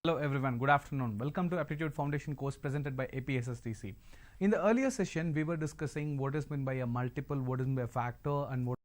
Hello everyone, good afternoon. Welcome to Aptitude Foundation course presented by APSSDC. In the earlier session, we were discussing what is meant by a multiple, what is meant by a factor, and what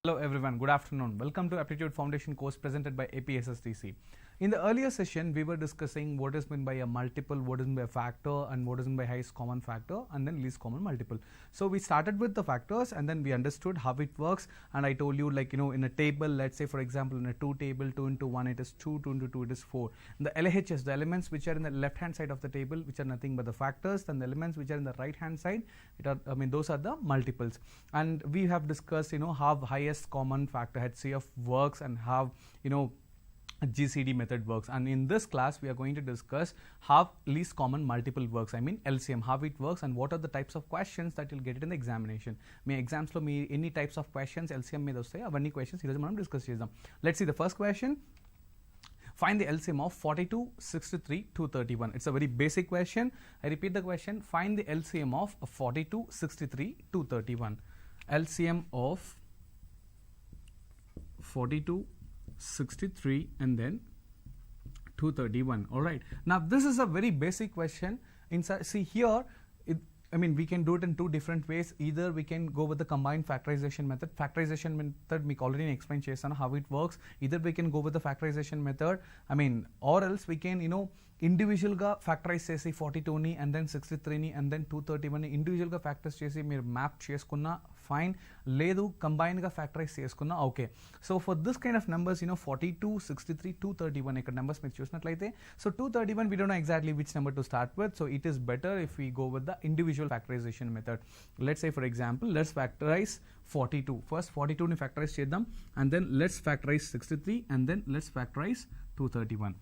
Hello everyone, good afternoon. Welcome to Aptitude Foundation course presented by APSSDC. In the earlier session, we were discussing what is meant by a multiple, what is meant by a factor, and what is meant by highest common factor, and then least common multiple. So we started with the factors, and then we understood how it works. And I told you, like, in a table, let's say for example, in a 2 table, 2 into 1 it is 2, 2 into 2 it is 4. And the LHS, the elements which are in the left hand side of the table, which are nothing but the factors, and the elements which are in the right hand side, those are the multiples. And we have discussed, how highest common factor HCF works and how GCD method works. And in this class we are going to discuss how least common multiple works, LCM, how it works, and what are the types of questions that you'll get it in the examination. Me exams lo me any types of questions LCM మీద వస్తాయి అవన్నీ questions ఈరోజు మనం discuss చేద్దాం. Let's see the first question. Find the LCM of 42, 63, 231. It's a very basic question. I repeat the question. Find the LCM of 42, 63, 231. LCM of 42, 63 and then 231. All right. Now this is a very basic question. See here, we can do it in two different ways. Either we can go with the combined factorization method. Factorization method meeku already explain chesanu how it works. Either we can go with the factorization method, or else we can individual ga factorize chesi 42 ni and then 63 ni and then 231 ni individual ga factors chesi meer map cheskunna fine, ledu combined ga factorize cheskunna okay. So for this kind of numbers, 42, 63, 231 ikkada numbers meer chusnatlaite, so 231 we don't know exactly which number to start with, so it is better if we go with the individual factorization method. Let's say for example, let's factorize 42. First 42 ni factorize cheddam, and then let's factorize 63, and then let's factorize 231.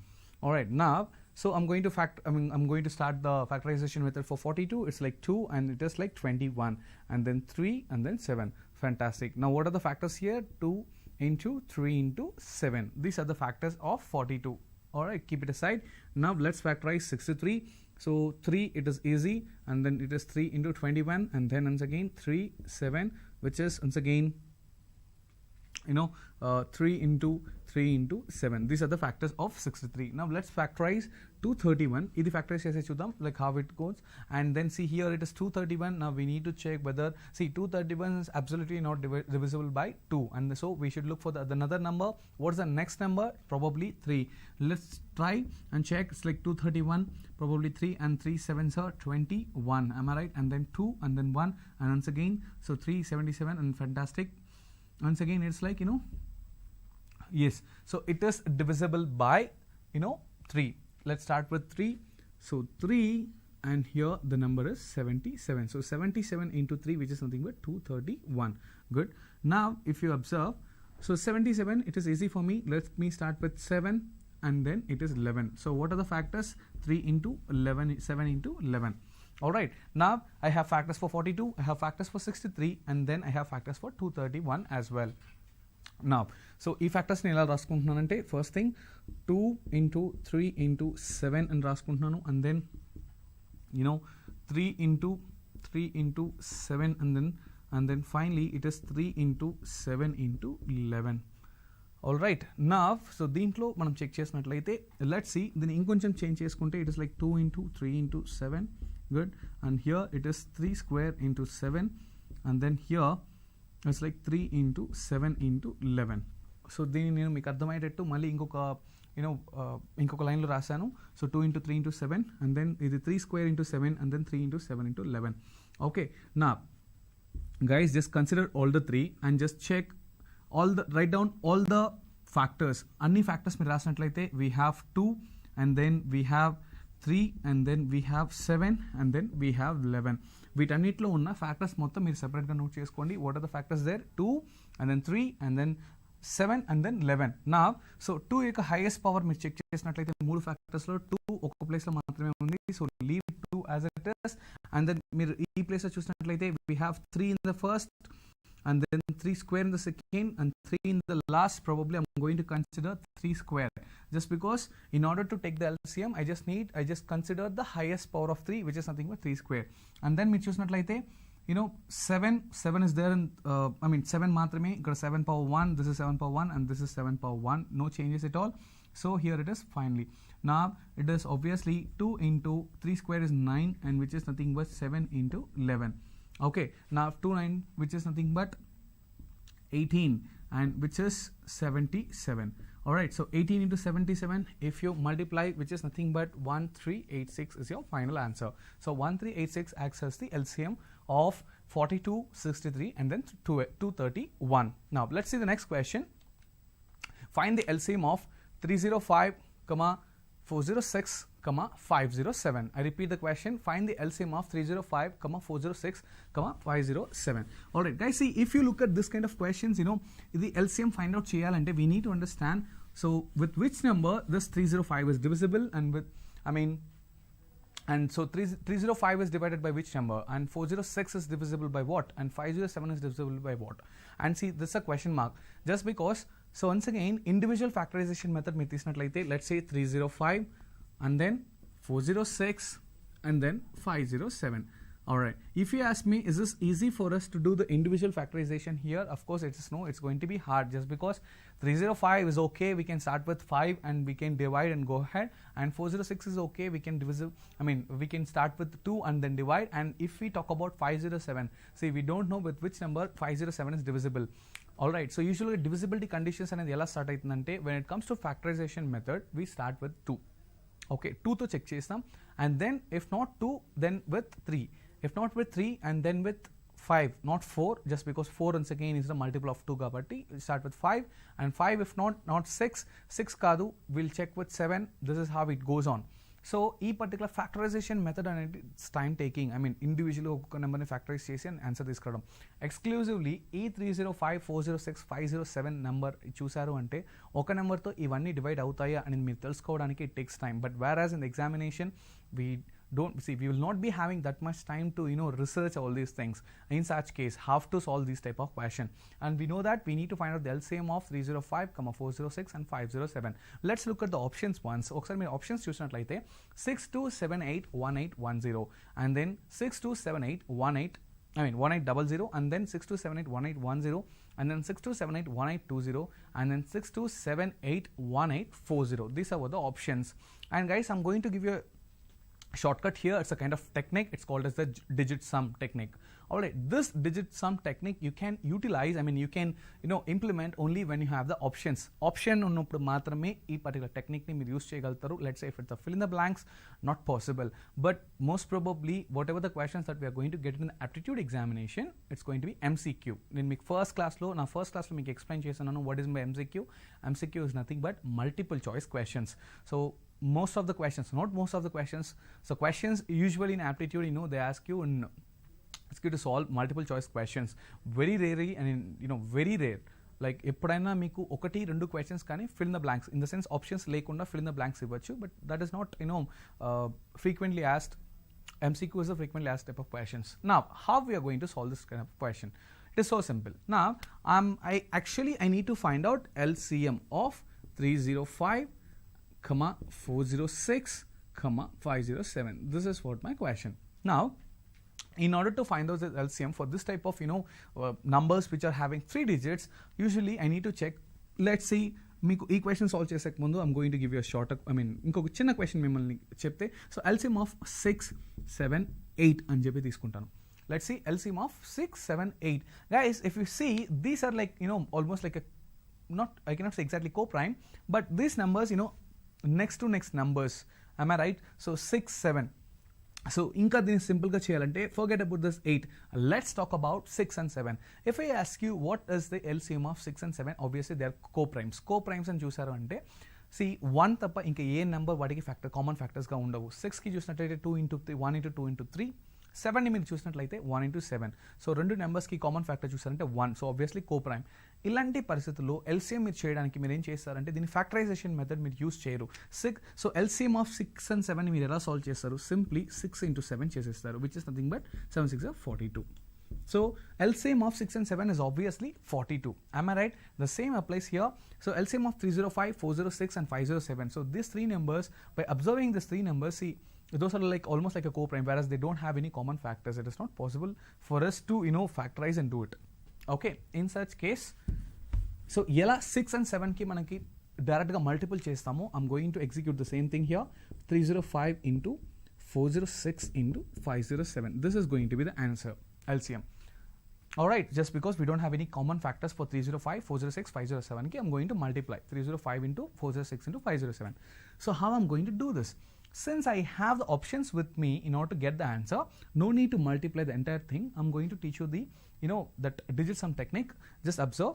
All right, now so I'm going to start the factorization method for 42. It's like 2 and it is like 21, and then 3 and then 7. Fantastic. Now what are the factors here? 2 into 3 into 7. These are the factors of 42. Alright, keep it aside. Now let's factorize 63. So 3, it is easy, and then it is 3 into 21, and then once again 3, 7, which is once again 3 into 7. These are the factors of 63. Now let's factorize 231. This factorize chese chudam, like how it goes. And then see here it is 231. Now we need to check whether, see 231 is absolutely not divisible by 2. And so we should look for another number. What's the next number? Probably 3. Let's try and check. It's like 231, probably 3, and 3 7s are 21. Am I right? And then 2, and then 1, and once again, so 377, and fantastic. Once again, it's like, yes, so it is divisible by 3. Let's start with 3. So 3, and here the number is 77. So 77 into 3, which is something but 231. Good. Now if you observe, so 77, it is easy for me. Let me start with 7, and then it is 11. So what are the factors? 3 into 11, 7 into 11. Alright, now I have factors for 42, I have factors for 63, and then I have factors for 231 as well. Now, so ఈ factors ని ఎలా రాసుకుంటున్నానంటే, first thing 2 into 3 into 7 అని రాసుకుంటున్నాను, and then 3 into 7, and then finally it is 3 into 7 into 11. Alright, now so దీంట్లో మనం check చేసినట్లయితే, let's see, దీన్ని ఇంకొంచెం change చేసుకుంటే it is like 2 into 3 into 7. Good. And here it is 3 square into 7, and then here it's like 3 into 7 into 11. So దీన్ని నేను మీకు అర్థమయ్యేటట్టు మళ్ళీ ఇంకొక లైన్లో రాశాను. So 2 into 3 into 7, and then ఇది 3 square into 7, and then 3 into 7 into 11. Okay, now guys, just consider all the 3 and just check write down all the factors. అన్ని factors మీరు రాసినట్లయితే we have 2, and then we have 3, and then we have 7, and then we have 11. వీటన్నిటిలో ఉన్న factors మొత్తం మీరు సెపరేట్గా note చేసుకోండి. What are the factors there? 2, and then 3, and then 7, and then 11. నా so 2 యొక్క హైయెస్ట్ పవర్ మీరు చెక్ చేసినట్లయితే 3 ఫ్యాక్టర్స్లో 2 ఒక ప్లేస్లో మాత్రమే ఉంది. So leave 2 as it is, and then మీరు ఈ ప్లేస్లో చూసినట్లయితే we have 3 in the first, and then 3 square in the second, and 3 in the last. Probably I'm going to consider 3 square, just because in order to take the LCM I just consider the highest power of 3, which is something but 3 square. And then మీరు చూసినట్లయితే 7 is there in 7 మాత్రమే, ఇక్కడ 7 power 1, this is 7 power 1, and this is 7 power 1. No changes at all. So here it is finally. Now it is obviously 2 into 3 square is 9, and which is nothing but 7 into 11. Okay, now 2 9, which is nothing but 18, and which is 77. Alright, so 18 into 77, if you multiply, which is nothing but 1386 is your final answer. So 1386 acts as the LCM of 42, 63, and then 231. Now let's see the next question. Find the LCM of 305, 406, 507. I repeat the question. Find the LCM of 305, 406, 507. Alright guys, see, if you look at this kind of questions, the LCM find out cheyalante, we need to understand, so with which number this 305 is divisible, and with, and so 305 is divided by which number, and 406 is divisible by what, and 507 is divisible by what. And see, this is a question mark, just because, so once again, individual factorization method మీరు తీసుకున్నట్లయితే, let's say 305, and then 406, and then 507. Alright, if you ask me, is this easy for us to do the individual factorization here? Of course it is no, it's going to be hard, just because 305 is okay, we can start with 5 and we can divide and go ahead, and 406 is okay, we can we can start with 2 and then divide. And if we talk about 507, see, we don't know with which number 507 is divisible. Alright, so usually divisibility conditions అనేది ఎలా start అవుతుందంటే, when it comes to factorization method, we start with 2. Okay, 2 తో check చేస్తాం, and then if not 2, then with 3, if not with 3, and then with 5, not 4, just because 4 once again is the multiple of 2 kabatti we start with 5, and 5 if not 6 kaadu, we'll check with 7. This is how it goes on. So ఈ particular factorization method అనేది it's time taking. Individually ఒక్కొక్క నెంబర్ని factorise చేసి answer తీసుకురావడం. Exclusively ఈ 305, 406, 507 number చూసారు అంటే ఒక నెంబర్తో ఇవన్నీ డివైడ్ అవుతాయా అని మీరు తెలుసుకోవడానికి it takes time. But where as in examination we don't see, we will not be having that much time to research all these things. In such case, have to solve these type of question, and we know that we need to find out the LCM of 305, 406 and 507. Let's look at the options once. ఒకసారి మీరు options చూసినట్లయితే 62781810 and then 62781800 and then 62781810 and then 62781820 and then 62781840. These are the options. And guys, I'm going to give you a shortcut here. It's a kind of technique. It's called as the digit sum technique. Alright, this digit sum technique you can utilize, you can implement only when you have the options. Option ఉన్నప్పుడు మాత్రమే ఈ particular technique ని మీరు use చేయగలుగుతారు. Let's say if it's a fill in the blanks, not possible. But most probably whatever the questions that we are going to get in the aptitude examination, it's going to be MCQ. నేను మీకు first క్లాస్లో మీకు explain చేస్తున్నాను what is my MCQ. MCQ is nothing but multiple choice questions. So most of the questions, not most of the questions. So questions usually in aptitude, they ask you to solve multiple choice questions. Very rarely, and very rare. Like ఎప్పుడైనా మీకు 1-2 questions కానీ fill in the blanks. In the sense options లేకుండా fill in the blanks ఇవ్వచ్చు. But that is not frequently asked. MCQ is a frequently asked type of questions. Now, how we are going to solve this kind of question? It is so simple. Now, I need to find out LCM of 305, 406, 507. This is what my question. Now, in order to find out the LCM for this type of numbers which are having 3 digits, usually I need to check. Let's see, మీకు ఈ question solve చేసే ముందు I'm going to give you short ఇంకొక చిన్న question మిమ్మల్ని చెప్తే, so LCM of 6, 7, 8 అని చెప్పి తీసుకుంటాను. Let's see LCM of 6, 7, 8. Guys, if you see, these are like almost like I cannot say exactly co-prime, but these numbers next to next numbers. Am I right? So 6, 7. So ఇంకా దీన్ని సింపుల్గా చేయాలంటే forget about this 8. Let's talk about 6 and 7. If I ask you what is the LCM of 6 and 7, obviously they are co-primes. Co-primes అని చూసారు అంటే, see 1 తప్ప ఇంకా ఏ number వాటికి కామన్ ఫ్యాక్టర్స్గా ఉండవు. 6కి చూసినట్లయితే 2 into 3, 1 into 2 into 3. 7ని మీరు చూసినట్లయితే 1 into 7. సో 2 నెంబర్స్కి కామన్ ఫ్యాక్టర్ చూసారంటే 1. So obviously coprime. ఇలాంటి పరిస్థితుల్లో LCM మీరు చేయడానికి మీరు ఏం చేస్తారంటే, దీన్ని ఫ్యాక్టరైజేషన్ మెథడ్ మీరు యూస్ చేయరు. సో LCM ఆఫ్ 6 and 7 మీరు ఎలా సాల్వ్ చేస్తారు? సింప్లీ 6 into 7 చేసేస్తారు, which is nothing but 7 6 are 42. So LCM of 6 and 7 is obviously 42. Am I right? The same applies here. So LCM of 305, 406 and 507. So these 3 numbers, by observing these 3 numbers, see, those are like almost like a co-prime, whereas they don't have any common factors. It is not possible for us to factorize and do it. Okay, in such case, so ఎలా 6 and 7 కి మనకి డైరెక్ట్గా multiple చేస్తాము, I'm going to execute the same thing here. 305 into 406 into 507. This is going to be the answer, LCM. Alright, just because we don't have any common factors for 305, 406, 507 ki, I'm going to multiply 305 into 406 into 507. So how I'm going to do this? Since I have the options with me in order to get the answer, no need to multiply the entire thing. I'm going to teach you the that digit sum technique. Just observe.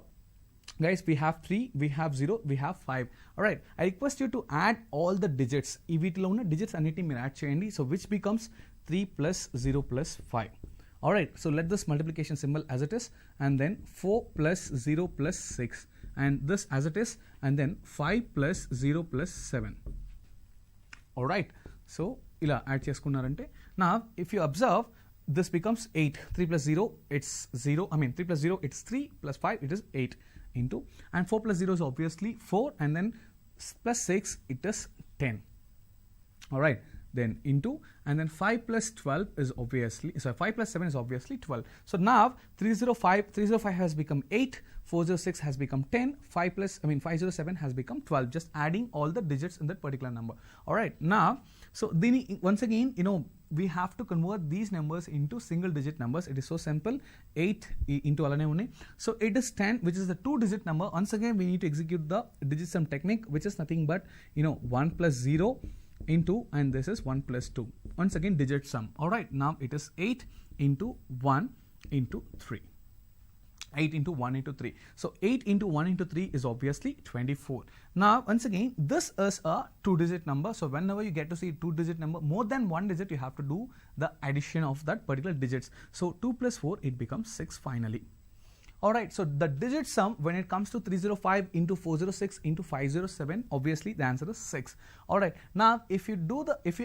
Guys, we have 3, we have 0, we have 5. Alright, I request you to add all the digits. ఈ వీటిలో ఉన్న digits అన్నిటిని మీరు add చేయండి. So which becomes 3 plus 0 plus 5. Alright, so let this multiplication symbol as it is, and then 4 plus 0 plus 6, and this as it is, and then 5 plus 0 plus 7. Alright, so ila add cheskunnarante. Now if you observe, this becomes 8. 3 plus 0, it's 0. 3 plus 0, it's 3, plus 5, it is 8 into, and 4 plus 0 is obviously 4, and then plus 6, it is 10. Alright, then into, and then 5 plus 12 is obviously, so 5 plus 7 is obviously 12. So now 305 has become 8, 406 has become 10, 507 has become 12, just adding all the digits in that particular number. Alright, now, so then once again, we have to convert these numbers into single digit numbers. It is so simple. 8 into alane unni. So it is 10, which is the 2-digit number. Once again, we need to execute the digit sum technique, which is nothing but 1 plus 0 into, and this is 1 plus 2. Once again, digit sum. Alright, now it is 8 into 1 into 3. 8 into 1 into 3. So 8 into 1 into 3 is obviously 24. Now once again, this is a 2-digit number. So whenever you get to see 2-digit number, more than 1 digit, you have to do the addition of that particular digits. So 2 plus 4, it becomes 6 finally. Alright, so the digit sum when it comes to 305 into 406 into 507, obviously the answer is 6. Alright, now if you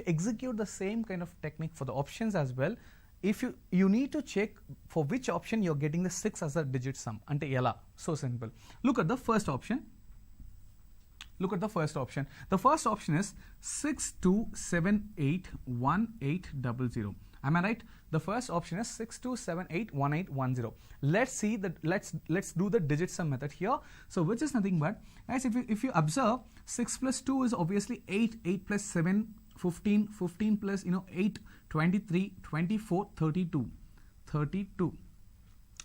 execute the same kind of technique for the options as well, if you need to check for which option you're getting the 6 as a digit sum. Ante ela? So simple. Look at the first option. Look at the first option. The first option is 62781800. Am I right? The first option is 62781810. Let's see that. Let's do the digit sum method here. So which is nothing but, guys, if you observe, 6 plus 2 is obviously 8. 8 plus 7, 15. 15 plus 8, 23, 24, 32. 32.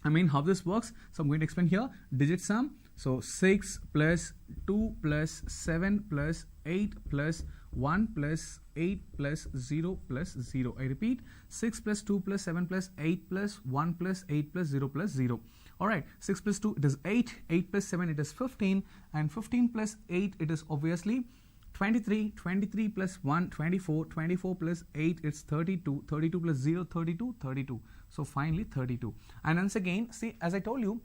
I mean how this works. So I'm going to explain here. Digit sum. So 6 plus 2 plus 7 plus 8 plus 1 plus 8 plus 0 plus 0. I repeat, 6 plus 2 plus 7 plus 8 plus 1 plus 8 plus 0 plus 0. Alright, 6 plus 2 it is 8, 8 plus 7 it is 15, and 15 plus 8 it is obviously 23, 23 plus 1, 24, 24 plus 8 it's 32, 32 plus 0, 32, 32. So finally 32. And once again, see, as I told you,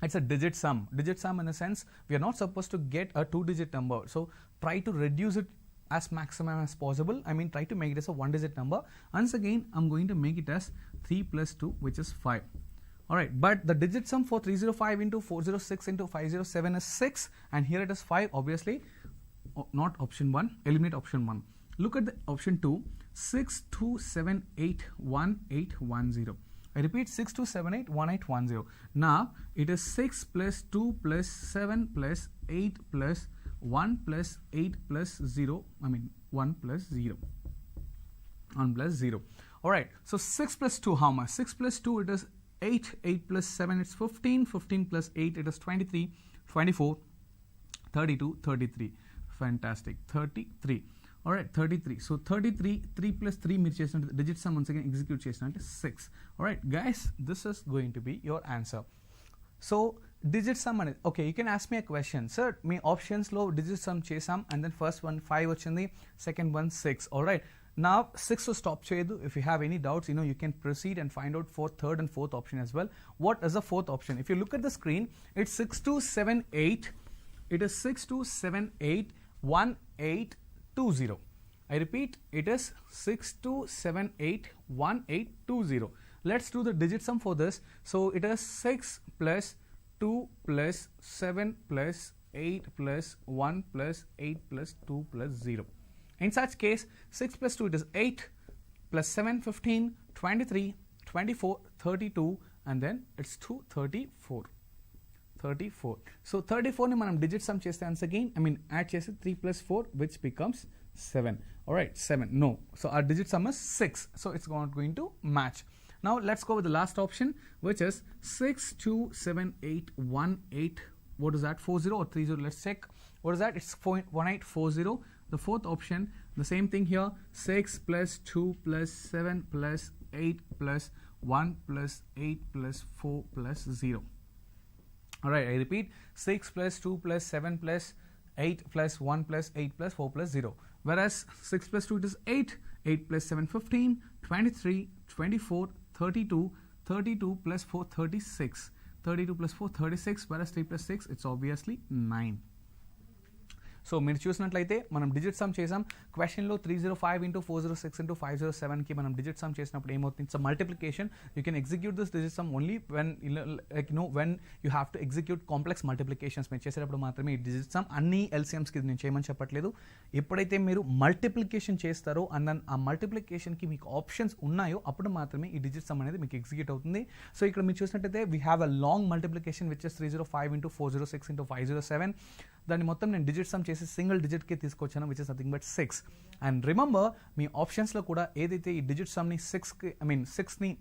it's a digit sum. Digit sum in the sense we are not supposed to get a 2-digit number. So try to reduce it as maximum as possible. I mean, try to make it as a 1-digit number. Once again, I'm going to make it as 3 plus 2, which is 5. Alright, but the digit sum for 305 into 406 into 507 is 6, and here it is 5, obviously. Not option 1, eliminate option 1. Look at the option 2, 62781810. I repeat, 62781810. Now it is 6 plus 2 plus 7 plus 8 plus 1 plus 8 plus 0. I mean 1 plus 0. 1 plus 0. Alright, so 6 plus 2 how much? 6 plus 2 it is 8. 8 plus 7 it's 15. 15 plus 8 it is 23. 24. 32. 33. Fantastic. 33. Alright, 33. So 33, 3 plus 3 మీరు చేసినట్టు digit sum once again execute చేసినట్టు 6. Alright, guys, this is going to be your answer. So digit sum అనేది, okay, you can ask me a question. Sir, me options లో digit sum చేసాం, and then first one 5 వచ్చింది, second one 6. Alright, now 6 to stop చేయదు. If you have any doubts, you can proceed and find out for third and fourth option as well. What is the fourth option? If you look at the screen, it's 6278. It is 62781820. I repeat, it is 62781820. Let's do the digit sum for this. So it is 6 plus 2 plus 7 plus 8 plus 1 plus 8 plus 2 plus 0. In such case, 6 plus 2 it is 8 plus 7 15 23 24 32, and then it's 2 34. 34. So 34 ni manam digit sum cheste once again, I mean add chese 3 plus 4, which becomes 7. Alright, 7. No. So our digit sum is 6. So it's not going to match. Now let's go with the last option, which is 627818. What is that? 40 or 30? Let's check. What is that? It's 1840. The fourth option, the same thing here. 6 plus 2 plus 7 plus 8 plus 1 plus 8 plus 4 plus 0. Alright, I repeat, 6 plus 2 plus 7 plus 8 plus 1 plus 8 plus 4 plus 0. Whereas 6 plus 2 it is 8, 8 plus 7 15, 23, 24, 32, 32 plus 4 36, 32 plus 4 36, whereas 3 plus 6 it's obviously 9. So మీరు చూసినట్లయితే మనం digit sum చేసాం. క్వశ్చన్లో 305 into 406 into 507కి మనం digit sum చేసినప్పుడు ఏమవుతుంది? It's multiplication. You can execute this digit sum only when when you have to execute complex multiplications. మీరు చేసేటప్పుడు మాత్రమే ఈ డిజిట్ సమ్. అన్ని ఎల్సిఎమ్స్కి నేను చేయమని చెప్పట్లేదు. ఎప్పుడైతే మీరు మల్టిప్లికేషన్ చేస్తారో అండ్ ఆ మల్టిప్లికేషన్కి మీకు ఆప్షన్స్ ఉన్నాయో అప్పుడు మాత్రమే ఈ డిజిట్ సమ్ అనేది మీకు ఎగ్జిక్యూట్ అవుతుంది. సో ఇక్కడ మీరు చూసినట్టయితే we have a long multiplication which is 305 into 406 into 507. దాన్ని మొత్తం నేను డిజిట్ సమ్ చేసి సింగిల్ డిజిట్కి తీసుకొచ్చాను, which is nothing but 6. And remember, మీ ఆప్షన్స్లో కూడా ఏదైతే ఈ డిజిట్ సమ్ని 6ని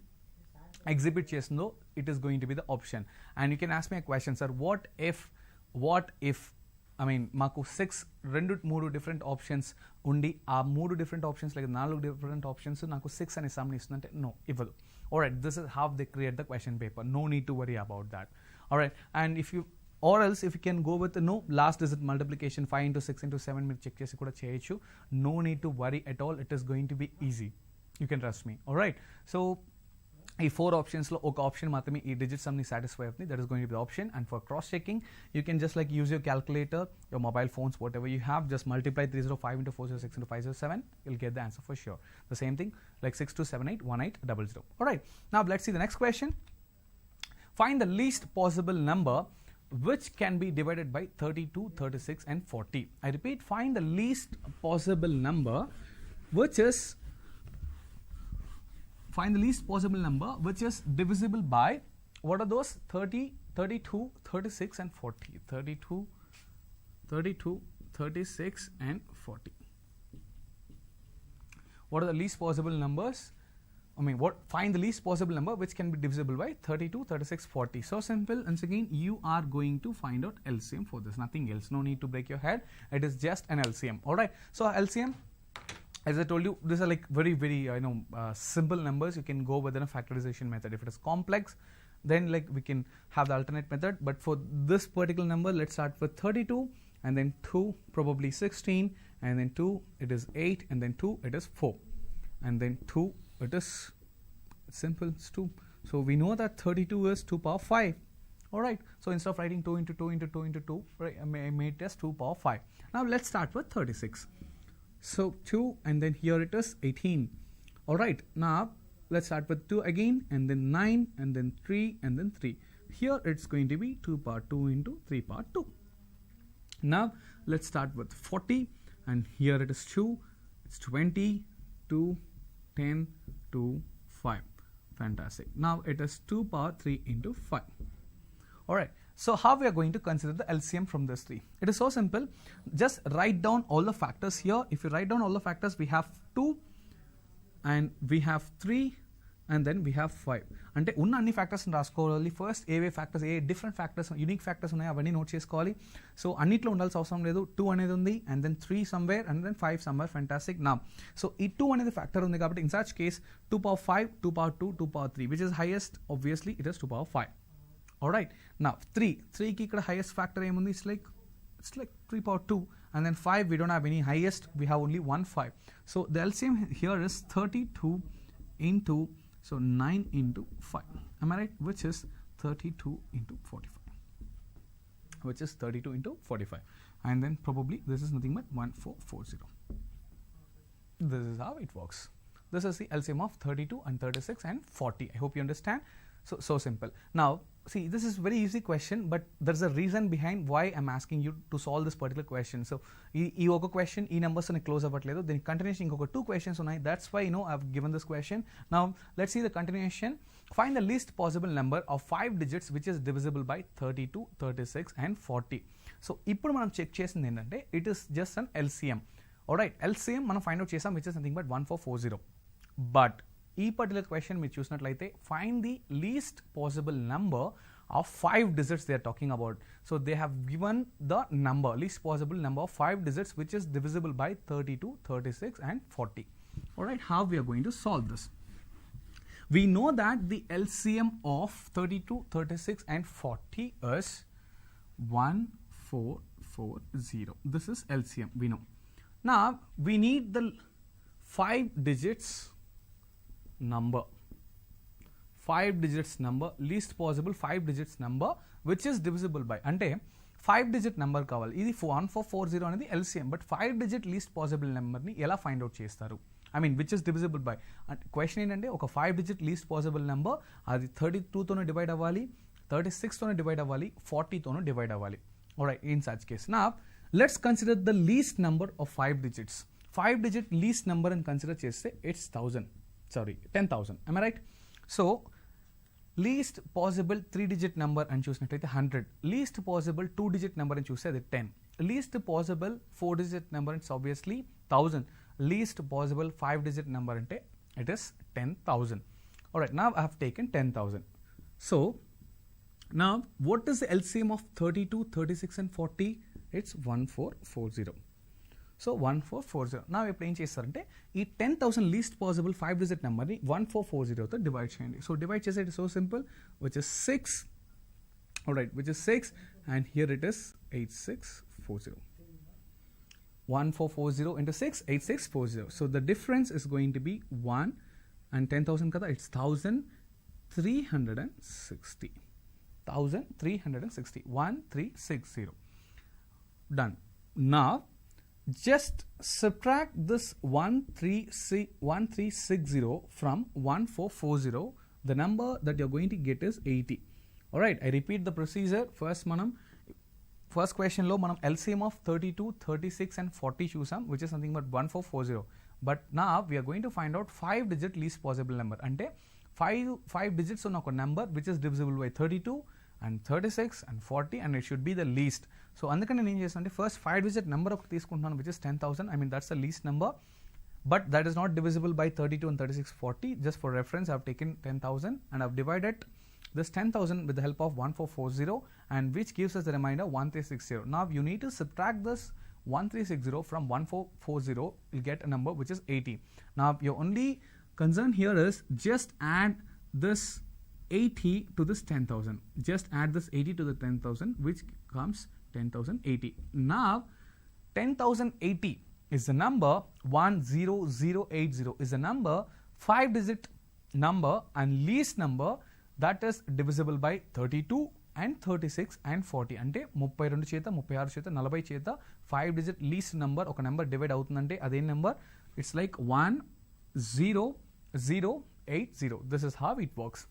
ఎగ్జిబిట్ చేస్తుందో it is going to be the option. And you can ask me a question, sir what if మాకు 3 డిఫరెంట్ ఆప్షన్స్ ఉండి ఆ 3 డిఫరెంట్ ఆప్షన్స్ లేదా 4 డిఫరెంట్ ఆప్షన్స్ నాకు 6 అనే సమ్ని ఇస్తుందంటే నో, ఇవ్వదు. Alright, this is how they create the question paper. No need to worry about that. Alright, and or else if you can go with no last digit multiplication 5 into 6 into 7 మీరు check చేసి కూడా చేయొచ్చు. No need to worry at all, it is going to be easy, you can trust me. Alright, so ఈ 4 ఆప్షన్స్లో ఒక option మాత్రమే ఈ digit సమ్ని satisfy అవుతుంది. That is going to be the option. And for cross checking you can just like use your calculator, your mobile phones, whatever you have, just multiply 305 into 406 into 507, you'll get the answer for sure. The same thing like 62781800. Alright, now let's see the next question. Find the least possible number which can be divided by 32, 36 and 40. I repeat, find the least possible number which is divisible by, what are those? 30, 32, 36 and 40. 32, 36 and 40. What are the least possible numbers? Find the least possible number which can be divisible by 32, 36, 40. So simple. Once again, you are going to find out LCM for this. Nothing else. No need to break your head. It is just an LCM. Alright. So LCM, as I told you, these are like very, very simple numbers. You can go within a factorization method. If it is complex, then like we can have the alternate method. But for this particular number, let's start with 32, and then 2, probably 16, and then 2, it is 8, and then 2, it is 4, and then 2, it is simple, it's 2. So we know that 32 is 2 power 5. Alright, so instead of writing 2 into 2 into 2 into 2, right, I made it as 2 power 5. Now let's start with 36. So 2, and then here it is 18. Alright, now let's start with 2 again, and then 9, and then 3, and then 3. Here it's going to be 2 power 2 into 3 power 2. Now let's start with 40, and here it is 2, it's 20, 2, 10, 2, 5. Fantastic. Now it is 2 power 3 into 5. Alright, so how we are going to consider the LCM from this 3? It is so simple. Just write down all the factors here. If you write down all the factors, we have 2, and we have 3, and then we have 5. అంటే ఉన్న అన్ని factors రాసుకోవాలి. First ఏవే factors, a different factors, unique factors ఉన్నాయి, అవన్నీ note చేసుకోవాలి. So అన్నిట్లో ఉండాల్సిన అవసరం లేదు. 2 అనేది ఉంది, and then 3 somewhere, and then 5 somewhere. Fantastic. నా సో ఈ 2 అనేది ఫ్యాక్టర్ ఉంది కాబట్టి in such case 2 power 5, 2 power 2, 2 power 3, which is highest. Obviously it is 2 power 5. Alright, now 3 కి ఇక్కడ highest factor ఏముంది? It's like 3 power 2, and then 5 we don't have any highest, we have only 1 5. So the LCM here is 32 into, so 9 into 5. Am I right? Which is 32 into 45. Which is 32 into 45. And then probably this is nothing but 1440. This is how it works. This is the LCM of 32 and 36 and 40. I hope you understand. So simple. Now, see, this is very easy question, but there's a reason behind why I'm asking you to solve this particular question. So, ee oka question, ee numbers ani close avvatledu. Then continuation inkoka 2 questions unnai. That's why I've given this question. Now, let's see the continuation. Find the least possible number of 5 digits which is divisible by 32, 36 and 40. So, ippudu manam check chesindi endante, it is just an LCM. Alright, LCM మనం find out చేసాం, which is nothing but 1440. But ఈ particular question మీరు చూసినట్లయితే find the least possible number of 5 digits they are talking about. So they have given the number, least possible number of 5 digits which is divisible by 32, 36 and 40. Alright, how we are going to solve this? We know that the LCM of 32, 36 and 40 is 1440. This is LCM, we know. Now we need the 5 digits number. 5 digits number, least possible 5 digits number which is divisible by, అంటే 5 digit number కావాలి. ఇది 1440 అనేది LCM, but 5 digit least possible number ని ఎలా find out చేస్తారు? I mean which is divisible by. అంటే question ఏంటంటే ఒక 5 digit least possible number అది 32 తోనే డివైడ్ అవ్వాలి, 36 తోనే డివైడ్ అవ్వాలి, 40 తోనే డివైడ్ అవ్వాలి. Alright, in such case, now let's consider the least number of 5 digits. 5 digit least number అని కన్సిడర్ చేస్తే it's 10,000. Am I right? So least possible 3 digit number అని చూసినట్లయితే 100, least possible 2 digit number అని చూస్తే అది 10, least possible 4 digit number it's obviously 1000, least possible 5 digit number అంటే it is 10,000. Alright, now I have taken 10,000. So now what is the LCM of 32, 36 and 40? It's 1440. So 1440. Now ఇప్పుడు ఏం చేస్తారంటే ఈ 10,000 least possible 5 digit నెంబర్ని 1440తో divide చేయండి. So divide చేసేది so simple, which is 6. Alright, which is 6 and here it is 8640. 1440 into 6, 8640. So the difference is going to be 1 and 10,000 kada, it's 1000 1360. 1360. 1360. Done. Now just subtract this 1360 from 1440. The number that you're going to get is 80. Alright, I repeat the procedure. First question lo manam LCM of 32, 36 and 40 choosam, which is nothing but 1440. But now we are going to find out 5-digit least possible number. Ante 5 digits on a number which is divisible by 32 and 36 and 40, and it should be the least. So andukane nenu chesante first 5-digit number okati teeskuntunnanu, which is 10,000. I mean that's the least number, but that is not divisible by 32 and 36, 40. Just for reference, I have taken 10,000 and I have divided this 10,000 with the help of 1440, and which gives us the remainder 1360. Now you need to subtract this 1360 from 1440. You'll get a number which is 80. Now your only concern here is just add this 80 to this 10,000. Just add this 80 to the 10,000, which comes 10,080. Now 10,080 is the number 10080 is the number 5-digit number and least number that is divisible by 32 and 36 and 40. Ante 32 cheta 36 cheta 40 cheta 5-digit least number oka number divide avutundante ade number, it's like 10080. This is how it works.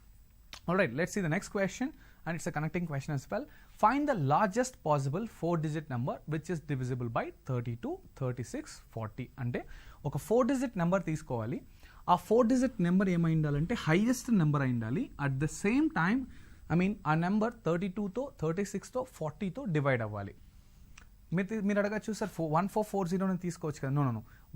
Alright, let's see the next question, and it's a connecting question as well. Find the largest possible 4-digit number which is divisible by 32, 36, 40. Ante oka 4-digit number teeskovali. ఆ 4-digit number ఏమై ఉండాలంటే highest number అయి ఉండాలి. At the same time ఆ number 32తో 36తో 40తో divide అవ్వాలి. మీరు అడగచ్చు సార్ 1440 తీసుకోవచ్చు కదా. No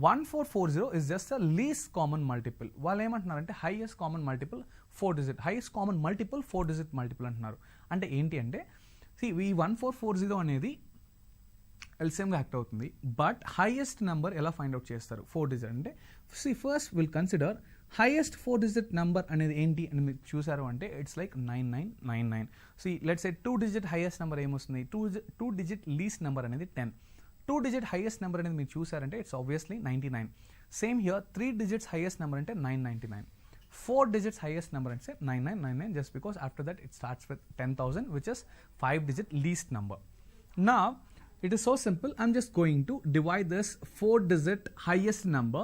1440 is just a least common multiple. వాళ్ళు ఏమంటున్నారంటే highest common multiple 4-digit, highest common multiple 4-digit multiple అంటున్నారు. అంటే ఏంటి అంటే ఈ 1440 అనేది LCM యాక్ట్ అవుతుంది, బట్ హైయెస్ట్ నెంబర్ ఎలా ఫైండ్ అవుట్ చేస్తారు 4-digit అంటే first will consider highest 4-digit number అనేది ఏంటి అని మీరు చూసారు అంటే it's like 9999. Let's say 2-digit highest number ఏమొస్తుంది, 2-digit లీస్ట్ నెంబర్ అనేది 10. 2-digit హైయెస్ట్ నెంబర్ అనేది మీరు చూసారంటే it's obviously 99. Same here 3 digits highest number అంటే 999. 4 digits highest number and say 9999, just because after that it starts with 10,000, which is 5-digit least number. Now it is so simple. I'm just going to divide this 4-digit highest number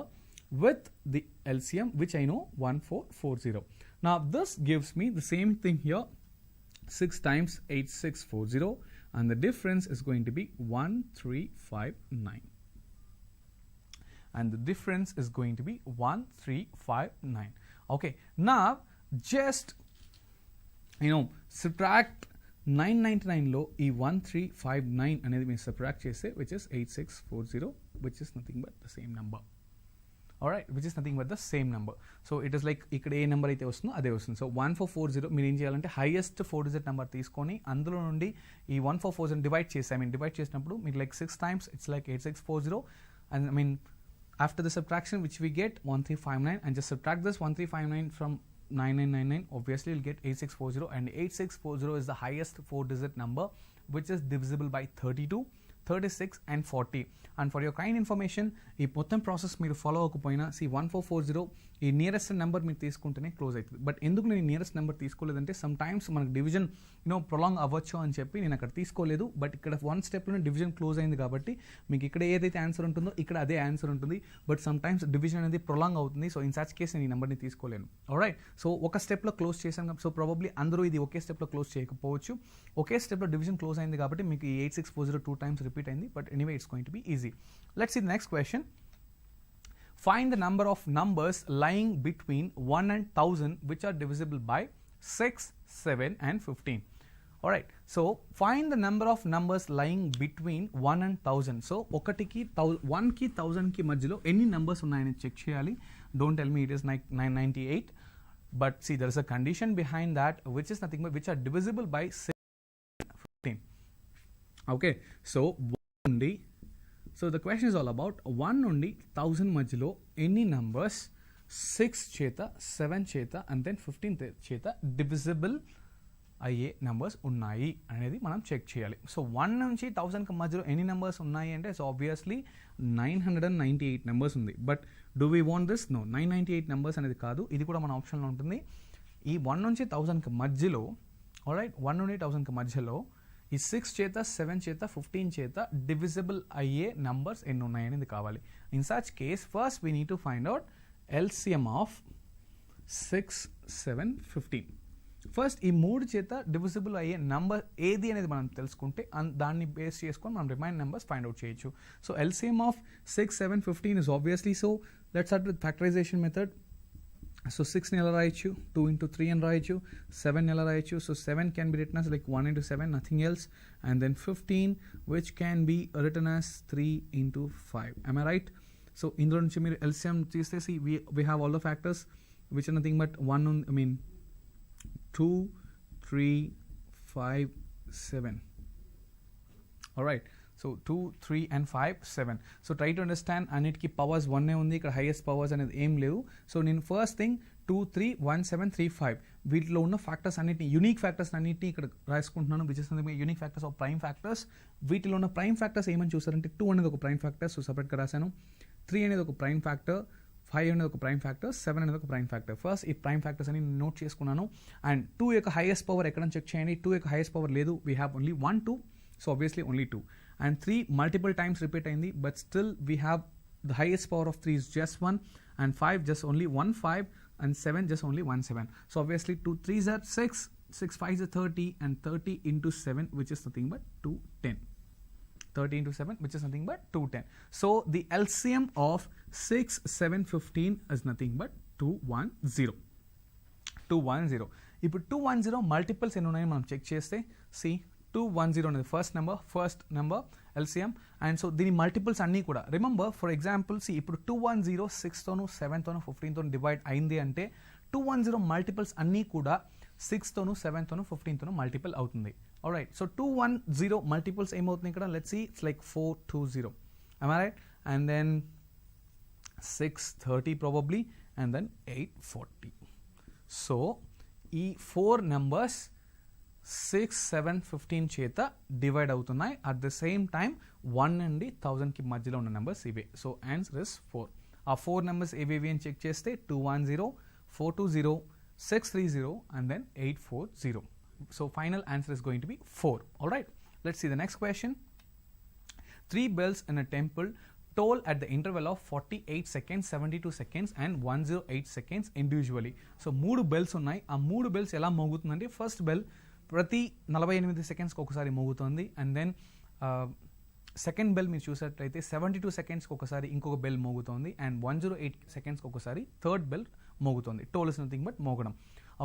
with the LCM, which I know 1440. Now this gives me the same thing here, 6 times 8640, and the difference is going to be 1359. And the difference is going to be 1359. Okay, now just subtract 999 లో ఈ 1359 అనేది మీరు subtract చేస్తే which is 8640, which is nothing but the same number. Alright, which is nothing but the same number. So it is like ఇక్కడ ఏ number అయితే వస్తుందో అదే వస్తుంది. సో 1440 మీరు ఏం చేయాలంటే హైయెస్ట్ 4-digit నెంబర్ తీసుకొని అందులో నుండి ఈ 1440 డివైడ్ డివైడ్ చేసినప్పుడు మీకు like 6 times it's like 8640, and I mean after the subtraction which we get 1359, and just subtract this 1359 from 9999, obviously you'll get 8640, and 8640 is the highest 4-digit number which is divisible by 32, 36 and 40. And for your kind information, ఈ మొత్తం process మీరు follow అవ్వకపోయినా 1440 ఈ nearest number మీరు తీసుకుంటేనే close అవుతుంది. But ఎందుకు నేను నియరెస్ట్ నెంబర్ తీసుకోలేదంటే సమ్ టైమ్స్ మనకు డివిజన్ ప్రొలాంగ్ అవ్వచ్చు అని చెప్పి నేను అక్కడ తీసుకోలేదు. బట్ ఇక్కడ 1 స్టెప్లోనే డివిజన్ క్లోజ్ అయింది కాబట్టి మీకు ఇక్కడ ఏదైతే ఆన్సర్ ఉంటుందో ఇక్కడ అదే ఆన్సర్ ఉంటుంది. బట్ సమ్ టైమ్స్ డివిజన్ అనేది ప్రొలాంగ్ అవుతుంది. సో ఇన్ సచ్ కేస్ నేను ఈ నెంబర్ని తీసుకోలేను. ఆల్రైట్, సో ఒక స్టెప్లో క్లోజ్ చేశాను. సో ప్రాబబ్లీ అందరూ ఇది ఒకే స్టెప్లో క్లోజ్ చేయకపోవచ్చు. ఒకే స్టెప్లో డివిజన్ క్లోజ్ అయింది కాబట్టి మీకు ఈ 8640 2 times రిపీట్ అయింది. But anyway it's going to be easy. Let's see the next question. Find the number of numbers lying between 1 and 1000 which are divisible by 6, 7 and 15. Alright, so find the number of numbers lying between 1 and 1000. So 1 ki 1000 ki madhyalo any numbers unnayani check cheyali. Don't tell me it is like 998, but see there is a condition behind that, which is nothing but which are divisible by 6 and 15. Okay, so the question is all about 1 నుండి 1000 మధ్యలో ఎన్ని numbers 6 చేత 7 చేత and then 15 చేత divisible అయ్యే numbers ఉన్నాయి అనేది మనం చెక్ చేయాలి. సో 1 నుంచి 1000 మధ్యలో ఎన్ని నంబర్స్ ఉన్నాయి అంటే సో ఆబ్వియస్లీ 998 నెంబర్స్ ఉంది. But do we want this? No, 998 numbers అనేది కాదు, ఇది కూడా మన ఆప్షన్లో ఉంటుంది. ఈ 1 నుంచి 1000కి మధ్యలో ఆల్రైట్ 1 నుండి 1000కి మధ్యలో ఈ 6 చేత 7 చేత 15 చేత డివిజిబుల్ అయ్యే నంబర్స్ ఎన్ని ఉన్నాయనేది కావాలి. In such case first we need to find out LCM of 6, 7, 15. First ఈ 3 చేత డివిజిబుల్ అయ్యే నంబర్ ఏది అనేది మనం తెలుసుకుంటే దాన్ని బేస్ చేసుకొని మనం రిమైన్ నెంబర్స్ ఫైండ్ అవుట్ చేయొచ్చు. So LCM of 6, 7, 15 is obviously, so let's start with factorization method. So 6 ni ela rayachu, 2 into 3 అని రాయొచ్చు, 7 ni ela rayachu, so 7 can be written as like 1 into 7, nothing else, and then 15 which can be written as 3 into 5. Am I right? So ఇందులో నుంచి మీరు LCM తీస్తే see we have all the factors which are nothing but 2, 3, 5, 7. All right. So 2, 3 and 5, 7. So try to understand అన్నిటికీ powers 1 ఉంది, ఇక్కడ highest powers అనేది ఏం లేవు. సో నేను ఫస్ట్ థింగ్ 2, 3, 1, 7, 3, 5 వీటిలో ఉన్న ఫ్యాక్టర్స్ అన్నిటిని యూనిక్ ఫ్యాక్టర్స్ అన్నిటిని ఇక్కడ రాసుకుంటున్నాను, which is unique factors of prime factors. వీటిలో ఉన్న ప్రైమ్ ఫ్యాక్టర్స్ ఏమని చూసారంటే 2 అనేది ఒక ప్రైమ్ ఫ్యాక్టర్, సో సపరేట్గా రాశాను. 3 అనేది ఒక ప్రైమ్ ఫ్యాక్టర్, 5 అనేది ఒక ప్రైమ్ ఫ్యాక్టర్, 7 అనేది ఒక ప్రైమ్ ఫ్యాక్టర్. ఫస్ట్ ఈ ప్రైమ్ ఫ్యాక్టర్స్ అని నోట్ చేసుకున్నాను. అండ్ 2 యొక్క హైయెస్ట్ పవర్ ఎక్కడ చెక్ చేయండి. 2 యొక్క హైయెస్ట్ పవర్ లేదు, we have only 1, 2, so obviously only 2. And 3 multiple times repeat అయింది, but still we have the highest power of 3 is just 1, and 5 just only 1, 5, and 7 just only 1, 7. So obviously 2 3s are 6, 6 5s are 30, and 30 into 7 which is nothing but 210. 30 into 7 which is nothing but 210. So the LCM of 6, 7, 15 is nothing but 210. 210. ఇప్పుడు 210 multiples ఎన్ని ఉన్నాయో మనం check చేస్తే C 210 అనేది first number LCM, and so దీని multiples అన్నీ కూడా remember for example C ఇప్పుడు 210 6తోను 7తోను 15తోను డివైడ్ అయింది అంటే 210 మల్టిపుల్స్ అన్నీ కూడా 6తోను 7తోను 15తోను మల్టిపుల్ అవుతుంది. ఆల్రైట్, సో 210 మల్టిపుల్స్ ఏమవుతుంది ఇక్కడ, let's see it's like 420, am I right, and then 630 probably, and then 840. So ఈ 4 నెంబర్స్ 6, 7, 15 చేత డివైడ్ అవుతున్నాయి. అట్ ద సేమ్ టైం 1 నుండి 1000కి మధ్యలో ఉన్న నెంబర్స్ ఇవే. So answer is 4. ఆ 4 నెంబర్స్ ఏవేవి అని చెక్ చేస్తే 210, 420, 630 and then 840. So final answer is going to be 4. Alright, let's see the next question. 3 bells in a temple toll at the interval of 48 seconds, 72 seconds and 108 seconds individually. So 3 bells ఉన్నాయి. ఆ 3 bells ఎలా మోగుతుందంటే first bell ప్రతి 48 సెకండ్స్కి ఒకసారి మోగుతుంది, and then second bell మీరు చూసినట్లయితే 72 సెకండ్స్కి ఒకసారి ఇంకొక bell మోగుతుంది, and 108 సెకండ్స్కి ఒకసారి థర్డ్ బెల్ మోగుతుంది. టోల్ ఇస్ నథింగ్ బట్ మోగడం.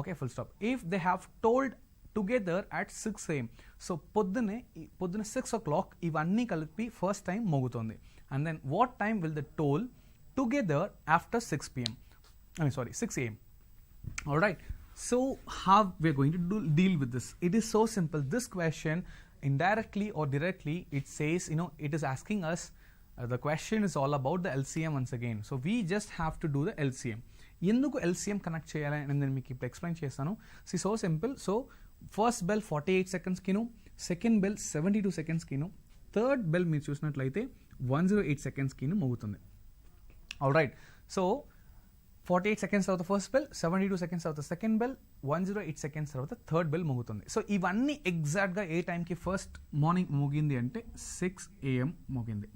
Okay, full stop. If they have tolled together at 6 AM, so పొద్దున్న 6 o'clock ఇవన్నీ కలిపి ఫస్ట్ టైం మోగుతుంది. And then what time will the toll together after 6 PM? 6 AM. Alright, so how we are going to deal with this? It is so simple. This question indirectly or directly it says, it is asking us, the question is all about the LCM once again. So we just have to do the LCM. ఎందుకు LCM connect చేయాలని నేను మీకు ఇప్పుడు explain చేస్తాను. So simple. So first bell 48 సెకండ్స్కిను, second bell 72 సెకండ్స్కిను, third bell మీరు చూసినట్లయితే 108 సెకండ్స్కిను మోగుతుంది. ఆల్రైట్, సో 48 సెకండ్స్ తర్వాత ఫస్ట్ బెల్, 72 సెకండ్స్ తర్వాత సెకండ్ బెల్, 108 సెకండ్స్ తర్వాత థర్డ్ బెల్ మోగుతుంది. సో ఇవన్నీ ఎగ్జాక్ట్గా ఏ టైంకి ఫస్ట్ మార్నింగ్ మోగింది అంటే 6 AM మోగింది.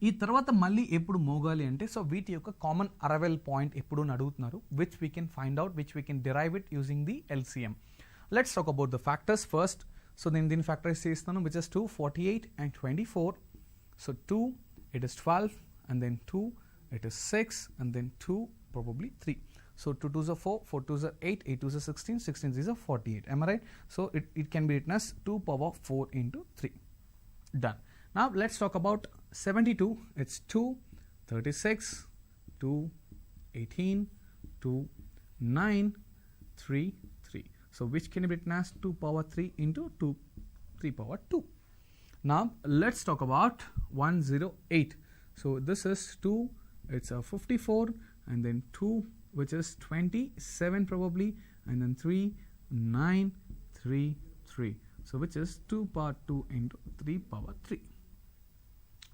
ఈ తర్వాత మళ్ళీ ఎప్పుడు మోగాలి అంటే, సో వీటి యొక్క కామన్ అరైవల్ పాయింట్ ఎప్పుడు అడుగుతున్నారు, which we can find out, which we can derive it using the LCM. Let's talk about the factors first. So నేను దీన్ని ఫ్యాక్టరైజ్ చేస్తాను, which is 2, 48 and 24. So 2 it is 12, and then 2 it is 6, and then 2 probably 3. So 2 2s are 4, 4 2s are 8, 8 2s are 16, 16 3s are 48. Am I right? So it can be written as 2 power 4 into 3. Done. Now let's talk about 72. It's 2, 36, 2, 18, 2, 9, 3, 3. So which can be written as 2 power 3 into 2, 3 power 2. Now let's talk about 108. So this is 2, it's a 54, and then 2 which is 27 probably, and then 3, 9, 3, 3. So which is 2 power 2 into 3 power 3.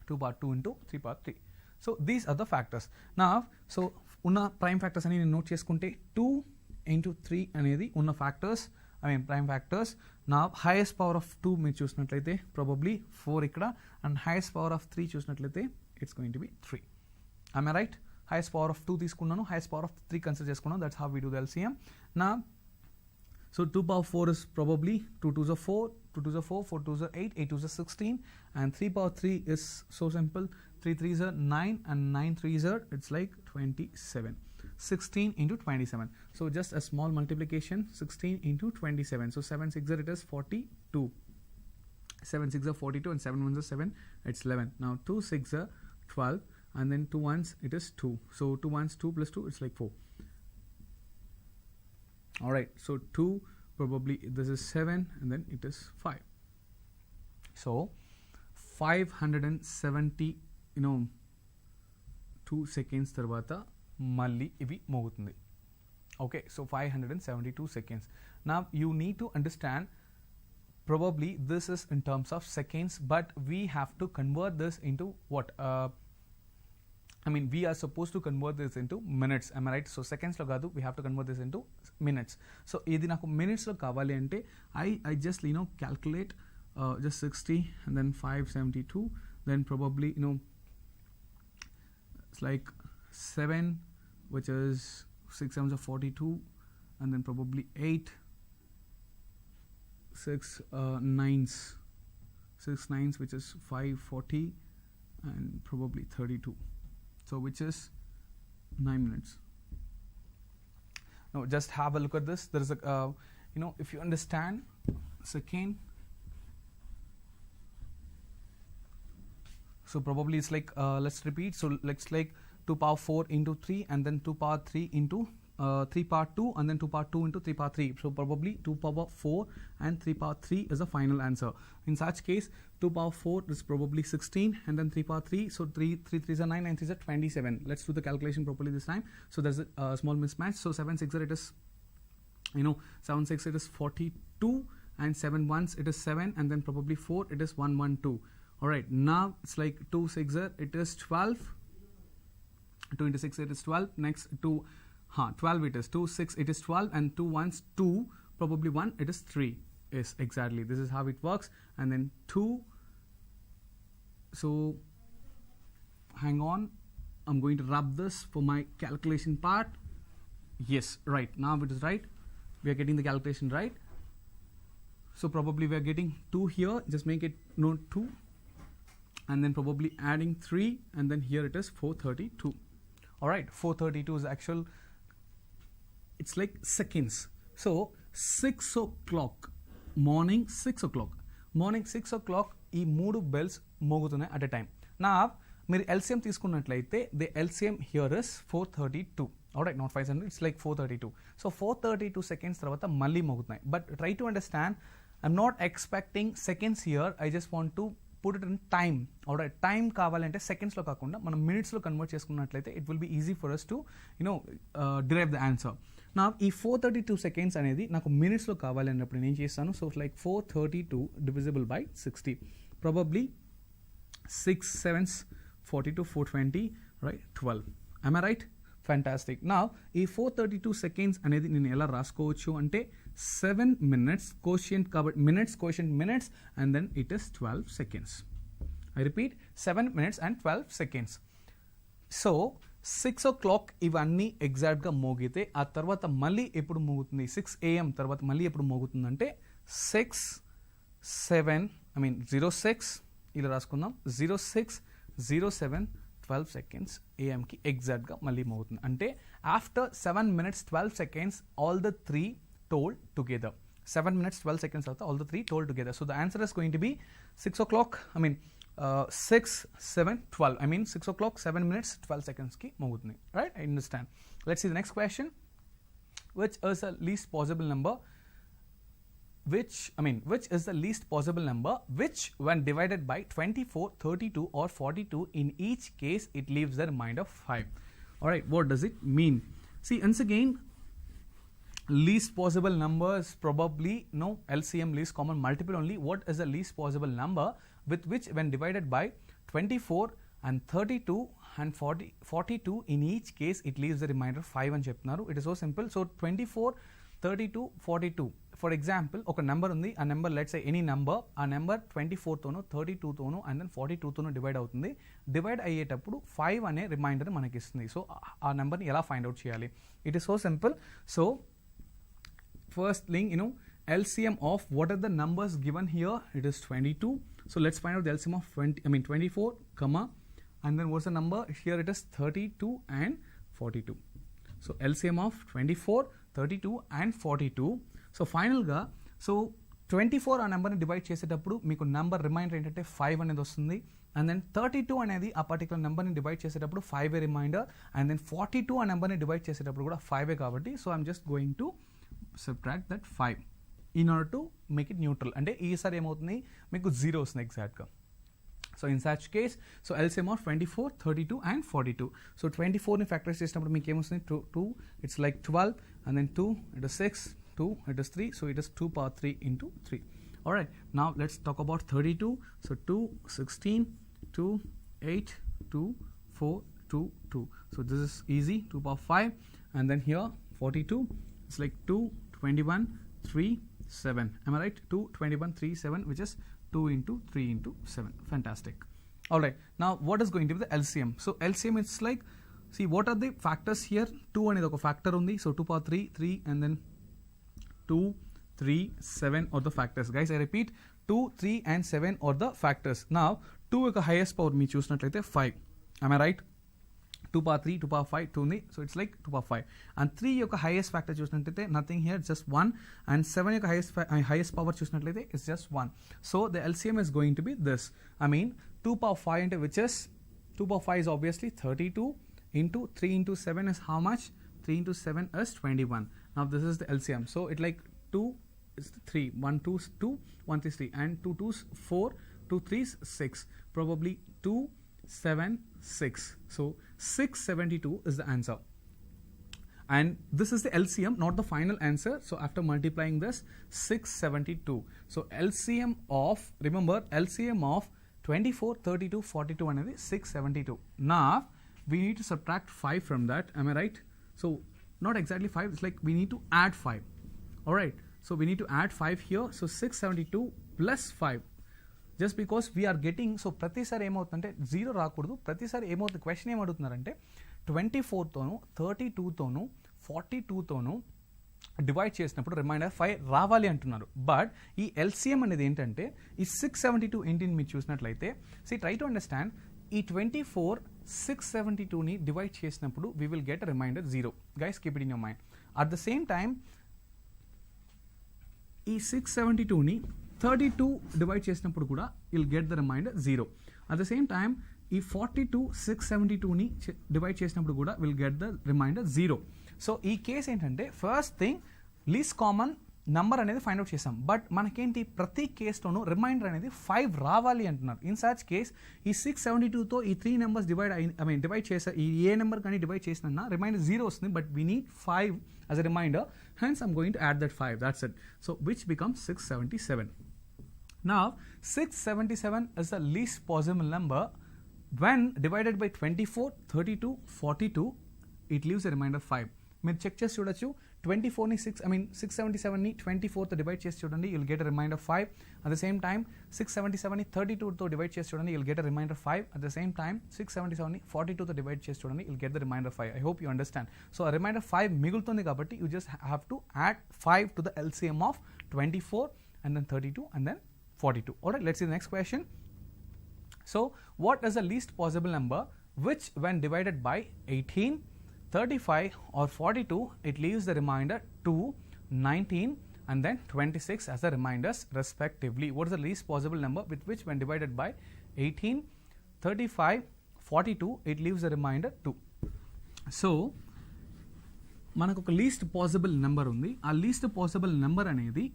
2 power 2 into 3 power 3. So these are the factors. Now, so ఉన్న prime factors అని నేను note చేసుకుంటే 2, into 3 అనేది ఉన్న factors prime factors. Now highest power of 2 మీరు చూసినట్లయితే probably 4 ఇక్కడ, and highest power of 3 చూసినట్లయితే it's going to be 3. Am I right? Highest power of 2 తీసుకున్నాను, highest power of 3 consider చేసుకున్నాను. That's how we do the LCM. Now so 2 power 4 is probably 2 2s are 4, 2 2s are 4, 4 2s are 8, 8 2s are 16, and 3 power 3 is so simple, 3 3s are 9, and 9 3s are, it's like 27. 16 into 27. So just a small multiplication, 16 into 27. So 7 6 it is 42. 7 6 are 42, and 7 1s are 7, it's 11. Now 2 6 are 12, and then 2 1s it is 2. So 2 1s 2 plus 2, it's like 4. Alright, so 2 probably this is 7, and then it is 5. So 570 2 seconds tarvata malli ivi mogutundi. Okay, so 572 seconds. Now you need to understand, probably this is in terms of seconds, but we have to convert this into what? We are supposed to convert this into minutes. Am I right? So seconds lo kaadu, we have to convert this into minutes. So idi naku minutes lo kavali ante I just calculate just 60, and then 572, then probably it's like 7, which is 6 7s are 42, and then probably 8 6 9s, 6 9s, which is 540, and probably 32. So which is 9 minutes. Now just have a look at this. There is a if you understand second, so probably it's like let's repeat. So let's like 2 power 4 into 3, and then 2 power 3 into 3 power 2, and then 2 power 2 into 3 power 3. So probably 2 power 4 and 3 power 3 is the final answer. In such case, 2 power 4 is probably 16, and then 3 power 3. So 3 3s are 9, 9 3s are 27. Let's do the calculation properly this time. So there's a small mismatch. So 7 6 it is 7 6 it is 42, and 7 1s it is 7, and then probably 4 it is 1 1 2. All right, now it's like 2 6 it is 12. 2 into 6 it is 12. Next 12 it is 2 6 it is 12, and 2 1s 2, probably 1 it is 3. Yes, exactly, this is how it works. And then 2, so hang on, I'm going to rub this for my calculation part. Yes, right, now it is right, we are getting the calculation right. So probably we are getting 2 here, just make it 2, and then probably adding 3, and then here it is 432. All right, 432 is actual, it's like seconds. So 6 o'clock morning, 6 o'clock ఈ 3 bells మోగుతున్నాయి at a time. Now మీరు LCM తీసుకున్నట్లయితే the LCM here is 432. Alright, not 500, it's like 432. So 432 seconds తర్వాత మళ్ళీ మోగుతున్నాయి. But try to understand, I'm not expecting seconds here, I just want to put it in time. Alright, time కావాలంటే seconds లో కాకుండా మనం minutes లో convert చేసుకున్నట్లయితే it will be easy for us to derive the answer. నా ఈ 432 seconds అనేది నాకు minutes లో కావాలి అన్నప్పుడు నేను చేస్తాను. So like 432 divisible by 60, probably 6 7s 42, 420, right, 12. Am I right? Fantastic. Now ఈ 432 seconds అనేది నేను ఎలా రాసుకోవచ్చు అంటే 7 minutes quotient కాబట్టి minutes and then it is 12 seconds. I repeat, 7 minutes and 12 seconds. So 6 o'clock ఇవన్నీ ఎగ్జాక్ట్గా మోగితే ఆ తర్వాత మళ్ళీ ఎప్పుడు మోగుతుంది, 6 AM తర్వాత మళ్ళీ ఎప్పుడు మోగుతుందంటే 06 ఇలా రాసుకుందాం, 06:07 12 seconds AM కి ఎగ్జాక్ట్గా మళ్ళీ మోగుతుంది. అంటే after 7 minutes 12 seconds all the 3 told together. 7 minutes 12 seconds తర్వాత all the 3 told together. So the answer is going to be 6 o'clock, 6 7 12. 6 o'clock 7 minutes 12 seconds ki mogutundi. Right? I understand. Let's see the next question. Which is the least possible number? Which is the least possible number which when divided by 24, 32 or 42 in each case it leaves the remainder of 5. Alright, what does it mean? See, once again, least possible number is probably LCM, least common multiple only. What is the least possible number with which when divided by 24 and 32 and 42 in each case it leaves the remainder 5 అని చెప్తున్నారు. It is so simple. So 24, 32, 42. For example, ఒక number ఉంది, ఆ number let's say any number, ఆ number 24 తోనో 32 తోనో and then 42 తోనో divide అవుతుంది. Divide అయ్యేటప్పుడు 5 అనే reminder మనకి ఇస్తుంది. సో ఆ నెంబర్ని ఎలా ఫైండ్ అవుట్ చేయాలి? It is so simple. So first thing, LCM of what are the numbers given here? It is 22. So let's find out the LCM of 24, comma, and then what's the number? Here it is 32 and 42. So LCM of 24, 32 and 42. So final ga, so 24 ఆ నెంబర్ని divide చేసేటప్పుడు మీకు number reminder ఏంటంటే 5 అనేది వస్తుంది. And then 32 అనేది ఆ particular నెంబర్ని డివైడ్ చేసేటప్పుడు 5 రిమైండర్. అండ్ దెన్ 42 ఆ నెంబర్ని డివైడ్ చేసేటప్పుడు కూడా 5 కాబట్టి so I'm just going to subtract that 5 in order to make it neutral. అంటే ఈసారి ఏమవుతుంది, మీకు 0 వస్తుంది ఎగ్జాక్ట్గా. So in such case, so LCM of 24, 32 and 42. So 24ని ఫ్యాక్టరైజ్ చేసినప్పుడు మీకు ఏమొస్తుంది, 2 it's like 12 and then 2 it is 6, 2 it is 3, so it is 2 power 3 into 3. Alright, now let's talk about 32. So 2, 16, 2, 8, 2, 4, 2, 2. So this is easy, 2 power 5. And then here 42, it's like 2, 21, 3, 7. Am I right? 2, 21, 3, 7, which is 2 into 3 into 7. Fantastic. All right. Now, what is going to be the LCM? So, LCM is like, see, what are the factors here? 2 and a factor only. So, 2 power 3, 3, and then 2, 3, 7 are the factors. Guys, I repeat, 2, 3, and 7 are the factors. Now, 2 is the highest power, me choose not like that, 5. Am I right? 2 power 3, 2 power 5, 2 ఉంది. So it's like 2 power 5. And 3 యొక్క highest factor చూసినట్లయితే nothing here, just 1. And 7 యొక్క highest power చూసినట్లయితే it's just 1. So the LCM is going to be this. I mean 2 power 5 into which is 2 power 5 is obviously 32 into 3 into 7 is how much? 3 into 7 is 21. Now this is the LCM. So it like 2 is 3, 1 2 is 2, 1 3 is 3, and 2 2 is 4, 2 3 is 6. Probably 2 7 6. So 672 is the answer. And this is the LCM, not the final answer. So after multiplying this, 672. So LCM of, remember, LCM of 24, 32, 42 and 672. Now we need to subtract 5 from that. Am I right? So not exactly 5. It's like we need to add 5. All right. So we need to add 5 here. So 672 plus 5. Just because we're getting, so ప్రతిసారి ఏమవుతుందంటే 0 రాకూడదు. ప్రతిసారి ఏమవుతుంది, question ఏం అడుగుతున్నారంటే 24తోనూ 32తోనూ 42తోనూ divide చేసినప్పుడు reminder 5 రావాలి అంటున్నారు. But ఈ LCM అనేది ఏంటంటే ఈ 672 ఏంటిని మీరు చూసినట్లయితే, ట్రై టు అండర్స్టాండ్, ఈ 24 672ని డివైడ్ చేసినప్పుడు we will get remainder 0. Guys keep it in your mind. At the same time ఈ 672ని 32 డివైడ్ చేసినప్పుడు కూడా will get the remainder 0. At the same time ఈ 42 672ని డివైడ్ చేసినప్పుడు కూడా will get the remainder 0. So ఈ కేస్ ఏంటంటే first thing least common number అనేది ఫైండ్ అవుట్ చేసాం. బట్ మనకేంటి, ప్రతి కేసులోనూ రిమైండర్ అనేది 5 రావాలి అంటున్నారు. ఇన్ సచ్ కేస్ ఈ 672తో ఈ 3 నెంబర్స్ డివైడ్ చేసా, ఈ ఏ నెంబర్ కానీ డివైడ్ చేసినా రిమైండర్ 0 వస్తుంది. But we need 5 as a reminder, hence I'm going to add that 5, that's it. So which becomes 677. Now 677 is the least possible number. When divided by 24, 32, 42, it leaves a remainder 5. మీరు check చేసి చూడొచ్చు, 24ని 677ని 24తో divide చేసి చూడండి, you'll get a remainder 5. At the same time 677ని 32తో divide చేసి చూడండి, you'll get a remainder 5. At the same time 677ని 42తో డివైడ్ చేసి చూడండి, you'll get the remainder 5. I hope you understand. So a remainder 5 మిగులుతుంది కాబట్టి you just have to add 5 to the LCM of 24 and then 32 and then 42. Alright, let's see the next question. So what is the least possible number which when divided by 18, 35 or 42 it leaves the remainder 2, 19 and then 26 as the reminders respectively. What is the least possible number with which when divided by 18, 35, 42 it leaves the remainder 2. So మనకు ఒక least possible number ఉంది. ఆ least possible number అనేది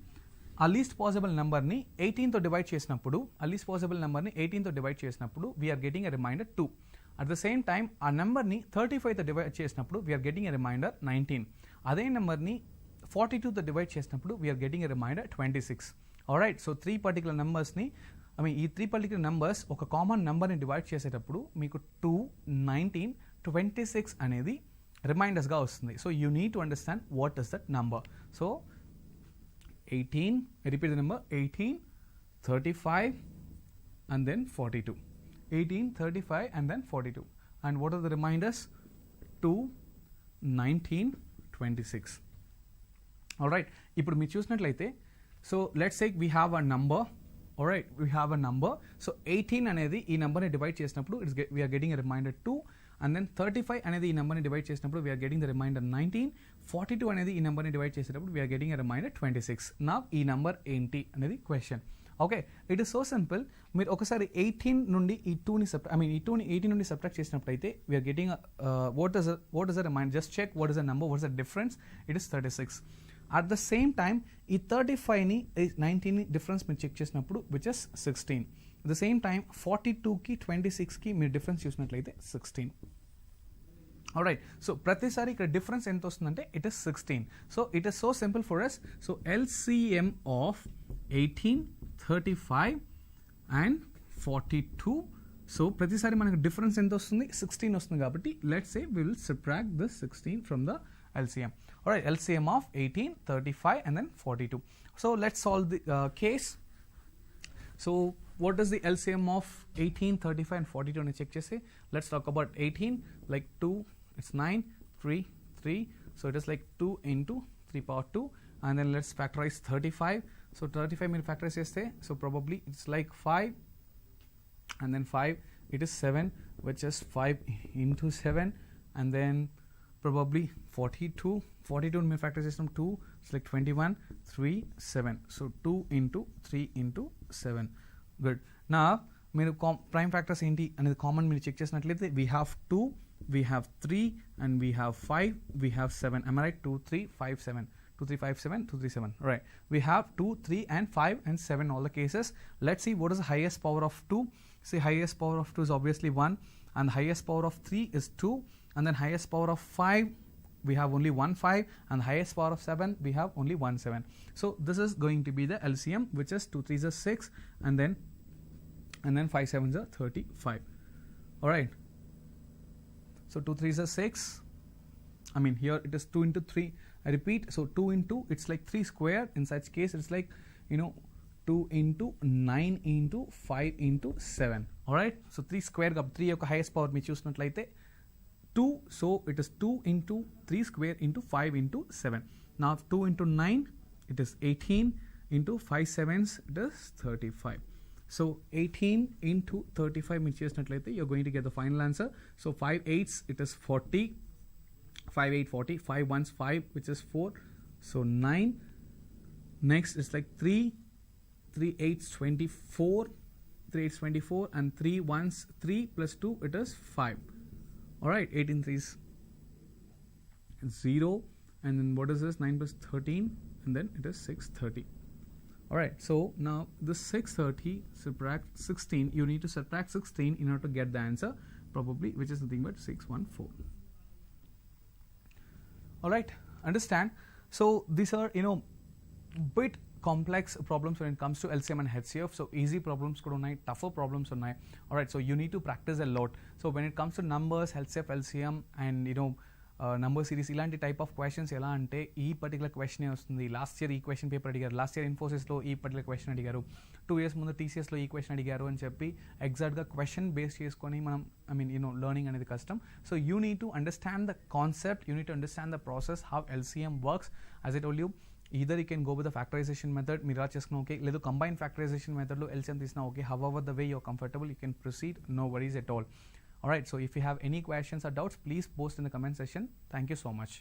ఆ least possible నెంబర్ని 18తో divide చేసినప్పుడు we're getting a remainder 2. At the same time ఆ నెంబర్ని 35తో డివైడ్ చేసినప్పుడు వీఆర్ గెటింగ్ ఎ రిమైండర్ 19. అదే నెంబర్ని 42తో డివైడ్ చేసినప్పుడు we're getting a remainder 26. Alright, so 3 particular నెంబర్స్ని ఈ 3 పర్టికులర్ నెంబర్స్ ఒక కామన్ నెంబర్ని డివైడ్ చేసేటప్పుడు మీకు 2, 19, 26 అనేది రిమైండర్స్గా వస్తుంది. So you need to understand what is that number. So 18, repeat the number, 18, 35 and then 42. 18, 35 and then 42. And what are the reminders? 2, 19, 26. Alright, ఇప్పుడు మీరు చూసినట్లయితే so let's say we have a number. Alright, we have a number. So 18 అనేది ఈ నెంబర్ని divide చేసినప్పుడు we are getting a reminder 2. And then 35 అనేది ఈ నెంబర్ని డివైడ్ చేసినప్పుడు we are getting the reminder 19. 42 అనేది ఈ నెంబర్ని డివైడ్ చేసేటప్పుడు we are getting a reminder 26. Now ఈ నెంబర్ ఏంటి అనేది question. Okay, it is so simple. మీరు ఒకసారి 18 నుండి ఈ 2ని ఈ 2ని 18 నుండి సబ్ట్రాక్ట్ చేసినప్పుడు అయితే we are getting what is a reminder. Just check what is the number, what is the difference. It is 36. At the same time ఈ 35ని 19ని డిఫరెన్స్ మీరు చెక్ చేసినప్పుడు which is 16. At the same time 42కి 26కి మీరు difference చూసినట్లయితే 16. Alright, so ప్రతిసారి ఇక్కడ difference ఎంత వస్తుందంటే it is 16. So it is so simple for us. So LCM of 18, 35 and 42. So ప్రతిసారి మనకు డిఫరెన్స్ ఎంత వస్తుంది? 16 వస్తుంది కాబట్టి let's say we will subtract this 16 from the LCM. Alright, LCM of 18, 35 and then 42. So let's solve the case. So what is the LCM of 18, 35 and 42 అని check చేసి let's talk about 18 like 2, it's 9, 3, 3. So it is like 2 into 3 power 2 and then let's factorize 35. So 35 మీరు factorize చేస్తే so probably it's like 5 and then 5 it is 7 which is 5 into 7 and then probably 42 మీరు factorize చేస్తాం 2 it's like 21 3 7 so 2 into 3 into 7 good. Now మీరు prime factors ఏంటి అనేది common మీరు check చేసినట్లయితే we have 2, we have 3 and we have 5, we have 7. Am I right? 2 3 5 7 2 3 5 7 2 3 7. Right, we have 2 3 and 5 and 7 all the cases. Let's see what is the highest power of 2. See, highest power of 2 is obviously 1 and the highest power of 3 is 2 and then highest power of 5 we have only 1 5 and the highest power of 7 we have only 1 7. So this is going to be the LCM which is 2 3s are 6 and then 5 7s are 35. Alright, so 2 3s are 6. Here it is 2 into 3. I repeat, so 2 into it's like 3 square. In such case it's like 2 into 9 into 5 into 7. Alright, so 3 square got 3 యొక్క highest power మీరు చూసినట్లయితే 2, so it is 2 into 3 square into 5 into 7. Now 2 into 9 it is 18 into 5 7s it is 35. So 18 into 35 మీరు చేసినట్లయితే you're going to get the final answer. So 5 8s it is 40, 5 8 40, 5 1s 5 which is 4, so 9. Next it's like 3 8s 24, 3 8s 24 and 3 1s 3 plus 2 it is 5. Alright, 18 3s 0 and then what is this? 9 plus 13 and then it is 630. Alright, so now this 630 subtract 16, you need to subtract 16 in order to get the answer probably which is nothing but 614. Alright, understand? So these are bit complex problems when it comes to LCM and HCF. So easy problems kuda unnai, tougher problems unnai. Alright, so you need to practice a lot. So when it comes to numbers, HCF, LCM and number series ఇలాంటి type of questions ఎలా అంటే ఈ particular question వస్తుంది. Last year ఈ question paper అడిగారు, last year ఇన్ఫోసిస్లో ఈ particular question అడిగారు, 2 years ముందు టీసీఎస్లో ఈ క్వశ్చన్ అడిగారు అని చెప్పి ఎగ్జాక్ట్గా క్వశ్చన్ బేస్ చేసుకొని మనం లెర్నింగ్ అనేది కష్టం. So you need to understand the concept, you need to understand the process how LCM works. As I told you, either you can go with the factorization method మీరు ఇలా చేసుకున్నా okay, లేదు combined factorization method లో LCM తీసినా okay. however the way you're comfortable you can proceed, no worries at all. Alright, so if you have any questions or doubts, please post in the comment section. Thank you so much.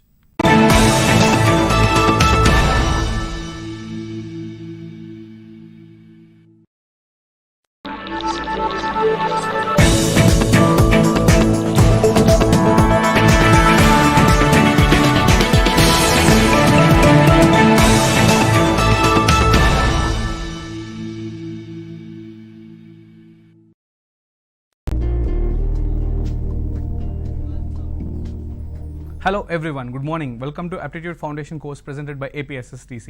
Hello everyone, good morning. Welcome to Aptitude Foundation course presented by APSSDC.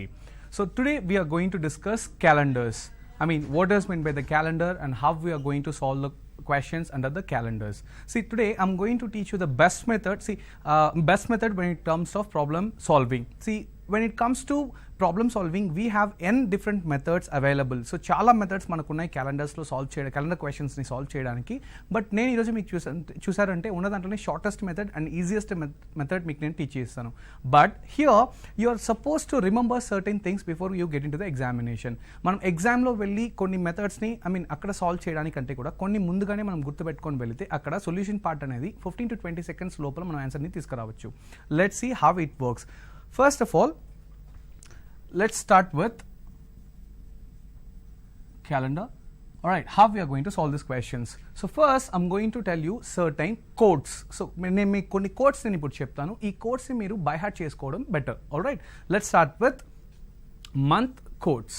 So today we are going to discuss calendars. I mean, what does mean by the calendar and how we are going to solve the questions under the calendars. See, today I'm going to teach you the best method. See, best method when it comes of problem solving. See, when it comes to problem solving, we have n different methods available. So చాలా methods మనకు ఉన్నాయి క్యాలెండర్స్లో solve చేయడం, calendar క్వశ్చన్స్ని solve చేయడానికి. But నేను ఈరోజు మీకు చూసారంటే ఉన్న దాంట్లోనే shortest method and easiest method మీకు నేను టీచ్ చేస్తాను. But here you are suppose to remember certain things before you get into the examination. మనం ఎగ్జామ్లో వెళ్ళి కొన్ని మెథడ్స్ని అక్కడ సాల్వ్ చేయడానికంటే కూడా కొన్ని ముందుగానే మనం గుర్తుపెట్టుకొని వెళితే అక్కడ సొల్యూషన్ పార్ట్ అనేది 15 to 20 seconds లోపల మనం ఆన్సర్ని తీసుకురావచ్చు. Let's see how it works. First of all, let's start with calendar. Alright, how we are going to solve these questions. So first I'm going to tell you certain codes. So నేను మీకు కొన్ని codes నేను ఇప్పుడు చెప్తాను. ఈ codes మీరు by heart చేసుకోవడం better. Alright, let's start with month codes.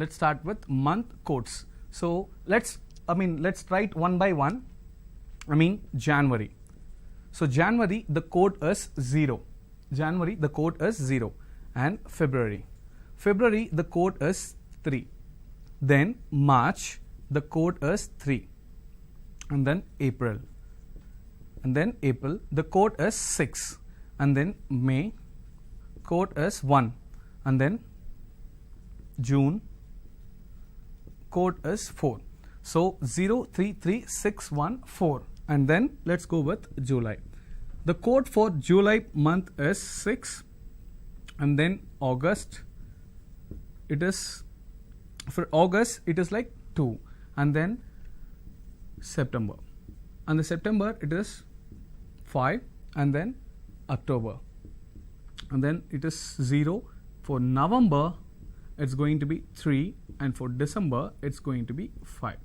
Let's start with month codes. So let's write one by one. January. So January, the code is 0. January, the code is 0. And February, the code is 3. Then March, the code is 3. And then April, the code is 6. And then May, code is 1. And then June, code is 4. So 0, 3, 3, 6, 1, 4. And then let's go with July. The code for July month is 6. And then August, it is like 2. And then September, it is 5. And then October, and then it is 0. For November, it's going to be 3. And for December, it's going to be 5.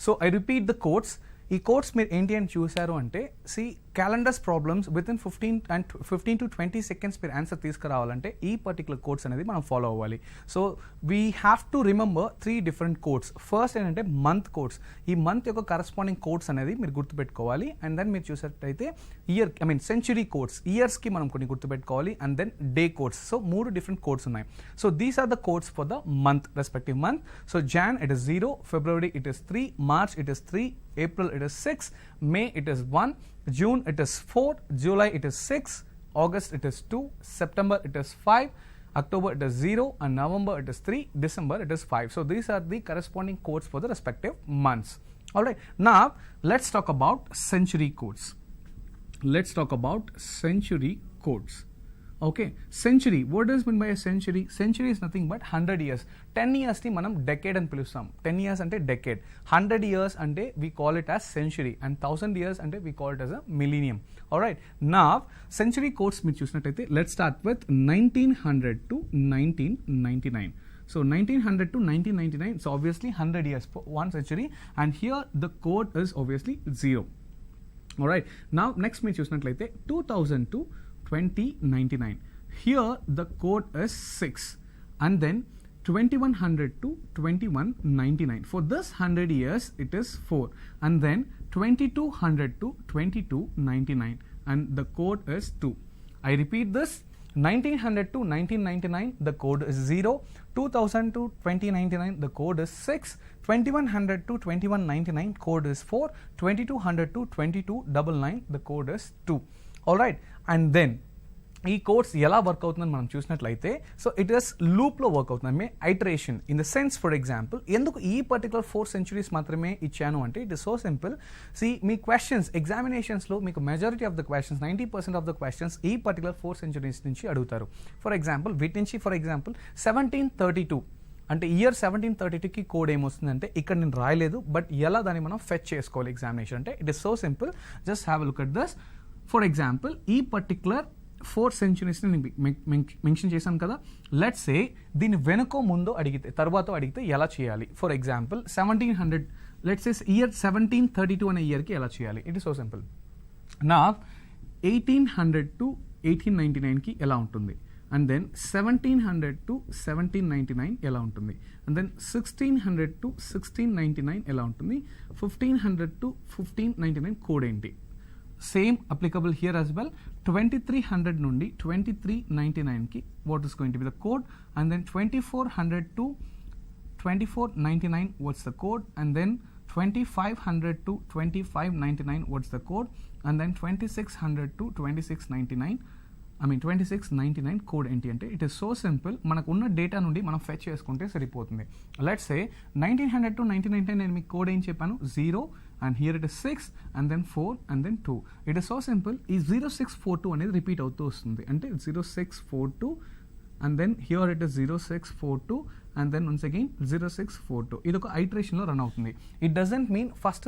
So I repeat the codes. ఈ codes మీరు ఏంటి అని చూసారు అంటే, see calendars problems within 15 to 20 seconds మీరు answer తీసుకురావాలంటే ఈ particular codes అనేది మనం ఫాలో అవ్వాలి. So we have to remember 3 different codes. First ఏంటంటే మంత్ కోడ్స్. ఈ మంత్ యొక్క కరస్పాండింగ్ కోడ్స్ అనేది మీరు గుర్తుపెట్టుకోవాలి. అండ్ దెన్ మీరు చూసినట్టయితే ఇయర్ సెంచురీ కోడ్స్, ఇయర్స్కి మనం కొన్ని గుర్తుపెట్టుకోవాలి. And then day codes. So 3 different codes ఉన్నాయి. So these are the codes for the month, respective month. So Jan it is 0, February it is 3, March it is 3, April it is 6, May it is 1, June it is 4, July it is 6, August it is 2, September it is 5, October it is 0, and November it is 3, December it is 5. So these are the corresponding codes for the respective months. Alright, now let's talk about century codes. Let's talk about century codes. Okay, century, what does mean by a century? Century is nothing but 100 years. 10 years ni manam decade అని పిలుస్తాం. 10 years అంటే decade. 100 years అంటే we call it as century. And 1000 years అంటే we call it as a millennium. Alright, now century codes మీరు చూసినట్టయితే let's start with 1900 to 1999. So 1900 to 1999, so obviously 100 years for one century. And here the code is obviously 0. Alright, now next మీరు చూసినట్లయితే 2000 to 2099. Here the code is 6. And then 2100 to 2199. For this 100 years it is 4. And then 2200 to 2299. And the code is 2. I repeat this. 1900 to 1999, the code is 0. 2000 to 2099, the code is 6. 2100 to 2199, code is 4. 2200 to 2299, the code is 2. Alright, and then ఈ codes ఎలా work అవుతుందని మనం చూసినట్లయితే, so it is లూప్లో work అవుతుంది. Iteration in the sense, for example, ఎందుకు ఈ particular 4 centuries మాత్రమే ఇచ్చాను అంటే ఇట్ ఇస్ సో సింపుల్. మీ క్వశ్చన్స్ ఎగ్జామినేషన్స్లో మీకు majority of the questions, 90% of the questions ఈ పర్టికులర్ 4 centuries నుంచి అడుగుతారు. ఫర్ ఎగ్జాంపుల్ వీటి నుంచి, ఫర్ ఎగ్జాంపుల్ 1732 అంటే ఇయర్ 1732కి కోడ్ ఏమొస్తుందంటే ఇక్కడ నేను రాయలేదు, బట్ ఎలా దాన్ని మనం ఫెచ్ చేసుకోవాలి ఎగ్జామినేషన్ అంటే it is so simple. Just have a look at this. For example ఈ పర్టికులర్ 4 centuries మెన్షన్ చేశాను కదా. లెట్స్ సే దీని వెనుకో ముందో అడిగితే, తర్వాత అడిగితే ఎలా చేయాలి? For example 1700, let's say year 1732 అనే ఇయర్కి ఎలా చేయాలి? It is so simple. నా 1800 టు 1899కి ఎలా ఉంటుంది? అండ్ దెన్ 1700 టు 1799 ఎలా ఉంటుంది? అండ్ దెన్ 1600 టు 1699 ఎలా ఉంటుంది? 1500 టు 1599 కోడ్ ఏంటి? Same applicable here as well. 2300 నుండి 2399కి what is going to be the code? And then 2400 to 2499, what's the code? And then 2500 to 2599, what's the code? And then 2600 to 2699, 2699 code ఏంటి అంటే it is so simple. మనకు ఉన్న data నుండి మనం fetch చేసుకుంటే సరిపోతుంది. లెట్స్ సే 1900 to 1999 నేను మీకు కోడ్ ఏం చెప్పాను? 0 and here it is 6 and then 4 and then 2. It is so simple. ఈ 0642 అనేది రిపీట్ అవుతూ వస్తుంది. అంటే 0642 and then here it is 0642 and then once again 0642. ఇది ఒక ఐటరేషన్లో రన్ అవుతుంది. It doesn't mean first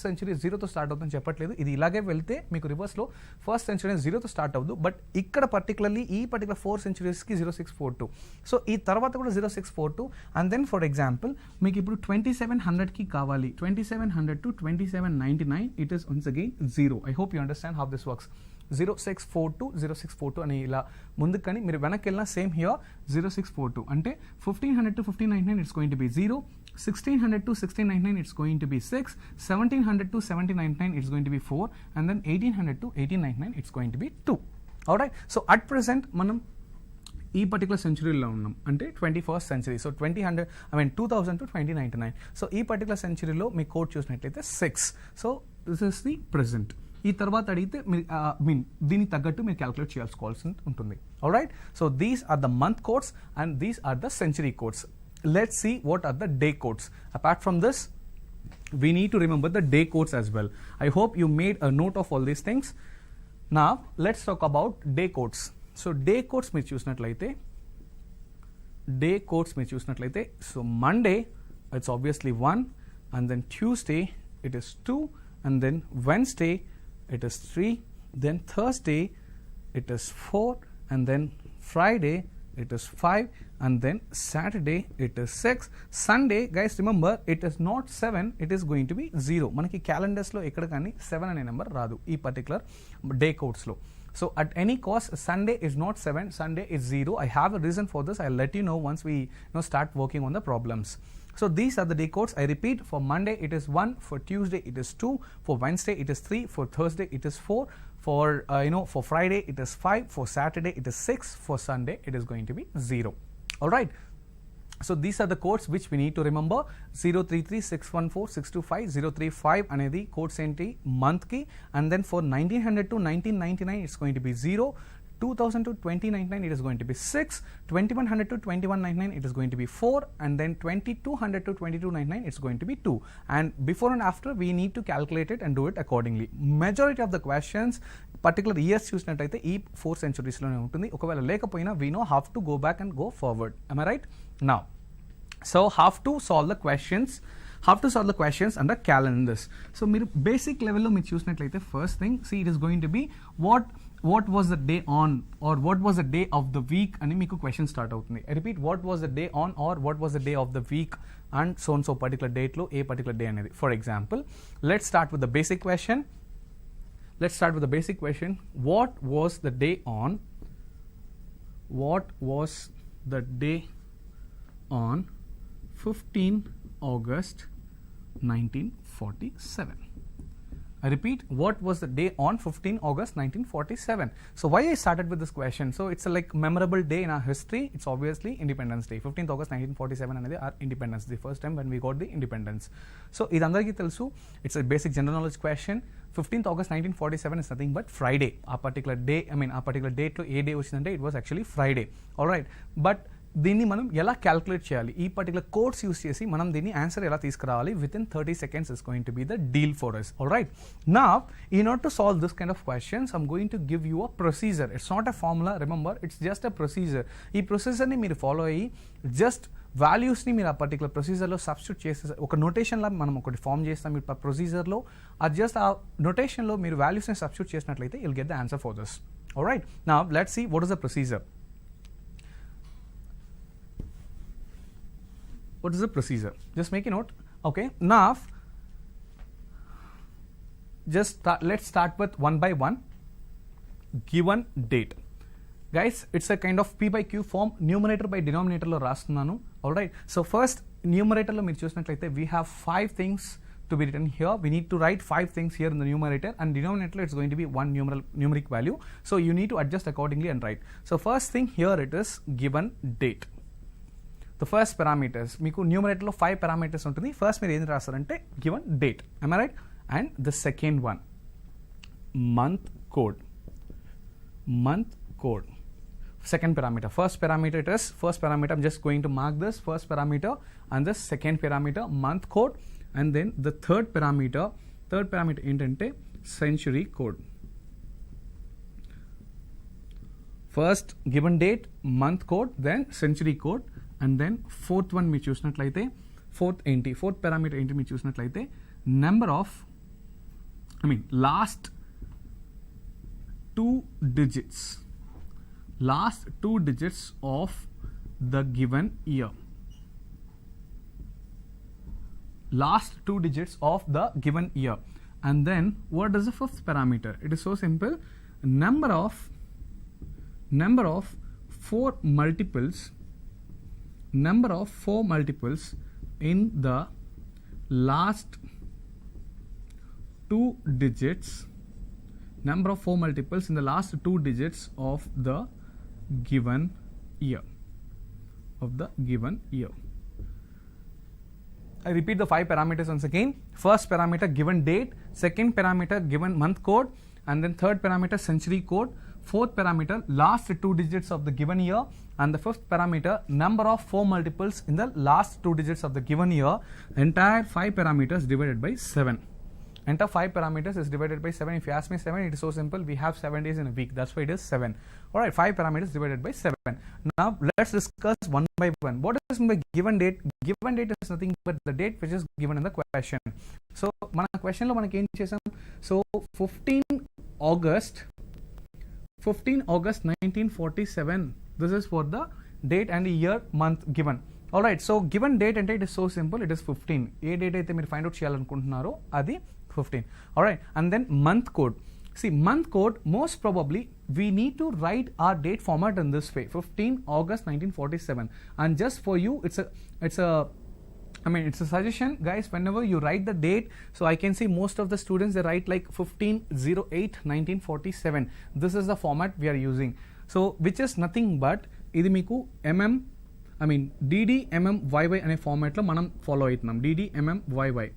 century 0తో స్టార్ట్ అవుతుందని చెప్పట్లేదు. ఇది ఇలాగే వెళ్తే మీకు రివర్స్లో ఫస్ట్ సెంచరీ 0తో స్టార్ట్ అవ్వదు. బట్ ఇక్కడ పర్టికులర్లీ ఈ పర్టికులర్ 4 సెంచరీస్కి 0642. సో ఈ తర్వాత కూడా 0642 అండ్ దెన్ ఫర్ ఎగ్జాంపుల్ మీకు ఇప్పుడు 2700కి కావాలి. 2700 to 2799 it is once again 0. I hope you understand how this works. 0642 అని ఇలా ముందుకు కానీ మీరు వెనక్కి వెళ్ళినా సేమ్ హియర్ 0642 అంటే 1500 to 1599 it's going to be 0, 1600 to 1699 it's going to be 6, 1700 to 1799 it's going to be 4 and then 1800 to 1899 it's going to be 2. Alright, so at present మనం ఈ పర్టికులర్ సెంచరీలో ఉన్నాం అంటే 21st century. So 2000 to 2099. So ఈ particular సెంచరీలో మీ code చూసినట్లయితే 6. So this is the present. ఈ తర్వాత అడిగితే దీనికి తగ్గట్టు మీరు క్యాలిక్యులేట్ చేయాల్సి ఉంటుంది. Alright, so these are the month codes and these are the century codes. Let's see what are the day codes. Apart from this we need to remember the day codes as well. I hope you made a note of all these things. Now let's talk about day codes. So day codes మీరు చూసినట్లయితే so Monday it's obviously 1 and then Tuesday it is 2 and then Wednesday it is 3, then Thursday it is 4 and then Friday it is 5 and then Saturday it is 6. Sunday guys remember it is not 7, it is going to be 0. మనకి calendars లో ఎక్కడ కానీ 7 అనే number రాదు ఈ particular day codes లో. So at any cost Sunday is not 7, Sunday is 0. I have a reason for this. I'll let you know once we start working on the problems. So these are the day codes. I repeat, for Monday it is 1, for Tuesday it is 2, for Wednesday it is 3, for Thursday it is 4, for Friday it is 5, for Saturday it is 6, for Sunday it is going to be 0. All right. So these are the codes which we need to remember. 033614625 035 అనేది codes ఏంటి month కి, and then for 1900 to 1999 it's going to be 0, 2000 to 2099 it is going to be 6, 2100 to 2199 it is going to be 4 and then 2200 to 2299 it's going to be 2. And before and after we need to calculate it and do it accordingly. Majority of the questions particular years చూసినట్టయితే ఈ 4 centuries లోనే ఉంటుంది. ఒకవేళ లేకపోయినా we know how to go back and go forward. Am I right? Now so have to solve the questions under calendars. So మీరు basic level లో మీరు చూసినట్లయితే first thing, see it is going to be what was the day on or what was the day of the week అని మీకు question start అవుతుంది. I repeat, what was the day on or what was the day of the week and so and so particular date లో ఏ particular day అనేది. For example, let's start with the basic question. What was the day on 15 August 1947? I repeat, what was the day on 15 August 1947? So why I started with this question? So it's a like memorable day in our history. It's obviously Independence Day. 15th August 1947 అనేది our independence, the first time when we got the independence. So ఇది అందరికీ తెలుసు. It's a basic general knowledge question. 15th August 1947 is nothing but Friday. ఆ particular day, ఆ particular date లో ఏ day వచ్చిందంటే it was actually Friday. Alright, but దీన్ని మనం ఎలా క్యాల్కులేట్ చేయాలి, ఈ పర్టికులర్ కోడ్స్ యూస్ చేసి మనం దీన్ని ఆన్సర్ ఎలా తీసుకురావాలి with in 30 seconds is going to be the deal for us. All right, now in order to solve this kind of questions I'm going to give you a procedure. It's not a formula, remember, it's just a procedure. ఈ ప్రొసీజర్ని మీరు follow అయ్యి just వాల్యూస్ని మీరు ఆ particular ప్రొసీజర్లో substitute చేస్తే ఒక నోటేషన్లా మనం ఒకటి ఫామ్ చేస్తాం మీరు ప్రొసీజర్లో, అది జస్ట్ ఆ నోటేషన్లో మీరు వాల్యూస్ని సబ్స్టిట్యూట్ చేసినట్లయితే you'll get the answer for this. All right, now let's see what is the procedure. What is the procedure? Just make a note. Okay, now let's start with one by one. Given date. Guys, it's a kind of P by Q form. Numerator by denominator lo rastunnanu. All right, so first numerator lo meer chusinattlaithe we have 5 things to be written here. We need to write 5 things here in the numerator, and denominator it's going to be one numeric value, so you need to adjust accordingly and write. So first thing here it is given date. the first parameters మీకు న్యూమరేటర్లో 5 parameters ఉంటుంది. First మీరు ఏం రాస్తారంటే given date, am I right? And the second one month code. Second parameter, first parameter it is first parameter, I'm just going to mark this first parameter, and the second parameter month code, and then the third parameter ఏంటంటే century code. First given date, month code, then century code, and then fourth one మీరు చూసినట్లయితే fourth parameter ఏంటి మీరు చూసినట్లయితే number of last two digits of the given year. Last 2 digits of the given year. And then what is the fifth parameter? It is so simple. Number of four multiples in the last 2 digits. Number of 4 multiples in the last 2 digits of the given year. I repeat the 5 parameters once again. First parameter given date, second parameter given month code, and then third parameter century code, fourth parameter last 2 digits of the given year, and the fifth parameter number of 4 multiples in the last 2 digits of the given year. Entire 5 parameters divided by 7. Enter 5 parameters is divided by 7. If you ask me 7, it is so simple. We have 7 days in a week. That's why it is 7. Alright, 5 parameters divided by 7. Now, let's discuss one by one. What is the given date? Given date is nothing but the date which is given in the question. So, మన question లో మనకి ఏం చేసాం? So, 15 August 1947. This is for the date and the year, month given. Alright, so given date and it is so simple. It is 15. A date అయితే మీరు find out చేయాలనుకుంటున్నారో అది 15. Alright, and then month code. See, month code, most probably we need to write our date format in this way, 15 August 1947. And just for you, it's a suggestion, guys. Whenever you write the date, so I can see most of the students, they write like 15/08/1947. This is the format we are using. So, which is nothing but ఇది మీకు DDMMYY అనే ఫార్మాట్లో మనం follow అవుతున్నాం. DDMMYY.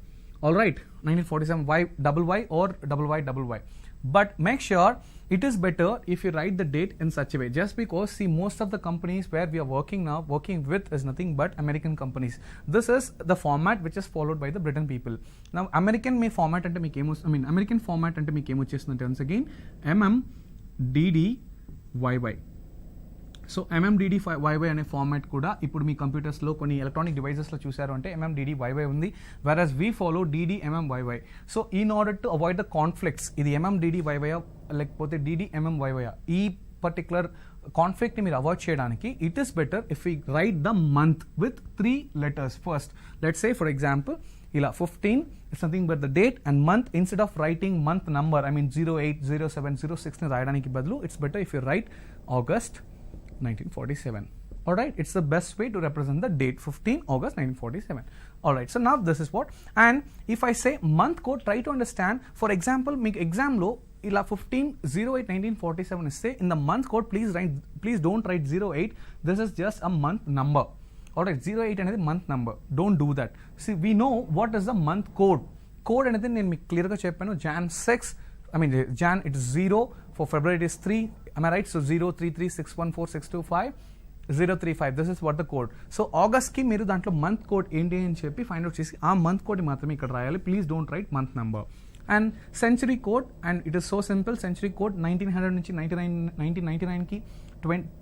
Alright, 1947 YYY or YYY. But make sure it is better if you write the date in such a way. Just because, see, most of the companies where we are working with is nothing but American companies. This is the format which is followed by the Britain people. Now, American format ante meeku American format ante meeku em vachestundante once again MMDDYY. So MMDDYY అనే format కూడా ఇప్పుడు మీ కంప్యూటర్స్లో కొన్ని electronic డివైజెస్లో చూసారు అంటే MMDDYY ఉంది, whereas we follow DDMMYY. So in order to avoid the conflicts, ఇది MMDDYY లేకపోతే DDMMYY, ఈ పర్టికులర్ కాన్ఫ్లిక్ట్ని మీరు అవాయిడ్ చేయడానికి it is better if you right the month with 3 letters first. Let's say for example ఇలా 15 is nothing but the date and month. Instead of writing month number 08, 07, 06 ని రాయడానికి బదులు it's better if you write August 1947. Alright, it's the best way to represent the date, 15 August 1947. Alright, so now this is what, and if I say month code, try to understand. For example, మీకు exam లో ఇలా 15/08/1947 ఇస్తే in the month code please don't write 08. This is just a month number. Alright, 08 అనేది month number. Don't do that. See, we know what is the month code. Code అనేది నేను మీకు క్లియర్గా చెప్పాను. Jan 6, Jan it is 0, for February it is 3. Am I right? So 033614625 this is what the code. So August ki మీరు దాంట్లో month code ఏంటి అని చెప్పి ఫైండ్ అవుట్ చేసి ఆ మంత్ కోడ్ మాత్రమే ఇక్కడ రాయాలి. Please don't write month number. And century code, and it is so simple. Century code 1900 నుంచి 1999కి,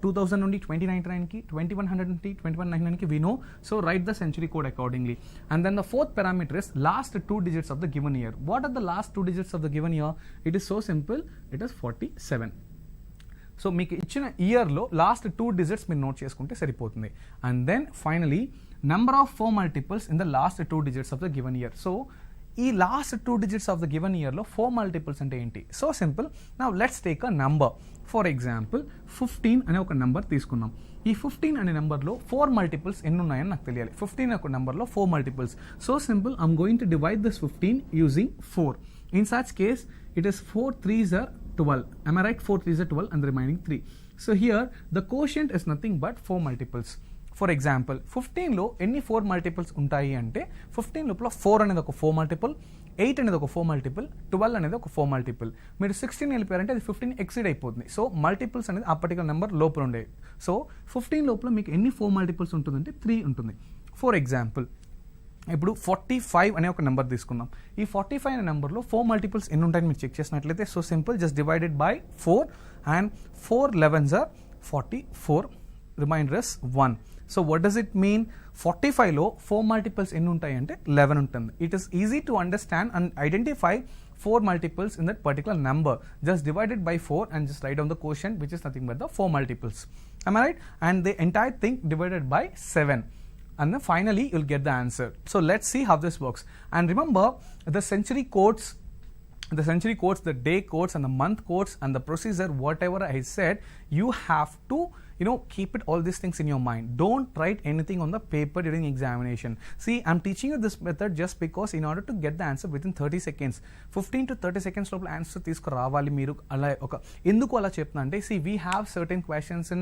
2000 నుండి 2099కి, 2100 నుండి 2199కి we know. So write the century code accordingly. And then the fourth parameter is last 2 digits of the given year. What are the last 2 digits of the given year? It is so simple. It is 47. So మీకు ఇచ్చిన ఇయర్లో last 2 digits మీరు note చేసుకుంటే సరిపోతుంది. And then finally number of 4 multiples in the last 2 digits of the given year. So ఈ last 2 digits of the given ఇయర్లో 4 multiples అంటే ఏంటి? So simple. Now let's take a number. For example 15 అనే ఒక number తీసుకున్నాం. ఈ 15 అనే నెంబర్లో 4 multiples ఎన్ని ఉన్నాయని నాకు తెలియాలి. 15 అనే ఒక నెంబర్లో 4 multiples. So simple, I'm going to divide this 15 using 4. In such case it is 4 3s are 12. Am I right? 4 3s are 12 and the remaining 3. So here the quotient is nothing but 4 multiples. For example 15లో ఎన్ని 4 multiples ఉంటాయి అంటే 15 లోపల 4 అనేది ఒక 4 multiple, 8 అనేది ఒక 4 multiple, 12 అనేది ఒక 4 మల్టిపుల్. మీరు 16 వెళ్ళిపోయారంటే అది 15 ఎక్సీడ్ అయిపోతుంది. సో మల్టిపుల్స్ అనేది ఆ పర్టికులర్ నెంబర్ లోపల ఉండేవి. సో 15 లోపల మీకు ఎన్ని 4 మల్టిపుల్స్ ఉంటుందంటే 3 ఉంటుంది. ఫర్ ఎగ్జాంపుల్ ఇప్పుడు 45 అనే ఒక నెంబర్ తీసుకుందాం. ఈ 45 అనే నెంబర్లో 4 మల్టిపుల్స్ ఎన్ని ఉంటాయని మీరు చెక్ చేసినట్లయితే so simple, just divided by 4 and 4 11s are 44, remainder is 1. So what does it mean? 45లో 4 మల్టిపుల్స్ ఎన్ని ఉంటాయి అంటే 11 ఉంటుంది. It is easy to understand and identify 4 multiples in that particular number. Just divide it by 4 and just write down the quotient, which is nothing but the 4 multiples. Am I right? And the entire thing divided by 7. And then finally you'll get the answer. So let's see how this works. And remember the century codes, the day codes and the month codes and the procedure, whatever I said, you have to keep it all these things in your mind. Don't write anything on the paper during examination. See, I'm teaching you this method just because in order to get the answer within 30 seconds, 15 to 30 seconds లోపల answer తీసుకురావాలి మీరు. అలా ఎందుకు అలా చెప్తున్నా అంటే see, we have certain questions in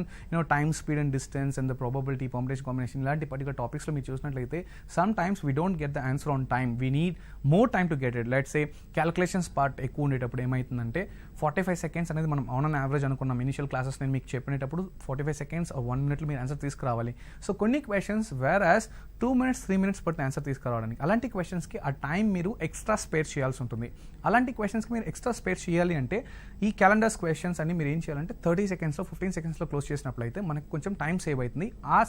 time, speed and distance and the probability, permutation, combination ఇలాంటి particular topics లో మీరు చూసినట్లయితే sometimes we don't get the answer on time. We need more time to get it. Let's say calculations part ఎక్కువ ఉండేటప్పుడు ఏమవుతుందంటే 45 seconds అనేది మనం on average అనుకున్నాం. ఇనిషియల్ క్లాసెస్ నేను మీకు చెప్పినప్పుడు 45 seconds or 1 minute మీరు ఆన్సర్ తీసుకురావాలి. సో కొన్ని క్వశ్చన్స్ వేరాస్ 2 minutes 3 minutes పడుతుంది ఆన్సర్ తీసుకురావడానికి. అలాంటి క్వశ్చన్స్కి ఆ టైం మీరు ఎక్స్ట్రా స్పేర్ చేయాల్సి ఉంటుంది. అలాంటి క్వశ్చన్స్కి మీరు ఎక్స్ట్రా స్పేర్ చేయాలి అంటే ఈ క్యాలెండర్స్ క్వశ్చన్స్ అన్ని మీరు ఏం చేయాలంటే 30 secondsలో 15 secondsలో క్లోజ్ చేసినప్పుడు అయితే మనకు కొంచెం టైం సేవ్ అవుతుంది. ఆ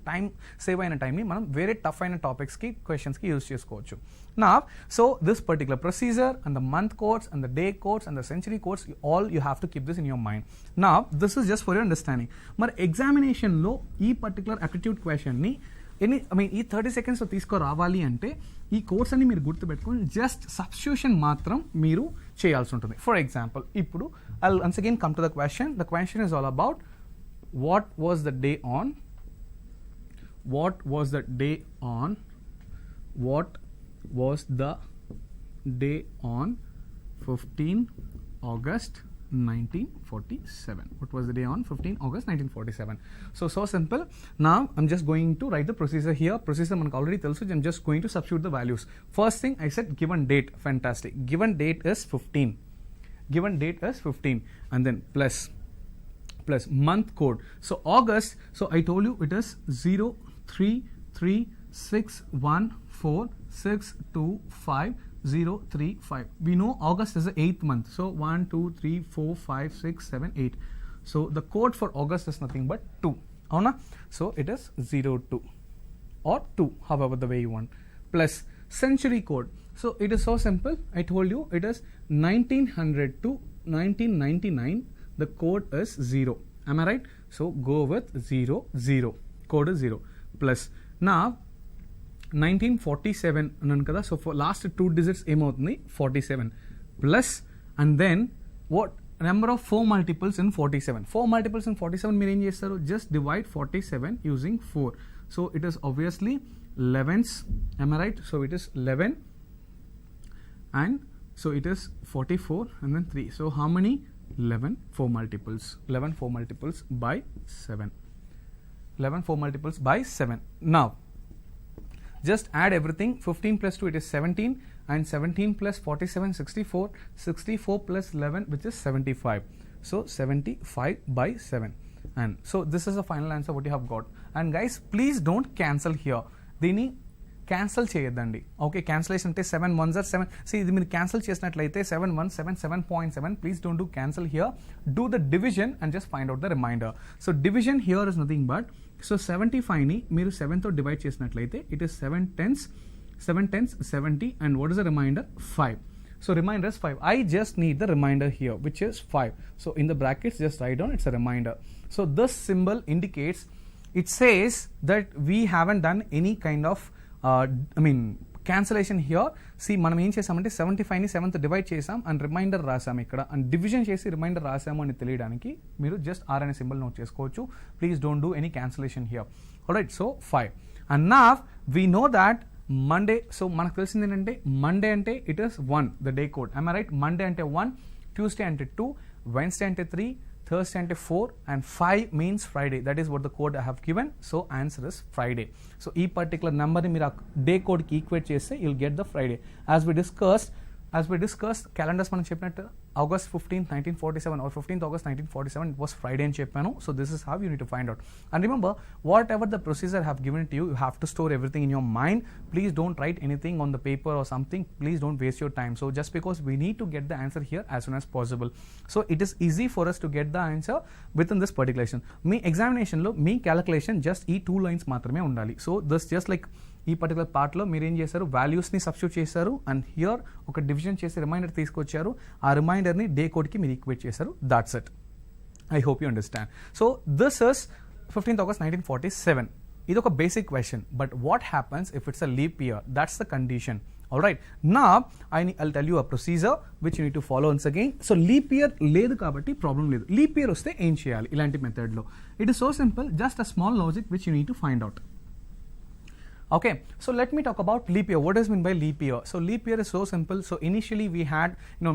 టైం సేవ్ అయిన టైంని మనం వేరే టఫ్ అయిన టాపిక్స్కి క్వశ్చన్స్కి యూజ్ చేసుకోవచ్చు. Now, so this particular procedure and the month codes and the day codes and the century codes, all you have to keep this in your mind. Now, this is just for your understanding. Mar examination lo ee particular aptitude question ni ఈ 30 seconds లో తీసుకురావాలి అంటే ఈ course అన్ని మీరు గుర్తుపెట్టుకొని just substitution మాత్రం మీరు చేయాల్సి ఉంటుంది. ఫర్ ఎగ్జాంపుల్ ఇప్పుడు I will once again come to the question. The question is all about what was the day on 15 August 1947. What was the day on 15 August 1947? So simple. Now I'm just going to write the procedure here. Procedure manku already telusu. I'm just going to substitute the values. First thing I said given date. Fantastic. Given date is 15. And then plus month code. So August, so I told you it is 033614625 We know August is the 8th month. So 1, 2, 3, 4, 5, 6, 7, 8. So the code for August is nothing but 2. Avuna? So it is 02 or 2, however the way you want. Plus century code. So it is so simple. I told you it is 1900 to 1999. The code is 0. Am I right? So go with 0. Code is 0. Plus now 1947 అన్నాను కదా. So for last 2 digits ఏమవుతుంది 47 plus and then what number of 4 multiples in 47. 4 multiples in 47 మీరు ఏం చేస్తారు? Just divide 47 using 4. So it is obviously 11s. am I right? So it is 11 and so it is 44 and then 3. So how many? 11 4 multiples. 11 4 multiples by 7. 11 4 multiples by 7. Now just add everything. 15 plus 2 it is 17 and 17 plus 47 64 plus 11 which is 75. So 75 by 7. And so this is the final answer what you have got. And guys please don't cancel here. Dini cancel చేయొద్దండి. Okay, cancellation అంటే 7 1s are 7. ఇది మీరు cancel చేసినట్లయితే 7 1 7 7.7. Please don't do cancel here. Do the division and just find out the remainder. So division here is nothing but so 75ని మీరు 7తో divide చేసినట్లయితే it is 7 10s 70 and what is the remainder? 5. So remainder is 5. I just need the remainder here which is 5. So in the brackets just write down it's a remainder. So this symbol indicates, it says that we haven't done any kind of cancellation here. See మనం ఏం చేసామంటే 75ని 7తో divide చేసాం and remainder రాసాం ఇక్కడ and division చేసి reminder రాసాము అని తెలియడానికి మీరు జస్ట్ ఆర్ అనే సింబల్ నోట్ చేసుకోవచ్చు. Please don't do any cancellation here. Alright, so 5 and now we know that Monday. So మనకు తెలిసింది ఏంటంటే మండే అంటే it is 1 the day code. am I right? Monday అంటే 1, ట్యూస్డే అంటే 2, వెన్స్డే అంటే 3, Thursday ante 4 and 5 means Friday. That is what the code I have given. So answer is Friday. So ee particular number ni meer day code ki equate cheste you'll get the Friday. As we discussed calendars మనం చెప్పినట్టు August 15th 1947 or 15th August 1947 it was Friday అని చెప్పాను. So this is how you need to find out. And remember, whatever the procedure I have given to you, you have to store everything in your mind. Please don't write anything on the paper or something. Please don't waste your time. So just because we need to get the answer here as soon as possible. So it is easy for us to get the answer within this particular lesson. Me examination లో మీ calculation just ఈ 2 lines మాత్రమే ఉండాలి. So this just like ఈ particular పార్ట్లో మీరు ఏం చేశారు, వాల్యూస్ని సబ్స్టిట్యూట్ చేశారు అండ్ హియర్ ఒక డివిజన్ చేసి రిమైండర్ తీసుకొచ్చారు. ఆ రిమైండర్ని డే కోడ్కి మీరు ఈక్వేట్ చేశారు. That's it. I hope you understand. So this is 15th August 1947. ఇది ఒక basic question. But what happens if it's a leap year? That's the condition. Alright, now I'll tell you a procedure which you need to follow once again. So leap year లేదు కాబట్టి problem లేదు. Leap year వస్తే ఏం చేయాలి ఇలాంటి మెథడ్లో? It is so simple, just a small logic which you need to find out. Okay, so let me talk about leap year. What does mean by leap year? So leap year is so simple. So initially we had,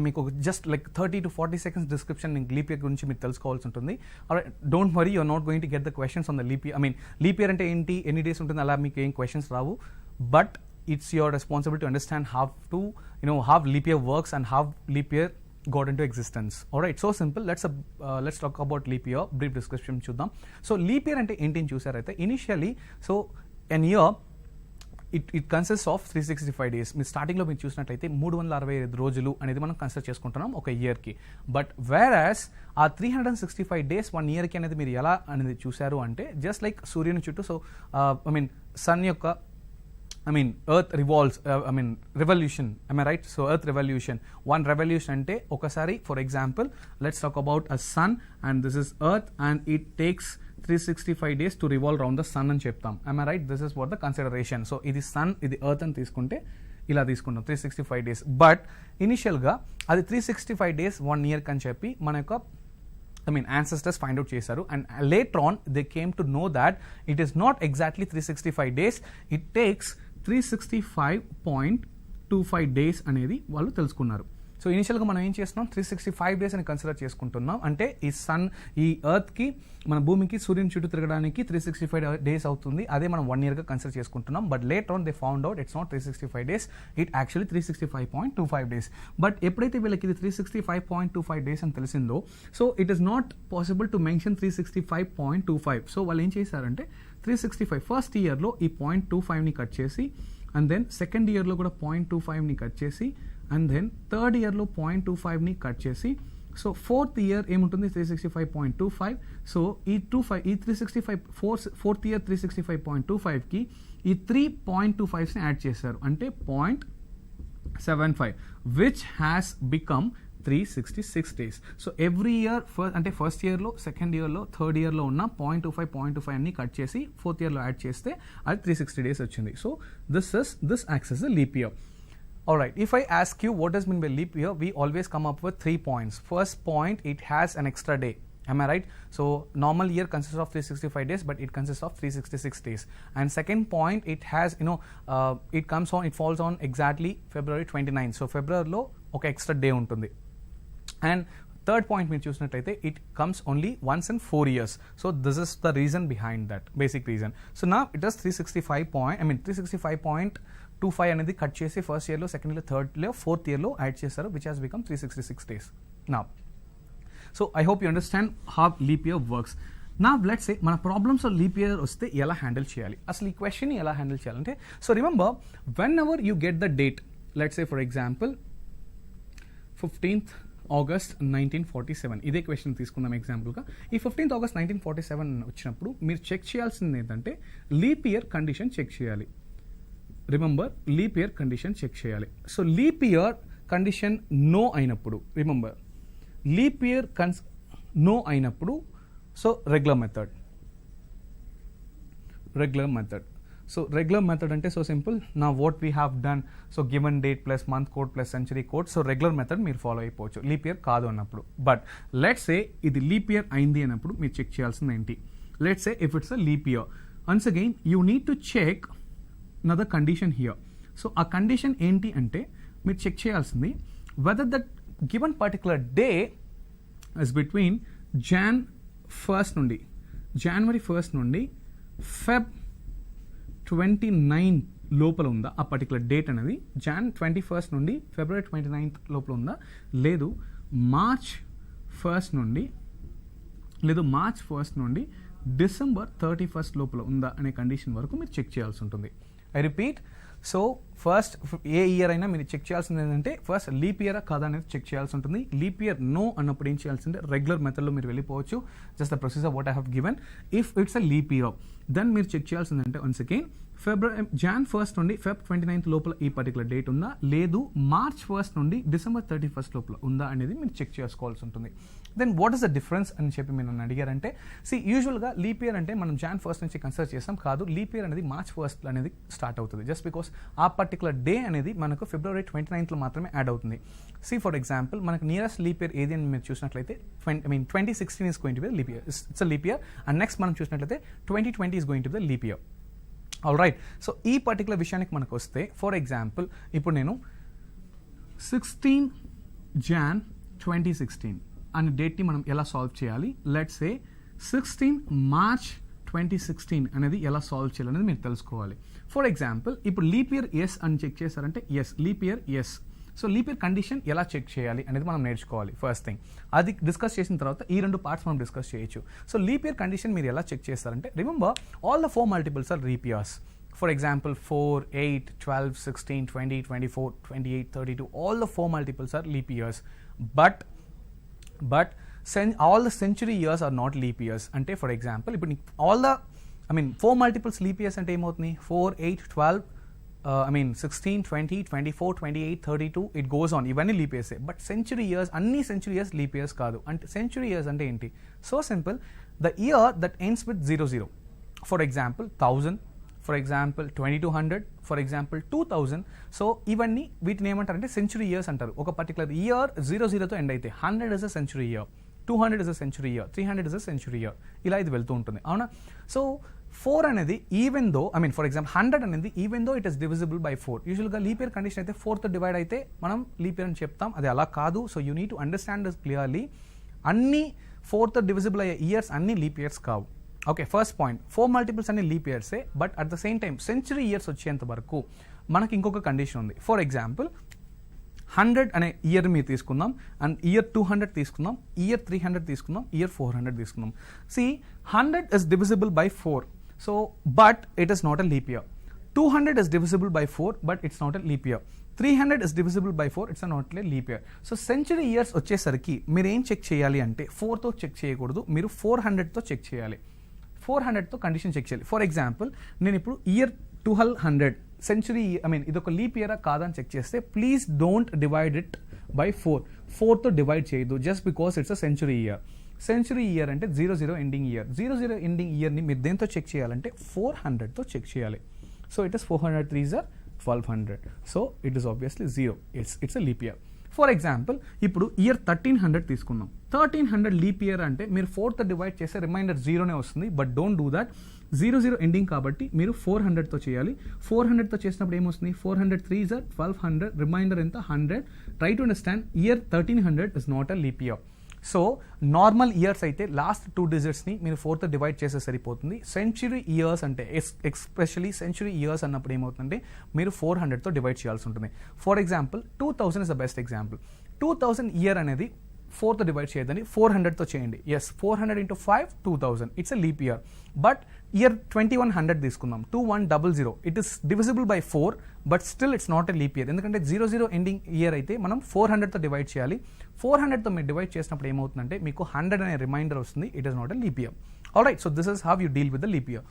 meeku just like 30 to 40 seconds description in leap year gurinchi meer telusukovalsi untundi. Alright, don't worry, you're not going to get the questions on the leap year. I mean, leap year ante enti, any days untundi, ala meeku em questions ravu. But it's your responsibility to understand how to, how leap year works and how leap year got into existence. Alright, so simple. Let's talk about leap year. Brief description chuddam. So leap year ante enti chusaraithe initially, so an year it consists of 365 days. మీరు స్టార్టింగ్లో మీరు చూసినట్లయితే 365 రోజులు అనేది మనం consider చేసుకుంటున్నాం ఒక ఇయర్కి. బట్ వేరాస్ ఆ 365 డేస్ 1 ఇయర్కి అనేది మీరు ఎలా అనేది చూశారు అంటే జస్ట్ లైక్ సూర్యుని చుట్టూ, సో సన్ యొక్క earth revolves, revolution, am I right? So earth revolution, one revolution ante okasari, for example let's talk about a sun and this is earth and it takes 365 days to revolve around the sun అని చెప్తాం. Am I right? This is what the consideration. So ఇది sun, ఇది earth అని తీసుకుంటే ఇలా తీసుకుంటాం 365 days. But ఇనిషియల్గా అది 365 days 1 year అని చెప్పి మన యొక్క ancestors find out చేశారు. And later on they came to know that it is not exactly 365 days. It takes 365.25 days అనేది వాళ్ళు తెలుసుకున్నారు. సో ఇనిషియల్గా మనం ఏం చేస్తున్నాం, 365 డేస్ అని కన్సిడర్ చేసుకుంటున్నాం. అంటే ఈ సన్, ఈ ఎర్త్కి, మన భూమికి సూర్యుని చుట్టూ తిరగడానికి 365 డేస్ అవుతుంది. అదే మనం 1 yearగా కన్సిడర్ చేసుకుంటున్నాం. But later on they found out it's not 365 days, it actually 365.25 days. But ఎప్పుడైతే వీళ్ళకి ఇది 365.25 డేస్ అని తెలిసిందో, so it is not possible to mention 365.25. So వాళ్ళు ఏం చేశారంటే 365 ఫస్ట్ ఇయర్లో ఈ 0.25ని కట్ చేసి, అండ్ దెన్ సెకండ్ ఇయర్లో కూడా 0.25ని కట్ చేసి, అండ్ దెన్ థర్డ్ ఇయర్లో 0.25ని కట్ చేసి, సో ఫోర్త్ ఇయర్ ఏముంటుంది 365.25. సో ఈ 365 ఫోర్త్ ఇయర్ 365.25కి ఈ 3.25ని యాడ్ చేశారు, అంటే 0.75 which has become 366 days. So every year అంటే ఫస్ట్ ఇయర్లో, సెకండ్ ఇయర్లో, థర్డ్ ఇయర్లో ఉన్న 0.25 అన్ని కట్ చేసి ఫోర్త్ ఇయర్లో యాడ్ చేస్తే అది 360 days వచ్చింది. So this acts as a leap year. Alright, if I ask you what does mean by leap year, we always come up with 3 points. First point, it has an extra day. Am I right? So normal year consists of 365 days, but it consists of 366 days. And second point, it has, it falls on exactly February 29. So February lo oka extra day untundi. And third point మీరు చూసినట్లయితే it comes only once in 4 years. So this is the reason behind that, basic reason. So now it is 365.25 అనేది cut చేసి first ఇయర్లో, second ఇయర్లో, third year, fourth ఇయర్లో add చేశారు, which has become 366 days. Now, so I hope you understand how leap year works. Now let's say మన problems leap year వస్తే ఎలా handle చేయాలి, అసలు ఈ క్వశ్చన్ని ఎలా హ్యాండిల్ చేయాలంటే, so remember when ever you get the date, let's say for example 15th August 1947, ఇదే క్వశ్చన్ తీసుకుందాం ఎగ్జాంపుల్గా. ఈ 15th August 1947 వచ్చినప్పుడు మీరు చెక్ చేయాల్సింది ఏంటంటే లీప్ ఇయర్ కండిషన్ చెక్ చేయాలి. Remember, leap year condition check చేయాలి. So leap year condition no అయినప్పుడు, రిమెంబర్ లీప్ ఇయర్ నో అయినప్పుడు, so regular method. So regular method అంటే సో సింపుల్. నా what we have done, so given date plus month code plus century code, so regular method మీరు follow అయిపోవచ్చు leap year కాదు అన్నప్పుడు. But let's say ఇది leap year అయింది అన్నప్పుడు మీరు చెక్ చేయాల్సింది ఏంటి, let's say if it's a leap year, once again you need to check another condition here. So a condition ఏంటి అంటే మీరు చెక్ చేయాల్సింది whether that given particular day is between January 1st నుండి Feb 29 లోపల ఉందా ఆ పర్టికులర్ డేట్ అనేది, Jan 21st నుండి February 29th లోపల ఉందా, లేదు మార్చ్ 1st నుండి December 31st లోపల ఉందా అనే కండిషన్ వరకు మీరు చెక్ చేయాల్సి ఉంటుంది. I repeat, so first A year అయినా మీరు చెక్ చేయాల్సింది ఏంటంటే ఫస్ట్ లీప్ ఇయర్ కాదా అనేది చెక్ చేయాల్సి ఉంటుంది. లీప్ ఇయర్ నో అన్నప్పుడు ఏం చేయాల్సిందే, రెగ్యులర్ మెథడ్లో మీరు వెళ్ళిపోవచ్చు. Just the procedure what I have given. If it's a leap year then మీరు చెక్ చేయాల్సిందంటే వన్స్ అగైన్ Jan 1st నుండి Feb 29th లోపల ఈ పర్టికులర్ డేట్ ఉందా, లేదు March 1st నుండి December 31st లోపల ఉందా అనేది మీరు చెక్ చేసుకోవాల్సి ఉంటుంది. Then what is the difference అని చెప్పి మీరు నన్ను అడిగారంటే, యూజువల్గా లీప్ ఇయర్ అంటే మనం Jan 1st నుంచి కన్సిడర్ చేస్తాం, కాదు లీప్ ఇయర్ అనేది March 1st అనేది స్టార్ట్ అవుతుంది. జస్ట్ బికాస్ ఆ పర్టికులర్ డే అనేది మనకు February 29th మాత్రమే యాడ్ అవుతుంది. ఫర్ ఎగ్జాంపుల్ మనకు నియరెస్ట్ లీప్ ఇయర్ ఏది అని మీరు చూసినట్లయితే 2016 is going to be the leap year. It's a leap year. And next మనం చూసినట్లయితే 2020 is going to be the leap year. All right, so ఈ పర్టికులర్ విషయానికి మనకు వస్తే ఫర్ ఎగ్జాంపుల్ ఇప్పుడు నేను 16 Jan 2016 అనే డేట్ని మనం ఎలా సాల్వ్ చేయాలి, లెట్స్ సే 16 March 2016 అనేది ఎలా సాల్వ్ చేయాలనేది మీరు తెలుసుకోవాలి. ఫర్ ఎగ్జాంపుల్ ఇప్పుడు లీప్ ఇయర్ ఎస్ అని చెక్ చేశారంటే yes leap year yes. So leap year condition ఎలా చెక్ చేయాలి అనేది మనం నేర్చుకోవాలి. ఫస్ట్ థింగ్ అది డిస్కస్ చేసిన తర్వాత ఈ రెండు పార్ట్స్ మనం డిస్కస్ చేయొచ్చు. సో లీప్ ఇయర్ కండిషన్ మీరు ఎలా చెక్ చేస్తారంటే, remember all the 4 multiples are leap years. For example 4, 8, 12, 16, 20, 24, 28, 32 all the 4 multiples are leap years. But all the century years are not leap years. Ante for example ఇప్పుడు all the 4 multiples leap years అంటే ఏమవుతుంది, 4, 8, 12 16, 20, 24, 28, 32 it goes on. ఇవన్నీ leap ఇయర్సే. But century years అన్ని century years leap years కాదు. అంటే century years అంటే ఏంటి, so simple, the year that ends with 00. For example 1000, for example 2200, for example 2000. So ఇవన్నీ వీటిని ఏమంటారంటే సెంచురీ ఇయర్స్ అంటారు. ఒక పర్టికులర్ ఇయర్ 00తో ఎండ్ అయితే 100 is a century year, 200 is a century year, 300 is a century year, ఇలా ఇది వెళ్తూ ఉంటుంది. అవునా? సో 4 అనేది ఈవెన్ దో ఫర్ ఎగ్జాంపుల్ 100 అనేది even though it is divisible by 4. యూజువల్గా లీప్ ఇయర్ కండిషన్ అయితే 4తో డివైడ్ అయితే మనం లీప్ ఇయర్ అని చెప్తాం, అది అలా కాదు. So you need to understand this clearly. అన్ని 4తో డివిజిబుల్ అయ్యే ఇయర్స్ అన్ని లీప్ ఇయర్స్ కావు. ఓకే, ఫస్ట్ పాయింట్, 4 మల్టిపుల్స్ అన్ని లీప్ ఇయర్సే. But at the same time century years వచ్చేంత వరకు మనకి ఇంకొక కండిషన్ ఉంది. ఫర్ ఎగ్జాంపుల్ 100 అనే ఇయర్ మీరు తీసుకుందాం, అండ్ ఇయర్ 200 తీసుకుందాం, ఇయర్ 300 తీసుకుందాం, ఇయర్ 400 తీసుకుందాం. See 100 is divisible by 4. So, but it is not a leap year. 200 is divisible by 4, but it's not a leap year. 300 is divisible by 4, it's not a leap year. So, century years వచ్చేసరికి మీరు ఏం check చేయాలి అంటే 4తో check చేయకూడదు, మీరు 400తో check చేయాలి. 400తో condition check చేయాలి. For example నేను ఇప్పుడు ఇయర్ 1200 సెంచురీ ఇదొక లీప్ ఇయరా కాదని చెక్ చేస్తే please don't divide it by 4తో డివైడ్ చేయదు, just because it's a century year. Century year అంటే 00 ఎండింగ్ ఇయర్. 00 ఎండింగ్ ఇయర్ని మీరు దేంతో చెక్ చేయాలంటే 400తో చెక్ చేయాలి. So it is 400 3s are 1200. So it is obviously 0. It's a leap year. For example ఇప్పుడు year 1300 తీసుకుందాం. 1300 leap year అంటే మీరు 4తో డివైడ్ చేస్తే రిమైండర్ 0నే వస్తుంది. But don't do that. 00 ending కాబట్టి మీరు 400తో చేయాలి. 400తో చేసినప్పుడు ఏమొస్తుంది, 400 3s are 1200, రిమైండర్ ఎంత 100. Try to understand, year 1300 is not a leap year. So normal years అయితే లాస్ట్ 2 డిజిట్స్ని మీరు 4తో డివైడ్ చేస్తే సరిపోతుంది. సెంచురీ ఇయర్స్ అంటే ఎస్పెషలీ సెంచురీ ఇయర్స్ అన్నప్పుడు ఏమవుతుందంటే మీరు 400తో డివైడ్ చేయాల్సి ఉంటుంది. For example 2000 is the best example. 2000 year అనేది 4తో డివైడ్ చేయదని 400తో చేయండి. Yes, 400 into 5 2000, it's a leap year. But year 2100 తీసుకుందాం, 2100, it is divisible by 4, but still it's not a leap year. ఎందుకంటే 00 ఎండింగ్ ఇయర్ అయితే మనం 400తో డివైడ్ చేయాలి. 400తో మీరు డివైడ్ చేసినప్పుడు ఏమవుతుందంటే మీకు 100 అనే రిమైండర్ వస్తుంది. It is not a leap year. All right, so this is how you deal with the leap year.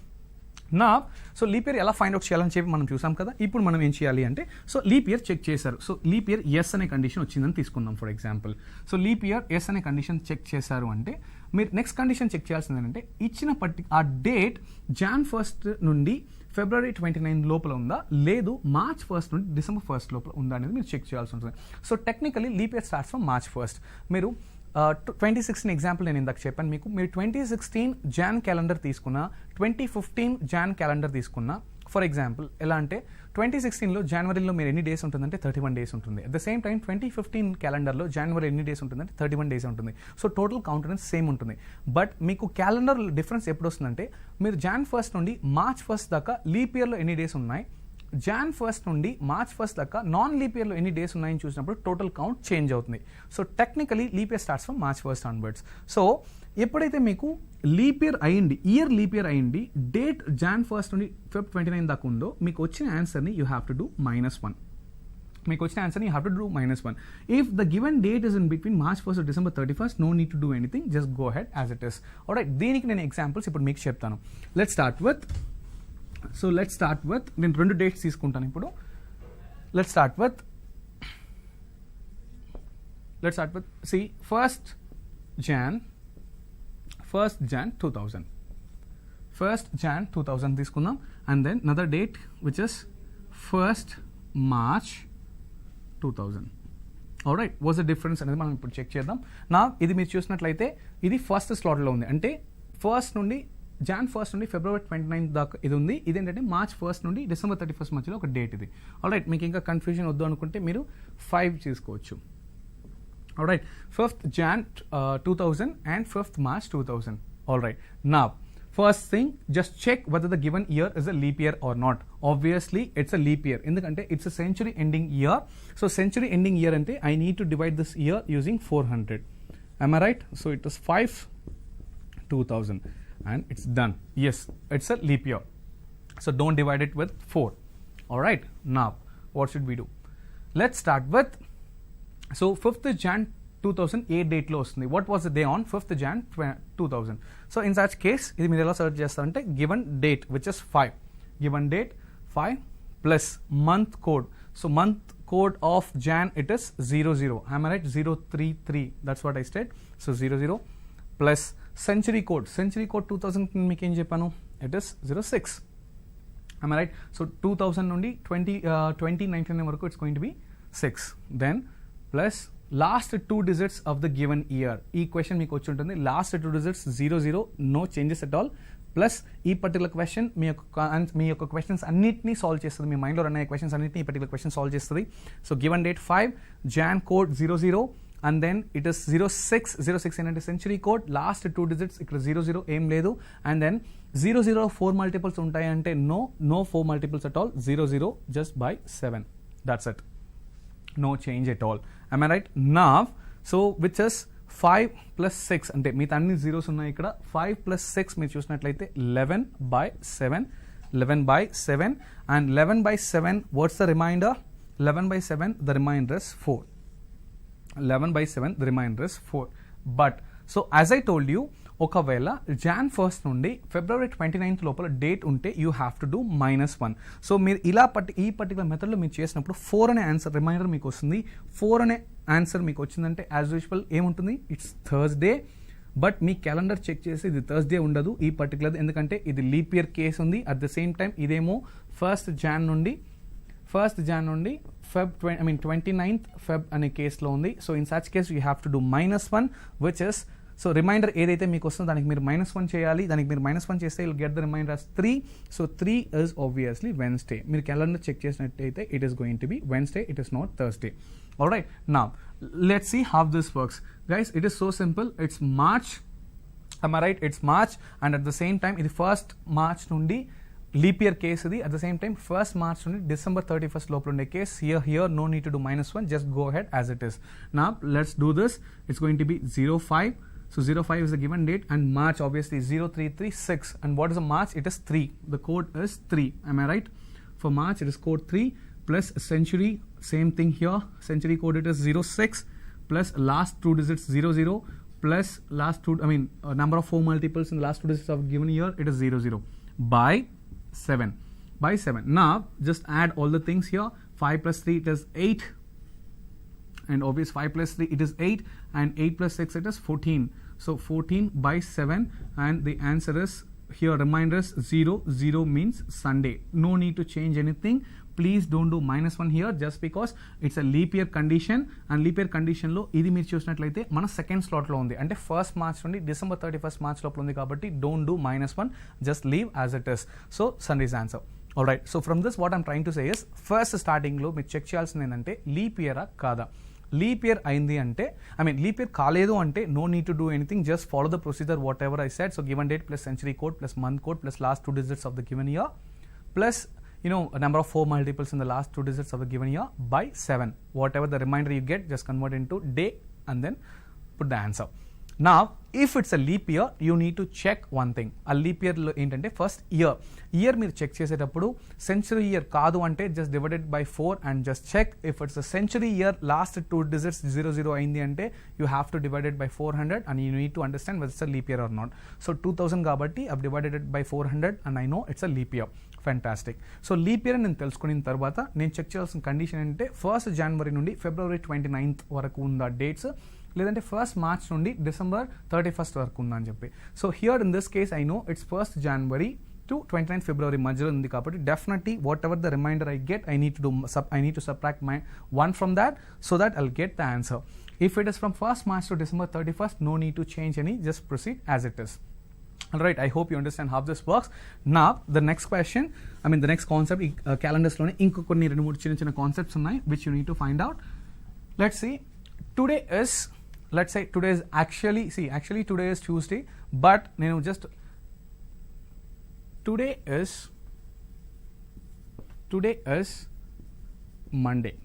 నా సో లీప్ ఇయర్ ఎలా ఫైండ్ అవుట్ చేయాలని చెప్పి మనం చూసాం కదా. ఇప్పుడు మనం ఏం చేయాలి అంటే, సో లీప్ ఇయర్ చెక్ చేశారు. సో లీప్ ఇయర్ ఎస్ అనే కండిషన్ వచ్చిందని తీసుకుందాం for example. So leap year yes అనే కండిషన్ చెక్ చేశారు అంటే మీరు నెక్స్ట్ కండిషన్ చెక్ చేయాల్సింది ఏంటంటే ఇచ్చిన ఆ డేట్ Jan 1st నుండి February 29 లోపల ఉందా, లేదు March 1st నుండి December 1st లోపల ఉందా అనేది మీరు చెక్ చేయాల్సి ఉంటుంది. So technically leap year starts from March 1st. మీరు 2016 ఎగ్జాంపుల్ నేను ఇందాక చెప్పాను మీకు. మీరు 2016 Jan క్యాలెండర్ తీసుకున్నా, 2015 Jan క్యాలెండర్ తీసుకున్నా, ఫర్ ఎగ్జాంపుల్ ఎలా అంటే 2016లో జనవరిలో మీరు ఎన్ని డేస్ ఉంటుందంటే 31 డేస్ ఉంటుంది. అట్ ద సేమ్ టైం 2015 క్యాలెండర్లో జనవరి ఎన్ని డేస్ ఉంటుందంటే 31 డేస్ ఉంటుంది. సో టోటల్ కౌంట్ అనేది సేమ్ ఉంటుంది. బట్ మీకు క్యాలెండర్ డిఫరెన్స్ ఎప్పుడు వస్తుందంటే మీరు Jan 1st నుండి March 1st దాకా లీప్ ఇయర్లో ఎన్ని డేస్ ఉన్నాయి, Jan 1st నుండి March 1st దాకా నాన్ లీప్ ఇయర్లో ఎన్ని డేస్ ఉన్నాయని చూసినప్పుడు టోటల్ కౌంట్ చేంజ్ అవుతుంది. So technically leap year starts from March 1st onwards. So ఎప్పుడైతే మీకు లీప్ ఇయర్ అయ్యింది, లీప్ ఇయర్ అయ్యింది, డేట్ Jan 1st నుండి Feb 29 దాకా ఉందో మీకు వచ్చిన ఆన్సర్ని యూ హ్యావ్ టు డూ -1. మీకు వచ్చిన ఆన్సర్ని you have to do -1. If the given date is in between March 1st December 31st, no need to do anything, just go ahead as it is. Alright, దీనికి నేను examples ఇప్పుడు మీకు చెప్తాను. Let's start with నేను 2 dates తీసుకుంటాను ఇప్పుడు. Let's start with see 1st Jan 2000. 1st Jan 2000 తీసుకుందాం. And then another date which is 1st March 2000. Alright, what's the difference అనేది మనం ఇప్పుడు చెక్ చేద్దాం. ఇది మీరు చూసినట్లయితే ఇది ఫస్ట్ స్లాట్లో ఉంది, అంటే Jan 1st నుండి February 29 దాకా ఇది ఉంది. ఇదేంటంటే March 1st నుండి December 31st మధ్యలో ఒక డేట్ ఇది. ఆల్రైట్, మీకు ఇంకా కన్ఫ్యూజన్ వద్దు అనుకుంటే మీరు 5 తీసుకోవచ్చు. Alright, 5th Jan 2000 and 5th March 2000. Alright, now first thing, just check whether the given year is a leap year or not. Obviously it's a leap year endukante it's a century ending year. So century ending year ante I need to divide this year using 400. Am I right? So it is 5/2000 and it's done. Yes, it's a leap year, so don't divide it with 4. Alright, now what should we do? Let's start with, so 5th Jan 2000 ఏ డేట్లో వస్తుంది. What was the day on 5th Jan 2000? So in such case ఇది మీరు ఎలా search చేస్తారంటే given date which is 5, given date 5 plus month code. So month code of Jan it is 00. Am I right? 033, that's what I said. So 00 plus century code 2000 మీకు ఏం చెప్పాను, it is 06. Am I right? So 2000 నుండి 2019 వరకు it's going to be 6. Then plus last 2 digits of the given year. ఈ question మీకు వచ్చి ఉంటుంది, last 2 digits 00, no changes at all. Plus ఈ పర్టికులర్ క్వశ్చన్ మీ యొక్క క్వశ్చన్స్ అన్నింటినీ సాల్వ్ చేస్తుంది, మీ మైండ్లో రన్ అయ్యే క్వశ్చన్స్ అన్నింటినీ ఈ పర్టికులర్ క్వశ్చన్ సాల్వ్ చేస్తుంది. So given date 5, Jan code 00 and then it is 06 ఏంటంటే సెంచరీ కోడ్, లాస్ట్ 2 digits ఇక్కడ 00 ఏం లేదు. అండ్ దెన్ 00 4 మల్టిపుల్స్ ఉంటాయి అంటే no 4 multiples at all, 00 just by 7, that's it, no change at all. Am I right? Now, so which is 5 plus 6 అంటే మిగతా అన్ని zeros ఉన్నాయి ఇక్కడ. 5 plus 6 మీరు చూసినట్లయితే 11/7 and 11/7 what's the remainder? 11/7 the remainder is 4. 11/7 the remainder is 4. But so as I told you, ఒకవేళ Jan 1st నుండి February 29th లోపల డేట్ ఉంటే you have to do -1. So మీరు ఇలా ఈ పర్టికులర్ మెథడ్లో మీరు చేసినప్పుడు 4 అనే ఆన్సర్ రిమైండర్ మీకు వస్తుంది. 4 అనే ఆన్సర్ మీకు వచ్చిందంటే యాజ్ యూజువల్ ఏముంటుంది, ఇట్స్ థర్స్డే. బట్ మీ క్యాలెండర్ చెక్ చేసి ఇది థర్స్డే ఉండదు ఈ పర్టికులర్, ఎందుకంటే ఇది లీప్ ఇయర్ కేస్ ఉంది. అట్ ద సేమ్ టైం ఇదేమో 1st Jan నుండి Feb 29th Feb అనే కేసులో ఉంది. So in such case you have to do -1 which is, so remainder ఏదైతే మీకు వస్తుందో దానికి మీరు -1 చేయాలి. దానికి మీరు -1 చేస్తే will get the remainder as 3. So 3 is obviously Wednesday. మీరు క్యాలెండర్ చెక్ చేసినట్టయితే it is going to be Wednesday, it is not Thursday. Alright, now let's see how this works. Guys, it is so simple. It's March, am I right? It's March and at the same time ఇది 1st March నుండి leap year case ఇది. At the same time 1st March నుండి December 31st లోపల ఉండే case. Here no need to do -1, just go ahead as it is. Now let's do this. It's going to be 05. So 05 is the given date and March obviously 0336. And what is the March? It is 3. The code is 3. Am I right? For March it is code 3 plus century, same thing here. Century code it is 06 plus last 2 digits 00 plus last 2, number of 4 multiples in the last 2 digits of given year, it is 00 by 7. Now just add all the things here. 5 plus 3 it is 8. And obvious 5 plus 3 it is 8 and 8 plus 6 it is 14. So 14 by 7 and the answer is here reminder is 0 means Sunday. No need to change anything. Please don't do -1 here just because it's a leap year condition and leap year condition లో ఇది మీరు చూసినట్లయితే మన second slot లో ఉంది, అంటే 1st March నుండి December 31st March లోపల ఉంది కాబట్టి don't do -1, just leave as it is. So Sunday's answer. Alright, so from this what I'm trying to say is, first starting లో మీరు చెక్ చేయాల్సింది ఏంటంటే లీప్ ఇయరా కాదా. లీప్ ఇయర్ అయింది అంటే, లీప్ ఇయర్ కాలేదు అంటే no need to do anything, just follow the procedure whatever I said. So given date plus century code plus month code plus last 2 digits of the given year plus number of 4 multiples in the last 2 digits of the given year by 7. Whatever the remainder you get, just convert into day and then put the answer. Now if it's a leap year, you need to check one thing. A leap year lo entante first year మీరు check చేసేటప్పుడు century year కాదు అంటే just divided by 4 and just check. If it's a century year last 2 digits 00 అయింది అంటే you have to divide it by 400 and you need to understand whether it's a leap year or not. So 2000 కాబట్టి I've divided it by 400 and I know it's a leap year. Fantastic. So leap year నేను తెలుసుకున్న తర్వాత నేను check చేయాల్సిన condition ఏంటంటే 1st January నుండి February 29th వరకు ఉందా డేట్స్, లేదంటే 1st March నుండి December 31st వరకు ఉందా అని చెప్పి. So here in this case I know it's 1st January to 29th February మధ్యలో ఉంది కాబట్టి definitely whatever the remainder I get I need to subtract my 1 from that so that I'll get the answer. If it is from 1st March to December 31st, no need to change any, just proceed as it is. Alright, I hope you understand how this works. Now the next question, the next concept, calendars lone inko konni rendu moodu chinna concepts unnai which you need to find out. Let's see, today is actually today is Tuesday, but today is Monday.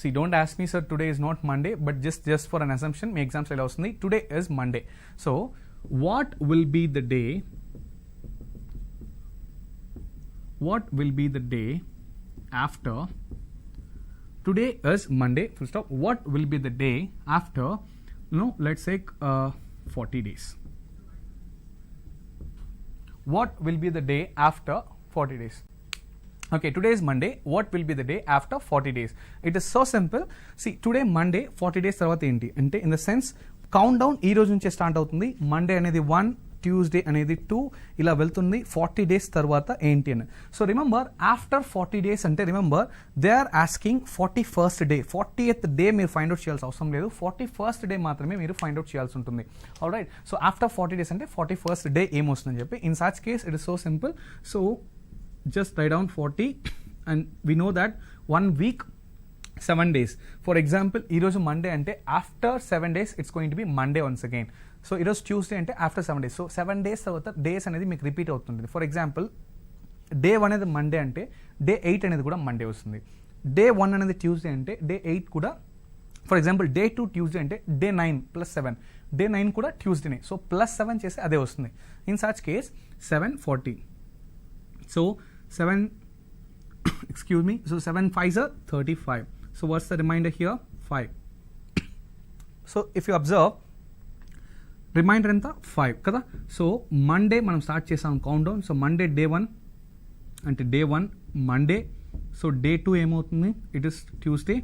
See, don't ask me, sir, today is not Monday, but just for an assumption, my exam style vastundi, today is Monday. So what will be the day after today is Monday, full stop. What will be the day after, let's say 40 days. What will be the day after 40 days? Okay, today is Monday. What will be the day after 40 days? It is so simple. See, today Monday, 40 days తర్వాత ఏంటి అంటే, in the sense count down ఈ రోజు నుంచే start అవుతుంది. Monday అనేది 1, Tuesday అనేది 2, ఇలా వెళ్తుంది. 40 days తర్వాత ఏంటి అని. సో రిమెంబర్ ఆఫ్టర్ 40 days అంటే remember they are asking 41st day. 40th day మీరు ఫైండ్ అవుట్ చేయాల్సిన అవసరం లేదు, 41st day మాత్రమే మీరు ఫైండ్ అవుట్ చేయాల్సి ఉంటుంది. ఆల్రైట్, సో ఆఫ్టర్ 40 days అంటే 41st day ఏమొస్తుందని చెప్పి. In such case it is so simple. So just write down 40 and we know that 1 week 7 days. For example, ee roju Monday ante after 7 days it's going to be Monday once again. So ee roju Tuesday ante after 7 days. So 7 days tarvata days anedi meeku repeat avutundi. For example, day 1 anedi Monday ante day 8 anedi kuda Monday vastundi. Day 1 anedi Tuesday ante day 8 kuda, for example day 2 Tuesday ante day 9 plus 7, day 9 kuda Tuesday ne. So plus 7 chese ade vastundi. In such case 740. So 7 excuse me, so 7 5s are 35. So what's the remainder here? 5. So if you observe, remainder enta 5 kada. So Monday manam start chesam countdown. So Monday day 1 ante day 1 Monday. So day 2 ఏమవుతుంది, it is Tuesday.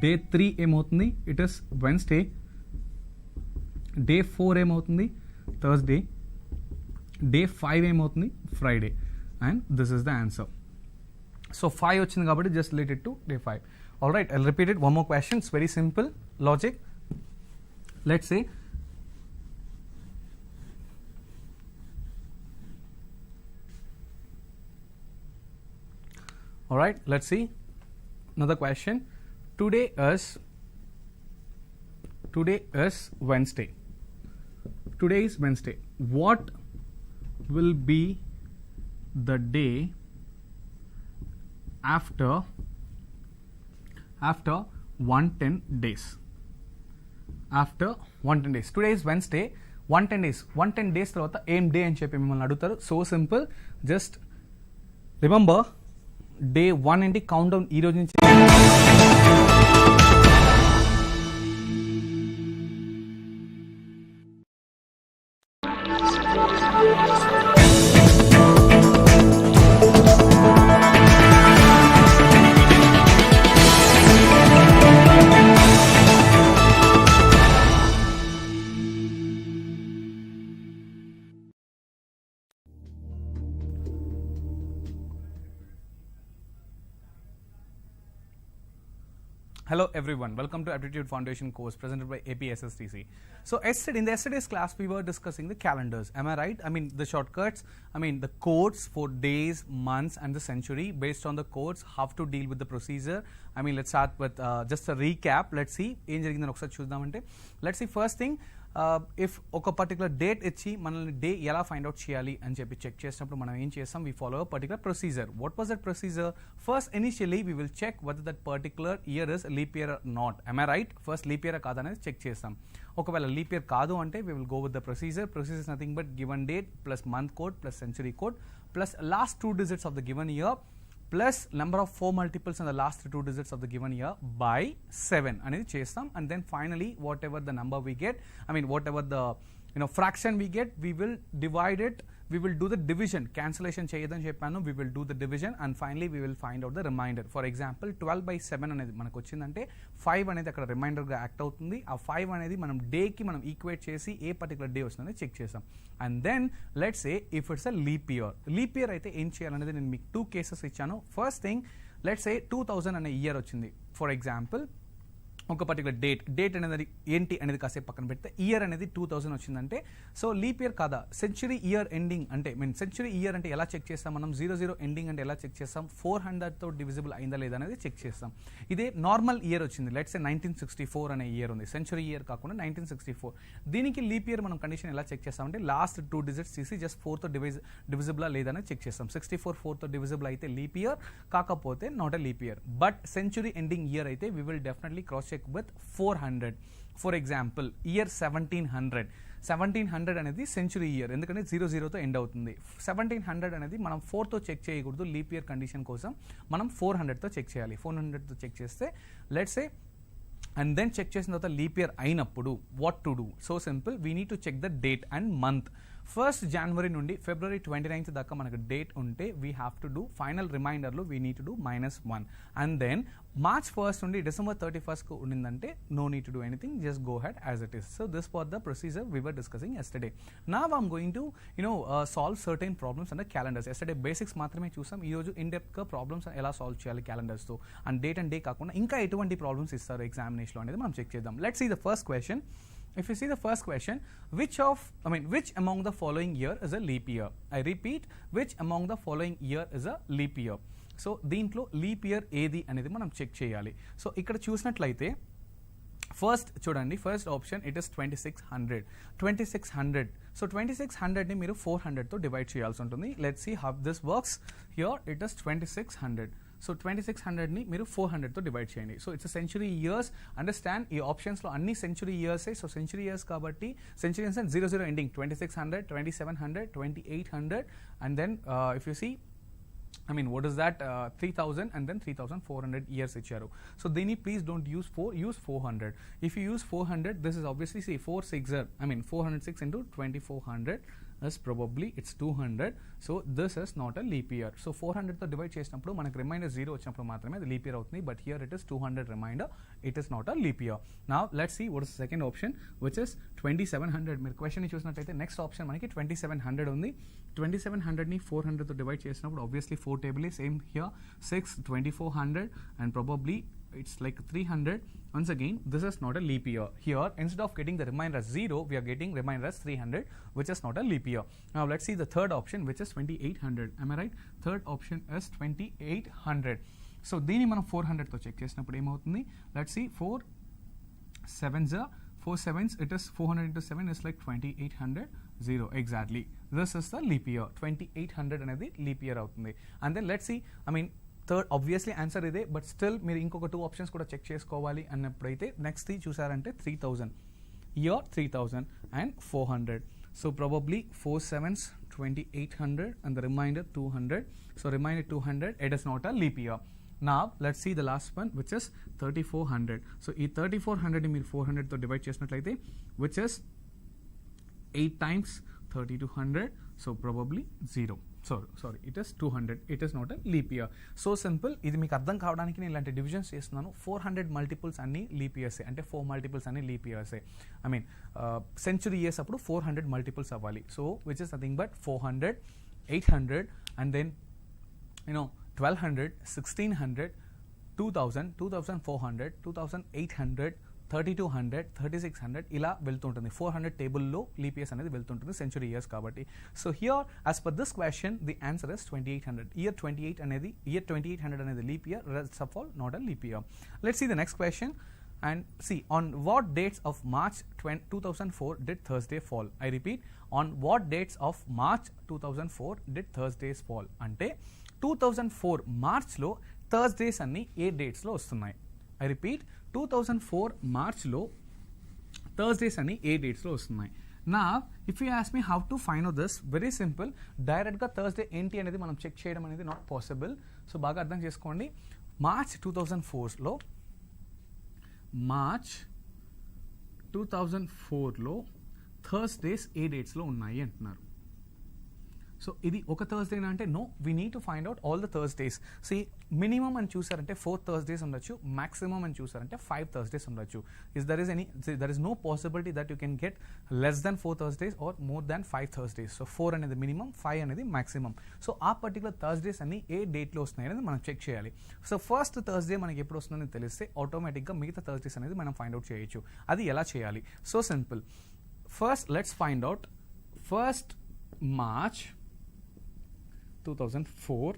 Day 3 ఏమవుతుంది, it is Wednesday. Day 4 ఏమవుతుంది, Thursday. Day 5 ఏమవుతుంది, Friday. And this is the answer. So 5 వచ్చింది కాబట్టి just relate it to day 5. Alright, I'll repeat it one more question. It's very simple logic. Let's say alright, let's see another question. Today is Wednesday. Today is Wednesday. What will be the day after 110 days? After 110 days. Today is Wednesday. 110 days. 110 days తర్వాత ఏం day అని చెప్పి మిమ్మల్ని అడుగుతారు. So simple, just remember day 1 ఏంటి, count down ఈ రోజు నుంచి. Hello everyone, welcome to Aptitude Foundation course presented by APSSDC. So in yesterday's class we were discussing the calendars, am I right? I mean the shortcuts, I mean the codes for days, months and the century. Based on the codes, how to deal with the procedure. I mean let's start with just a recap. Let's see, let's see first thing. If ఒక particular date ఇచ్చి మనల్ని day ఎలా find out చేయాలి అని చెప్పి check చేసినప్పుడు మనం ఏం చేస్తాం, we follow particular procedure. What was that procedure? First initially we will check whether that particular year is leap year not. am I right? First leap year కాదనేది check చేస్తాం. ఒకవేళ లీప్ ఇయర్ కాదు అంటే we will go with the procedure. Procedure is nothing but given date plus month code plus century code plus last 2 digits of the given year plus number of 4 multiples in the last 2 digits of the given year by 7 అనేది చేస్తాం. And then finally whatever the number we get, I mean whatever the fraction we get, we will divide it, we will do the division. Cancellation చేయదని చెప్పాను, we will do the division and finally we will find out the remainder. For example 12 by 7 అనేది మనకు వచ్చిందంటే 5 అనేది అక్కడ reminder గా act అవుతుంది. ఆ 5 అనేది మనం డే కి మనం ఈక్వేట్ చేసి ఏ పర్టికులర్ డే వస్తుందని చెక్ చేస్తాం. And then let's say if it's a leap year. Leap year అయితే ఏం చేయాలనేది నేను మీకు 2 cases ఇచ్చాను. ఫస్ట్ థింగ్ లెట్స్ సే 2000 అనే ఇయర్ వచ్చింది. ఫర్ ఎగ్జాంపుల్ ఒక పర్టికులర్ డేట్ అనేది ఏంటి అనేది కాసేపు పక్కన పెడితే ఇయర్ అనేది 2000 వచ్చిందంటే సో లీప్ ఇయర్ కాదా, సెంచురీ ఇయర్ ఎండింగ్ అంటే సెంచురీ ఇయర్ అంటే ఎలా చెక్ చేస్తాం మనం, 00 ఎండింగ్ అంటే ఎలా చెక్ చేస్తాం, 400తో డివిజిబుల్ అయిందా లేదా అనేది చెక్ చేస్తాం. ఇదే నార్మల్ ఇయర్ వచ్చింది, లెట్స్ సే 1964 అనే ఇయర్ ఉంది, సెంచురీ ఇయర్ కాకుండా 1964. దీనికి లీప్ ఇయర్ మనం కండిషన్ ఎలా చెక్ చేస్తామంటే లాస్ట్ 2 digits తీసి జస్ట్ 4తో డివిజిబుల్ లేదా అనేది చెక్ చేస్తాం. 64 4తో డివిజిబుల్ అయితే లీప్ ఇయర్, కాకపోతే not a leap year. But century ending year అయితే we will definitely cross check with 400. For example year 1700 అనేది సెంచురీ ఇయర్, ఎందుకంటే 00తో ఎండ్ అవుతుంది. 1700 అనేది మనం 4తో చెక్ చేయకూడదు, లీప్ ఇయర్ కండిషన్ కోసం మనం 400తో చెక్ చేయాలి. 400తో చెక్ చేస్తే let's say and then check చేసిన తర్వాత లీప్ ఇయర్ అయినప్పుడు what to do? So simple, we need to check the date and month. 1st January నుండి February 29th దాకా మనకు డేట్ ఉంటే we have to do final రిమైండర్లో we need to do -1. And then March 1st నుండి December 31st ఉండిందంటే no need to do anything, just go ahead as it is. So this was the procedure we were discussing yesterday. Now I'm going to solve certain problems and calendars. Yesterday basics మాత్రమే చూసాం, ఈ రోజు in డెప్త్గా problems ఎలా solve చేయాలి క్యాలెండర్స్తో and date and day కాకుండా ఇంకా ఎటువంటి ప్రాబ్లమ్స్ ఇస్తారు ఎగ్జామినేషన్లో అనేది మనం చెక్ చేద్దాం. Let's see the first question. If you see the first question, which among the following year is a leap year? I repeat, which among the following year is a leap year? So దీంట్లో leap year ఏది అనేది మనం check చేయాలి. So ఇక్కడ చూసినట్లయితే first చూడండి, first option it is 2600. So 2600ని మీరు 400తో డివైడ్ చేయాల్సి ఉంటుంది. Let's see how this works. Here it is 2600. So 2600ని మీరు 400తో డివైడ్ చేయండి. So it's century years. Understand, ఈ ఆప్షన్స్లో అన్ని సెంచురీ ఇయర్సే. సో సెంచురీ ఇయర్స్ కాబట్టి సెంచురీ ఇయర్స్ అండ్ 00 ఎండింగ్ 2600, 2700, 2800 and then if you see what is that, 3000 and then 3400 years ఇచ్చారు. సో దీన్ని please don't use 4, use 400. If you use 400, this is obviously 406 into 2400 is probably it's 200. So this is not a leap year. So 400తో divide చేసినప్పుడు మనకు remainder 0 వచ్చినప్పుడు మాత్రమే అది leap year అవుతుంది. But here it is 200 remainder, it is not a leap year. Now let's see what is second option which is 2700. మీరు question ని చూసినట్లయితే నెక్స్ట్ ఆప్షన్ మనకి 2700 ఉంది. 2700ని 400తో డివైడ్ చేసినప్పుడు obviously 4 table same here 6, 2400 and probably it's like 300. Once again, this is not a leap year. Here, instead of getting the remainder as 0, we are getting remainder as 300, which is not a leap year. Now, let's see the third option, which is 2800. Am I right? Third option is 2800. So, దీని మనం 400తో check చేసినప్పుడు ఏమవుతుంది? Let's see, 4 sevens, it is 400 into 7 is like 2800. 0 exactly. This is the leap year. 2800 అనేది leap year అవుతుంది. And then let's see, third obviously answer ఇదే, but still మీరు ఇంకొక 2 ఆప్షన్స్ కూడా చెక్ చేసుకోవాలి అన్నప్పుడైతే నెక్స్ట్ చూసారంటే 3000 year 3000 and 400. So probably 4 sevens 2800 and the remainder 200. So remainder 200, it is not a leap year. Now let's see the last one which is 3400. So ఈ 3400ని మీరు 400తో divide చేసినట్లయితే which is 8 times 3200. So probably 0. Sorry, it is 200. It is not a leap year. So simple. ఇది మీకు అర్థం కావడానికి నేను ఇలాంటి డివిజన్స్ చేస్తున్నాను. 400 మల్టిపుల్స్ అన్ని లీప్ ఇయర్సే, అంటే 4 మల్టిపుల్స్ అన్ని లీప్ ఇయర్సే. సెంచురీ ఇయర్స్ అప్పుడు 400 మల్టిపుల్స్ అవ్వాలి. So which is nothing but 400, 800 and then 1200, 1600, 2000, 2400, 2800, 3200, 3600 ఇలా వెళ్తుంటుంది. 400 టేబుల్లో లీప్ ఇయర్స్ అనేది వెళ్తుంటుంది సెంచురీ ఇయర్స్ కాబట్టి. So here as per this question the answer is 2800. Year 2800 అనేది leap year, rest of all not a leap year. Let's see the next question and see on what dates of March 2004 did Thursday fall. I repeat, on what dates of March 2004 did Thursdays fall. అంటే 2004 మార్చ్లో Thursdays అన్ని ఏ డేట్స్లో వస్తున్నాయి? I repeat, 2004 మార్చ్లో Thursdays అన్ని ఏ డేట్స్లో వస్తున్నాయి? నా if you ask me how to find out this, very simple. డైరెక్ట్గా Thursday ఏంటి అనేది మనం చెక్ చేయడం అనేది నాట్ పాసిబుల్. సో బాగా అర్థం చేసుకోండి. మార్చ్ 2004లో మార్చ్ 2004లో థర్స్డేస్ ఏ డేట్స్లో ఉన్నాయి అంటున్నారు. సో ఇది ఒక థర్స్డేనా అంటే no, we need to find out all the Thursdays. సి మినిమం అని చూసారంటే 4 థర్స్డేస్ ఉండొచ్చు, మాక్సిమం అని చూసారంటే 5 థర్స్డేస్ ఉండొచ్చు. There is no possibility that you can get less then 4 Thursdays or more than 5 Thursdays. So 4 అనేది మినిమం, 5 అనేది మాక్సిమం. సో ఆ పర్టికులర్ థర్స్డేస్ అన్ని ఏ డేట్లో వస్తున్నాయి అనేది మనం చెక్ చేయాలి. సో ఫస్ట్ థర్స్డే మనకి ఎప్పుడు వస్తుందని తెలిస్తే ఆటోమేటిక్గా మిగతా థర్స్డేస్ అనేది మనం ఫైండ్ అవుట్ చేయొచ్చు. అది ఎలా చేయాలి? So simple. First let's find out first March 2004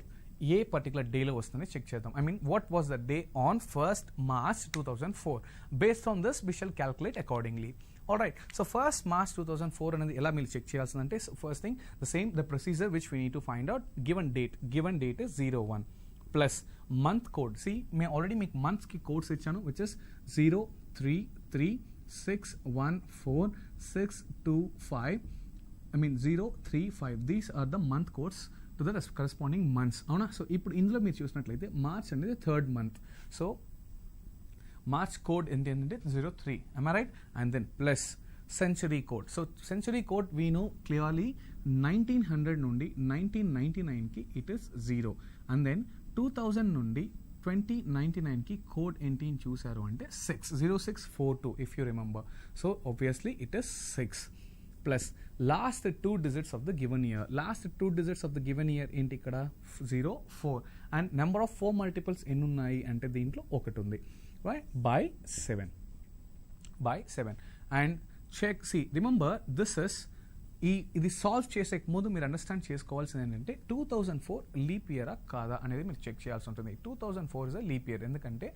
ఏ పర్టికులర్ డేలో వస్తుందని చెక్ చేద్దాం. I mean what was the day on first March 2004. Based on this we shall calculate accordingly. Alright, so first March 2004 అనేది ఎలా మీరు చెక్ చేయాల్సిందంటే first thing the procedure which we need to find out given date is 01 plus month code. సి మేము already మీకు మంత్స్కి codes ఇచ్చాను which is 033614625. I mean 035. These are the month codes to the corresponding months. అవునా? So ఇప్పుడు ఇందులో మీరు చూసినట్లయితే మార్చ్ అనేది 3rd month. So March code ఏంటంటే 03. am I right? And then plus century code. So century code we know clearly 1900 నుండి 1999కి it is 0. And then 2000 నుండి 2099కి code ఏంటి అని చూసారు అంటే 0642 if you remember. So obviously it is 6. Plus last 2 digits of the given year. Last 2 digits of the given year ఏంటి ఇక్కడ 04. And number of 4 multiples ఎన్ని ఉన్నాయి అంటే దీంట్లో ఒకటి ఉంది. Right? By 7. And check, see, remember this is ఇది solve చేసే ముందు మీరు అండర్స్టాండ్ చేసుకోవాల్సింది ఏంటంటే 2004 లీప్ ఇయరా కాదా అనేది మీరు చెక్ చేయాల్సి ఉంటుంది. 2004 ఇస్ అ లీప్ ఇయర్. ఎందుకంటే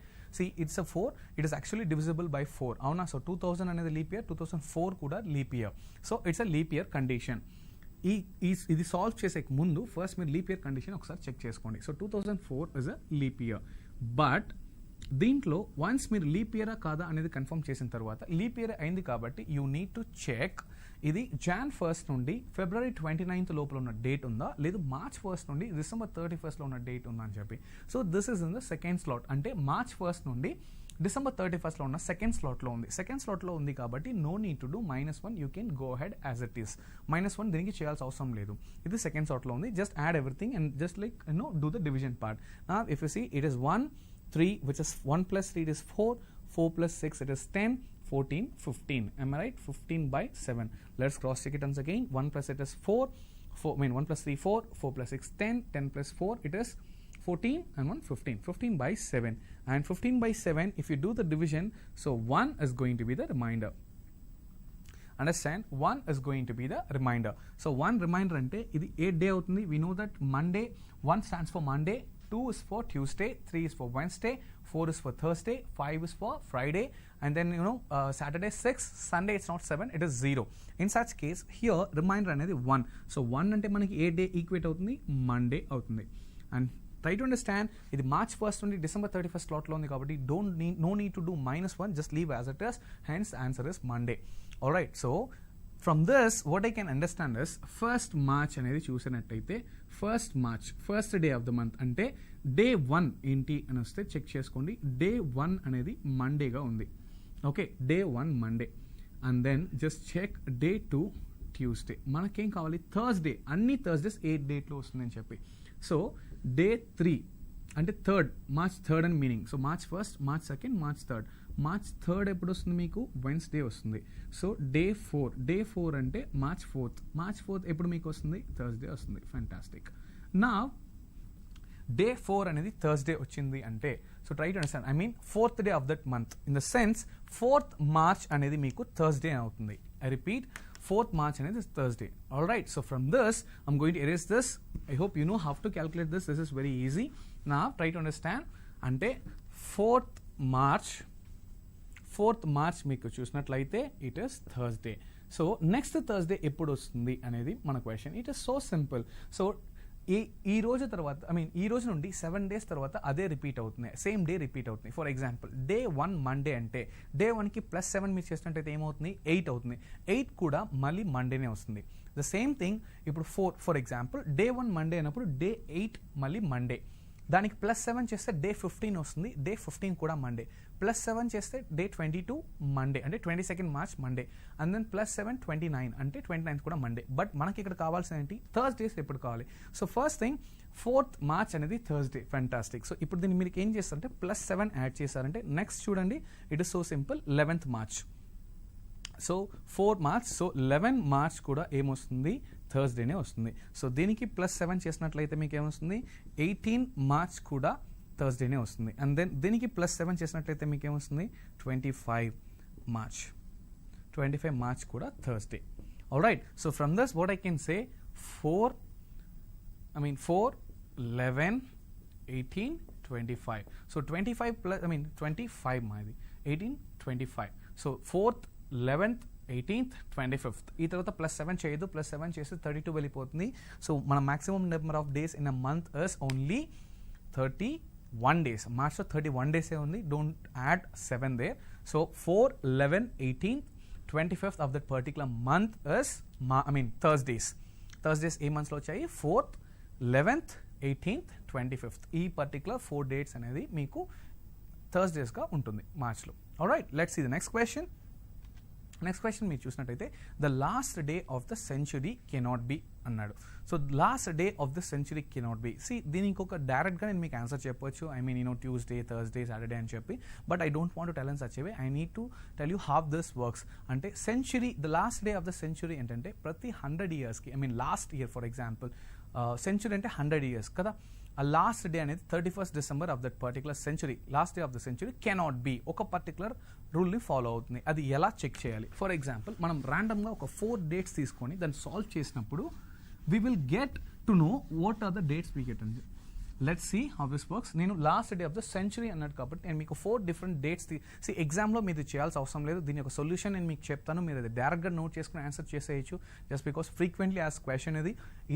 it's a 4, it is actually divisible by 4. అవునా? సో 2000 అనేది లీప్ ఇయర్, 2004 కూడా leap year. So it's a leap year condition. ఇది సాల్వ్ చేసే ముందు ఫస్ట్ మీరు లీప్ ఇయర్ కండిషన్ ఒకసారి చెక్ చేసుకోండి. So 2004 is a leap year. But దీంట్లో వన్స్ మీరు లీప్ ఇయరా కాదా అనేది కన్ఫర్మ్ చేసిన తర్వాత లీప్ ఇయర్ అయింది కాబట్టి యూ నీడ్ టు చెక్ ఇది Jan 1st నుండి February 29th లోపల ఉన్న డేట్ ఉందా, లేదు March 1st నుండి December 31st లో ఉన్న డేట్ ఉందా అని చెప్పి. So this is in the second slot. అంటే March 1st నుండి December 31st లో ఉన్న సెకండ్ స్లాట్లో ఉంది. సెకండ్ స్లాట్లో ఉంది కాబట్టి no need to do -1. You can go ahead as it is. -1 దీనికి చేయాల్సిన అవసరం లేదు. ఇది సెకండ్ స్లాట్లో ఉంది. Just add everything and just like do the division part. నా if you see it is 1 3 which is 1 plus 3 it is 4 plus 6 it is 10 14 15. am I right? 15 by 7. Let's cross check it once again. 1 plus it is 4 1 plus 3 4 plus 6 10 plus 4 it is 14 and 1 15 by 7. And 15 by 7 if you do the division, so 1 is going to be the remainder. Understand? 1 is going to be the remainder. So 1 remainder ante idi 8 day avutundi. We know that Monday, 1 stands for Monday, 2 is for Tuesday, 3 is for Wednesday, 4 is for Thursday, 5 is for Friday, and then Saturday 6, Sunday it's not 7, it is 0. In such case here remainder anedi 1. So 1 ante manaki A day equate అవుతుంది? Monday అవుతుంది. And try to understand ఇది March 1st నుండి December 31st slot లో ఉంది కాబట్టి no need to do -1, just leave as it is. Hence the answer is Monday. Alright, so from this what I can understand is first March అనేది చూసినట్టయితే first March first day of the month అంటే day 1 ఏంటి అని వస్తే check చేసుకోండి. Day 1 అనేది మండేగా ఉంది. Okay, day 1 Monday. And then just check day 2 Tuesday. మనకేం కావాలి? థర్స్డే. అన్ని థర్స్డేస్ 8 డేట్లో వస్తుందని చెప్పి. సో డే 3 అంటే మార్చ్ 3rd అని meaning. So March 1st, March 2nd, March 3rd. March 3rd ఎప్పుడు వస్తుంది మీకు? వెన్స్డే వస్తుంది. సో డే 4 అంటే March 4th. March 4th ఎప్పుడు మీకు వస్తుంది? థర్స్డే వస్తుంది. ఫ్యాంటాస్టిక్. నా డే 4 అనేది థర్స్డే వచ్చింది అంటే, so try to understand, I mean 4th day of that month, in the sense 4th March అనేది మీకు థర్స్డే అవుతుంది. ఐ రిపీట్, 4th March అనేది Thursday. All right, so from this I'm going to erase this. I hope you know how to calculate this. This is very easy. నా try to understand అంటే 4th March మీకు చూసినట్లయితే it is Thursday. So next Thursday ఎప్పుడు వస్తుంది అనేది మన question. It is so simple. So ఈ రోజు తర్వాత, ఐ మీన్ ఈ రోజు నుండి 7 days తర్వాత అదే రిపీట్ అవుతుంది, సేమ్ డే రిపీట్ అవుతుంది. ఫర్ ఎగ్జాంపుల్ డే 1 మండే అంటే డే 1కి +7 మీరు చేసినట్టయితే ఏమవుతుంది, 8 అవుతుంది. 8 కూడా మళ్ళీ మండేనే వస్తుంది. ద సేమ్ థింగ్ ఇప్పుడు 4, ఫర్ ఎగ్జాంపుల్ డే 1 మండే అయినప్పుడు డే 8 మళ్ళీ మండే. దానికి +7 చేస్తే డే 15 వస్తుంది, డే 15 కూడా మండే. +7 చేస్తే డే 22 మండే, అంటే 22nd March Monday. And then +7 29 అంటే 29th కూడా మండే. బట్ మనకి ఇక్కడ కావాల్సిన ఏంటి, థర్స్డేస్ ఎప్పుడు కావాలి. So first thing 4th March అనేది థర్స్డే. ఫ్యాంటాస్టిక్. సో ఇప్పుడు దీన్ని మీరు ఏం చేస్తారంటే +7 యాడ్ చేశారంటే నెక్స్ట్ చూడండి, it is so simple, 11th March. So 4 March, so 11 March కూడా ఏమొస్తుంది, థర్స్డేనే వస్తుంది. సో దీనికి +7 చేసినట్లయితే మీకు ఏమొస్తుంది, 18 March కూడా థర్స్డేనే వస్తుంది. అండ్ దెన్ దీనికి +7 చేసినట్లయితే మీకు ఏమొస్తుంది, 25 March కూడా Thursday. All right, so from this what I can say 4, 11, 18, 25. So 25 plus 25 మాది 18, 25. So 4th, 11th, 18th, 25th. ఈ తర్వాత +7 చేయదు, +7 చేస్తే 32 వెళ్ళిపోతుంది. సో మన maximum number of days in a month is only 31 days. మార్చ్లో 31 days ఉంది. Don't add 7 there. So 4, 11, 18, 25th of that particular month is Thursdays. Thursdays ఏ మంత్స్లో వచ్చాయి, 4th, 11th, 18th, 25th. ఈ పర్టికులర్ 4 dates అనేది మీకు థర్స్డేస్గా ఉంటుంది మార్చ్లో. All right, let's see the next question. Next question మీరు చూసినట్టయితే the last day of the century cannot be అన్నాడు. So last day of the century cannot be. C దీనికి ఒక డైరెక్ట్గా నేను మీకు ఆన్సర్ చెప్పొచ్చు, I mean Tuesday, Thursday, Saturday అని చెప్పి. But I don't want to tell in such a way. I need to tell you how this works. అంటే century, the last day of the century ఏంటంటే ప్రతి 100 yearsకి, I mean last year for example century అంటే 100 years కదా. ఆ last day అనేది 31st December of that particular century, last day of the century cannot B. ఒక particular రూల్ని follow అవుతుంది. అది ఎలా చెక్ చేయాలి? ఫర్ ఎగ్జాంపుల్ మనం ర్యాండమ్గా ఒక 4 dates తీసుకొని దాన్ని సాల్వ్ చేసినప్పుడు we will get to know what are the dates we get అండి. Let's see how this works. నేను last day of the century అన్నాడు కాబట్టి నేను మీకు 4 different dates ఎగ్జామ్లో మీరు చేయాల్సిన అవసరం లేదు. దీని యొక్క సొల్యూషన్ నేను మీకు చెప్తాను, మీరు అది డైరెక్ట్గా నోట్ చేసుకుని ఆన్సర్ చేసేయచ్చు. Just because frequently as question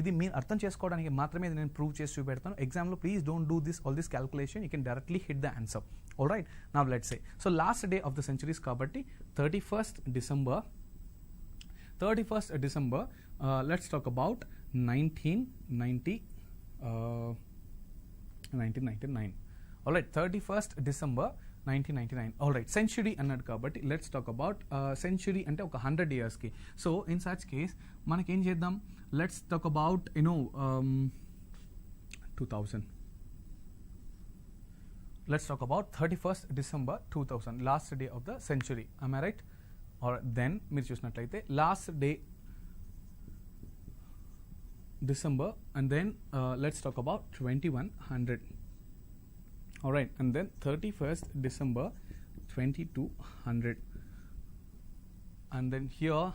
ఇది మీరు అర్థం చేసుకోవడానికి మాత్రమే ఇది నేను ప్రూవ్ చేసి చూపెడతాను. ఎగ్జామ్లో please don't do all this calculation, you can directly hit the answer. All right, now let's say so last day of the centuries కాబట్టి 31st December. Let's talk about 1999. All right, 31st December 1999. All right, century అన్నాడు కాబట్టి let's talk about century అంటే ఒక 100 yearsకి. So in such case మనకేం చేద్దాం, let's talk about 2000. Let's talk about 31st December 2000, last day of the century. Am I right? Or then మీరు చూసినట్లయితే last day December, and then let's talk about 2100. All right, and then 31st December 2200, and then here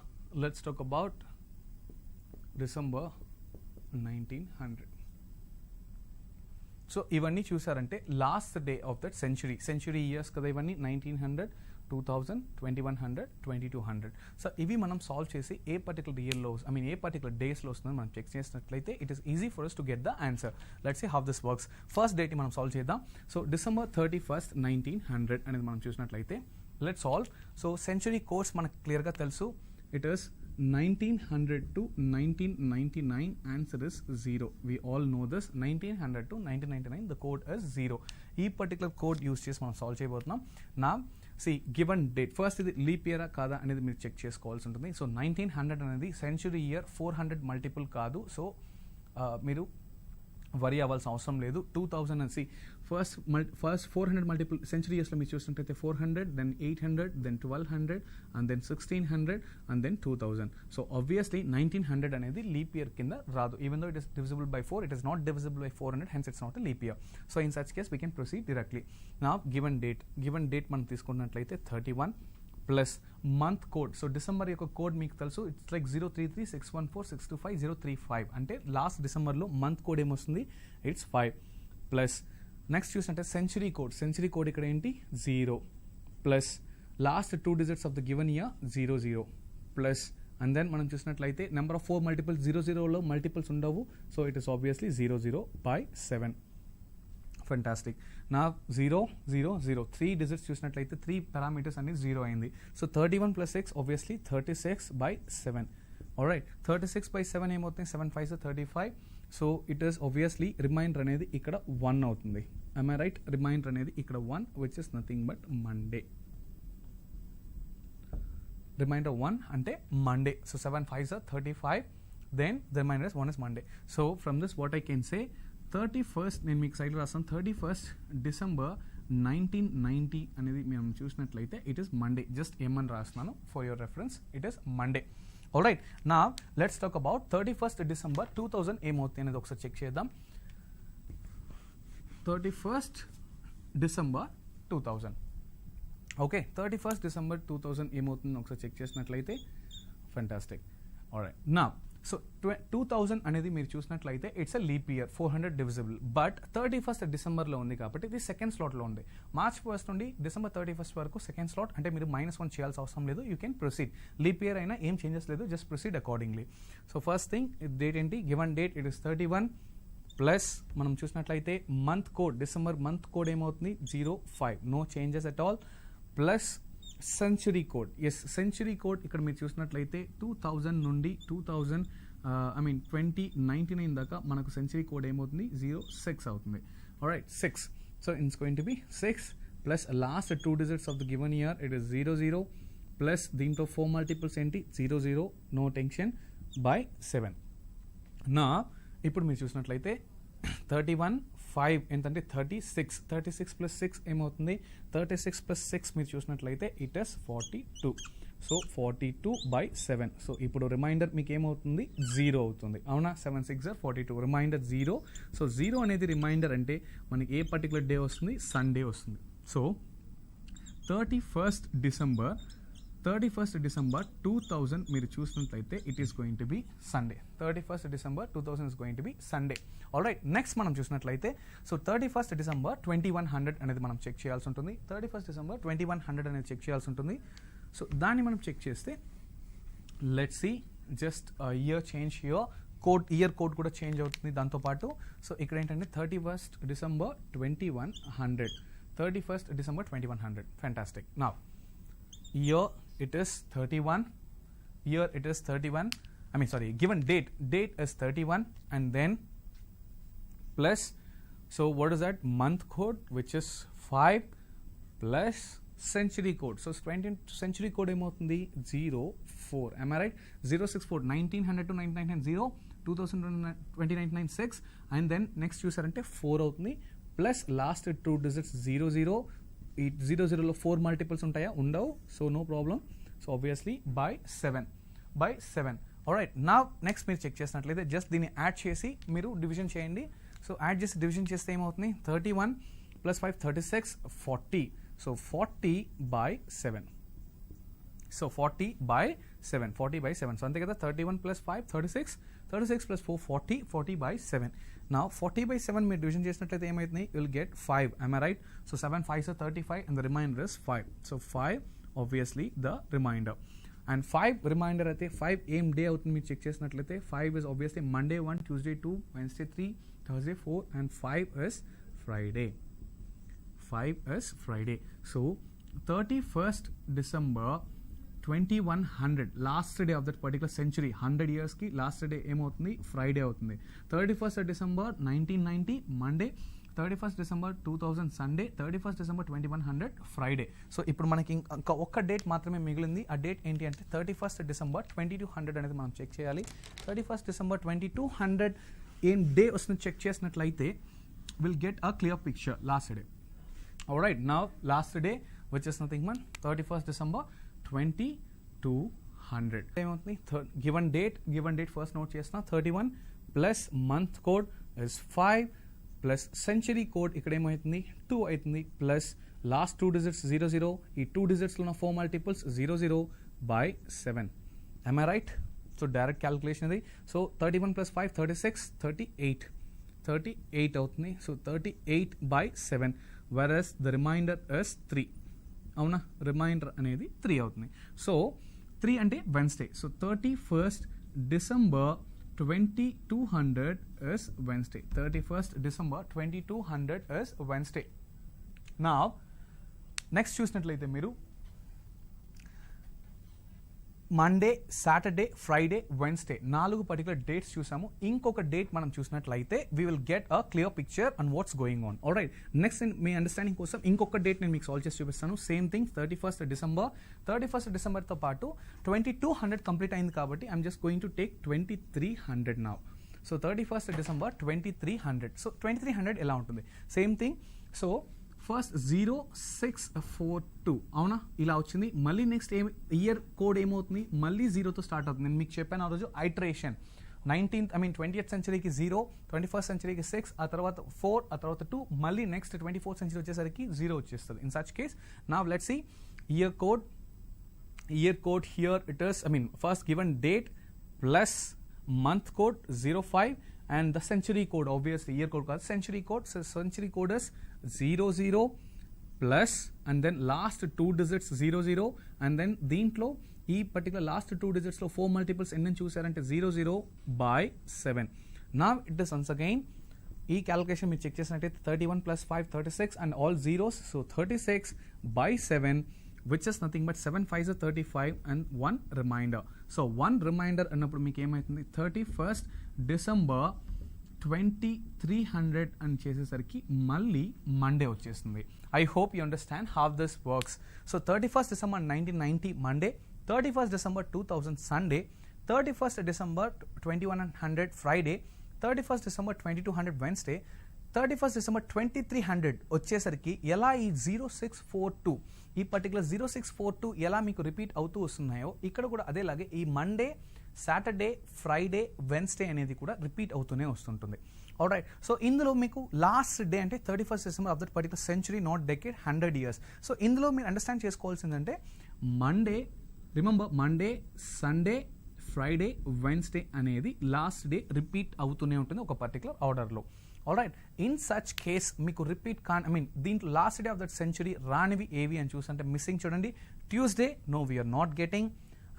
let's talk about December 1900. So ఇవన్నీ చూసారంటే last day of that century years కదా ఇవన్నీ. 1900, 2000, 2100, 2200. So ఇవి మనం solve చేసి ఏ పర్టికులర్ ఇయర్లో ఏ particular డేస్లో వస్తుందని మనం చెక్ చేసినట్లయితే it is easy for us to get the answer. Let's see how this works. First date మనం సాల్వ్ చేద్దాం. సో December 31st, 1900 అనేది మనం చూసినట్లయితే let's solve. So century course మనకు క్లియర్గా తెలుసు, it is 1900 to 1999. Answer is 0. We all know this. 1900 to 1999 the code is 0. ఈ particular code use చేసి మనం సాల్వ్ చేయబోతున్నాం. నా గివెన్ డేట్ ఫస్ట్ ఇది లీప్ ఇయరా కాదా అనేది మీరు చెక్ చేసుకోవాల్సి ఉంటుంది. సో 1900 అనేది సెంచురీ ఇయర్ 400 మల్టిపుల్ కాదు. సో మీరు వరీ అవ్వాల్సిన అవసరం లేదు. 2000 అని ఫస్ట్ 400 మల్టిపుల్ సెంచురీ ఇయర్స్లో మీరు చూసినట్టయితే 400, then 800, then 1200, and then 1600, and then 2000. So obviously 1900 అనేది లీప్ ఇయర్ కింద రాదు. Even though it is divisible by 4, it is not divisible by 400, hence it's not a leap year. So in such case we can proceed directly. Now given date మనం తీసుకున్నట్లయితే 31 plus month code. So December యొక్క code మీకు తెలుసు, it's like 0336214625035. అంటే last డిసెంబర్లో month code ఏమొస్తుంది, it's 5. Plus next చూసినట్టే century code ఇక్కడ ఏంటి 0 plus last 2 digits of the given year 00 plus and then మనం చూసినట్లయితే నెంబర్ ఆఫ్ 4 మల్టిపుల్స్ 00లో మల్టిపుల్స్ ఉండవు. So it is obviously 00/7. Fantastic. నా 0 0 0 3 digits చూసినట్లయితే 3 పారామీటర్స్ అన్ని 0 అయింది. So 31 + 6 obviously 36/7. ఆల్రైట్, 36/7 ఏమవుతుంది, 7 5s 35. So it is obviously remainder అనేది ఇక్కడ 1 అవుతుంది. am I right? రిమైండర్ అనేది ఇక్కడ 1, which is nothing but Monday. Remainder 1 అంటే Monday. So 7 5s 35, then the remainder is 1 is Monday. So from this what I can say, 31st నేను మీకు సైడ్లో రాస్తాను, 31st December 1990 అనేది మేము చూసినట్లయితే ఇట్ ఈస్ మండే. జస్ట్ ఏమని రాస్తున్నాను for your reference, it is Monday. All right, నా let's talk about 31st December 2000 ఏమవుతుంది అనేది ఒకసారి చెక్ చేద్దాం. 31st December 2000. Okay, 31st December 2000 ఏమవుతుంది ఒకసారి చెక్ చేసినట్లయితే ఫెంటాస్టిక్. ఆల్ రైట్, నా సో 2000 అనేది మీరు చూసినట్లయితే it's a leap year, 400 divisible. But 31st డిసెంబర్లో ఉంది కాబట్టి ఇది సెకండ్ స్లాట్లో ఉంది. మార్చ్ 1st నుండి డిసెంబర్ 31st వరకు సెకండ్ స్లాట్, అంటే మీరు -1 చేయాల్సిన అవసరం లేదు. You can proceed. Leap year అయినా ఏం చేంజెస్ లేదు, just proceed accordingly. So first thing date ఏంటి, given date it is 31 plus మనం చూసినట్లయితే month code, December month code ఏమవుతుంది 05, no changes at all. Plus century code, yes century code ఇక్కడ మీరు చూసినట్లయితే 2000 నుండి 2099 దాకా మనకు సెంచురీ కోడ్ ఏమవుతుంది 06 అవుతుంది. Alright, 6. So it's going to be 6 plus last 2 digits of the given year it is 00 plus దీంట్లో 4 మల్టిపుల్స్ ఏంటి 00, నో టెన్షన్, బై 7. నా ఇప్పుడు మీరు చూసినట్లయితే 31 5 ఎంతంటే 36, 36 + 6 ఏమవుతుంది, 36 + 6 మీరు చూసినట్లయితే ఇట్ ఇస్ 42. సో 42/7. సో ఇప్పుడు రిమైండర్ మీకు ఏమవుతుంది 0 అవుతుంది, అవునా. 7 6 42, రిమైండర్ 0. సో 0 అనేది రిమైండర్ అంటే మనకి ఏ పర్టికులర్ డే వస్తుంది, సండే వస్తుంది. సో 31st December 2000 మీరు చూసినట్లయితే it is going to B Sunday. 31st December 2000 is going to B Sunday. All right, next మనం చూసినట్లయితే సో 31st December 2100 అనేది మనం చెక్ చేయాల్సి ఉంటుంది. 31st December 2100 అనేది చెక్ చేయాల్సి ఉంటుంది. సో దాన్ని మనం చెక్ చేస్తే let's see, just year change year code కూడా చేంజ్ అవుతుంది దాంతోపాటు. సో ఇక్కడ ఏంటంటే 31st December 2100, 31st December 2100. Fantastic. Now year it is 31, year it is 31, given date is 31, and then plus, so what is that, month code which is 5 plus century code. So 20 century code ఏమవుతుంది 04, am I right, 064, 1900 to 1990, 2000 to 2996, and then next చూసారంటే 4 అవుతుంది plus last 2 digits 00. ఈ 00లో 4 multiples ఉంటాయా, ఉండవు. So no problem. So obviously by 7. Alright, నా next మీరు check చేసినట్లయితే just దీన్ని యాడ్ చేసి మీరు డివిజన్ చేయండి. సో యాడ్ చేసి డివిజన్ చేస్తే ఏమవుతుంది 31 + 5 36, 40. సో 40/7. సో 40/7, 40/7. సో అంతే కదా, 31 + 5 36, 36 + 4 40, 40/7. Now 40/7 మీరు డివిజన్ చేసినట్లయితే ఏమవుతుంది, you will get 5, am I right? So 7 5s are 35 and the remainder is 5. So 5 obviously the remainder, and 5 remainder అయితే 5 ఏం డే అవుతుంది మీరు చెక్ చేసినట్లయితే 5 is obviously Monday 1, Tuesday 2, Wednesday 3, Thursday 4, and 5 is Friday. 5 is Friday. So 31st December 2100, last day of that particular century, 100 yearsకి last day ఏమవుతుంది Friday అవుతుంది. 31st December 1990 Monday, 31st December 2000 Sunday, 31st December 2100 Friday. So ఇప్పుడు మనకి ఇంకా ఒక్క date మాత్రమే మిగిలింది. ఆ డేట్ ఏంటి అంటే 31st December 2200 అనేది మనం చెక్ చేయాలి. 31st December 2200 ఏం డే వస్తుందో చెక్ చేసినట్లయితే will get a clear picture last day. Alright, now last day which is nothing but 31st December 2200. ఏమవుతుంది గివెన్ డేట్ ఫస్ట్ నోట్ చేసిన 31 plus month code is 5 plus century code ఇక్కడ ఏమవుతుంది 2 అవుతుంది plus last 2 digits 00, ఈ 2 digits లో ఉన్న 4 multiples 00/7. Am I right? So direct calculation ఇది. So 31 plus 5 36 38 అవుతుంది. So 38/7 whereas the remainder is 3. అవునా, రిమైండర్ అనేది 3 అవుతుంది. సో 3 అంటే Wednesday. So 31st December 2200 is Wednesday. 31st December 2200 is Wednesday. Now next చూసినట్లయితే మీరు Monday, Saturday, Friday, Wednesday 4 particular dates చూసాము. ఇంకొక డేట్ మనం చూసినట్లయితే we will get a clear picture and what's going on. Alright, next me understanding కోసం ఇంకొక date నేను మీకు సాల్వ్ చేసి చూపిస్తాను. సేమ్ థింగ్ 31st Decemberతో పాటు 2200 కంప్లీట్ అయింది కాబట్టి I'm just going to take 2300 now. So 31st December 2300. So 2300 ఎలా ఉంటుంది? Same thing. సో ఫస్ట్ 0642 అవునా, ఇలా వచ్చింది. మళ్ళీ నెక్స్ట్ ఇయర్ కోడ్ ఏమవుతుంది? మళ్ళీ 0తో స్టార్ట్ అవుతుంది. నేను మీకు చెప్పాను ఆ రోజు ఐటరేషన్ 20th సెంచరీకి 0, 21st సెంచరీకి 6, ఆ తర్వాత 4, ఆ తర్వాత 2, మళ్ళీ నెక్స్ట్ 24th సెంచరీ వచ్చేసరికి 0 వచ్చేస్తుంది. In such case now let's see year code here it is first given date plus month code 05 and the century code, obviously year code కాదు, century code. So century code is 00 plus and then last 2 digits 00 and then దీంట్లో ఈ particular last 2 digits లో 4 multiples ఎన్ని చూసారంటే 00/7. Now it is once again ఈ calculation మీరు check చేసినట్టయితే 31 plus 5 36 and all zeros, so 36/7 which is nothing but 7 5s are 35 and 1 reminder. So 1 reminder అన్నప్పుడు మీకు ఏమవుతుంది 31st December 2300 అని చేసేసరికి మళ్ళీ మండే వచ్చేస్తుంది. I hope you understand how this works. So 31st December 1990 Monday, 31st December 2000 Sunday, 31st December 2100 Friday, 31st December 2200 Wednesday, 31st December 2300 వచ్చేసరికి ఎలా ఈ 0642 ఈ పర్టికులర్ 0642 ఎలా మీకు రిపీట్ అవుతూ వస్తున్నాయో ఇక్కడ కూడా అదేలాగే ఈ మండే, సాటర్డే, ఫ్రైడే, వెన్స్డే అనేది కూడా రిపీట్ అవుతూనే వస్తుంటుంది. ఆల్రైట్, సో ఇందులో మీకు లాస్ట్ డే అంటే 31st December of that particular century, not decade, 100 years. So ఇందులో మీరు అండర్స్టాండ్ చేసుకోవాల్సిందంటే Monday, remember Monday, Sunday, Friday, Wednesday అనేది లాస్ట్ డే రిపీట్ అవుతూనే ఉంటుంది ఒక పర్టికులర్ ఆర్డర్లో. ఆల్రైట్, ఇన్ సచ్ కేస్ మీకు రిపీట్ దీంట్లో last day of that century రానివి ఏవి అని చూస్తుంటే మిస్సింగ్ చూడండి. Tuesday no we're not getting,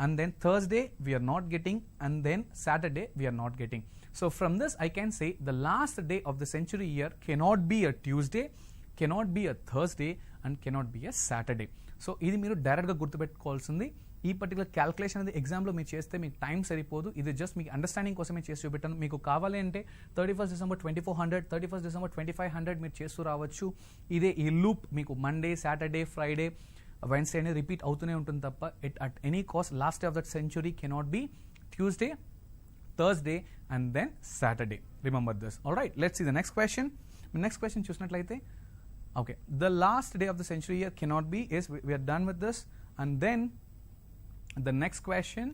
and then Thursday we are not getting, and then Saturday we are not getting. So from this I can say the last day of the century year cannot be a Tuesday, cannot be a Thursday, and cannot be a Saturday. So ఇది మీరు డైరెక్ట్గా గుర్తుపెట్టుకోవాల్సింది. ఈ particular calculation అనేది ఎగ్జామ్లో మీరు చేస్తే మీకు టైం సరిపోదు. ఇది జస్ట్ మీకు అండర్స్టాండింగ్ కోసమే చేసి చూపెట్టాను. మీకు కావాలి అంటే 31st December 2400, 31st December 2500 మీరు చేస్తూ రావచ్చు. ఇదే ఈ లూప్ మీకు మండే, సాటర్డే, ఫ్రైడే, వెన్స్డే అనేది రిపీట్ అవుతూనే ఉంటుంది తప్ప at any cost last day of that century cannot be Tuesday, Thursday and then Saturday. Remember this. Alright, let's see the next question. Next question చూసినట్లయితే okay, the last day of the century year cannot be is we're done with this. And then the next question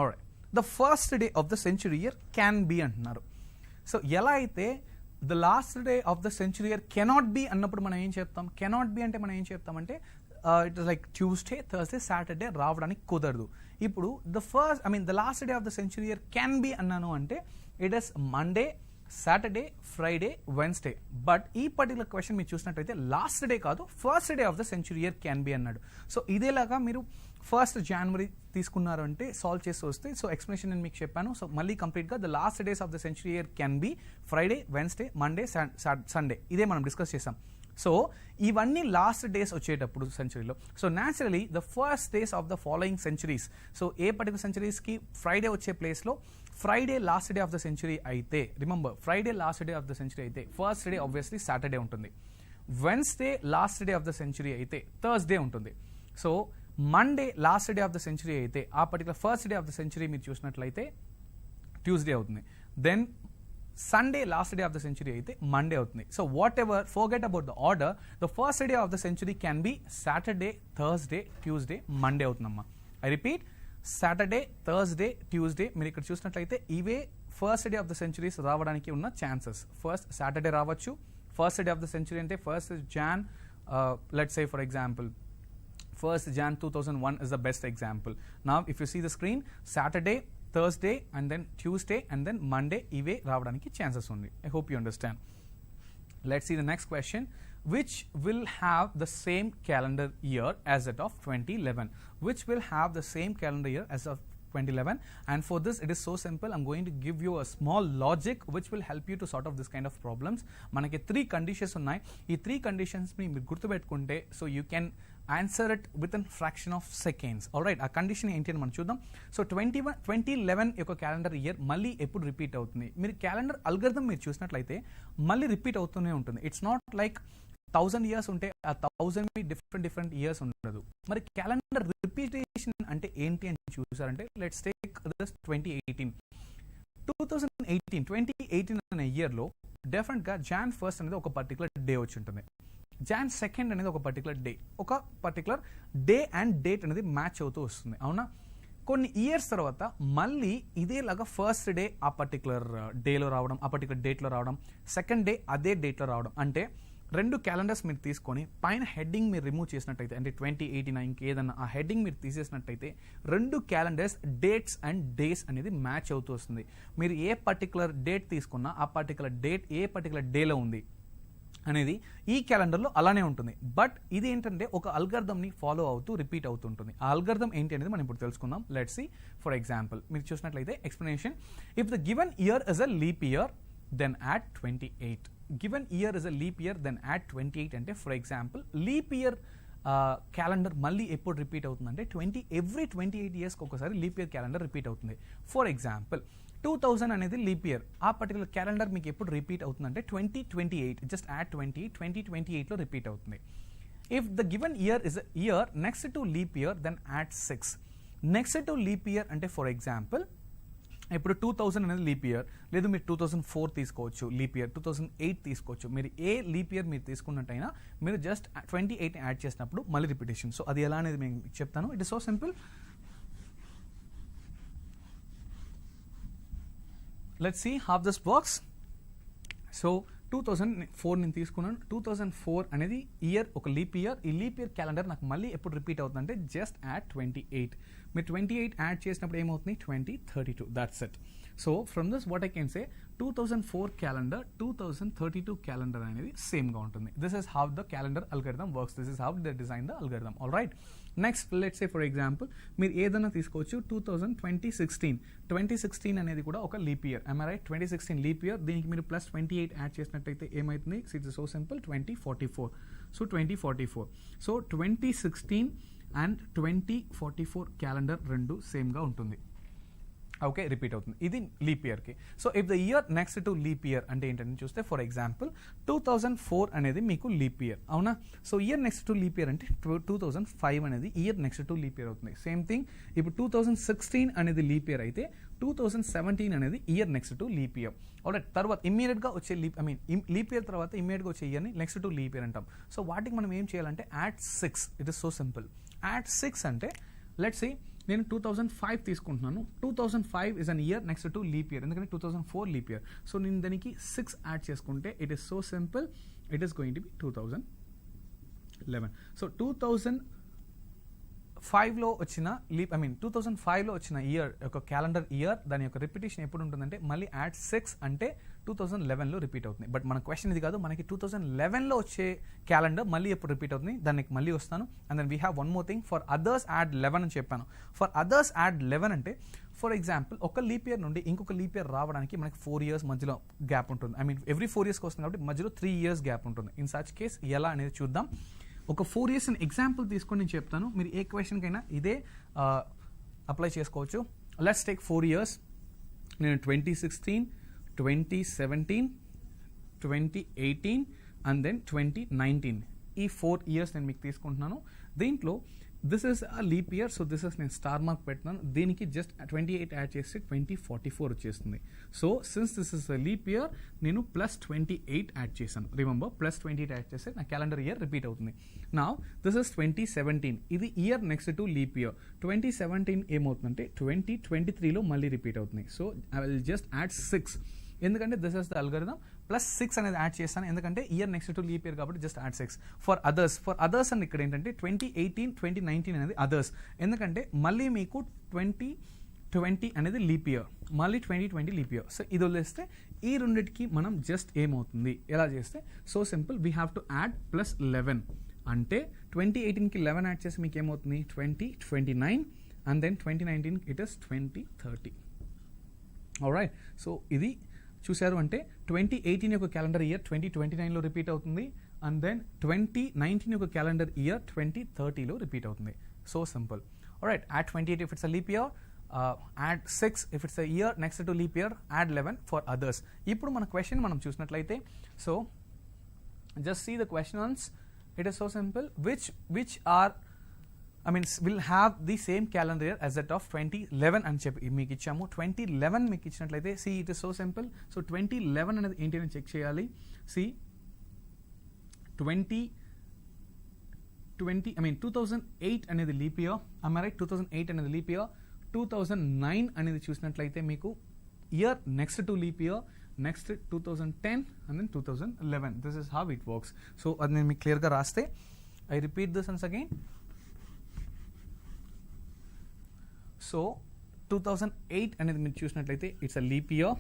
alright, the first day of the century year can be అంటున్నారు. So ఎలా అయితే the last day of the century year cannot B అన్నప్పుడు మనం ఏం చెప్తాం? Cannot be అంటే మనం ఏం చెప్తామంటే it is like Tuesday, Thursday, Saturday రావడానికి కుదరదు. ఇప్పుడు the last day of the century year can be అన్నాను అంటే it is Monday, Saturday, Friday, Wednesday. But ఈ పర్టికులర్ క్వశ్చన్ మీరు చూసినట్టయితే లాస్ట్ డే కాదు, first day of the century year can be అన్నాడు. సో ఇదేలాగా మీరు 1st January తీసుకున్నారు అంటే సాల్వ్ చేసి వస్తే, సో ఎక్స్ప్లెనేషన్ నేను మీకు చెప్పాను. సో మళ్ళీ కంప్లీట్గా the last days of the century year can be Friday, Wednesday, Monday, Sunday. ఇదే మనం డిస్కస్ చేసాం. సో ఇవన్నీ లాస్ట్ డేస్ వచ్చేటప్పుడు సెంచురీలో, so naturally the first days of the following centuries, so ఏ పర్టికులర్ సెంచురీస్కి ఫ్రైడే వచ్చే ప్లేస్లో Friday last day of the century అయితే, remember Friday last day of the century అయితే ఫస్ట్ డే ఆబ్వియస్లీ సాటర్డే ఉంటుంది. Wednesday last day of the century అయితే Thursday ఉంటుంది. So Monday last day of the century అయితే ఆ particular first day of the century మీరు చూసినట్లయితే Tuesday అవుతుంది. Then Sunday last day of the century అయితే Monday అవుతుంది. So whatever, forget about the order, the first day of the century can be Saturday, Thursday, Tuesday, Monday అవుతుందమ్మా. I repeat, Saturday, Thursday, Tuesday. మీరు ఇక్కడ చూసినట్లయితే ఇవే first day of the centuries రావడానికి ఉన్న chances. First Saturday రావచ్చు, first day of the century అంటే first Jan, let's say for example 1st Jan 2001 is the best example. Now if you see the screen, Saturday, Thursday and then Tuesday and then Monday ive ravadaniki chances undi. I hope you understand. Let's see the next question. Which will have the same calendar year as that of 2011? Which will have the same calendar year as of 2011? And for this it is so simple. I'm going to give you a small logic which will help you to sort of this kind of problems. Manaki 3 conditions unnai. Ee 3 conditions ni meer gurtu pettukunte so you can answer it within fraction of seconds. Alright, ఆ condition ఏంటి అని మనం చూద్దాం. So 2011 యొక్క calendar year మళ్ళీ ఎప్పుడు repeat అవుతుంది? మీరు క్యాలెండర్ అల్గరిథం మీరు చూసినట్లయితే మళ్ళీ రిపీట్ అవుతూనే ఉంటుంది. ఇట్స్ నాట్ లైక్ 1000 ఇయర్స్ ఉంటే ఆ 1000 డిఫరెంట్ ఇయర్స్ ఉండదు. మరి క్యాలెండర్ రిపీటేషన్ అంటే ఏంటి అని చూసారంటే లెట్స్ టేక్ దిస్ 2018 అనే ఇయర్లో డెఫినెట్గా Jan 1st అనేది ఒక పర్టికులర్ డే వచ్చి ఉంటుంది. Jan 2nd అనేది ఒక పర్టికులర్ డే అండ్ డేట్ అనేది మ్యాచ్ అవుతూ వస్తుంది, అవునా? కొన్ని ఇయర్స్ తర్వాత మళ్ళీ ఇదేలాగా ఫస్ట్ డే ఆ పర్టికులర్ డేలో రావడం, ఆ పర్టికులర్ డేట్లో రావడం, సెకండ్ డే అదే డేట్లో రావడం. అంటే 2 క్యాలెండర్స్ మీరు తీసుకొని పైన హెడ్డింగ్ మీరు రిమూవ్ చేసినట్టయితే అంటే 2089 ఏదన్నా ఆ హెడ్డింగ్ మీరు తీసేసినట్టయితే 2 క్యాలెండర్స్ డేట్స్ అండ్ డేస్ అనేది మ్యాచ్ అవుతూ వస్తుంది. మీరు ఏ పర్టికులర్ డేట్ తీసుకున్నా ఆ పర్టికులర్ డేట్ ఏ పర్టికులర్ డేలో ఉంది అనేది ఈ క్యాలెండర్లో అలానే ఉంటుంది. బట్ ఇది ఏంటంటే ఒక అల్గరిథంని ఫాలో అవుతూ రిపీట్ అవుతుంటుంది. ఆ అల్గరిథం ఏంటి అనేది మనం ఇప్పుడు తెలుసుకుందాం. లెట్స్ సీ ఫర్ ఎగ్జాంపుల్ మీరు చూసినట్లయితే explanation, if the given year is a leap year then add 28. Given year is a leap year then add 28 అంటే for example leap year calendar మళ్ళీ ఎప్పుడు రిపీట్ అవుతుందంటే ఎవ్రీ 28 ఇయర్స్కి ఒకసారి లీప్ ఇయర్ క్యాలెండర్ రిపీట్ అవుతుంది. For example 2000 అనేది leap year, ఆ particular calendar మీకు ఎప్పుడు రిపీట్ అవుతుందంటే 2028, జస్ట్ యాడ్ 2028లో రిపీట్ అవుతుంది. If the given year is year next to leap year then add 6. Next to leap year అంటే ఫర్ ఎగ్జాంపుల్ ఇప్పుడు 2000 అనేది లీప్ ఇయర్, లేదు మీరు 2004 తీసుకోవచ్చు లీప్ ఇయర్, 2008 తీసుకోవచ్చు. మీరు ఏ లీప్ ఇయర్ మీరు తీసుకున్నట్టయినా మీరు జస్ట్ 28 యాడ్ చేసినప్పుడు మళ్ళీ రిపిటేషన్. సో అది ఎలా అనేది నేను చెప్తాను. It is so simple. Let's see how this works. So 2004 నేను తీసుకున్నాను. 2004 అనేది ఇయర్ ఒక లీప్ ఇయర్. ఈ లీప్ ఇయర్ క్యాలెండర్ నాకు మళ్ళీ ఎప్పుడు రిపీట్ అవుతుందంటే జస్ట్ యాడ్ 28. మీరు 28 యాడ్ చేసినప్పుడు ఏమవుతుంది 2032. That's it. So from this what I can say 2004 calendar 2032 calendar అనేది సేమ్గా ఉంటుంది. This is how the calendar algorithm works. This is how they design the algorithm. All right, next let's say for example మీరు ఏదైనా తీసుకోవచ్చు. 2016 అనేది కూడా ఒక leap year. I right? 2016 leap year, దీనికి మీరు ప్లస్ 28 యాడ్ చేసినట్టయితే ఏమవుతుంది? It's so simple, 2044. So 2044. So 2016 and 2044 calendar రెండు సేమ్గా ఉంటుంది. ఓకే, రిపీట్ అవుతుంది. ఇది లీప్ ఇయర్కి. So if the year next to leap year అంటే ఏంటని చూస్తే ఫర్ ఎగ్జాంపుల్ 2004 అనేది మీకు లీప్ ఇయర్, అవునా? So year next to leap year అంటే 2005 అనేది year next to leap year అవుతుంది. సేమ్ థింగ్ ఇప్పుడు 2016 అనేది లీప్ ఇయర్ అయితే 2017 అనేది year next to leap year. Alright, తర్వాత ఇమ్మీడియట్గా వచ్చే లీప్ ఇయర్ తర్వాత ఇమ్మీడియట్గా వచ్చే ఇయర్ని నెక్స్ట్ టు లీప్ ఇయర్ అంటాం. సో వాటికి మనం ఏం చేయాలంటే add 6. It is so simple. Add 6 అంటే లెట్స్ సే నేను 2005 తీసుకుంటున్నాను. 2005 is an year next to leap year, ఎందుకంటే 2004 లీప్ ఇయర్. సో నేను దానికి 6 యాడ్ చేసుకుంటే it is so simple, it is going to be 2011. So 2005లో వచ్చిన 2005లో వచ్చిన ఇయర్ యొక్క క్యాలెండర్ ఇయర్ దాని యొక్క రిపిటేషన్ ఎప్పుడు ఉంటుందంటే మళ్ళీ యాడ్ 6 అంటే 2011లో రిపీట్ అవుతుంది. బట్ మన క్వశ్చన్ ఇది కాదు, మనకి 2011లో వచ్చే క్యాలెండర్ మళ్ళీ ఎప్పుడు రిపీట్ అవుతుంది దానికి మళ్ళీ వస్తాను. And then we have one more thing, for others add 11 అని చెప్పాను. ఫర్ అదర్స్ యాడ్ 11 అంటే ఫర్ ఎగ్జాంపుల్ ఒక లీప్ ఇయర్ నుండి ఇంకొక లీప్ ఇయర్ రావడానికి మనకి 4 years మధ్యలో గ్యాప్ ఉంటుంది. ఎవ్రీ 4 yearsకి వస్తుంది కాబట్టి మధ్యలో 3 years గ్యాప్ ఉంటుంది. ఇన్ సచ్ కేస్ ఎలా అనేది చూద్దాం. ఒక 4 years ఎగ్జాంపుల్ తీసుకొని నేను చెప్తాను. మీరు ఏ క్వశ్చన్కైనా ఇదే అప్లై చేసుకోవచ్చు. Let's take 4 years. నేను 2016, 2017, 2018, and then 2019. ఈ 4 years నేను మీకు తీసుకుంటున్నాను. దీంట్లో this is a leap year, so this is నేను స్టార్ మార్క్ పెట్టినాను. దీనికి జస్ట్ 28 యాడ్ చేస్తే 2044 వచ్చేస్తుంది. So since this is a leap year నేను +28 యాడ్ చేశాను. రిమెంబర్ +28 యాడ్ చేస్తే నా క్యాలెండర్ ఇయర్ రిపీట్ అవుతుంది. నౌ దిస్ ఇస్ 2017, ఇది year next to leap year. 2017 ఏమవుతుందంటే 2023లో మళ్ళీ రిపీట్ అవుతుంది. So I will just add 6, ఎందుకంటే దిస్ ఇస్ ద అల్గోరిథం. +6 అనేది యాడ్ చేస్తాను, ఎందుకంటే year next to leap year కాబట్టి జస్ట్ యాడ్ 6. ఫర్ అదర్స్ అని ఇక్కడ ఏంటంటే 2018, 2019 అనేది అదర్స్, ఎందుకంటే మళ్ళీ మీకు 2020 అనేది లీప్ ఇయర్, మళ్ళీ 2020 లీప్ ఇయర్. సో ఇది వదిలేస్తే ఈ రెండింటికి మనం జస్ట్ ఏమవుతుంది ఎలా చేస్తే, so simple, we have to add +11. అంటే 2018కి 11 యాడ్ చేసి మీకు ఏమవుతుంది 2029, and then 2019 it is 2030. Alright, so ఇది చూశారు అంటే 2018 యొక్క క్యాలెండర్ ఇయర్ 2029లో రిపీట్ అవుతుంది, అండ్ దెన్ 2019 యొక్క క్యాలెండర్ ఇయర్ 2030లో రిపీట్ అవుతుంది. So simple. Alright, add 28 if it's a leap year, add 6 if it's a year next to leap year, add 11 for others. ఇప్పుడు మన క్వశ్చన్ మనం చూసినట్లయితే, so just see the questions. It is so simple. Which are will have the same calendar year as that of 2011 అని చెప్పి మీకు ఇచ్చాము. 2011 మీకు ఇచ్చినట్లయితే see it is so simple. So 2011 అనేది ఏంటి అని చెక్ చేయాలి. see 2008 అనేది leap year, am I right? 2008 అనేది లీప్ ఇయర్. 2009 అనేది చూసినట్లయితే మీకు year next to leap year, next 2010 and then 2011. This is how it works. So అది నేను మీకు క్లియర్గా రాస్తే, I repeat this once again. So 2008 అనేది మీరు చూసినట్లయితే it's a leap year.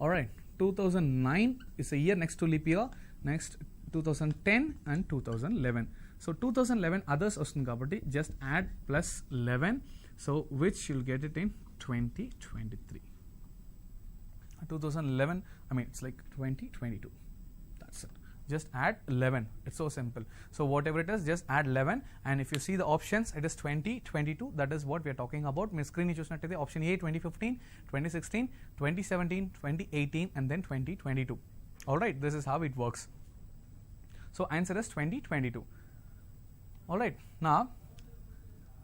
Alright, 2009 it's a year next to leap year, next 2010 and 2011. So 2011 others వస్తుంది కాబట్టి just add +11. So which you'll get it in 2023. 2011, it's like 2022. That's it. Just add 11. It's so simple. So whatever it is, just add 11. And if you see the options, it is 2022. That is what we are talking about. My screen is choosing option A 2015, 2016, 2017, 2018, and then 2022. All right, this is how it works. So answer is 2022. All right, now,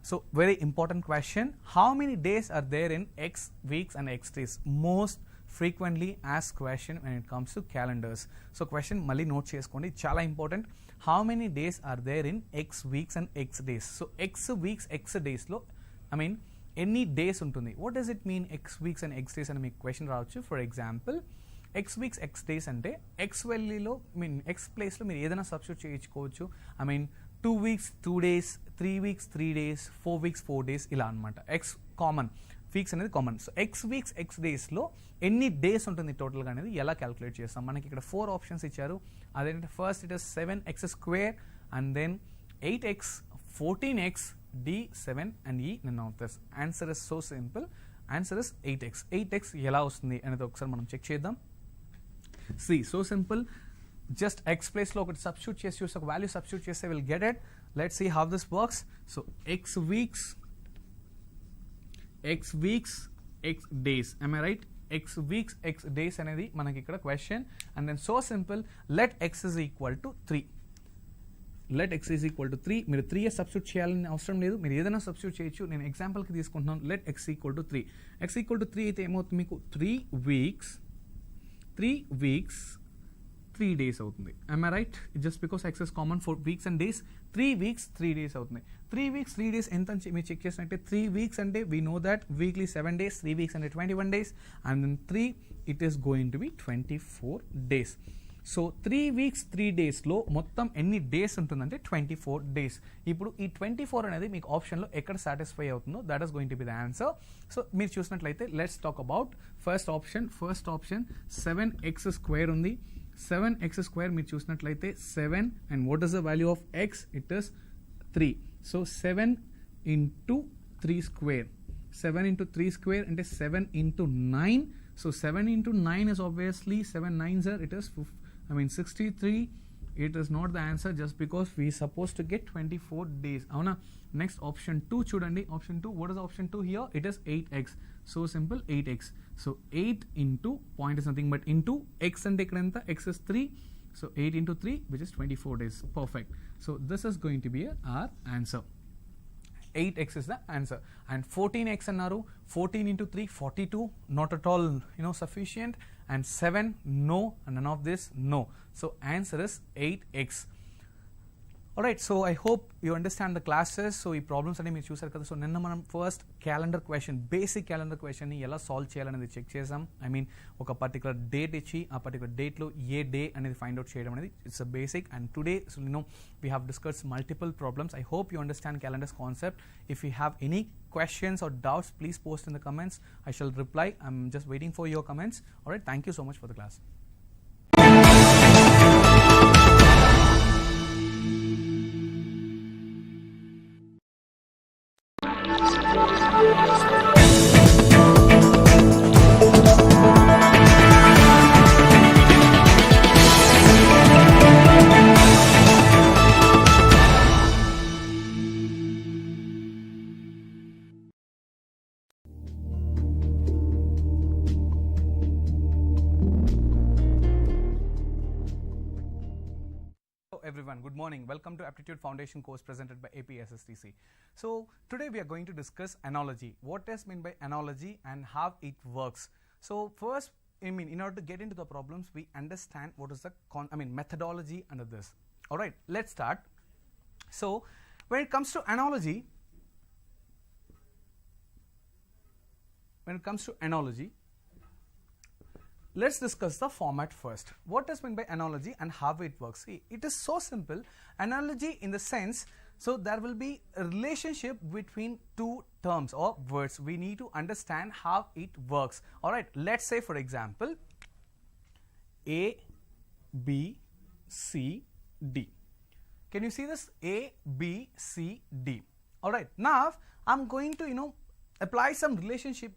so very important question. How many days are there in X weeks and X days? Most frequently asked question when it comes to calendars. So question మళ్ళీ note చేసుకోండి, చాలా important. How many days are there in x weeks and x days? So x weeks x డేస్లో ఎన్ని days ఉంటుంది? What does it mean x weeks and x days అని మీకు question రావచ్చు. For example, x weeks x days అంటే x వెల్లీలో x ప్లేస్లో మీరు ఏదైనా సబ్స్టిట్యూట్ చేయించుకోవచ్చు. 2 weeks 2 days, 3 weeks 3 days, 4 weeks 4 days ఇలా అనమాట. ఎక్స్ కామన్, వీక్స్ అనేది common. So x weeks x డేస్లో ఎన్ని డేస్ ఉంటుంది టోటల్గా అనేది ఎలా క్యాలిక్యులేట్ చేస్తాం? మనకి ఇక్కడ 4 ఆప్షన్స్ ఇచ్చారు. అదేంటంటే first it is 7x², and then 8x, 14x, D, 7 and E. None of this. Answer is so simple. Answer is 8x. 8x ఎలా వస్తుంది అనేది ఒకసారి మనం చెక్ చేద్దాం. See, so simple. Just x place లో ఒకటి సబ్స్టిట్యూట్ చేసి ఒక వాల్యూ సబ్స్టిట్యూట్ చేస్తే will get it. Let's see how this works. So x weeks x days, am I right? x weeks x days అనేది మనకి ఇక్కడ క్వశ్చన్. అండ్ దెన్ సో సింపుల్, లెట్ x is equal to 3. లెట్ x is equal to 3. మీరు 3 substitute చేయాలని అవసరం లేదు, మీరు ఏదైనా సబ్స్టిట్యూట్ చేయొచ్చు. నేను ఎగ్జాంపుల్కి తీసుకుంటున్నాను. Let x equal to 3. x equal to 3 అయితే ఏమవుతుంది మీకు 3 weeks 3 days అవుతుంది. am I right? just because x is common for weeks and days, 3 weeks 3 days అవుతుంది. 3 weeks 3 days ఎంత అని మీరు చెక్ చేసినట్టే 3 weeks అంటే we know that weekly 7 days, 3 weeks అంటే 21 days, and then 3 it is going to be 24 days. So 3 weeks 3 daysలో మొత్తం ఎన్ని days ఉంటుందంటే 24 డేస్. ఇప్పుడు ఈ 24 అనేది మీకు ఆప్షన్లో ఎక్కడ సాటిస్ఫై అవుతుందో that is going to be the answer. So మీరు చూసినట్లయితే let's talk about first option 7x² ఉంది. 7x² మీరు చూసినట్లయితే 7, and what is the value of x? It is 3. So 7 into 3 square. 7 into 3 square అంటే 7 into 9. So 7 into 9 is obviously 7 9s are, it is 63. It is not the answer just because we supposed to get 24 days. Avuna. Next option 2 chudandi. Option 2, what is option 2 here? It is 8x. So simple, 8x. So 8 into point is nothing but into x and x is 3. So 8 into 3, which is 24 days. Perfect. So this is going to be our answer. 8x is the answer. And 14x annaru, 14 into 3, 42, not at all sufficient. And 7, no, and none of this, no. So answer is 8x. Alright, so I hope you understand the classes. So ఈ problems అన్ని మీరు చూసారు కదా. So నిన్న మనం first calendar question, basic calendar క్వశ్చన్ని ఎలా solve చేయాలనేది చెక్ చేసాం. ఐ మీన్ ఒక పర్టికులర్ డేట్ ఇచ్చి ఆ పర్టికులర్ డేట్లో ఏ డే అనేది ఫైండ్ అవుట్ చేయడం అనేది it's a basic. And today we have discussed multiple problems. I hope you understand calendar's concept. If you have any questions or doubts, please post in the comments. I shall reply. I'm just waiting for your comments. Alright, thank you so much for the class. Everyone, good morning. Welcome to Aptitude Foundation course presented by APSSDC. So today we are going to discuss analogy. What is meant by analogy and how it works. So first, in order to get into the problems, we understand what is the methodology under this. All right, let's start. So when it comes to analogy, let's discuss the format first. What is meant by analogy and how it works? See, it is so simple. Analogy in the sense, so there will be a relationship between two terms or words. We need to understand how it works. Alright, let's say for example, A, B, C, D. Can you see this? A, B, C, D. Alright, now I'm going to, apply some relationship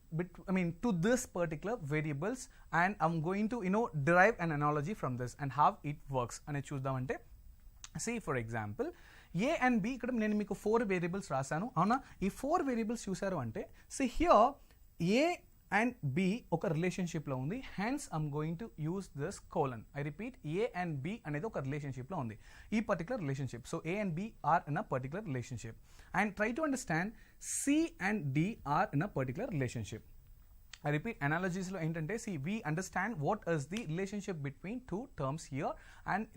to this particular variables, and I'm going to derive an analogy from this and how it works. And చూద్దామంటే see for example A and B, ఇక్కడ నేను మీకు 4 variables రాశాను అవునా. ఈ 4 variables చూసారు అంటే see here A and B ఒక రిలేషన్షిప్ లో ఉంది. hence I'm going to use this colon. I repeat, A and B అనేది ఒక రిలేషన్షిప్ లో ఉంది, ఈ particular relationship. So A and B are in a particular relationship, and try to understand C and D are in a particular relationship. I repeat, analogies lo entante, see, we understand what is the relationship between two terms here, and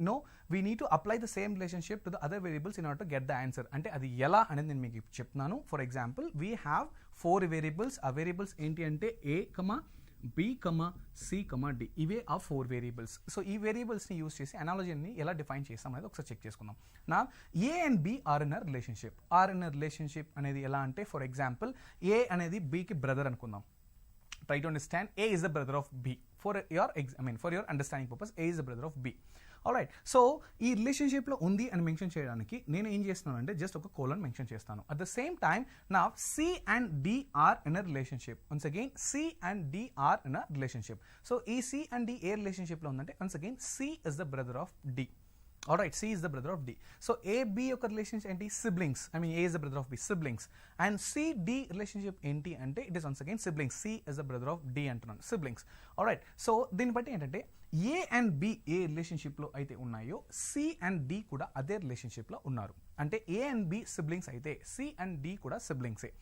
we need to apply the same relationship to the other variables in order to get the answer. Ante adi ela anedi nenu meeku cheptanu. For example, we have 4 variables. A variables enti ante A, B, C, D. ఇవే ఆ 4 variables. So ఈ వేరియబుల్స్ని use చేసి అనాలజీని ఎలా define చేస్తాం అనేది ఒకసారి check చేసుకుందాం. నా A and B are in a relationship అనేది ఎలా అంటే, ఫర్ ఎగ్జాంపుల్ ఏ అనేది బికి బ్రదర్ అనుకుందాం. Try to understand A is the brother of B. For your understanding purpose, A is the brother of B. Alright, so ఈ relationship లో ఉంది అని మెన్షన్ చేయడానికి నేను ఏం చేస్తున్నాను అంటే జస్ట్ ఒక కోలన్ మెన్షన్ చేస్తాను. అట్ ద సేమ్ టైమ్ నా C and D are in a relationship. Once again, C and D are in a relationship. So ఈ C and D A relationship లో ఉందంటే, once again C is the brother of D. Alright, C is the brother of D. So A, B యొక్క relationship ఏంటి? Siblings. A is the brother of B, siblings. And C, D relationship ఏంటి అంటే, it is once again siblings. C is the brother of D అంటున్నాను, siblings. Alright, so దీన్ని బట్టి ఏంటంటే A and B A relationship లో అయితే ఉన్నాయో, C and D కూడా అదే రిలేషన్షిప్ లో ఉన్నారు. అంటే A and B సిబ్లింగ్స్ అయితే C and D కూడా సిబ్లింగ్సే.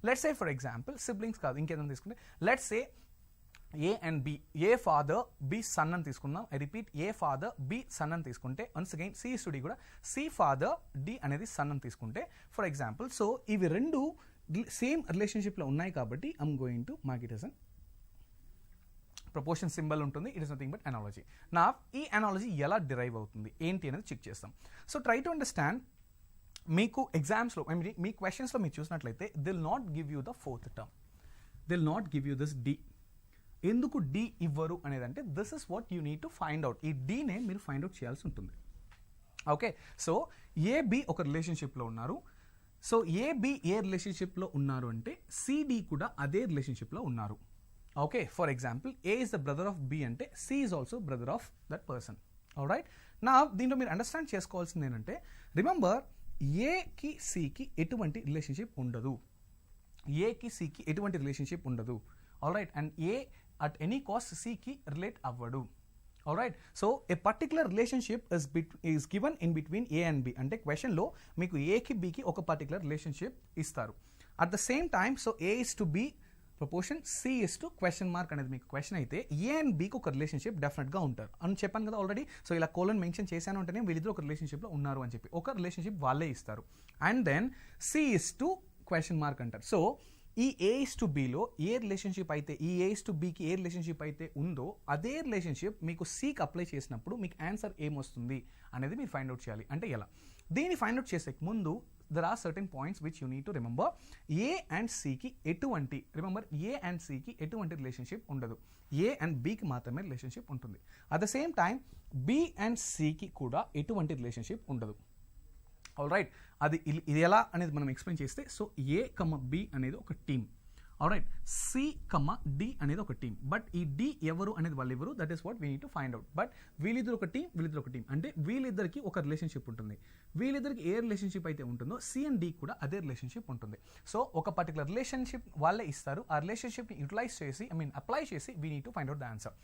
Let's say for example, siblings కాదు ఇంకేదైనా తీసుకుంటే, let's say A and B, A father, B son అని తీసుకుందాం. I repeat, A father, B son అని తీసుకుంటే, once again C is to D కూడా C father, D అనేది son అని తీసుకుంటే, ఫర్ ఎగ్జాంపుల్, సో ఇవి రెండు సేమ్ రిలేషన్షిప్ లో ఉన్నాయి కాబట్టి I'm going to mark it as an proportion symbol ఉంటుంది. It is nothing but analogy. నా ఈ అనాలజీ ఎలా డిరైవ్ అవుతుంది ఏంటి అనేది చెక్ చేస్తాం. So try to understand. మీకు ఎగ్జామ్స్లో మీ క్వశ్చన్స్లో మీరు చూసినట్లయితే they'll not give you the 4th term, they'll not give you this D. ఎందుకు డి ఇవ్వరు అనేదంటే, this is what you need to find out. ఈ డీనే మీరు ఫైండ్ అవుట్ చేయాల్సి ఉంటుంది. ఓకే, సో ఏబి ఒక రిలేషన్షిప్లో ఉన్నారు. సో ఏబి ఏ రిలేషన్షిప్లో ఉన్నారు అంటే సిడి కూడా అదే రిలేషన్షిప్లో ఉన్నారు. Okay, for example A is the brother of B అంటే C is also brother of that person. Alright, నా దీంట్లో మీరు అండర్స్టాండ్ చేసుకోవాల్సింది ఏంటంటే, రిమెంబర్ ఏకి సికి ఎటువంటి రిలేషన్షిప్ ఉండదు. ఏకి సికి ఎటువంటి రిలేషన్షిప్ ఉండదు. Alright, and A at any cost సికి రిలేట్ అవ్వడు. Alright, so a particular relationship is given in between A and B. అంటే క్వశ్చన్ లో మీకు A కి B కి ఒక పర్టికులర్ రిలేషన్షిప్ ఇస్తారు. At the same time so A is to B proportion C is to question mark అనేది మీకు question అయితే A అండ్ Bకి ఒక రిలేషన్షిప్ డెఫినెట్గా ఉంటారు అని చెప్పాను కదా ఆల్రెడీ. సో ఇలా కోలన్ మెన్షన్ చేశాను అంటేనే వీళ్ళిద్దరు ఒక రిలేషన్షిప్లో ఉన్నారు అని చెప్పి ఒక రిలేషన్షిప్ వాళ్ళే ఇస్తారు. And then C is to question mark అంటారు. సో ఈ A is to Bలో ఏ రిలేషన్షిప్ అయితే ఈ A is to Bకి ఏ రిలేషన్షిప్ అయితే ఉందో అదే రిలేషన్షిప్ మీకు Cకి అప్లై చేసినప్పుడు మీకు ఆన్సర్ ఏమొస్తుంది అనేది మీరు ఫైండ్ అవుట్ చేయాలి. అంటే ఎలా దీన్ని ఫైండ్ అవుట్ చేసే ముందు there are certain points which you need to remember. A and Cకి ఎటువంటి రిలేషన్షిప్ ఉండదు. A and Bకి మాత్రమే రిలేషన్షిప్ ఉంటుంది. At the same time B and Cకి కూడా ఎటువంటి రిలేషన్షిప్ ఉండదు. ఆల్రైట్, అది ఇది ఎలా అనేది మనం ఎక్స్ప్లెయిన్ చేస్తే సో A, B అనేది ఒక టీమ్. ఆల్రైట్, C, D అనేది ఒక టీమ్. బట్ ఈ D ఎవరు అనేది వాళ్ళు ఎవరు, that is what we need to find out. But వీళ్ళిద్దరు ఒక టీం అంటే వీళ్ళిద్దరికి ఒక రిలేషన్షిప్ ఉంటుంది. వీళ్ళిద్దరికి ఏ రిలేషన్షిప్ అయితే ఉంటుందో C and D కూడా అదే రిలేషన్షిప్ ఉంటుంది. సో ఒక పర్టికులర్ రిలేషన్షిప్ వాళ్ళే ఇస్తారు. ఆ రిలేషన్షిప్ని యూటిలైజ్ చేసి అప్లై చేసి we need to find out the answer.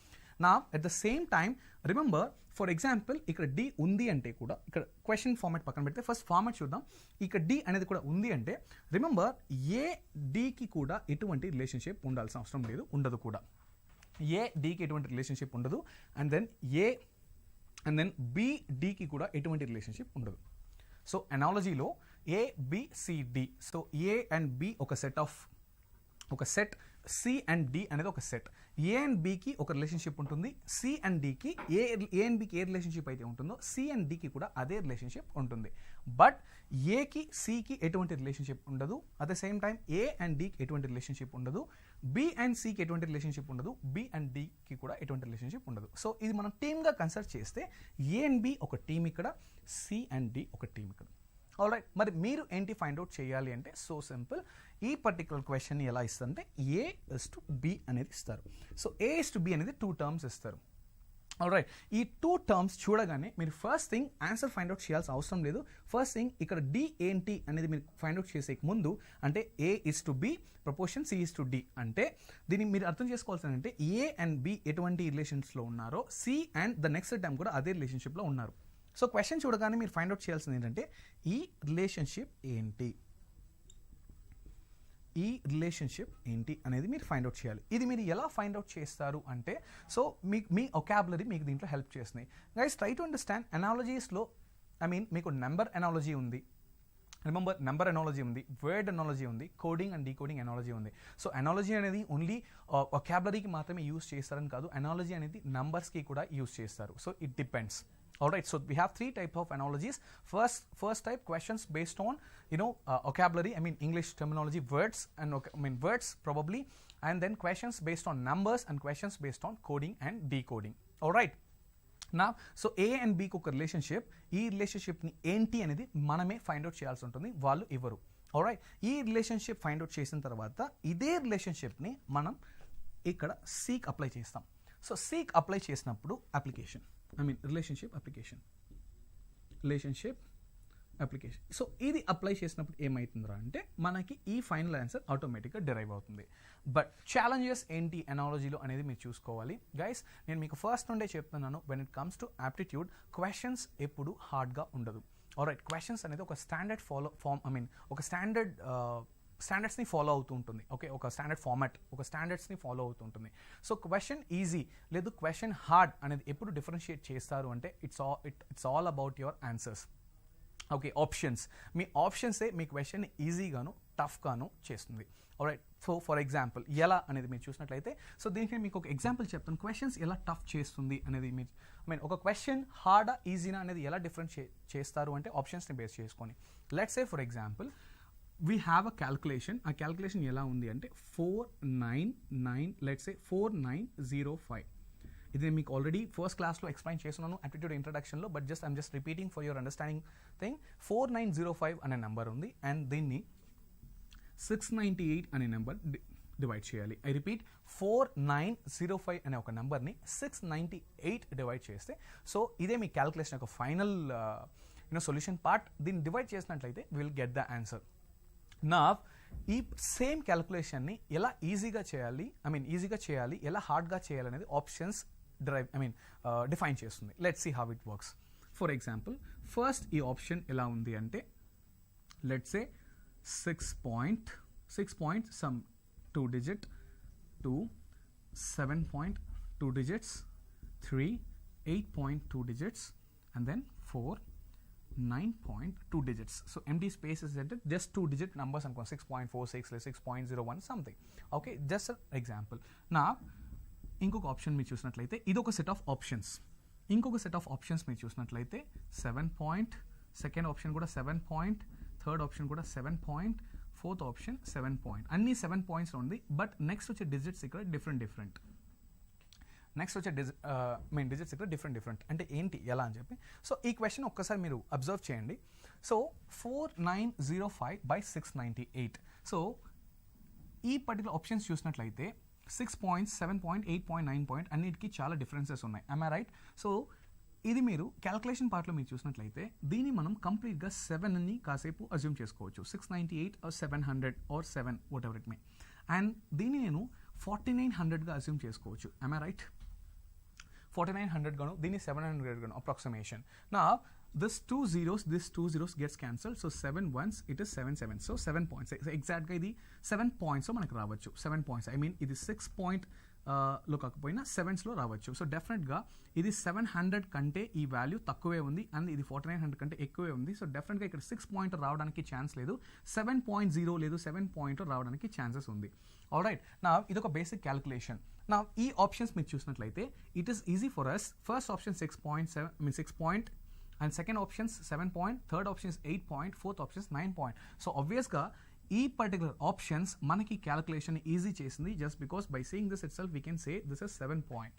Now at the same time remember, for example ఇక్కడ D ఉంది అంటే కూడా ఇక్కడ క్వశ్చన్ ఫార్మాట్ పక్కన పెడితే ఫస్ట్ ఫార్మాట్ చూద్దాం. ఇక్కడ D అనేది కూడా ఉంది అంటే రిమెంబర్ A Dకి కూడా ఎటువంటి రిలేషన్షిప్ ఉండాల్సిన అవసరం లేదు, ఉండదు కూడా. A Dకి ఎటువంటి రిలేషన్షిప్ ఉండదు. అండ్ దెన్ B Dకి కూడా ఎటువంటి రిలేషన్షిప్ ఉండదు. సో అనాలజీలో A B C D, so A and B ఒక సెట్, C అండ్ D అనేది ఒక సెట్. A అండ్ Bకి ఒక రిలేషన్షిప్ ఉంటుంది. C అండ్ Dకి A అండ్ Bకి ఏ రిలేషన్షిప్ అయితే ఉంటుందో C అండ్ Dకి కూడా అదే రిలేషన్షిప్ ఉంటుంది. బట్ Aకి Cకి ఎటువంటి రిలేషన్షిప్ ఉండదు. At the same time A and Dకి ఎటువంటి రిలేషన్షిప్ ఉండదు. B అండ్ Cకి ఎటువంటి రిలేషన్షిప్ ఉండదు. B అండ్ Dకి కూడా ఎటువంటి రిలేషన్షిప్ ఉండదు. సో ఇది మనం టీమ్గా కన్సిడర్ చేస్తే A అండ్ B ఒక టీమ్ ఇక్కడ, C అండ్ D ఒక టీమ్ ఇక్కడ. ఆల్రైట్, మరి మీరు ఏంటి ఫైండ్ అవుట్ చేయాలి అంటే సో సింపుల్. ఈ పర్టికులర్ క్వశ్చన్ ఎలా ఇస్తారంటే A is to B అనేది ఇస్తారు. So A is to B అనేది 2 టర్మ్స్ ఇస్తారు. ఆల్రైట్, ఈ 2 టర్మ్స్ చూడగానే మీరు first thing answer find out చేయాల్సిన అవసరం లేదు. ఫస్ట్ థింగ్ ఇక్కడ D ఏంటి అనేది మీరు ఫైండ్ అవుట్ చేసే ముందు అంటే A is to B proportion C is to D అంటే దీన్ని మీరు అర్థం చేసుకోవాల్సింది అంటే A అండ్ B ఎటువంటి రిలేషన్స్లో ఉన్నారో C and the next time కూడా అదే రిలేషన్షిప్లో ఉన్నారు. సో క్వశ్చన్ చూడగానే మీరు ఫైండ్ అవుట్ చేయాల్సింది ఏంటంటే ఈ రిలేషన్షిప్ ఏంటి అనేది మీరు ఫైండ్ అవుట్ చేయాలి. ఇది మీరు ఎలా ఫైండ్ అవుట్ చేస్తారు అంటే సో మీ ఒకాబులరీ మీకు దీంట్లో హెల్ప్ చేస్తున్నాయి. గైస్ ట్రై టు అండర్స్టాండ్ అనాలజీస్లో మీకు నెంబర్ అనాలజీ ఉంది, రిమెంబర్ నెంబర్ అనాలజీ ఉంది, వర్డ్ అనాలజీ ఉంది, కోడింగ్ అండ్ డీకోడింగ్ అనాలజీ ఉంది. సో అనాలజీ అనేది ఓన్లీ ఒకాబులరీకి మాత్రమే యూజ్ చేస్తారని కాదు, అనాలజీ అనేది నంబర్స్కి కూడా యూజ్ చేస్తారు. So it depends. Alright, so we have 3 types of analogies. First type, questions based on vocabulary, English terminology, words and words probably, and then questions based on numbers and questions based on coding and decoding. Alright, now so A and B కు ఒక relationship, ఈ రిలేషన్షిప్ని ఏంటి అనేది మనమే find out చేయాల్సి ఉంటుంది, వాళ్ళు ఎవరు. ఆల్రైట్, ఈ రిలేషన్షిప్ ఫైండ్ అవుట్ చేసిన తర్వాత ఇదే రిలేషన్షిప్ని మనం ఇక్కడ Cకి అప్లై చేస్తాం. సో Cకి అప్లై చేసినప్పుడు అప్లికేషన్ రిలేషన్షిప్ అప్లికేషన్. సో ఇది అప్లై చేసినప్పుడు ఏమవుతుందిరా అంటే మనకి ఈ ఫైనల్ ఆన్సర్ ఆటోమేటిక్గా డిరైవ్ అవుతుంది. బట్ ఛాలెంజెస్ ఏంటి అనాలజీలో అనేది మీరు చూసుకోవాలి. గైస్ నేను మీకు ఫస్ట్ నుండే చెప్తున్నాను, when it comes to aptitude questions ఎప్పుడు హార్డ్గా ఉండదు. ఆల్రైట్, క్వశ్చన్స్ అనేది ఒక స్టాండర్డ్ ఒక స్టాండర్డ్స్ని ఫాలో అవుతూ ఉంటుంది. ఓకే, ఒక స్టాండర్డ్ ఫార్మాట్, ఒక స్టాండర్డ్స్ని ఫాలో అవుతూ ఉంటుంది. సో క్వశ్చన్ ఈజీ లేదు క్వశ్చన్ హార్డ్ అనేది ఎప్పుడు డిఫరెన్షియేట్ చేస్తారు అంటే it's all about your answers. Okay, options, మీ ఆప్షన్సే మీ క్వశ్చన్ ఈజీగాను టఫ్గాను చేస్తుంది. ఆల్రైట్, సో ఫర్ ఎగ్జాంపుల్ ఎలా అనేది మీరు చూసినట్లయితే సో దీనికి మీకు ఒక ఎగ్జాంపుల్ చెప్తాను, క్వశ్చన్స్ ఎలా టఫ్ చేస్తుంది అనేది. మీరు ఒక క్వశ్చన్ హార్డా ఈజీనా అనేది ఎలా డిఫరెన్షియేట్ చేస్తారు అంటే ఆప్షన్స్ని బేస్ చేసుకొని. Let's say for example we have a calculation. ఆ క్యాల్కులేషన్ ఎలా ఉంది అంటే 4905. ఇది మీకు ఆల్రెడీ ఫస్ట్ క్లాస్లో ఎక్స్ప్లెయిన్ చేస్తున్నాను యాప్టిట్యూడ్ ఇంట్రడక్షన్లో, but I'm just repeating for your understanding thing. 4905 అనే నెంబర్ ఉంది అండ్ దీన్ని 698 అనే నెంబర్ డివైడ్ చేయాలి. ఐ రిపీట్, 4905 అనే ఒక నెంబర్ని 698 డివైడ్ చేస్తే సో ఇదే మీ క్యాల్కులేషన్ యొక్క ఫైనల్ సొల్యూషన్ పార్ట్. దీన్ని డివైడ్ చేసినట్లయితే విల్ గెట్ ద ఆన్సర్. నా ఈ సేమ్ క్యాల్కులేషన్ని ఎలా ఈజీగా చేయాలి, ఎలా హార్డ్గా చేయాలి అనేది ఆప్షన్స్ డిఫైన్ చేస్తుంది. Let's see how it works. For example first ఈ ఆప్షన్ ఎలా ఉంది అంటే let's say 6 point some 2 digit, 2 7.2 digits, 3 8.2 digits, and then 4 9.2 digits. So empty space is just 2 digit numbers and 6.46 6.01 something. Okay, just an example. Now ఇంకొక option మీరు చూసినట్లయితే ఇదొక set of options. ఇంకొక set of options మీరు చూసినట్లయితే 7 point, second option కూడా 7 point, third option కూడా 7 point, fourth option 7 point. అన్ని 7 points ఉంది. బట్ నెక్స్ట్ వచ్చే డిజిట్స్ ఇక్కడ డిఫరెంట్ నెక్స్ట్ వచ్చే డిజిట్స్ ఇక్కడ డిఫరెంట్ అంటే ఏంటి ఎలా అని చెప్పి. సో ఈ క్వశ్చన్ ఒక్కసారి మీరు అబ్జర్వ్ చేయండి. సో 4905/698. సో ఈ పర్టికులర్ ఆప్షన్స్ చూసినట్లయితే 6 points, 7 point, 8 point, 9 point అన్నిటికీ చాలా డిఫరెన్సెస్ ఉన్నాయి. am I right? సో ఇది మీరు క్యాల్కులేషన్ పార్ట్లో మీరు చూసినట్లయితే దీన్ని మనం కంప్లీట్గా 7 అని కాసేపు అజ్యూమ్ చేసుకోవచ్చు. 698 or 700 or 7 what ever it may. And దీన్ని నేను 4900గా అజ్యూమ్ చేసుకోవచ్చు. am I right? 4900 గాను దీన్ని 700 గాను అప్రాక్సిమేషన్. నా this two zeros gets cancelled. So 7 ones it is 7 sevens. So 7 points. So exactly ఇది 7 points లో మనకు రావచ్చు. 7 points. I mean ఇది 6 point లో కాకపోయినా 7s లో రావచ్చు. సో డెఫినెట్గా ఇది 700 కంటే ఈ వాల్యూ తక్కువే ఉంది అండ్ ఇది 4900 కంటే ఎక్కువే ఉంది. సో డెఫినెట్గా ఇక్కడ 6 point రావడానికి ఛాన్స్ లేదు, 7.0 లేదు, 7 point రావడానికి ఛాన్సెస్ ఉంది. ఆల్రైట్, నా ఇదొక బేసిక్ క్యాల్కులేషన్. నా ఈ ఆప్షన్స్ మీరు చూసినట్లయితే it is easy for us. First option 6 point and second option 7 point, third option is 8 point, fourth option is 9 point. So obviously ఈ పర్టికులర్ ఆప్షన్స్ మనకి క్యాల్కులేషన్ ఈజీ చేసింది. Just because by seeing this itself we can say this is 7 point.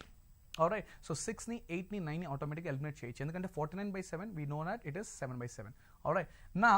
Alright, so 6ని 8ని 9ని ఆటోమేటిక్గా eliminate చేయొచ్చు, ఎందుకంటే 49/7 we know that it is 7/7. Alright, నా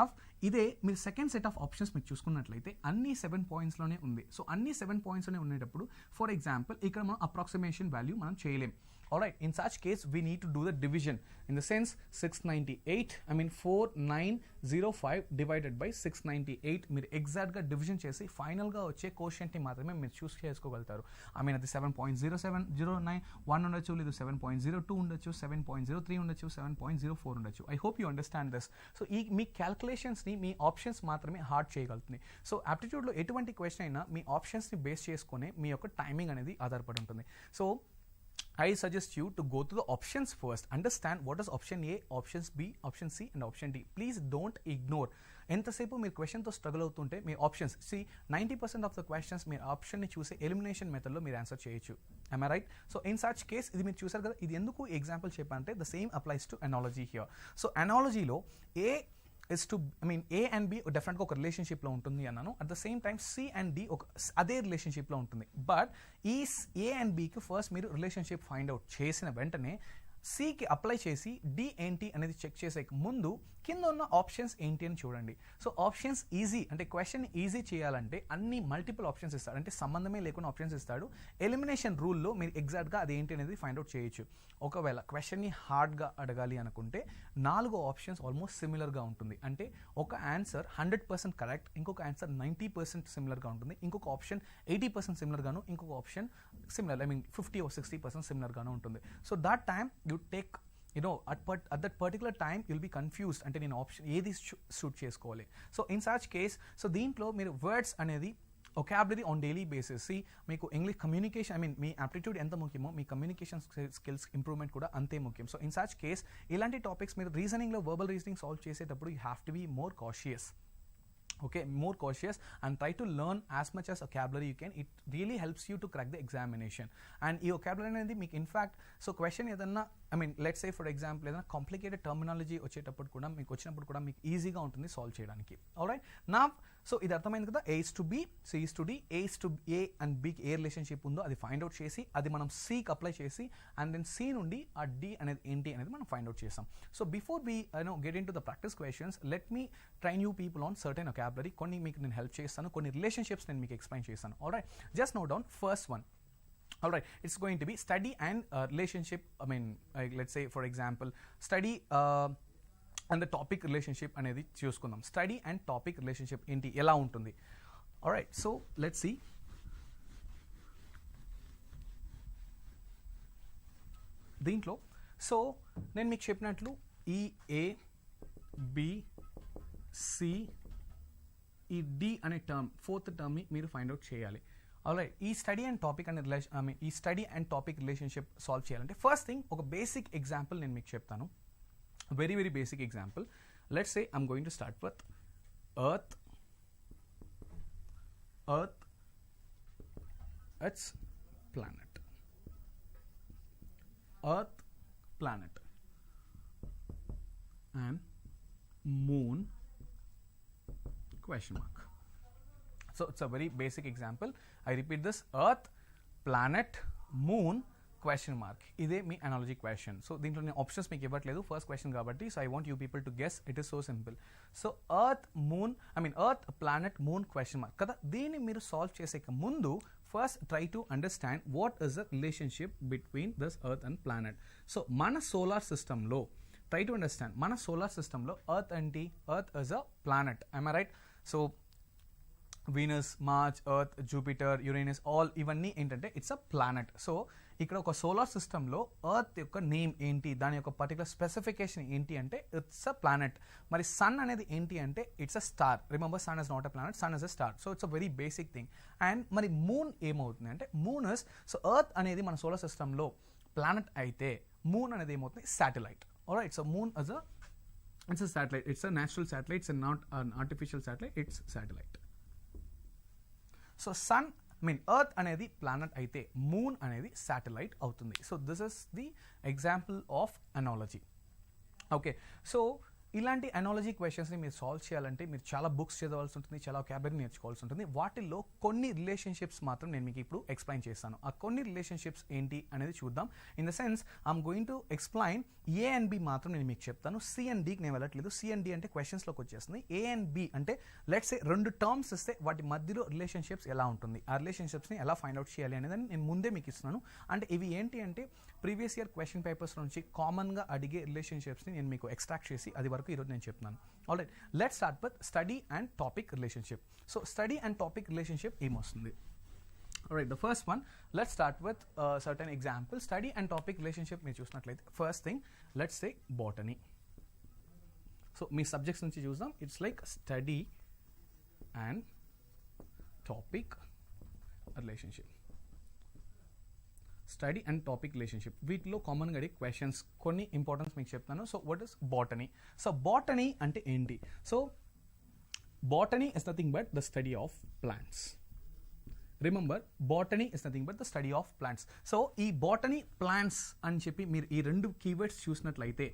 ఇదే మీరు సెకండ్ సెట్ ఆఫ్ ఆప్షన్స్ మీరు చూసుకున్నట్లయితే అన్ని 7 pointsలోనే ఉంది. సో అన్ని 7 pointsలోనే ఉండేటప్పుడు ఫర్ ఎగ్జాంపుల్ ఇక్కడ మనం అప్రాక్సిమేషన్ వాల్యూ మనం చేయలేం. Alright, in such case we need to do the division. In the sense 4905 divided by 698 మీరు ఎగ్జాక్ట్గా డివిజన్ చేసి ఫైనల్గా వచ్చే కోషియంట్ని మాత్రమే మీరు చూస్ చేసుకోగలుగుతారు. ఐ మీన్ అది 7.0709 ఉండొచ్చు, లేదు 7.02 ఉండొచ్చు, 7.03 ఉండొచ్చు, 7.04 ఉండొచ్చు. I hope you understand this. So ఈ మీ క్యాల్కులేషన్స్ని మీ ఆప్షన్స్ మాత్రమే హార్డ్ చేయగలుగుతుంది. సో యాప్టిట్యూడ్లో ఎటువంటి క్వశ్చన్ అయినా మీ ఆప్షన్స్ని బేస్ చేసుకునే మీ యొక్క టైమింగ్ అనేది ఆధారపడి ఉంటుంది. So I suggest you to go to the options first. Understand what is option A, options B, option C and option D. Please don't ignore. ఎంతసేపు మీరు క్వశ్చన్తో స్ట్రగుల్ అవుతుంటే మీ ఆప్షన్స్ 90% ఆఫ్ ద క్వశ్చన్స్ మీరు ఆప్షన్ని చూసే elimination మెథడ్లో మీరు answer చేయొచ్చు. am I right? So in such case ఇది మీరు చూసారు కదా, ఇది ఎందుకు ఎగ్జాంపుల్ చెప్పాలంటే the same applies to analogy here. So అనాలజీలో A and B డెఫినెట్గా ఒక రిలేషన్షిప్లో ఉంటుంది అన్నాను. At the same time C and D ఒక అదే రిలేషన్షిప్లో ఉంటుంది. బట్ ఈ A and Bకి ఫస్ట్ మీరు రిలేషన్షిప్ ఫైండ్ అవుట్ చేసిన వెంటనే సికి అప్లై చేసి డి ఏంటి అనేది చెక్ చేసే ముందు కింద ఉన్న ఆప్షన్స్ ఏంటి అని చూడండి. సో ఆప్షన్స్ ఈజీ అంటే క్వశ్చన్ ఈజీ చేయాలంటే అన్ని మల్టిపుల్ ఆప్షన్స్ ఇస్తాడు, అంటే సంబంధమే లేకుండా ఆప్షన్స్ ఇస్తాడు. ఎలిమినేషన్ రూల్లో మీరు ఎగ్జాక్ట్గా అది ఏంటి అనేది ఫైండ్ అవుట్ చేయొచ్చు. ఒకవేళ క్వశ్చన్ని హార్డ్గా అడగాలి అనుకుంటే 4 ఆప్షన్స్ ఆల్మోస్ట్ సిమిలర్గా ఉంటుంది. అంటే ఒక ఆన్సర్ 100% కరెక్ట్, ఇంకొక ఆన్సర్ 90% సిమిలర్గా ఉంటుంది, ఇంకొక ఆప్షన్ 80% సిమిలర్గాను, ఇంకొక ఆప్షన్ సిమిలర్ 50 or 60% సిమిలర్గాను ఉంటుంది. So that time you take at that particular time you'll be confused అంటే నేను ఆప్షన్ ఏది షూట్ చేసుకోవాలి. So in such case so దీంట్లో మీరు వర్డ్స్ అనేది ఒకాబులరీ ఆన్ డైలీ బేసిస్ మీకు ఇంగ్లీష్ కమ్యూనికేషన్ మీ యాప్టిట్యూడ్ ఎంత ముఖ్యమో మీ కమ్యూనికేషన్ స్కిల్స్ ఇంప్రూవ్మెంట్ కూడా అంతే ముఖ్యం. సో ఇన్ సచ్ కేస్ ఇలాంటి టాపిక్స్ మీరు రీజనింగ్లో వర్బల్ రీజనింగ్ సాల్వ్ చేసేటప్పుడు you have to be more cautious. Okay, more cautious and try to learn as much as vocabulary you can. It really helps you to crack the examination. And ee vocabulary anedi meek in fact so question edanna let's say for example edanna complicated terminology వచ్చేటప్పుడు కూడా మీకు వచ్చినప్పుడు కూడా మీకు ఈజీగా ఉంటుంది solve చేయడానికి. Alright, నా సో ఇది అర్థమైంది కదా. A is to B, C is to D, A is to A and B కి ఏ రిలేషన్షిప్ ఉందో అది ఫైండ్ అవుట్ చేసి అది మనం Cకి అప్లై చేసి అండ్ దెన్ C నుండి ఆ D అనేది ఏంటి అనేది మనం ఫైండ్ అవుట్ చేస్తాం. So before we get into the practice questions let me train you people on certain vocabulary. కొన్ని మీకు నేను హెల్ప్ చేస్తాను, కొన్ని రిలేషన్షిప్స్ నేను మీకు ఎక్స్ప్లెయిన్ చేస్తాను. Alright, just note down first one. Alright, it's going to be study and relationship. Let's say for example study and the topic relationship అనేది చూసుకుందాం. స్టడీ అండ్ టాపిక్ రిలేషన్షిప్ ఏంటి ఎలా ఉంటుంది. Alright, so let's see. దీంట్లో so నేను మీకు చెప్పినట్లు ఈ A B C ఈ D అనే టర్మ్ ఫోర్త్ టర్మ్ని మీరు ఫైండ్ అవుట్ చేయాలి. ఆల్రైట్, ఈ స్టడీ అండ్ టాపిక్ అండ్ ఈ study and topic relationship solve చేయాలంటే ఫస్ట్ థింగ్ ఒక బేసిక్ ఎగ్జాంపుల్ నేను మీకు చెప్తాను. Very very basic example. Let's say I'm going to start with earth it's planet. Earth planet and moon question mark. So it's a very basic example. I repeat this: earth, planet, moon question mark. ఇదే మీ analogy question. So దీంట్లో నేను options మీకు ఇవ్వట్లేదు, first question కాబట్టి. So I want you people to guess. It is so simple. So earth planet moon question mark కదా. దీన్ని మీరు solve చేసే ముందు first try to understand what is the relationship between this earth and planet. So మన solar సిస్టంలో try to understand మన solar సిస్టంలో earth ఏంటి? Earth is a planet. I'm I right? So Venus, March, earth, Jupiter, Uranus all ఇవన్నీ ఏంటంటే it's a planet. So ఇక్కడ ఒక solar సిస్టంలో ఎర్త్ యొక్క నేమ్ ఏంటి, దాని యొక్క పర్టికులర్ స్పెసిఫికేషన్ ఏంటి అంటే ఇట్స్ అ ప్లానెట్. మరి సన్ అనేది ఏంటి అంటే it's a star. Remember, sun is not a planet, sun is a star. So it's a very basic thing. And మరి మూన్ ఏమవుతుంది అంటే మూన్ ఇస్, సో ఎర్త్ అనేది మన సోలార్ సిస్టంలో ప్లానెట్ అయితే మూన్ అనేది ఏమవుతుంది? Satellite. Alright, so moon is it's a satellite. It's a natural satellite. It's not an artificial satellite. It's satellite. So sun, earth అనేది planet అయితే moon అనేది satellite అవుతుంది. So this is the example of analogy. Okay, so ఇలాంటి analogy క్వశ్చన్స్ని మీరు solve చేయాలంటే మీరు చాలా బుక్స్ చదవాల్సి ఉంటుంది, చాలా క్యాబరీ నేర్చుకోవాల్సి ఉంటుంది. వాటిల్లో కొన్ని రిలేషన్షిప్స్ మాత్రం నేను మీకు ఇప్పుడు ఎక్స్ప్లెయిన్ చేస్తాను. ఆ కొన్ని రిలేషన్షిప్స్ ఏంటి అనేది చూద్దాం. In the sense I'm going to explain A and B మాత్రం నేను మీకు చెప్తాను. సి అండ్ డికి నేను వెళ్ళట్లేదు. సి అండ్ డి అంటే క్వశ్చన్స్లోకి వచ్చేస్తుంది. ఏ అండ్ బి అంటే లెట్స్ సే రెండు టర్మ్స్ ఇస్తే వాటి మధ్యలో రిలేషన్షిప్స్ ఎలా ఉంటుంది, ఆ రిలేషన్షిప్స్ని ఎలా ఫైండ్ అవుట్ చేయాలి అనేది నేను ముందే మీకు ఇస్తున్నాను. అంటే ఇవి ఏంటి అంటే ప్రీవియస్ ఇయర్ క్వశ్చన్ పేపర్స్ నుంచి కామన్గా అడిగే రిలేషన్షిప్స్ని నేను మీకు ఎక్స్ట్రాక్ట్ చేసి అది వరకు ఈరోజు నేను చెప్తున్నాను. Alright, let's start with study and topic relationship. So study and topic relationship ఏమొస్తుంది? Alright, the first one, let's start with a certain example. Study and topic relationship మీరు చూసినట్లయితే first thing, let's say botany. So me subjects నుంచి చూద్దాం. It's like study and topic relationship. Study and topic relationship వీటిలో కామన్గా అడిగే questions కొన్ని importance మీకు చెప్తాను. So what is botany? So botany అంటే ఏంటి? So botany is nothing but the study of plants. Remember, botany is nothing but the study of plants. So ఈ botany, plants అని చెప్పి మీరు ఈ రెండు కీవర్డ్స్ చూసినట్లయితే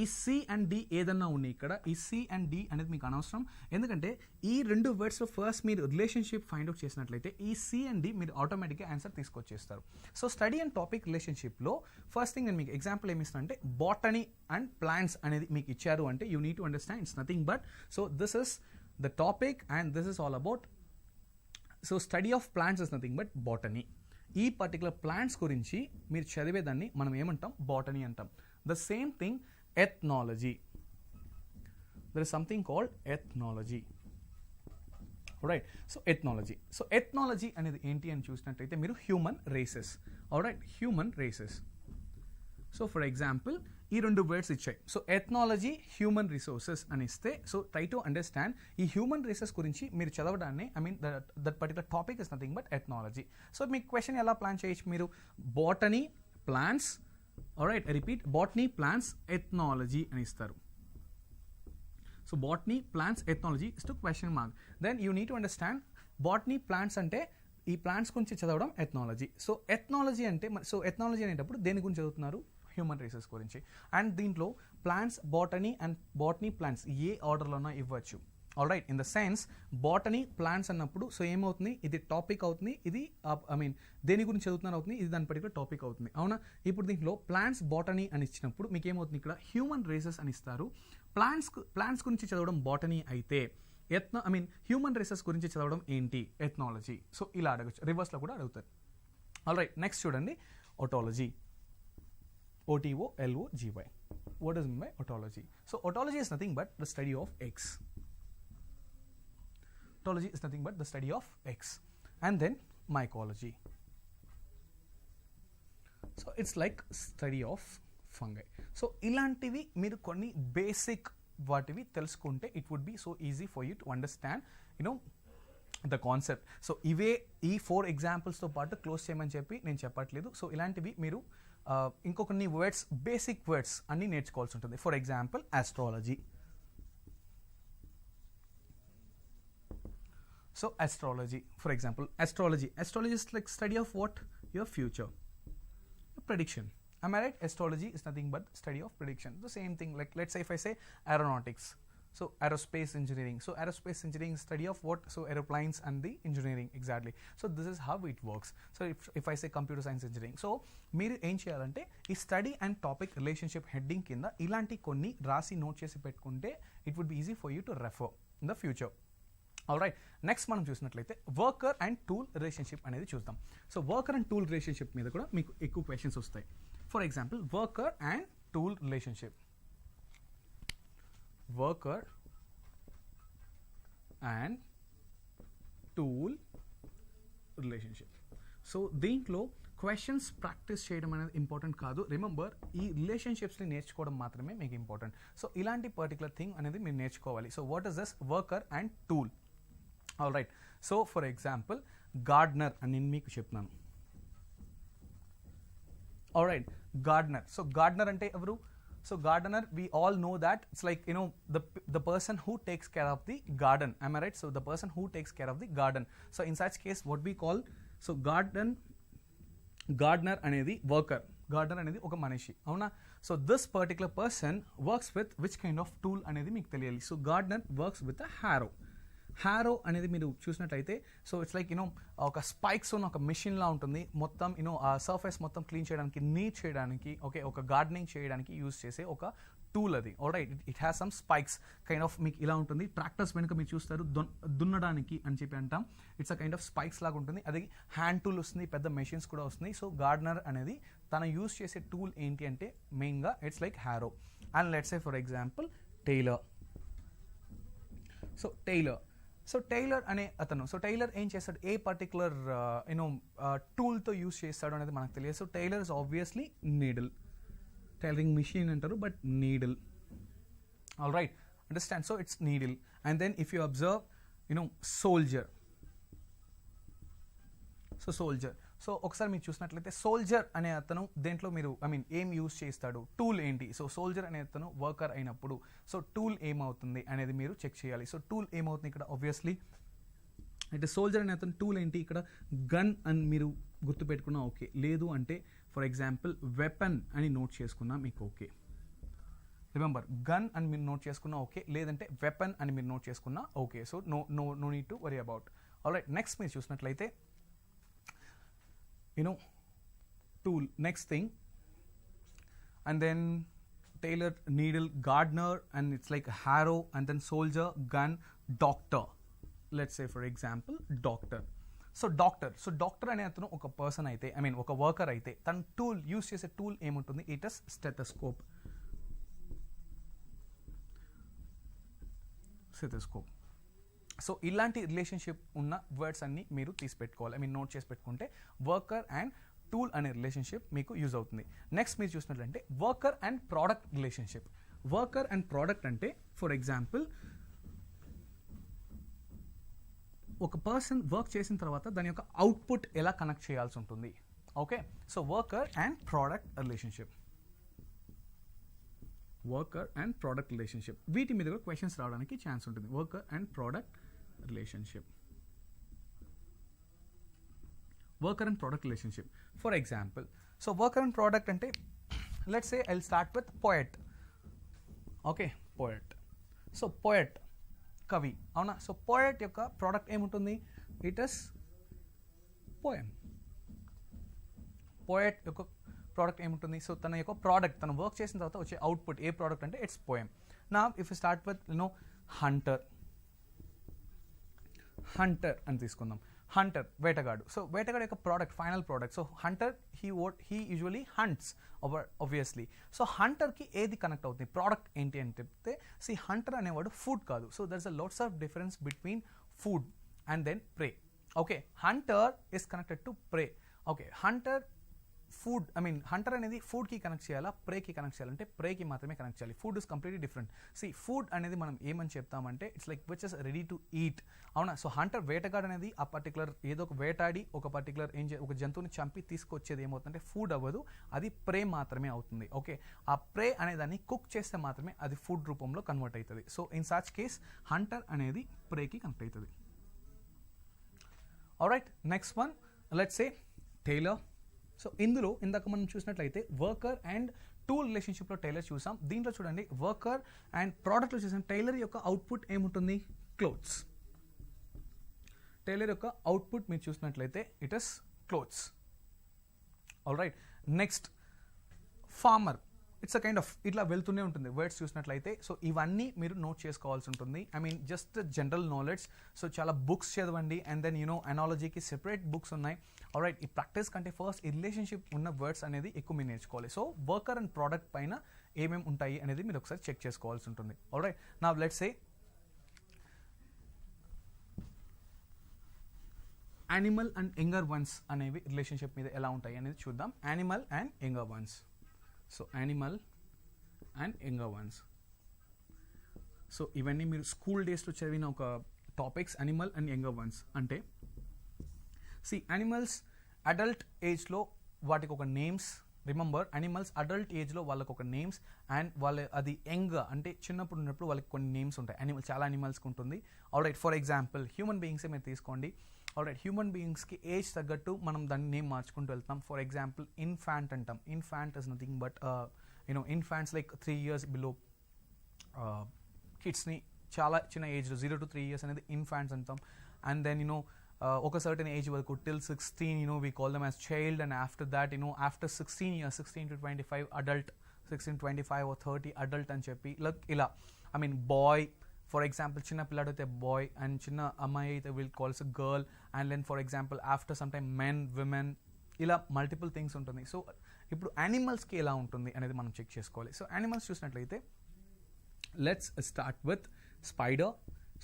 ఈ సి అండ్ డి ఏదన్నా ఉన్నాయి ఇక్కడ, ఈ సి అండ్ డి అనేది మీకు అనవసరం. ఎందుకంటే ఈ రెండు వర్డ్స్లో ఫస్ట్ మీరు రిలేషన్షిప్ ఫైండ్ అవుట్ చేసినట్లయితే ఈ సి అండ్ డి మీరు ఆటోమేటిక్గా ఆన్సర్ తీసుకొచ్చేస్తారు. సో స్టడీ అండ్ టాపిక్ రిలేషన్షిప్లో ఫస్ట్ థింగ్ నేను మీకు ఎగ్జాంపుల్ ఏమి ఇస్తాను అంటే బాటనీ అండ్ ప్లాంట్స్ అనేది మీకు ఇచ్చారు అంటే you need to understand it's nothing but, so this is the topic and this is all about. So study of plants is nothing but botany. ఈ పర్టికులర్ ప్లాంట్స్ గురించి మీరు చదివేదాన్ని మనం ఏమంటాం? బాటనీ అంటాం. The same thing ethnology. There is something called ethnology. Right, so ethnology. So ethnology అనేది ఏంటి అని చూసినట్టయితే మీరు human races. Right, human races. So for example ఈ రెండు వర్డ్స్ ఇచ్చాయి. సో ఎథ్నాలజీ, హ్యూమన్ రిసోర్సెస్ అని ఇస్తే, సో ట్రై టు అండర్స్టాండ్ ఈ హ్యూమన్ రేసెస్ గురించి మీరు చదవడాన్ని, that particular topic is nothing but ethnology. So మీ క్వశ్చన్ ఎలా ప్లాన్ చేయొచ్చు మీరు? Botany, plants, alright repeat, botany, plants, ethnology అని ఇస్తారు. So botany, plants, ethnology is to question mark. Then you need to understand botany, plants అంటే ఈ plants గురించి చదవడం ఎథ్నాలజీ. సో ఎథ్నాలజీ అంటే, సో ఎథ్నాలజీ అనేటప్పుడు దేని గురించి చదువుతున్నారు? హ్యూమన్ రేసెస్ గురించి. అండ్ దీంట్లో plants, botany and botany, plants ఏ ఆర్డర్లోనో ఇవ్వచ్చు. Alright, in the sense botany, plants అన్నప్పుడు సో ఏమవుతుంది? ఇది టాపిక్ అవుతుంది, ఇది దేని గురించి చదువుతున్నారు అవుతుంది, ఇది దాని పర్టికులర్ టాపిక్ అవుతుంది. అవునా? ఇప్పుడు దీంట్లో ప్లాంట్స్, బాటనీ అని ఇచ్చినప్పుడు మీకు ఏమవుతుంది? ఇక్కడ హ్యూమన్ రేసెస్ అని ఇస్తారు. ప్లాంట్స్ గురించి చదవడం బాటనీ అయితే హ్యూమన్ రేసెస్ గురించి చదవడం ఏంటి? ఎథ్నాలజీ. సో ఇలా అడగచ్చు, రివర్స్లో కూడా అడుగుతారు. ఆల్రైట్, నెక్స్ట్ చూడండి, otology. O-T-O-L-O-G-Y. What does it mean by otology? So otology is nothing but the study of eggs. Otology is nothing but the study of eggs. And then mycology. So it's like study of fungi. So ఇలాంటివి మీరు కొన్ని basic వాటివి తెలుసుకుంటే it would be so easy for you to understand the concept. So ఇవే ఈ 4 ఎగ్జాంపుల్స్తో పాటు close చేయమని చెప్పి నేను చెప్పట్లేదు. సో ఇలాంటివి మీరు ఇంకొన్ని వర్డ్స్, బేసిక్ వర్డ్స్ అన్నీ నేర్చుకోవాల్సి ఉంటుంది. For example astrology. So astrology, for example, astrology is like study of what? Your future, your prediction. Am I right? Astrology is nothing but study of prediction. The same thing, like let's say if I say aeronautics, so aerospace engineering. So aerospace engineering is study of what? So aeroplanes and the engineering, exactly. So this is how it works. So if I say computer science engineering, so మీరు ఏం చేయాలంటే ఈ study and topic relationship heading కింద ఇలాంటి కొన్ని రాసి note చేసి పెట్టుకుంటే it would be easy for you to refer in the future. Alright, next మనం చూసినట్లయితే వర్కర్ అండ్ టూల్ రిలేషన్షిప్ అనేది చూద్దాం. So worker and tool relationship మీద కూడా మీకు ఎక్కువ క్వశ్చన్స్ వస్తాయి. For example worker and tool relationship. Worker and tool relationship. So దీంట్లో క్వశ్చన్స్ ప్రాక్టీస్ చేయడం అనేది ఇంపార్టెంట్ కాదు. రిమెంబర్, ఈ రిలేషన్షిప్స్ని నేర్చుకోవడం మాత్రమే మీకు ఇంపార్టెంట్. సో ఇలాంటి పర్టికులర్ థింగ్ అనేది మీరు నేర్చుకోవాలి. So what is this worker and tool? All right, so for example Gardner అని నేను మీకు చెప్తున్నాను. All right, Gardner. So Gardner అంటే ఎవరు? So gardener, we all know that it's like the person who takes care of the garden. Am I right? So the person who takes care of the garden. So in such case what we call, so gardener అనేది worker, gardener అనేది ఒక మనిషి, అవునా? So this particular person works with which kind of tool అనేది మీకు తెలియాలి. So gardener works with a harrow. Harrow అనేది మీరు చూసినట్లయితే సో ఇట్స్ లైక్ ఒక స్పైక్స్ ఉన్న ఒక మిషన్ లా ఉంటుంది. మొత్తం ఆ సర్ఫేస్ మొత్తం క్లీన్ చేయడానికి, నీట్ చేయడానికి, ఓకే, ఒక గార్డెనింగ్ చేయడానికి యూజ్ చేసే ఒక టూల్ అది. Alright, it has some spikes kind of. మీకు ఇలా ఉంటుంది. ట్రాక్టర్స్ వెనుక మీరు చూస్తారు దున్నడానికి అని చెప్పి అంటాం. It's a kind of spikes లాగా ఉంటుంది. అది హ్యాండ్ టూల్ వస్తుంది, పెద్ద మెషిన్స్ కూడా వస్తున్నాయి. సో గార్డెనర్ అనేది తను యూజ్ చేసే టూల్ ఏంటి అంటే మెయిన్గా it's like harrow. And let's say for example tailor. So tailor అనే అతను, సో టైలర్ ఏం చేస్తాడు? ఏ పర్టికులర్ టూల్తో యూజ్ చేస్తాడు అనేది మనకు తెలియదు. So tailor is obviously needle. Tailoring machine అంటారు, but needle. All right, understand? So it's needle. And then if you observe soldier. So ఒకసారి మీరు చూసినట్లయితే సోల్జర్ అనే అతను దేంట్లో మీరు ఏం యూజ్ చేస్తాడు, టూల్ ఏంటి? సో సోల్జర్ అనే అతను వర్కర్ అయినప్పుడు సో టూల్ ఏమవుతుంది అనేది మీరు చెక్ చేయాలి. సో టూల్ ఏమవుతుంది ఇక్కడ? ఆబ్వియస్లీ అంటే సోల్జర్ అనే అతను టూల్ ఏంటి ఇక్కడ? గన్ అని మీరు గుర్తుపెట్టుకున్నా ఓకే. లేదు అంటే ఫర్ ఎగ్జాంపుల్ వెపన్ అని నోట్ చేసుకున్నా మీకు ఓకే. రిమెంబర్, గన్ అని మీరు నోట్ చేసుకున్నా ఓకే, లేదంటే వెపన్ అని మీరు నోట్ చేసుకున్నా okay. So no need to worry about. Alright, next మీరు చూసినట్లయితే tool, next thing, and then tailor, needle, gardener, and it's like a harrow, and then soldier, gun, doctor. Let's say for example doctor. So doctor అనే అతను ఒక person అయితే ఒక worker అయితే తన tool use చేసే టూల్ ఏముంటుంది? It is stethoscope. సో ఇలాంటి రిలేషన్షిప్ ఉన్న వర్డ్స్ అన్ని మీరు తీసి పెట్టుకోవాలి, నోట్ చేసి పెట్టుకుంటే వర్కర్ అండ్ టూల్ అనే రిలేషన్షిప్ మీకు యూజ్ అవుతుంది. నెక్స్ట్ మీరు చూసినట్లంటే worker and product relationship. Worker and product అంటే ఫర్ ఎగ్జాంపుల్ ఒక పర్సన్ వర్క్ చేసిన తర్వాత దాని యొక్క అవుట్పుట్ ఎలా కనెక్ట్ చేయాల్సి ఉంటుంది. Okay, so worker and product relationship. Worker and product relationship, వీటి మీద కూడా క్వశ్చన్స్ రావడానికి ఛాన్స్ ఉంటుంది. Worker and product relationship. Worker and product relationship for example. So worker and product అంటే let's say I will start with poet. Okay, poet. So poet కవి, అవునా? So poet యొక్క product ఏముంటుంది? It is poem. పోయట్ యొక్క product ఏముంటుంది? So తన యొక్క product, తను వర్క్ చేసిన తర్వాత వచ్చే అవుట్పుట్ ఏ ప్రోడక్ట్ అంటే ఇట్స్ పోయం. నా if you start with hunter అని తీసుకుందాం. హంటర్, వేటగాడు. సో వేటగాడు యొక్క product, final product. So hunter he usually hunts obviously. So హంటర్కి ఏది కనెక్ట్ అవుతుంది? ప్రోడక్ట్ ఏంటి అని చెప్తే సి హంటర్ అనేవాడు ఫుడ్ కాదు. So there is a lots of difference between food and then prey. Okay, hunter is connected to prey. Okay, hunter food hunter అనేది ఫుడ్కి కనెక్ట్ చేయాలా, ప్రేకి కనెక్ట్ చేయాలంటే ప్రేకి మాత్రమే కనెక్ట్ చేయాలి. Food is completely different. Food అనేది మనం ఏమని చెప్తామంటే it's like which is ready to eat, అవునా. సో హంటర్ వేటగాడు అనేది ఆ పర్టికులర్ ఏదో ఒక వేటాడి ఒక పర్టికులర్ ఒక జంతువుని చంపి తీసుకొచ్చేది ఏమవుతుందంటే ఫుడ్ అవ్వదు, అది ప్రే మాత్రమే అవుతుంది. ఓకే, ఆ ప్రే అనేదాన్ని కుక్ చేస్తే మాత్రమే అది ఫుడ్ రూపంలో కన్వర్ట్ అవుతుంది. So in such case hunter అనేది ప్రేకి కనెక్ట్ అవుతుంది. Alright, next one let's say tailor. So ఇందులో ఇందాక మనం చూసినట్లయితే వర్కర్ అండ్ టూల్ రిలేషన్షిప్లో టైలర్ చూసాం. దీంట్లో చూడండి వర్కర్ అండ్ ప్రోడక్ట్లో చూసాం. టైలర్ యొక్క అవుట్పుట్ ఏముంటుంది, క్లోత్స్. టైలర్ యొక్క అవుట్పుట్ మీరు చూసినట్లయితే it is clothes. Alright, next farmer. It's a kind of ఇట్లా వెళ్తూనే ఉంటుంది వర్డ్స్ చూసినట్లయితే. సో ఇవన్నీ మీరు నోట్ చేసుకోవాల్సి ఉంటుంది. Just general knowledge. సో చాలా బుక్స్ చదవండి అండ్ దెన్ అనాలజీకి సెపరేట్ బుక్స్ ఉన్నాయి. ఆల్రైట్, ఈ ప్రాక్టీస్ కంటే ఫస్ట్ ఈ రిలేషన్షిప్ ఉన్న వర్డ్స్ అనేది ఎక్కువ మీరు నేర్చుకోవాలి. సో వర్కర్ అండ్ ప్రోడక్ట్ పైన ఏమేమి ఉంటాయి అనేది మీరు ఒకసారి చెక్ చేసుకోవాల్సి ఉంటుంది. Alright, now let's say animal and younger once అనేవి రిలేషన్షిప్ మీద ఎలా ఉంటాయి అనేది చూద్దాం. Animal and younger once. So animal and younger once. So ఇవన్నీ మీరు స్కూల్ డేస్లో చదివిన ఒక topics. Animal and younger once అంటే యానిమల్స్ అడల్ట్ ఏజ్లో వాటికి ఒక నేమ్స్. రిమెంబర్, యానిమల్స్ అడల్ట్ ఏజ్లో వాళ్ళకి ఒక నేమ్స్ అండ్ వాళ్ళ అది యంగ్ అంటే చిన్నప్పుడు ఉన్నప్పుడు వాళ్ళకి కొన్ని నేమ్స్ ఉంటాయి. చాలా యానిమల్స్కి ఉంటుంది. ఆల్రైట్, ఫర్ ఎగ్జాంపుల్ హ్యూమన్ బీయింగ్సే మీరు తీసుకోండి. ఆల్రైట్, హ్యూమన్ బీయింగ్స్కి ఏజ్ తగ్గట్టు మనం దాన్ని నేమ్ మార్చుకుంటూ వెళ్తాం. ఫర్ ఎగ్జాంపుల్ ఇన్ఫాంట్ అంటాం. Infant is nothing but infants like 3 years below కిడ్స్ని చాలా చిన్న ఏజ్లో 0 to 3 years అనేది ఇన్ఫాంట్స్ అంటాం. అండ్ దెన్ ఒక సర్టన్ ఏజ్ వరకు till 16 we call them as child, and after that after 16 years 16 to 25 adult, 16 25 or 30 adult అని చెప్పి ఇలా బాయ్ ఫర్ ఎగ్జాంపుల్ చిన్న పిల్లాడు అయితే బాయ్ అండ్ చిన్న అమ్మాయి అయితే will calls girl. And then for example after some time men, women, ఇలా మల్టిపుల్ థింగ్స్ ఉంటుంది. సో ఇప్పుడు యానిమల్స్కి ఎలా ఉంటుంది అనేది మనం చెక్ చేసుకోవాలి. సో యానిమల్స్ చూసినట్లయితే let's start with spider.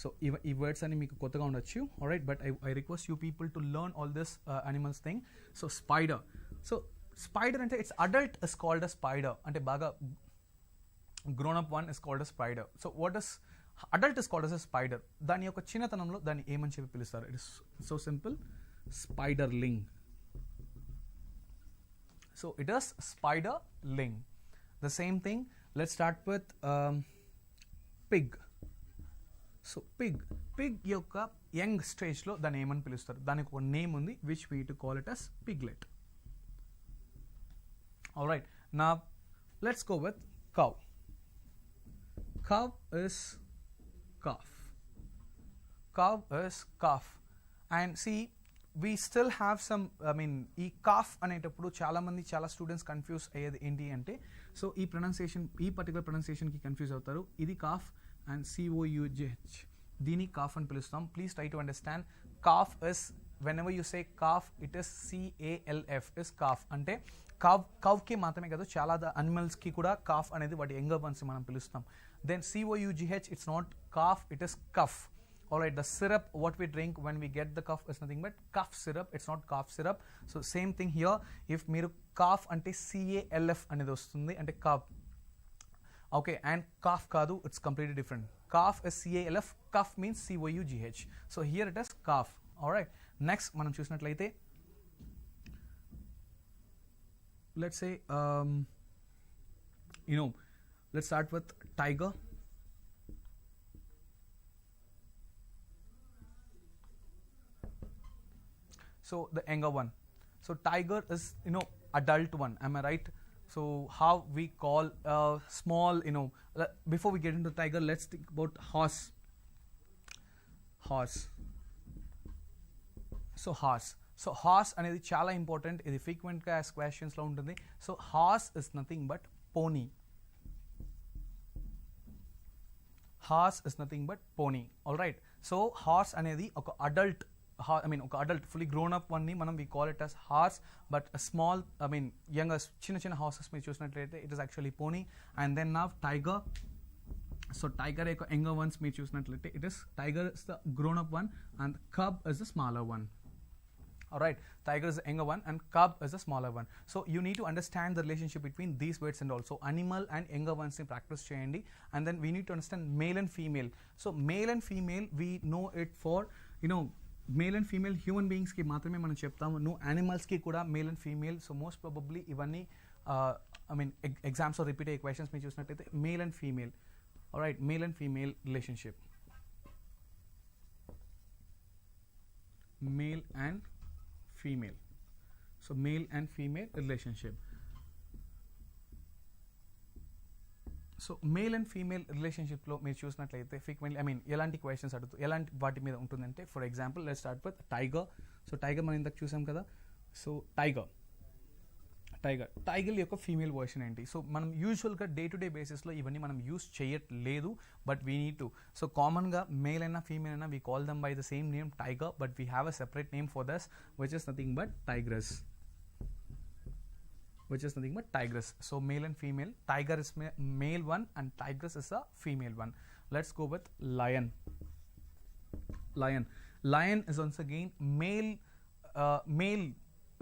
So ఈ వర్డ్స్ అని మీకు కొత్తగా ఉండొచ్చు. Alright, but I request you people to learn all this animals thing. So spider. So spider అంటే it's adult is called a spider, అంటే బాగా grown up one is called a spider. So what is adult is called as a spider. దాని యొక్క చిన్నతనంలో దాన్ని ఏమని చెప్పి పిలుస్తారు? It is so simple, spiderling. So it is spiderling. The same thing, let's start with pig. So pig యొక్క young స్టేజ్లో దాన్ని ఏమని పిలుస్తారు? దానికి ఒక నేమ్ ఉంది which we to call it as piglet. Alright, నా let's go with cow. Cow is calf. Cow is calf. And see, we still have some, ఈ calf అనేటప్పుడు చాలా స్టూడెంట్స్ కన్ఫ్యూజ్ అయ్యేది ఏంటి అంటే, సో ఈ పర్టికులర్ ప్రొనౌన్సియేషన్కి కన్ఫ్యూజ్ అవుతారు. ఇది కాఫ్ అండ్ COUGH, దీన్ని కాఫ్ అని పిలుస్తాం. Please try to understand. Cough is whenever you say calf, it is CALF, is calf. అంటే కవ్కి మాత్రమే కాదు, చాలా అనిమల్స్కి కూడా కాఫ్ అనేది వాటి యంగర్ వన్స్ మనం పిలుస్తాం. Then COUGH, it's not calf, it is cuff. Alright, the syrup what we drink when we get the cough is nothing but cough syrup, it's not cough syrup. So same thing here, if మీరు cough అంటే CALF అనేది వస్తుంది అంటే cough. Okay, and cough కాదు, it's completely different. Cough is CALF, cough means COUGH. So here it is cough. Alright, next మనం చూసినట్లయితే let's say let's start with tiger. So the younger one. So tiger is adult one. Am I right? So how we call small before we get into tiger, let's think about horse. So horse అనేది చాలా important. ఇది ఫ్రీక్వెంట్గా as క్వశ్చన్స్లో ఉంటుంది. So horse is nothing but pony. Horse is nothing but pony. All right, so horse అనేది ఒక adult fully grown up వన్ని మనం we call it as horse. But small younger చిన్న హార్సెస్ మీరు చూసినట్లయితే it is actually pony. And then now tiger. So tiger యొక్క younger ones మీరు చూసినట్లయితే it is tiger is the grown up one and cub is the smaller one. Alright, tiger is the younger one and cub is the smaller one. So you need to understand the relationship between these words and also animal and younger ones in practice cheyandi. And then we need to understand male and female. So male and female, we know it for, male and female human beings ki maatrame manam cheptamu, no animals ki kuda male and female. So most probably ivanni exams or repeated questions me chusinattaithe male and female. Alright, male and female relationship. Male and female. So male and female relationship. So male and female relationship lo meer chusinattlaithe frequently elanti questions adugutu elanti vaati meeda untundante, for example let's start with tiger. So tiger మనం ఇందాక చూసాం కదా. So tiger యొక్క female version ఏంటి? So మనం యూజువల్గా day to day బేసిస్లో ఇవన్నీ మనం యూస్ చేయట్లేదు, but we need to. So కామన్గా మేల్ అయినా ఫీమేల్ అయినా we call them by the same name tiger, but we have a separate name for those which is nothing but tigress. So male and female, tiger is male one and tigress is a female one. Let's go with lion. Lion is once again male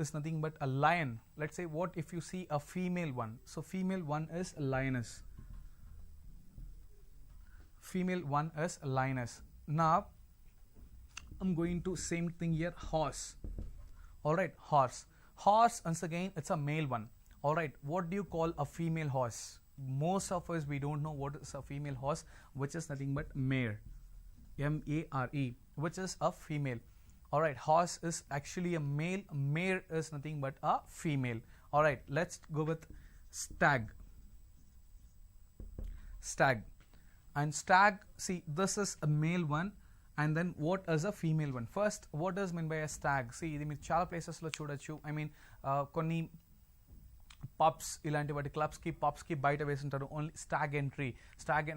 is nothing but a lion. Let's say, what if you see a female one? So female one is lioness. Now I'm going to same thing here, horse. Alright, horse once again it's a male one. Alright, what do you call a female horse? Most of us, we don't know what is a female horse, which is nothing but mare, M-A-R-E, which is a female. Alright, horse is actually a male, mare is nothing but a female. Alright, let's go with stag. And stag, see, this is a male one, and then what is a female one? First, what does mean by a stag? See, ఇది మీరు చాలా places లో చూడొచ్చు. కొన్ని pubs ఇలాంటి వాటి clubs కి pubs కి బయట వేసింటారు only stag entry, stag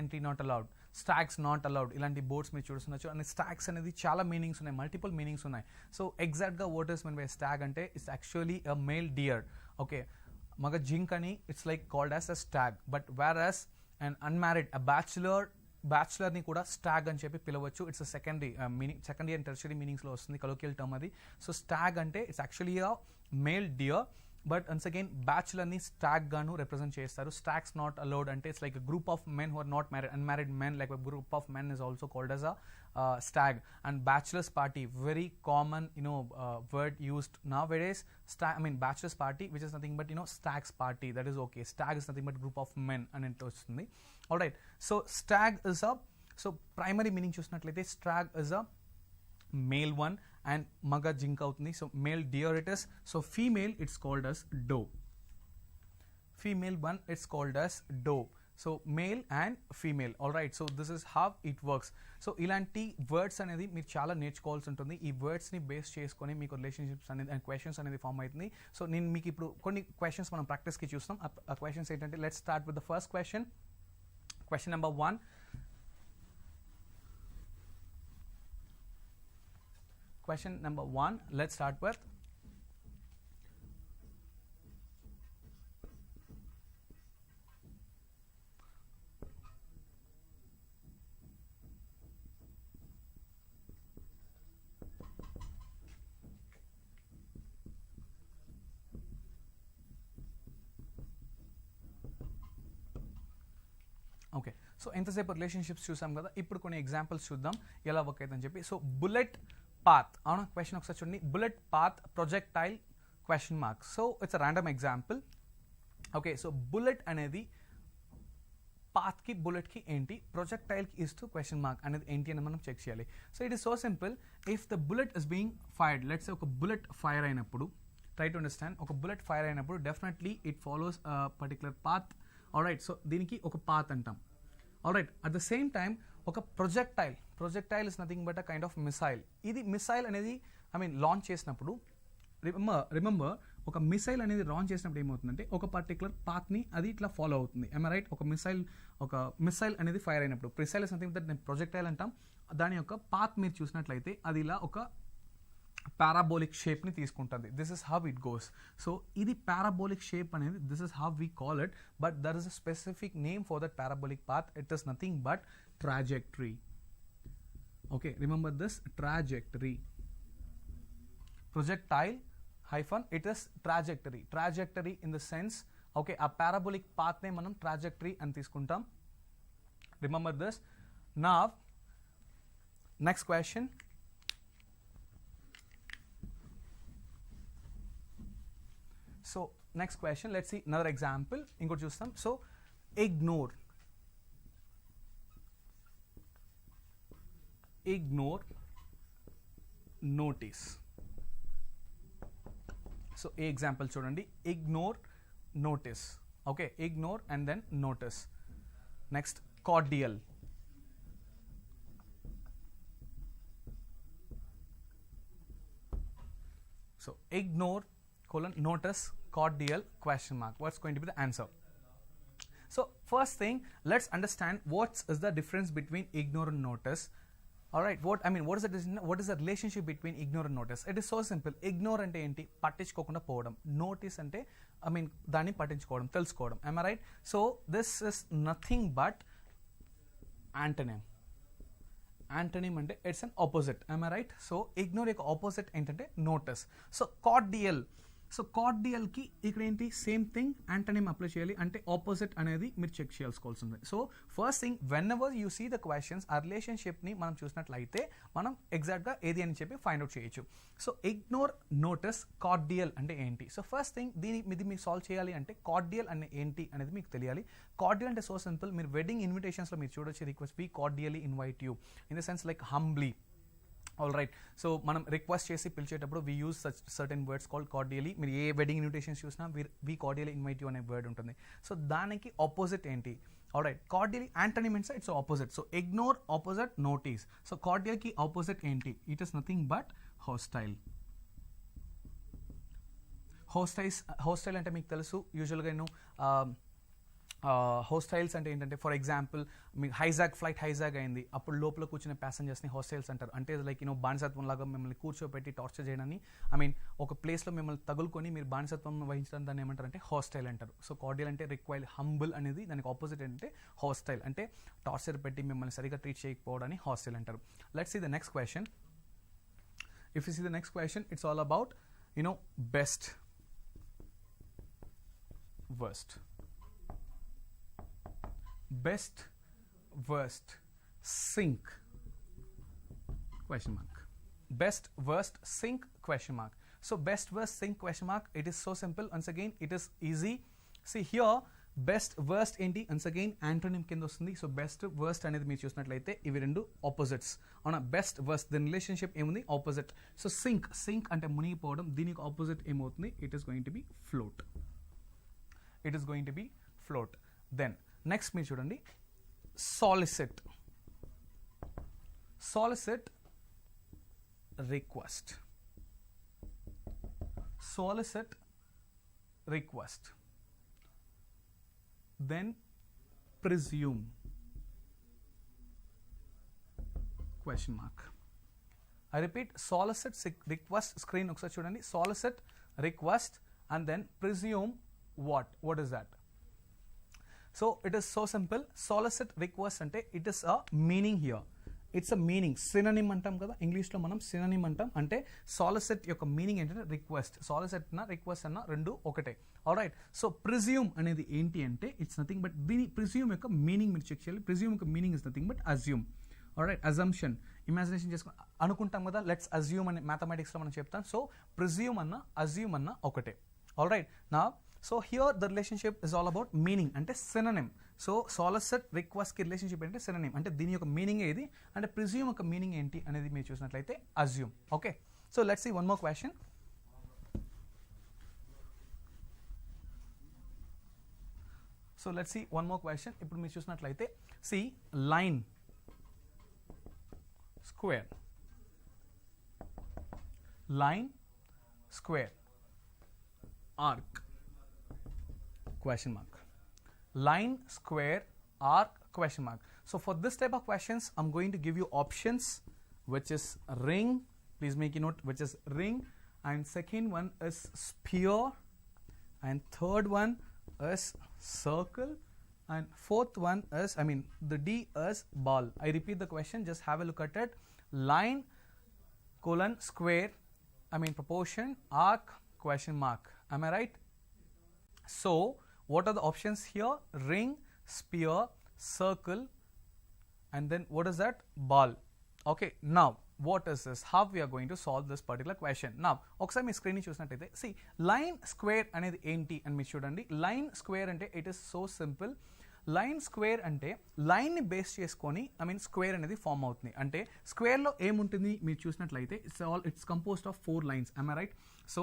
entry not allowed, stags not allowed, ఇలాంటి బోర్డ్స్ మీరు చూడొచ్చు. అండ్ స్టాగ్స్ అనేది చాలా మీనింగ్స్ ఉన్నాయి, మల్టిపుల్ మీనింగ్స్ ఉన్నాయి. సో ఎగ్జాక్ట్గా what is mean by stag అంటే it's actually a male deer. Okay, మగ జింక్ అని it's like called as a stag, but whereas and unmarried a బ్యాచులర్ని కూడా స్టాగ్ అని చెప్పి పిలవచ్చు. ఇట్స్ సెకండరీ అండ్ టెర్షరీ మీనింగ్స్లో వస్తుంది, కలోకియల్ టర్మ్ అది. సో స్టాగ్ అంటే it's actually a male deer, but once again బ్యాచులర్ని స్టాగ్ గాను రిప్రజెంట్ చేస్తారు. స్టాగ్స్ నాట్ అలౌడ్ అంటే it's like group of men who are not married, unmarried men, like group of men is also called as a stag. And bachelor's party, very common word used nowadays. Bachelor's party, which is nothing but stag's party, that is okay. Stag is nothing but group of men అని వస్తుంది. Alright, so stag is so primary meaning చూసినట్లయితే stag is a male one and maga jink అవుతుంది. So male deer it is. So female it's called as doe. Female one it's called as doe. So male and female. Alright, so this is how it works. So ఇలాంటి words అనేది మీరు చాలా నేర్చుకోవాల్సి ఉంటుంది. ఈ వర్డ్స్ని base చేసుకొని మీకు relationships అనేది and questions అనేది ఫామ్ అవుతుంది. సో నేను మీకు ఇప్పుడు కొన్ని క్వశ్చన్స్ మనం ప్రాక్టీస్కి చూస్తాం. ఆ క్వశ్చన్స్ ఏంటంటే, let's start with the first question. Question number 1. Question number 1, let's start with okay. So ఎంతసేపు రిలేషన్షిప్స్ చూసాం కదా, ఇప్పుడు కొన్ని ఎగ్జాంపుల్స్ చూద్దాం ఎలా వర్క్ అవుతుందని చెప్పి. సో బుల్లెట్ పాత్, అవునా, క్వశ్చన్ ఒకసారి చూడండి. Bullet path projectile question mark. So it's a random example. Okay, so bullet అనేది పాత్కి బుల్లెట్కి ఏంటి, ప్రొజెక్టైల్కి ఇస్తూ క్వశ్చన్ మార్క్ అనేది ఏంటి అని మనం చెక్ చేయాలి. So it is so simple. If the bullet is being fired, let's ఒక బుల్లెట్ ఫైర్ అయినప్పుడు, ట్రై టు అండర్స్టాండ్, ఒక బుల్లెట్ ఫైర్ అయినప్పుడు definitely it follows particular path. Alright, so దీనికి ఒక పాత్ అంటాం. Alright, at the same time ఒక projectile is nothing but a kind of missile. ఇది missile అనేది లాంచ్ చేసినప్పుడు, రిమెంబర్ ఒక మిసైల్ అనేది లాంచ్ చేసినప్పుడు ఏమవుతుందంటే ఒక పర్టికులర్ పాత్ని అది ఇట్లా ఫాలో అవుతుంది. I'm right? ఒక మిసైల్ అనేది ఫైర్ అయినప్పుడు, missile is nothing but projectile అంటాం. దాని యొక్క పాత్ మీరు చూసినట్లయితే అది ఇలా ఒక పారాబోలిక్ షేప్ని తీసుకుంటుంది. This is how it goes. So ఇది పారాబోలిక్ షేప్ అనేది, this is how we call it, but there is a specific name for that parabolic path. It is nothing but trajectory. Okay, remember this, trajectory. projectile hyphen it is trajectory in the sense okay a parabolic path ne manam trajectory అని తీసుకుంటాం. Remember this. Now next question. So next question, let's see another example. Inko chustam. So ignore notice. So a example chudandi, ignore notice. Okay, ignore and then notice. Next, cordial. So ignore colon notice cordial question mark. What's going to be the answer? So first thing, let's understand what is the difference between ignore and notice. Alright, what is the relationship between ignore and notice? It is so simple. Ignore ante enti pattinchukokunda povodam. Notice ante dani pattinchukovodam, telusukovodam. Am I right? So this is nothing but antonym. Antonym ante it's an opposite. Am I right? So ignore యొక్క opposite ఏంటంటే notice. So cordial. So cordial కి ఇక్కడ ఏంటి same thing antonym apply చేయాలి అంటే opposite అనేది మీరు check చేయాల్సుకోవాల్సి ఉంది. So first thing whenever you see the questions ఆ రిలేషన్షిప్ ని మనం చూసినట్లయితే మనం ఎగ్జాక్ట్ గా ఏది అని చెప్పి ఫైండ్ అవుట్ చేయొచ్చు. సో ఇగ్నోర్ నోటిస్ కార్డియల్ అంటే ఏంటి? సో ఫస్ట్ థింగ్ ఇది మీకు సాల్వ్ చేయాలి అంటే కార్డియల్ అంటే ఏంటి అనేది మీకు తెలియాలి. కార్డియల్ అంటే సో సింపుల్, మీరు వెడ్డింగ్ ఇన్విటేషన్స్ లో మీరు చూడొచ్చు request we cordially invite you in the sense like humbly. All right, so మనం రిక్వెస్ట్ చేసి పిలిచేటప్పుడు we use certain words called cordially. మీరు ఏ వెడ్డింగ్ ఇన్విటేషన్స్ చూసినా వీ కార్డియలీ ఇన్వైట్ యూ అనే వర్డ్ ఉంటుంది. సో దానికి ఆపోజిట్ ఏంటి? All right, cordially antonym means it's opposite. So ignore opposite notice. So cordial కి ఆపోజిట్ ఏంటి? It is nothing but hostile. Hostile అంటే మీకు తెలుసు, యూజువల్గా నేను హోస్టైల్స్ అంటే ఏంటంటే ఫర్ ఎగ్జాంపుల్ మీకు ఫ్లైట్ హైజాగ్ అయింది, అప్పుడు లోపల కూర్చునే ప్యాసింజర్స్ని హోస్టైల్స్ అంటారు. అంటే లైక్ బానిసత్వం లాగా మిమ్మల్ని కూర్చోబెట్టి టార్చర్ చేయడాన్ని ఒక ప్లేస్లో మిమ్మల్ని తగులుకొని మీరు బానిసత్వం వహించడం దాన్ని ఏమంటారు అంటే హాస్టైల్ అంటారు. సో కార్డియల్ అంటే రిక్వైల్, హంబుల్ అనేది దానికి ఆపోజిట్ అంటే హాస్టైల్, అంటే టార్చర్ పెట్టి మిమ్మల్ని సరిగా ట్రీట్ చేయకపోవడాన్ని హాస్టైల్ అంటారు. Let's see the next question. If you see the next question, it's all about best worst. Best, worst, sink, question mark. Best, worst, sink, question mark. So best, worst, sink, question mark. It is so simple. Once again, it is easy. See here, best, worst enti once again antonym కింద వస్తుంది. So best worst అనేది మీరు చూసినట్లయితే ఇవి రెండు opposites. అవునా, best worst దీని relationship ఏముంది? ఆపోజిట్. సో సింక్ అంటే మునిగిపోవడం, దీనికి ఆపోజిట్ ఏమవుతుంది? It is going to be float. It is going to be float. Then next మీరు చూడండి, solicit request. Solicit request. Then presume question mark. I repeat, solicit request screen ఒకసారి చూడండి. Solicit request and then presume what? What is that? So it is so simple. Solicit request అంటే it is a meaning here. It's a meaning. Synonym అంటాం కదా, ఇంగ్లీష్లో మనం synonym అంటాం. అంటే solicit యొక్క మీనింగ్ ఏంటంటే రిక్వెస్ట్. solicit అన్న రిక్వెస్ట్ అన్న రెండు ఒకటే. ఆల్రైట్, సో ప్రిజ్యూమ్ అనేది ఏంటి అంటే ఇట్స్ నథింగ్ బట్ దీని ప్రిజ్యూమ్ యొక్క మీనింగ్ మీరు చెక్ చేయాలి. ప్రిజ్యూమ్ యొక్క meaning is nothing but assume. Alright, assumption, imagination చేసుకుని అనుకుంటాం కదా, లెట్స్ అజ్యూమ్ అని మ్యాథమెటిక్స్లో మనం చెప్తాం. సో ప్రిజ్యూమ్ అన్న అజ్యూమ్ అన్న ఒకటే. ఆల్రైట్, నా so here the relationship is all about meaning అంటే సినోనిమ్. సో సాలిసిట్ రిక్వెస్ట్ కి రిలేషన్షిప్ ఏంటంటే సినోనిమ్, అంటే దీని యొక్క మీనింగ్ ఏది అంటే ప్రిజ్యూమ్ యొక్క మీనింగ్ ఏంటి అనేది మీరు చూసినట్లయితే assume. Okay, so let's see one more question. So let's see one more question. ఇప్పుడు మీరు చూసినట్లయితే C line, square, line, square, arc, question mark, line, square, arc, question mark. So for this type of questions I'm going to give you options, which is ring, please make a note, which is ring, and second one is sphere, and third one is circle, and fourth one is the D is ball. I repeat the question, just have a look at it. Line, colon, square, proportion, arc, question mark. Am I right? So what are the options here? Ring, sphere, circle, and then what is that? Ball. Okay, now what is this? How we are going to solve this particular question? Now ఒకసారి మీ screen ని చూసినట్టయితే see line square అనేది ఏంటి అని మీరు చూడండి. line square అంటే it is so simple. Line square అంటే లైన్ని బేస్ చేసుకొని స్క్వేర్ అనేది ఫామ్ అవుతుంది. అంటే స్క్వేర్లో ఏముంటుంది మీరు చూసినట్లయితే it's composed of 4 lines. Am I right? So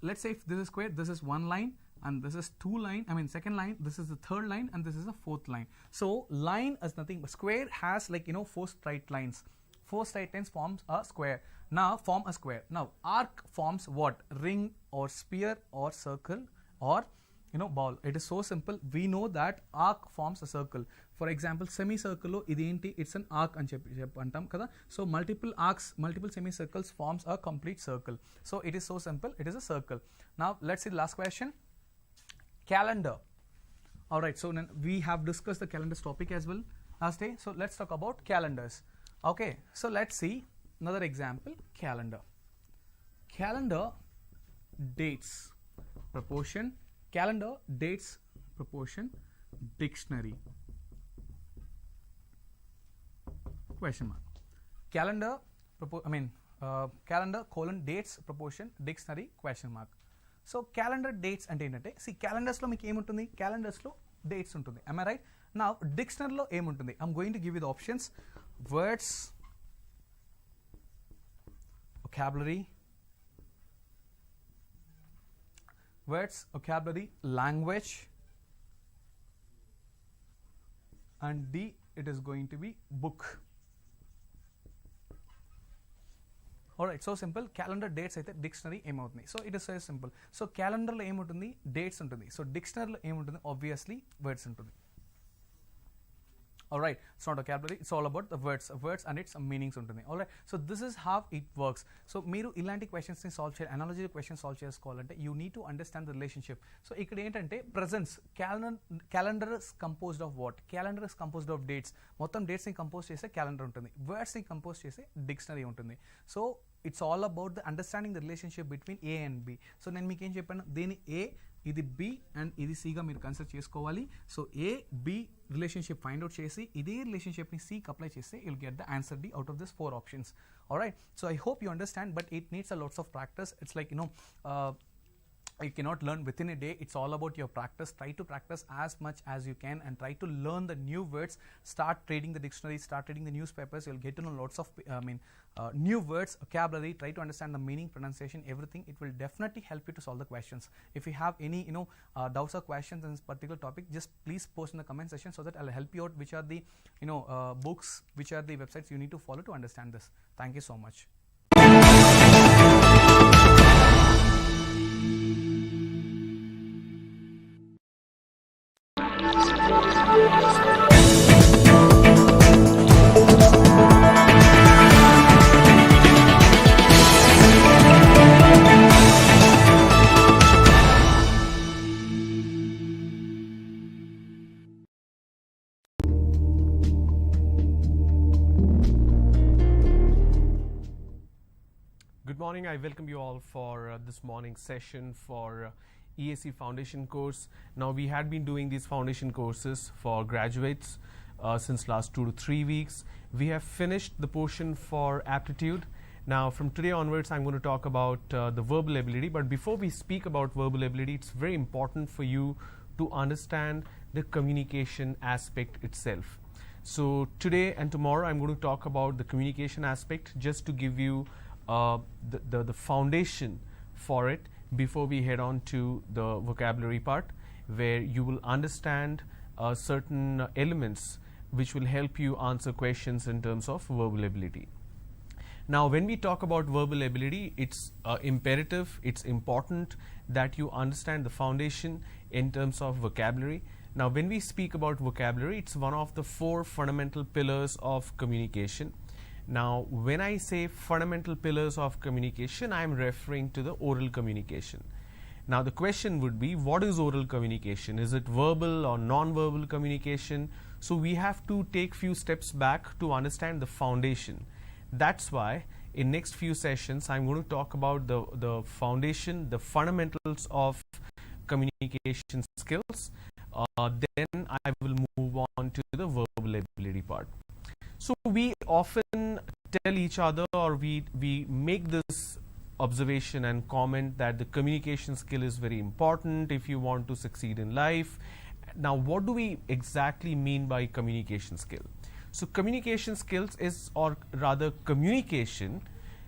let's say if this is square, this is one line and this is two line, second line, this is the third line and this is the fourth line. So line is nothing but square has 4 straight lines. 4 straight lines forms a square. Now form a square. Now arc forms what? Ring or sphere or circle or ball. It is so simple. We know that arc forms a circle. For example, semicircle lo idi enti, it's an arc అని అంటాం కదా. So multiple arcs, multiple semicircles forms a complete circle. So it is so simple. It is a circle. Now let's see the last question. Calendar. Alright, so we have discussed the calendars topic as well last day. So let's talk about calendars. Okay, so let's see another example. Calendar, dates, proportion. Calendar, dates, proportion, dictionary, question mark. Calendar, calendar colon dates, proportion, dictionary, question mark. So calendar dates అంటే ఏంటంటే see calendars లో మీకు ఏముంటుంది? Calendars లో dates ఉంటుంది. Am I right? Now dictionary లో ఏముంటుంది? I'm going to give you the options: words, vocabulary, language, and D it is going to be book. Alright, so simple. Calendar dates అయితే dictionary ఏమవుతుంది? So it is so simple. So calendar లో ఏముంటుంది? Dates ఉంటుంది. So dictionary లో ఏముంటుంది? Obviously words ఉంటుంది. Alright, it's not vocabulary, it's all about the words and its meanings ఉంటుంది. Alright, so this is how it works. So మీరు ఇలాంటి questions ని సాల్వ్ చేయాలి, analogy questions సాల్వ్ చేసుకోవాలంటే you need to understand the relationship. So ఇక్కడ ఏంటంటే presence, calendar is composed of what? Calendar is composed of dates. మొత్తం dates ని compose చేసే calendar ఉంటుంది, words ని కంపోజ్ చేసే dictionary ఉంటుంది. So it's all about the understanding the relationship between A and B. So నేను మీకు ఏం చెప్పాను? దీని A, ఇది B అండ్ ఇది C గా మీరు కన్సిడర్ చేసుకోవాలి. So A, B relationship find out చేసి ఇదే రిలేషన్షిప్ని Cకి అప్లై చేస్తే you'll get the answer D out of this 4 options. Alright, so I hope you understand, but it needs a lots of practice. It's like you cannot learn within a day. It's all about your practice. Try to practice as much as you can and try to learn the new words. Start reading the dictionary, start reading the newspapers. You'll get to know lots of new words, vocabulary. Try to understand the meaning, pronunciation, everything. It will definitely help you to solve the questions. If you have any doubts or questions on this particular topic, just please post in the comment section so that I'll help you out which are the books, which are the websites you need to follow to understand this. Thank you so much. Good morning. I welcome you all for this morning's session for ESE Foundation course. Now we had been doing these foundation courses for graduates since last 2 to 3 weeks. We have finished the portion for aptitude. Now from today onwards I'm going to talk about the verbal ability, but before we speak about verbal ability, it's very important for you to understand the communication aspect itself. So today and tomorrow I'm going to talk about the communication aspect just to give you the foundation for it before we head on to the vocabulary part, where you will understand certain elements which will help you answer questions in terms of verbal ability. Now when we talk about verbal ability, it's imperative, it's important that you understand the foundation in terms of vocabulary. Now when we speak about vocabulary, it's one of the 4 fundamental pillars of communication. Now when I say fundamental pillars of communication, I am referring to the oral communication. Now the question would be, what is oral communication? Is it verbal or non-verbal communication? So we have to take few steps back to understand the foundation. That's why in next few sessions, I'm going to talk about the foundation, the fundamentals of communication skills. Then I will move on to the verbal ability part. So we often tell each other, or we make this observation and comment that the communication skill is very important if you want to succeed in life. Now, what do we exactly mean by communication skill? So communication skills is, or rather communication,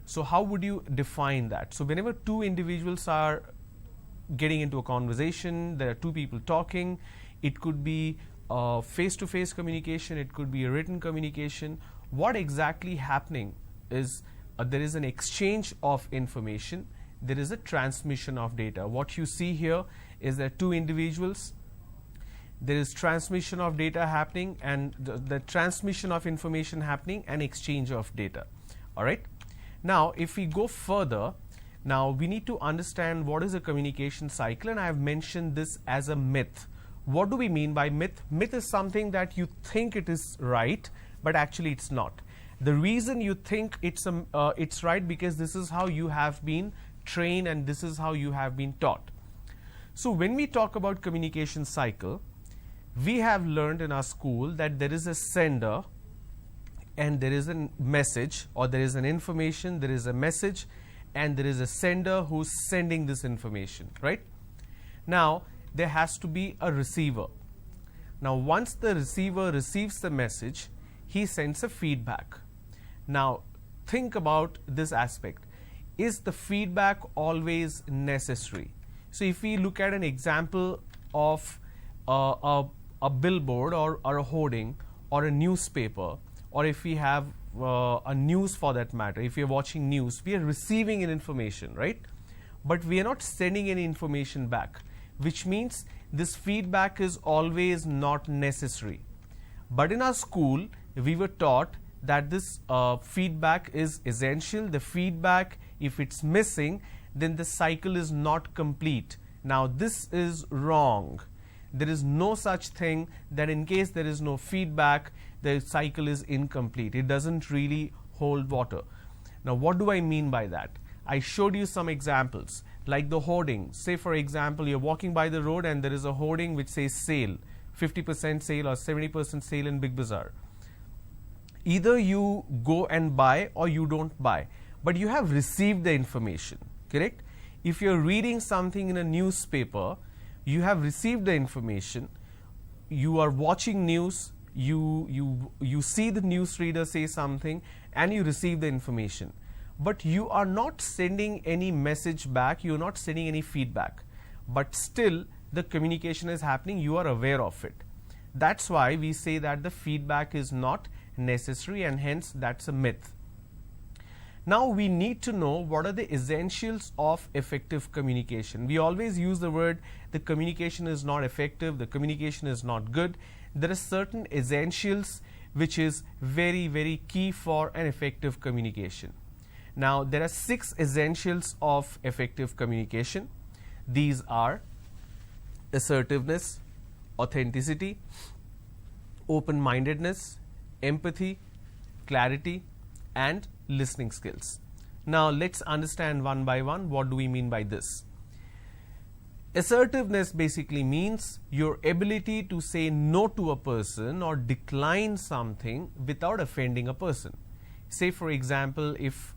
so how would you define that? So whenever two individuals are getting into a conversation, there are two people talking, it could be face-to-face communication, it could be a written communication. What exactly happening is there is an exchange of information, there is a transmission of data. What you see here is that two individuals, there is transmission of data happening, and the transmission of information happening and exchange of data. All right. Now, if we go further, now we need to understand what is a communication cycle, and I have mentioned this as a myth. What do we mean by myth? Myth is something that you think it is right, but actually it's not. The reason you think it's right because this is how you have been trained and this is how you have been taught. So when we talk about communication cycle, we have learned in our school that there is a sender and there is a message, or there is an information, there is a message, and there is a sender who's sending this information, right? Now, there has to be a receiver. Now, once the receiver receives the message, he sends a feedback. Now, think about this aspect. Is the feedback always necessary? So, if we look at an example of a billboard or a hoarding or a newspaper, or if we have a news for that matter, if we are watching news, we are receiving an information, right? But we are not sending any information back, which means this feedback is always not necessary. But in our school, we were taught that this feedback is essential. The feedback, if it's missing, then the cycle is not complete. Now, this is wrong. There is no such thing that in case there is no feedback, the cycle is incomplete. It doesn't really hold water. Now, what do I mean by that? I showed you some examples, like the hoarding. Say, for example, you're walking by the road and there is a hoarding which says sale, 50% sale or 70% sale in Big Bazaar. Either you go and buy or you don't buy, but you have received the information, correct? If you're reading something in a newspaper, you have received the information, you are watching news, you see the newsreader say something and you receive the information. But you are not sending any message back, you are not sending any feedback. But still the communication is happening, you are aware of it. That's why we say that the feedback is not necessary, and hence that's a myth. Now we need to know what are the essentials of effective communication. We always use the word the communication is not effective, the communication is not good. There are certain essentials which is very, very key for an effective communication. Now, there are 6 essentials of effective communication. These are assertiveness, authenticity, open-mindedness, empathy, clarity, and listening skills. Now, let's understand one by one what do we mean by this. Assertiveness basically means your ability to say no to a person or decline something without offending a person. Say, for example, if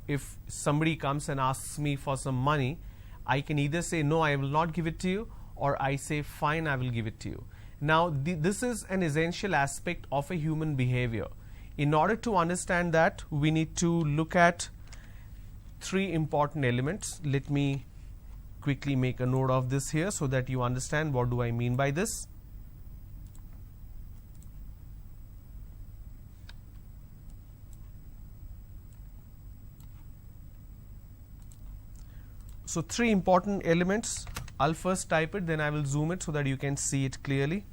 somebody comes and asks me for some money, I can either say no, I will not give it to you, or I say fine, I will give it to you. Now, this is an essential aspect of a human behavior. In order to understand that, we need to look at 3 important elements. Let me quickly make a note of this here so that you understand what do I mean by this. So 3 important elements. I'll first type it, then I will zoom it so that you can see it clearly.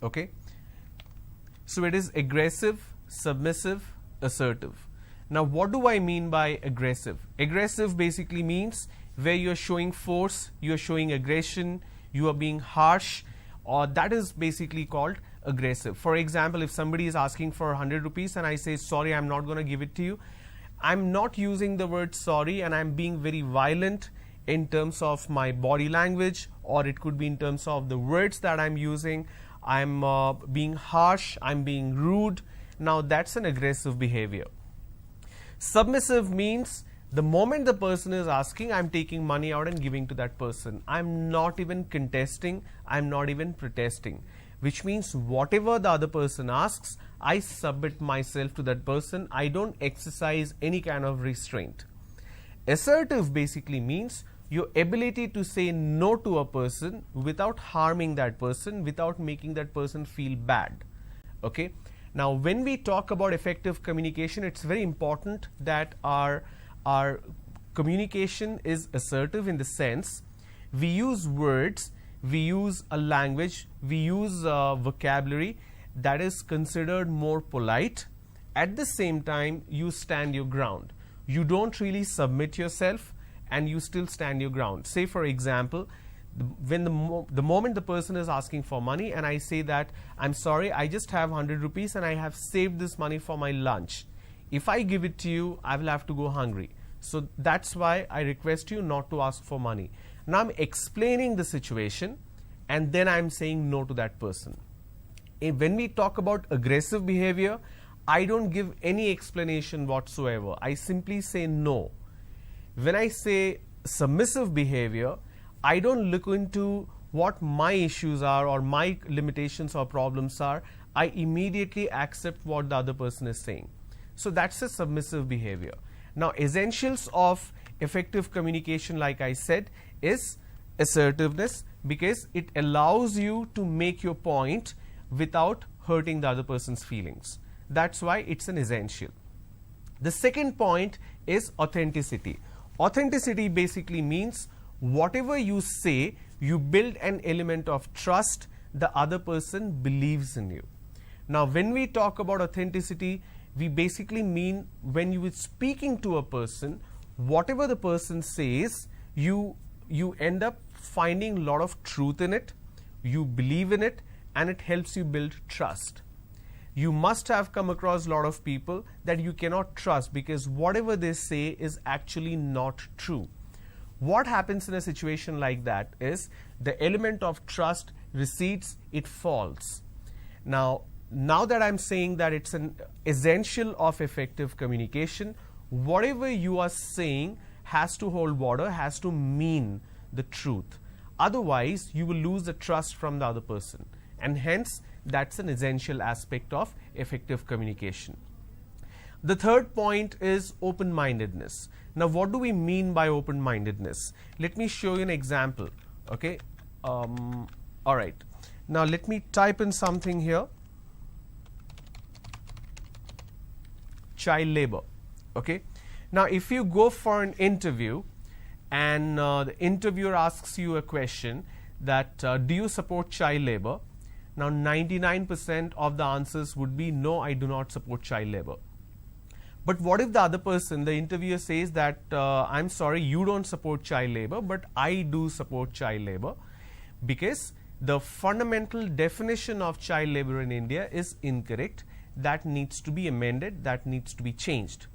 Okay. So it is aggressive, submissive, assertive. Now what do I mean by aggressive? Aggressive basically means where you are showing force, you are showing aggression, you are being harsh, or that is basically called aggressive. For example, if somebody is asking for 100 rupees and I say, sorry, I'm not going to give it to you, I'm not using the word sorry and I'm being very violent in terms of my body language, or it could be in terms of the words that I'm using. I'm being harsh, I'm being rude. Now that's an aggressive behavior. Submissive means the moment the person is asking, I'm taking money out and giving to that person. I'm not even contesting, I'm not even protesting, which means whatever the other person asks, I submit myself to that person. I don't exercise any kind of restraint. Assertive basically means your ability to say no to a person without harming that person, without making that person feel bad. Okay. Now, when we talk about effective communication, it's very important that our communication is assertive in the sense we use words, we use a language, we use vocabulary that is considered more polite. At the same time, you stand your ground. You don't really submit yourself and you still stand your ground. Say for example, when the moment the person is asking for money and I say that, I'm sorry, I just have 100 rupees and I have saved this money for my lunch. If I give it to you, I will have to go hungry. So that's why I request you not to ask for money. Now I'm explaining the situation and then I'm saying no to that person. When we talk about aggressive behavior, I don't give any explanation whatsoever. I simply say no. When I say submissive behavior, I don't look into what my issues are or my limitations or problems are. I immediately accept what the other person is saying. So that's a submissive behavior. Now, essentials of effective communication, like I said, is assertiveness, because it allows you to make your point without hurting the other person's feelings. That's why it's an essential. The second point is authenticity. Authenticity basically means whatever you say, you build an element of trust. The other person believes in you. Now, when we talk about authenticity, we basically mean when you are speaking to a person, whatever the person says, you end up finding a lot of truth in it, you believe in it, and it helps you build trust. You must have come across a lot of people that you cannot trust because whatever they say is actually not true. What happens in a situation like that is the element of trust recedes, it falls. Now that I'm saying that it's an essential of effective communication, whatever you are saying has to hold water, has to mean the truth. Otherwise, you will lose the trust from the other person, and hence that's an essential aspect of effective communication. The third point is open-mindedness. Now, what do we mean by open-mindedness? Let me show you an example. Okay. All right. Now, let me type in something here. Child labor. Okay. Now, if you go for an interview and the interviewer asks you a question that do you support child labor? Now, 99% of the answers would be no, I do not support child labor. But what if the other person, the interviewer, says that I'm sorry, you don't support child labor, but I do support child labor, because the fundamental definition of child labor in India is incorrect. That needs to be amended, that needs to be changed.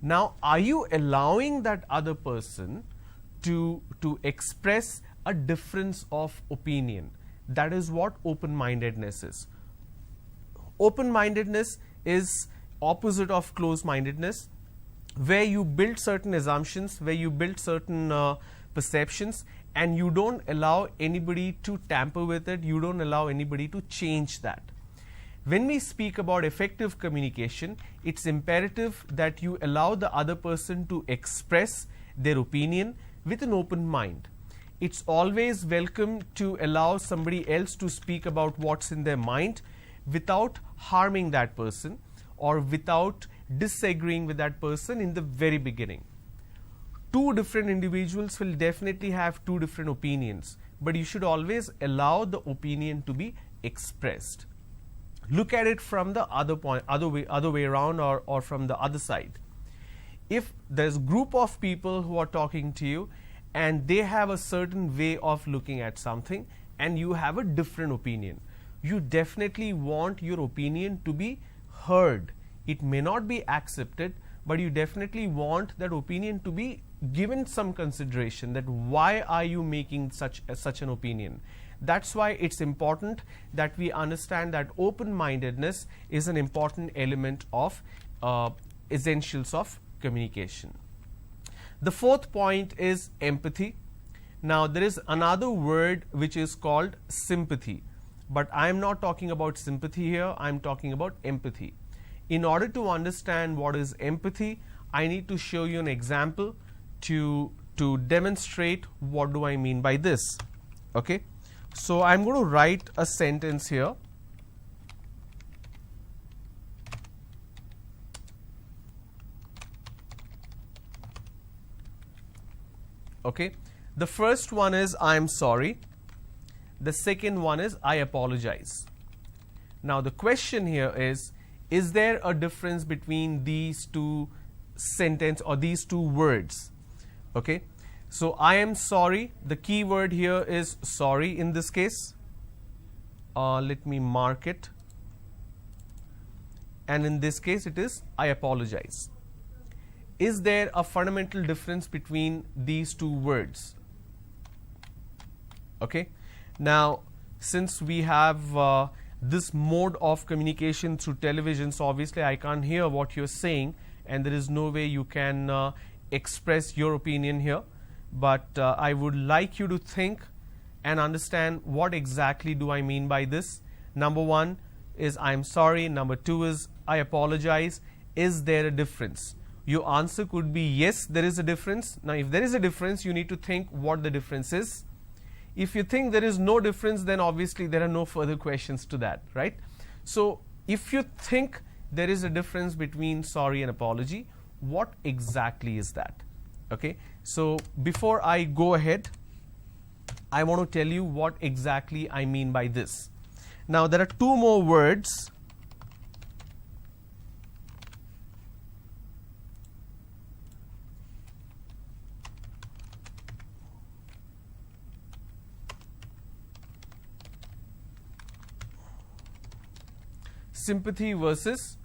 Now, are you allowing that other person to express a difference of opinion? That is what open-mindedness is. Open-mindedness is opposite of closed-mindedness, where you build certain assumptions, where you build certain perceptions, and you don't allow anybody to tamper with it, you don't allow anybody to change that. When we speak about effective communication, it's imperative that you allow the other person to express their opinion with an open mind. It's always welcome to allow somebody else to speak about what's in their mind without harming that person or without disagreeing with that person in the very beginning. Two different individuals will definitely have two different opinions, but you should always allow the opinion to be expressed. Look at it from the other way around, or from the other side. If there's a group of people who are talking to you and they have a certain way of looking at something and you have a different opinion, you definitely want your opinion to be heard. It may not be accepted, but you definitely want that opinion to be given some consideration, that why are you making such an opinion. That's why it's important that we understand that open-mindedness is an important element of essentials of communication. The fourth point is empathy. Now there is another word which is called sympathy, but I am not talking about sympathy here, I am talking about empathy. In order to understand what is empathy, I need to show you an example to demonstrate what do I mean by this. Okay, so I'm going to write a sentence here. Okay, the first one is I am sorry. The second one is I apologize. Now the question here is there a difference between these two sentences or these two words? Okay, so I am sorry, the key word here is sorry in this case. Let me mark it. And in this case it is I apologize. Is there a fundamental difference between these two words? Okay, now since we have this mode of communication through television, so obviously I can't hear what you're saying and there is no way you can express your opinion here, but I would like you to think and understand what exactly do I mean by this. Number one is I'm sorry, number two is I apologize. Is there a difference? Your answer could be yes, there is a difference. Now if there is a difference, you need to think what the difference is. If you think there is no difference, then obviously there are no further questions to that, right? So if you think there is a difference between sorry and apology, what exactly is that? Okay, so before I go ahead, I want to tell you what exactly I mean by this. Now there are two more words. Sympathy versus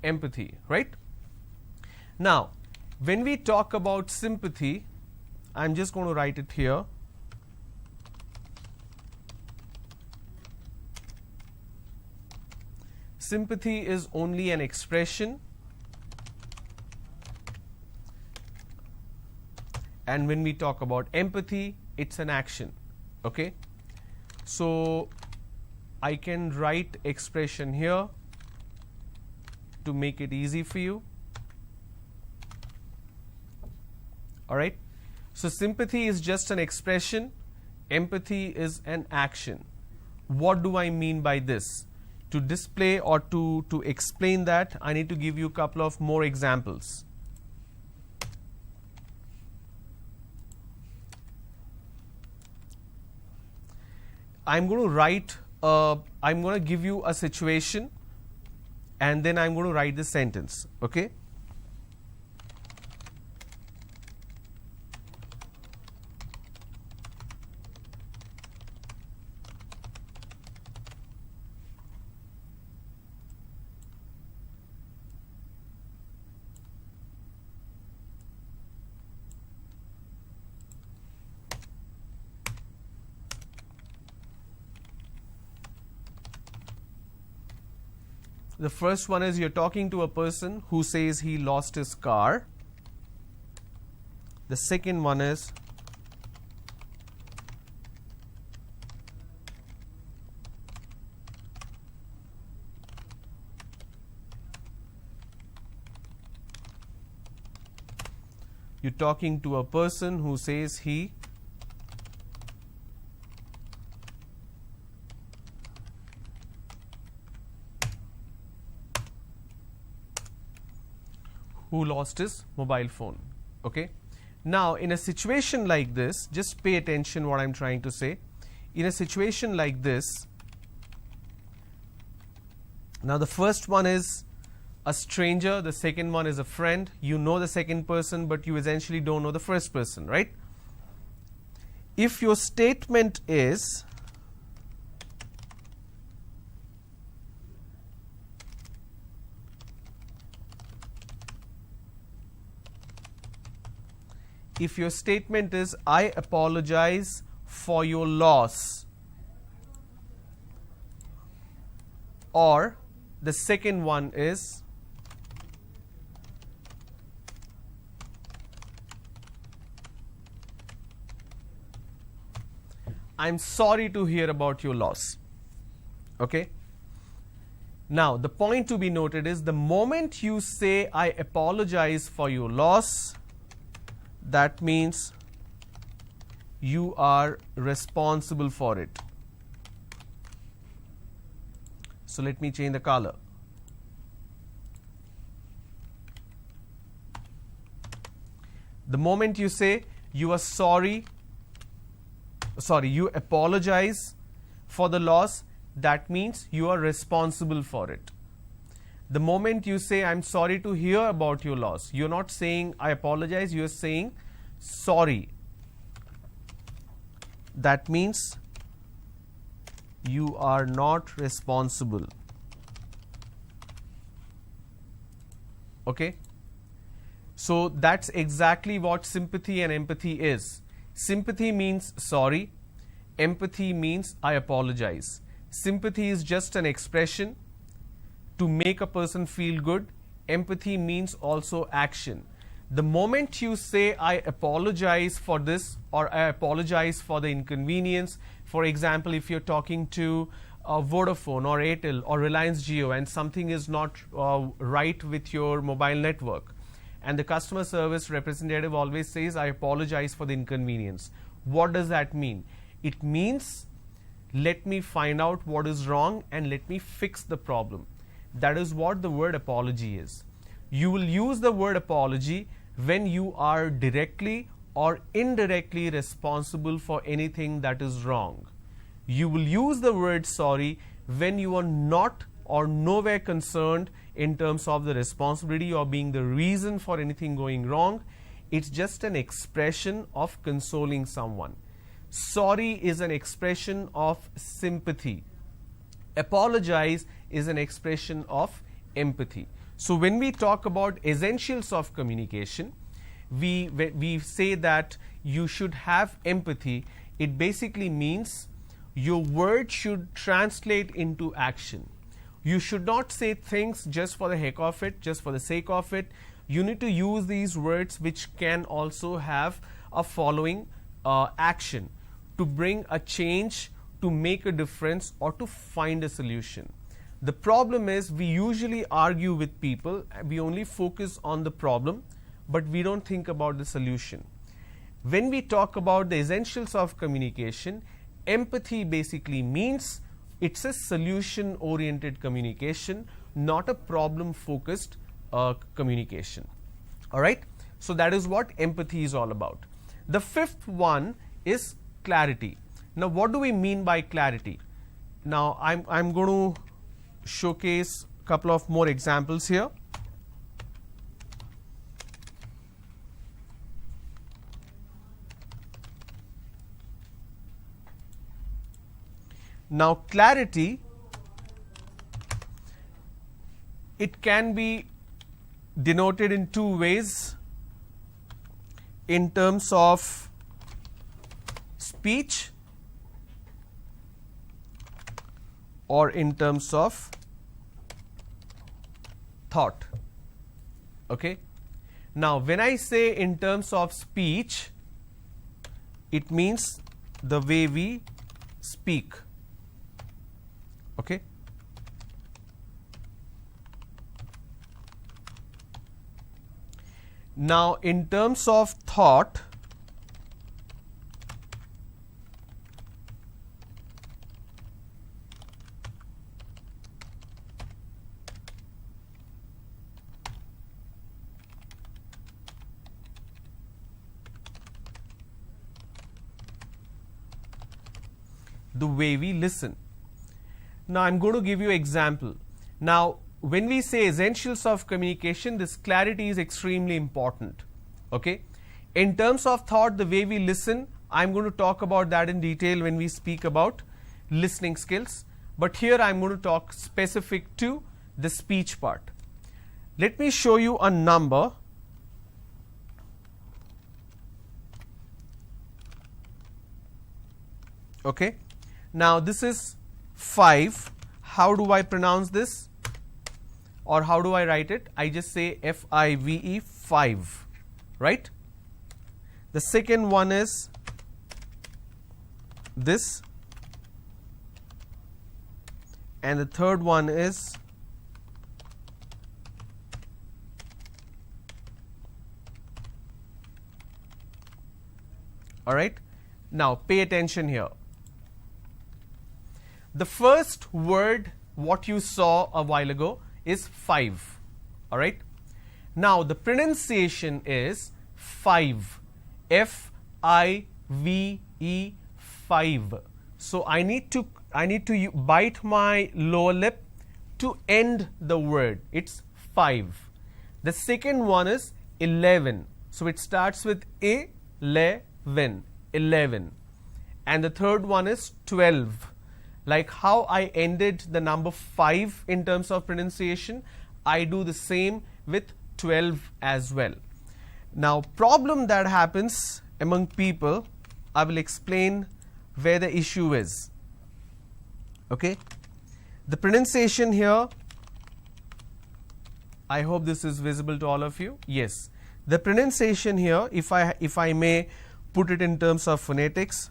empathy, right? Now, when we talk about sympathy, I'm just going to write it here. Sympathy is only an expression, and when we talk about empathy, it's an action. Okay, so I can write expression here to make it easy for you. All right, so sympathy is just an expression, empathy is an action. What do I mean by this? To display or to explain that, I need to give you a couple of more examples. I'm going to write, I'm going to give you a situation and then I'm going to write the sentence, okay? The first one is you're talking to a person who says he lost his car. The second one is you're talking to a person who says he lost his mobile phone. Okay. Now, in a situation like this, just pay attention what I'm trying to say. In a situation like this, now the first one is a stranger, the second one is a friend. You know the second person, but you essentially don't know the first person, right? If your statement is I apologize for your loss, or the second one is I'm sorry to hear about your loss. Okay? Now, the point to be noted is the moment you say I apologize for your loss, that means you are responsible for it. So let me change the color. The moment you say you are you apologize for the loss, that means you are responsible for it. The moment you say I'm sorry to hear about your loss, you're not saying I apologize, you're saying sorry. That means you are not responsible. Okay? So that's exactly what sympathy and empathy is. Sympathy means sorry. Empathy means I apologize. Sympathy is just an expression to make a person feel good. Empathy means also action. The moment you say I apologize for this or I apologize for the inconvenience, for example, if you're talking to Vodafone or Airtel or Reliance Jio and something is not right with your mobile network, and the customer service representative always says, I apologize for the inconvenience. What does that mean? It means, let me find out what is wrong and let me fix the problem. That is what the word apology is. You will use the word apology when you are directly or indirectly responsible for anything that is wrong. You will use the word sorry when you are not or nowhere concerned in terms of the responsibility or being the reason for anything going wrong. It's just an expression of consoling someone. Sorry is an expression of sympathy. Apologize is an expression of empathy. So when we talk about essentials of communication, we say that you should have empathy. It basically means your word should translate into action. You should not say things just for the heck of it, just for the sake of it. You need to use these words which can also have a following action to bring a change, to make a difference, or to find a solution. The problem is we usually argue with people, we only focus on the problem, but we don't think about the solution. When we talk about the essentials of communication, empathy basically means it's a solution-oriented communication, not a problem-focused communication. All right? So that is what empathy is all about. The fifth one is clarity. Now, what do we mean by clarity? Now, I'm going to showcase a couple of more examples here. Now, clarity, it can be denoted in two ways, in terms of speech or in terms of thought. Okay? Now, when I say in terms of speech, it means the way we speak. Okay? Now, in terms of thought, the way we listen. Now I'm going to give you an example. Now when we say essentials of communication, this clarity is extremely important. Okay. In terms of thought, the way we listen, I'm going to talk about that in detail when we speak about listening skills. But here I'm going to talk specific to the speech part. Let me show you a number. Okay. Now this is 5. How do I pronounce this? Or how do I write it? I just say F-I-V-E, 5. Right? The second one is this. And the third one is alright. Now pay attention here. The first word what you saw a while ago is 5. Alright. Now the pronunciation is 5. F-I-V-E, 5. So I need to bite my lower lip to end the word. It's 5. The second one is 11. So it starts with A, le, ven, 11. And the third one is 12. Like how I ended the number 5 in terms of pronunciation, I do the same with 12 as well. Now, problem that happens among people, I will explain where the issue is. Okay, the pronunciation here, I hope this is visible to all of you. Yes, the pronunciation here, if I may put it in terms of phonetics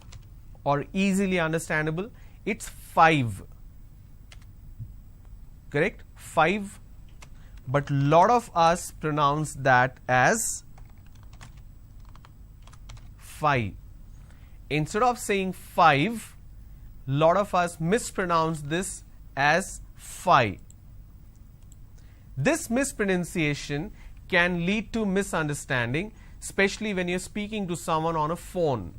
or easily understandable, it's 5. Correct? 5. But lot of us pronounce that as 5. Instead of saying 5, lot of us mispronounce this as 5. This mispronunciation can lead to misunderstanding, especially when you're speaking to someone on a phone.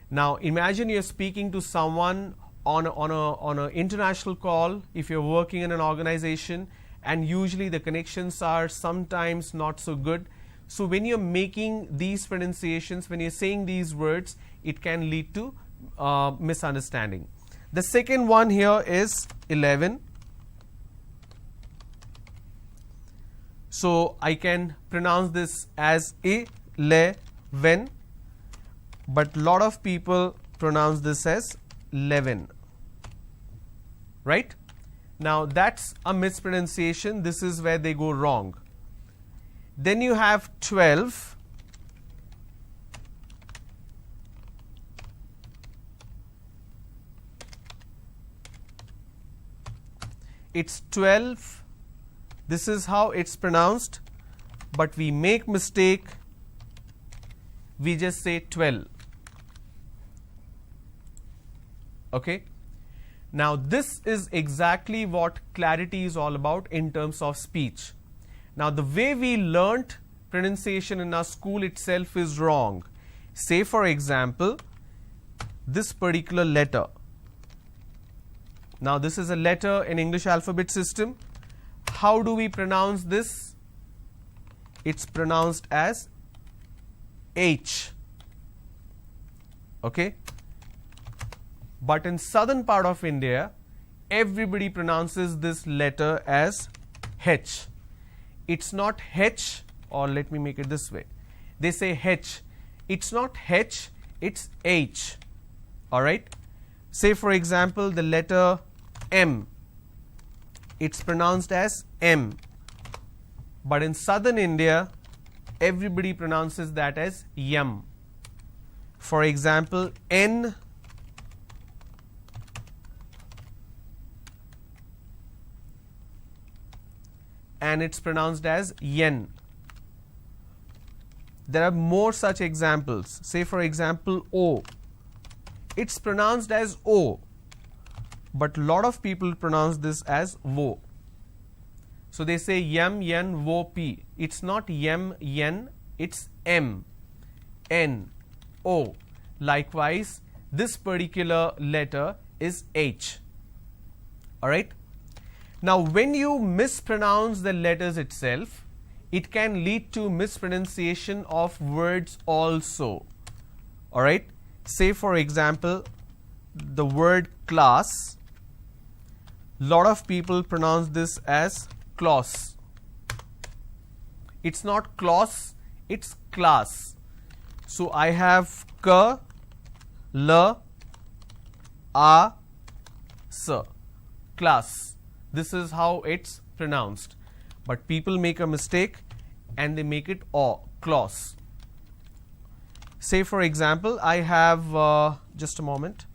Now imagine you're speaking to someone on an international call, if you're working in an organization, and usually the connections are sometimes not so good. So when you're making these pronunciations, when you're saying these words, it can lead to misunderstanding. The second one here is 11. So I can pronounce this as a, le, ven, but lot of people pronounce this as 11. Right? Now that's a mispronunciation. This is where they go wrong. Then you have 12. It's 12. This is how it's pronounced, but we make mistake. We just say 12. Okay. Now this is exactly what clarity is all about in terms of speech. Now the way we learnt pronunciation in our school itself is wrong. Say for example, this particular letter. Now this is a letter in English alphabet system. How do we pronounce this? It's pronounced as H. Okay. But in southern part of India, everybody pronounces this letter as H. It's not H, or let me make it this way. They say H. It's not H, it's H. Alright. Say for example, the letter M. It's pronounced as M. But in southern India, everybody pronounces that as Yam. For example, N. And it's pronounced as yen. There are more such examples. Say for example, O. It's pronounced as O, but lot of people pronounce this as wo. So they say yam, yen, wo, p. It's not yam, yen, it's m, n, o. Likewise, this particular letter is H. Alright. Now when you mispronounce the letters itself, it can lead to mispronunciation of words also. Alright. Say for example, the word class, lot of people pronounce this as class. It's not class, it's class. So I have K, L, A, S, class. This is how it's pronounced. But people make a mistake and they make it class. Say for example, I have, just a moment.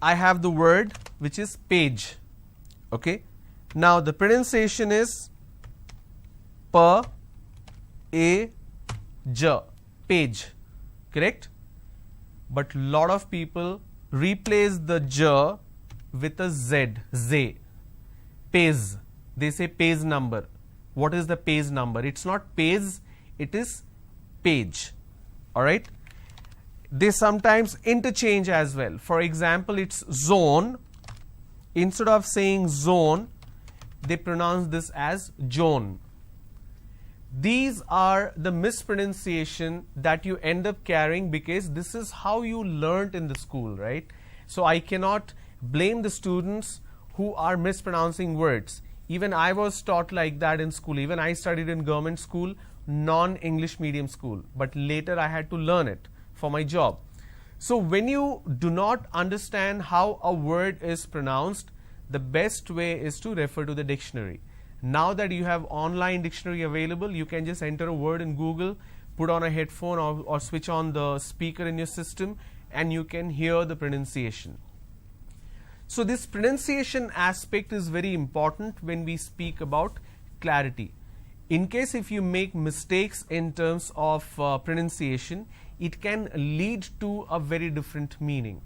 I have the word which is page. Okay. Now the pronunciation is P, A, J, page. Correct? But lot of people replace the J with a Z. Page. They say page number. What is the page number? It's not page, it is page. Alright? They sometimes interchange as well. For example, it's zone. Instead of saying zone, they pronounce this as zone. These are the mispronunciation that you end up carrying because this is how you learnt in the school, right? So I cannot blame the students who are mispronouncing words. Even I was taught like that in school. Even I studied in government school, non-English medium school. But later I had to learn it for my job. So when you do not understand how a word is pronounced, the best way is to refer to the dictionary. Now that you have online dictionary available, you can just enter a word in Google, put on a headphone or switch on the speaker in your system and you can hear the pronunciation. So this pronunciation aspect is very important when we speak about clarity. In case if you make mistakes in terms of pronunciation, it can lead to a very different meaning.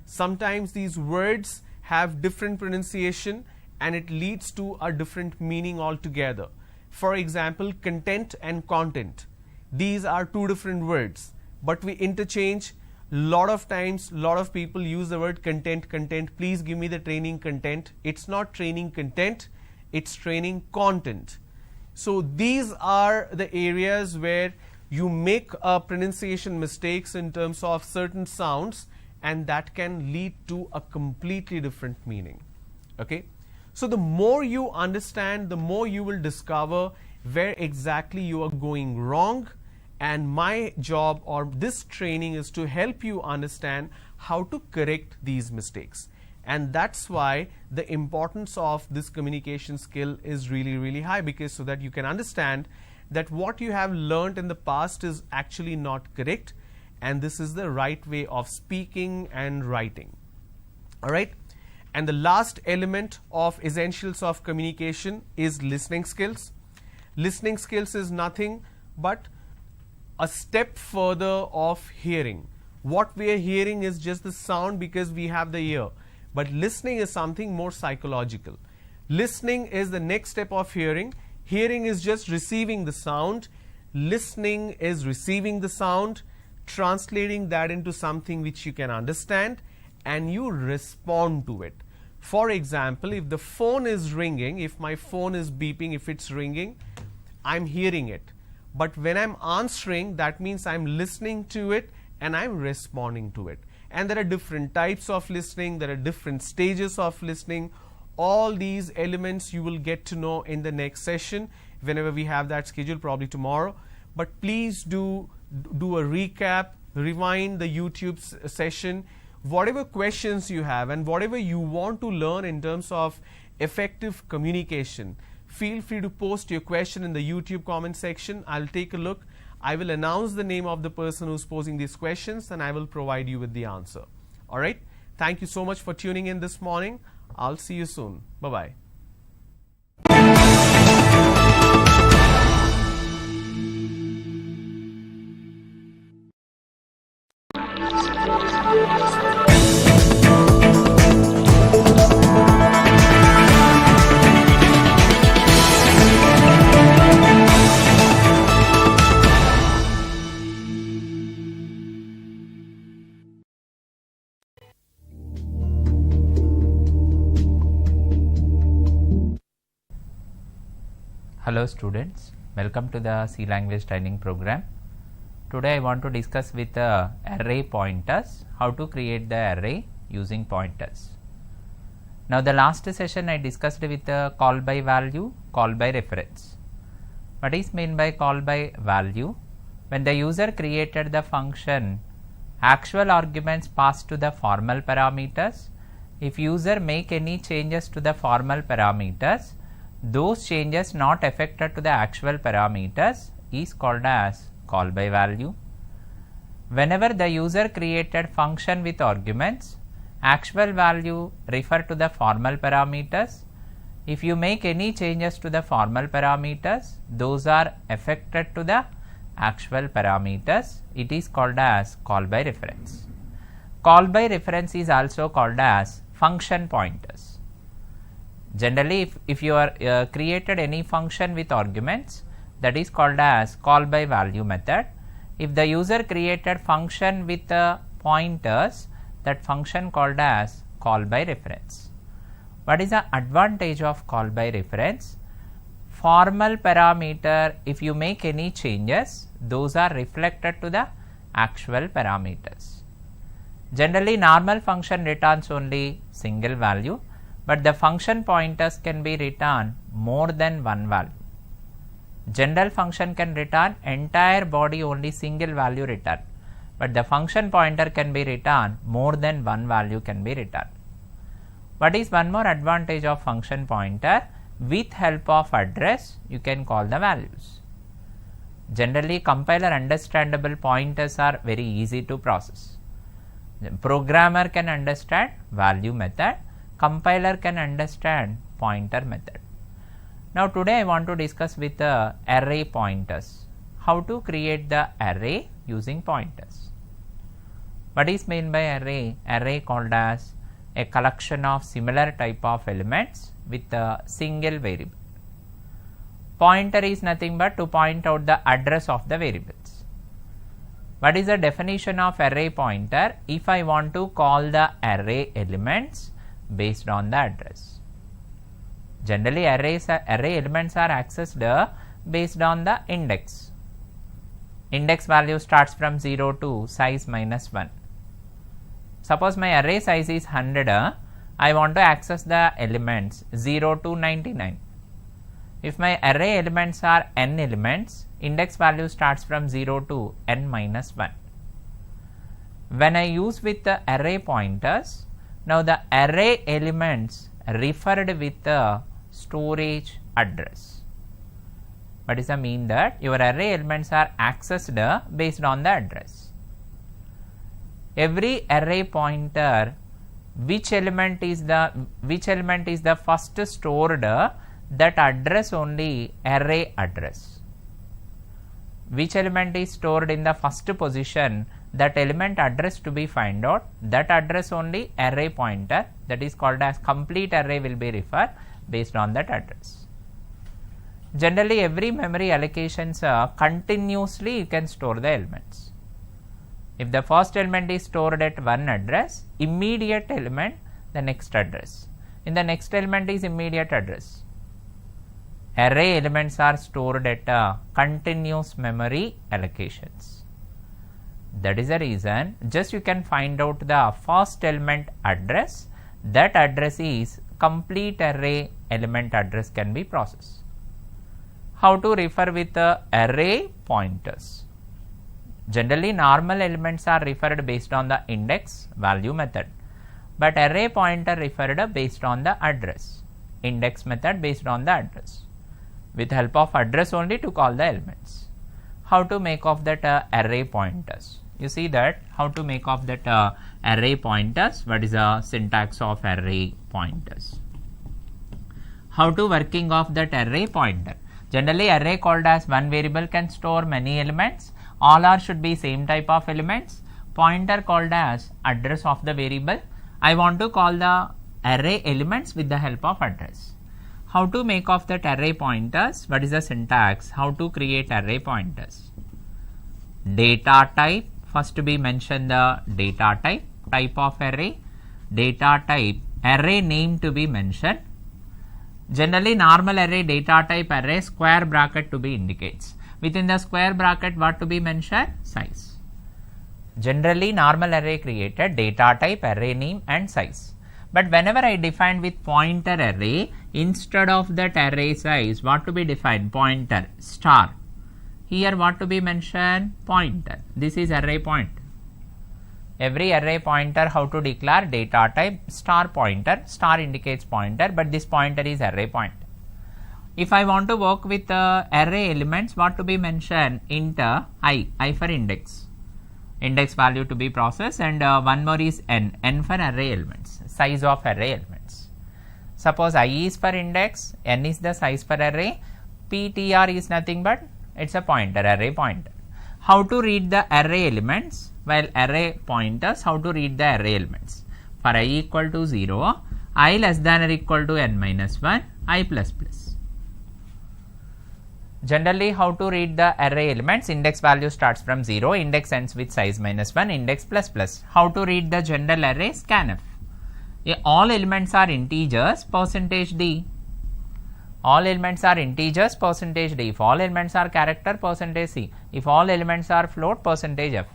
Sometimes these words have different pronunciation and it leads to a different meaning altogether. For example, content and content. These are two different words, but we interchange. Lot of times, lot of people use the word content. Please give me the training content. It's not training content, it's training content. So these are the areas where you make pronunciation mistakes in terms of certain sounds, and that can lead to a completely different meaning. Okay. So the more you understand, the more you will discover where exactly you are going wrong, and my job or this training is to help you understand how to correct these mistakes. And that's why the importance of this communication skill is really high, because so that you can understand that what you have learned in the past is actually not correct, and this is the right way of speaking and writing. Alright. And the last element of essentials of communication is listening skills. Listening skills is nothing but a step further of hearing. What we are hearing is just the sound because we have the ear. But listening is something more psychological. Listening is the next step of hearing. Hearing is just receiving the sound. Listening is receiving the sound, translating that into something which you can understand, and you respond to it. For example, if the phone is ringing, if my phone is beeping, if it's ringing, I'm hearing it. But when I'm answering, that means I'm listening to it and I'm responding to it. And there are different types of listening, there are different stages of listening. All these elements you will get to know in the next session, whenever we have that scheduled, probably tomorrow. But please do a recap, rewind the YouTube session. Whatever questions you have and whatever you want to learn in terms of effective communication, feel free to post your question in the YouTube comment section. I'll take a look. I will announce the name of the person who's posing these questions and I will provide you with the answer. Alright. Thank you so much for tuning in this morning. I'll see you soon. Bye-bye. Hello students, welcome to the C language training program. Today I want to discuss with array pointers, how to create the array using pointers. Now the last session I discussed with call by value, call by reference. What is meant by call by value? When the user created the function, actual arguments passed to the formal parameters. If user make any changes to the formal parameters, those changes not affected to the actual parameters is called as call by value. Whenever the user created function with arguments, actual value refer to the formal parameters. If you make any changes to the formal parameters, those are affected to the actual parameters. It is called as call by reference. Call by reference is also called as function pointers. Generally, if you are created any function with arguments, that is called as call by value method. If the user created function with pointers, that function called as call by reference. What is the advantage of call by reference? Formal parameter, if you make any changes, those are reflected to the actual parameters. Generally, normal function returns only single value, but the function pointers can be returned more than one value. General function can return entire body only single value return, but the function pointer can be returned more than one value can be returned. What is one more advantage of function pointer? With help of address, you can call the values. Generally, compiler understandable pointers are very easy to process. The programmer can understand value method, compiler can understand pointer method. Now today I want to discuss with the array pointers, how to create the array using pointers. What is meant by array? Array called as a collection of similar type of elements with a single variable. Pointer is nothing but to point out the address of the variables. What is the definition of array pointer? If I want to call the array elements based on the address. Generally, array elements are accessed based on the index. Index value starts from 0 to size minus 1. Suppose my array size is 100, I want to access the elements 0 to 99. If my array elements are n elements, index value starts from 0 to n minus 1. When I use with the array pointers, now the array elements referred with the storage address. What does that mean? That your array elements are accessed based on the address. Every array pointer, which element is the first stored, that address only array address. Which element is stored in the first position, that element address to be find out, that address only array pointer, that is called as complete array will be referred based on that address. Generally, every memory allocations continuously you can store the elements. If the first element is stored at one address, immediate element the next address. In the next element is immediate address. Array elements are stored at continuous memory allocations. That is the reason just you can find out the first element address, that address is complete array element address can be processed. How to refer with the array pointers? Generally, normal elements are referred based on the index value method, but array pointer referred based on the address, index method based on the address. With help of address only to call the elements. How to make of that array pointers? You see that how to make of that array pointers. What is the syntax of array pointers? How to working of that array pointer? Generally, array called as one variable can store many elements. All are should be same type of elements. Pointer called as address of the variable. I want to call the array elements with the help of address. How to make of that array pointers? What is the syntax? How to create array pointers? Data type. First to be mentioned the data type of array. Data type, array name to be mentioned. Generally normal array, data type array, square bracket to be indicates. Within the square bracket what to be mentioned? Size. Generally normal array created data type, array name and size. But whenever I define with pointer array, instead of that array size, what to be defined? Pointer star. Here what to be mentioned? Pointer. This is array pointer. Every array pointer, how to declare? Data type star pointer. Star indicates pointer, but this pointer is array pointer. If I want to work with array elements, what to be mentioned? Int I for index. Index value to be processed, and one more is n for array elements, size of array elements. Suppose I is for index, n is the size for array, ptr is nothing but it's a pointer, array pointer. How to read the array elements? While array pointers, how to read the array elements? For I equal to 0, I less than or equal to n minus 1, I plus plus. Generally, how to read the array elements? Index value starts from 0, index ends with size minus 1, index plus plus. How to read the general array? Scanf. All elements are integers, percentage d. All elements are integers, percentage d. If all elements are character, percentage c. If all elements are float, percentage f.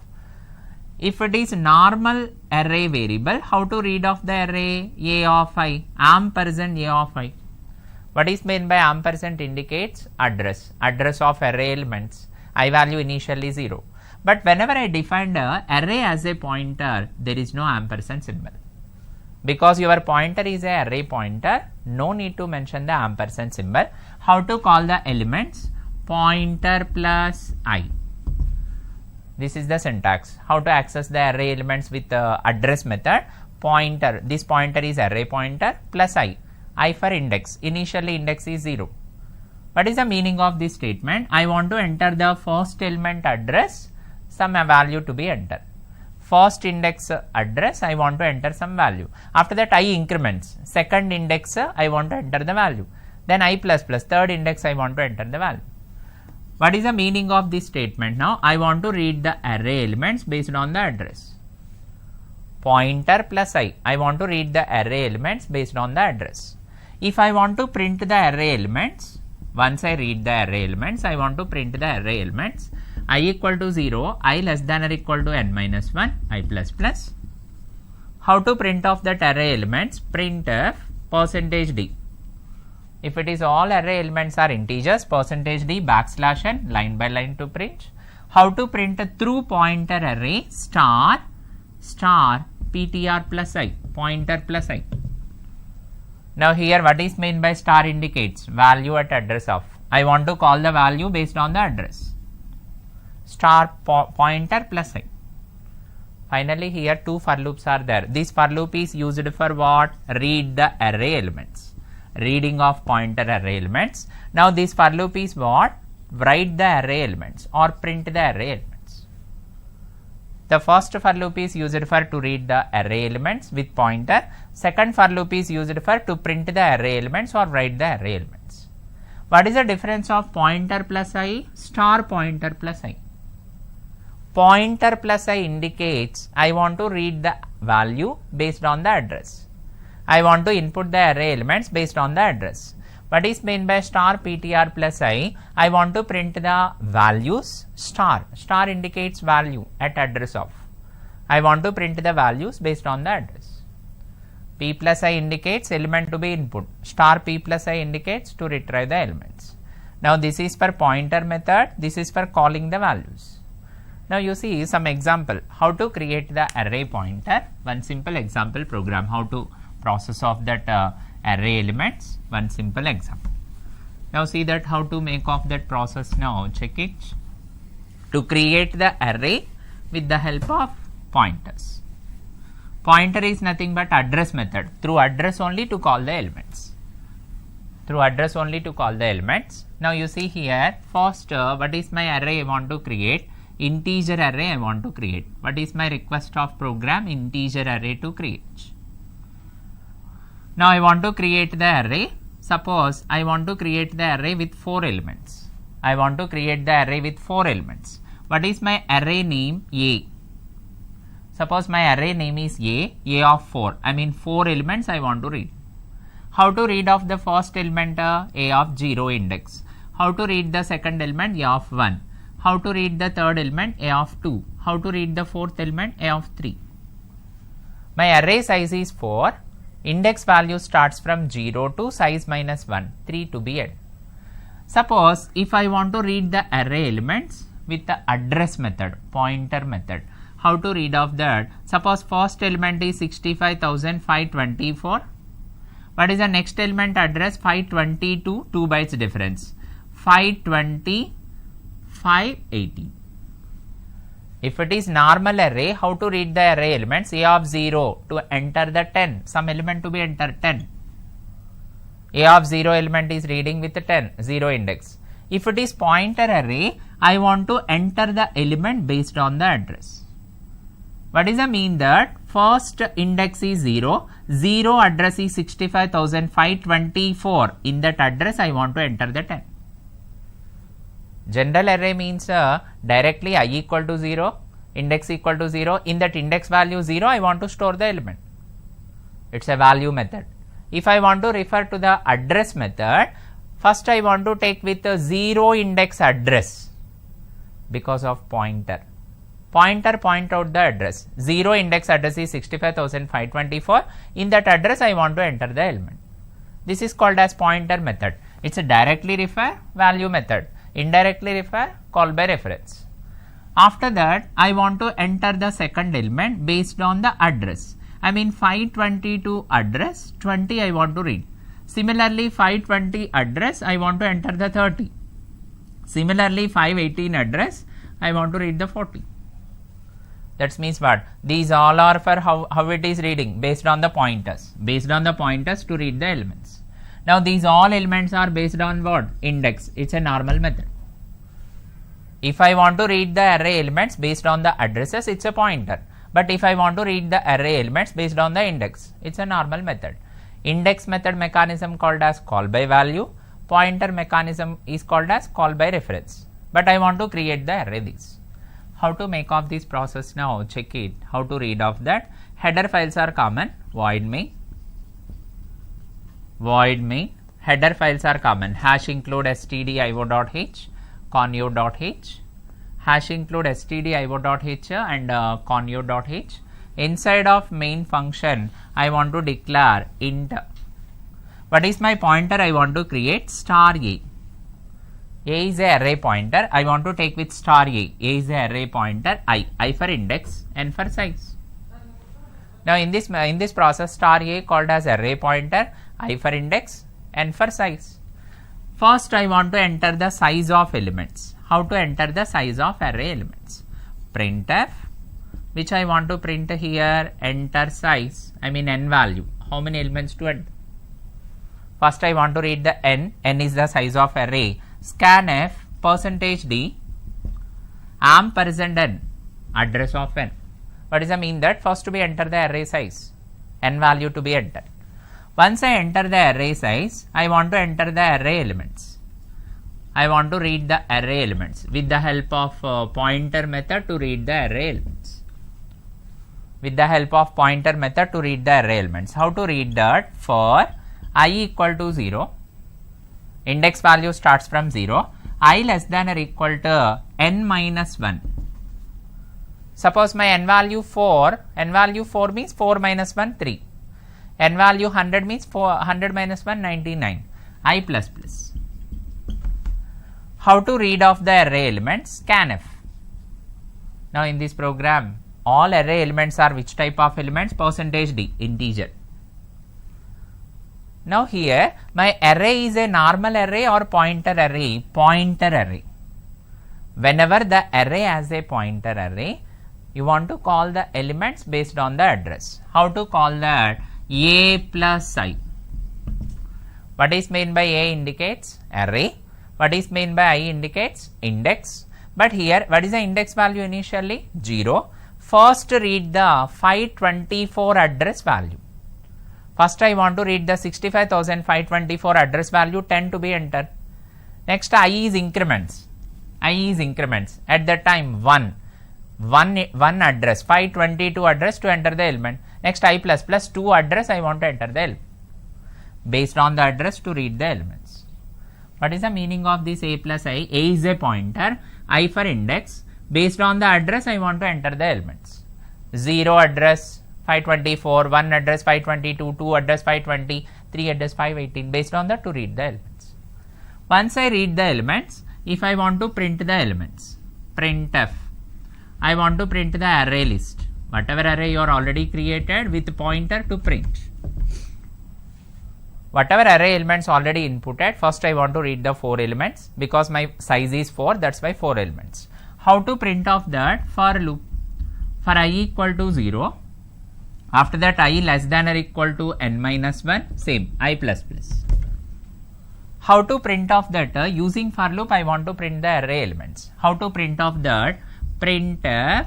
If it is normal array variable, how to read of the array? A of I, ampersand A of I. What is meant by ampersand? Indicates address, address of array elements. I value initially 0. But whenever I define the array as a pointer, there is no ampersand symbol. Because your pointer is a array pointer, no need to mention the ampersand symbol. How to call the elements? Pointer plus I. This is the syntax. How to access the array elements with the address method? Pointer, this pointer is array pointer plus I for index. Initially index is 0. What is the meaning of this statement? I want to enter the first element address, some value to be entered. First index address, I want to enter some value. After that I increments. Second index, I want to enter the value. Then I plus plus. Third index, I want to enter the value. What is the meaning of this statement? Now I want to read the array elements based on the address. Pointer plus I want to read the array elements based on the address. If I want to print the array elements, once I read the array elements, I want to print the array elements. I equal to 0, I less than or equal to n minus 1, I plus plus. How to print off that array elements? Printf percentage d. If it is all array elements are integers, percentage d backslash n, line by line to print. How to print a through pointer array? Star ptr plus I, pointer plus I. Now here what is meant by star? Indicates value at address of. I want to call the value based on the address. Star pointer plus I. Finally here two for loops are there. This for loop is used for what? Read the array elements. Reading of pointer array elements. Now this for loop is what? Write the array elements or print the array elements. The first for loop is used for to read the array elements with pointer. Second for loop is used for to print the array elements or write the array elements. What is the difference of pointer plus I? Star pointer plus I. Pointer plus I indicates I want to read the value based on the address. I want to input the array elements based on the address. What is meant by star ptr plus I? I want to print the values star. Star indicates value at address of. I want to print the values based on the address. P plus I indicates element to be input. Star P plus I indicates to retrieve the elements. Now this is for pointer method. This is for calling the values. Now you see some example. How to create the array pointer. One simple example program. How to process of that array elements. One simple example. Now see that how to make of that process now. Check it. To create the array with the help of pointers. Pointer is nothing but address method. Through address only to call the elements. Through address only to call the elements. Now you see here first what is my array I want to create? Integer array I want to create. What is my request of program? Integer array to create. Now I want to create the array. Suppose I want to create the array with 4 elements. I want to create the array with 4 elements. What is my array name? A. Suppose my array name is A of 4. I mean 4 elements I want to read. How to read of the first element A of 0 index? How to read the second element A of 1? How to read the third element A of 2? How to read the fourth element A of 3? My array size is 4. Index value starts from 0 to size minus 1, 3 to be added. Suppose if I want to read the array elements with the address method, pointer method, how to read of that? Suppose first element is 65,524. What is the next element address? 522, 2 bytes difference. 520, 580. If it is normal array, how to read the array elements? A of 0 to enter the 10, some element to be entered 10. A of 0 element is reading with the 10, 0 index. If it is pointer array, I want to enter the element based on the address. What is the mean that first index is 0, 0 address is 65,524. In that address, I want to enter the 10. General array means directly I equal to 0, index equal to 0. In that index value 0, I want to store the element. It's a value method. If I want to refer to the address method, first I want to take with a 0 index address because of pointer. Pointer point out the address. 0 index address is 65,524. In that address, I want to enter the element. This is called as pointer method. It's a directly refer value method. Indirectly refer call by reference. After that, I want to enter the second element based on the address. I mean 522 address, 20 I want to read. Similarly, 520 address, I want to enter the 30. Similarly, 518 address, I want to read the 40. That means what? These all are for how it is reading based on the pointers. Based on the pointers to read the elements. Now these all elements are based on what? Index. It's a normal method. If I want to read the array elements based on the addresses, it's a pointer. But if I want to read the array elements based on the index, it's a normal method. Index method mechanism called as call by value. Pointer mechanism is called as call by reference. But I want to create the array these. How to make of this process now? Check it. How to read of that? Header files are common. Void main. Void main. Header files are common. Hash include stdio.h, conio.h. Hash include stdio.h and conio.h. Inside of main function, I want to declare int. What is my pointer? I want to create star A. A is a array pointer. I want to take with star A. A is a array pointer. I for index, N for size. Now in this process, star A called as array pointer, I for index, N for size. First, I want to enter the size of elements. How to enter the size of array elements? Printf, which I want to print here, enter size. I mean n value. How many elements to enter? First, I want to read the n. N is the size of array. Scanf %d ampersand n, address of n. What does that mean? That first to be enter the array size, n value to be entered. Once I enter the array size, I want to enter the array elements. I want to read the array elements with the help of pointer method to read the array elements. With the help of pointer method to read the array elements. How to read that? For I equal to 0. Index value starts from 0, I less than or equal to n minus 1. Suppose my n value 4 means 4 minus 1, 3. N value 100 means 100 minus 1, 99. I plus plus. How to read off the array elements? Scanf. Now in this program, all array elements are which type of elements? %d, integer. Now here my array is a normal array or pointer array? Pointer array. Whenever the array has a pointer array, you want to call the elements based on the address. How to call that? A plus I. What is meant by A indicates array. What is meant by I indicates index. But here what is the index value initially? 0. First read the 524 address value. First I want to read the 65,524 address value 10 to be entered. Next I is increments. I is increments. At that time 1 address, 522 address to enter the element. Next I plus plus 2 address I want to enter the element. based on the address to read the elements. What is the meaning of this a plus I? A is a pointer, I for index. Based on the address, I want to enter the elements. 0 address 524, 1 address 522, 2 address 520, 3 address 518. Based on that to read the elements. Once I read the elements, if I want to print the elements, printf, I want to print the array list. Whatever array you are already created with pointer to print. Whatever array elements already inputted, first I want to read the 4 elements because my size is 4, that's why 4 elements. How to print off that? For loop, for I equal to 0, after that I less than or equal to n minus 1, same, I plus plus. How to print off that? Using for loop, I want to print the array elements. How to print off that? Printf,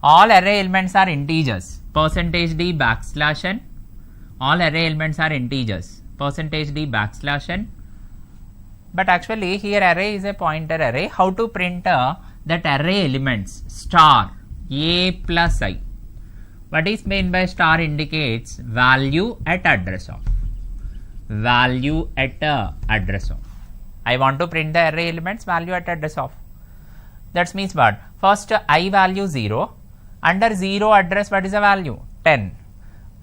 all array elements are integers, %d backslash n. All array elements are integers, %d backslash n. But actually here array is a pointer array. How to print that array elements? Star a plus I. What is meant by star? Indicates value at address of. Value at address of. I want to print the array elements value at address of. That means what? First I value 0. Under 0 address, what is the value? 10.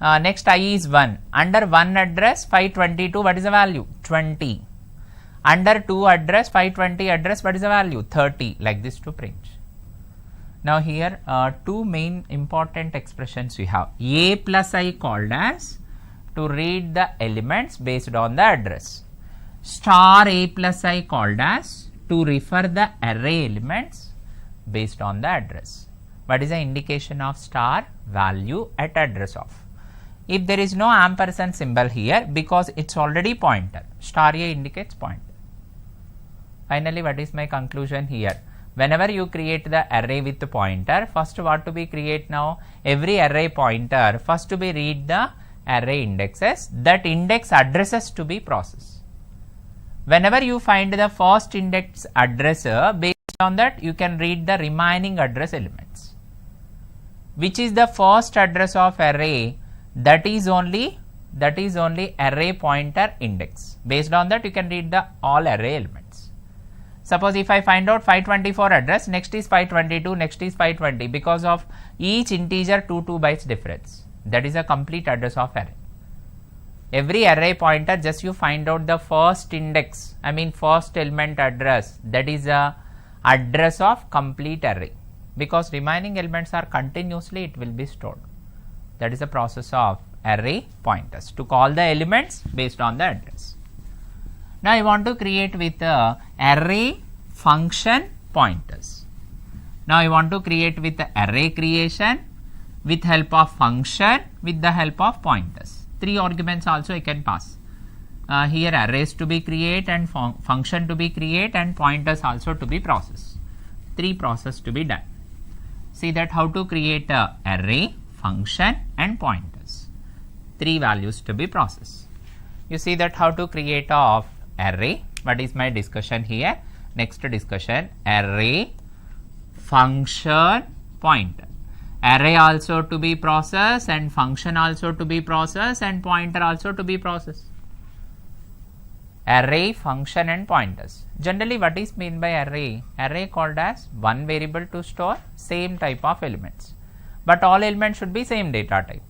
Next I is 1. Under 1 address 522, what is the value? 20. Under 2 address 520 address, what is the value? 30. Like this to print. Now here 2 main important expressions we have. A plus I called as to read the elements based on the address. Star a plus I called as to refer the array elements based on the address. What is the indication of star? Value at address of. If there is no ampersand symbol here, because it's already pointer, star a indicates pointer. Finally, what is my conclusion here? Whenever you create the array with the pointer, first what to be create now? Every array pointer, first to be read the array indexes, that index addresses to be processed. Whenever you find the first index addresser, based on that you can read the remaining address elements. Which is the first address of array? That is only array pointer index. Based on that you can read the all array elements. Suppose if I find out 524 address, next is 522, next is 520, because of each integer 2 bytes difference. That is a complete address of array. Every array pointer, just you find out the first index, first element address, that is a address of complete array, because remaining elements are continuously it will be stored. That is the process of array pointers, to call the elements based on the address. Now I want to create with array function pointers. Now I want to create with array creation with help of function, with the help of pointers. 3 arguments also I can pass. Here arrays to be create and function to be create and pointers also to be processed. 3 process to be done. See that how to create a array, function and pointers. 3 values to be processed. You see that how to create of array. What is my discussion here? Next discussion, array, function, pointer. Array also to be processed and function also to be processed and pointer also to be processed. Array, function and pointers. Generally what is meant by array? Array called as one variable to store same type of elements. But all elements should be same data type.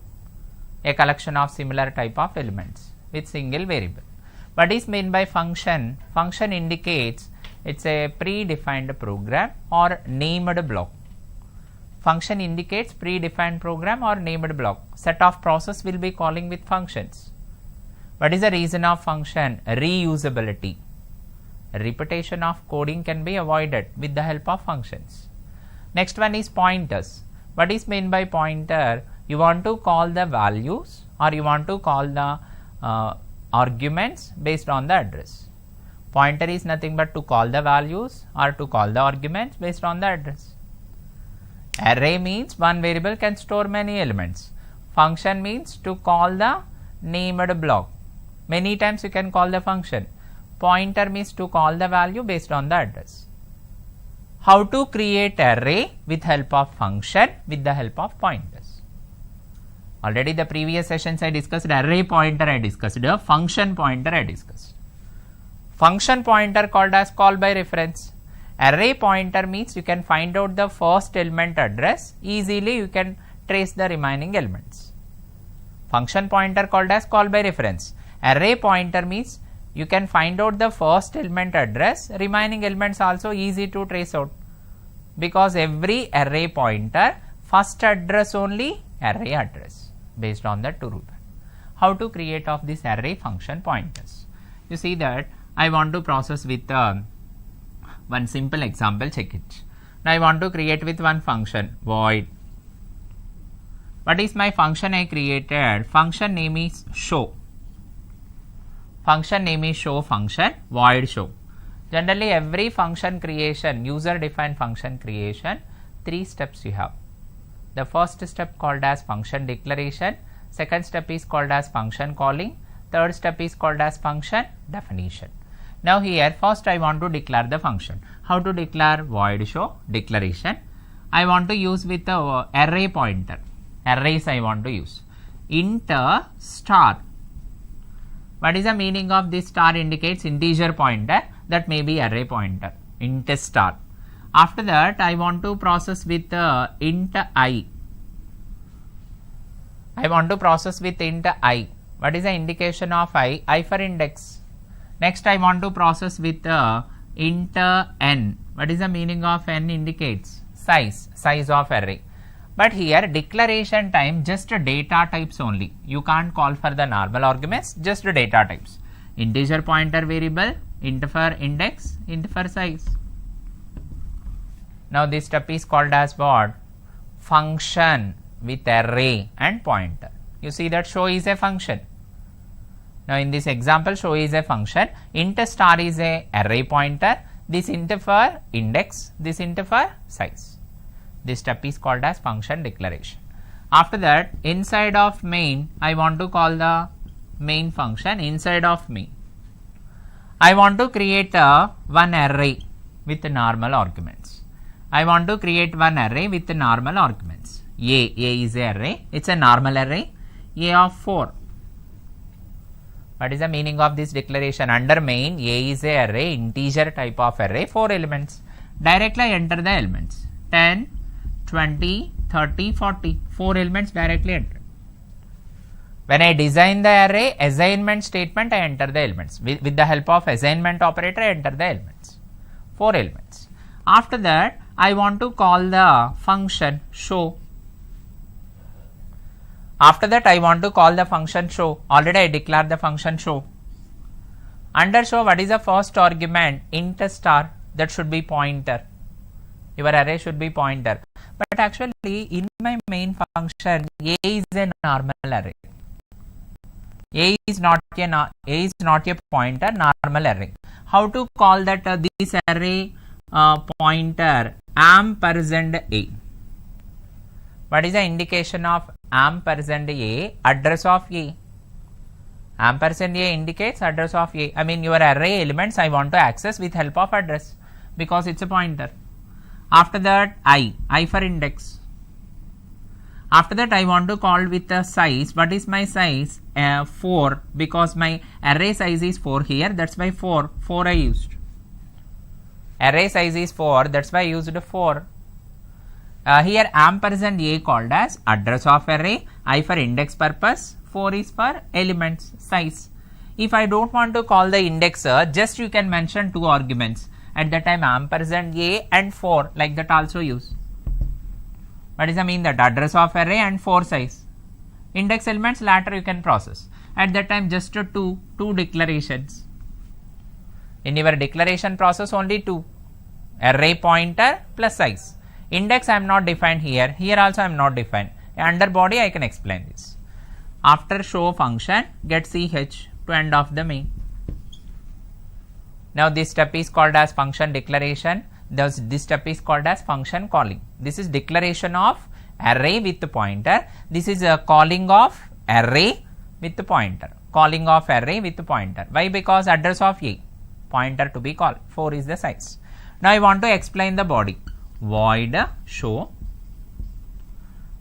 A collection of similar type of elements with single variable. What is meant by function? Function indicates it's a predefined program or named block. Function indicates predefined program or named block. Set of process will be calling with functions. What is the reason of function? Reusability. Repetition of coding can be avoided with the help of functions. Next one is pointers. What is meant by pointer? You want to call the values or you want to call the arguments based on the address. Pointer is nothing but to call the values or to call the arguments based on the address. Array means one variable can store many elements. Function means to call the named block. Many times you can call the function. Pointer means to call the value based on the address. How to create array with help of function with the help of pointers. Already the previous sessions I discussed array pointer, I discussed function pointer, I discussed. Function pointer called as call by reference. Array pointer means you can find out the first element address, easily you can trace the remaining elements. Function pointer called as call by reference. Array pointer means you can find out the first element address, remaining elements also easy to trace out, because every array pointer first address only array address based on the rule. How to create of this array function pointers? You see that I want to process with one simple example, check it. Now I want to create with one function void. What is my function I created? Function name is show. Function name is show function, void show. Generally every function creation, user defined function creation, 3 steps you have. The first step called as function declaration, second step is called as function calling, third step is called as function definition. Now here first I want to declare the function. How to declare? Void show declaration. I want to use with the array pointer. Arrays I want to use. Int star. What is the meaning of this star? Indicates integer pointer, that may be array pointer. Int star. After that I want to process with int I. I want to process with int I. What is the indication of I? I for index. Next I want to process with int n. What is the meaning of n? Indicates size of array. But here declaration time just data types only. You can't call for the normal arguments, just data types. Integer pointer variable, int for index, int for size. Now this step is called as what? Function with array and pointer. You see that show is a function. Now in this example show is a function, int star is a array pointer, this int for index, this int for size. This step is called as function declaration. After that inside of main I want to call the main function. Inside of main I want to create one array with normal arguments. I want to create one array with normal arguments. A is a array, it's a normal array, A of 4. What is the meaning of this declaration? Under main A is a array, integer type of array, 4 elements. Directly I enter the elements 10, 20, 30, 40, 4 elements directly enter. When I design the array, assignment statement, I enter the elements. With the help of assignment operator, I enter the elements. 4 elements. After that, I want to call the function show. After that, I want to call the function show. Already I declared the function show. Under show, what is the first argument? Int star. That should be pointer. Your array should be pointer. But actually, in my main function, A is a normal array. A is not a pointer, normal array. How to call that this array pointer? Ampersand A. What is the indication of ampersand A? Address of A. Ampersand A indicates address of A. I mean your array elements I want to access with help of address because it's a pointer. After that I for index. After that I want to call with the size. What is my size? 4, because my array size is 4 here, that's why 4 I used. Array size is 4, that's why I used 4. Here ampersand A called as address of array, I for index purpose, 4 is for elements size. If I don't want to call the indexer, just you can mention 2 arguments. At that time ampersand A and 4, like that also use. What does that mean? That address of array and 4 size. Index elements later you can process. At that time just two declarations. In your declaration process only 2. Array pointer plus size. Index I am not defined here. Here also I am not defined. Under body I can explain this. After show function, get ch to end of the main. Now this step is called as function declaration. Thus this step is called as function calling. This is declaration of array with the pointer. This is a calling of array with the pointer. Calling of array with the pointer. Why? Because address of A. Pointer to be called. 4 is the size. Now I want to explain the body. Void show.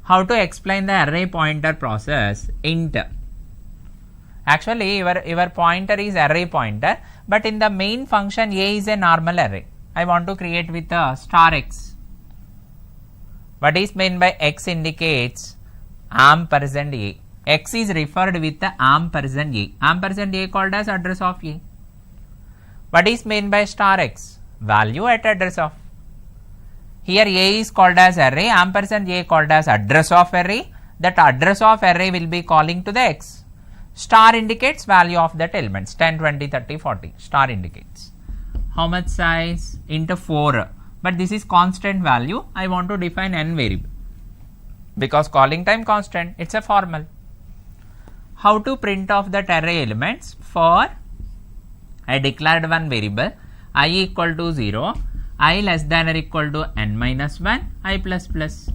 how to explain the array pointer process. Int. Actually your pointer is array pointer, but in the main function A is a normal array. I want to create with a star x. What is meant by x indicates ampersand A. X is referred with the ampersand A. Ampersand A called as address of A. What is meant by star x? Value at address of. Here A is called as array, ampersand A called as address of array. That address of array will be calling to the x. Star indicates value of that elements 10, 20, 30, 40. Star indicates. How much size? Into 4. But this is constant value. I want to define n variable. Because calling time constant, it's a formal. How to print off that array elements? For I declared one variable I equal to 0, I less than or equal to n minus 1, I plus plus.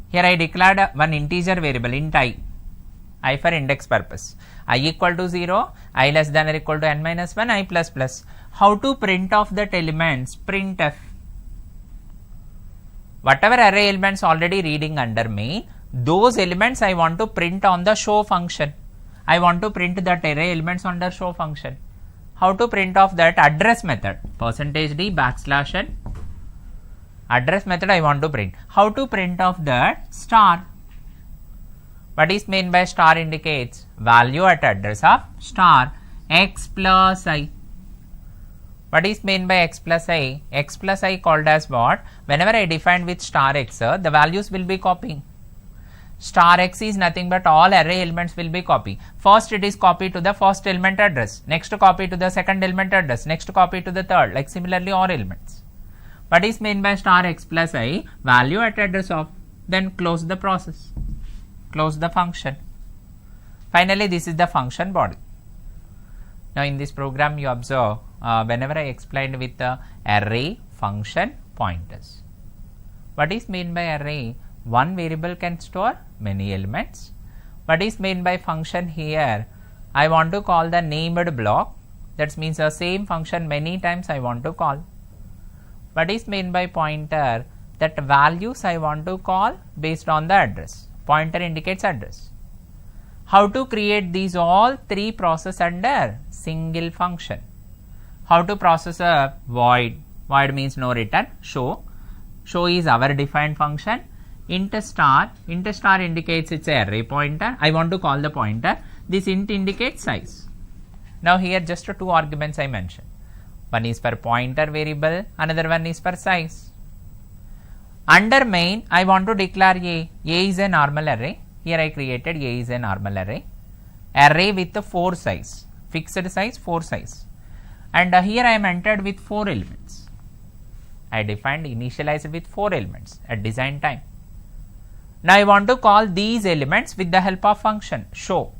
Here I declared one integer variable int I for index purpose. I equal to 0, I less than or equal to n minus 1, I plus plus. How to print off that elements? Printf. Whatever array elements already reading under main, those elements I want to print on the show function. I want to print that array elements on the show function. How to print off that? Address method. %d \n. Address method I want to print. How to print off that? Star. What is meant by star indicates value at address of star x plus I. What is meant by x plus I? X plus I called as what? Whenever I define with star x, the values will be copying. Star x is nothing but all array elements will be copied. First it is copied to the first element address, next copy to the second element address, next copy to the third, like similarly all elements. What is meant by star x plus I? Value at address of, then close the process, close the function. Finally this is the function body. Now in this program you observe whenever I explained with the array, function, pointers. What is meant by array? One variable can store many elements. What is meant by function here? I want to call the named block. That means the same function many times I want to call. What is meant by pointer? That values I want to call based on the address. Pointer indicates address. How to create these all three process under single function? How to process a void? Void means no return. Show. Show is our defined function. Int star indicates it's a array pointer. I want to call the pointer. This int indicates size. Now here just two arguments I mentioned. One is for pointer variable, another one is for size. Under main I want to declare A. A is a normal array. Here I created A is a normal array. Array with the 4 size. Fixed size 4 size. And here I am entered with 4 elements. I defined initialized with 4 elements at design time. Now I want to call these elements with the help of function show.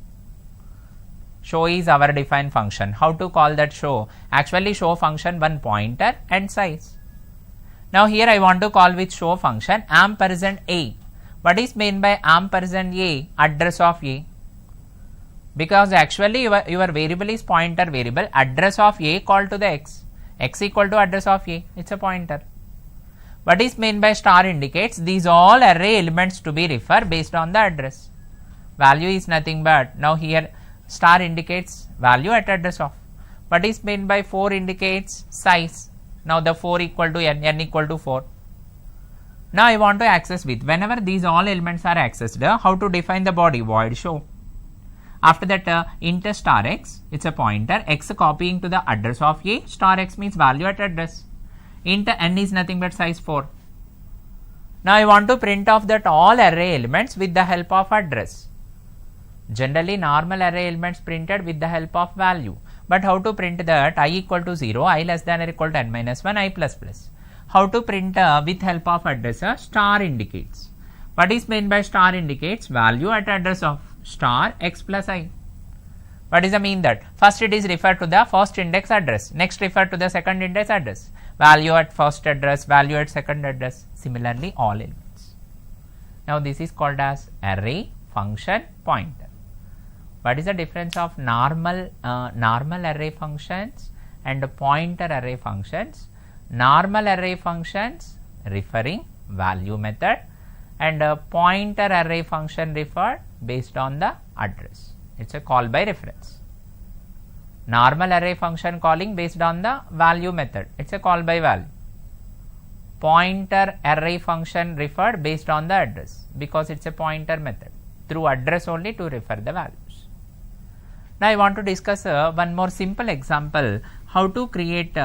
Show is our defined function. How to call that show? Actually show function one pointer and size. Now here I want to call with show function ampersand A. What is meant by ampersand A? Address of A. Because actually your variable is pointer variable, address of A called to the x. X equal to address of A. It's a pointer. What is meant by star indicates these all array elements to be referred based on the address. Value is nothing but, now here star indicates value at address of. What is meant by 4 indicates size. Now the 4 equal to n equal to 4. Now I want to access with, whenever these all elements are accessed, how to define the body? Void show. After that int star x, it's a pointer, x copying to the address of A, star x means value at address. Int n is nothing but size 4. Now I want to print off that all array elements with the help of address. Generally normal array elements printed with the help of value. But how to print that? I equal to 0, I less than or equal to n minus 1, I plus plus. How to print with help of address? Star indicates. What is meant by star indicates? Value at address of star x plus I. What is the mean that? First it is referred to the first index address, next referred to the second index address. Value at first address, value at second address, similarly all elements. Now this is called as array, function, pointer. What is the difference of normal array functions and pointer array functions? Normal array functions referring value method and pointer array function referred based on the address. It's a call by reference. Normal array function calling based on the value method. It's a call by value. Pointer array function referred based on the address, because it's a pointer method, through address only to refer the values. Now I want to discuss one more simple example, how to create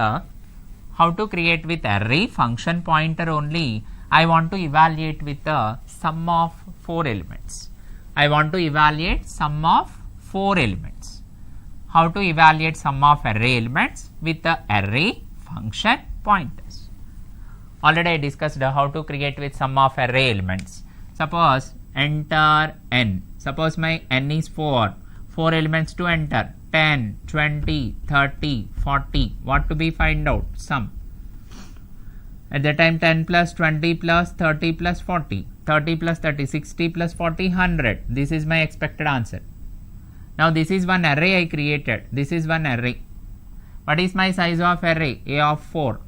with array function pointer only. I want to evaluate with the sum of 4 elements. I want to evaluate sum of 4 elements. How to evaluate sum of array elements with the array function pointers. Already I discussed how to create with sum of array elements. Suppose enter n. Suppose my n is 4. 4 elements to enter. 10, 20, 30, 40. What to be find out? Sum. At that time 10 plus 20 plus 30 plus 40. 30 plus 30, 60 plus 40, 100. This is my expected answer. Now this is one array I created. This is one array. What is my size of array? A of 4.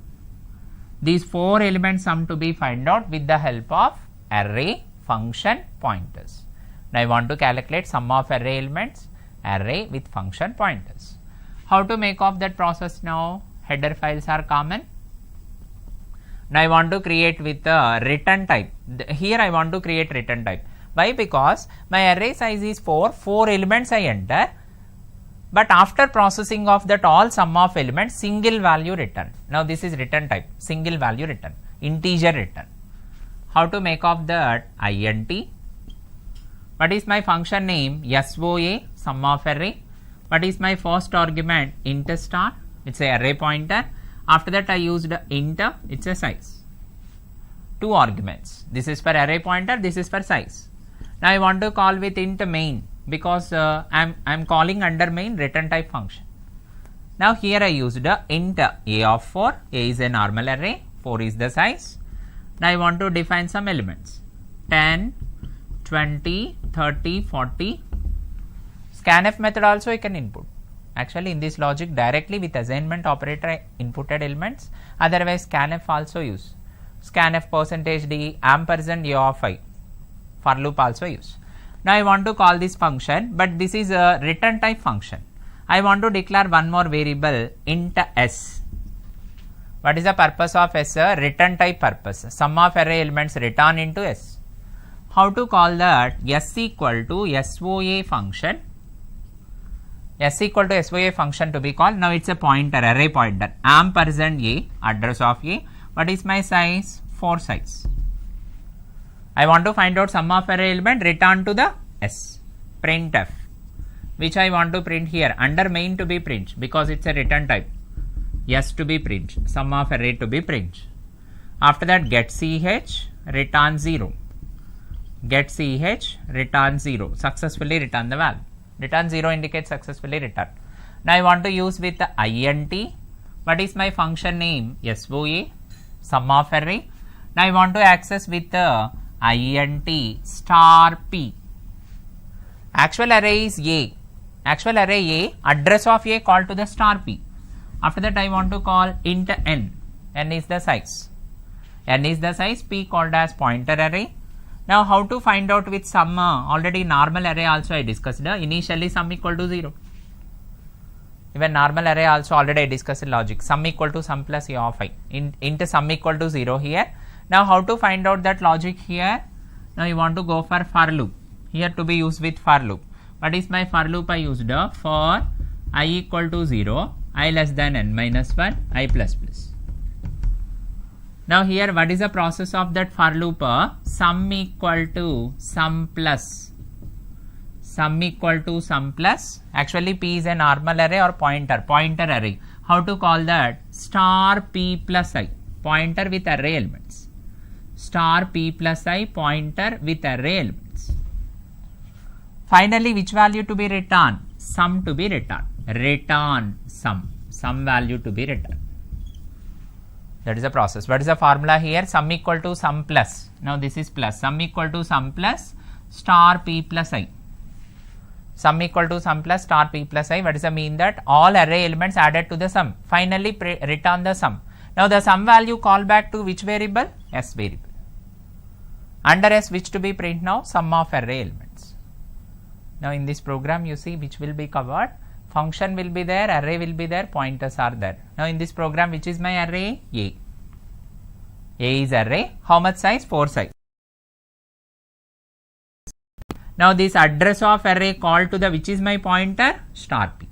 These 4 elements sum to be find out with the help of array function pointers. Now I want to calculate sum of array elements, array with function pointers. How to make of that process now? Header files are common. Now I want to create with the return type. Here I want to create return type. Why? Because my array size is 4, 4 elements I enter, but after processing of that all sum of elements, single value return. Now this is return type, single value return, integer return. How to make of that? int. What is my function name? SOA, sum of array. What is my first argument? Int star, it's a array pointer. After that I used int, it's a size. 2 arguments. This is for array pointer, this is for size. Now I want to call with int main, because I'm calling under main return type function. Now here I used int a of 4, a is a normal array, 4 is the size. Now I want to define some elements, 10, 20, 30, 40. Scanf method also I can input. Actually in this logic directly with assignment operator I inputted elements, otherwise scanf also use. Scanf %d ampersand a of I, for loop also use. Now I want to call this function, but this is a return type function. I want to declare one more variable, int s. What is the purpose of s? Return type purpose. Sum of array elements return into s. How to call that? S equal to SOA function. S equal to SOA function to be called. Now it's a pointer, array pointer. Ampersand a, address of a. What is my size? 4 size. I want to find out sum of array element, return to the s. Printf, which I want to print here, under main to be print, because it's a return type. S to be print, sum of array to be print. After that get ch, return 0. Get ch, return 0. Successfully return the value. Return 0 indicates successfully return. Now I want to use with the int. What is my function name? SOA, sum of array. Now I want to access with the int star p. Actual array is a. Actual array a, address of a called to the star p. After that I want to call int n. N is the size. N is the size, p called as pointer array. Now how to find out with sum? Already normal array also I discussed. Initially sum equal to 0. Even normal array also already I discussed logic. Sum equal to sum plus a of I. Int sum equal to 0 here. Now how to find out that logic here? Now you want to go for loop. Here to be used with for loop. What is my for loop? I used for I equal to 0, I less than n minus 1, I plus plus. Now here what is the process of that for loop? Sum equal to sum plus. Sum equal to sum plus. Actually p is a normal array or pointer array. How to call that? Star p plus I, pointer with array elements. Star p plus I, pointer with array elements. Finally which value to be returned? Sum to be returned. Return sum. Sum value to be returned. That is the process. What is the formula here? Sum equal to sum plus. Now this is plus. Sum equal to sum plus star p plus I. Sum equal to sum plus star p plus I. What does that mean? That all array elements added to the sum. Finally return the sum. Now the sum value call back to which variable? S variable. Under S, which to be print now? Sum of array elements. Now in this program you see which will be covered. Function will be there, array will be there, pointers are there. Now in this program, which is my array? A. A is array. How much size? 4 size. Now this address of array called to the which is my pointer? Star P.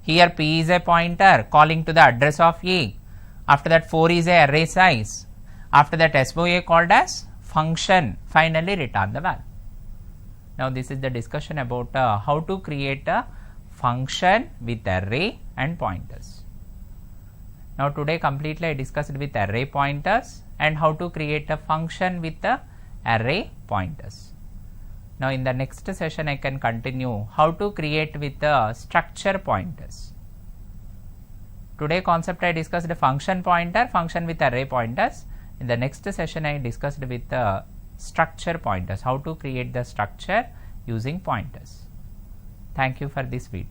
Here P is a pointer calling to the address of A. After that 4 is a array size. After that SOA called as function. Finally return the value. Now this is the discussion about how to create a function with array and pointers. Now today completely I discussed with array pointers and how to create a function with the array pointers. Now in the next session I can continue how to create with the structure pointers. Today concept I discussed a function pointer, function with array pointers. In the next session I discussed with the structure pointers, how to create the structure using pointers. Thank you for this video.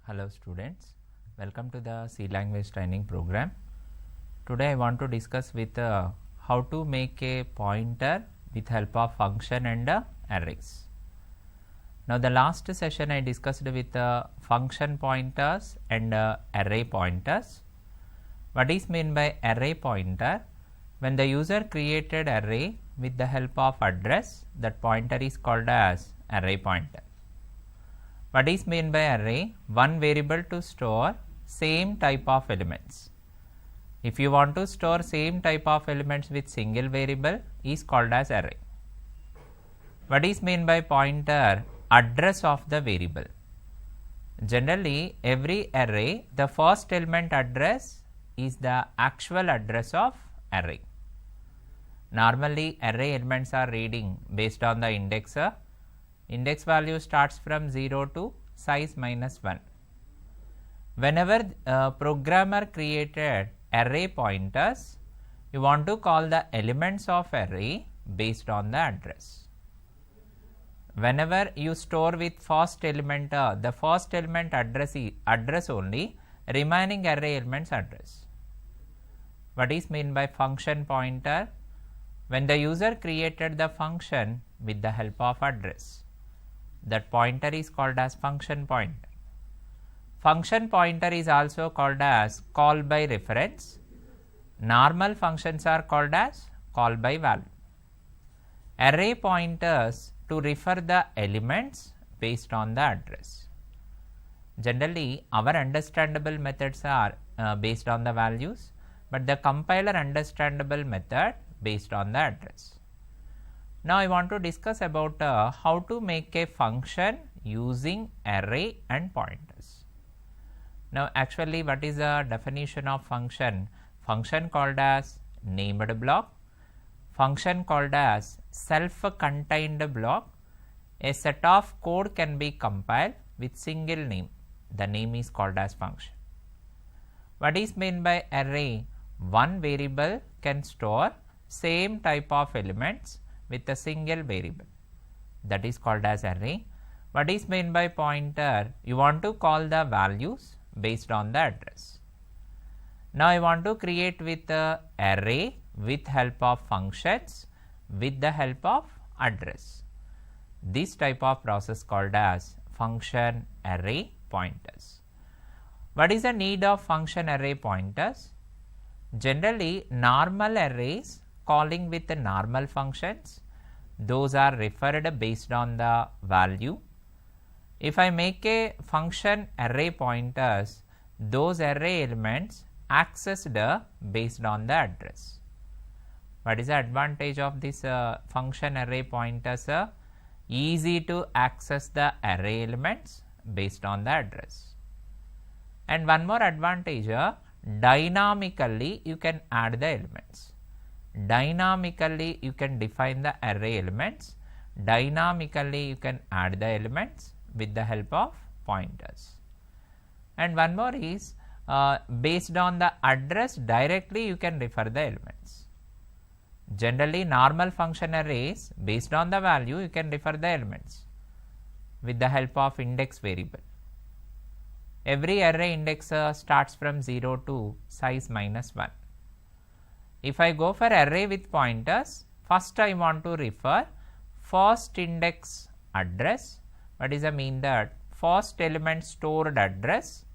Hello students, welcome to the C language training program. Today I want to discuss with how to make a pointer with help of function and arrays. Now the last session I discussed with function pointers and array pointers. What is meant by array pointer? When the user created array with the help of address, that pointer is called as array pointer. What is meant by array? One variable to store same type of elements. If you want to store same type of elements with single variable is called as array. What is meant by pointer? Address of the variable. Generally every array the first element address is the actual address of array. Normally array elements are reading based on the indexer. Index value starts from 0 to size -1. Whenever programmer created array pointers, you want to call the elements of array based on the address. Whenever you store with first element, the first element address only, remaining array elements address. What is meant by function pointer? When the user created the function with the help of address, that pointer is called as function pointer. Function pointer is also called as call by reference. Normal functions are called as call by value. Array pointers to refer the elements based on the address. Generally our understandable methods are based on the values, but the compiler understandable method based on the address. Now I want to discuss about how to make a function using array and pointers. Now actually what is the definition of function? Function called as named block, function called as self-contained block. A set of code can be compiled with single name. The name is called as function. What is meant by array? One variable can store same type of elements with a single variable, that is called as array. What is meant by pointer? You want to call the values based on the address. Now I want to create with the array with help of functions with the help of address. This type of process called as function array pointers. What is the need of function array pointers? Generally normal arrays calling with the normal functions, those are referred based on the value. If I make a function array pointers, those array elements accessed based on the address. What is the advantage of this function array pointers? Easy to access the array elements based on the address. And one more advantage, dynamically you can add the elements. Dynamically you can define the array elements. Dynamically you can add the elements with the help of pointers. And one more is based on the address directly you can refer the elements. Generally normal function arrays, based on the value you can refer the elements with the help of index variable. Every array index starts from 0 to size -1. If I go for array with pointers, first I want to refer first index address. What is the mean? That first element stored address,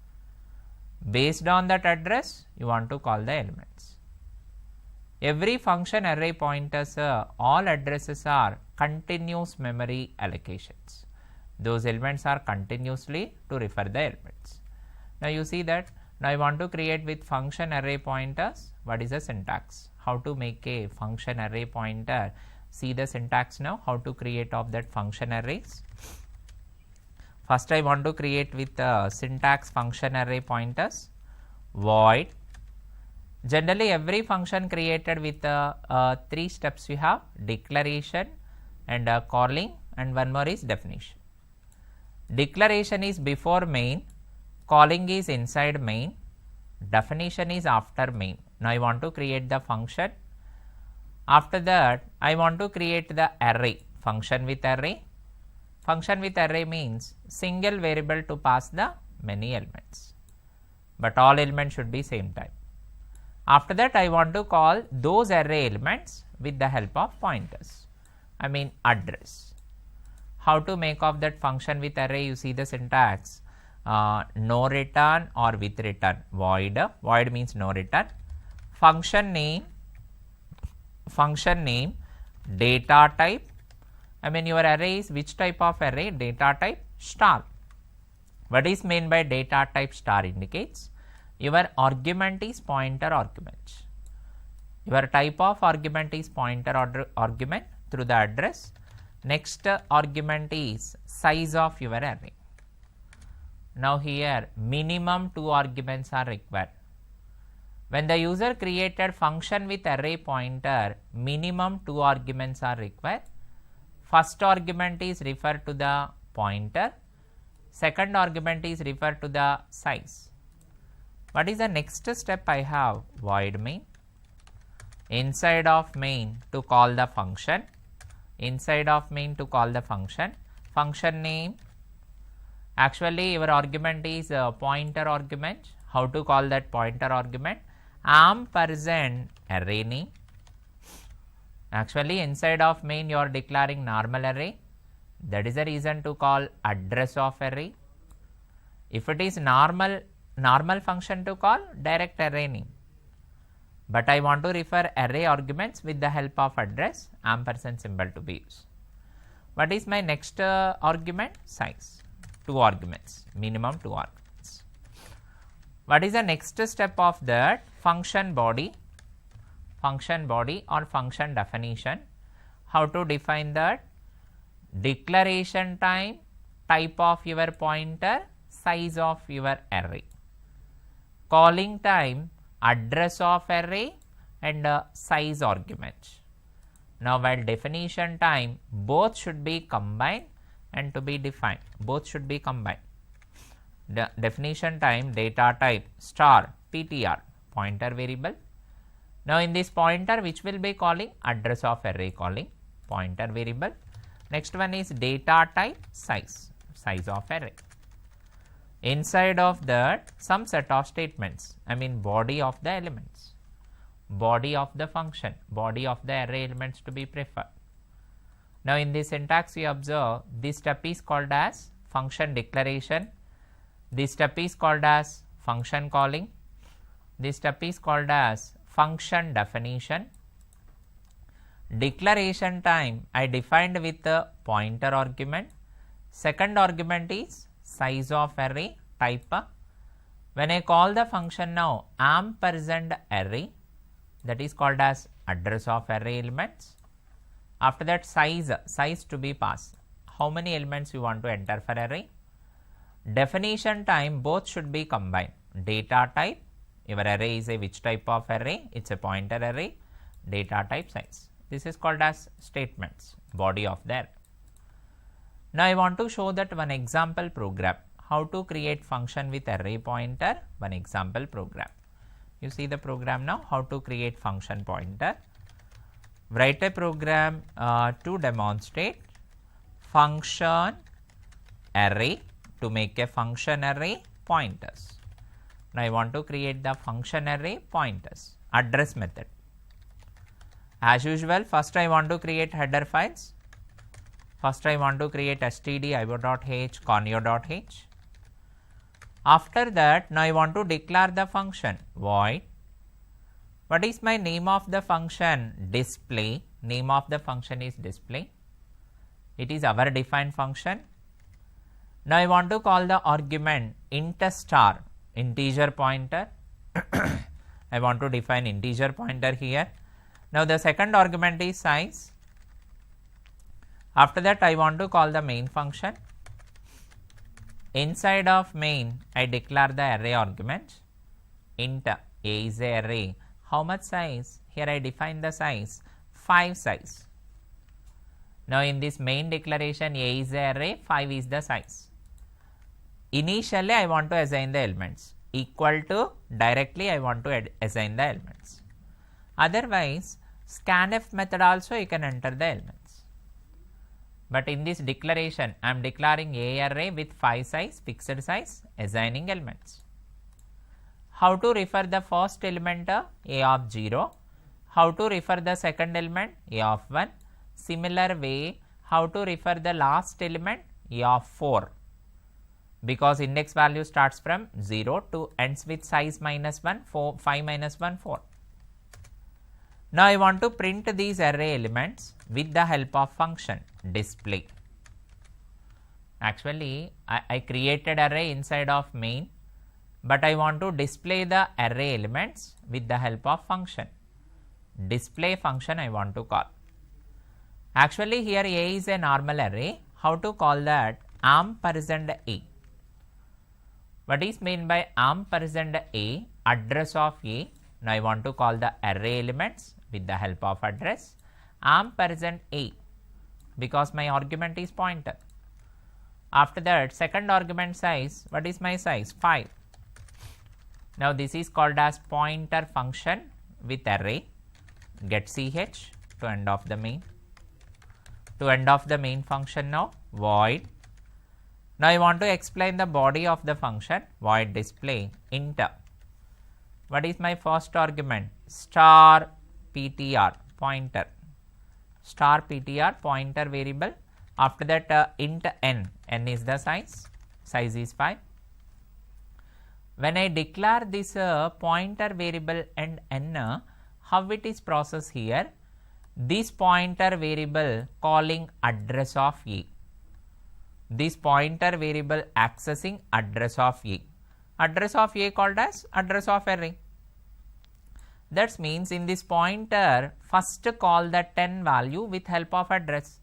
based on that address you want to call the elements. Every function array pointers, all addresses are continuous memory allocations. Those elements are continuously to refer the elements. Now you see that now I want to create with function array pointers. What is the syntax? How to make a function array pointer? See the syntax now, how to create of that function arrays. First I want to create with syntax function array pointers, void. Generally every function created with 3 steps we have: declaration and calling, and one more is definition. Declaration is before main, calling is inside main, definition is after main. Now I want to create the function. After that I want to create the array, function with array. Function with array means single variable to pass the many elements, but all elements should be same type. After that I want to call those array elements with the help of pointers, I mean address. How to make of that function with array? You see the syntax, no return or with return, void. Void means no return. Function name, data type. I mean your array is which type of array? Data type star. What is meant by data type star? Indicates your argument is pointer argument. Your type of argument is pointer argument through the address. Next argument is size of your array. Now here minimum 2 arguments are required. When the user created function with array pointer, minimum 2 arguments are required. First argument is referred to the pointer, second argument is referred to the size. What is the next step I have? Void main. Inside of main to call the function, inside of main to call the function. Function name, actually your argument is pointer argument. How to call that pointer argument? Ampersand array name. Actually inside of main you are declaring normal array, that is the reason to call address of array. If it is normal function to call, direct array name, but I want to refer array arguments with the help of address, ampersand symbol to be used. What is my next argument? Size, 2 arguments, minimum 2 arguments. What is the next step of that? Function body or function definition. How to define that? Declaration time, type of your pointer, size of your array. Calling time, address of array and size argument. Now while definition time, both should be combined and to be defined. Both should be combined. The definition time, data type star ptr, pointer variable. Now in this pointer which will be calling? Address of array calling, pointer variable. Next one is data type size, size of array. Inside of that some set of statements, I mean body of the elements, body of the function, body of the array elements to be preferred. Now in this syntax we observe this step is called as function declaration, this step is called as function calling, this step is called as function definition. Declaration time I defined with the pointer argument, second argument is size of array type. When I call the function now ampersand array, that is called as address of array elements. After that size to be passed, how many elements you want to enter for array. Definition time both should be combined, data type Your array is a which type of array? It is a pointer array, data type size. This is called as statements, body of the array. Now, I want to show that one example program, how to create function with array pointer, one example program. You see the program now, how to create function pointer. Write a program to demonstrate function array, to make a function array pointers. Now, I want to create the function array pointers, address method. As usual, first I want to create header files. First I want to create stdio.h, conio.h. After that, now I want to declare the function void. What is my name of the function? Display. Name of the function is display. It is our defined function. Now I want to call the argument int star, integer pointer. I want to define integer pointer here. Now the second argument is size. After that, I want to call the main function. Inside of main, I declare the array argument. Int a is a array. How much size? Here I define the size 5 size. Now in this main declaration, a is a array, 5 is the size. Initially, I want to assign the elements equal to, directly I want to assign the elements. Otherwise, scanf method also you can enter the elements. But in this declaration, I am declaring a array with 5 size, fixed size, assigning elements. How to refer the first element a of 0, how to refer the second element a of 1. Similar way, how to refer the last element a of 4, because index value starts from 0 to ends with size minus 1, 4, 5 minus 1, 4. Now I want to print these array elements with the help of function display. Actually, I created array inside of main, but I want to display the array elements with the help of function. Display function I want to call. Actually, here a is a normal array. How to call that? Ampersand a. What is meant by ampersand a? Address of a. Now I want to call the array elements with the help of address ampersand a, because my argument is pointer. After that, second argument size, what is my size? 5. Now this is called as pointer function with array, get ch to end of the main. To end of the main function now, void. Now I want to explain the body of the function, void display int. What is my first argument? Star ptr, pointer. Star ptr, pointer variable. After that, int n, n is the size is 5. When I declare this pointer variable and n, how it is processed here? This pointer variable calling address of a. This pointer variable accessing address of a. Address of a called as address of array. That means in this pointer, first call the 10 value with help of address.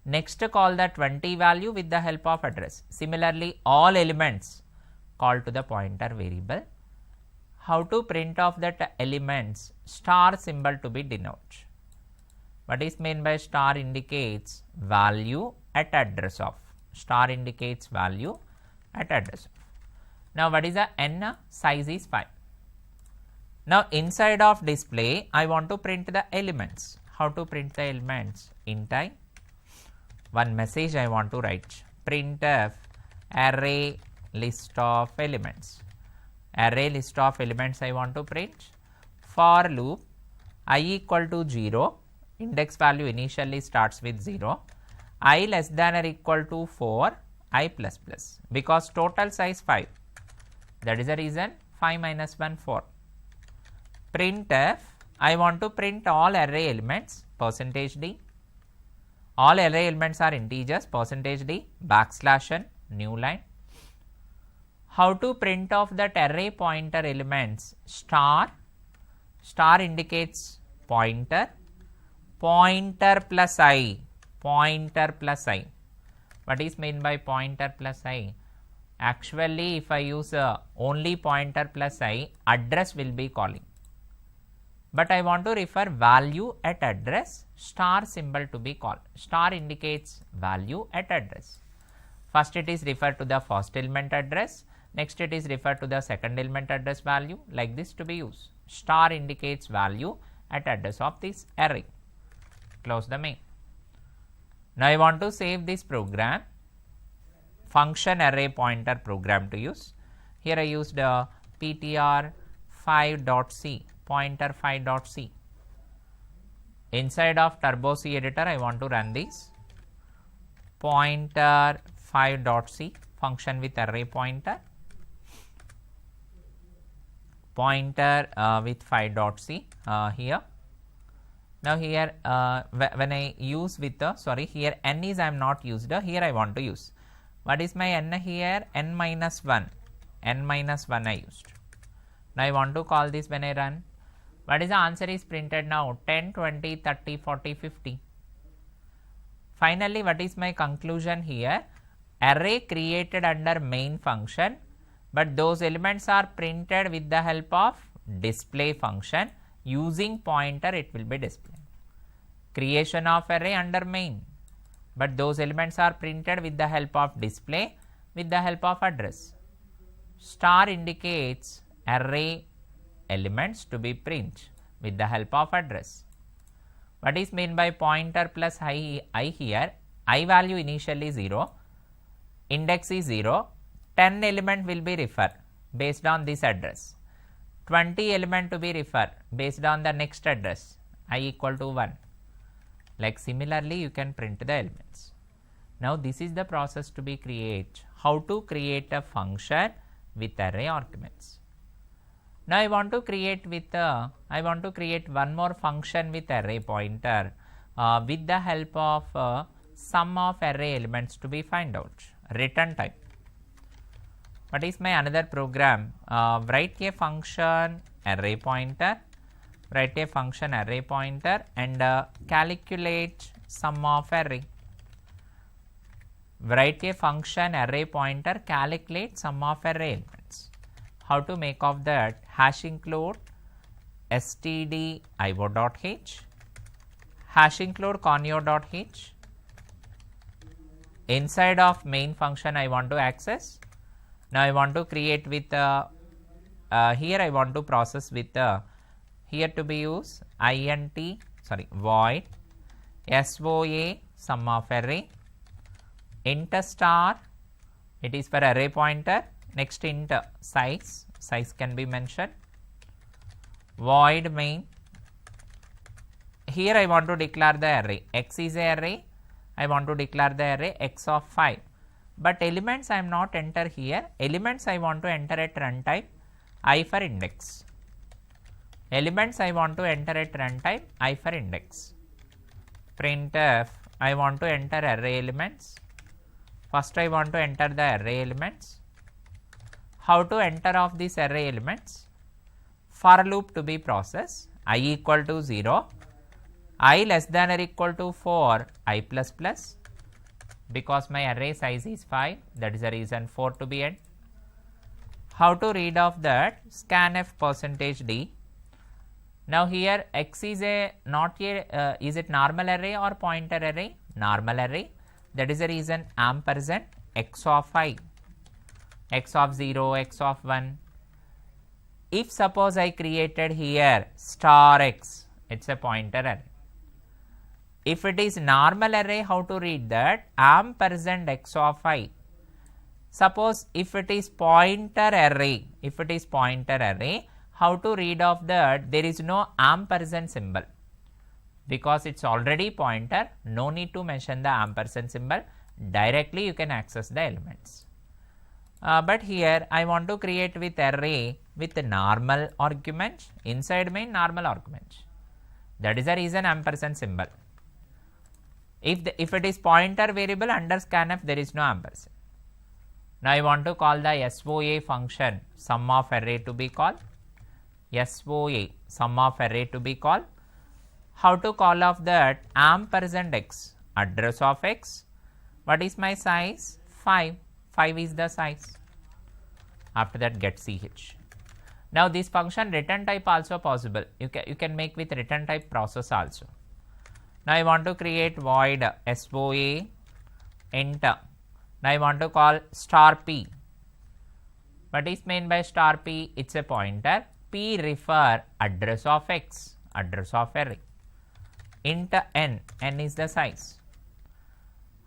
Next call the 20 value with the help of address. Similarly, all elements call to the pointer variable. How to print off that elements? Star symbol to be denoted. What is meant by star? Indicates value at address of. Star indicates value at address of. Now what is the n? Size is 5. Now inside of display, I want to print the elements. How to print the elements? Int I. One message I want to write. Printf array list of elements. Array list of elements I want to print. For loop I equal to 0. Index value initially starts with 0. I less than or equal to 4. I plus plus. Because total size 5. That is the reason 5 minus 1 4. Printf, I want to print all array elements, %d. All array elements are integers, %d, \n, new line. How to print off that array pointer elements? Star, star indicates pointer, pointer plus I, pointer plus I. What is meant by pointer plus I? Actually, if I use only pointer plus I, address will be calling. But I want to refer value at address, star symbol to be called. Star indicates value at address. First it is referred to the first element address, next it is referred to the second element address value, like this to be used. Star indicates value at address of this array. Close the main. Now I want to save this program, function array pointer program to use. Here I used ptr5.c, pointer 5.c. Inside of turbo C editor I want to run this pointer 5.c function with array pointer, pointer with 5.c here. Now here when I use with the, sorry, here n is I am not used, here I want to use. What is my n here? N minus 1, n minus 1 I used. Now I want to call this when I run. What is the answer is printed now? 10, 20, 30, 40, 50. Finally, what is my conclusion here? Array created under main function, but those elements are printed with the help of display function. Using pointer it will be displayed. Creation of array under main, but those elements are printed with the help of display with the help of address. Star indicates array elements to be print with the help of address. What is meant by pointer plus I here? I value initially 0, index is 0, 10 element will be referred based on this address, 20 element to be referred based on the next address, I equal to 1. Like similarly you can print the elements. Now this is the process to be create, how to create a function with array arguments. Now I want to create with one more function with array pointer with the help of sum of array elements to be find out, return type. What is my another program? Write a function array pointer, write a function array pointer and calculate sum of array. Write a function array pointer, calculate sum of array elements. How to make of that? Hash include stdio.h, hash include conio.h. Inside of main function I want to access. Now I want to create with here I want to process with here to be used void SOA sum of array, int star, it is for array pointer, next int size can be mentioned, void main. Here I want to declare the array, x is a array, I want to declare the array x of 5, but elements I am not enter here, elements I want to enter at runtime, I for index. Elements I want to enter at runtime, I for index. Printf, I want to enter array elements. First I want to enter the array elements. How to enter of these array elements? For loop to be processed, I equal to 0, I less than or equal to 4, I plus plus, because my array size is 5, that is the reason 4 to be end. How to read of that? Scanf %d. Now here x is a not a is it normal array or pointer array? Normal array. That is the reason ampersand x of I, x of 0, x of 1. If suppose I created here star x, it's a pointer array. If it is normal array, how to read that? Ampersand x of I. Suppose if it is pointer array, how to read of that? There is no ampersand symbol, because it's already pointer, no need to mention the ampersand symbol, directly you can access the elements. But here I want to create with array with normal argument, inside main normal argument, that is the reason ampersand symbol. If it is pointer variable under scanf, there is no ampersand. Now I want to call the SOA function sum of array to be called, SOA sum of array to be called. How to call of that? Ampersand x, address of x. What is my size? 5 is the size. after that get ch. Now this function return type also possible, you can make with return type process also. Now I want to create void SOA enter. Now I want to call star p. What is meant by star p? It's a pointer. P refer address of x, address of array. Int n is the size.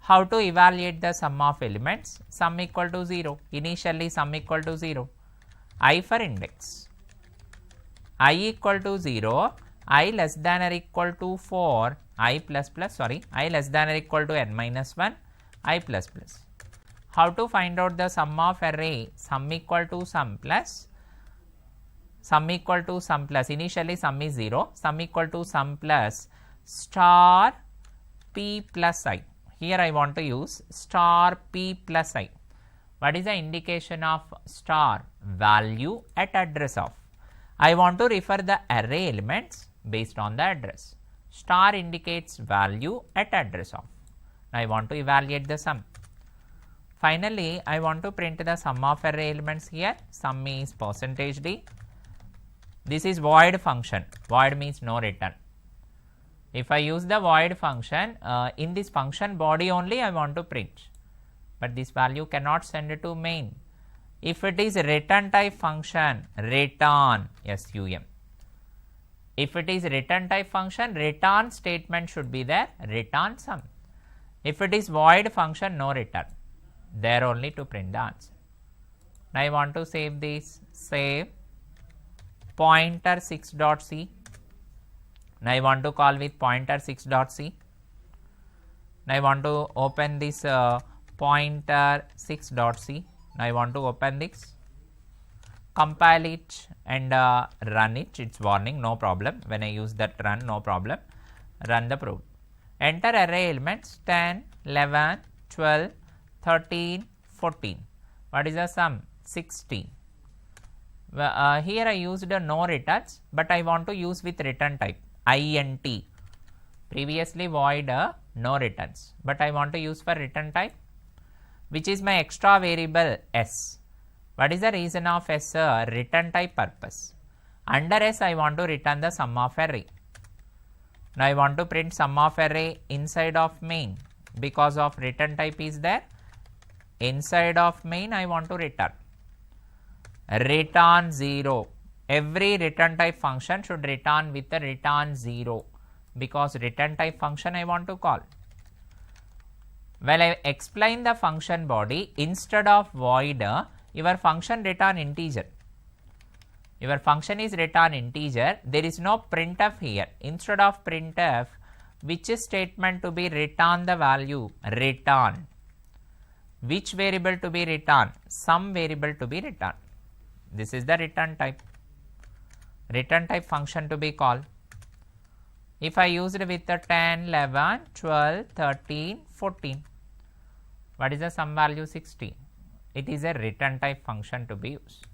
How to evaluate the sum of elements? Sum equal to 0. Initially sum equal to 0. I for index. I equal to 0. I less than or equal to 4. I plus plus, I less than or equal to n minus 1. I plus plus. How to find out the sum of array? Sum equal to sum plus. Sum equal to sum plus. Initially sum is 0. Sum equal to sum plus star p plus I. Here I want to use star p plus I. What is the indication of star? Value at address of. I want to refer the array elements based on the address. Star indicates value at address of. Now I want to evaluate the sum. Finally, I want to print the sum of array elements here. Sum is %d. This is void function. Void means no return. If I use the void function, in this function body only I want to print. But this value cannot send it to main. If it is return type function, return sum. If it is return type function, return statement should be there, return sum. If it is void function, no return. There only to print the answer. Now I want to save this, save pointer 6.c. Now I want to call with pointer 6.c. Now I want to open this pointer 6.c. Now I want to open this, compile it and run it. It's warning, no problem. When I use that run, no problem. Run the program. Enter array elements 10, 11, 12, 13, 14. What is the sum? 16. Here I used no returns, but I want to use with return type int. Previously void no returns, but I want to use for return type, which is my extra variable s. What is the reason of s? Return type purpose. Under s I want to return the sum of array. Now I want to print sum of array inside of main. Because of return type is there, inside of main I want to return. Return 0. Every return type function should return with the return 0, because return type function I want to call. Well, I explain the function body. Instead of void, your function return integer. Your function is return integer. There is no printf here. Instead of printf, which statement to be return the value? Return. Which variable to be returned? Some variable to be returned. This is the return type. Return type function to be called. If I used with the 10, 11, 12, 13, 14, what is the sum value? 16. It is a return type function to be used.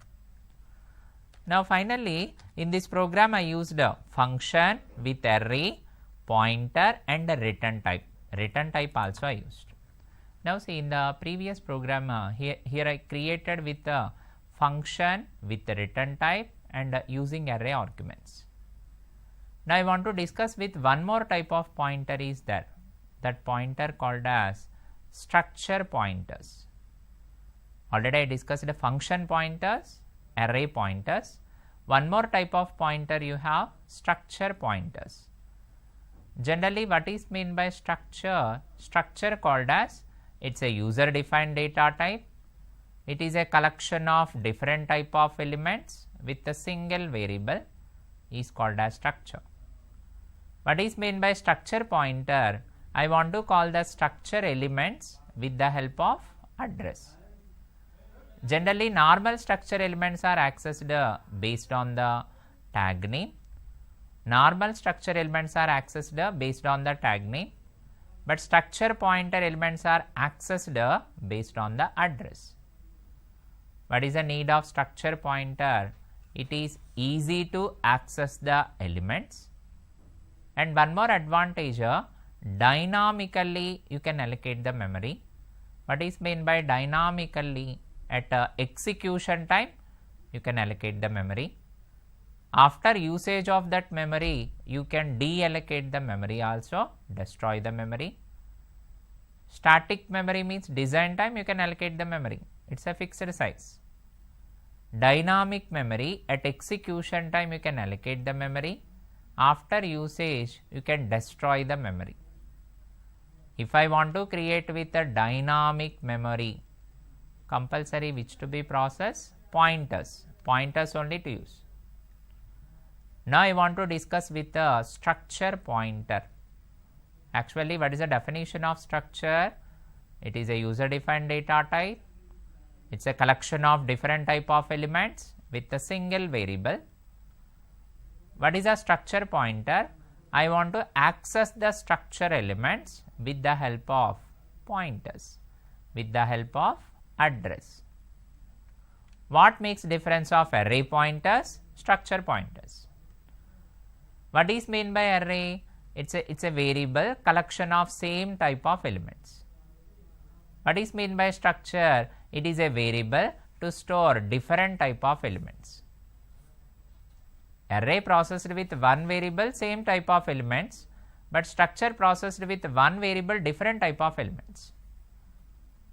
Now finally, in this program I used a function with array, pointer and a return type. Return type also I used. Now see, in the previous program here I created with a function with the return type and using array arguments. Now I want to discuss with one more type of pointer is there. That pointer called as structure pointers. Already I discussed the function pointers, array pointers. One more type of pointer you have, structure pointers. Generally what is meant by structure? Structure called as, it's a user defined data type. It is a collection of different type of elements with a single variable is called as structure. What is meant by structure pointer? I want to call the structure elements with the help of address. Generally normal structure elements are accessed based on the tag name. Normal structure elements are accessed based on the tag name, but structure pointer elements are accessed based on the address. What is the need of structure pointer? It is easy to access the elements, and one more advantage, dynamically you can allocate the memory. What is meant by dynamically? at execution time you can allocate the memory. After usage of that memory, you can deallocate the memory also, destroy the memory. Static memory means design time you can allocate the memory, it is a fixed size. Dynamic memory, at execution time you can allocate the memory, after usage you can destroy the memory. If I want to create with a dynamic memory, compulsory which to be processed? Pointers, pointers only to use. Now I want to discuss with a structure pointer. Actually, what is the definition of structure? It is a user defined data type. It is a collection of different type of elements with a single variable. What is a structure pointer? I want to access the structure elements with the help of pointers, with the help of address. What makes difference of array pointers? Structure pointers. What is mean by array? It's a variable collection of same type of elements. What is mean by structure? It is a variable to store different type of elements. Array processed with one variable same type of elements, but structure processed with one variable different type of elements.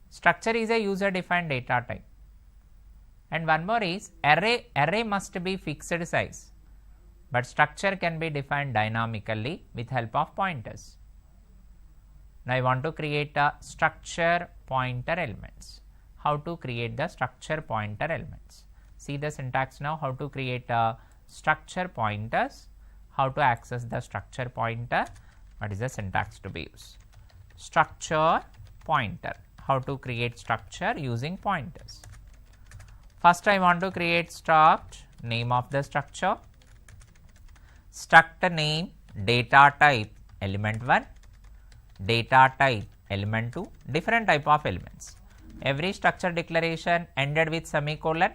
Structure is a user defined data type. And one more is array must be fixed size, but structure can be defined dynamically with help of pointers. Now I want to create a structure pointer elements. How to create the structure pointer elements? See the syntax now, how to create a structure pointers, how to access the structure pointer, what is the syntax to be used? Structure pointer, how to create structure using pointers. First I want to create struct, name of the structure, struct name, data type element 1, data type element 2, different type of elements. Every structure declaration ended with semicolon.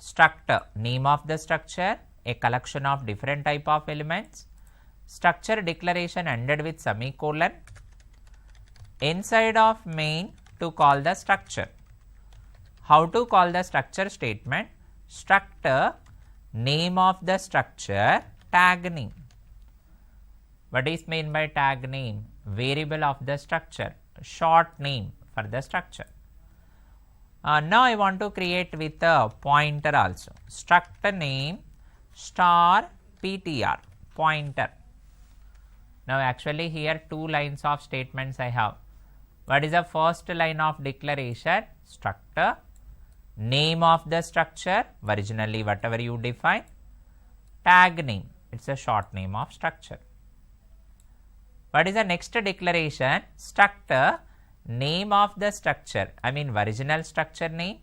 Struct name of the structure, a collection of different type of elements. Structure declaration ended with semicolon. Inside of main to call the structure. How to call the structure statement? Struct name of the structure, tag name. What is meant by tag name? Variable of the structure, short name for the structure. Now I want to create with a pointer also. Struct name star ptr, pointer. Now actually here two lines of statements I have. What is the first line of declaration? Struct name of the structure, originally whatever you define, tag name, it is a short name of structure. What is the next declaration? Struct name of the structure, I mean original structure name,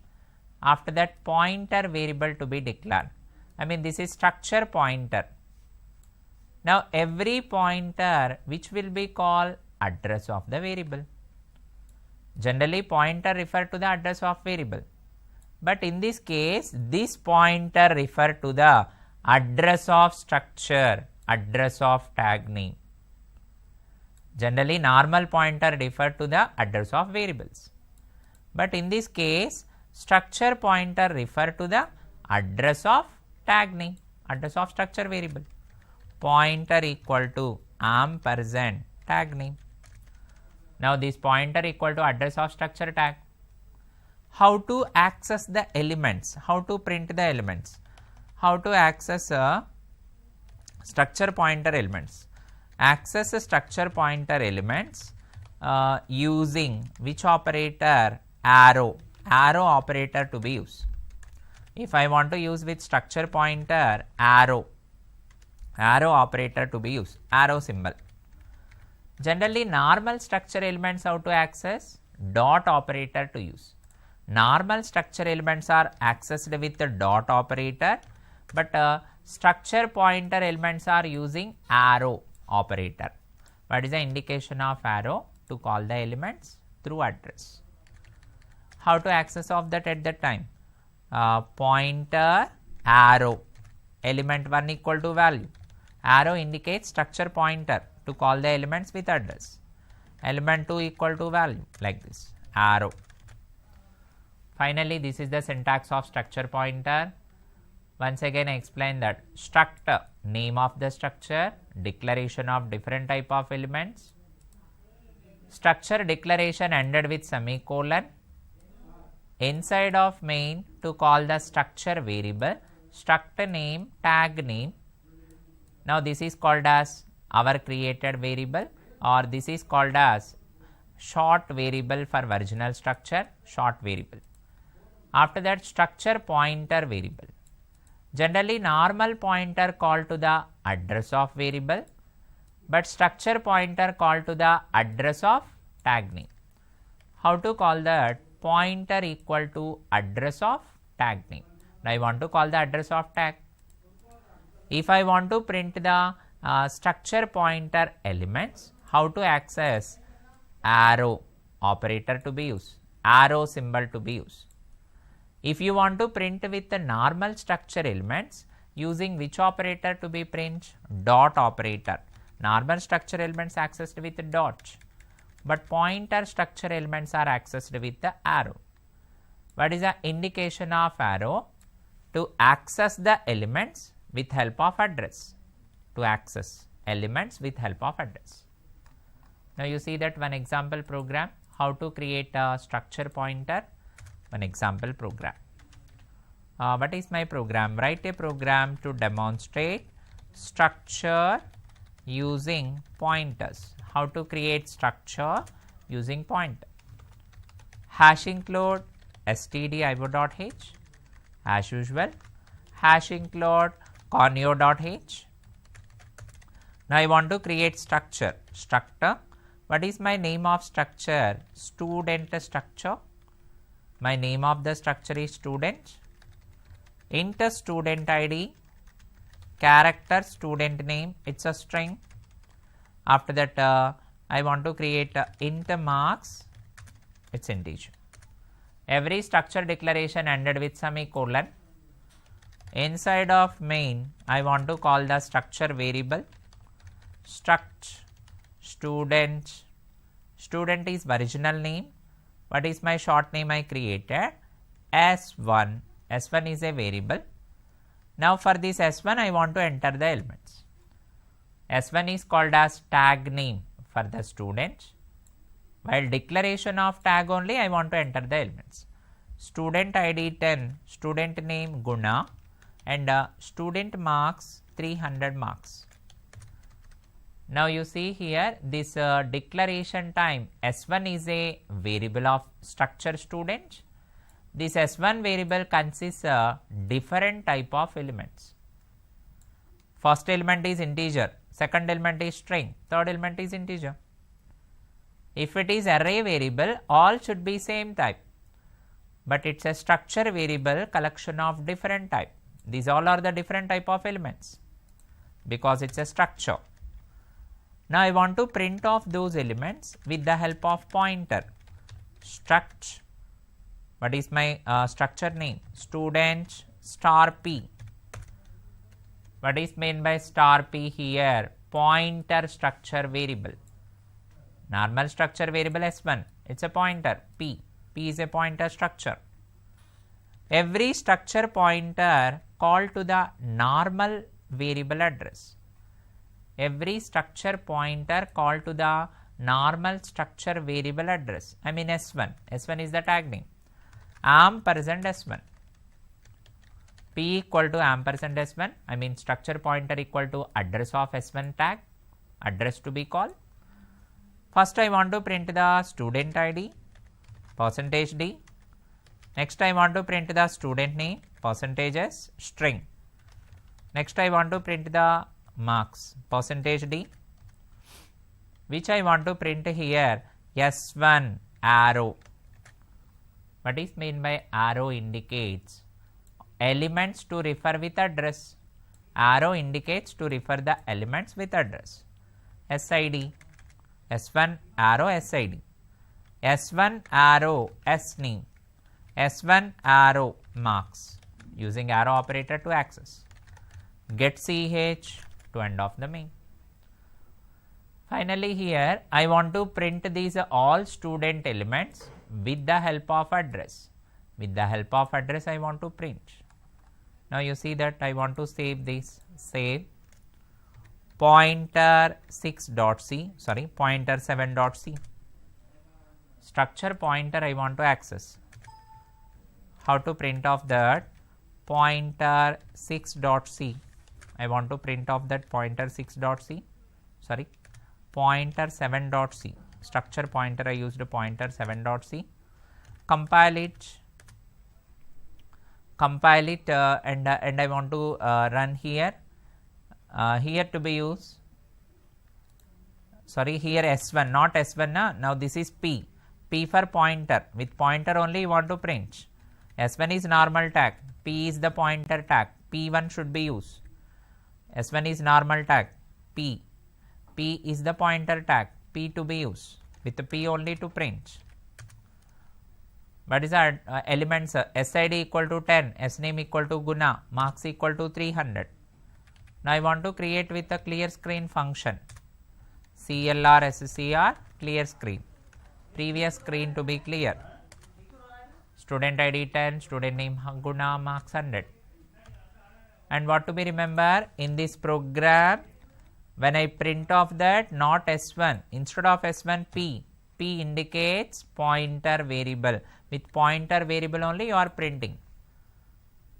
after that pointer variable to be declared. I mean this is structure pointer. Now every pointer which will be called address of the variable. Generally pointer refer to the address of variable, but in this case this pointer refer to the address of structure, address of tag name. Generally normal pointer refer to the address of variables, but in this case structure pointer refer to the address of tag name, address of structure variable. Pointer equal to ampersand tag name. Now this pointer equal to address of structure tag. How to access the elements? How to print the elements? How to access structure pointer elements? Access structure pointer elements using which operator? Arrow. Arrow operator to be used. If I want to use with structure pointer, arrow operator to be used, arrow symbol. Generally normal structure elements how to access? Dot operator to use. Normal structure elements are accessed with the dot operator, but structure pointer elements are using arrow operator. What is the indication of arrow? To call the elements through address. How to access of that at that time? Pointer arrow, element 1 equal to value. Arrow indicates structure pointer to call the elements with address. Element 2 equal to value, like this, arrow. Finally, this is the syntax of structure pointer. Once again, I explain that struct name of the structure, declaration of different type of elements, structure declaration ended with semicolon, inside of main to call the structure variable, struct name, tag name. Now this is called as our created variable, or this is called as short variable for original structure, short variable. After that, structure pointer variable. Generally normal pointer called to the address of variable, but structure pointer called to the address of tag name. How to call that? Pointer equal to address of tag name. Now I want to call the address of tag. If I want to print the structure pointer elements, how to access? Arrow operator to be used, arrow symbol to be used. If you want to print with the normal structure elements, using which operator to be print? Dot operator. Normal structure elements accessed with the dot, but pointer structure elements are accessed with the arrow. What is the indication of arrow? To access the elements with help of address. To access elements with help of address. Now you see that one example program, how to create a structure pointer. One example program. What is my program? Write a program to demonstrate structure using pointers. How to create structure using pointer. Hash include stdio.h as usual. Hash include conio.h. Now I want to create structure. Structure. What is my name of structure? Student structure. My name of the structure is student. Int student ID, character student name, it's a string. After that, I want to create int marks, it's integer. Every structure declaration ended with semicolon. Inside of main, I want to call the structure variable. Struct student. Student is original name. What is my short name I created? S1. S1 is a variable. Now for this S1 I want to enter the elements. S1 is called as tag name for the student. While declaration of tag only I want to enter the elements. Student ID 10, student name Guna, and student marks 300 marks. Now you see here this declaration time S1 is a variable of structure student. This S1 variable consists of different type of elements. First element is integer, second element is string, third element is integer. If it is array variable, all should be same type, but it's a structure variable collection of different type. These all are the different type of elements because it's a structure. Now I want to print off those elements with the help of pointer. Struct. What is my structure name? Student star p. What is meant by star p here? Pointer structure variable. Normal structure variable S1. It's a pointer p. P is a pointer structure. Every structure pointer called to the normal variable address. Every structure pointer called to the normal structure variable address. I mean S1. S1 is the tag name. Ampersand S1. P equal to ampersand S1. I mean structure pointer equal to address of S1 tag. Address to be called. First I want to print the student ID. Percentage D. Next I want to print the student name. Percentage S. String. Next I want to print the marks, percentage D, which I want to print here S1 arrow. What is meant by arrow? Indicates elements to refer with address. Arrow indicates to refer the elements with address. SID, S1 arrow SID, S1 arrow S name, S1 arrow marks, using arrow operator to access. Get CH to end of the main. Finally here I want to print these all student elements with the help of address. with the help of address I want to print. Now you see that I want to save this, save pointer 6.c, sorry, pointer 7.c. Structure pointer I want to access. How to print off that? Pointer 6.c. I want to print off that pointer 6.c, sorry, pointer 7.c. Structure pointer I used pointer 7.c. Compile it, and I want to run here. Here to be used, sorry, here S1, not S1 now this is P for pointer, with pointer only you want to print. S1 is normal tag, P is the pointer tag, P1 should be used. S1 is normal tag, P is the pointer tag, P to be used, with the P only to print. What is our elements? SID equal to 10, SNAME equal to Guna, marks equal to 300. Now I want to create with a clear screen function, CLR SCR clear screen, previous screen to be clear, student ID 10, student name Guna, marks 100. And what to be remember, in this program when I print off that not S1, instead of S1 P indicates pointer variable, with pointer variable only you are printing.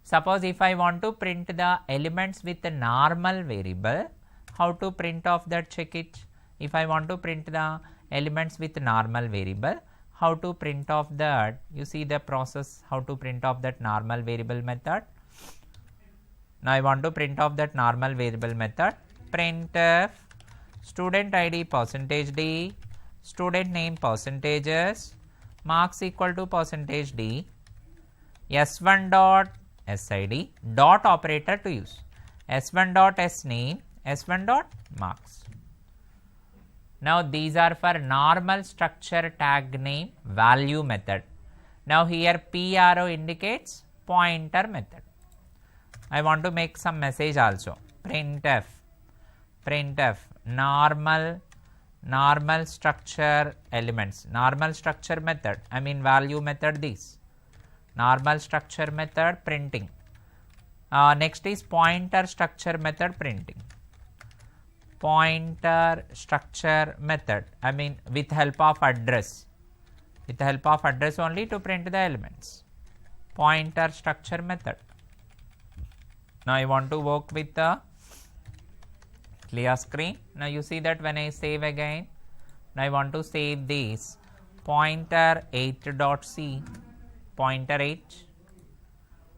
Suppose if I want to print the elements with the normal variable, how to print off that, check it. If I want to print the elements with normal variable, how to print off that? You see the process, how to print off that normal variable method. Now I want to print off that normal variable method, printf student ID %d, student name percentages, marks equal to %d, s1 dot SID, dot operator to use, s1 dot SNAME, s1 dot marks. Now these are for normal structure tag name value method. Now here P arrow indicates pointer method. I want to make some message also, printf normal structure elements, normal structure method, I mean value method, this normal structure method printing. Next is pointer structure method printing, pointer structure method, I mean with help of address, only to print the elements, pointer structure method. Now I want to work with the clear screen. Now you see that when I save again, now I want to save this pointer 8.c, pointer 8.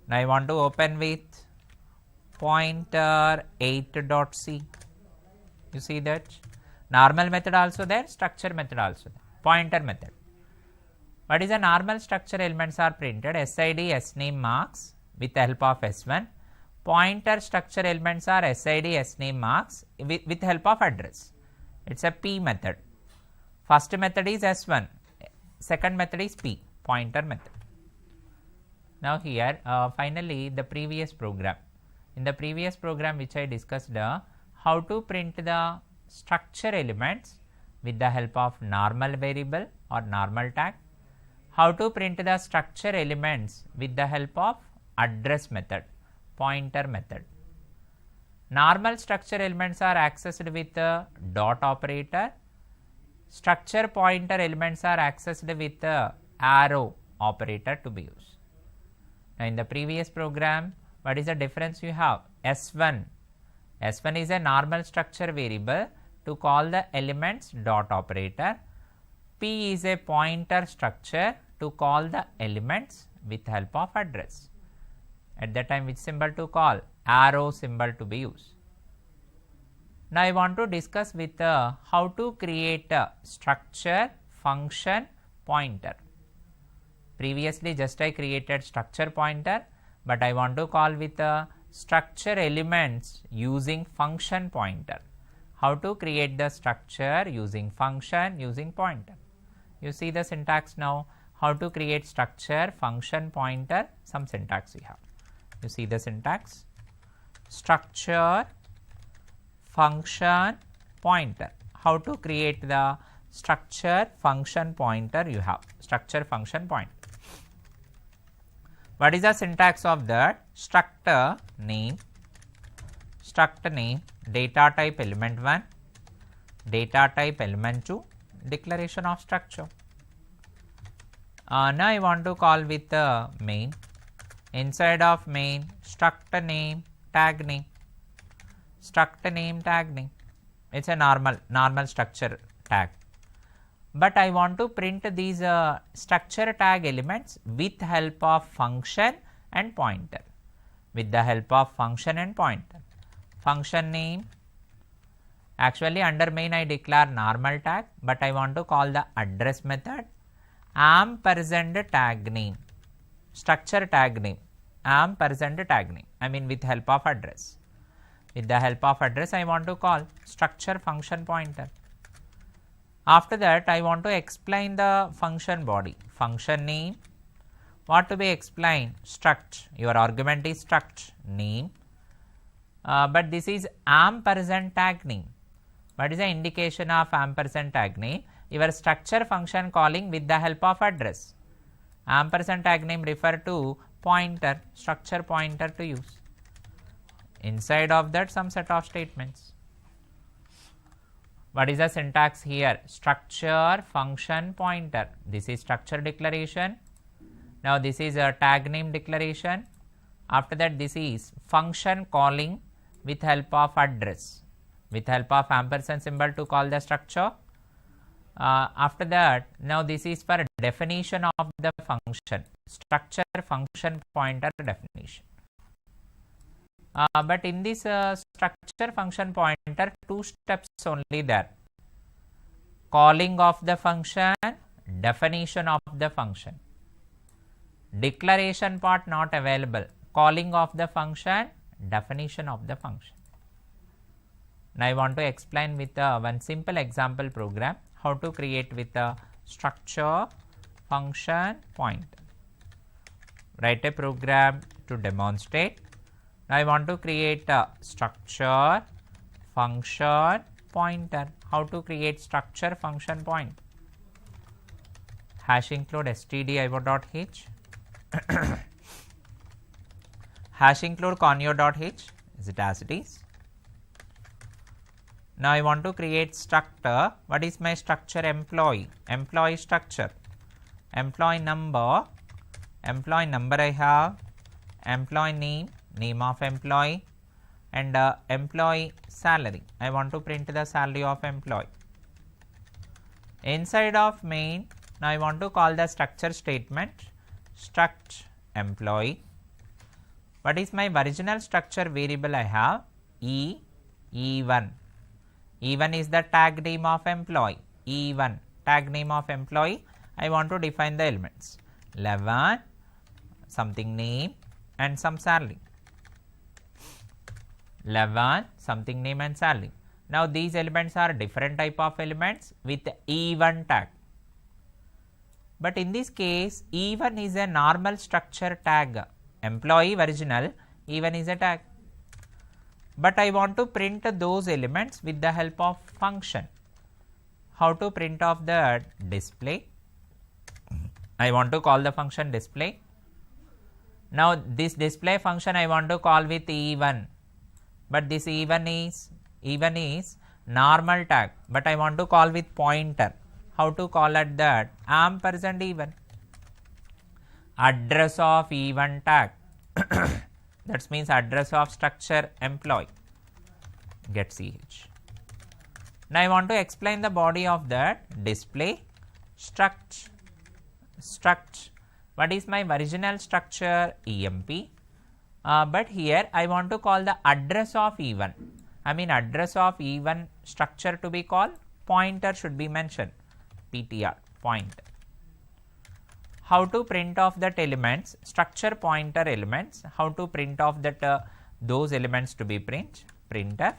Now I want to open with pointer 8.c. You see that normal method also there, structure method also there, pointer method. What is the normal structure elements are printed, SID, SNAME, marks with the help of S1. Pointer structure elements are SID, SNAME, marks with help of address. It's a P method. First method is S1, second method is P, pointer method. Now here finally the previous program. In the previous program which I discussed, how to print the structure elements with the help of normal variable or normal tag, how to print the structure elements with the help of address method, pointer method. Normal structure elements are accessed with the dot operator, structure pointer elements are accessed with the arrow operator to be used. Now in the previous program, what is the difference you have? S1 is a normal structure variable to call the elements dot operator. P is a pointer structure to call the elements with help of address. At that time which symbol to call? Arrow symbol to be used. Now I want to discuss with how to create a structure function pointer. Previously just I created structure pointer, but I want to call with structure elements using function pointer. How to create the structure using function using pointer. You see the syntax now, how to create structure function pointer, some syntax we have. You see the syntax, structure function pointer. How to create the structure function pointer you have, structure function pointer. What is the syntax of that? Struct name, data type element 1, data type element 2, declaration of structure. Now I want to call with the main. Inside of main, struct name, tag name, tag name. It's a normal structure tag. But I want to print these structure tag elements with help of function and pointer. With the help of function and pointer. Function name. Actually under main I declare normal tag, but I want to call the address method ampersand tag name. Structure tag name. Ampersand tag name. I mean with help of address. With the help of address I want to call structure function pointer. After that I want to explain the function body. Function name. What to be explained? Struct. Your argument is struct name. But this is ampersand tag name. What is the indication of ampersand tag name? Your structure function calling with the help of address. Ampersand tag name refer to pointer, structure pointer to use. Inside of that some set of statements. What is the syntax here? Structure function pointer. This is structure declaration. Now this is a tag name declaration. After that this is function calling with help of address. With help of ampersand symbol to call the structure. After that now this is for definition of the function. Structure function pointer definition. But in this structure function pointer, two steps only there. Calling of the function, definition of the function. Declaration part not available. Calling of the function, definition of the function. Now I want to explain with one simple example program how to create with a structure function pointer. Write a program to demonstrate. Now I want to create a structure function pointer. How to create structure function pointer? Hash include stdio.h. Hash include conio.h. Is it as it is? Now I want to create structure. What is my structure? Employee. Employee structure. Employee number. Employee number I have. Employee name. Name of employee. And employee salary. I want to print the salary of employee. Inside of main, now I want to call the structure statement struct employee. What is my original structure variable I have? E1. E1 is the tag name of employee. E1 tag name of employee. I want to define the elements 11 something name and some salary. 11 something name and salary. Now these elements are different type of elements with E1 tag. But in this case E1 is a normal structure tag. Employee original, E1 is a tag. But I want to print those elements with the help of function. How to print off the display? I want to call the function display. Now this display function I want to call with E1. But this E1 is normal tag, but I want to call with pointer. How to call at that? Ampersand E1. Address of E1 tag. That means address of structure employee. Get ch. Now I want to explain the body of that display struct. What is my original structure? EMP. But here I want to call the address of E1. I mean address of E1 structure to be called, pointer should be mentioned, PTR pointer. How to print off that elements, structure pointer elements, how to print off that those elements to be printf.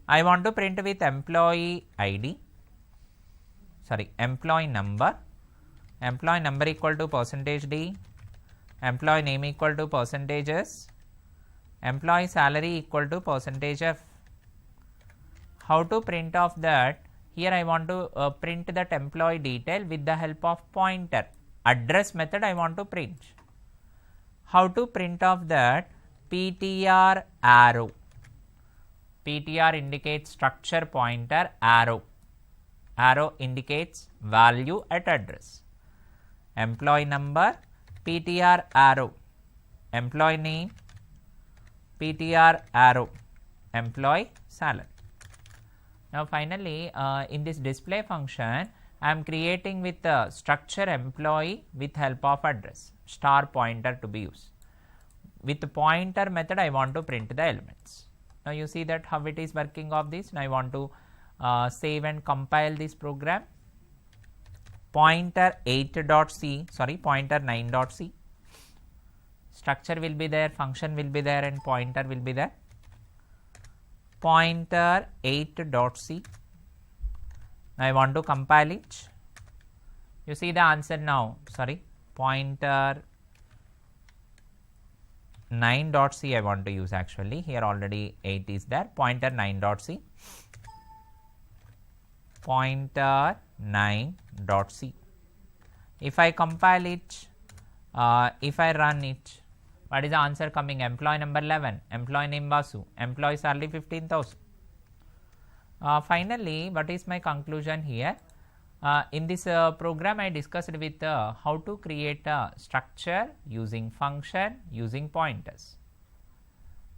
I want to print with employee ID, employee number equal to %d, employee name equal to %s, employee salary equal to %f. How to print off that? Here I want to print that employee detail with the help of pointer. Address method I want to print. how to print off that ptr arrow. ptr indicates structure pointer, arrow. Arrow indicates value at address. Employee number, ptr arrow. Employee name, ptr arrow. Employee salary. Now finally, in this display function, I am creating with the structure employee with help of address, star pointer to be used. With the pointer method, I want to print the elements. Now you see that how it is working of this. Now I want to save and compile this program. Pointer 8.c, sorry, pointer 9.c. Structure will be there, function will be there, and pointer will be there. Pointer 8.c. I want to compile it. You see the answer now, sorry, pointer 9.c I want to use actually. Here already 8 is there. Pointer 9.c. Pointer 9.c. If I compile it, if I run it, what is the answer coming? Employee number 11, employee name Basu, employee salary 15,000. Finally, what is my conclusion here? In this program, I discussed with how to create a structure using function, using pointers.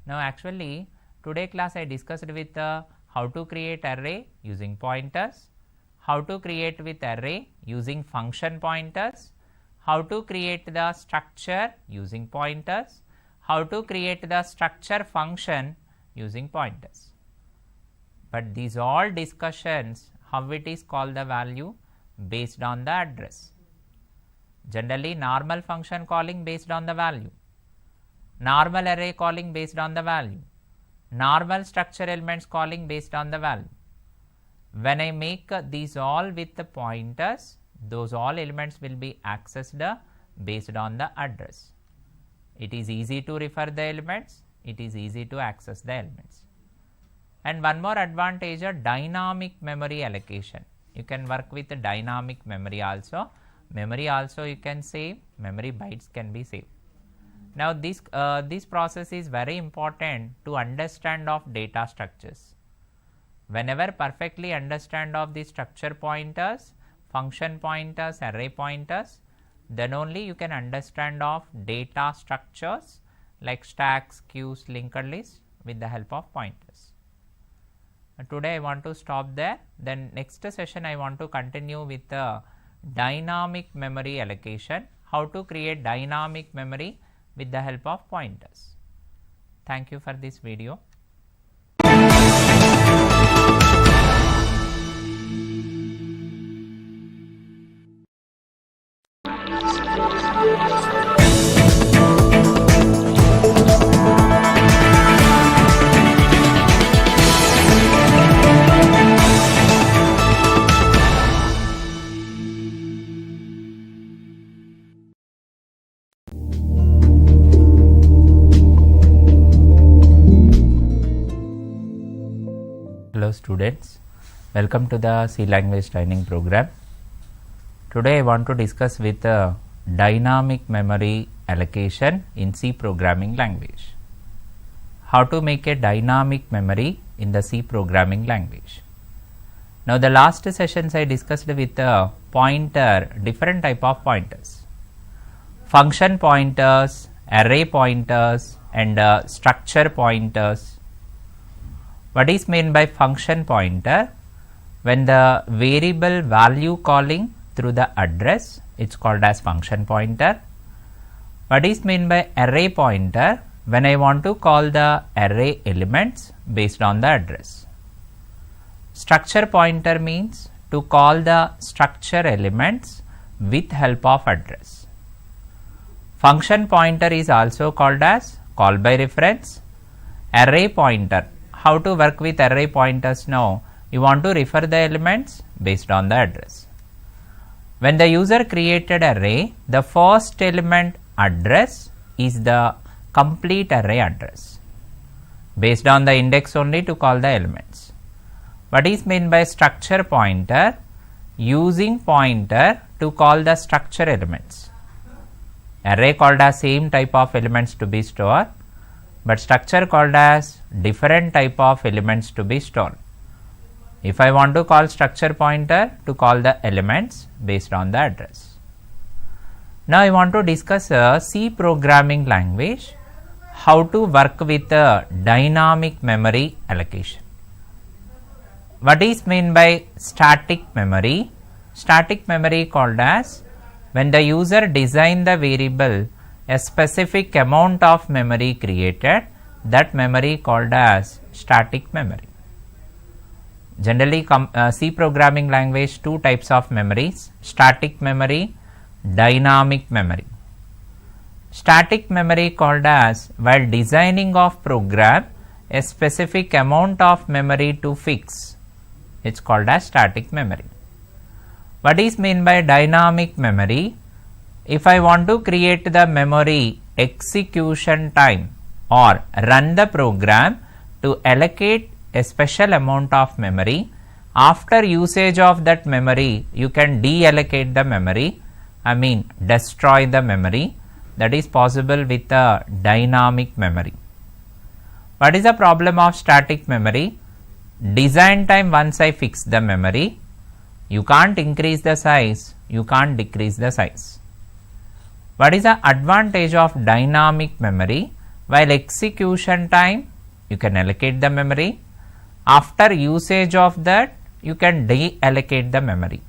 Now, actually, today class I discussed with how to create array using pointers, how to create with array using function pointers, how to create the structure using pointers, how to create the structure function using pointers. But these all discussions, how it is called the value based on the address. Generally, normal function calling based on the value, normal array calling based on the value, normal structure elements calling based on the value. When I make these all with the pointers, those all elements will be accessed based on the address. It is easy to refer the elements, it is easy to access the elements. And one more advantage, a dynamic memory allocation. You can work with the dynamic memory also. Memory also you can save, memory bytes can be saved. Now this process is very important to understand of data structures. Whenever perfectly understand of the structure pointers, function pointers, array pointers, then only you can understand of data structures like stacks, queues, linked lists with the help of pointers. Today I want to stop there. Then next session I want to continue with the dynamic memory allocation, how to create dynamic memory with the help of pointers. Thank you for this video. Hello students, welcome to the C language training program. Today I want to discuss with dynamic memory allocation in C programming language. How to make a dynamic memory in the C programming language. Now the last sessions I discussed with pointer, different type of pointers. Function pointers, array pointers and structure pointers. What is meant by function pointer? When the variable value calling through the address, it's called as function pointer. What is meant by array pointer? When I want to call the array elements based on the address. Structure pointer means to call the structure elements with help of address. Function pointer is also called as call by reference. Array pointer, how to work with array pointers now? You want to refer the elements based on the address. When the user created array, the first element address is the complete array address. Based on the index only to call the elements. What is meant by structure pointer? Using pointer to call the structure elements. Array called as same type of elements to be stored, but structure called as different type of elements to be stored. If I want to call structure pointer, to call the elements based on the address. Now I want to discuss a C programming language, how to work with a dynamic memory allocation. What is meant by static memory? Static memory called as when the user design the variable, a specific amount of memory created, that memory called as static memory. Generally C programming language, two types of memories, static memory, dynamic memory. Static memory called as while designing of program, a specific amount of memory to fix, it is called as static memory. What is meant by dynamic memory? If I want to create the memory execution time or run the program to allocate a special amount of memory, after usage of that memory you can deallocate the memory, destroy the memory. That is possible with a dynamic memory. What is the problem of static memory? Design time, once I fix the memory, you can't increase the size, you can't decrease the size. What is the advantage of dynamic memory? While execution time, you can allocate the memory. After usage of that, you can deallocate the memory,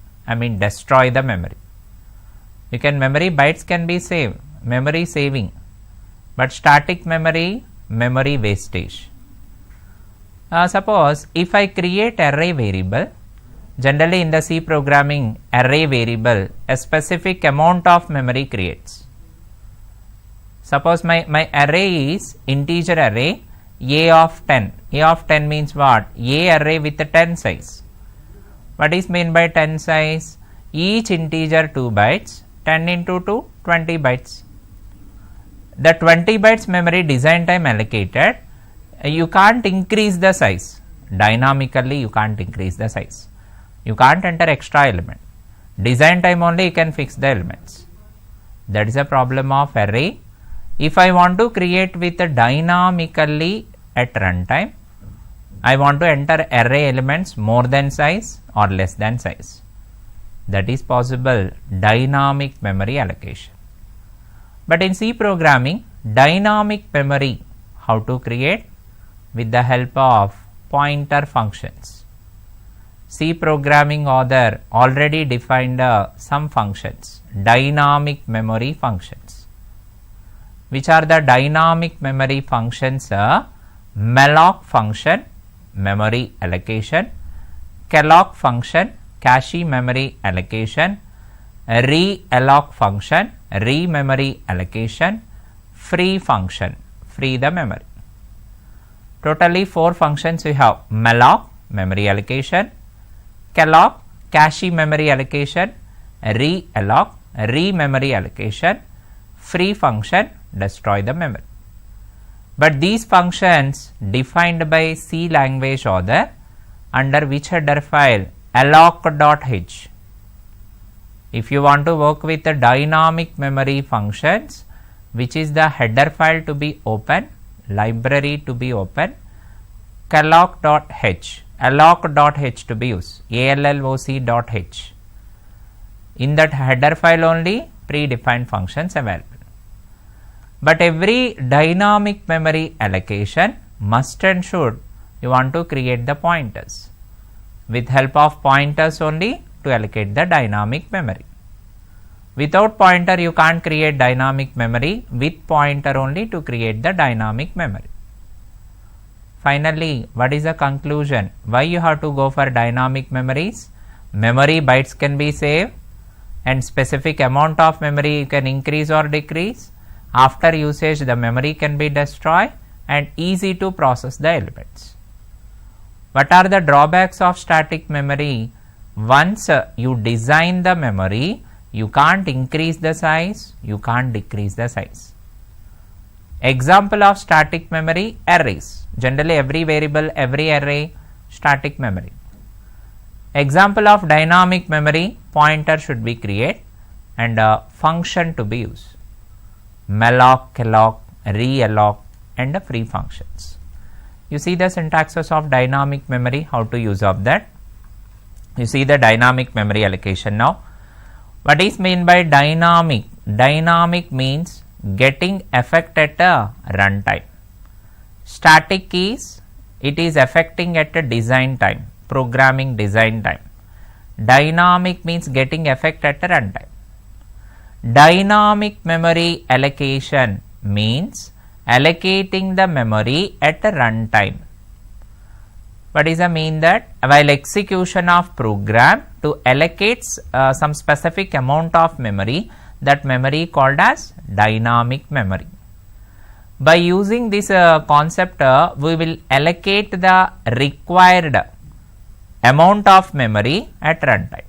destroy the memory. You can memory bytes can be saved, memory saving, but static memory, memory wastage. Suppose if I create array variable, generally in the C programming, array variable, a specific amount of memory creates. Suppose my array is integer array A of 10. A of 10 means what? A array with a 10 size. What is meant by 10 size? Each integer 2 bytes, 10 into 2, 20 bytes. The 20 bytes memory design time allocated, you can't increase the size. Dynamically you can't increase the size. You can't enter extra element. Design time only you can fix the elements. That is a problem of array. If I want to create with a dynamically at runtime, I want to enter array elements more than size or less than size. That is possible dynamic memory allocation. But in C programming, dynamic memory, how to create? With the help of pointer functions. C programming author already defined some functions, dynamic memory functions. Which are the dynamic memory functions? Malloc function, memory allocation, calloc function, cache memory allocation, realloc function, re-memory allocation, free function, free the memory. Totally 4 functions we have: malloc, memory allocation, calloc, cache memory allocation, realloc, re-memory allocation, free function, destroy the memory. But these functions defined by C language author under which header file? alloc.h. If you want to work with the dynamic memory functions, which is the header file to be open, library to be open, calloc.h, alloc.h to be used, alloc.h. In that header file only predefined functions available. But every dynamic memory allocation must and should you want to create the pointers. With help of pointers only to allocate the dynamic memory. Without pointer you can't create dynamic memory, with pointer only to create the dynamic memory. Finally, what is the conclusion? Why you have to go for dynamic memories? Memory bytes can be saved and specific amount of memory you can increase or decrease. After usage the memory can be destroyed and easy to process the elements. What are the drawbacks of static memory? Once you design the memory, you can't increase the size, you can't decrease the size. Example of static memory: arrays. Generally every variable, every array, static memory. Example of dynamic memory: pointer should be created and a function to be used. malloc, calloc, realloc and the free functions. You see the syntaxes of dynamic memory, how to use of that. You see the dynamic memory allocation now. What is meant by dynamic? Dynamic means getting effect at a runtime. Static is it is affecting at a design time, programming design time. Dynamic means getting effect at a runtime. Dynamic memory allocation means allocating the memory at a runtime. What is the mean that? While execution of program to allocate some specific amount of memory, that memory called as dynamic memory. By using this concept, we will allocate the required amount of memory at runtime.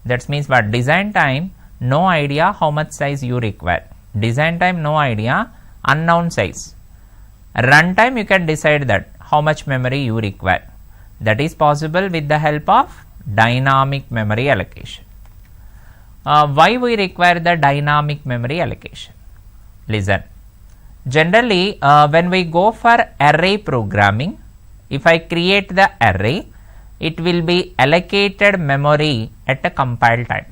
That means what? Design time, no idea how much size you require. Design time, no idea, unknown size. Runtime, you can decide that how much memory you require. That is possible with the help of dynamic memory allocation. Why we require the dynamic memory allocation? Listen. Generally, when we go for array programming, if I create the array, it will be allocated memory at a compile time.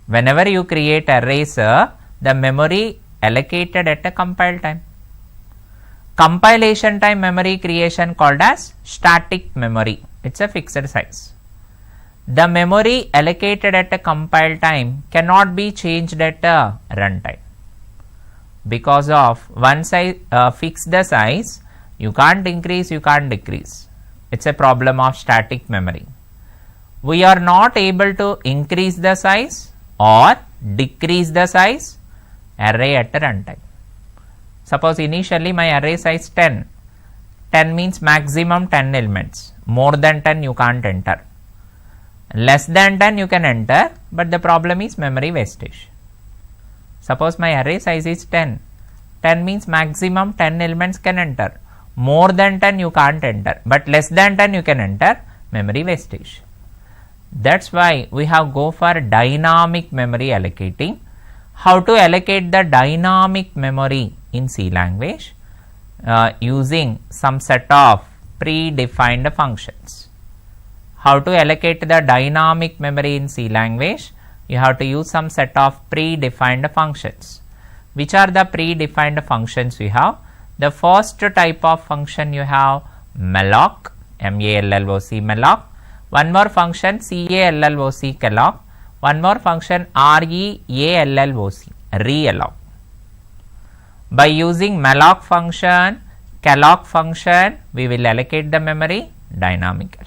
Whenever you create arrays, the memory allocated at a compile time. Compilation time memory creation called as static memory. It is a fixed size. The memory allocated at a compile time cannot be changed at a runtime. Because of once I fix the size, you can't increase, you can't decrease. It is a problem of static memory. We are not able to increase the size or decrease the size array at a runtime. Suppose initially my array size 10. 10 means maximum 10 elements. More than 10 you can't enter. Less than 10 you can enter, but the problem is memory wastage. Suppose my array size is 10. 10 means maximum 10 elements can enter. More than 10 you can't enter, but less than 10 you can enter, memory wastage. That is why we have go for dynamic memory allocating. How to allocate the dynamic memory in C language? Using some set of predefined functions. How to allocate the dynamic memory in C language? You have to use some set of predefined functions. Which are the predefined functions you have? The first type of function you have malloc, M-A-L-L-O-C, malloc. One more function C-A-L-L-O-C, calloc. One more function R-E-A-L-L-O-C, realloc. By using malloc function, calloc function, we will allocate the memory dynamically.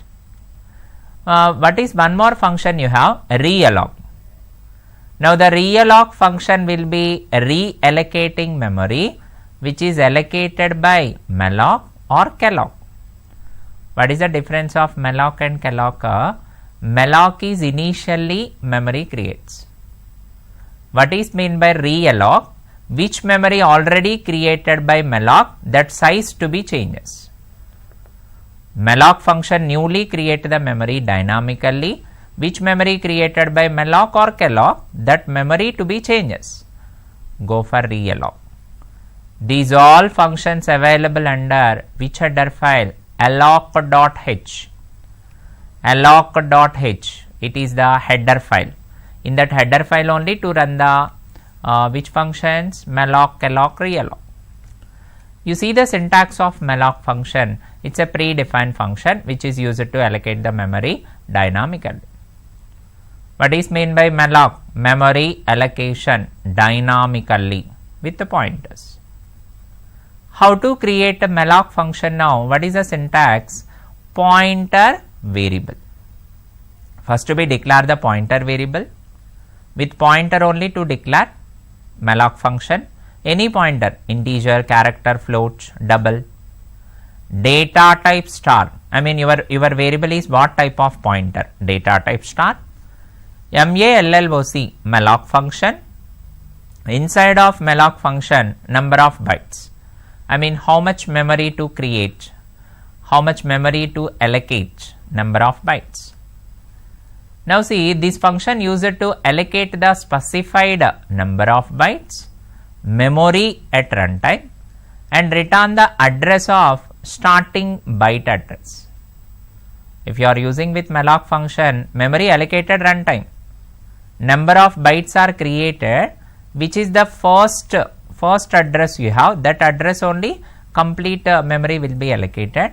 What is one more function you have? Realloc. Now the realloc function will be reallocating memory which is allocated by malloc or calloc. What is the difference of malloc and calloc? Malloc is initially memory creates. What is meant by realloc? Which memory already created by malloc, that size to be changes. Malloc function newly create the memory dynamically. Which memory created by malloc or calloc, that memory to be changes. Go for realloc. These all functions available under which header file? alloc.h. alloc.h, it is the header file. In that header file only to run the which functions? Malloc, calloc, realloc. You see the syntax of malloc function. It is a predefined function which is used to allocate the memory dynamically. What is meant by malloc? Memory allocation dynamically with the pointers. How to create a malloc function now? What is the syntax? Pointer variable. First we declare the pointer variable. With pointer only to declare malloc function. Any pointer, integer, character, float, double. Data type star. I mean your variable is what type of pointer? Data type star. malloc, malloc function. Inside of malloc function, number of bytes. I mean how much memory to create, how much memory to allocate, number of bytes. Now see, this function used to allocate the specified number of bytes, memory at runtime, and return the address of starting byte address. If you are using with malloc function, memory allocated runtime, number of bytes are created, which is the first address you have, that address only complete memory will be allocated,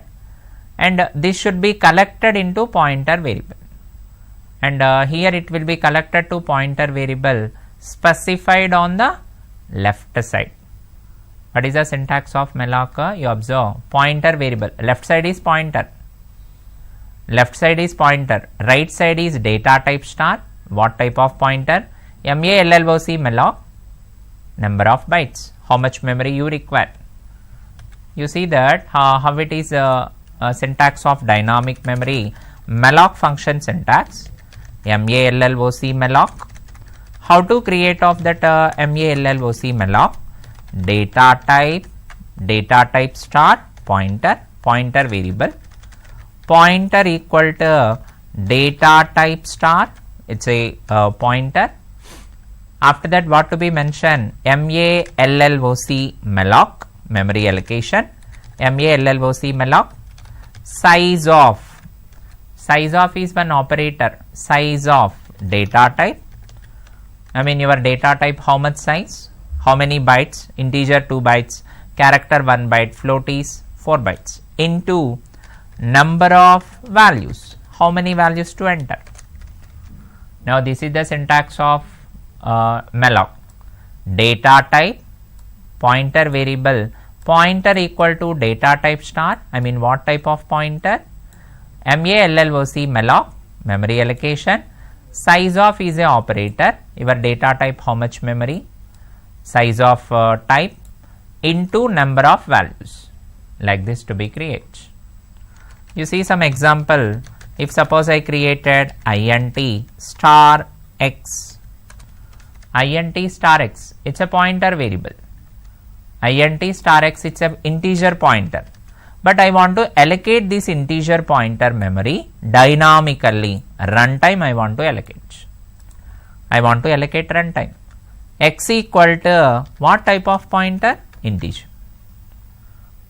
and this should be collected into pointer variable, and here it will be collected to pointer variable specified on the left side. What is the syntax of malloc? You observe, pointer variable, left side is pointer, right side is data type star. What type of pointer? malloc malloc, number of bytes, how much memory you require. You see that how it is syntax of dynamic memory, malloc function syntax, malloc malloc. How to create of that malloc malloc? Data type star pointer variable, pointer equal to data type star, it's a pointer. After that, what to be mentioned? malloc malloc, memory allocation, malloc malloc, size of is one operator, size of data type, I mean your data type, how much size, how many bytes, integer 2 bytes, character 1 byte, float is 4 bytes, into number of values, how many values to enter. Now this is the syntax of malloc, data type, pointer variable, pointer equal to data type star, I mean what type of pointer, malloc malloc, memory allocation, size of is a operator, your data type how much memory, size of type, into number of values, like this to be created. You see some example, if suppose I created int star x, it's a pointer variable, int star x, it's an integer pointer, but I want to allocate this integer pointer memory dynamically, runtime I want to allocate, runtime, x equal to what type of pointer? Integer.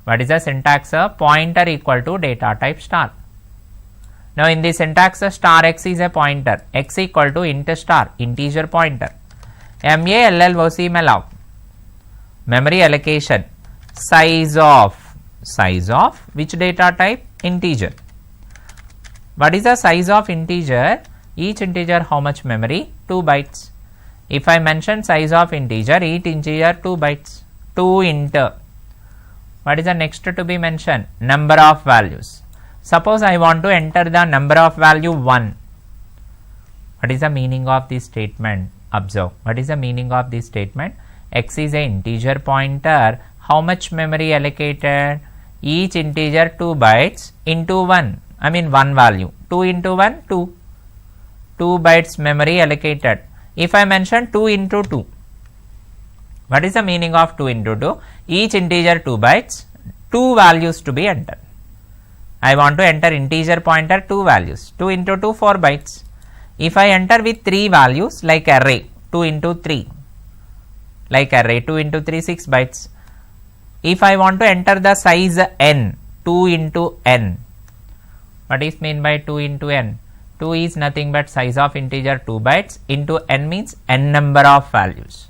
What is the syntax? Pointer equal to data type star. Now in the syntax, star x is a pointer, x equal to int star, integer pointer, malloc malloc, memory allocation, size of which data type? Integer. What is the size of integer? Each integer how much memory? 2 bytes. If I mention size of integer, each integer 2 bytes, 2 into, what is the next to be mentioned? Number of values. Suppose I want to enter the number of value 1. What is the meaning of this statement? Observe. What is the meaning of this statement? X is a integer pointer. How much memory allocated? Each integer 2 bytes into 1. I mean 1 value. 2 into 1, 2. 2 bytes memory allocated. If I mention 2 into 2, what is the meaning of 2 into 2? Each integer 2 bytes, 2 values to be entered. I want to enter integer pointer 2 values, 2 into 2 4 bytes. If I enter with 3 values like array 2 into 3, like array 2 into 3 6 bytes. If I want to enter the size n, 2 into n, what is mean by 2 into n? 2 is nothing but size of integer 2 bytes into n means n number of values.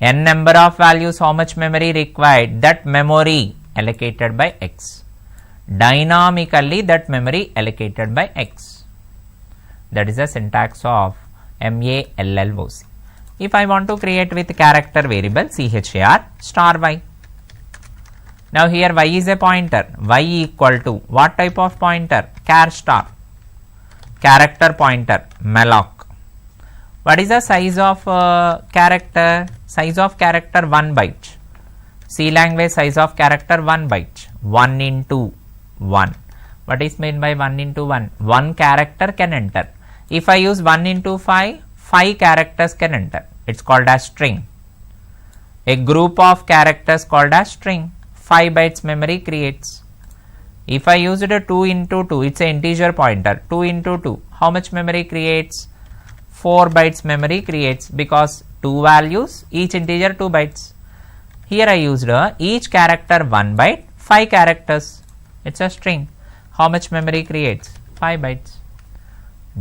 N number of values, how much memory required? That memory allocated by x. Dynamically that memory allocated by x. That is the syntax of malloc. If I want to create with character variable char star y. Now here y is a pointer, y equal to what type of pointer? Char star, character pointer, malloc. What is the size of character? Size of character 1 byte. C language size of character 1 byte. 1 into 1. What is meant by 1 into 1? 1 character can enter. If I use 1 into 5, 5 characters can enter. It's called as string. A group of characters called as string. 5 bytes memory creates. If I use it a 2 into 2, it's an integer pointer. 2 into 2. how much memory creates? 4 bytes memory creates, because 2 values, each integer 2 bytes. Here I used each character 1 byte, 5 characters. It's a string. How much memory creates? 5 bytes.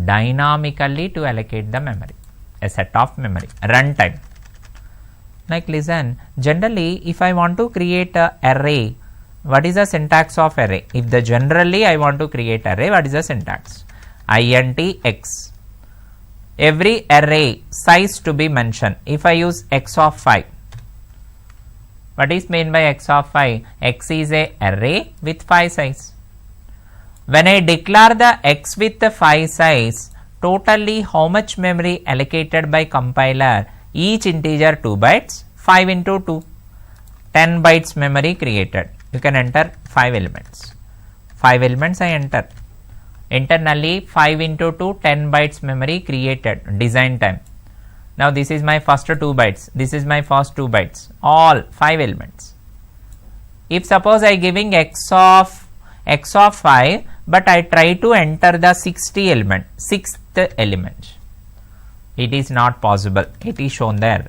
Dynamically to allocate the memory, a set of memory, runtime. Like listen, generally if I want to create a array, what is the syntax of array? If the generally I want to create array, what is the syntax? int x. Every array size to be mentioned. If I use x of 5, what is meant by x of 5? X is a array with 5 size. When I declare the x with the 5 size, totally how much memory allocated by compiler? Each integer 2 bytes, 5 into 2, 10 bytes memory created. You can enter 5 elements. 5 elements I enter. Internally 5 into 2, 10 bytes memory created, design time. Now this is my first 2 bytes, this is my first 2 bytes, all 5 elements. If suppose I giving x of 5, but I try to enter the 60 element, 6th element, it is not possible, it is shown there.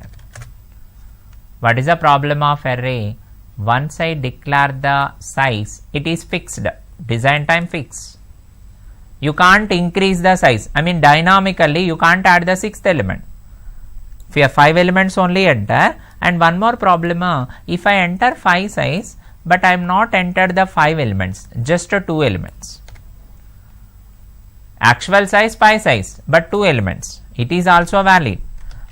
What is the problem of array? Once I declare the size, it is fixed, design time fixed. You can't increase the size, I mean dynamically you can't add the 6th element. If you have 5 elements only enter, and one more problem, if I enter 5 size, but I am not entered the 5 elements, just 2 elements. Actual size 5 size, but 2 elements, it is also valid.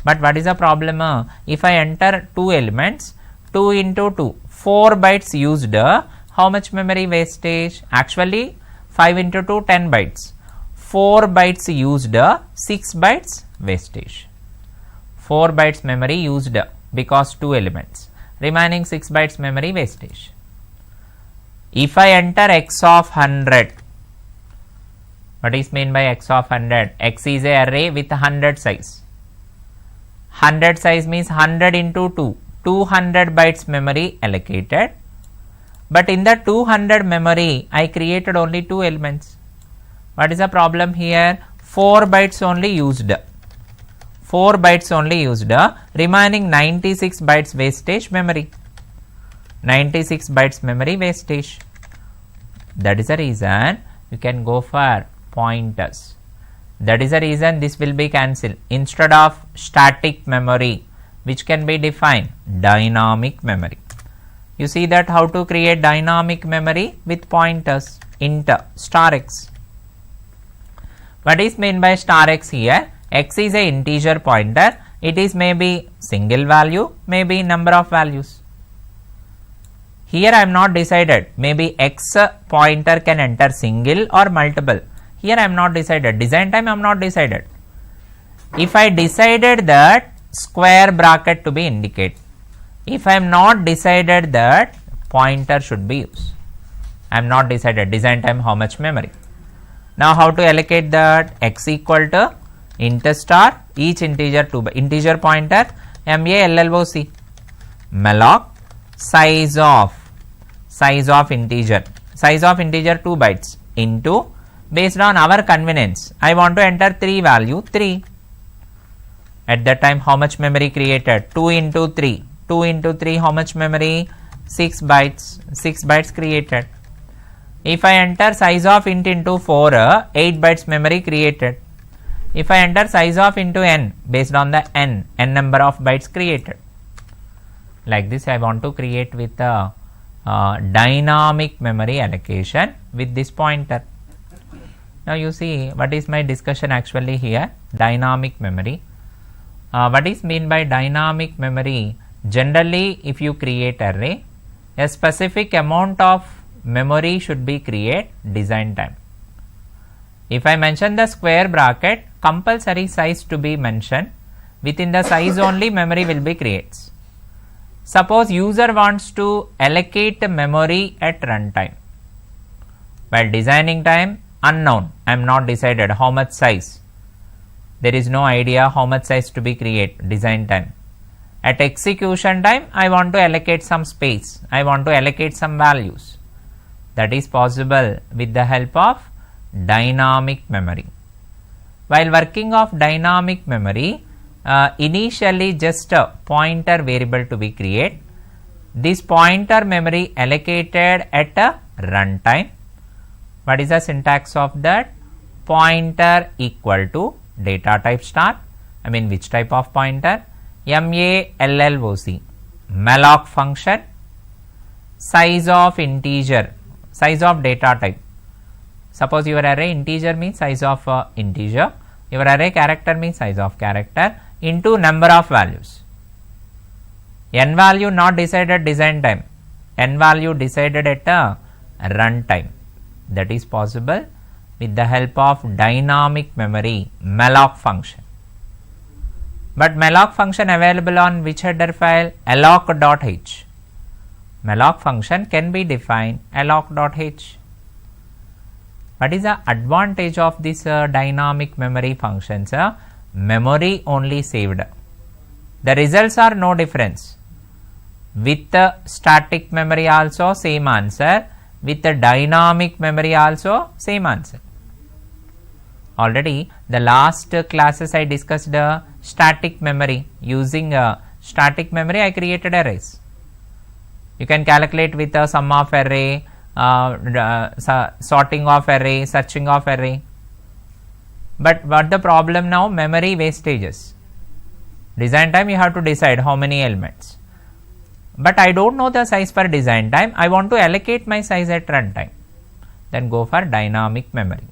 But what is the problem? If I enter 2 elements, 2 into 2, 4 bytes used, how much memory wastage? Actually 5 into 2, 10 bytes. 4 bytes used, 6 bytes wastage. 4 bytes memory used because 2 elements. Remaining 6 bytes memory wastage. If I enter x of 100, what is meant by x of 100? X is a array with 100 size. 100 size means 100 into 2, 200 bytes memory allocated. But in the 200 memory, I created only 2 elements. What is the problem here? 4 bytes only used. 4 bytes only used. Remaining 96 bytes wastage memory. 96 bytes memory wastage. That is the reason you can go for pointers. That is the reason this will be cancelled. Instead of static memory, which can be defined, dynamic memory. You see that how to create dynamic memory with pointers, int star x. What is meant by star x here? X is a integer pointer. It is maybe single value, maybe number of values. Here I am not decided. Maybe x pointer can enter single or multiple. Here I am not decided. Design time I am not decided. If I decided that square bracket to be indicate, if I am not decided that pointer should be used, I am not decided. Design time how much memory. Now how to allocate that? X equal to int star each integer 2 by integer pointer malloc malloc size of integer 2 bytes into, based on our convenience, I want to enter 3 value 3. At that time how much memory created? 2 into 3. 2 into 3 how much memory? 6 bytes. 6 bytes created. If I enter size of int into 4, 8 bytes memory created. If I enter size of into n, based on the n number of bytes created. Like this I want to create with a dynamic memory allocation with this pointer. Now you see what is my discussion actually here, dynamic memory. What is mean by dynamic memory? Generally if you create array, a specific amount of memory should be create design time. If I mention the square bracket, compulsory size to be mentioned, within the size only memory will be creates. Suppose user wants to allocate memory at runtime. While designing time unknown, I am not decided how much size. There is no idea how much size to be create design time. At execution time I want to allocate some space, I want to allocate some values. That is possible with the help of dynamic memory. while working of dynamic memory, initially just a pointer variable to be created. This pointer memory allocated at a runtime. What is the syntax of that? Pointer equal to data type star, I mean which type of pointer? MALLOC, malloc function, size of integer, size of data type. Suppose your array integer means size of integer, your array character means size of character into number of values. N value not decided design time, N value decided at a runtime. That is possible with the help of dynamic memory malloc function. But malloc function available on which header file? alloc.h. Malloc function can be defined alloc.h. What is the advantage of this dynamic memory functions? Memory only saved. The results are no difference. With the static memory also same answer, with the dynamic memory also same answer. Already the last classes I discussed static memory. Using static memory I created arrays. You can calculate with a sum of array, sorting of array, searching of array. But what the problem now? Memory wastages. Design time you have to decide how many elements. But I don't know the size for design time. I want to allocate my size at runtime. Then go for dynamic memory.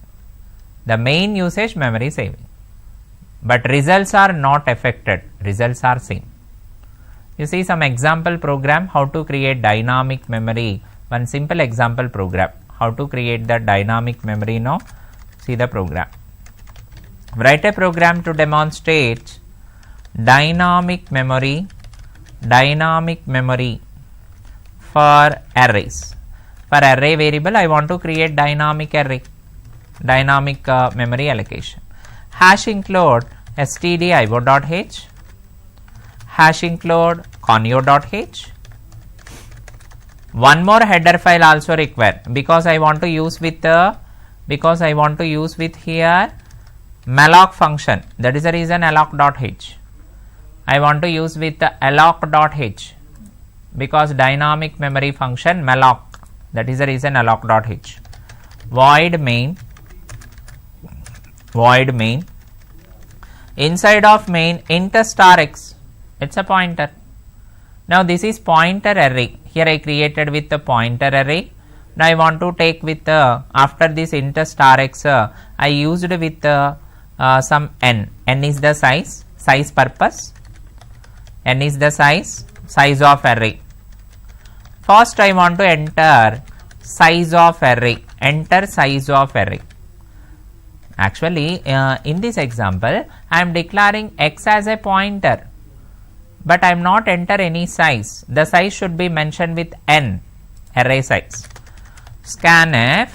The main usage memory saving. But results are not affected. Results are same. You see some example program how to create dynamic memory. One simple example program how to create the dynamic memory now. See the program. Write a program to demonstrate dynamic memory for arrays. For array variable I want to create dynamic array, dynamic memory allocation. Hash include stdio.h, hash include conio.h. One more header file also required because I want to use with here malloc function. That is the reason alloc.h. I want to use with the alloc.h because dynamic memory function malloc. That is the reason alloc.h. Void main. Inside of main int star x. It's a pointer. Now this is pointer array. Here I created with the pointer array. Now I want to take with after this int star x I used with some n. N is the size purpose. N is the size of array. First I want to enter size of array. Actually in this example I am declaring x as a pointer, but I am not enter any size. The size should be mentioned with n, array size. Scanf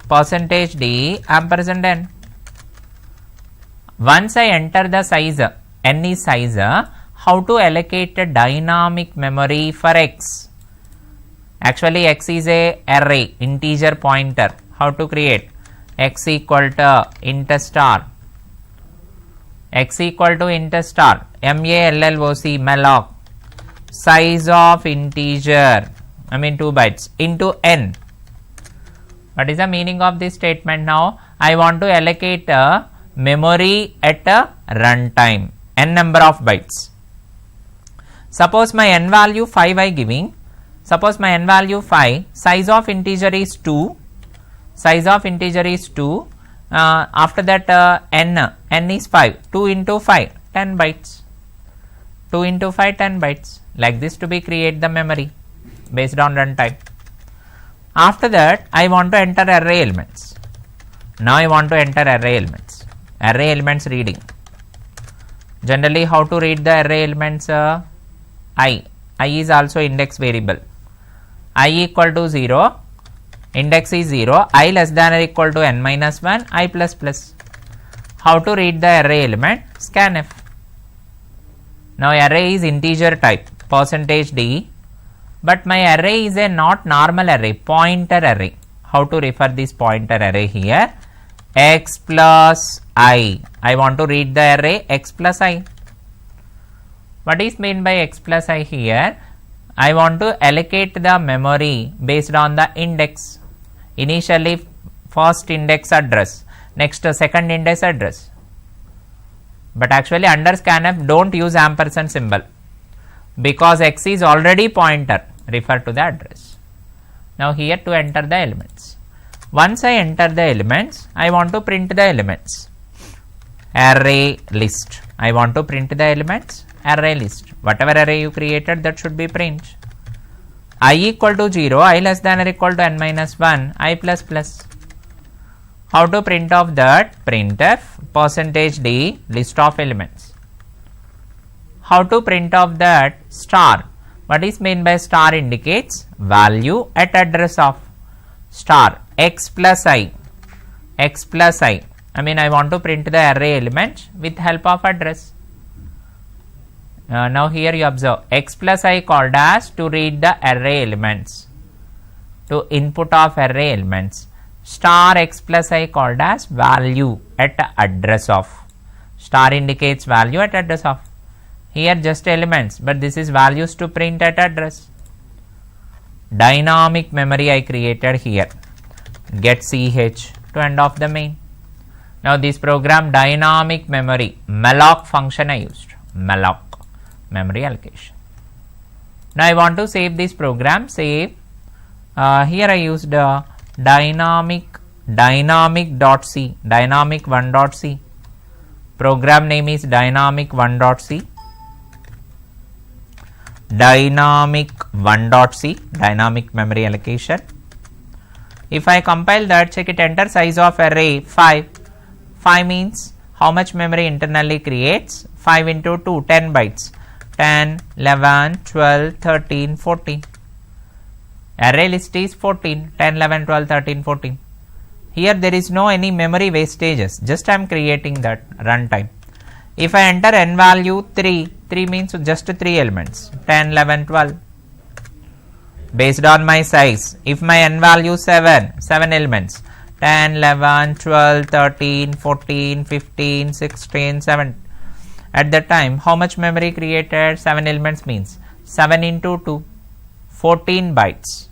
%d ampersand n. Once I enter the size, n is size, how to allocate a dynamic memory for x? Actually x is a array, integer pointer. How to create? X equal to int star. malloc, size of integer, I mean 2 bytes into n. What is the meaning of this statement now? I want to allocate a memory at a runtime, n number of bytes. Suppose my n value 5 I giving. Suppose my n value 5, size of integer is 2. After that n is 5. 2 into 5, 10 bytes. 2 into 5, 10 bytes. Like this to be create the memory based on runtime. After that I want to enter array elements. Now I want to enter array elements. Array elements reading. Generally how to read the array elements? I is also index variable. I equal to 0, index is 0, I less than or equal to n minus 1, I plus plus. How to read the array element? Scanf. Now array is integer type, %d, but my array is a not normal array, pointer array. How to refer this pointer array here? X plus I. I want to read the array x plus I. What is meant by x plus I here? I want to allocate the memory based on the index. Initially first index address, next second index address. But actually under scanf don't use ampersand symbol, because x is already pointer, refer to the address. Now here to enter the elements. Once I enter the elements, I want to print the elements. Array list. I want to print the elements. Array list. Whatever array you created, that should be print. I equal to 0, I less than or equal to n minus 1, I plus plus. How to print off that? Printf %d list of elements. How to print off that? Star. What is meant by star? Indicates value at address of star x plus I. X plus I. I mean, I want to print the array element with help of address. Now here you observe x plus I called as to read the array elements, to input of array elements. Star x plus I called as value at address of. Star indicates value at address of. Here just elements, but this is values to print at address. Dynamic memory I created here. Get ch to end of the main. Now this program dynamic memory malloc function I used. Malloc memory allocation. Now I want to save this program. Save. Here I used dynamic.c, dynamic1.c. Program name is dynamic1.c. Dynamic1.c, dynamic memory allocation. If I compile that, check it, enter size of array 5. 5 means how much memory internally creates? 5 into 2, 10 bytes. 10, 11, 12, 13, 14. Array list is 14, 10, 11, 12, 13, 14. Here there is no any memory wastages, just I am creating that runtime. If I enter n value 3, 3 means just 3 elements, 10, 11, 12. Based on my size, if my n value 7, 7 elements, 10, 11, 12, 13, 14, 15, 16, 17. At that time, how much memory created? 7 elements means 7 into 2, 14 bytes.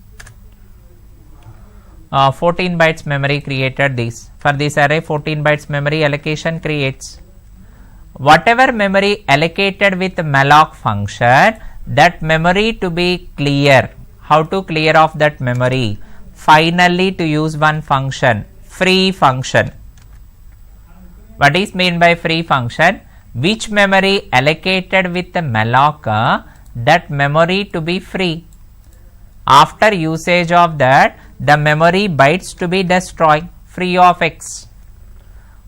14 bytes memory created this. For this array, 14 bytes memory allocation creates. Whatever memory allocated with malloc function, that memory to be clear. How to clear off that memory? Finally to use one function, free function. What is meant by free function? Which memory allocated with the malloc, that memory to be free. After usage of that, the memory bytes to be destroyed, free of x.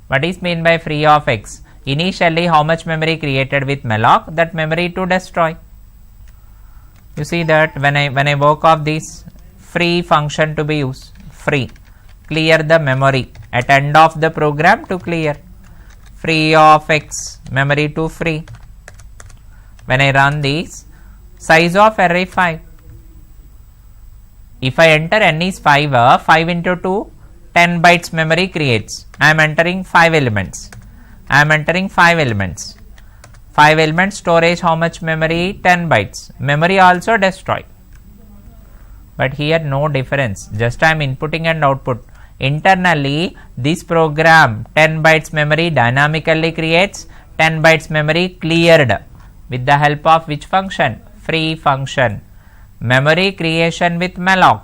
What is meant by free of x? Initially how much memory created with malloc, that memory to destroy. You see that when I work off this free function to be used, free, clear the memory at end of the program to clear. Free of x, memory to free. When I run this, size of array 5. If I enter n is 5, 5 into 2, 10 bytes memory creates. I am entering 5 elements. I am entering 5 elements. 5 elements storage, how much memory? 10 bytes. Memory also destroyed. But here no difference. Just I am inputting and output. Internally, this program 10 bytes memory dynamically creates, 10 bytes memory cleared with the help of which function? Free function. Memory creation with malloc,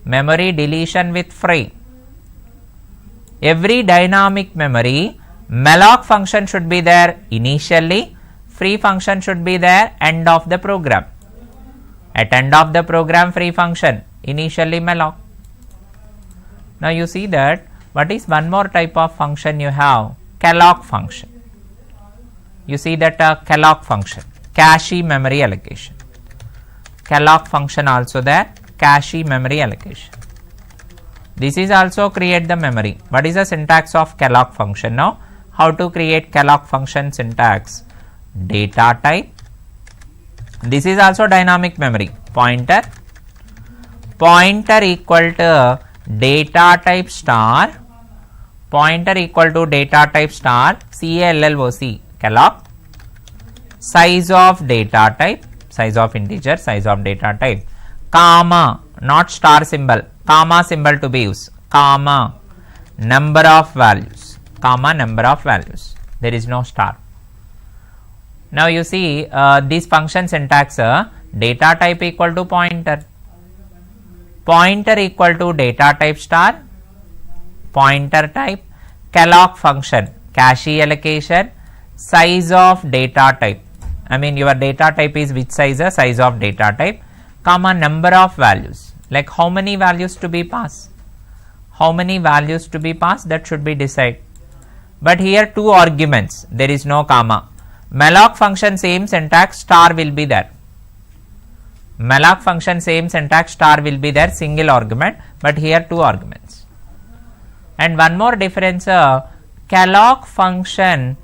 memory deletion with free. Every dynamic memory, malloc function should be there initially, free function should be there end of the program. At end of the program, free function, initially malloc. Now you see that what is one more type of function you have? Calloc function. You see that calloc function, cache memory allocation. Calloc function also there, cache memory allocation. This is also create the memory. What is the syntax of calloc function now? How to create calloc function syntax? Data type. This is also dynamic memory. Pointer. Pointer equal to data type star pointer equal to data type star CALLOC calloc, size of data type, size of integer, size of data type, comma, not star symbol, comma symbol to be used, comma, number of values, comma, number of values, there is no star. Now you see this function syntax, data type equal to pointer, pointer equal to data type star, pointer type, calloc function, cache allocation, size of data type, I mean your data type is which size, size of data type, comma, number of values, like how many values to be passed, how many values to be passed, that should be decided. But here 2 arguments, there is no comma. Malloc function same syntax, star will be there. Malloc function same syntax, star will be there, single argument, but here 2 arguments. And one more difference, calloc function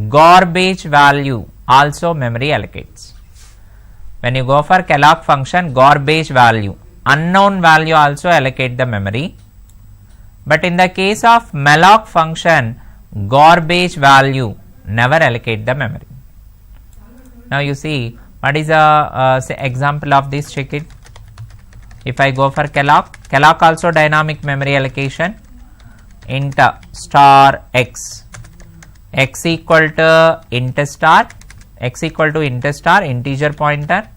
garbage value also memory allocates. When you go for calloc function, garbage value, unknown value also allocate the memory. But in the case of malloc function, garbage value never allocate the memory. Now you see what is a example of this, check it. If I go for calloc, calloc also dynamic memory allocation, int star x, x equal to int star, x equal to int star, integer pointer,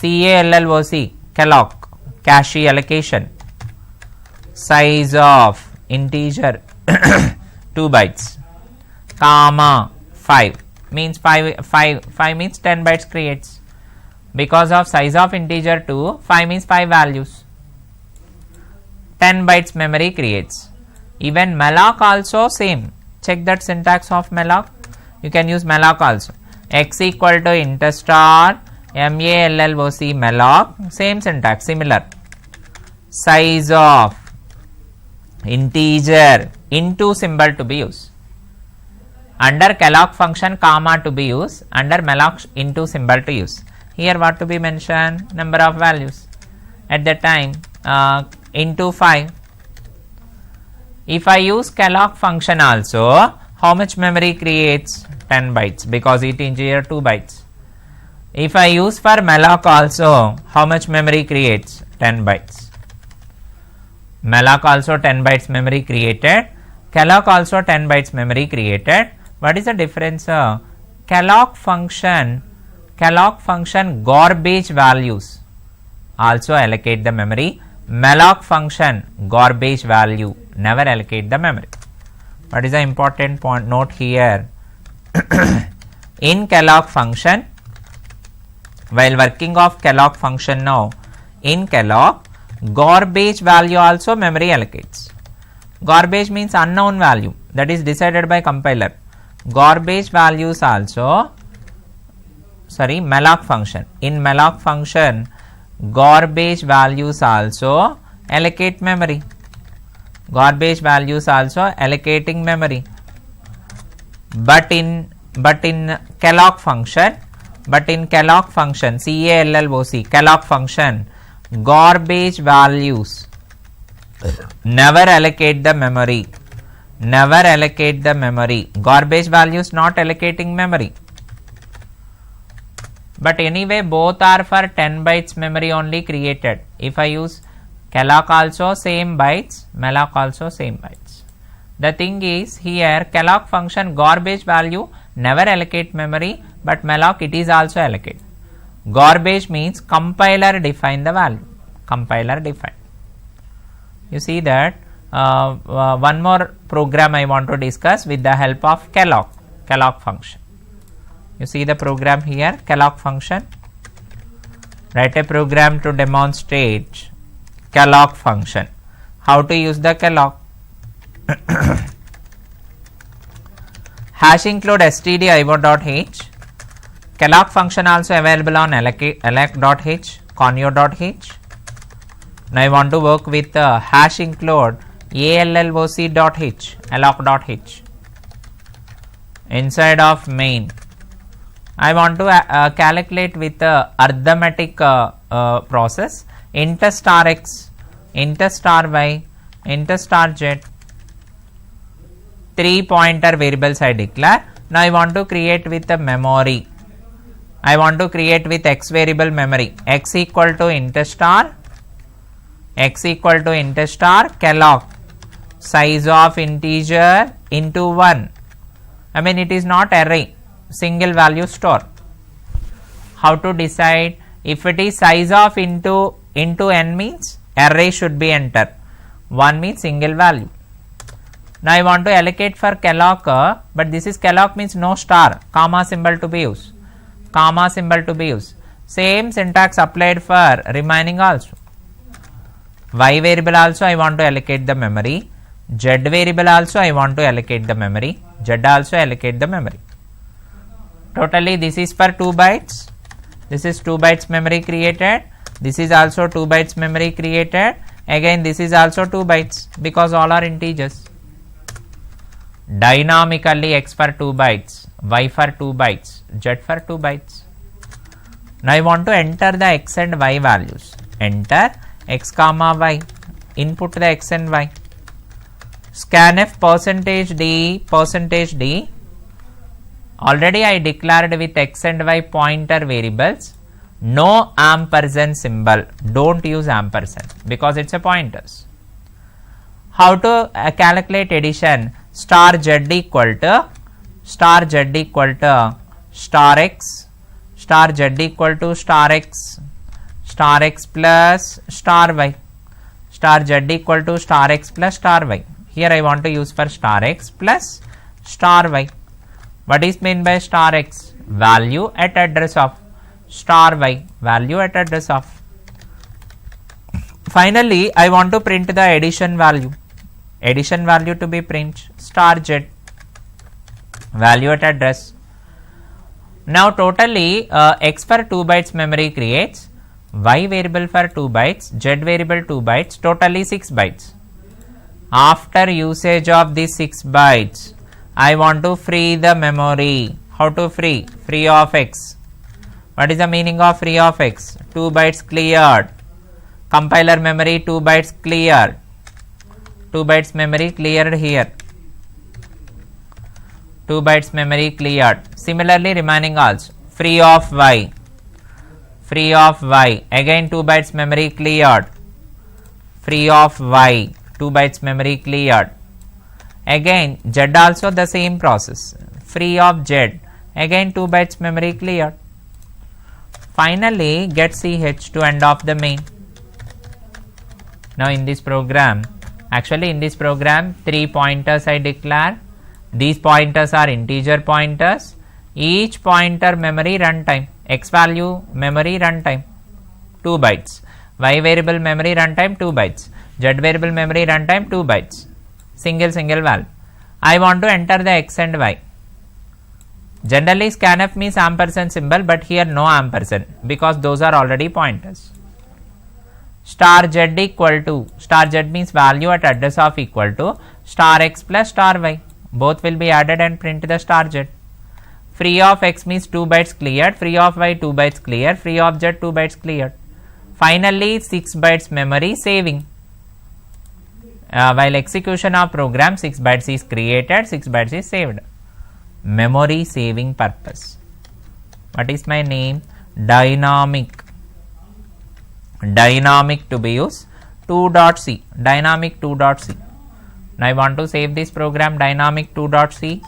CALLOC calloc, cache allocation, size of integer 2 bytes, comma 5 means 5 means 10 bytes creates, because of size of integer 2, 5 means 5 values, 10 bytes memory creates. Even malloc also same, check that syntax of malloc, you can use malloc also, x equal to int star malloc malloc, same syntax, similar, size of integer into symbol to be used. Under calloc function comma to be used, under malloc into symbol to use. Here what to be mentioned, number of values, at that time into 5. If I use calloc function also, how much memory creates, 10 bytes, because it integer 2 bytes. If I use for malloc also, how much memory creates, 10 bytes. Malloc also 10 bytes memory created, calloc also 10 bytes memory created. What is the difference? Calloc function garbage values also allocate the memory, malloc function garbage value never allocate the memory. What is the important point note here? In calloc function, while working of calloc function now, in calloc garbage value also memory allocates. Garbage means unknown value, that is decided by compiler. Garbage values also, malloc function, in malloc function garbage values also allocate memory, garbage values also allocating memory. But in calloc function, calloc function garbage values never allocate the memory, garbage values not allocating memory. But anyway both are for 10 bytes memory only created. If I use calloc also same bytes, malloc also same bytes. The thing is here calloc function garbage value never allocate memory, but malloc it is also allocate. Garbage means compiler define the value, compiler define. You see that one more program I want to discuss with the help of calloc function. You see the program here, calloc function. Write a program to demonstrate calloc function. How to use the calloc? Hash include stdio.h. Calloc function also available on elec.h, conio.h. Now I want to work with hash include alloc.h, alloc.h. Inside of main, I want to calculate with arithmetic process int star x, int star y, into star z. 3 pointer variables I declare. Now I want to create with a memory. I want to create with x variable memory. X equal to int star calloc size of integer into 1. I mean it is not array, single value store. How to decide? If it is size of into n means array should be enter. 1 means single value. Now I want to allocate for calloc, but this is calloc means no star, comma symbol to be used. Comma symbol to be used. Same syntax applied for remaining also. Y variable also I want to allocate the memory. Z variable also I want to allocate the memory. Z also allocate the memory. Totally this is for 2 bytes. This is 2 bytes memory created. This is also 2 bytes memory created. Again this is also 2 bytes because all are integers. Dynamically x for 2 bytes, y for 2 bytes, z for 2 bytes. Now I want to enter the x and y values. Enter x comma y. Input the x and y. Scanf %d. Already I declared with x and y pointer variables. No ampersand symbol. Don't use ampersand because it's a pointers. How to calculate addition? Star z equal to star x, star z equal to star x plus star y, star z equal to star x plus star y. Here I want to use for star x plus star y. What is meant by star x? Value at address of. Star y, value at address of. Finally I want to print the addition value. Addition value to be print star z, value at address. Now totally x for 2 bytes memory creates, y variable for 2 bytes, z variable 2 bytes, totally 6 bytes. After usage of these 6 bytes, I want to free the memory. How to free? Free of x. What is the meaning of free of x? 2 bytes cleared. Compiler memory 2 bytes cleared. 2 bytes memory cleared here. 2 bytes memory cleared. Similarly remaining also. Free of y. Free of y. Again 2 bytes memory cleared. Free of y. 2 bytes memory cleared. Again z also the same process. Free of z. Again 2 bytes memory cleared. Finally get ch to end of the main. Now in this program, actually in this program 3 pointers I declare. These pointers are integer pointers. Each pointer memory runtime. X value memory runtime 2 bytes. Y variable memory runtime 2 bytes. Z variable memory runtime 2 bytes. Single value. I want to enter the x and y. Generally scanf means ampersand symbol, but here no ampersand because those are already pointers. Star z equal to, star z means value at address of equal to star x plus star y. Both will be added and print the star z. Free of x means 2 bytes cleared, free of y 2 bytes cleared, free of z 2 bytes cleared. Finally 6 bytes memory saving. While execution of program 6 bytes is created, 6 bytes is saved. Memory saving purpose. What is my name? Dynamic to be used 2.c, dynamic 2.c. Now I want to save this program dynamic 2.c,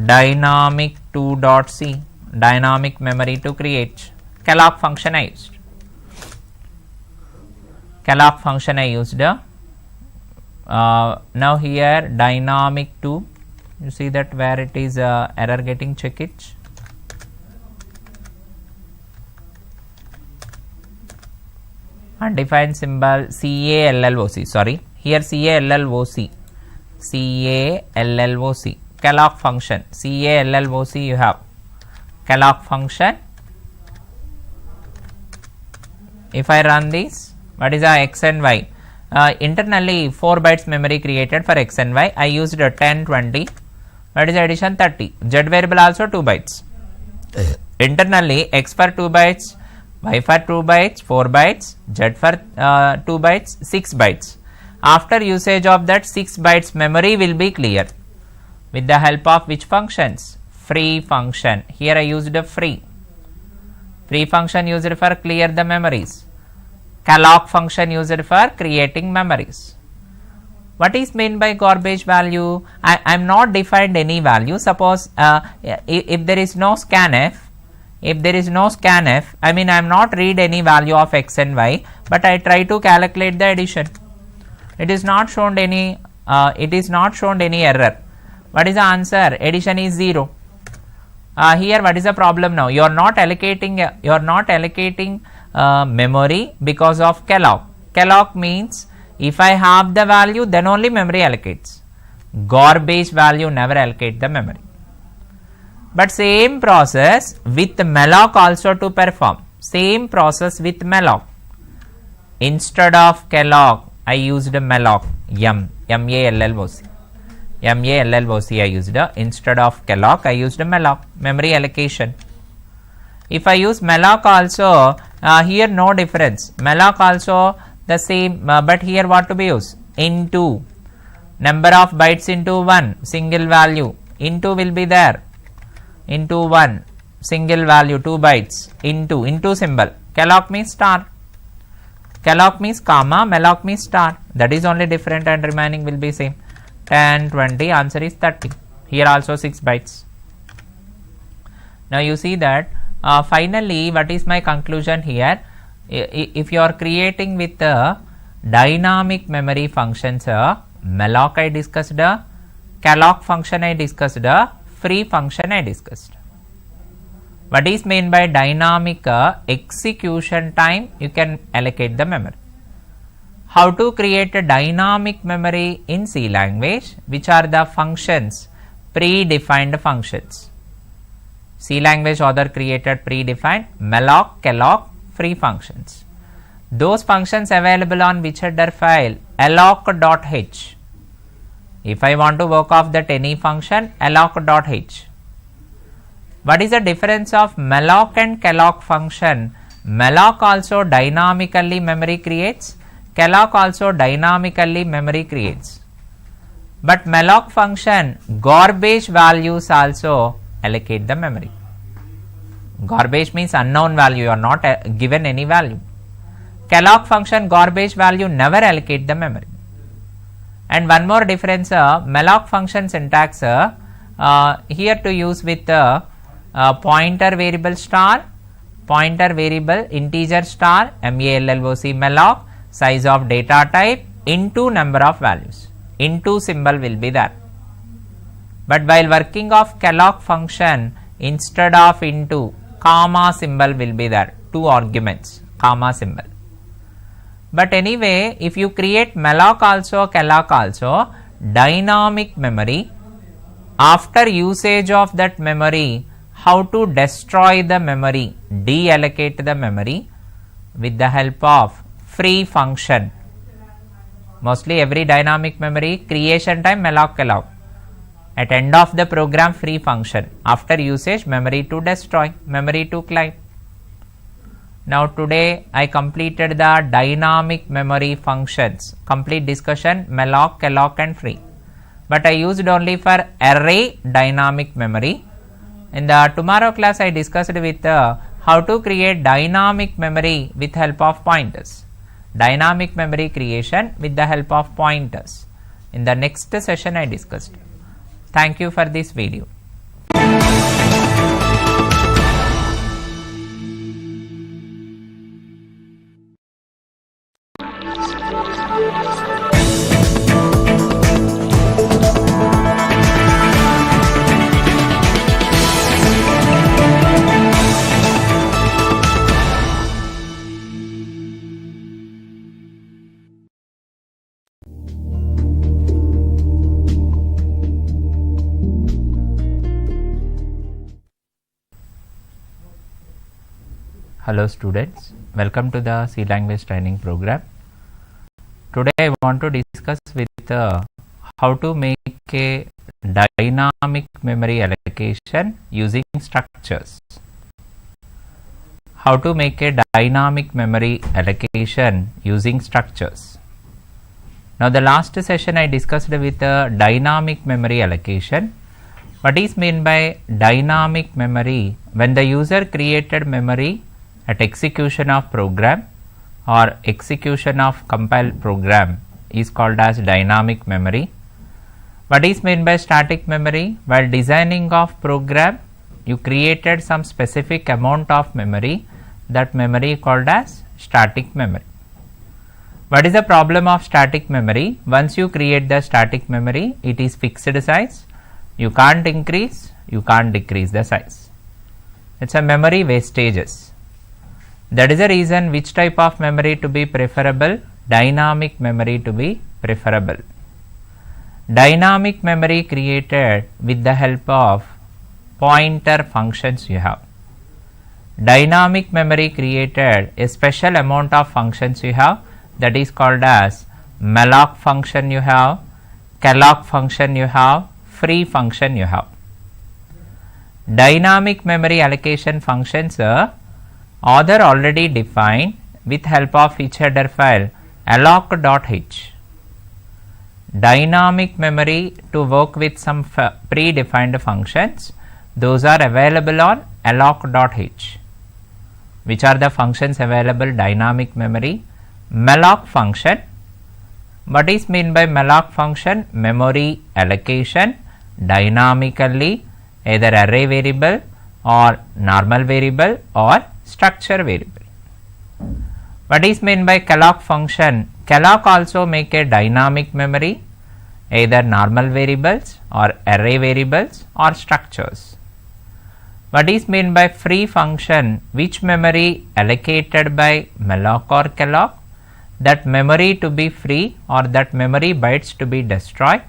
dynamic 2.c, dynamic memory to create. Calloc function I used. Calloc function I used. Now here dynamic 2, you see that where it is error getting check it. Undefined symbol CALLOC, sorry, here CALLOC, calloc function, CALLOC you have, calloc function. If I run this, what is our x and y? Internally 4 bytes memory created for x and y. I used 10, 20, what is addition 30, z variable also 2 bytes. Internally x for 2 bytes, Y for 2 bytes 4 bytes, Z for 2 bytes 6 bytes. After usage of that 6 bytes memory will be cleared with the help of which functions? Free function. Here I used a free. Free function used for clear the memories. Calloc function used for creating memories. What is meant by garbage value? I am not defined any value. Suppose if there is no scanf, I mean I am not read any value of x and y, but I try to calculate the addition. It is not shown any error. What is the answer? Addition is 0. Here what is the problem now? You are not allocating memory because of calloc. Calloc means if I have the value, then only memory allocates. Garbage value never allocate the memory. But same process with malloc also to perform. Same process with malloc. Instead of calloc, I used malloc. M-A-L-L-O-C. I used. Instead of calloc, I used malloc. Memory allocation. If I use malloc also, here no difference. Malloc also the same, but here what to be used? Into number of bytes into 1 single value. Into will be there. Into 1 single value 2 bytes into symbol. Calloc means star. Calloc means comma, malloc means star. That is only different and remaining will be same. 10, 20, answer is 30. Here also 6 bytes. Now you see that finally what is my conclusion here? If you are creating with the dynamic memory functions, malloc I discussed, calloc function I discussed, free function I discussed. What is meant by dynamic? Execution time you can allocate the memory. How to create a dynamic memory in C language? Which are the functions? Predefined functions. C language author created predefined malloc, calloc, free functions. Those functions available on which header file? alloc.h. If I want to work off that any function, alloc.h. What is the difference of malloc and calloc function? Malloc also dynamically memory creates, calloc also dynamically memory creates. But malloc function garbage values also allocate the memory. Garbage means unknown value, you are not given any value. Calloc function garbage value never allocate the memory. And one more difference, malloc function syntax here to use with pointer variable star, pointer variable integer star, malloc, malloc, size of data type into number of values. Into symbol will be there. But while working of calloc function, instead of into, comma symbol will be there. 2 arguments, comma symbol. But anyway, if you create malloc also, calloc also, dynamic memory, after usage of that memory, how to destroy the memory, deallocate the memory with the help of free function. Mostly every dynamic memory creation time malloc, calloc. At end of the program free function. After usage memory to destroy, memory to climb. Now today I completed the dynamic memory functions. Complete discussion malloc, calloc and free. But I used only for array dynamic memory. In the tomorrow class I discussed with how to create dynamic memory with help of pointers. Dynamic memory creation with the help of pointers. In the next session I discussed. Thank you for this video. Hello students, welcome to the C language training program. Today I want to discuss with how to make a dynamic memory allocation using structures. how to make a dynamic memory allocation using structures. Now the last session I discussed with dynamic memory allocation. What is meant by dynamic memory? When the user created memory at execution of program or execution of compiled program is called as dynamic memory. What is meant by static memory? While designing of program, you created some specific amount of memory, that memory called as static memory. What is the problem of static memory? Once you create the static memory, it is fixed size. You can't increase, you can't decrease the size. It's a memory wastages. That is the reason which type of memory to be preferable? Dynamic memory to be preferable. Dynamic memory created with the help of pointer functions you have. Dynamic memory created a special amount of functions you have, that is called as malloc function you have, calloc function you have, free function you have. Dynamic memory allocation functions are already defined with help of each header file alloc.h. Dynamic memory to work with some predefined functions, those are available on alloc.h. Which are the functions available? Dynamic memory, malloc function. What is meant by malloc function? Memory allocation dynamically, either array variable or normal variable or structure variable. What is meant by calloc function? Calloc also make a dynamic memory, either normal variables or array variables or structures. What is meant by free function? Which memory allocated by malloc or calloc? That memory to be free or that memory bytes to be destroyed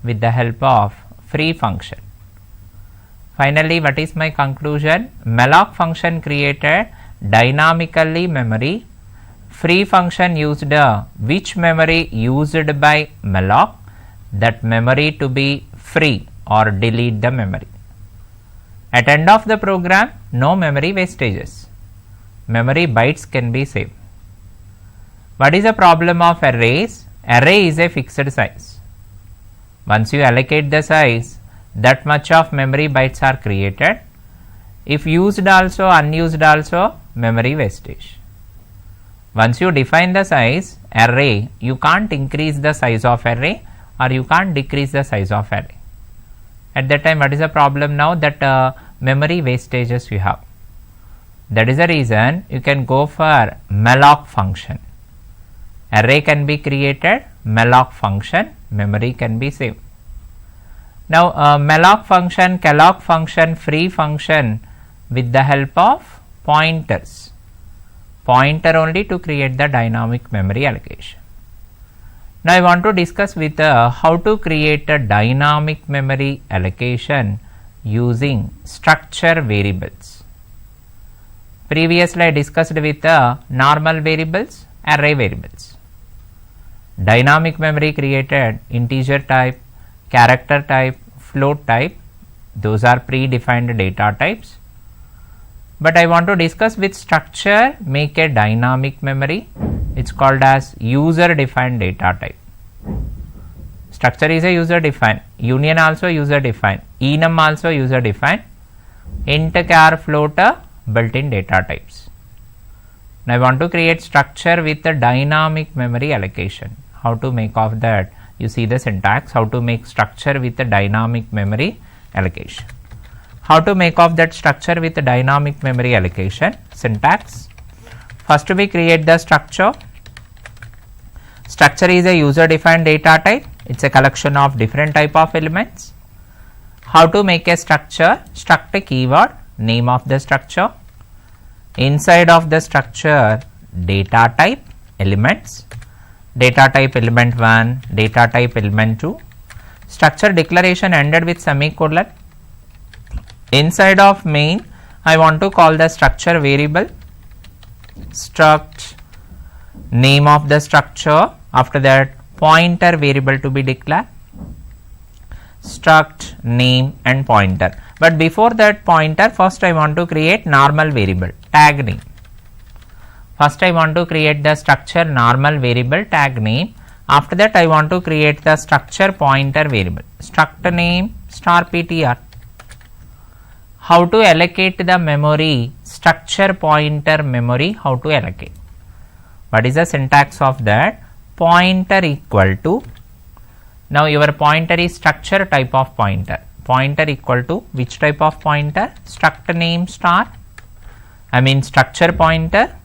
with the help of free function. Finally, what is my conclusion? Malloc function created dynamically memory. Free function used which memory used by malloc, that memory to be free or delete the memory. At end of the program, no memory wastages. Memory bytes can be saved. What is the problem of arrays? Array is a fixed size. Once you allocate the size, that much of memory bytes are created. If used also, unused also, memory wastage. Once you define the size, array, you can't increase the size of array or you can't decrease the size of array. At that time, what is the problem now? That memory wastages you have. That is the reason you can go for malloc function. Array can be created, malloc function, memory can be saved. Now malloc function, calloc function, free function with the help of pointers. Pointer only to create the dynamic memory allocation. Now I want to discuss with how to create a dynamic memory allocation using structure variables. Previously I discussed with normal variables, array variables. Dynamic memory created integer type, character type, float type, those are predefined data types. But I want to discuss with structure, make a dynamic memory, it's called as user defined data type. Structure is a user defined, union also user defined, enum also user defined, int, char, float built-in data types. Now I want to create structure with a dynamic memory allocation. How to make of that? You see the syntax, how to make structure with a dynamic memory allocation. How to make of that structure with a dynamic memory allocation? Syntax. First we create the structure. Structure is a user defined data type. It's a collection of different type of elements. How to make a structure? Struct a keyword, name of the structure. Inside of the structure, data type, elements. Data type element 1, data type element 2. Structure declaration ended with semicolon. Inside of main, I want to call the structure variable. Struct name of the structure. After that, pointer variable to be declared. Struct name and pointer. But before that pointer, first I want to create normal variable, tag name. First I want to create the structure normal variable tag name. After that I want to create the structure pointer variable struct name star ptr. How to allocate the memory, structure pointer memory, how to allocate. What is the syntax of that? Pointer equal to, now your pointer is structure type of pointer. Pointer equal to which type of pointer? Struct name star, I mean structure pointer,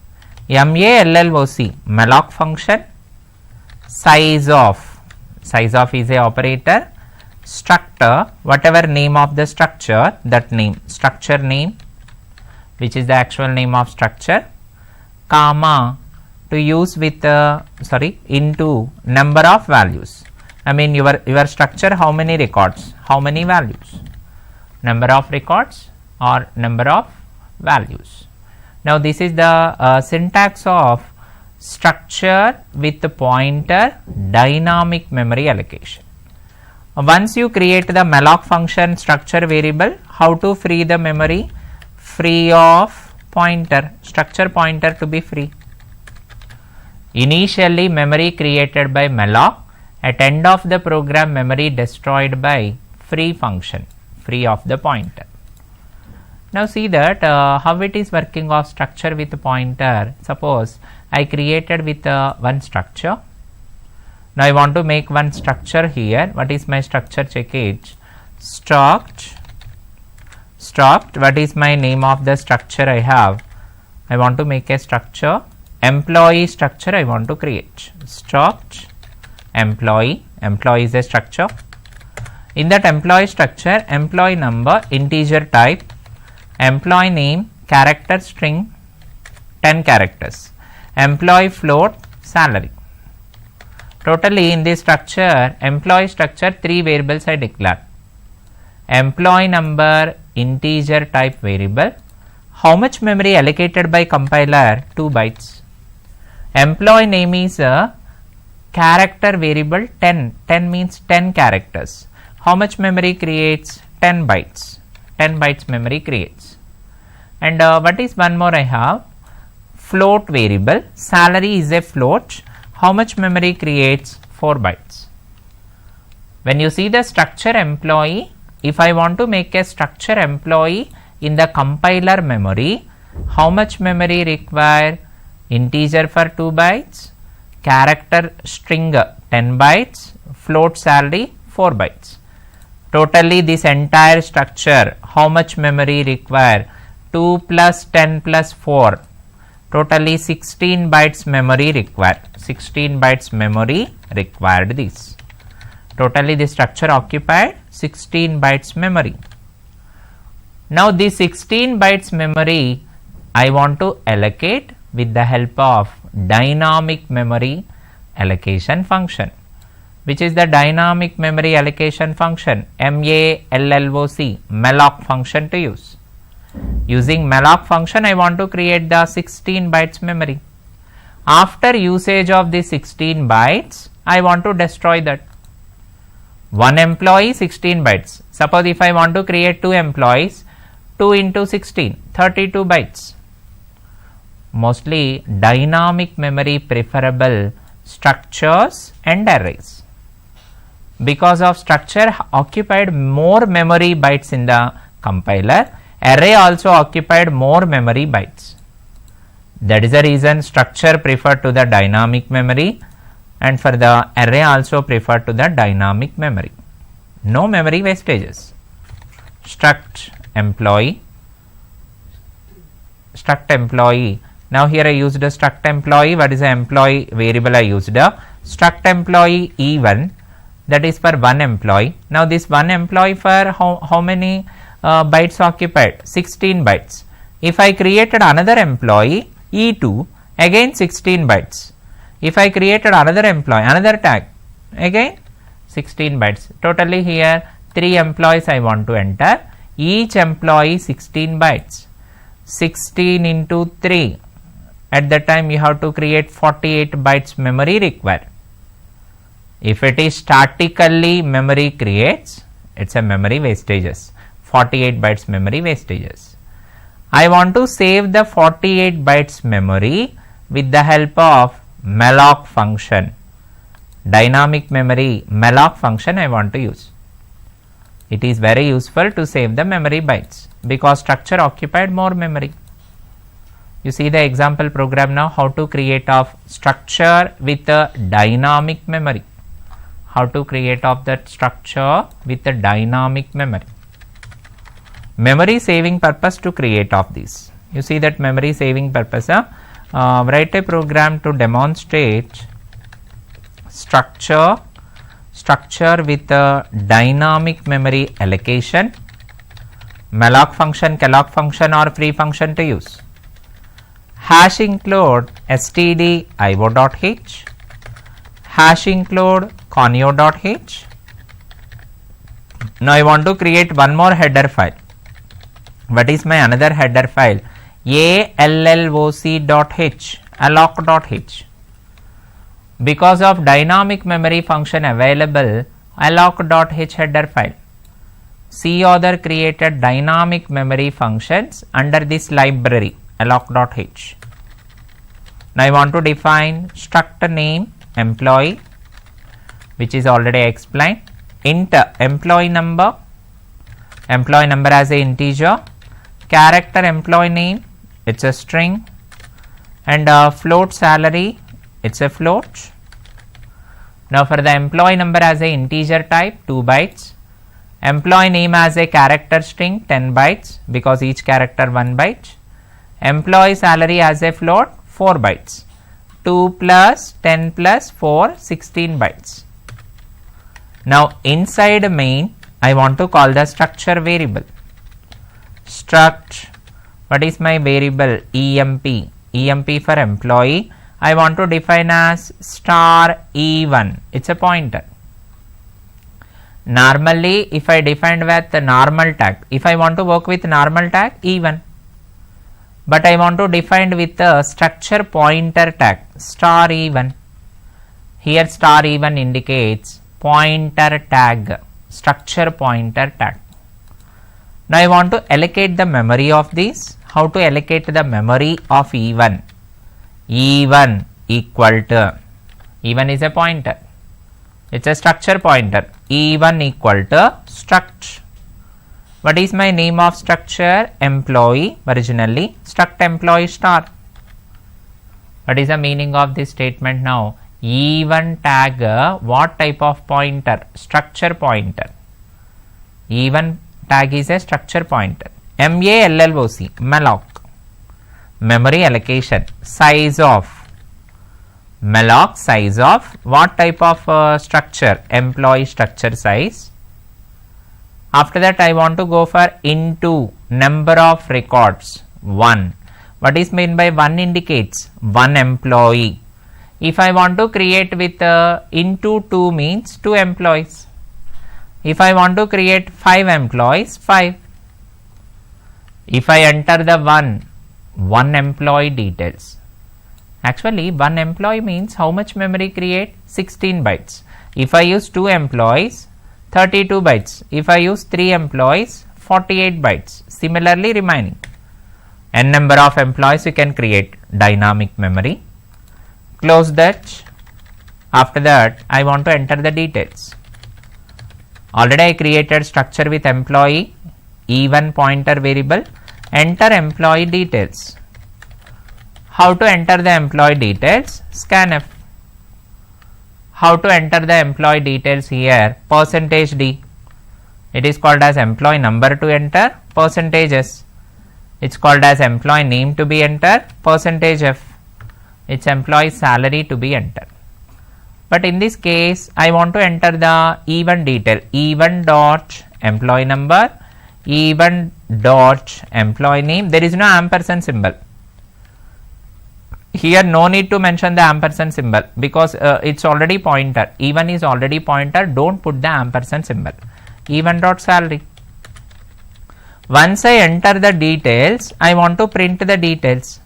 malloc malloc function, size of is a operator, structure whatever name of the structure, that name structure name which is the actual name of structure, comma to use with into number of values. I mean your structure how many records, how many values, number of records or number of values. Now this is the syntax of structure with pointer dynamic memory allocation. Once you create the malloc function structure variable, how to free the memory? Free of pointer, structure pointer to be free. Initially memory created by malloc, at end of the program memory destroyed by free function, free of the pointer. Now see that how it is working of structure with pointer. Suppose I created with one structure. Now I want to make one structure here. What is my structure? Check it. Struct. What is my name of the structure I have? I want to make a structure. Employee structure I want to create. Struct employee. Employee is a structure. In that employee structure, employee number integer type, employee name character string 10 characters, employee float salary. Totally in this structure, employee structure 3 variables I declare. Employee number integer type variable. How much memory allocated by compiler? 2 bytes. Employee name is a character variable 10. 10 means 10 characters. How much memory creates? 10 bytes. 10 bytes memory creates. And what is one more I have? Float variable. Salary is a float. How much memory creates? 4 bytes. When you see the structure employee, if I want to make a structure employee in the compiler memory, how much memory require? Integer for 2 bytes, character string 10 bytes, float salary 4 bytes. Totally this entire structure, how much memory require? 2 plus 10 plus 4. Totally 16 bytes memory required. 16 bytes memory required this. Totally the structure occupied 16 bytes memory. Now this 16 bytes memory I want to allocate with the help of dynamic memory allocation function. Which is the dynamic memory allocation function? malloc malloc function to use. Using malloc function I want to create the 16 bytes memory. After usage of the 16 bytes I want to destroy that. One employee 16 bytes. Suppose if I want to create 2 employees, 2 into 16 32 bytes. Mostly dynamic memory preferable structures and arrays. Because of structure occupied more memory bytes in the compiler, array also occupied more memory bytes. That is the reason structure preferred to the dynamic memory, and for the array also preferred to the dynamic memory. No memory wastages. Struct employee. Now here I used a struct employee. What is the employee variable I used? Struct employee E1, that is for one employee. Now this one employee for how many bytes occupied? 16 bytes. If I created another employee E2, again 16 bytes. If I created another employee, another tag, again 16 bytes. Totally here 3 employees I want to enter. Each employee 16 bytes. 16 into 3. At that time you have to create 48 bytes memory required. If it is statically memory creates, it's a memory wastages. 48 bytes memory wastages. I want to save the 48 bytes memory with the help of malloc function. Dynamic memory malloc function I want to use. It is very useful to save the memory bytes because structure occupied more memory. You see the example program now, how to create of structure with a dynamic memory. How to create of that structure with a dynamic memory. Memory saving purpose to create of this. You see that memory saving purpose. Write a program to demonstrate structure with a dynamic memory allocation. Malloc function, calloc function or free function to use. Hash include stdio.h, hash include conio.h. Now I want to create one more header file. What is my another header file? alloc.h, alloc.h. Because of dynamic memory function available, alloc.h header file. C author created dynamic memory functions under this library alloc.h. Now I want to define struct name employee, which is already explained. Int employee number as a integer, character employee name, it's a string, and float salary, it's a float. Now for the employee number as a integer type 2 bytes, employee name as a character string 10 bytes because each character 1 byte, employee salary as a float 4 bytes, 2 plus 10 plus 4 16 bytes. Now inside main I want to call the structure variable. Struct, what is my variable? emp for employee I want to define as star e1, it's a pointer. Normally if I defined with the normal tag, if I want to work with normal tag e1, but I want to define with the structure pointer tag star e1. Here star e1 indicates pointer tag, structure pointer tag. Now I want to allocate the memory of this. How to allocate the memory of e1? e1 equal to, e1 is a pointer, it's a structure pointer, e1 equal to struct. What is my name of structure? Employee, originally struct employee star. What is the meaning of this statement now? e1 tag, what type of pointer? Structure pointer. e1 tag is a structure pointer. malloc, malloc, memory allocation, size of, malloc size of what type of structure? Employee structure size. After that I want to go for into number of records 1. What is meant by 1? Indicates 1 employee. If I want to create with into 2 means 2 employees. If I want to create 5 employees, 5. If I enter the 1 employee details. Actually 1 employee means how much memory create? 16 bytes. If I use 2 employees, 32 bytes. If I use 3 employees, 48 bytes. Similarly remaining. N number of employees you can create dynamic memory. Close that. After that I want to enter the details. Already I created structure with employee, e1 pointer variable. Enter employee details. How to enter the employee details? Scanf. How to enter the employee details here? %d. It is called as employee number to enter, %s. It's called as employee name to be entered, %f. It's employee salary to be entered. But in this case I want to enter the e1 detail, e1 dot employee number, e1 dot employee name. There is no ampersand symbol. Here no need to mention the ampersand symbol because it's already pointer. e1 is already pointer, don't put the ampersand symbol. e1 dot salary. Once I enter the details, I want to print the details.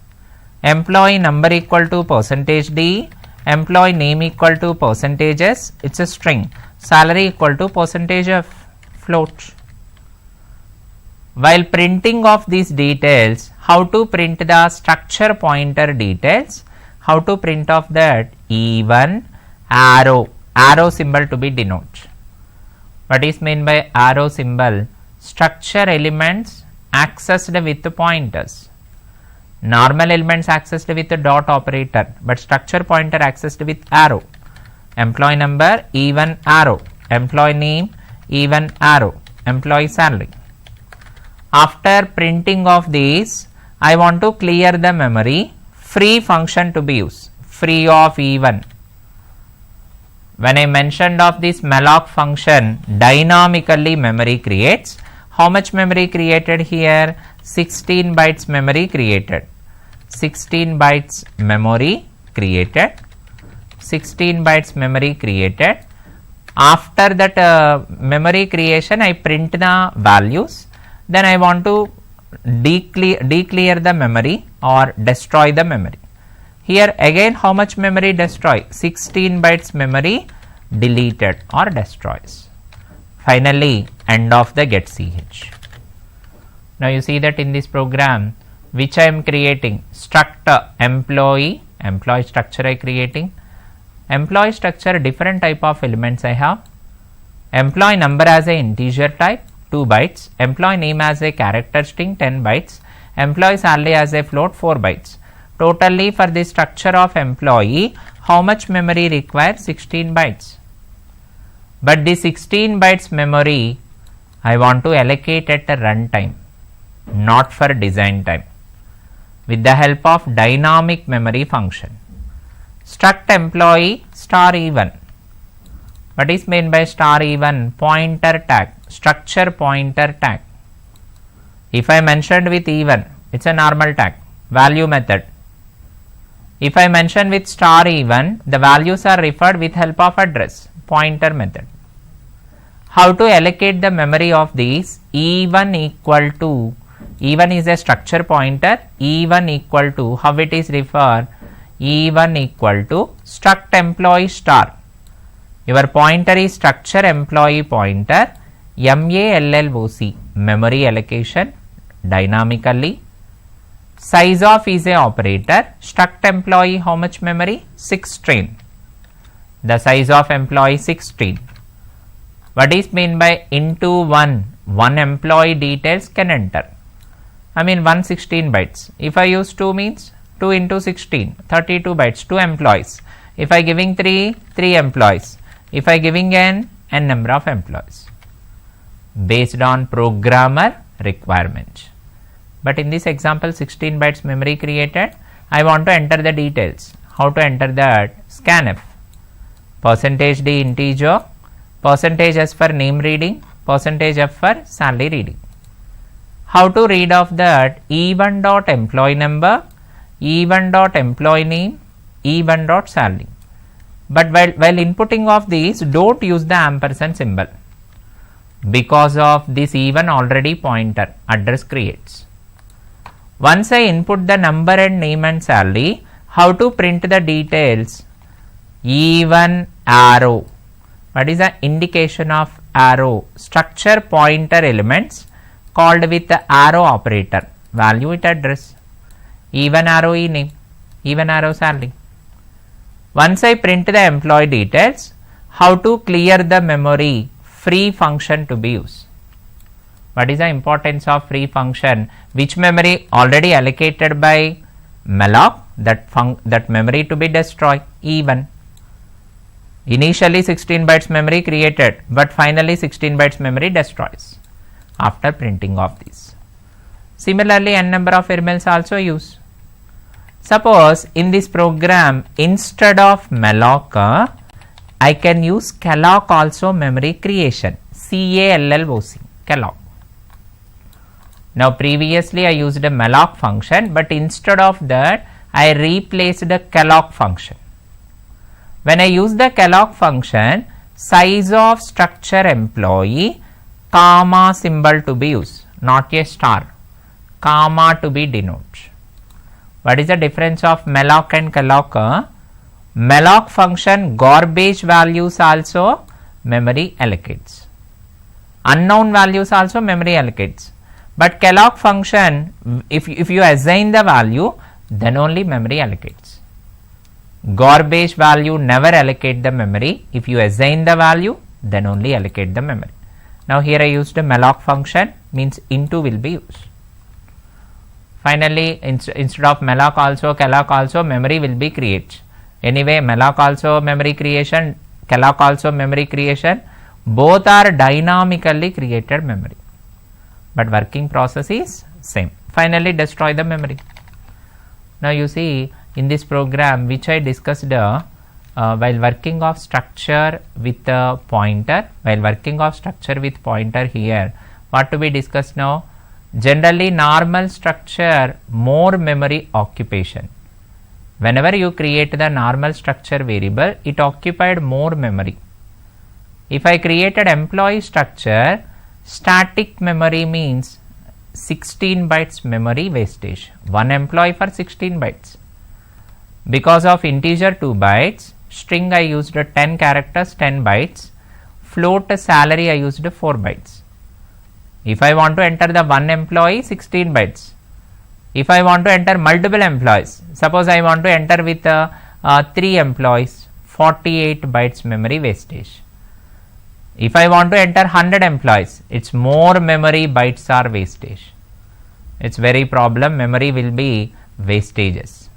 Employee number equal to %d, employee name equal to %s, it's a string. Salary equal to %f, float. While printing of these details, how to print the structure pointer details? how to print off that? E1 arrow symbol to be denoted. What is meant by arrow symbol? Structure elements accessed with the pointers. Normal elements accessed with the dot operator, but structure pointer accessed with arrow. Employee number E1 arrow, employee name E1 arrow, employee salary. After printing of these, I want to clear the memory. Free function to be used, free of E1. When I mentioned of this malloc function, dynamically memory creates. How much memory created here? 16 bytes memory created. 16 bytes memory created. 16 bytes memory created. After that memory creation, I print the values. Then I want to declear the memory or destroy the memory. Here again, how much memory destroy? 16 bytes memory deleted or destroys. Finally, end of the get ch. Now you see that in this program which I am creating, struct employee structure I creating. Employee structure, different type of elements I have. Employee number as a integer type 2 bytes, employee name as a character string 10 bytes, employee salary as a float 4 bytes. Totally for the structure of employee, how much memory requires? 16 bytes. But the 16 bytes memory I want to allocate at the runtime, not for design time, with the help of dynamic memory function. Struct employee star E1. What is meant by star E1? Pointer tag, structure pointer tag. If I mentioned with E1, it's a normal tag, value method. If I mention with star E1, the values are referred with help of address, pointer method. How to allocate the memory of these? E1 equal to, E1 is a structure pointer, E1 equal to, how it is referred? E1 equal to struct employee star. Your pointer is structure employee pointer, MALLOC, memory allocation dynamically. Size of is a operator, struct employee how much memory? 16. The size of employee 16. What is meant by into 1 employee details can enter. I mean 116 bytes. If I use 2 means 2 into 16, 32 bytes, 2 employees. If I giving 3 employees. If I giving n number of employees. Based on programmer requirement. But in this example 16 bytes memory created, I want to enter the details. How to enter that? Scanf, %d integer, %s for name reading, %f for salary reading. How to read of that? E1 dot employee number, E1 dot employee name, E1 dot salary. But while inputting of these, don't use the ampersand symbol, because of this E1 already pointer address creates. Once I input the number and name and salary, how to print the details? E1 arrow. What is the indication of arrow? Structure pointer elements called with the arrow operator, value with address. E1 arrow e name, E1 arrow salary. Once I print the employee details, how to clear the memory? Free function to be used. What is the importance of free function? Which memory already allocated by malloc, that memory to be destroyed? E1. Initially 16 bytes memory created, but finally 16 bytes memory destroys after printing of this. Similarly, n number of elements also use. Suppose in this program, instead of malloc, I can use calloc also memory creation, CALLOC, calloc. Now previously I used a malloc function, but instead of that I replaced the calloc function. When I use the calloc function, size of structure employee, comma symbol to be used, not a star, comma to be denoted. What is the difference of malloc and calloc? Malloc function garbage values also memory allocates. Unknown values also memory allocates. But calloc function, if you assign the value, then only memory allocates. Garbage value, never allocate the memory. If you assign the value, then only allocate the memory. Now here I used a malloc function, means into will be used. Finally, instead of malloc also, calloc also, memory will be created. Anyway, malloc also memory creation, calloc also memory creation, both are dynamically created memory, but working process is same. Finally, destroy the memory. Now you see in this program which I discussed while working of structure with the pointer, here, what to be discussed now? Generally normal structure, more memory occupation. Whenever you create the normal structure variable, it occupied more memory. If I created employee structure, static memory means 16 bytes memory wastage. One employee for 16 bytes. Because of integer 2 bytes, string I used 10 characters 10 bytes, float salary I used 4 bytes. If I want to enter the one employee, 16 bytes. If I want to enter multiple employees, suppose I want to enter with 3 employees, 48 bytes memory wastage. If I want to enter 100 employees, it's more memory bytes are wastage. It's very problem, memory will be wastages.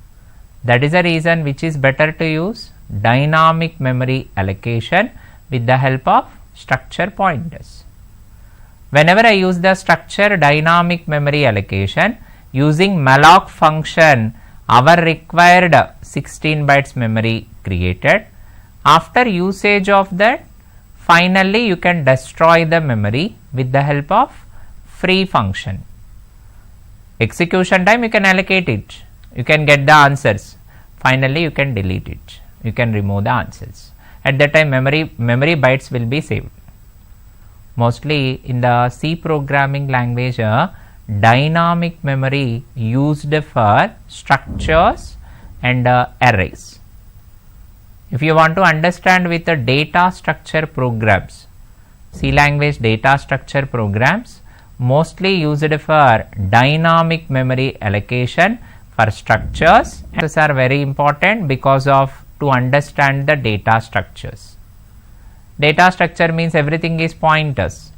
That is the reason which is better to use dynamic memory allocation with the help of structure pointers. Whenever I use the structure dynamic memory allocation, using malloc function, our required 16 bytes memory created. After usage of that, finally you can destroy the memory with the help of free function. Execution time you can allocate it, you can get the answers, finally you can delete it, you can remove the answers. At that time memory bytes will be saved. Mostly in the C programming language, dynamic memory used for structures and arrays. If you want to understand with the data structure programs, C language data structure programs mostly used for dynamic memory allocation for structures. These are very important because of to understand the data structures. Data structure means everything is pointers.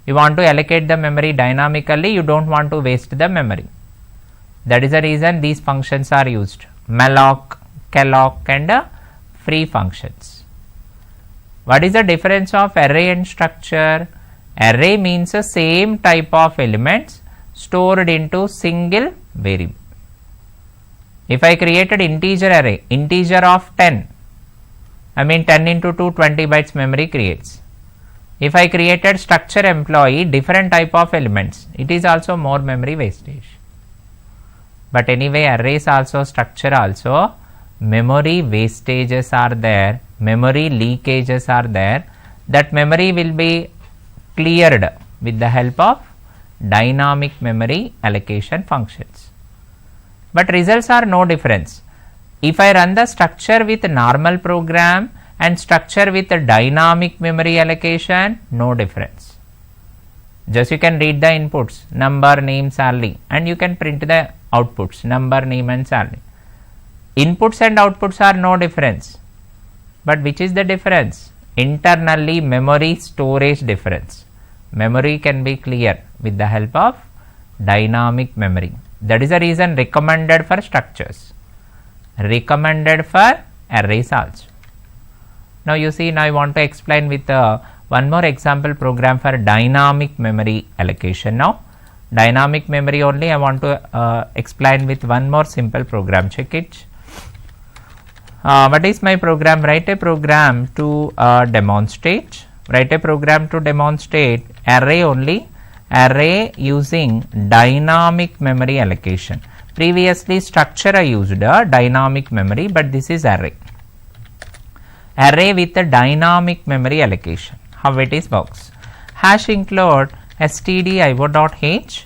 You want to allocate the memory dynamically, you don't want to waste the memory. That is the reason these functions are used, malloc, calloc and free functions. What is the difference of array and structure? Array means the same type of elements stored into single variable. If I created integer array, integer of 10, I mean 10 into 2, 20 bytes memory creates. If I created structure employee, different type of elements, it is also more memory wastage. But anyway, arrays also, structure also, memory wastages are there, memory leakages are there. That memory will be cleared with the help of dynamic memory allocation functions. But results are no difference. If I run the structure with normal program and structure with a dynamic memory allocation, no difference. Just you can read the inputs, number, name, salary, and you can print the outputs, number, name and salary. Inputs and outputs are no difference. But which is the difference? Internally memory storage difference. Memory can be clear with the help of dynamic memory. That is the reason recommended for structures, recommended for arrays also. Now you see, now I want to explain with one more example program for dynamic memory allocation. Now dynamic memory only I want to explain with one more simple program. Check it. What is my program? Write a program to demonstrate. Write a program to demonstrate array only, array using dynamic memory allocation. Previously structure I used dynamic memory, but this is array. Array with a dynamic memory allocation. How it is works? Hash include stdio.h,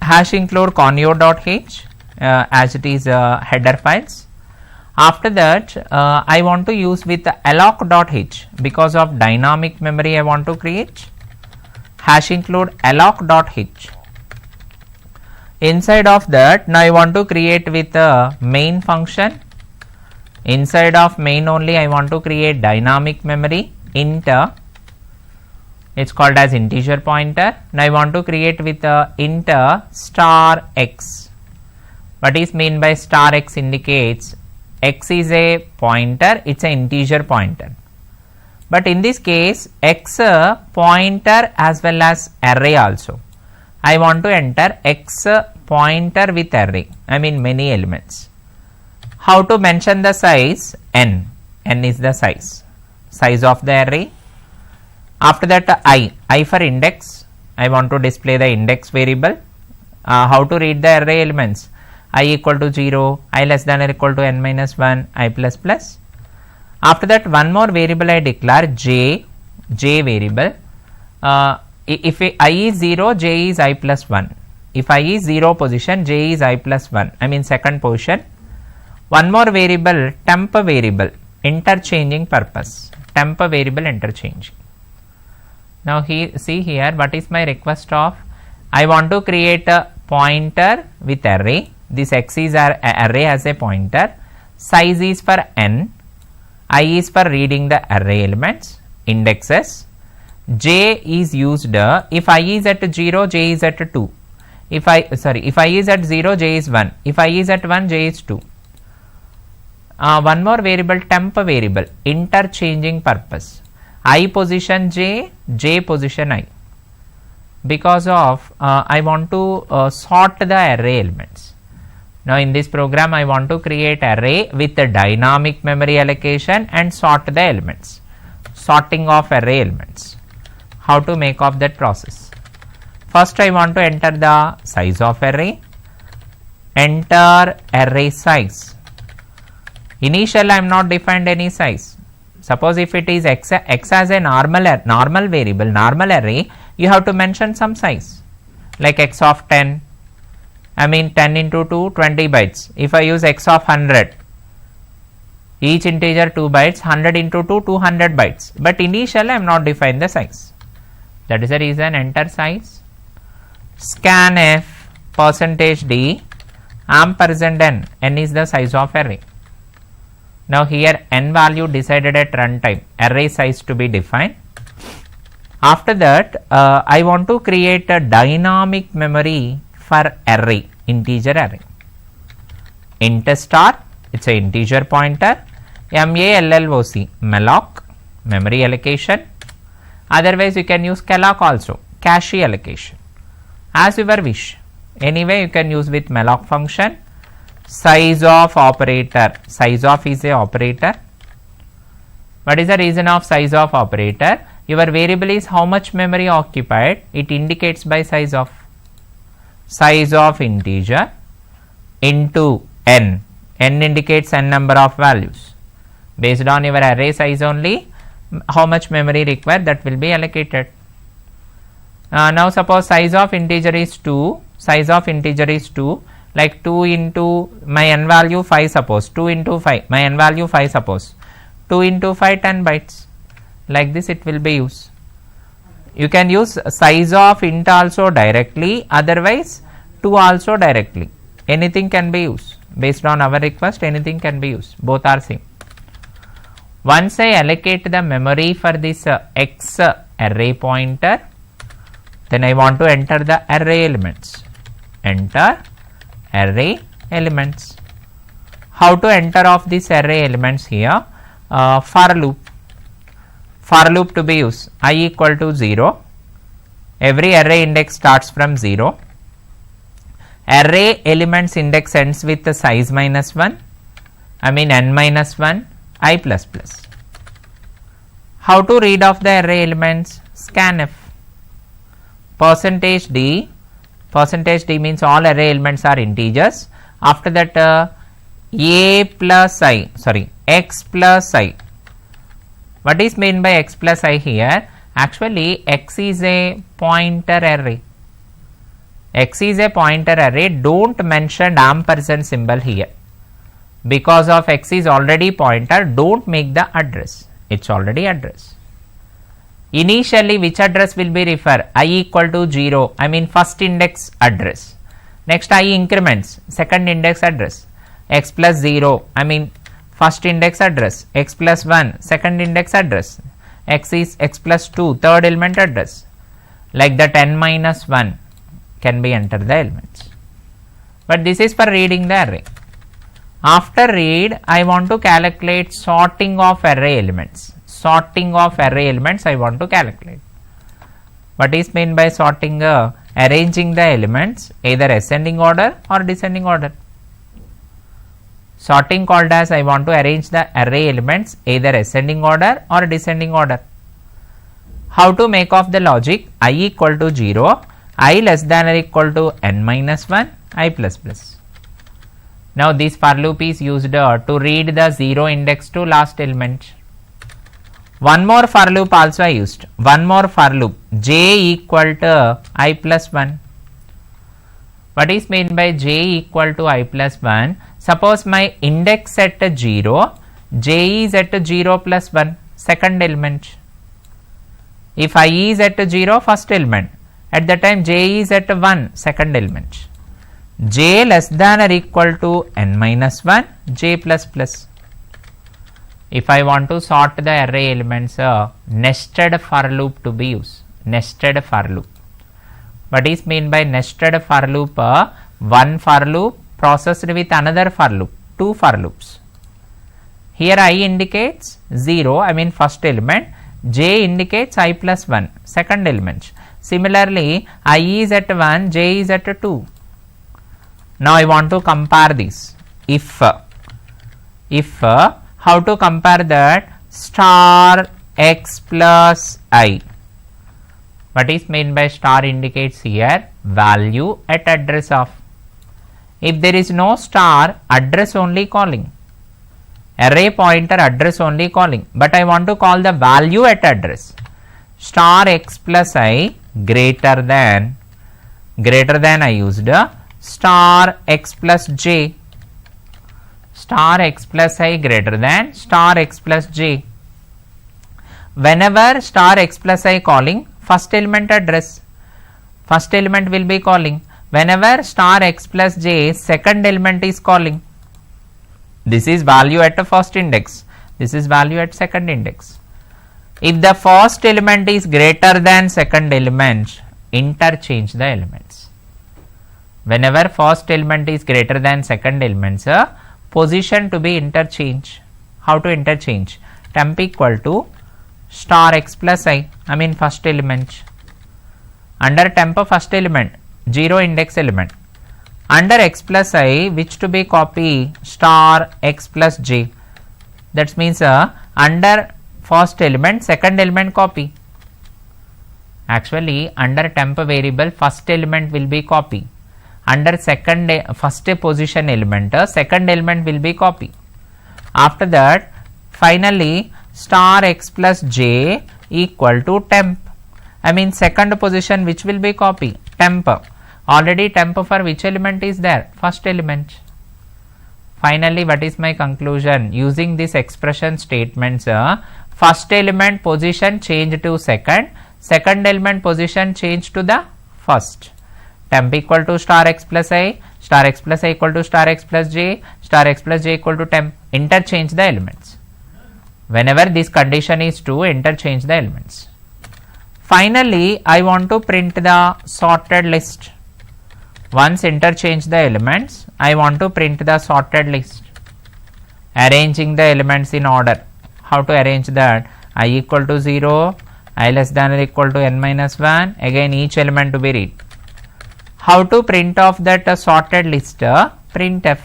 hash include conio.h as it is header files. After that I want to use with alloc.h because of dynamic memory I want to create. Hash include alloc.h. Inside of that, now I want to create with a main function. Inside of main only I want to create dynamic memory int, it's called as integer pointer. Now I want to create with a int star x. What is mean by star x? Indicates x is a pointer, it's an integer pointer. But in this case x pointer as well as array also. I want to enter x pointer with array, I mean many elements. How to mention the size? N. N is the size of the array. After that I for index, I want to display the index variable. How to read the array elements? I equal to 0, I less than or equal to n minus 1, I plus plus. After that one more variable I declare j variable. If I is 0, j is I plus 1. If I is 0 position, j is I plus 1, I mean second position. One more variable, temp variable, interchanging purpose, temp variable interchanging. Now see here, what is my request of? I want to create a pointer with array. This x is array as a pointer. Size is for n. I is for reading the array elements, indexes. J is used if I is at 0, j is at 2. If I is at 0, j is 1. If I is at 1, j is 2. One more variable, temp variable, interchanging purpose. I position j, j position I. Because of I want to sort the array elements. Now in this program I want to create array with the dynamic memory allocation and sort the elements. Sorting of array elements. How to make of that process? First I want to enter the size of array. Enter array size. Initially I am not defined any size. Suppose if it is x as a normal variable, normal array, you have to mention some size like x of 10, I mean 10 into 2, 20 bytes. If I use x of 100, each integer 2 bytes, 100 into 2, 200 bytes. But initially I am not defined the size. That is the reason enter size. Scanf %d ampersand n, n is the size of array. Now here n value decided at runtime, array size to be defined. After that I want to create a dynamic memory for array, integer array. Int star, it's a integer pointer. MALLOC, malloc, memory allocation. Otherwise you can use calloc also, cache allocation, as your wish. Anyway you can use with malloc function. Size of operator, size of is a operator. What is the reason of size of operator? Your variable is how much memory occupied, it indicates by size of. Size of integer into n, n indicates n number of values. Based on your array size only, how much memory required, that will be allocated. Now suppose size of integer is 2, size of integer is 2, like 2 into my n value 5 suppose, 2 into 5, my n value 5 suppose, 2 into 5 10 bytes, like this it will be used. You can use size of int also directly, otherwise 2 also directly, anything can be used. Based on our request anything can be used, both are same. Once I allocate the memory for this x array pointer, then I want to enter the array elements. Enter array elements. How to enter of this array elements here? For loop. For loop to be used. I equal to 0. Every array index starts from 0. Array elements index ends with the size minus 1. I mean n minus 1, I plus plus. How to read of the array elements? Scanf. %d. %d means all array elements are integers. After that a plus I, sorry, x plus I. What is meant by x plus I here? Actually x is a pointer array. X is a pointer array, don't mention ampersand symbol here. Because of x is already pointer, don't make the address, it's already address. Initially which address will be refer? I equal to 0, I mean first index address. Next I increments, second index address, x plus 0, I mean first index address, x plus 1, second index address, x is x plus 2, third element address. Like that n minus 1 can be entered the elements. But this is for reading the array. After read, I want to calculate sorting of array elements. Sorting of array elements I want to calculate. What is meant by sorting? Arranging the elements either ascending order or descending order. Sorting called as I want to arrange the array elements either ascending order or descending order. How to make of the logic? I equal to 0, I less than or equal to n minus 1, I plus plus. Now this for loop is used to read the 0 index to last element. One more for loop also I used. One more for loop, j equal to I plus 1. What is meant by j equal to I plus 1? Suppose my index at 0, j is at 0 plus 1, second element. If I is at 0, first element, at the time j is at 1, second element. J less than or equal to n minus 1, j plus plus. If I want to sort the array elements, nested for loop to be used. Nested for loop. What is meant by nested for loop? One for loop processed with another for loop, two for loops. Here I indicates 0, I mean first element, j indicates I plus 1, second element. Similarly, I is at 1, j is at 2. Now I want to compare this. If how to compare that? Star x plus I. What is meant by star indicates here? Value at address of. If there is no star, address only calling. Array pointer address only calling, but I want to call the value at address. Star x plus I greater than I used star x plus j. Star x plus I greater than star x plus j. Whenever star x plus I calling, first element address, first element will be calling. Whenever star x plus j, second element is calling. This is value at the first index, this is value at second index. If the first element is greater than second element, interchange the elements. Whenever first element is greater than second element, position to be interchange. How to interchange? Temp equal to star x plus I, I mean first element. Under temp first element, 0 index element. Under x plus I, which to be copy? Star x plus j. That means under first element, second element copy. Actually, under temp variable, first element will be copy. Under first position element, second element will be copy. After that, finally, star x plus j equal to temp. I mean second position which will be copy? Temp. Already temp for which element is there? First element. Finally, what is my conclusion? Using this expression statements, first element position change to second, second element position change to the first. Temp equal to star x plus I equal to star x plus j equal to temp. Interchange the elements. Whenever this condition is true, interchange the elements. Finally, I want to print the sorted list. Once interchange the elements, I want to print the sorted list. Arranging the elements in order. How to arrange that? I equal to 0, I less than or equal to n minus 1, again each element to be read. How to print off that sorted list? Printf.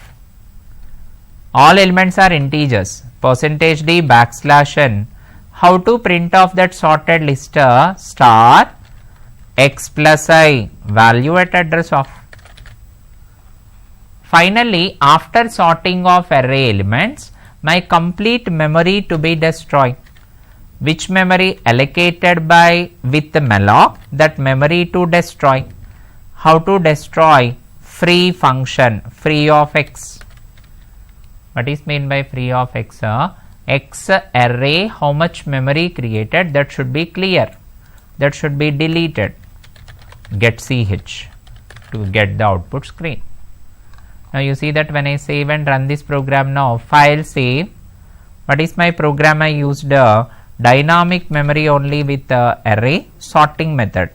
All elements are integers. Percentage %d backslash n. How to print off that sorted list? Star x plus I, value at address of. Finally, after sorting of array elements, my complete memory to be destroyed. Which memory allocated by with the malloc? That memory to destroy. How to destroy? Free function, free of x. What is meant by free of x? X array, how much memory created, that should be clear, that should be deleted. Get ch. to get the output screen. Now you see that when I save and run this program now, file save, what is my program? I used dynamic memory only with array sorting method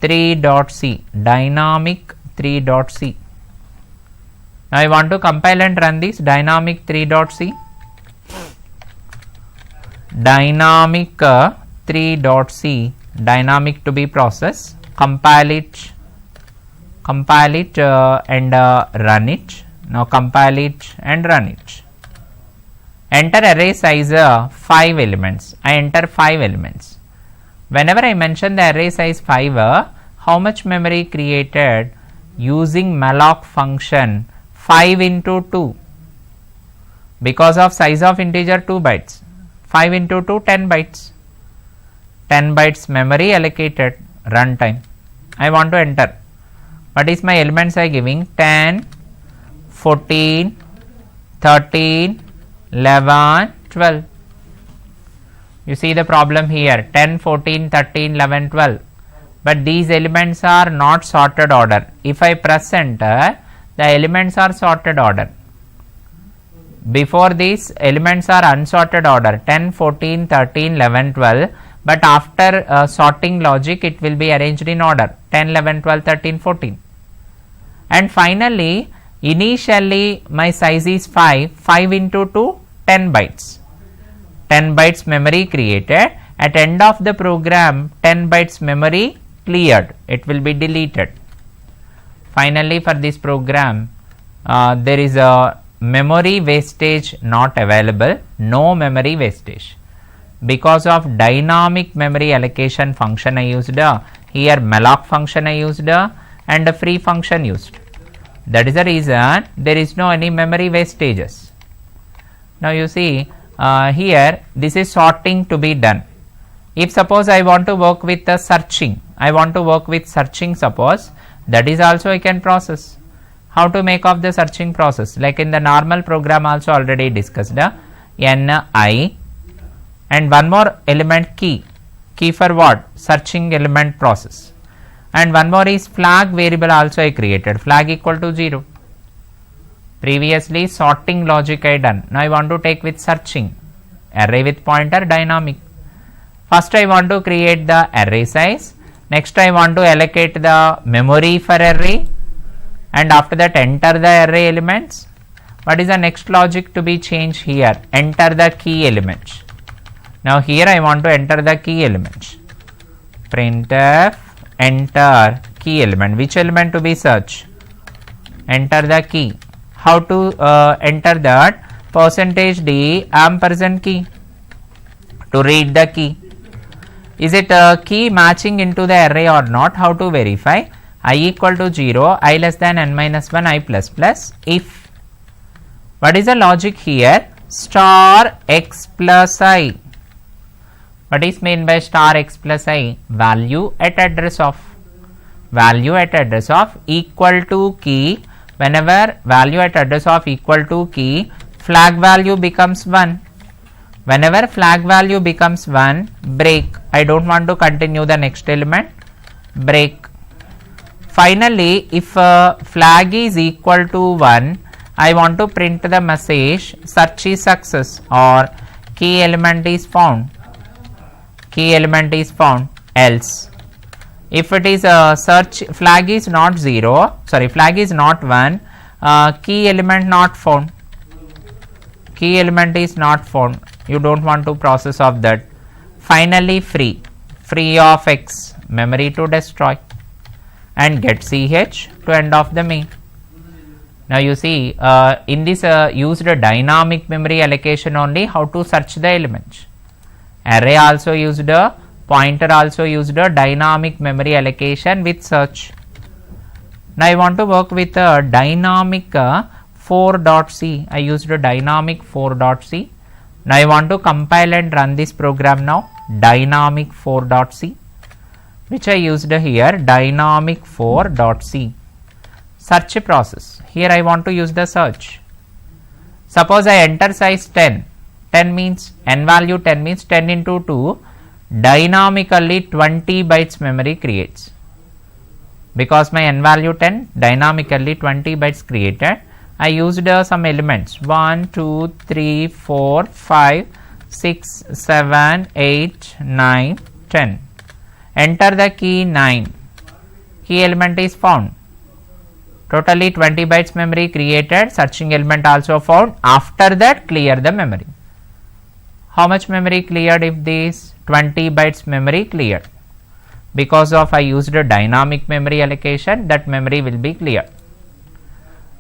3.c, dynamic 3.c. Now I want to compile and run this dynamic 3.c, dynamic 3.c, dynamic to be processed, compile it and run it. Now compile it and run it. Enter array size 5 elements. I enter 5 elements. Whenever I mention the array size 5, how much memory created using malloc function 5 into 2, because of size of integer 2 bytes, 5 into 2 10 bytes, 10 bytes memory allocated, runtime. I want to enter. What is my elements I giving? 10, 14, 13, 11, 12. You see the problem here, 10, 14, 13, 11, 12. But these elements are not sorted order. If I press enter, the elements are sorted order. Before these elements are unsorted order, 10, 14, 13, 11, 12. But after sorting logic, it will be arranged in order 10, 11, 12, 13, 14. And finally, initially my size is 5, 5 into 2, 10 bytes. 10 bytes memory created. At end of the program, 10 bytes memory cleared. It will be deleted. Finally, for this program, there is a memory wastage not available, no memory wastage. Because of dynamic memory allocation function I used, here malloc function I used, and a free function used. That is the reason there is no any memory wastages. Now you see here this is sorting to be done. If suppose I want to work with the searching, suppose, that is also I can process. How to make of the searching process? Like in the normal program also already discussed, ni and one more element key for what? Searching element process. And one more is flag variable also I created, flag equal to 0. Previously sorting logic I done. Now I want to take with searching, array with pointer, dynamic. First I want to create the array size. Next I want to allocate the memory for array. And after that enter the array elements. What is the next logic to be changed here? Enter the key elements. Now here I want to enter the key elements. Printf enter key element. Which element to be searched? Enter the key. How to enter that? %d ampersand key to read the key. Is it a key matching into the array or not? How to verify? I equal to 0, I less than n minus 1, I plus plus. If. What is the logic here? Star x plus I. What is meant by star x plus I? Value at address of. Value at address of equal to key. Whenever value at address of equal to key, flag value becomes 1. Whenever flag value becomes 1, break. I don't want to continue the next element. Break. Finally, if flag is equal to 1, I want to print the message search is success or key element is found. Key element is found, else. If it is search flag is not 0, sorry, flag is not 1, key element not found. Key element is not found. You don't want to process of that. Finally, free. Free of x, memory to destroy. And get ch to end of the main. Now you see in this used a dynamic memory allocation only how to search the elements. Array also used a, pointer also used a dynamic memory allocation with search. Now I want to work with a dynamic 4.c. I used a dynamic 4.c. Now I want to compile and run this program now, dynamic 4.c. which I used here, dynamic 4.c. Search process. Here I want to use the search. Suppose I enter size 10. 10 means n value 10 means 10 into 2. Dynamically 20 bytes memory creates. because my n value 10, dynamically 20 bytes created. I used some elements 1, 2, 3, 4, 5, 6, 7, 8, 9, 10. Enter the key 9. Key element is found. Totally 20 bytes memory created, searching element also found. After that, clear the memory. How much memory cleared if this 20 bytes memory cleared? Because of I used a dynamic memory allocation, that memory will be cleared.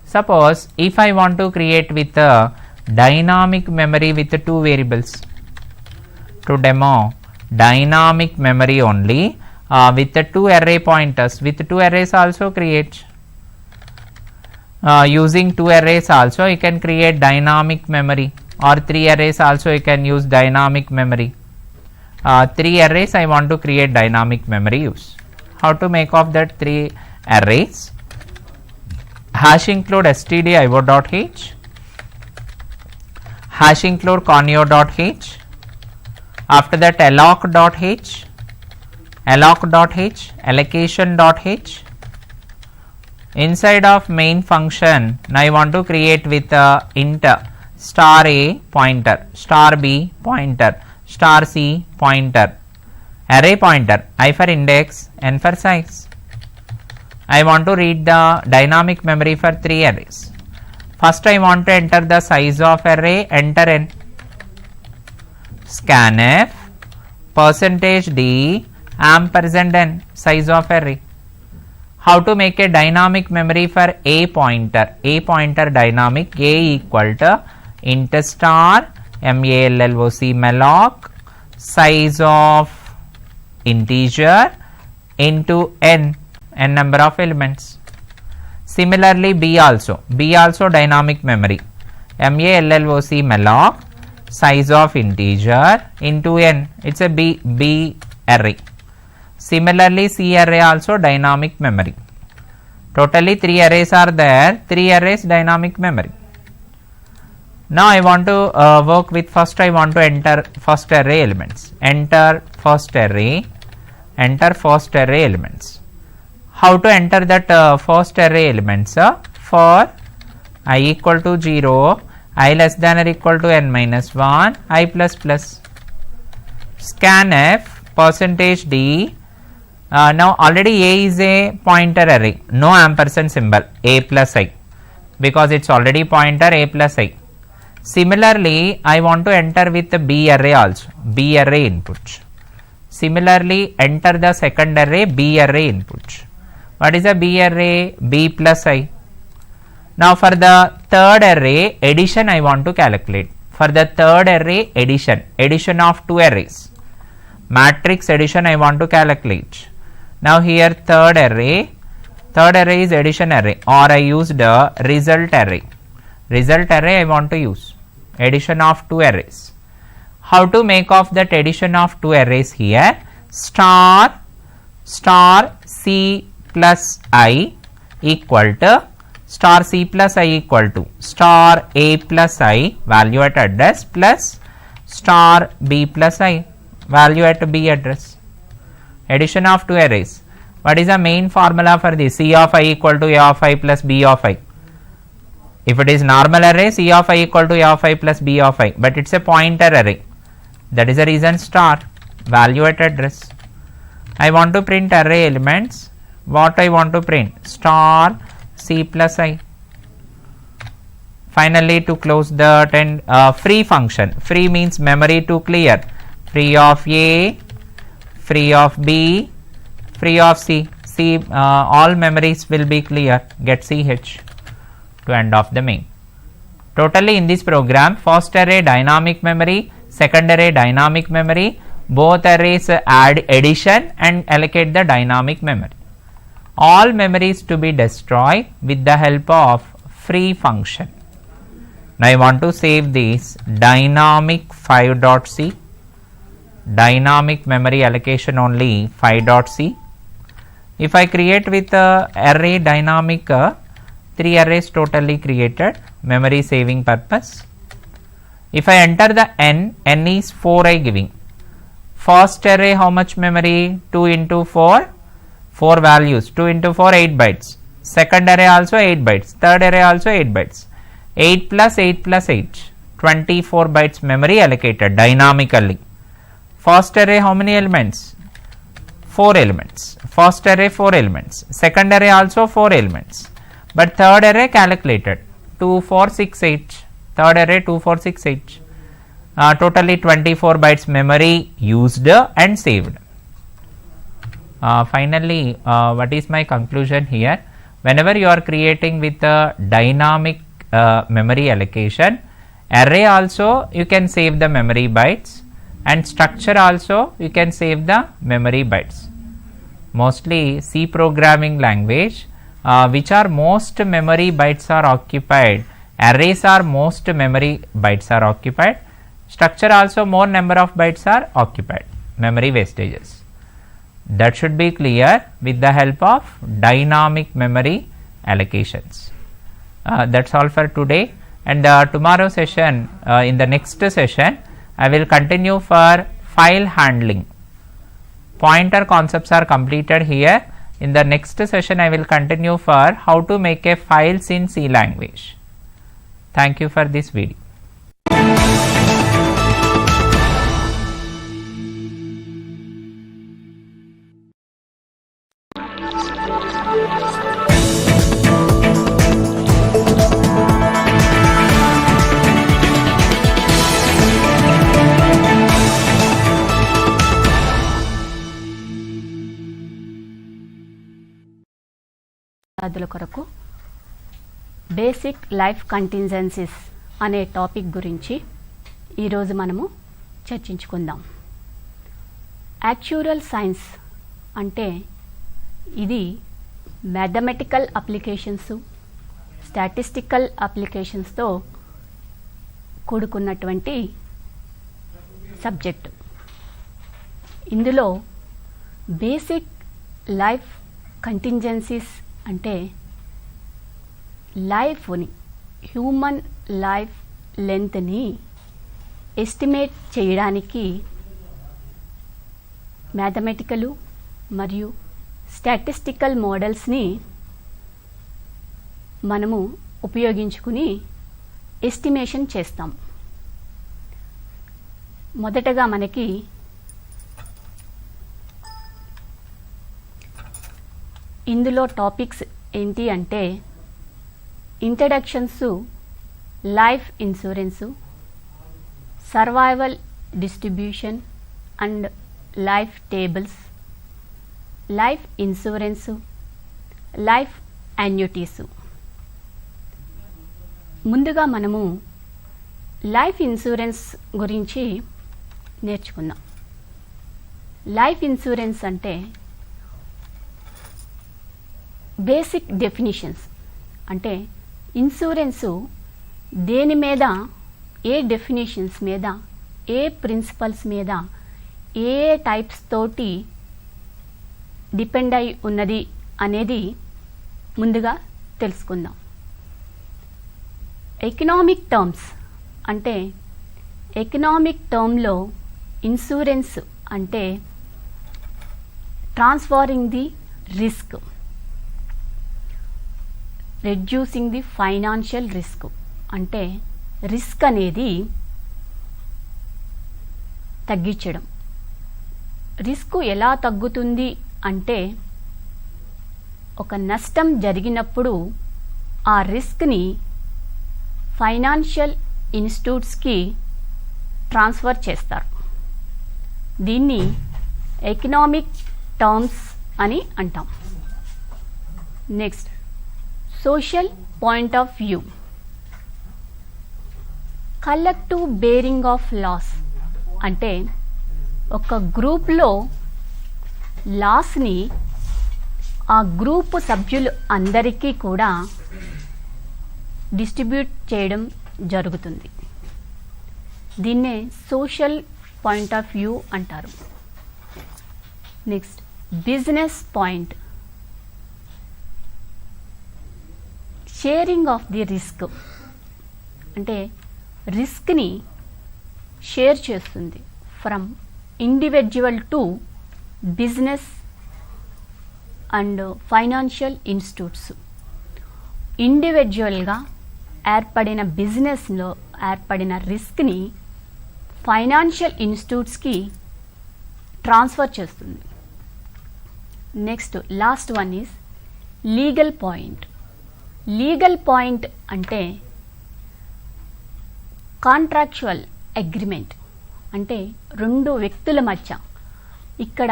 Suppose if I want to create with a dynamic memory with two variables, to demo dynamic memory only with the two array pointers, with two arrays also create. Using two arrays also you can create dynamic memory, or three arrays also you can use dynamic memory. Three arrays I want to create dynamic memory use. How to make of that three arrays? Hash include stdio.h, hash include conio.h, after that alloc.h, allocation.h. Inside of main function, now I want to create with int star a pointer, star b pointer, star c pointer, array pointer, I for index, n for size. I want to read the dynamic memory for three arrays. First I want to enter the size of array, enter n, scanf %d ampersand n, size of array. How to make a dynamic memory for a pointer dynamic, a equal to int star malloc size of integer into n number of elements. Similarly b also dynamic memory, malloc size of integer into n, it's a b array. Similarly C array also dynamic memory. Totally 3 arrays are there, 3 arrays dynamic memory. Now I want to work with, first I want to enter first array elements, enter first array elements. How to enter that first array elements? For I equal to 0, I less than or equal to n minus 1, I plus plus. Scanf %d. Now already a is a pointer array, no ampersand symbol, a plus I, because it's already pointer a plus I. Similarly I want to enter with the b array also, b array input. Similarly enter the second array, b array input. What is a b array? B plus I. Now for the third array addition I want to calculate. For the third array addition of two arrays, matrix addition I want to calculate. Now here third array is addition array, or I used the result array I want to use, addition of two arrays. How to make of that addition of two arrays? Here star c plus I equal to star c plus I equal to star a plus I value at address plus star b plus I value at b address. Addition of two arrays. What is the main formula for this? C of I equal to a of I plus b of I. If it is normal array, C of I equal to a of I plus b of I, but it's a pointer array. That is the reason star, value at address. I want to print array elements. What I want to print? Star c plus I. Finally to close the free function. Free means memory to clear. Free of a, free of b, free of c. All memories will be clear. Get ch to end of the main. Totally in this program, first array dynamic memory, second array dynamic memory, both arrays add addition and allocate the dynamic memory. All memories to be destroyed with the help of free function. Now I want to save this dynamic 5.c, dynamic memory allocation only 5.c. If I create with array dynamic, 3 arrays totally created, memory saving purpose. If I enter the n is 4 I giving. First array how much memory? 2 into 4, 4 values, 2 into 4 8 bytes, second array also 8 bytes, third array also 8 bytes, 8 plus 8 plus 8, 24 bytes memory allocated dynamically. First array how many elements? 4 elements. First array 4 elements, second array also 4 elements, but third array calculated 2 4 6 8, third array 2 4 6 8, totally 24 bytes memory used and saved. Finally, what is my conclusion here? Whenever you are creating with a dynamic memory allocation, array also you can save the memory bytes, and structure also you can save the memory bytes. Mostly C programming language, which are most memory bytes are occupied, arrays are most memory bytes are occupied, structure also more number of bytes are occupied, memory wastages. That should be clear with the help of dynamic memory allocations. That's all for today, and tomorrow session, in the next session I will continue for file handling. Pointer concepts are completed here. In the next session I will continue for how to make a files in C language. Thank you for this video. విద్యార్థుల కొరకు basic life contingencies అనే topic గురించి ఈరోజు మనము చర్చించుకుందాం. యాక్చురల్ science అంటే ఇది mathematical applications, statistical అప్లికేషన్స్తో కూడుకున్నటువంటి సబ్జెక్టు. ఇందులో బేసిక్ లైఫ్ కంటింజెన్సీస్ అంటే లైఫ్ని, హ్యూమన్ లైఫ్ లెంత్ని ఎస్టిమేట్ చేయడానికి మ్యాథమెటికల్ మరియు స్టాటిస్టికల్ మోడల్స్ని మనము ఉపయోగించుకుని ఎస్టిమేషన్ చేస్తాం. మొదటగా మనకి ఇందులో టాపిక్స్ ఏంటి అంటే introductions, life insurance, survival distribution and life tables, life insurance, life annuities. ముందుగా మనము లైఫ్ ఇన్సూరెన్స్ గురించి నేర్చుకుందాం. లైఫ్ ఇన్సూరెన్స్ అంటే బేసిక్ డెఫినిషన్స్, అంటే ఇన్సూరెన్సు దేని మీద, ఏ డెఫినేషన్స్ మీద, ఏ ప్రిన్సిపల్స్ మీద, ఏ టైప్స్ తోటి డిపెండ్ అయి ఉన్నది అనేది ముందుగా తెలుసుకుందాం. ఎకనామిక్ టర్మ్స్ అంటే ఎకనామిక్ టర్మ్లో ఇన్సూరెన్స్ అంటే transferring the risk, reducing the financial risk. అంటే రిస్క్ అనేది తగ్గించడం. రిస్క్ ఎలా తగ్గుతుంది అంటే ఒక నష్టం జరిగినప్పుడు ఆ రిస్క్ని ఫైనాన్షియల్ ఇన్స్టిట్యూట్స్కి ట్రాన్స్ఫర్ చేస్తారు. దీన్ని ఎకనామిక్ టర్మ్స్ అని అంటాం. Next, social point of view, collective bearing of loss. అంటే ఒక గ్రూప్లో లాస్ని ఆ గ్రూప్ సభ్యులు అందరికీ కూడా డిస్ట్రిబ్యూట్ చేయడం జరుగుతుంది. దీన్నే సోషల్ పాయింట్ ఆఫ్ వ్యూ అంటారు. Next, business point, sharing of the risk. అంటే రిస్క్ని షేర్ చేస్తుంది from individual to business and financial institutes ఇండివిజువల్గా ఏర్పడిన బిజినెస్లో ఏర్పడిన రిస్క్ని ఫైనాన్షియల్ ఇన్స్టిట్యూట్స్కి ట్రాన్స్ఫర్ చేస్తుంది. Next last one is legal point. Legal point అంటే కాంట్రాక్చువల్ అగ్రిమెంట్, అంటే రెండు వ్యక్తుల మధ్య, ఇక్కడ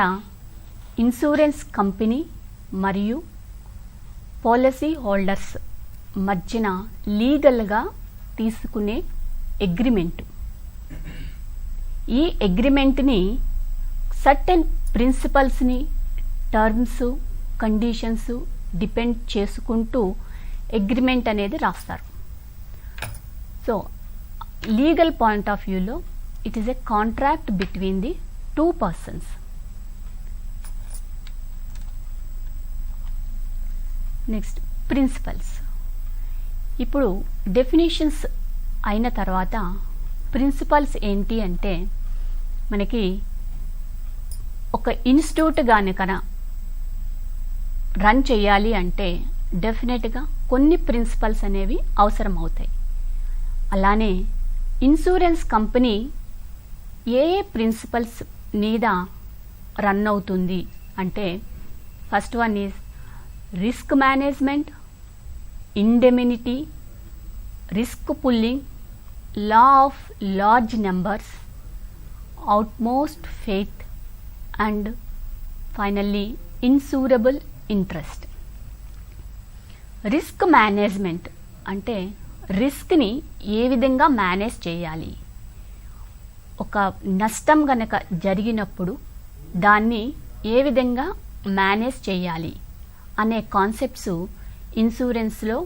ఇన్సూరెన్స్ కంపెనీ మరియు పాలసీ హోల్డర్స్ మధ్యన లీగల్గా తీసుకునే అగ్రిమెంట్. ఈ అగ్రిమెంట్ని సర్టెన్ ప్రిన్సిపల్స్ని, టర్మ్స్, కండిషన్స్ డిపెండ్ చేసుకుంటూ అగ్రిమెంట్ అనేది రాస్తారు. సో లీగల్ పాయింట్ ఆఫ్ వ్యూలో it is a contract between the two persons. Next principles. ఇప్పుడు డెఫినేషన్స్ అయిన తర్వాత ప్రిన్సిపల్స్ ఏంటి అంటే, మనకి ఒక ఇన్స్టిట్యూట్ కనుక రన్ చేయాలి అంటే డెఫినెట్గా కొన్ని ప్రిన్సిపల్స్ అనేవి అవసరం అవుతాయి. అలానే ఇన్సూరెన్స్ కంపెనీ ఏ ఏ ప్రిన్సిపల్స్ మీద రన్ అవుతుంది అంటే, first one is risk management, indemnity, risk pooling, law of large numbers, utmost faith and finally insurable interest. Risk management అంటే రిస్క్ని ఏ విధంగా మేనేజ్ చేయాలి, ఒక నష్టం గనక జరిగినప్పుడు దాన్ని ఏ విధంగా మేనేజ్ చేయాలి అనే కాన్సెప్ట్స్ ఇన్సూరెన్స్లో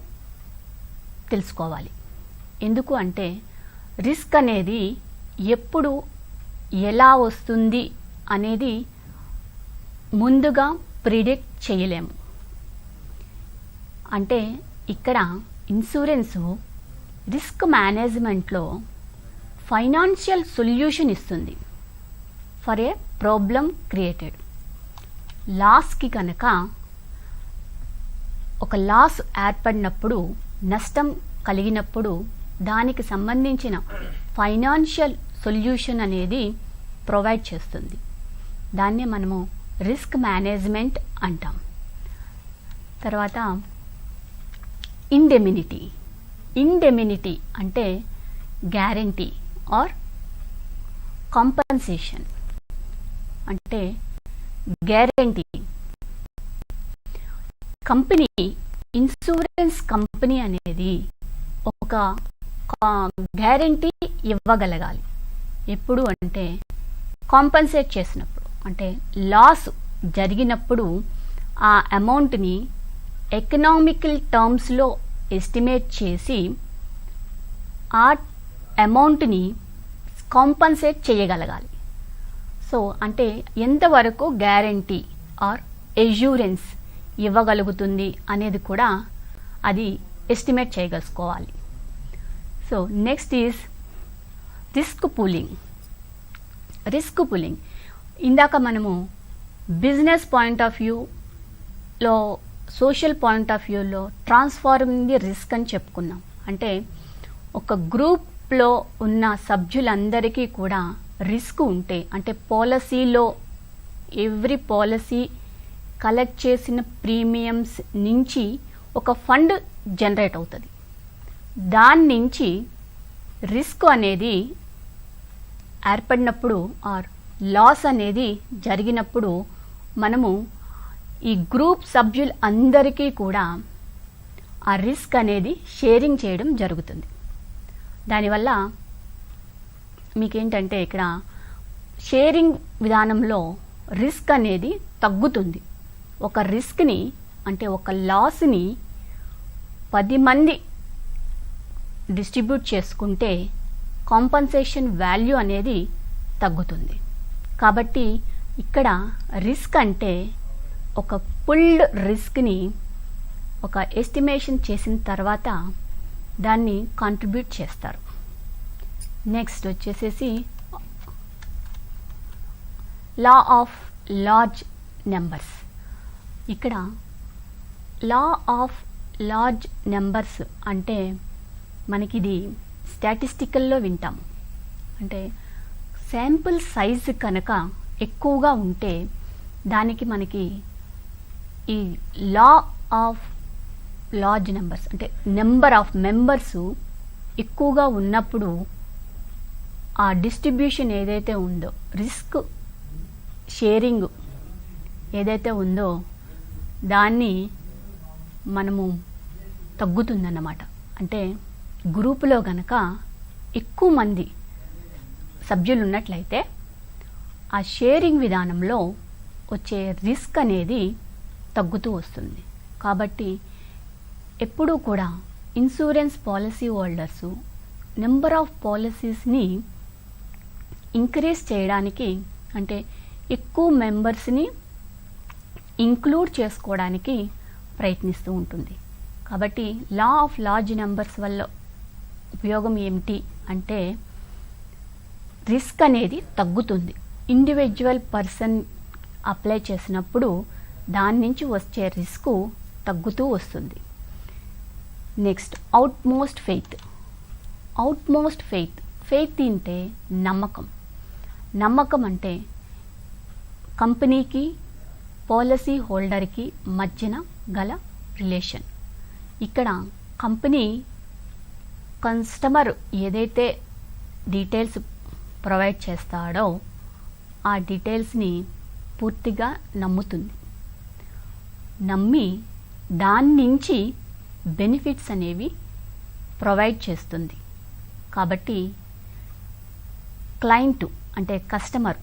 తెలుసుకోవాలి. ఎందుకు అంటే రిస్క్ అనేది ఎప్పుడు ఎలా వస్తుంది అనేది ముందుగా ప్రిడిక్ట్ చేయలేము. అంటే ఇక్కడ ఇన్సూరెన్సు రిస్క్ మేనేజ్మెంట్లో ఫైనాన్షియల్ సొల్యూషన్ ఇస్తుంది ఫర్ ఏ ప్రాబ్లం క్రియేటెడ్. లాస్కి కనుక ఒక లాస్ ఏర్పడినప్పుడు, నష్టం కలిగినప్పుడు దానికి సంబంధించిన ఫైనాన్షియల్ సొల్యూషన్ అనేది ప్రొవైడ్ చేస్తుంది. దాన్నే మనము రిస్క్ మేనేజ్మెంట్ అంటాం. తర్వాత ఇండెమినిటీ. ఇండెమినిటీ అంటే గ్యారంటీ ఆర్ కాంపన్సేషన్, అంటే గ్యారంటీ. కంపెనీ, ఇన్సూరెన్స్ కంపెనీ అనేది ఒక గ్యారంటీ ఇవ్వగలగాలి. ఎప్పుడు అంటే కాంపన్సేట్ చేసినప్పుడు, అంటే లాస్ జరిగినప్పుడు ఆ అమౌంట్ని ఎకనామికల్ టర్మ్స్లో ఎస్టిమేట్ చేసి ఆ అమౌంట్ని కాంపన్సేట్ చేయగలగాలి. సో అంటే ఎంతవరకు గ్యారంటీ ఆర్ ఎష్యూరెన్స్ ఇవ్వగలుగుతుంది అనేది కూడా అది ఎస్టిమేట్ చేయగలుసుకోవాలి. So next is risk pooling. Risk pooling ఇందాక మనము బిజినెస్ పాయింట్ ఆఫ్ వ్యూలో, సోషల్ పాయింట్ ఆఫ్ వ్యూలో ట్రాన్స్ఫార్మింగ్ ది రిస్క్ అని చెప్పుకున్నాం. అంటే ఒక గ్రూప్లో ఉన్న సభ్యులందరికీ కూడా రిస్క్ ఉంటే, అంటే పాలసీలో ఎవ్రీ పాలసీ కలెక్ట్ చేసిన ప్రీమియమ్స్ నుంచి ఒక ఫండ్ జనరేట్ అవుతుంది. దాని నుంచి రిస్క్ అనేది ఏర్పడినప్పుడు ఆర్ లాస్ అనేది జరిగినప్పుడు మనము ఈ గ్రూప్ సభ్యులు అందరికీ కూడా ఆ రిస్క్ అనేది షేరింగ్ చేయడం జరుగుతుంది. దానివల్ల మీకేంటంటే ఇక్కడ షేరింగ్ విధానంలో రిస్క్ అనేది తగ్గుతుంది. ఒక రిస్క్ని, అంటే ఒక లాస్ని 10 మంది డిస్ట్రిబ్యూట్ చేసుకుంటే కాంపన్సేషన్ వాల్యూ అనేది తగ్గుతుంది. కాబట్టి ఇక్కడ రిస్క్ అంటే ఒక పుల్డ్ రిస్క్ని ఒక ఎస్టిమేషన్ చేసిన తర్వాత దాన్ని కాంట్రిబ్యూట్ చేస్తారు. నెక్స్ట్ వచ్చేసేసి లా ఆఫ్ లార్జ్ నెంబర్స్. ఇక్కడ లా ఆఫ్ లార్జ్ నెంబర్స్ అంటే మనకి ఇది స్టాటిస్టికల్లో వింటాము. అంటే శాంపుల్ సైజ్ కనుక ఎక్కువగా ఉంటే దానికి మనకి ఈ లా ఆఫ్ లార్జ్ నెంబర్స్ అంటే నెంబర్ ఆఫ్ మెంబర్స్ ఎక్కువగా ఉన్నప్పుడు ఆ డిస్ట్రిబ్యూషన్ ఏదైతే ఉందో, రిస్క్ షేరింగ్ ఏదైతే ఉందో దాన్ని మనము తగ్గుతుందన్నమాట. అంటే గ్రూపులో గనక ఎక్కువ మంది సభ్యులు ఉన్నట్లయితే ఆ షేరింగ్ విధానంలో వచ్చే రిస్క్ అనేది తగ్గుతూ వస్తుంది. కాబట్టి ఎప్పుడూ కూడా insurance policy holders number of పాలసీస్ని ఇంక్రీజ్ చేయడానికి, అంటే ఎక్కువ మెంబర్స్ని ఇంక్లూడ్ చేసుకోవడానికి ప్రయత్నిస్తూ ఉంటుంది. కాబట్టి లా ఆఫ్ లార్జ్ నెంబర్స్ వల్ల ఉపయోగం ఏమిటి అంటే రిస్క్ అనేది తగ్గుతుంది. ఇండివిజువల్ పర్సన్ అప్లై చేసినప్పుడు దాని నుంచి వచ్చే రిస్క్ తగ్గుతూ వస్తుంది. Next utmost faith. Utmost faith అంటే నమ్మకం. నమ్మకం అంటే కంపెనీకి పాలసీ హోల్డర్కి మధ్యన గల రిలేషన్. ఇక్కడ కంపెనీ కస్టమర్ ఏదైతే డీటెయిల్స్ ప్రొవైడ్ చేస్తాడో ఆ డీటెయిల్స్ని పూర్తిగా నమ్ముతుంది. నమ్మి దాని నుంచి బెనిఫిట్స్ అనేవి ప్రొవైడ్ చేస్తుంది. కాబట్టి క్లయింట్ అంటే కస్టమర్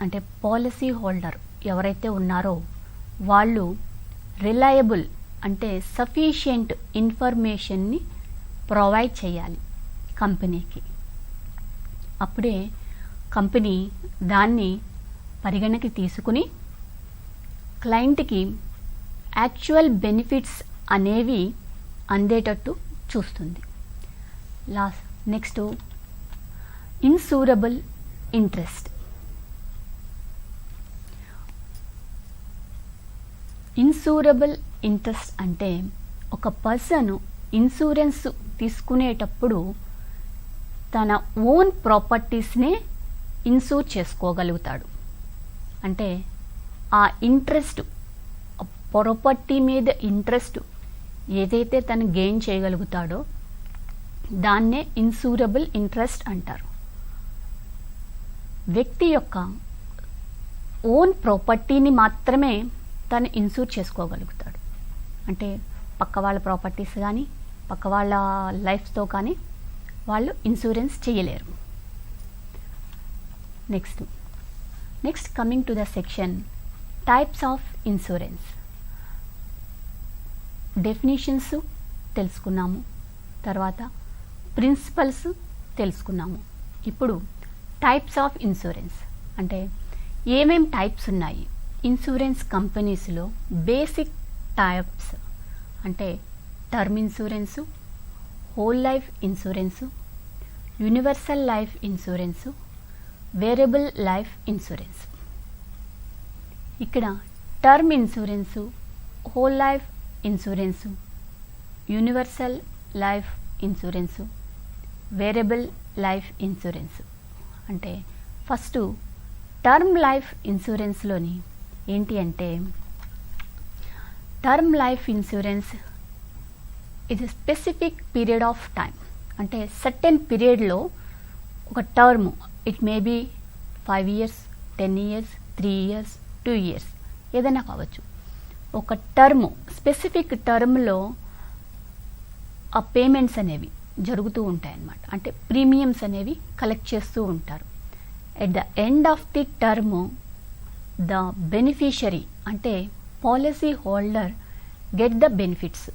అంటే పాలసీ హోల్డర్ ఎవరైతే ఉన్నారో వాళ్ళు రిలయబుల్ అంటే సఫిషియెంట్ ఇన్ఫర్మేషన్ని ప్రొవైడ్ చేయాలి కంపెనీకి. అప్పుడే కంపెనీ దాన్ని పరిగణకి తీసుకుని క్లయింట్కి యాక్చువల్ బెనిఫిట్స్ అనేవి అందేటట్టు చూస్తుంది. Next insurable interest. Insurable interest అంటే ఒక పర్సన్ ఇన్సూరెన్స్ తీసుకునేటప్పుడు తన ఓన్ ప్రాపర్టీస్నే ఇన్సూర్ చేసుకోగలుగుతాడు. అంటే ఆ ఇంట్రెస్ట్, ప్రాపర్టీ మీద ఇంట్రెస్ట్ ఏదైతే తను గెయిన్ చేయగలుగుతాడో దాన్నే ఇన్సూరబుల్ ఇంట్రెస్ట్ అంటారు. వ్యక్తి యొక్క ఓన్ ప్రాపర్టీని మాత్రమే తను ఇన్సూర్ చేసుకోగలుగుతాడు. అంటే పక్క వాళ్ళ ప్రాపర్టీస్ కానీ పక్క వాళ్ళ లైఫ్తో కానీ వాళ్ళు ఇన్సూరెన్స్ చేయలేరు. Next coming to the section types of insurance. Definitions తెలుసుకున్నాము, తర్వాత ప్రిన్సిపల్స్ తెలుసుకున్నాము. ఇప్పుడు టైప్స్ ఆఫ్ ఇన్సూరెన్స్ అంటే ఏమేం టైప్స్ ఉన్నాయి ఇన్సూరెన్స్ కంపెనీస్లో. బేసిక్ టైప్స్ అంటే term insurance, whole life insurance, universal life insurance, variable life insurance. ఇక్కడ term insurance, whole life insurance, universal life insurance, variable life insurance. అంటే ఫస్ట్ టర్మ్ లైఫ్ ఇన్సూరెన్స్లోని ఏంటి అంటే టర్మ్ లైఫ్ ఇన్సూరెన్స్ ఇది specific period of time. అంటే certain పీరియడ్లో ఒక term, it may be 5 years, 10 years, 3 years, 2 years ఏదైనా కావచ్చు. ఒక టర్మ్, స్పెసిఫిక్ టర్మ్లో ఆ పేమెంట్స్ అనేవి జరుగుతూ ఉంటాయి అన్నమాట. అంటే ప్రీమియమ్స్ అనేవి కలెక్ట్ చేస్తూ ఉంటారు. At the end of the term the beneficiary అంటే policy holder get the benefits.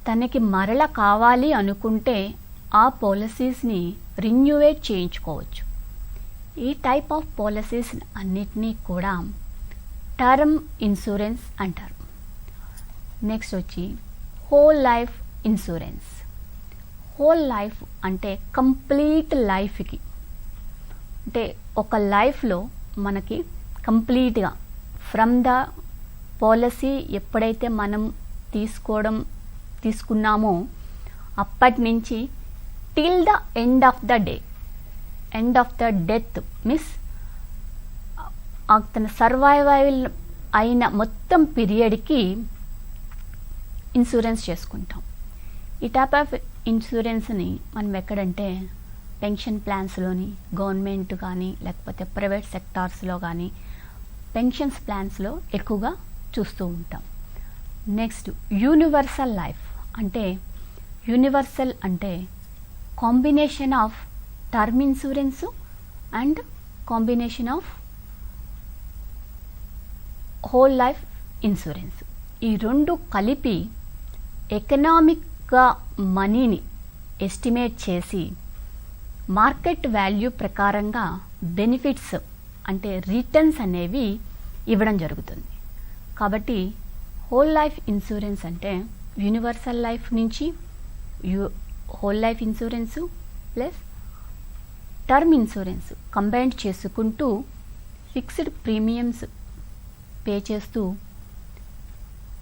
తనకి మరల కావాలి అనుకుంటే ఆ పాలసీస్ని రిన్యూవేట్ చేయించుకోవచ్చు. ఈ టైప్ ఆఫ్ పాలసీస్ అన్నిటినీ కూడా టర్మ్ ఇన్సూరెన్స్ అంటారు. నెక్స్ట్ వచ్చి whole life insurance. Whole life అంటే కంప్లీట్ లైఫ్కి, అంటే ఒక లైఫ్లో మనకి కంప్లీట్గా ఫ్రమ్ ద పాలసీ ఎప్పుడైతే మనం తీసుకున్నామో అప్పటి నుంచి till the end of the death means అతను సర్వైవల్ అయిన మొత్తం పీరియడ్కి ఇన్సూరెన్స్ చేసుకుంటాం. ఈ టైప్ ఆఫ్ ఇన్సూరెన్స్ని మనం ఎక్కడంటే పెన్షన్ ప్లాన్స్లోని, గవర్నమెంట్ కానీ లేకపోతే ప్రైవేట్ సెక్టార్స్లో కానీ పెన్షన్స్ ప్లాన్స్లో ఎక్కువగా చూస్తూ ఉంటాం. నెక్స్ట్ యూనివర్సల్ లైఫ్ అంటే combination of term insurance and combination of whole life insurance. ఈ రెండు కలిపి ఎకనామిక్గా మనీని ఎస్టిమేట్ చేసి మార్కెట్ వాల్యూ ప్రకారంగా బెనిఫిట్స్ అంటే రిటర్న్స్ అనేవి ఇవ్వడం జరుగుతుంది. కాబట్టి హోల్ లైఫ్ ఇన్సూరెన్స్ అంటే యూనివర్సల్ లైఫ్ నుంచి whole life insurance plus term insurance combine చేసుకుంటూ ఫిక్స్డ్ ప్రీమియమ్స్ పే చేస్తూ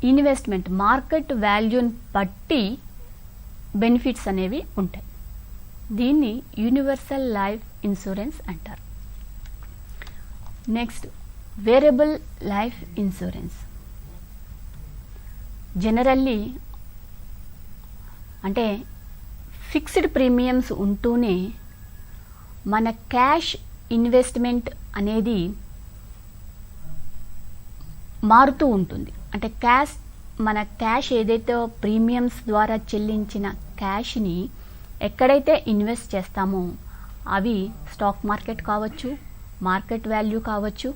ఇన్వెస్ట్మెంట్ మార్కెట్ వాల్యూని బట్టి బెనిఫిట్స్ అనేవి ఉంటాయి. దీన్ని యూనివర్సల్ లైఫ్ ఇన్సూరెన్స్ అంటారు. Next variable life insurance. Generally అంటే ఫిక్స్డ్ ప్రీమియమ్స్ ఉంటూనే మన క్యాష్ ఇన్వెస్ట్మెంట్ అనేది మారుతూ ఉంటుంది. అంటే మన క్యాష్ ఏదైతే ప్రీమియమ్స్ ద్వారా చెల్లించిన క్యాష్ని ఎక్కడైతే ఇన్వెస్ట్ చేస్తామో అవి స్టాక్ మార్కెట్ కావచ్చు, మార్కెట్ వాల్యూ కావచ్చు,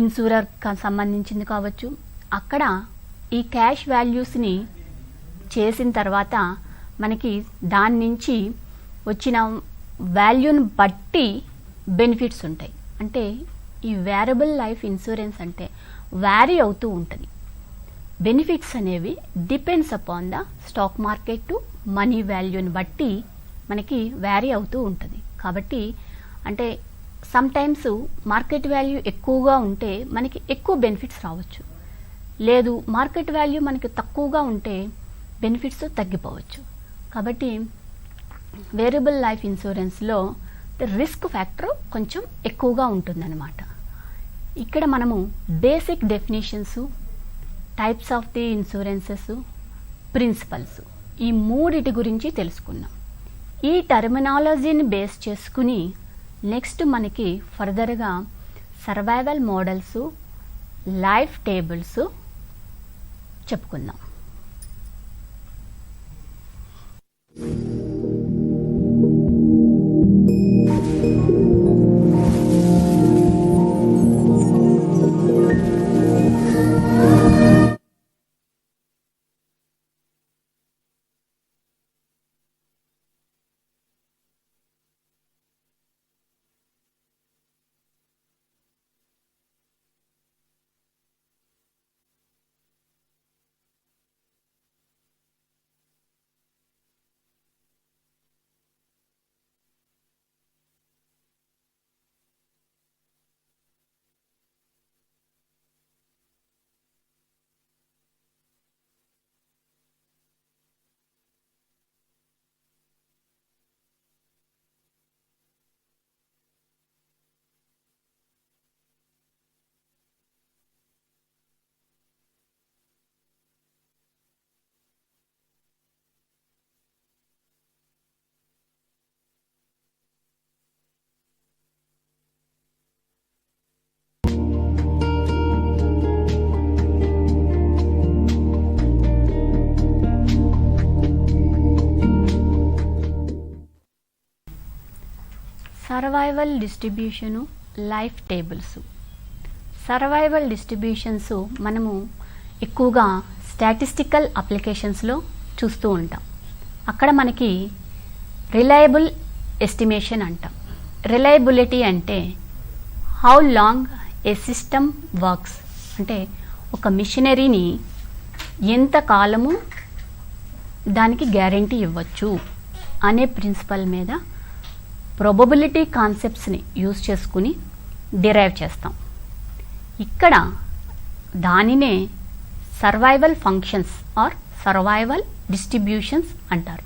ఇన్సూరర్ సంబంధించింది కావచ్చు. అక్కడ ఈ క్యాష్ వాల్యూస్ని చేసిన తర్వాత మనకి దాని నుంచి వచ్చిన వాల్యూని బట్టి బెనిఫిట్స్ ఉంటాయి. అంటే ఈ వేరియబుల్ లైఫ్ ఇన్సూరెన్స్ అంటే వ్యారీ అవుతూ ఉంటుంది. బెనిఫిట్స్ అనేవి depends upon the stock market money వాల్యూని బట్టి మనకి వ్యారీ అవుతూ ఉంటుంది. కాబట్టి అంటే సమ్టైమ్స్ మార్కెట్ వాల్యూ ఎక్కువగా ఉంటే మనకి ఎక్కువ బెనిఫిట్స్ రావచ్చు, లేదు మార్కెట్ వాల్యూ మనకి తక్కువగా ఉంటే బెనిఫిట్స్ తగ్గిపోవచ్చు. కాబట్టి వేరియబుల్ లైఫ్ ఇన్సూరెన్స్లో రిస్క్ ఫ్యాక్టర్ కొంచెం ఎక్కువగా ఉంటుందన్నమాట. ఇక్కడ మనము basic definitions, types of the insurances, principles ఈ మూడిటి గురించి తెలుసుకున్నాం. ఈ టర్మినాలజీని బేస్ చేసుకుని నెక్స్ట్ మనకి ఫర్దర్గా సర్వైవల్ మోడల్స్, లైఫ్ టేబుల్స్ చెప్పుకుందాం. Survival distribution, life tables. Survival distributions మనము ఎక్కువగా స్టాటిస్టికల్ అప్లికేషన్స్లో చూస్తూ ఉంటాం. అక్కడ మనకి రిలయబుల్ ఎస్టిమేషన్ అంటాం. రిలయబిలిటీ అంటే how long A system works, అంటే ఒక మిషనరీని ఎంత కాలము దానికి గ్యారంటీ ఇవ్వచ్చు అనే ప్రిన్సిపల్ మీద ప్రాబబిలిటీ కాన్సెప్ట్స్ని యూజ్ చేసుకుని డిరైవ్ చేస్తాం. ఇక్కడ దానినే survival functions or survival distributions అంటారు.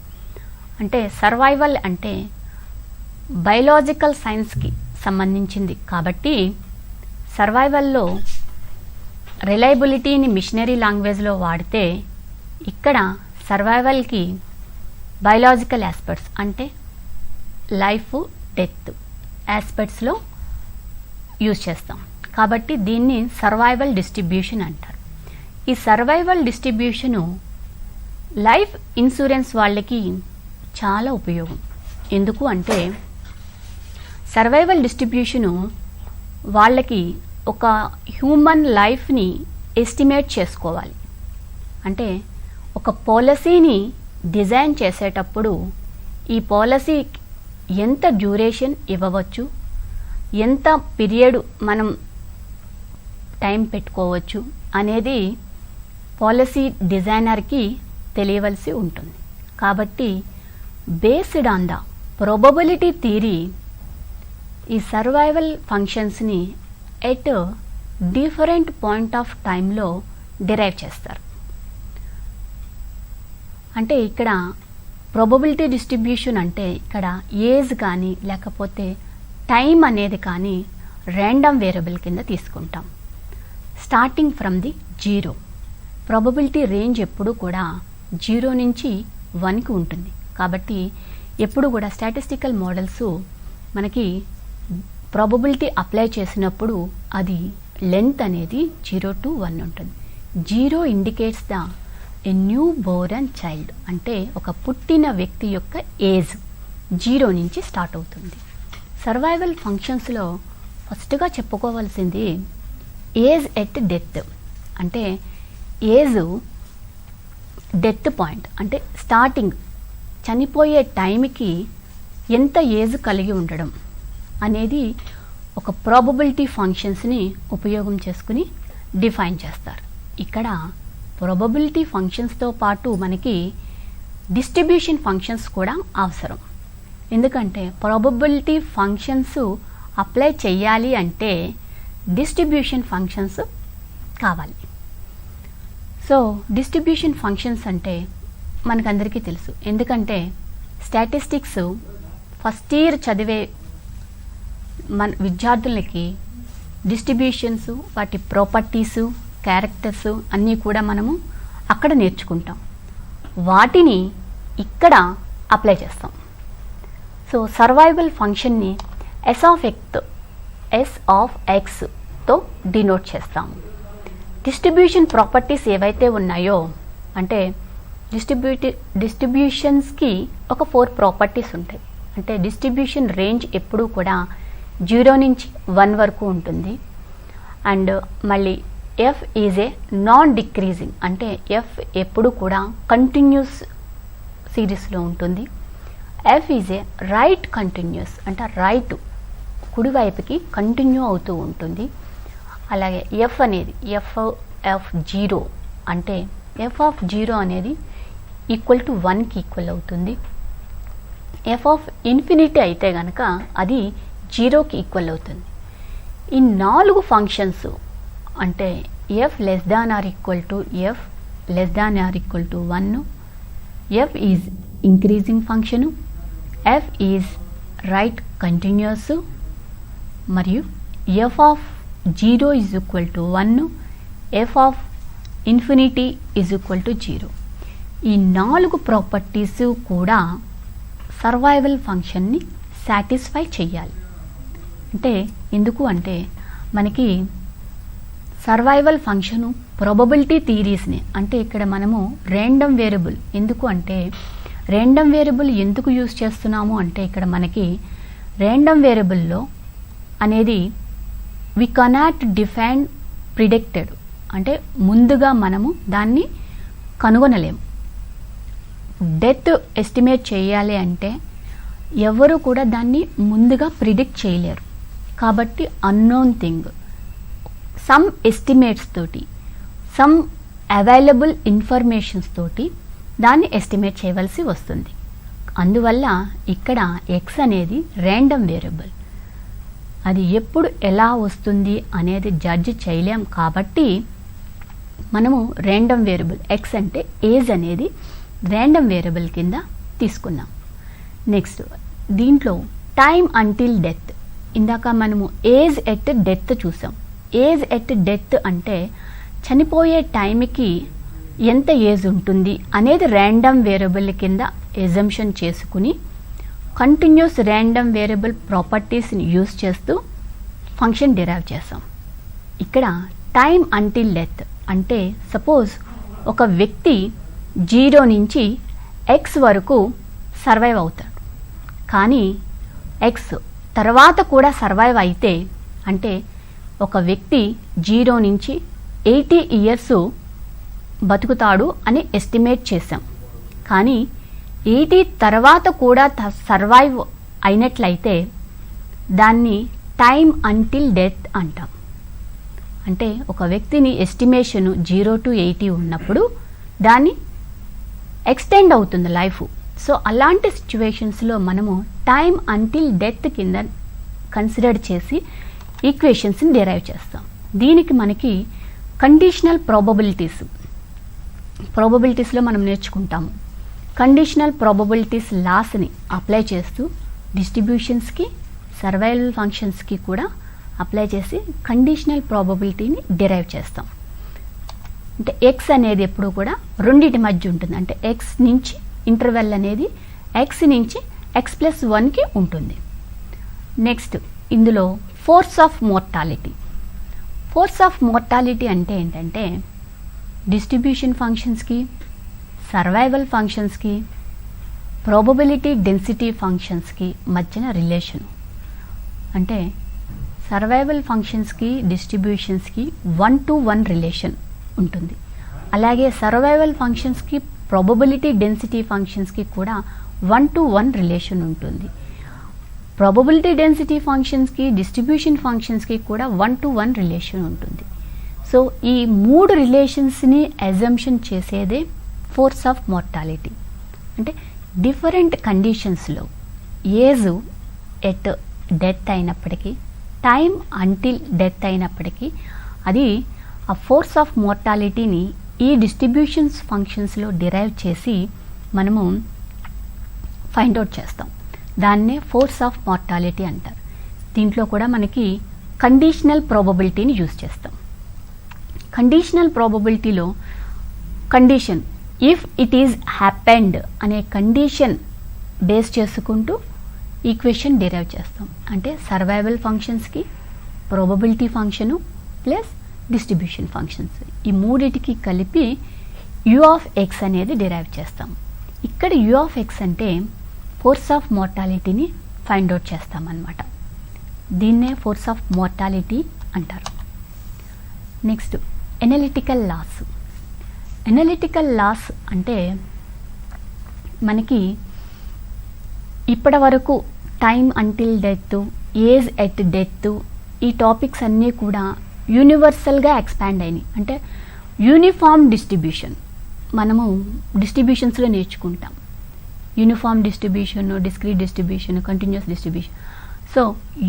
అంటే సర్వైవల్ అంటే బయలాజికల్ సైన్స్కి సంబంధించింది కాబట్టి సర్వైవల్లో రిలయబిలిటీని మిషనరీ లాంగ్వేజ్లో వాడితే ఇక్కడ సర్వైవల్కి బయలాజికల్ ఆస్పెక్ట్స్ అంటే లైఫ్ డెత్ ఆస్పెక్ట్స్లో యూజ్ చేస్తాం. కాబట్టి దీన్ని సర్వైవల్ డిస్ట్రిబ్యూషన్ అంటారు. ఈ సర్వైవల్ డిస్ట్రిబ్యూషను లైఫ్ ఇన్సూరెన్స్ వాళ్ళకి చాలా ఉపయోగం. ఎందుకు అంటే సర్వైవల్ డిస్ట్రిబ్యూషను వాళ్ళకి ఒక హ్యూమన్ లైఫ్ని ఎస్టిమేట్ చేసుకోవాలి. అంటే ఒక పాలసీని డిజైన్ చేసేటప్పుడు ఈ పాలసీ ఎంత డ్యూరేషన్ ఇవ్వవచ్చు, ఎంత పీరియడ్ మనం టైం పెట్టుకోవచ్చు అనేది పాలసీ డిజైనర్కి తెలియవలసి ఉంటుంది. కాబట్టి based on the probability theory ఈ సర్వైవల్ ఫంక్షన్స్ని ఎట్ డిఫరెంట్ పాయింట్ ఆఫ్ టైంలో డిరైవ్ చేస్తారు. అంటే ఇక్కడ ప్రాబబిలిటీ డిస్ట్రిబ్యూషన్ అంటే ఇక్కడ ఏజ్ కానీ లేకపోతే టైం అనేది కానీ ర్యాండమ్ వేరియబుల్ కింద తీసుకుంటాం. Starting from the 0 probability range ఎప్పుడు కూడా 0 నుంచి 1కి ఉంటుంది. కాబట్టి ఎప్పుడు కూడా స్టాటిస్టికల్ మోడల్స్ మనకి ప్రాబబిలిటీ అప్లై చేసినప్పుడు అది లెంత్ అనేది 0 to 1 ఉంటుంది. 0 indicates the a new Born child అంటే ఒక పుట్టిన వ్యక్తి యొక్క ఏజ్ 0 నుంచి స్టార్ట్ అవుతుంది. సర్వైవల్ ఫంక్షన్స్లో ఫస్ట్గా చెప్పుకోవాల్సింది ఏజ్ ఎట్ డెత్. అంటే ఏజ్ డెత్ పాయింట్ అంటే స్టార్టింగ్ చనిపోయే టైంకి ఎంత ఏజ్ కలిగి ఉండడం అనేది ఒక ప్రాబబిలిటీ ఫంక్షన్స్ని ఉపయోగం చేసుకుని డిఫైన్ చేస్తారు. ఇక్కడ ప్రాబబిలిటీ ఫంక్షన్స్తో పాటు మనకి డిస్ట్రిబ్యూషన్ ఫంక్షన్స్ కూడా అవసరం. ఎందుకంటే ప్రాబబిలిటీ ఫంక్షన్స్ అప్లై చేయాలి అంటే డిస్ట్రిబ్యూషన్ ఫంక్షన్స్ కావాలి. సో డిస్ట్రిబ్యూషన్ ఫంక్షన్స్ అంటే మనకందరికీ తెలుసు. ఎందుకంటే స్టాటిస్టిక్స్ ఫస్ట్ ఇయర్ చదివే మన విద్యార్థులకి డిస్ట్రిబ్యూషన్స్ వాటి ప్రాపర్టీసు క్యారెక్టర్స్ అన్నీ కూడా మనము అక్కడ నేర్చుకుంటాం. వాటిని ఇక్కడ అప్లై చేస్తాం. సో సర్వైవల్ ఫంక్షన్ని ఎస్ ఆఫ్ ఎక్స్తో డినోట్ చేస్తాము. డిస్ట్రిబ్యూషన్ ప్రాపర్టీస్ ఏవైతే ఉన్నాయో అంటే డిస్ట్రిబ్యూషన్స్కి ఒక 4 ప్రాపర్టీస్ ఉంటాయి. అంటే డిస్ట్రిబ్యూషన్ రేంజ్ ఎప్పుడూ కూడా 0 నుంచి 1 వరకు ఉంటుంది. అండ్ మళ్ళీ F is a non decreasing అంటే ఎఫ్ ఎప్పుడు కూడా కంటిన్యూస్ సిరీస్లో ఉంటుంది. F is a right continuous అంటే రైట్ కుడివైపుకి కంటిన్యూ అవుతూ ఉంటుంది. అలాగే ఎఫ్ అనేది ఎఫ్ 0 అంటే ఎఫ్ ఆఫ్ 0 అనేది ఈక్వల్ టు 1కి ఈక్వల్ అవుతుంది. ఎఫ్ ఆఫ్ ఇన్ఫినిటీ అయితే కనుక అది 0కి ఈక్వల్ అవుతుంది. ఈ 4 ఫంక్షన్స్ అంటే F less than or equal to F less than or equal to 1, F is increasing function, F is right continuous మరియు F of 0 is equal to 1, F of infinity is equal to 0. ఈ 4 properties కూడా survival ఫంక్షన్ని satisfy చేయాలి. అంటే ఎందుకు అంటే మనకి survival function probability థియరీస్ని అంటే ఇక్కడ మనము ర్యాండమ్ వేరియబుల్ ఎందుకు అంటే ర్యాండమ్ వేరియబుల్ ఎందుకు యూజ్ చేస్తున్నాము అంటే ఇక్కడ మనకి ర్యాండమ్ వేరియబుల్లో అనేది వి కెనాట్ డిఫైన్ ప్రిడిక్టెడ్ అంటే ముందుగా మనము దాన్ని కనుగొనలేము. డెత్ ఎస్టిమేట్ చేయాలి అంటే ఎవరు కూడా దాన్ని ముందుగా ప్రిడిక్ట్ చేయలేరు. కాబట్టి అన్నోన్ థింగ్ సమ్ ఎస్టిమేట్స్ తోటి సమ్ అవైలబుల్ ఇన్ఫర్మేషన్స్ తోటి దాన్ని ఎస్టిమేట్ చేయవలసి వస్తుంది. అందువల్ల ఇక్కడ ఎక్స్ అనేది ర్యాండమ్ వేరియబుల్. అది ఎప్పుడు ఎలా వస్తుంది అనేది జడ్జ్ చేయలేం. కాబట్టి మనము ర్యాండమ్ వేరియబుల్ ఎక్స్ అంటే ఏజ్ అనేది ర్యాండమ్ వేరియబుల్ కింద తీసుకున్నాం. నెక్స్ట్ దీంట్లో టైమ్ అంటిల్ డెత్, ఇందాక మనము ఏజ్ ఎట్ డెత్ చూసాం. ఏజ్ ఎట్ డెత్ అంటే చనిపోయే టైంకి ఎంత ఏజ్ ఉంటుంది అనేది ర్యాండమ్ వేరియబుల్ కింద ఎజంప్షన్ చేసుకుని కంటిన్యూస్ ర్యాండమ్ వేరియబుల్ ప్రాపర్టీస్ని యూజ్ చేస్తూ ఫంక్షన్ డిరైవ్ చేస్తాం. ఇక్కడ టైమ్ అంటిల్ డెత్ అంటే సపోజ్ ఒక వ్యక్తి 0 నుంచి ఎక్స్ వరకు సర్వైవ్ అవుతాడు, కానీ ఎక్స్ తర్వాత కూడా సర్వైవ్ అయితే, అంటే ఒక వ్యక్తి 0 నుంచి 80 ఇయర్స్ బతుకుతాడు అని ఎస్టిమేట్ చేశాం. కానీ 80 తర్వాత కూడా సర్వైవ్ అయినట్లయితే దాన్ని టైమ్ అంటిల్ డెత్ అంటాం. అంటే ఒక వ్యక్తిని ఎస్టిమేషన్ 0 to 80 ఉన్నప్పుడు దాన్ని ఎక్స్టెండ్ అవుతుంది లైఫ్. సో అలాంటి సిచ్యువేషన్స్లో మనము టైమ్ అంటిల్ డెత్ కింద కన్సిడర్ చేసి ఈక్వేషన్స్ని డిరైవ్ చేస్తాం. దీనికి మనకి కండిషనల్ ప్రాబబిలిటీస్లో మనం నేర్చుకుంటాము. కండిషనల్ ప్రాబబిలిటీస్ లాస్ని అప్లై చేస్తూ డిస్ట్రిబ్యూషన్స్కి సర్వైవల్ ఫంక్షన్స్కి కూడా అప్లై చేసి కండిషనల్ ప్రాబబిలిటీని డిరైవ్ చేస్తాం. అంటే ఎక్స్ అనేది ఎప్పుడు కూడా రెండింటి మధ్య ఉంటుంది. అంటే ఎక్స్ నుంచి ఇంటర్వెల్ అనేది ఎక్స్ నుంచి x+1కి ఉంటుంది. నెక్స్ట్ ఇందులో force of mortality. Force of mortality అంటే ఏంటంటే డిస్ట్రిబ్యూషన్ ఫంక్షన్స్కి, సర్వైవల్ ఫంక్షన్స్కి, ప్రాబబిలిటీ డెన్సిటీ ఫంక్షన్స్కి మధ్యన రిలేషన్. అంటే సర్వైవల్ ఫంక్షన్స్కి డిస్ట్రిబ్యూషన్స్కి 1-to-1 రిలేషన్ ఉంటుంది. అలాగే సర్వైవల్ ఫంక్షన్స్కి ప్రాబబిలిటీ డెన్సిటీ ఫంక్షన్స్కి కూడా 1-to-1 రిలేషన్ ఉంటుంది. ప్రాబబిలిటీ డెన్సిటీ ఫంక్షన్స్కి డిస్ట్రిబ్యూషన్ ఫంక్షన్స్కి కూడా 1-to-1 రిలేషన్ ఉంటుంది. సో ఈ 3 రిలేషన్స్ని అజంప్షన్ చేసేదే ఫోర్స్ ఆఫ్ మోర్టాలిటీ. అంటే డిఫరెంట్ కండిషన్స్లో ఏజ్ ఎట్ డెత్ అయినప్పటికీ, టైమ్ అంటిల్ డెత్ అయినప్పటికీ అది ఆ ఫోర్స్ ఆఫ్ మోర్టాలిటీని ఈ డిస్ట్రిబ్యూషన్స్ ఫంక్షన్స్లో డిరైవ్ చేసి మనము ఫైండ్ అవుట్ చేస్తాం. దాన్నే ఫోర్స్ ఆఫ్ మోర్టాలిటీ అంటారు. దీంట్లో కూడా మనకి కండిషనల్ ప్రాబబిలిటీని యూజ్ చేస్తాం. కండిషనల్ ప్రాబబిలిటీలో condition if it is happened అనే కండిషన్ బేస్ చేసుకుంటూ ఈక్వేషన్ డిరైవ్ చేస్తాం. అంటే సర్వైవల్ ఫంక్షన్స్కి probability function plus distribution functions ఈ మూడిటికి కలిపి u(x) అనేది డిరైవ్ చేస్తాం. ఇక్కడ u(x) అంటే ఫోర్స్ ఆఫ్ మోర్టాలిటీని ఫైండ్ అవుట్ చేస్తామన్నమాట. దీన్నే ఫోర్స్ ఆఫ్ మోర్టాలిటీ అంటారు. Next analytical laws. Analytical laws అంటే మనకి ఇప్పటి వరకు time until death, age at death ఈ టాపిక్స్ అన్నీ కూడా యూనివర్సల్గా ఎక్స్పాండ్ అయినాయి. అంటే యూనిఫామ్ డిస్ట్రిబ్యూషన్ మనము డిస్ట్రిబ్యూషన్స్లో నేర్చుకుంటాం. Uniform distribution, discrete distribution, continuous distribution. So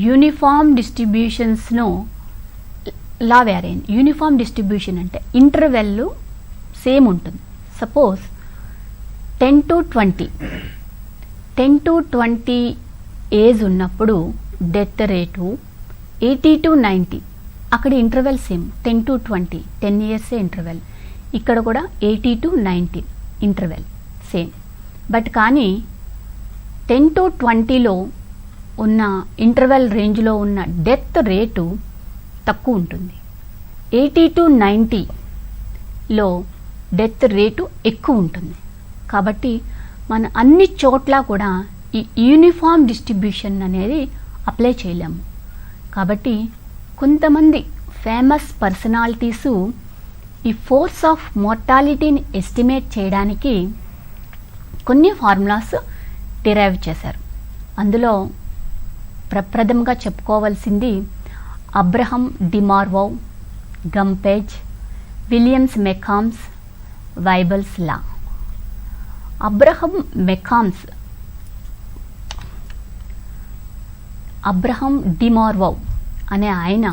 uniform డిస్ట్రిబ్యూషన్స్ను లా వేరైంది. యూనిఫామ్ డిస్ట్రిబ్యూషన్ అంటే ఇంటర్వెల్ సేమ్ ఉంటుంది. సపోజ్ 10 to 20 ఏజ్ ఉన్నప్పుడు డెత్ రేటు 80 to 90, అక్కడ ఇంటర్వెల్ సేమ్ 10 to 20, 10 ఇయర్సే ఇంటర్వెల్. ఇక్కడ కూడా 80 to 90 ఇంటర్వెల్ సేమ్. బట్ కానీ 10 to 20లో ఉన్న ఇంటర్వెల్ రేంజ్లో ఉన్న డెత్ రేటు తక్కువ ఉంటుంది. 80 to 90లో డెత్ రేటు ఎక్కువ ఉంటుంది. కాబట్టి మన అన్ని చోట్ల కూడా ఈ యూనిఫామ్ డిస్ట్రిబ్యూషన్ అనేది అప్లై చేయలేము. కాబట్టి కొంతమంది ఫేమస్ పర్సనాలిటీసు ఈ ఫోర్స్ ఆఫ్ మోర్టాలిటీని ఎస్టిమేట్ చేయడానికి కొన్ని ఫార్ములాస్ డిరైవ్ చేశారు. అందులో ప్రప్రథమంగా చెప్పుకోవాల్సింది అబ్రహం డిమార్వో, గంపేజ్, విలియమ్స్ మెకామ్స్, వైబల్స్ లా. అబ్రహం మెకామ్స్ అబ్రహం డిమార్వౌ అనే ఆయన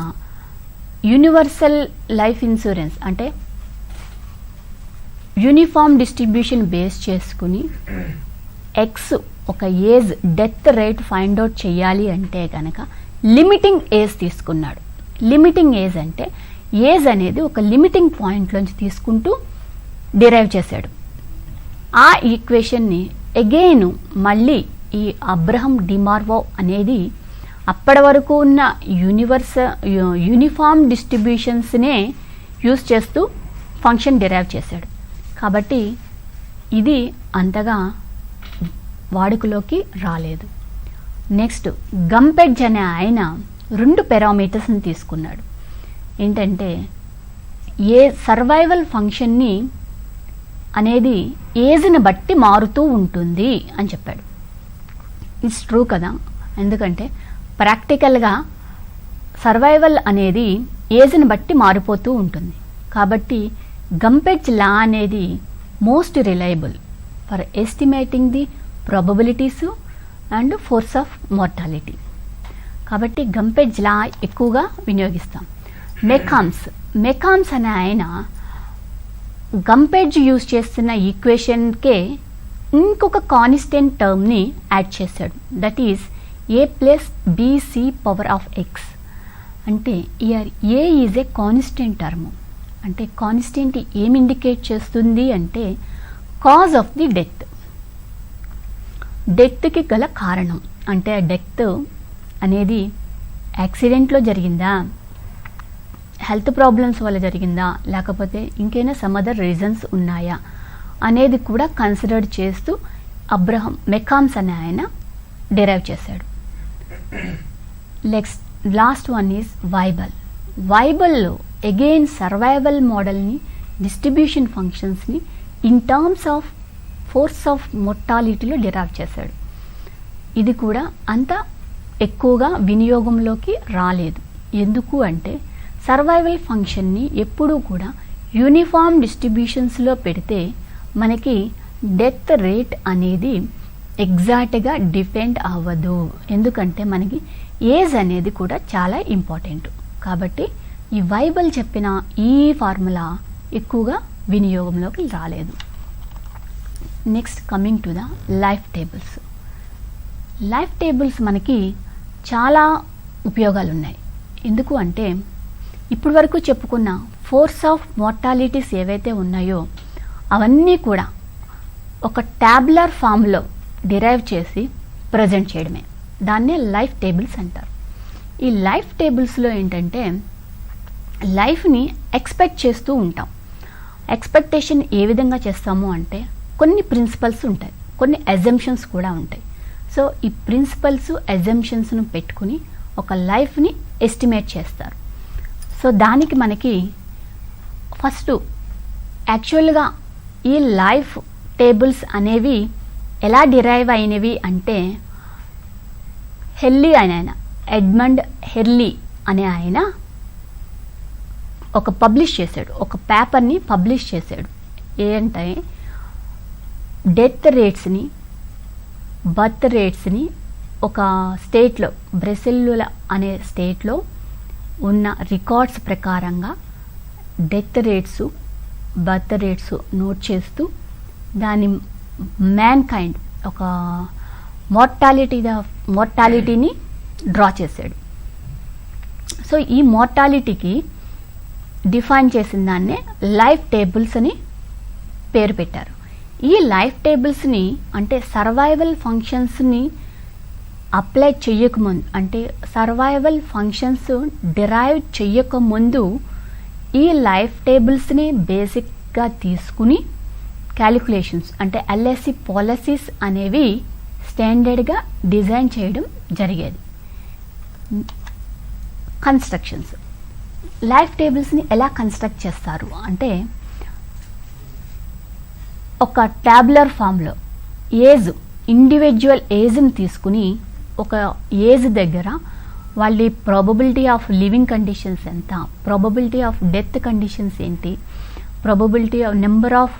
యూనివర్సల్ లైఫ్ ఇన్సూరెన్స్ అంటే యూనిఫామ్ డిస్ట్రిబ్యూషన్ బేస్ చేసుకుని ఎక్స్ ఒక age death rate find out చేయాలి అంటే కనుక లిమిటింగ్ ఏజ్ తీసుకున్నాడు. లిమిటింగ్ ఏజ్ అంటే ఏజ్ అనేది ఒక లిమిటింగ్ పాయింట్లోంచి తీసుకుంటూ డిరైవ్ చేశాడు. ఆ ఈక్వేషన్ని అగైన్ మళ్ళీ ఈ అబ్రహం డిమార్వో అనేది అప్పటి వరకు ఉన్న యూనిఫామ్ డిస్ట్రిబ్యూషన్స్నే యూస్ చేస్తూ ఫంక్షన్ డిరైవ్ చేశాడు. కాబట్టి ఇది అంతగా వాడుకలోకి రాలేదు. నెక్స్ట్ గంపెడ్జ్ అనే ఆయన 2 పారామీటర్స్ని తీసుకున్నాడు. ఏంటంటే ఏ సర్వైవల్ ఫంక్షన్ని అనేది ఏజ్ని బట్టి మారుతూ ఉంటుంది అని చెప్పాడు. ఇట్స్ ట్రూ కదా, ఎందుకంటే ప్రాక్టికల్గా సర్వైవల్ అనేది ఏజ్ని బట్టి మారిపోతూ ఉంటుంది. కాబట్టి గంపెడ్జ్ లా అనేది most reliable for estimating the probabilities and force of mortality. కాబట్టి గంపెడ్జ్ లా ఎక్కువగా వినియోగిస్తాం. మెకామ్స్ అనే ఆయన గంపెడ్జ్ యూజ్ చేస్తున్న ఈక్వేషన్కే ఇంకొక కాన్స్టెంట్ టర్మ్ని యాడ్ చేశాడు. That is a plus BC power of X. అంటే here A is a constant term. అంటే కాన్స్టెంట్ ఏమి ఇండికేట్ చేస్తుంది అంటే కాజ్ ఆఫ్ ది డెత్, డెత్కి గల కారణం. అంటే డెత్ అనేది యాక్సిడెంట్లో జరిగిందా, హెల్త్ ప్రాబ్లమ్స్ వల్ల జరిగిందా, లేకపోతే ఇంకైనా సమ్ అదర్ రీజన్స్ ఉన్నాయా అనేది కూడా కన్సిడర్ చేస్తూ మెకామ్స్ అనే ఆయన డిరైవ్ చేశాడు. లాస్ట్ వన్ ఈజ్ వైబల్లో అగైన్ సర్వైవల్ మోడల్ని, డిస్ట్రిబ్యూషన్ ఫంక్షన్స్ని in terms of force of మోర్టాలిటీలో డిరైవ్ చేశాడు. ఇది కూడా అంత ఎక్కువగా వినియోగంలోకి రాలేదు. ఎందుకు అంటే సర్వైవల్ ఫంక్షన్ని ఎప్పుడూ కూడా యూనిఫామ్ డిస్ట్రిబ్యూషన్స్లో పెడితే మనకి డెత్ రేట్ అనేది ఎగ్జాక్ట్గా డిపెండ్ అవ్వదు. ఎందుకంటే మనకి ఏజ్ అనేది కూడా చాలా ఇంపార్టెంట్. కాబట్టి ఈ వైబల్ చెప్పిన ఈ ఫార్ములా ఎక్కువగా వినియోగంలోకి రాలేదు. Next coming to the life tables. Life tables మనకి చాలా ఉపయోగాలు ఉన్నాయి. ఎందుకు అంటే ఇప్పుడు వరకు చెప్పుకున్న ఫోర్స్ ఆఫ్ మోర్టాలిటీస్ ఏవైతే ఉన్నాయో అవన్నీ కూడా ఒక ట్యాబులర్ ఫామ్లో డిరైవ్ చేసి ప్రజెంట్ చేయడమే. దాన్నే లైఫ్ టేబుల్స్ అంటారు. ఈ లైఫ్ టేబుల్స్లో ఏంటంటే లైఫ్ని ఎక్స్పెక్ట్ చేస్తూ ఉంటాం. ఎక్స్పెక్టేషన్ ఏ విధంగా చేస్తాము అంటే కొన్ని ప్రిన్సిపల్స్ ఉంటాయి, కొన్ని అజంప్షన్స్ కూడా ఉంటాయి. సో ఈ ప్రిన్సిపల్స్ అజంప్షన్స్ను పెట్టుకుని ఒక లైఫ్ని ఎస్టిమేట్ చేస్తారు. సో దానికి మనకి ఫస్ట్ యాక్చువల్గా ఈ లైఫ్ టేబుల్స్ అనేవి ఎలా డిరైవ్ అయినవి అంటే హెర్లీ అనే ఆయన, ఎడ్మండ్ హెర్లీ అనే ఆయన ఒక పేపర్ని పబ్లిష్ చేశాడు. ఏంటంటే డెత్ రేట్స్ని, బర్త్ రేట్స్ని ఒక స్టేట్లో, బ్రెజిల్ అనే స్టేట్లో ఉన్న రికార్డ్స్ ప్రకారంగా death rates, birth rates note చేస్తూ దాని మ్యాన్ కైండ్ ఒక మోర్టాలిటీని డ్రా చేశాడు. సో ఈ మోర్టాలిటీకి డిఫైన్ చేసిన దాన్నే లైఫ్ టేబుల్స్ అని పేరు పెట్టారు. ఈ లైఫ్ టేబుల్స్ని అంటే సర్వైవల్ ఫంక్షన్స్ని అప్లై చెయ్యకముందు, అంటే సర్వైవల్ ఫంక్షన్స్ డిరైవ్ చెయ్యకముందు ఈ లైఫ్ టేబుల్స్ని బేసిక్గా తీసుకుని క్యాలిక్యులేషన్స్ అంటే ఎల్ఎస్సి పాలసీస్ అనేవి స్టాండర్డ్గా డిజైన్ చేయడం జరిగేది. కన్స్ట్రక్షన్స్, లైఫ్ టేబుల్స్ని ఎలా కన్స్ట్రక్ట్ చేస్తారు అంటే ఒక ట్యాబులర్ ఫామ్లో ఇండివిజువల్ ఏజ్ని తీసుకుని ఒక ఏజ్ దగ్గర వాళ్ళ ప్రాబబిలిటీ ఆఫ్ లివింగ్ కండిషన్స్ ఎంత, ప్రాబబిలిటీ ఆఫ్ డెత్ కండిషన్స్ ఏంటి, probability of number of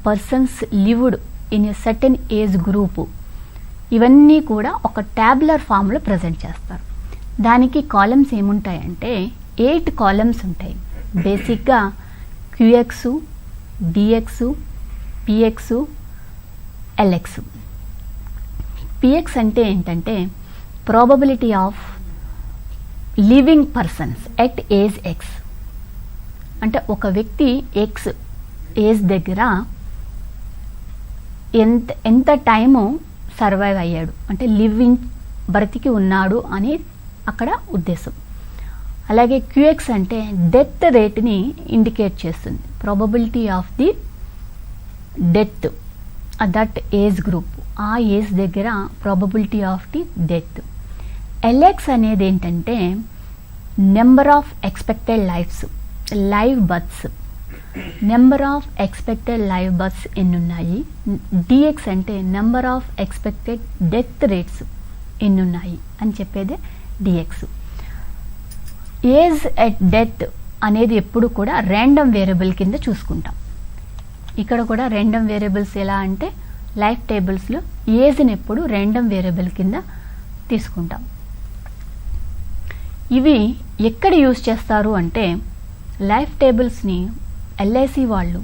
persons lived in a certain age group, ఇవన్నీ కూడా ఒక ట్యాబులర్ ఫామ్లో ప్రజెంట్ చేస్తారు. దానికి కాలమ్స్ ఏముంటాయంటే 8 కాలమ్స్ ఉంటాయి. బేసిక్గా QX, DX, PX, LX. PX అంటే ఏంటంటే probability of living persons at age X. అంటే ఒక వ్యక్తి ఎక్స్ ఏజ్ దగ్గర ఎంత టైము సర్వైవ్ అయ్యాడు, అంటే లివింగ్ బ్రతికి ఉన్నాడు అని అక్కడ ఉద్దేశం. అలాగే క్యూఎక్స్ అంటే డెత్ రేట్ని ఇండికేట్ చేస్తుంది, probability of the death that age group, ఆ ఏజ్ దగ్గర probability of the death. LX అనేది ఏంటంటే number of expected live births, number of expected live births ఎన్ని ఉన్నాయి. డిఎక్స్ అంటే number of expected death rates ఎన్ని ఉన్నాయి అని చెప్పేదే డిఎక్స్. ఏజ్ ఎట్ డెత్ అనేది ఎప్పుడు కూడా ర్యాండమ్ వేరియబుల్ కింద చూసుకుంటాం. ఇక్కడ కూడా ర్యాండమ్ వేరియబుల్స్ ఎలా అంటే లైఫ్ టేబుల్స్లో ఏజ్ని ఎప్పుడు ర్యాండమ్ వేరియబుల్ కింద తీసుకుంటాం. ఇవి ఎక్కడ యూజ్ చేస్తారు అంటే లైఫ్ టేబుల్స్ని ఎల్ఐసి వాళ్ళు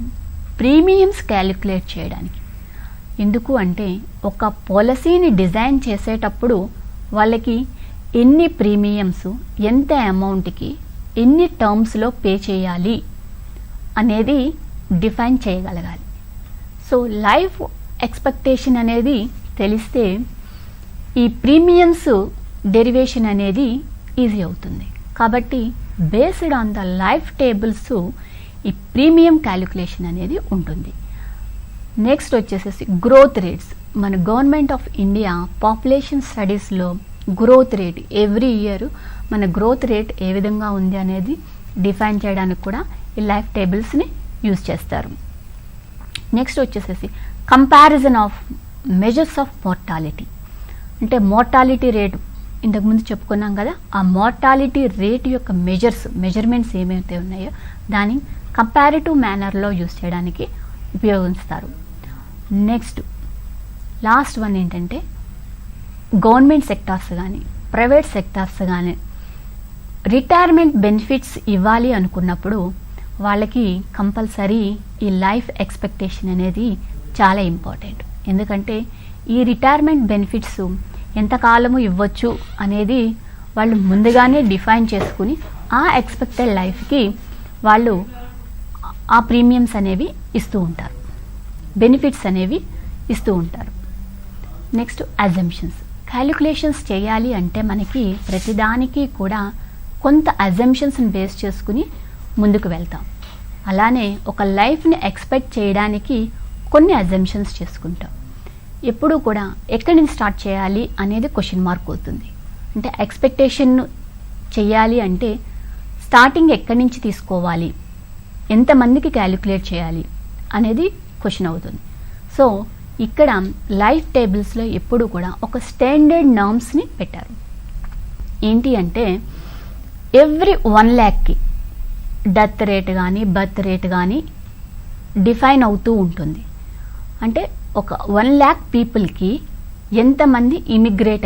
ప్రీమియమ్స్ క్యాలిక్యులేట్ చేయడానికి. ఎందుకు అంటే ఒక పాలసీని డిజైన్ చేసేటప్పుడు వాళ్ళకి ఎన్ని ప్రీమియమ్స్, ఎంత అమౌంట్కి, ఎన్ని టర్మ్స్లో పే చేయాలి అనేది డిఫైన్ చేయగలగాలి. సో లైఫ్ ఎక్స్పెక్టేషన్ అనేది తెలిస్తే ఈ ప్రీమియమ్స్ డెరివేషన్ అనేది ఈజీ అవుతుంది. కాబట్టి based on the life tables ఈ ప్రీమియం క్యాలిక్యులేషన్ అనేది ఉంటుంది. నెక్స్ట్ వచ్చేసేసి గ్రోత్ రేట్స్. మన గవర్నమెంట్ ఆఫ్ ఇండియా పాపులేషన్ స్టడీస్లో గ్రోత్ రేట్ ఎవ్రీ ఇయర్ మన గ్రోత్ రేట్ ఏ విధంగా ఉంది అనేది డిఫైన్ చేయడానికి కూడా ఈ లైఫ్ టేబుల్స్ని యూజ్ చేస్తారు. నెక్స్ట్ వచ్చేసేసి comparison of measures of mortality. అంటే మోర్టాలిటీ రేట్ ఇంతకుముందు చెప్పుకున్నాం కదా, ఆ మోర్టాలిటీ రేట్ యొక్క మెజర్మెంట్స్ ఏమైతే ఉన్నాయో దాన్ని కంపారిటివ్ మేనర్లో యూజ్ చేయడానికి ఉపయోగిస్తారు. నెక్స్ట్ లాస్ట్ వన్ ఏంటంటే గవర్నమెంట్ సెక్టార్స్ కానీ ప్రైవేట్ సెక్టార్స్ కానీ రిటైర్మెంట్ బెనిఫిట్స్ ఇవ్వాలి అనుకున్నప్పుడు వాళ్ళకి కంపల్సరీ ఈ లైఫ్ ఎక్స్పెక్టేషన్ అనేది చాలా ఇంపార్టెంట్. ఎందుకంటే ఈ రిటైర్మెంట్ బెనిఫిట్స్ ఎంతకాలము ఇవ్వచ్చు అనేది వాళ్ళు ముందుగానే డిఫైన్ చేసుకుని ఆ ఎక్స్పెక్టెడ్ లైఫ్కి వాళ్ళు ఆ ప్రీమియమ్స్ అనేవి ఇస్తూ ఉంటారు, బెనిఫిట్స్ అనేవి ఇస్తూ ఉంటారు. Next assumptions. క్యాలిక్యులేషన్స్ చేయాలి అంటే మనకి ప్రతిదానికి కూడా కొంత అజంప్షన్స్ని బేస్ చేసుకుని ముందుకు వెళ్తాం. అలానే ఒక లైఫ్ని ఎక్స్పెక్ట్ చేయడానికి కొన్ని అజంప్షన్స్ చేసుకుంటాం. ఎప్పుడు కూడా ఎక్కడి నుంచి స్టార్ట్ చేయాలి అనేది క్వశ్చన్ మార్క్ అవుతుంది. అంటే ఎక్స్పెక్టేషన్ చేయాలి అంటే స్టార్టింగ్ ఎక్కడి నుంచి తీసుకోవాలి, ఎంతమందికి క్యాలిక్యులేట్ చేయాలి అనేది క్వశ్చన్ అవుతుంది. సో ఇక్కడ లైఫ్ టేబుల్స్లో ఎప్పుడు కూడా ఒక స్టాండర్డ్ నార్మ్స్ని పెట్టారు. ఏంటి అంటే ఎవ్రీ 1 lakhకి డెత్ రేట్ కానీ బర్త్ రేట్ కానీ డిఫైన్ అవుతూ ఉంటుంది. అంటే ఒక 1 lakh పీపుల్కి ఎంతమంది ఇమిగ్రేట్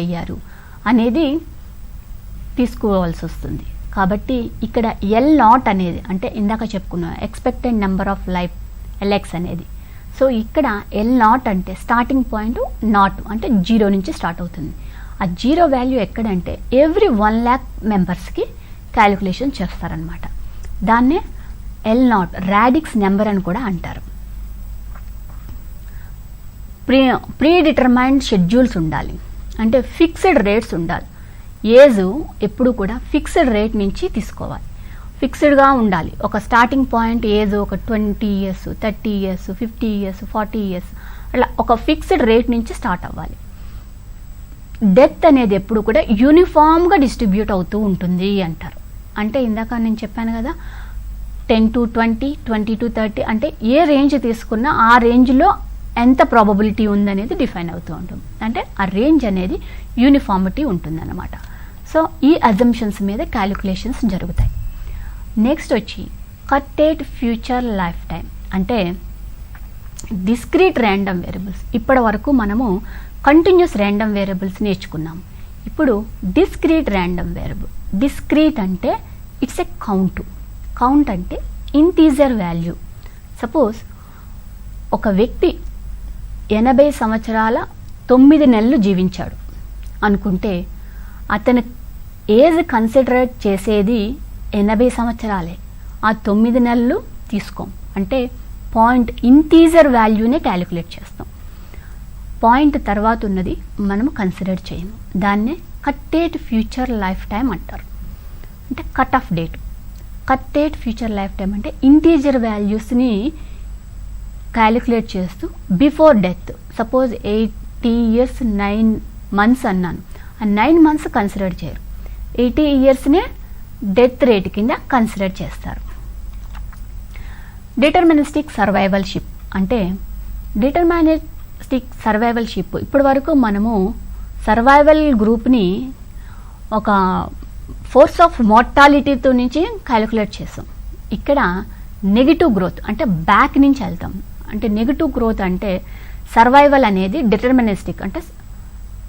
అయ్యారు అనేది తీసుకోవాల్సి వస్తుంది. కాబట్టి ఇక్కడ L0 అనేది అంటే ఇందాక చెప్పుకున్నాం expected number of life LX అనేది. సో ఇక్కడ L0 అంటే స్టార్టింగ్ పాయింట్ నాట్ అంటే 0 నుంచి స్టార్ట్ అవుతుంది. ఆ 0 వాల్యూ ఎక్కడంటే ఎవ్రీ 1 lakh మెంబర్స్కి క్యాలిక్యులేషన్ చేస్తారనమాట. దాన్నే L0 రాడిక్స్ నెంబర్ అని కూడా అంటారు. ప్రీ డిటర్మైన్డ్ షెడ్యూల్స్ ఉండాలి, అంటే ఫిక్స్డ్ రేట్స్ ఉండాలి. ఏజ్ ఎప్పుడు కూడా ఫిక్స్డ్ రేట్ నుంచి తీసుకోవాలి, ఫిక్స్డ్గా ఉండాలి. ఒక స్టార్టింగ్ పాయింట్ ఏజ్ ఒక 20 years, 30 years, 50 years, 40 years అలా ఒక ఫిక్స్డ్ రేట్ నుంచి స్టార్ట్ అవ్వాలి. డెత్ అనేది ఎప్పుడు కూడా యూనిఫామ్గా డిస్ట్రిబ్యూట్ అవుతూ ఉంటుంది అంటారు. అంటే ఇందాక నేను చెప్పాను కదా 10 to 20, 20 to 30 అంటే ఏ రేంజ్ తీసుకున్నా ఆ రేంజ్లో ఎంత ప్రాబబిలిటీ ఉందనేది డిఫైన్ అవుతూ ఉంటుంది. అంటే ఆ రేంజ్ అనేది యూనిఫామిటీ ఉంటుందన్నమాట. సో ఈ అజంప్షన్స్ మీద క్యాలిక్యులేషన్స్ జరుగుతాయి. నెక్స్ట్ వచ్చి కట్టెడ్ ఫ్యూచర్ లైఫ్ టైం. అంటే డిస్క్రీట్ ర్యాండమ్ వేరియబుల్స్. ఇప్పటి వరకు మనము కంటిన్యూస్ ర్యాండమ్ వేరియబుల్స్ నేర్చుకున్నాం. ఇప్పుడు డిస్క్రీట్ ర్యాండమ్ వేరియబుల్. డిస్క్రీట్ అంటే ఇట్స్ ఎ కౌంట్. కౌంట్ అంటే ఇంటీజర్ వాల్యూ. సపోజ్ ఒక వ్యక్తి 80 సంవత్సరాల 9 నెలలు జీవించాడు అనుకుంటే అతను ఏజ్ కన్సిడర్ చేసేది 80 సంవత్సరాలే. ఆ 9 నెలలు తీసుకోం, అంటే పాయింట్ ఇంటీజర్ వాల్యూనే క్యాలిక్యులేట్ చేస్తాం. పాయింట్ తర్వాత ఉన్నది మనం కన్సిడర్ చేయము. దాన్నే cut date future life time అంటారు, అంటే cut off date. Cut date future life time అంటే ఇంటీజర్ వాల్యూస్ని క్యాలిక్యులేట్ చేస్తూ before death. Suppose 80 years 9 months అన్నాను, ఆ 9 months కన్సిడర్ చేయరు, 80 yearsనే డెత్ రేట్ కింద కన్సిడర్ చేస్తారు. డిటర్మినిస్టిక్ సర్వైవల్షిప్ అంటే డిటర్మినిస్టిక్ సర్వైవల్షిప్. ఇప్పటి వరకు మనము సర్వైవల్ గ్రూప్ని ఒక ఫోర్స్ ఆఫ్ మోర్టాలిటీతో నుంచి క్యాలిక్యులేట్ చేసాం. ఇక్కడ నెగిటివ్ గ్రోత్ అంటే బ్యాక్ నుంచి వెళ్తాం. అంటే నెగిటివ్ గ్రోత్ అంటే సర్వైవల్ అనేది డిటర్మినిస్టిక్ అంటే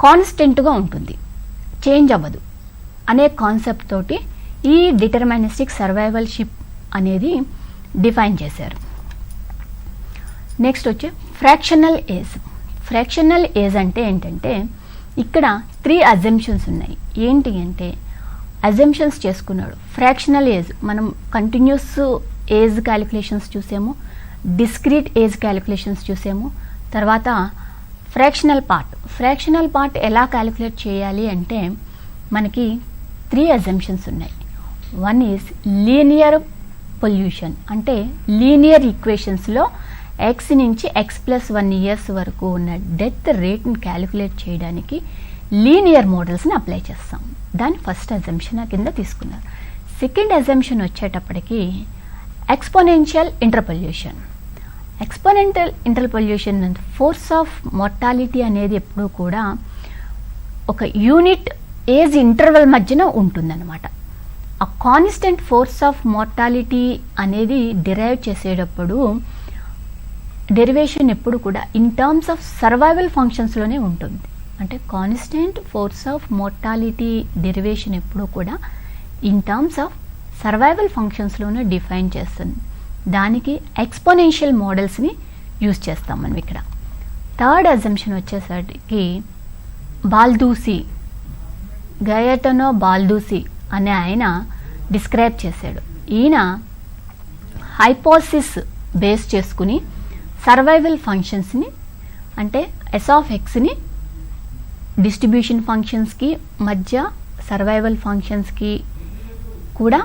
కాన్స్టెంట్గా ఉంటుంది, చేంజ్ అవ్వదు అనే కాన్సెప్ట్ తోటి ఈ డిటర్మినిస్టిక్ సర్వైవల్షిప్ అనేది డిఫైన్ చేశారు. నెక్స్ట్ వచ్చి ఫ్రాక్షనల్ ఏజ్. ఫ్రాక్షనల్ ఏజ్ అంటే ఏంటంటే ఇక్కడ 3 అజంప్షన్స్ ఉన్నాయి. ఏంటి అంటే అజంప్షన్స్ చేసుకున్నాడు. ఫ్రాక్షనల్ ఏజ్ మనం కంటిన్యూస్ ఏజ్ క్యాలిక్యులేషన్స్ చూసాము, డిస్క్రీట్ ఏజ్ క్యాలిక్యులేషన్స్ చూసాము. తర్వాత ఫ్రాక్షనల్ పార్ట్. ఫ్రాక్షనల్ పార్ట్ ఎలా క్యాలిక్యులేట్ చేయాలి అంటే మనకి 3 అజంప్షన్స్ ఉన్నాయి. వన్ ఈజ్ లీనియర్ పొల్యూషన్, అంటే లీనియర్ ఈక్వేషన్స్లో x నుంచి x+1 years వరకు ఉన్న డెత్ రేట్ని క్యాలిక్యులేట్ చేయడానికి లీనియర్ మోడల్స్ని అప్లై చేస్తాం. దాని ఫస్ట్ అజంప్షన్ కింద తీసుకున్నారు. సెకండ్ అజంప్షన్ వచ్చేటప్పటికి exponential interpolation. Exponential interpolation force of mortality అనేది ఎప్పుడూ కూడా ఒక యూనిట్ ఏజ్ ఇంటర్వెల్ మధ్యన ఉంటుందన్నమాట. ఆ కాన్స్టెంట్ ఫోర్స్ ఆఫ్ మోర్టాలిటీ అనేది డిరైవ్ చేసేటప్పుడు డెరివేషన్ ఎప్పుడు కూడా ఇన్ టర్మ్స్ ఆఫ్ సర్వైవల్ ఫంక్షన్స్లోనే ఉంటుంది. అంటే constant force of mortality derivation ఎప్పుడు కూడా ఇన్ టర్మ్స్ ఆఫ్ సర్వైవల్ ఫంక్షన్స్లోనే డిఫైన్ చేస్తుంది. దానికి ఎక్స్పోనెన్షియల్ మోడల్స్ని యూజ్ చేస్తాం మనం ఇక్కడ. థర్డ్ అజంప్షన్ వచ్చేసరికి బాల్దూసి, గయటనో బాల్దూసి అనే ఆయన డిస్క్రైబ్ చేశాడు. ఈయన హైపోసిస్ బేస్ చేసుకుని సర్వైవల్ ఫంక్షన్స్ని అంటే S(x)ని డిస్ట్రిబ్యూషన్ ఫంక్షన్స్కి మధ్య సర్వైవల్ ఫంక్షన్స్కి కూడా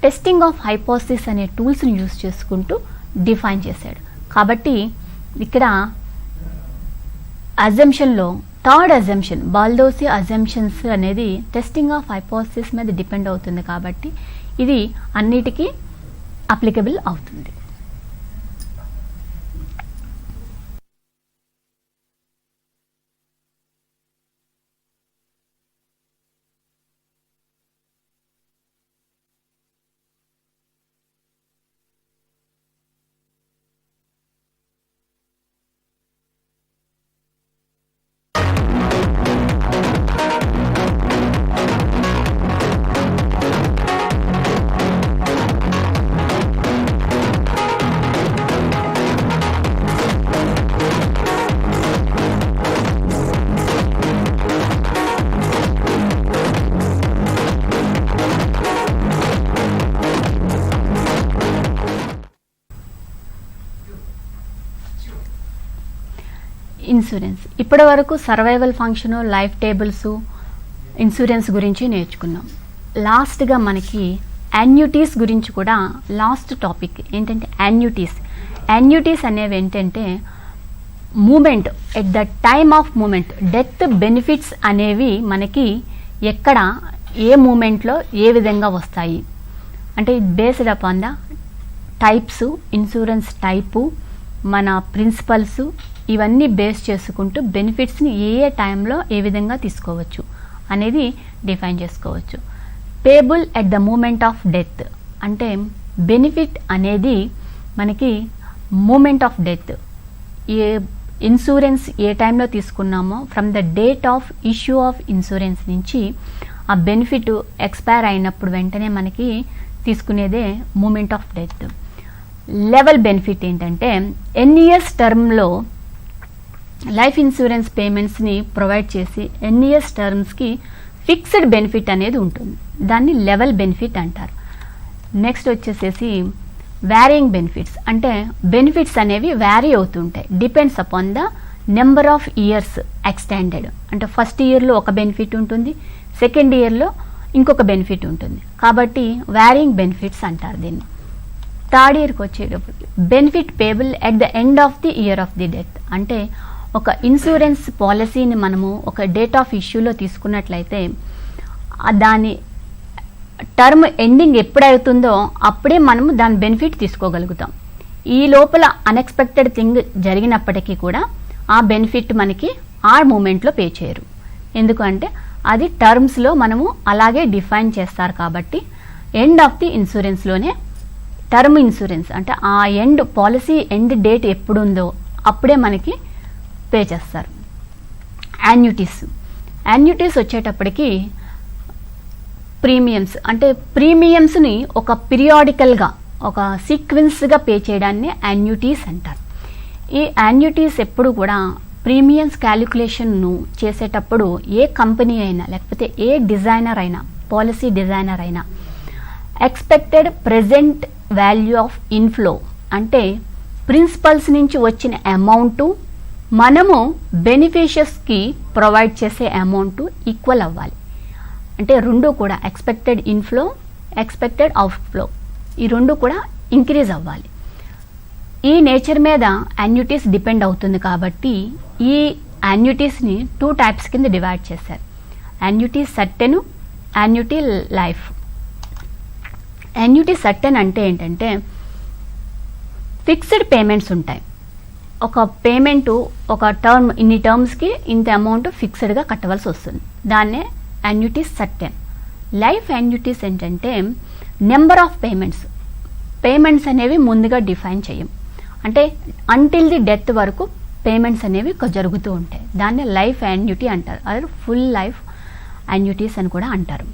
టెస్టింగ్ ఆఫ్ హైపోసిస్ అనే టూల్స్ని యూజ్ చేసుకుంటూ డిఫైన్ చేశాడు. కాబట్టి ఇక్కడ అజంప్షన్లో థర్డ్ అజంప్షన్ బాల్దోసి అజంప్షన్స్ అనేది టెస్టింగ్ ఆఫ్ హైపోసిస్ మీద డిపెండ్ అవుతుంది. కాబట్టి ఇది అన్నిటికీ అప్లికబుల్ అవుతుంది. ఇన్సూరెన్స్. ఇప్పటి వరకు survival function, life tables, insurance గురించి నేర్చుకున్నాం. లాస్ట్గా మనకి యాన్యుటీస్ గురించి కూడా లాస్ట్ టాపిక్ ఏంటంటే యాన్యుటీస్. యాన్యుటీస్ అనేవి ఏంటంటే moment at the time of moment, death benefits అనేవి మనకి ఎక్కడ ఏ మూమెంట్లో ఏ విధంగా వస్తాయి అంటే based upon the types, insurance type, మన ప్రిన్సిపల్స్, ఇవన్నీ బేస్ చేసుకుంటూ బెనిఫిట్స్ని ఏ ఏ టైంలో ఏ విధంగా తీసుకోవచ్చు అనేది డిఫైన్ చేసుకోవచ్చు. Payable at the moment of death అంటే బెనిఫిట్ అనేది మనకి మూమెంట్ ఆఫ్ డెత్ ఏ ఇన్సూరెన్స్ ఏ టైంలో తీసుకున్నామో from the date of issue of insurance నుంచి ఆ బెనిఫిట్ ఎక్స్పైర్ అయినప్పుడు వెంటనే మనకి తీసుకునేదే moment of death. Level benefit ఏంటంటే ఎన్ని ఇయర్స్ టర్మ్లో లైఫ్ ఇన్సూరెన్స్ పేమెంట్స్ని ప్రొవైడ్ చేసి ఎన్ని ఇయర్స్ టర్మ్స్కి ఫిక్స్డ్ బెనిఫిట్ అనేది ఉంటుంది, దాన్ని లెవెల్ బెనిఫిట్ అంటారు. నెక్స్ట్ వచ్చేసేసి వ్యారియింగ్ బెనిఫిట్స్, అంటే బెనిఫిట్స్ అనేవి వ్యారీ అవుతుంటాయి depends upon the number of years extended. అంటే ఫస్ట్ ఇయర్లో ఒక బెనిఫిట్ ఉంటుంది, సెకండ్ ఇయర్లో ఇంకొక బెనిఫిట్ ఉంటుంది, కాబట్టి వ్యారియింగ్ బెనిఫిట్స్ అంటారు దీన్ని. థర్డ్ ఇయర్కి వచ్చేటప్పటికి benefit payable at the end of the year of the death. అంటే ఒక ఇన్సూరెన్స్ పాలసీని మనము ఒక డేట్ ఆఫ్ ఇష్యూలో తీసుకున్నట్లయితే దాని టర్మ్ ఎండింగ్ ఎప్పుడవుతుందో అప్పుడే మనము దాని బెనిఫిట్ తీసుకోగలుగుతాం. ఈ లోపల అన్ఎక్స్పెక్టెడ్ థింగ్ జరిగినప్పటికీ కూడా ఆ బెనిఫిట్ మనకి ఆ మూమెంట్లో పే చేయరు, ఎందుకంటే అది టర్మ్స్లో మనము అలాగే డిఫైన్ చేస్తారు. కాబట్టి ఎండ్ ఆఫ్ ది ఇన్సూరెన్స్లోనే టర్మ్ ఇన్సూరెన్స్ అంటే ఆ ఎండ్ పాలసీ ఎండ్ డేట్ ఎప్పుడుందో అప్పుడే మనకి పే చేస్తారు. యాన్యుటీస్ వచ్చేటప్పటికి ప్రీమియమ్స్, అంటే ప్రీమియమ్స్ని ఒక పీరియాడికల్గా ఒక సీక్వెన్స్గా పే చేయడాన్ని యాన్యుటీస్ అంటారు. ఈ యాన్యుటీస్ ఎప్పుడు కూడా ప్రీమియమ్స్ క్యాలిక్యులేషన్ను చేసేటప్పుడు ఏ కంపెనీ అయినా లేకపోతే ఏ డిజైనర్ అయినా పాలసీ డిజైనర్ అయినా expected present value of inflow అంటే ప్రిన్సిపల్స్ నుంచి వచ్చిన అమౌంటు మనము బెనిఫిషియర్స్కి ప్రొవైడ్ చేసే అమౌంట్ ఈక్వల్ అవ్వాలి. అంటే రెండు కూడా ఎక్స్పెక్టెడ్ ఇన్ఫ్లో ఎక్స్పెక్టెడ్ అవుట్ఫ్లో ఈ రెండు కూడా ఇంక్రీజ్ అవ్వాలి. ఈ నేచర్ మీద యాన్యుటీస్ డిపెండ్ అవుతుంది కాబట్టి ఈ యాన్యుటీస్ని 2 టైప్స్ కింద డివైడ్ చేశారు. Annuity certain, annuity life. Annuity certain అంటే ఏంటంటే ఫిక్స్డ్ పేమెంట్స్ ఉంటాయి. ఒక పేమెంటు ఒక టర్మ్ ఇన్ని టర్మ్స్కి ఇంత అమౌంట్ ఫిక్స్డ్గా కట్టవలసి వస్తుంది, దాన్నే యాన్యుటీస్ సర్టెన్. లైఫ్ యాన్యుటీస్ ఏంటంటే నెంబర్ ఆఫ్ పేమెంట్స్ అనేవి ముందుగా డిఫైన్ చేయం, అంటే అంటిల్ ది డెత్ వరకు పేమెంట్స్ అనేవి జరుగుతూ ఉంటాయి, దాన్ని లైఫ్ యాన్యుటీ అంటారు. అది ఫుల్ లైఫ్ యాన్యుటీస్ అని కూడా అంటారు.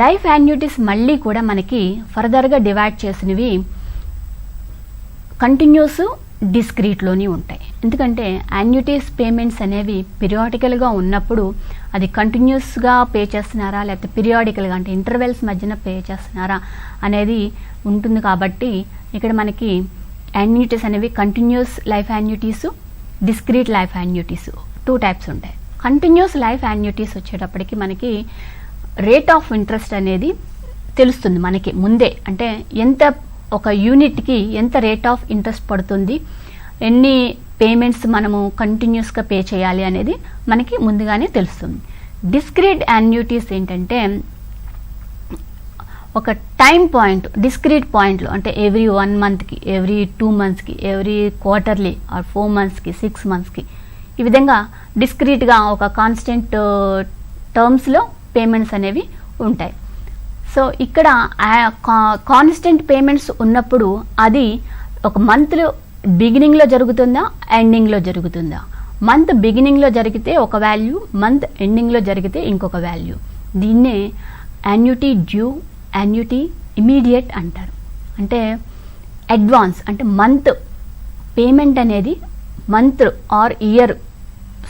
లైఫ్ యాన్యుటీస్ మళ్ళీ కూడా మనకి ఫర్దర్గా డివైడ్ చేసినవి కంటిన్యూస్ డిస్క్రీట్లోని ఉంటాయి. ఎందుకంటే యాన్యుటీస్ పేమెంట్స్ అనేవి పీరియాడికల్గా ఉన్నప్పుడు అది కంటిన్యూస్గా పే చేస్తున్నారా లేకపోతే పీరియాడికల్గా అంటే ఇంటర్వెల్స్ మధ్యన పే చేస్తున్నారా అనేది ఉంటుంది. కాబట్టి ఇక్కడ మనకి యాన్యుటీస్ అనేవి continuous life annuities, discrete life annuities 2 types ఉంటాయి. కంటిన్యూస్ లైఫ్ యాన్యుటీస్ వచ్చేటప్పటికి మనకి రేట్ ఆఫ్ ఇంట్రెస్ట్ అనేది తెలుస్తుంది మనకి ముందే, అంటే ఎంత ఒక యూనిట్కి ఎంత రేట్ ఆఫ్ ఇంట్రెస్ట్ పడుతుంది, ఎన్ని పేమెంట్స్ మనము కంటిన్యూస్గా పే చేయాలి అనేది మనకి ముందుగానే తెలుస్తుంది. డిస్క్రీట్ యాన్యుటీస్ ఏంటంటే ఒక టైం పాయింట్ డిస్క్రీట్ పాయింట్లో, అంటే ఎవ్రీ 1 మంత్కి, ఎవ్రీ 2 మంత్స్కి, ఎవ్రీ క్వార్టర్లీ ఆర్ 4 మంత్స్కి, 6 మంత్స్కి ఈ విధంగా డిస్క్రీట్గా ఒక కాన్స్టెంట్ టర్మ్స్లో పేమెంట్స్ అనేవి ఉంటాయి. సో ఇక్కడ కాన్స్టెంట్ పేమెంట్స్ ఉన్నప్పుడు అది ఒక మంత్లో బిగినింగ్లో జరుగుతుందా ఎండింగ్లో జరుగుతుందా, మంత్ బిగినింగ్లో జరిగితే ఒక వాల్యూ, మంత్ ఎండింగ్లో జరిగితే ఇంకొక వాల్యూ. దీన్నే యాన్యుటీ డ్యూ, యాన్యుటీ ఇమీడియట్ అంటారు. అంటే అడ్వాన్స్ అంటే మంత్ పేమెంట్ అనేది మంత్ ఆర్ ఇయర్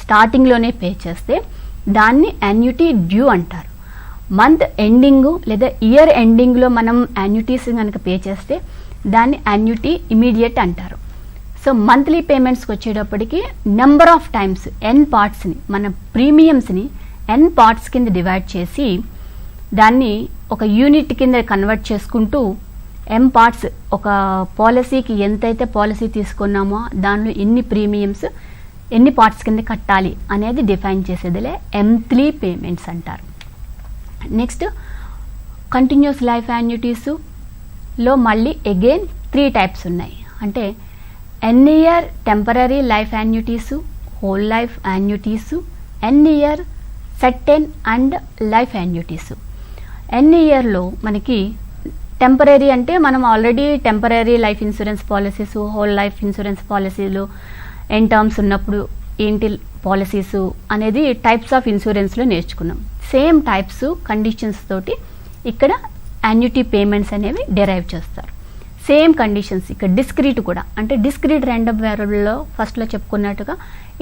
స్టార్టింగ్లోనే పే చేస్తే దాన్ని యాన్యుటీ డ్యూ అంటారు. మంత్ ఎండింగు లేదా ఇయర్ ఎండింగ్లో మనం యాన్యుటీస్ కనుక పే చేస్తే దాన్ని యాన్యుటీ ఇమీడియట్ అంటారు. సో మంత్లీ పేమెంట్స్కి వచ్చేటప్పటికి నెంబర్ ఆఫ్ టైమ్స్ ఎన్ పార్ట్స్ని మన ప్రీమియమ్స్ని ఎన్ పార్ట్స్ కింద డివైడ్ చేసి దాన్ని ఒక యూనిట్ కింద కన్వర్ట్ చేసుకుంటూ ఎం పార్ట్స్ ఒక పాలసీకి ఎంతైతే పాలసీ తీసుకున్నామో దానిలో ఎన్ని ప్రీమియమ్స్ ఎన్ని పార్ట్స్ కింద కట్టాలి అనేది డిఫైన్ చేసేదిలే M3 పేమెంట్స్ అంటారు. నెక్స్ట్ కంటిన్యూస్ లైఫ్ యాన్యుటీస్లో మళ్ళీ అగైన్ 3 టైప్స్ ఉన్నాయి. అంటే N year temporary life annuities, whole life annuities, N year certain and life annuities. N ఇయర్లో మనకి టెంపరరీ అంటే మనం already temporary life insurance policies, whole life insurance పాలసీలు ఎన్ టర్మ్స్ ఉన్నప్పుడు ఏంటి పాలసీస్ అనేది టైప్స్ ఆఫ్ ఇన్సూరెన్స్లో నేర్చుకున్నాం. సేమ్ టైప్స్ కండిషన్స్ తోటి ఇక్కడ యాన్యుటీ పేమెంట్స్ అనేవి డెరైవ్ చేస్తారు. సేమ్ కండిషన్స్ ఇక్కడ డిస్క్రీట్ కూడా, అంటే డిస్క్రీట్ ర్యాండమ్ వేరియబుల్లో ఫస్ట్లో చెప్పుకున్నట్టుగా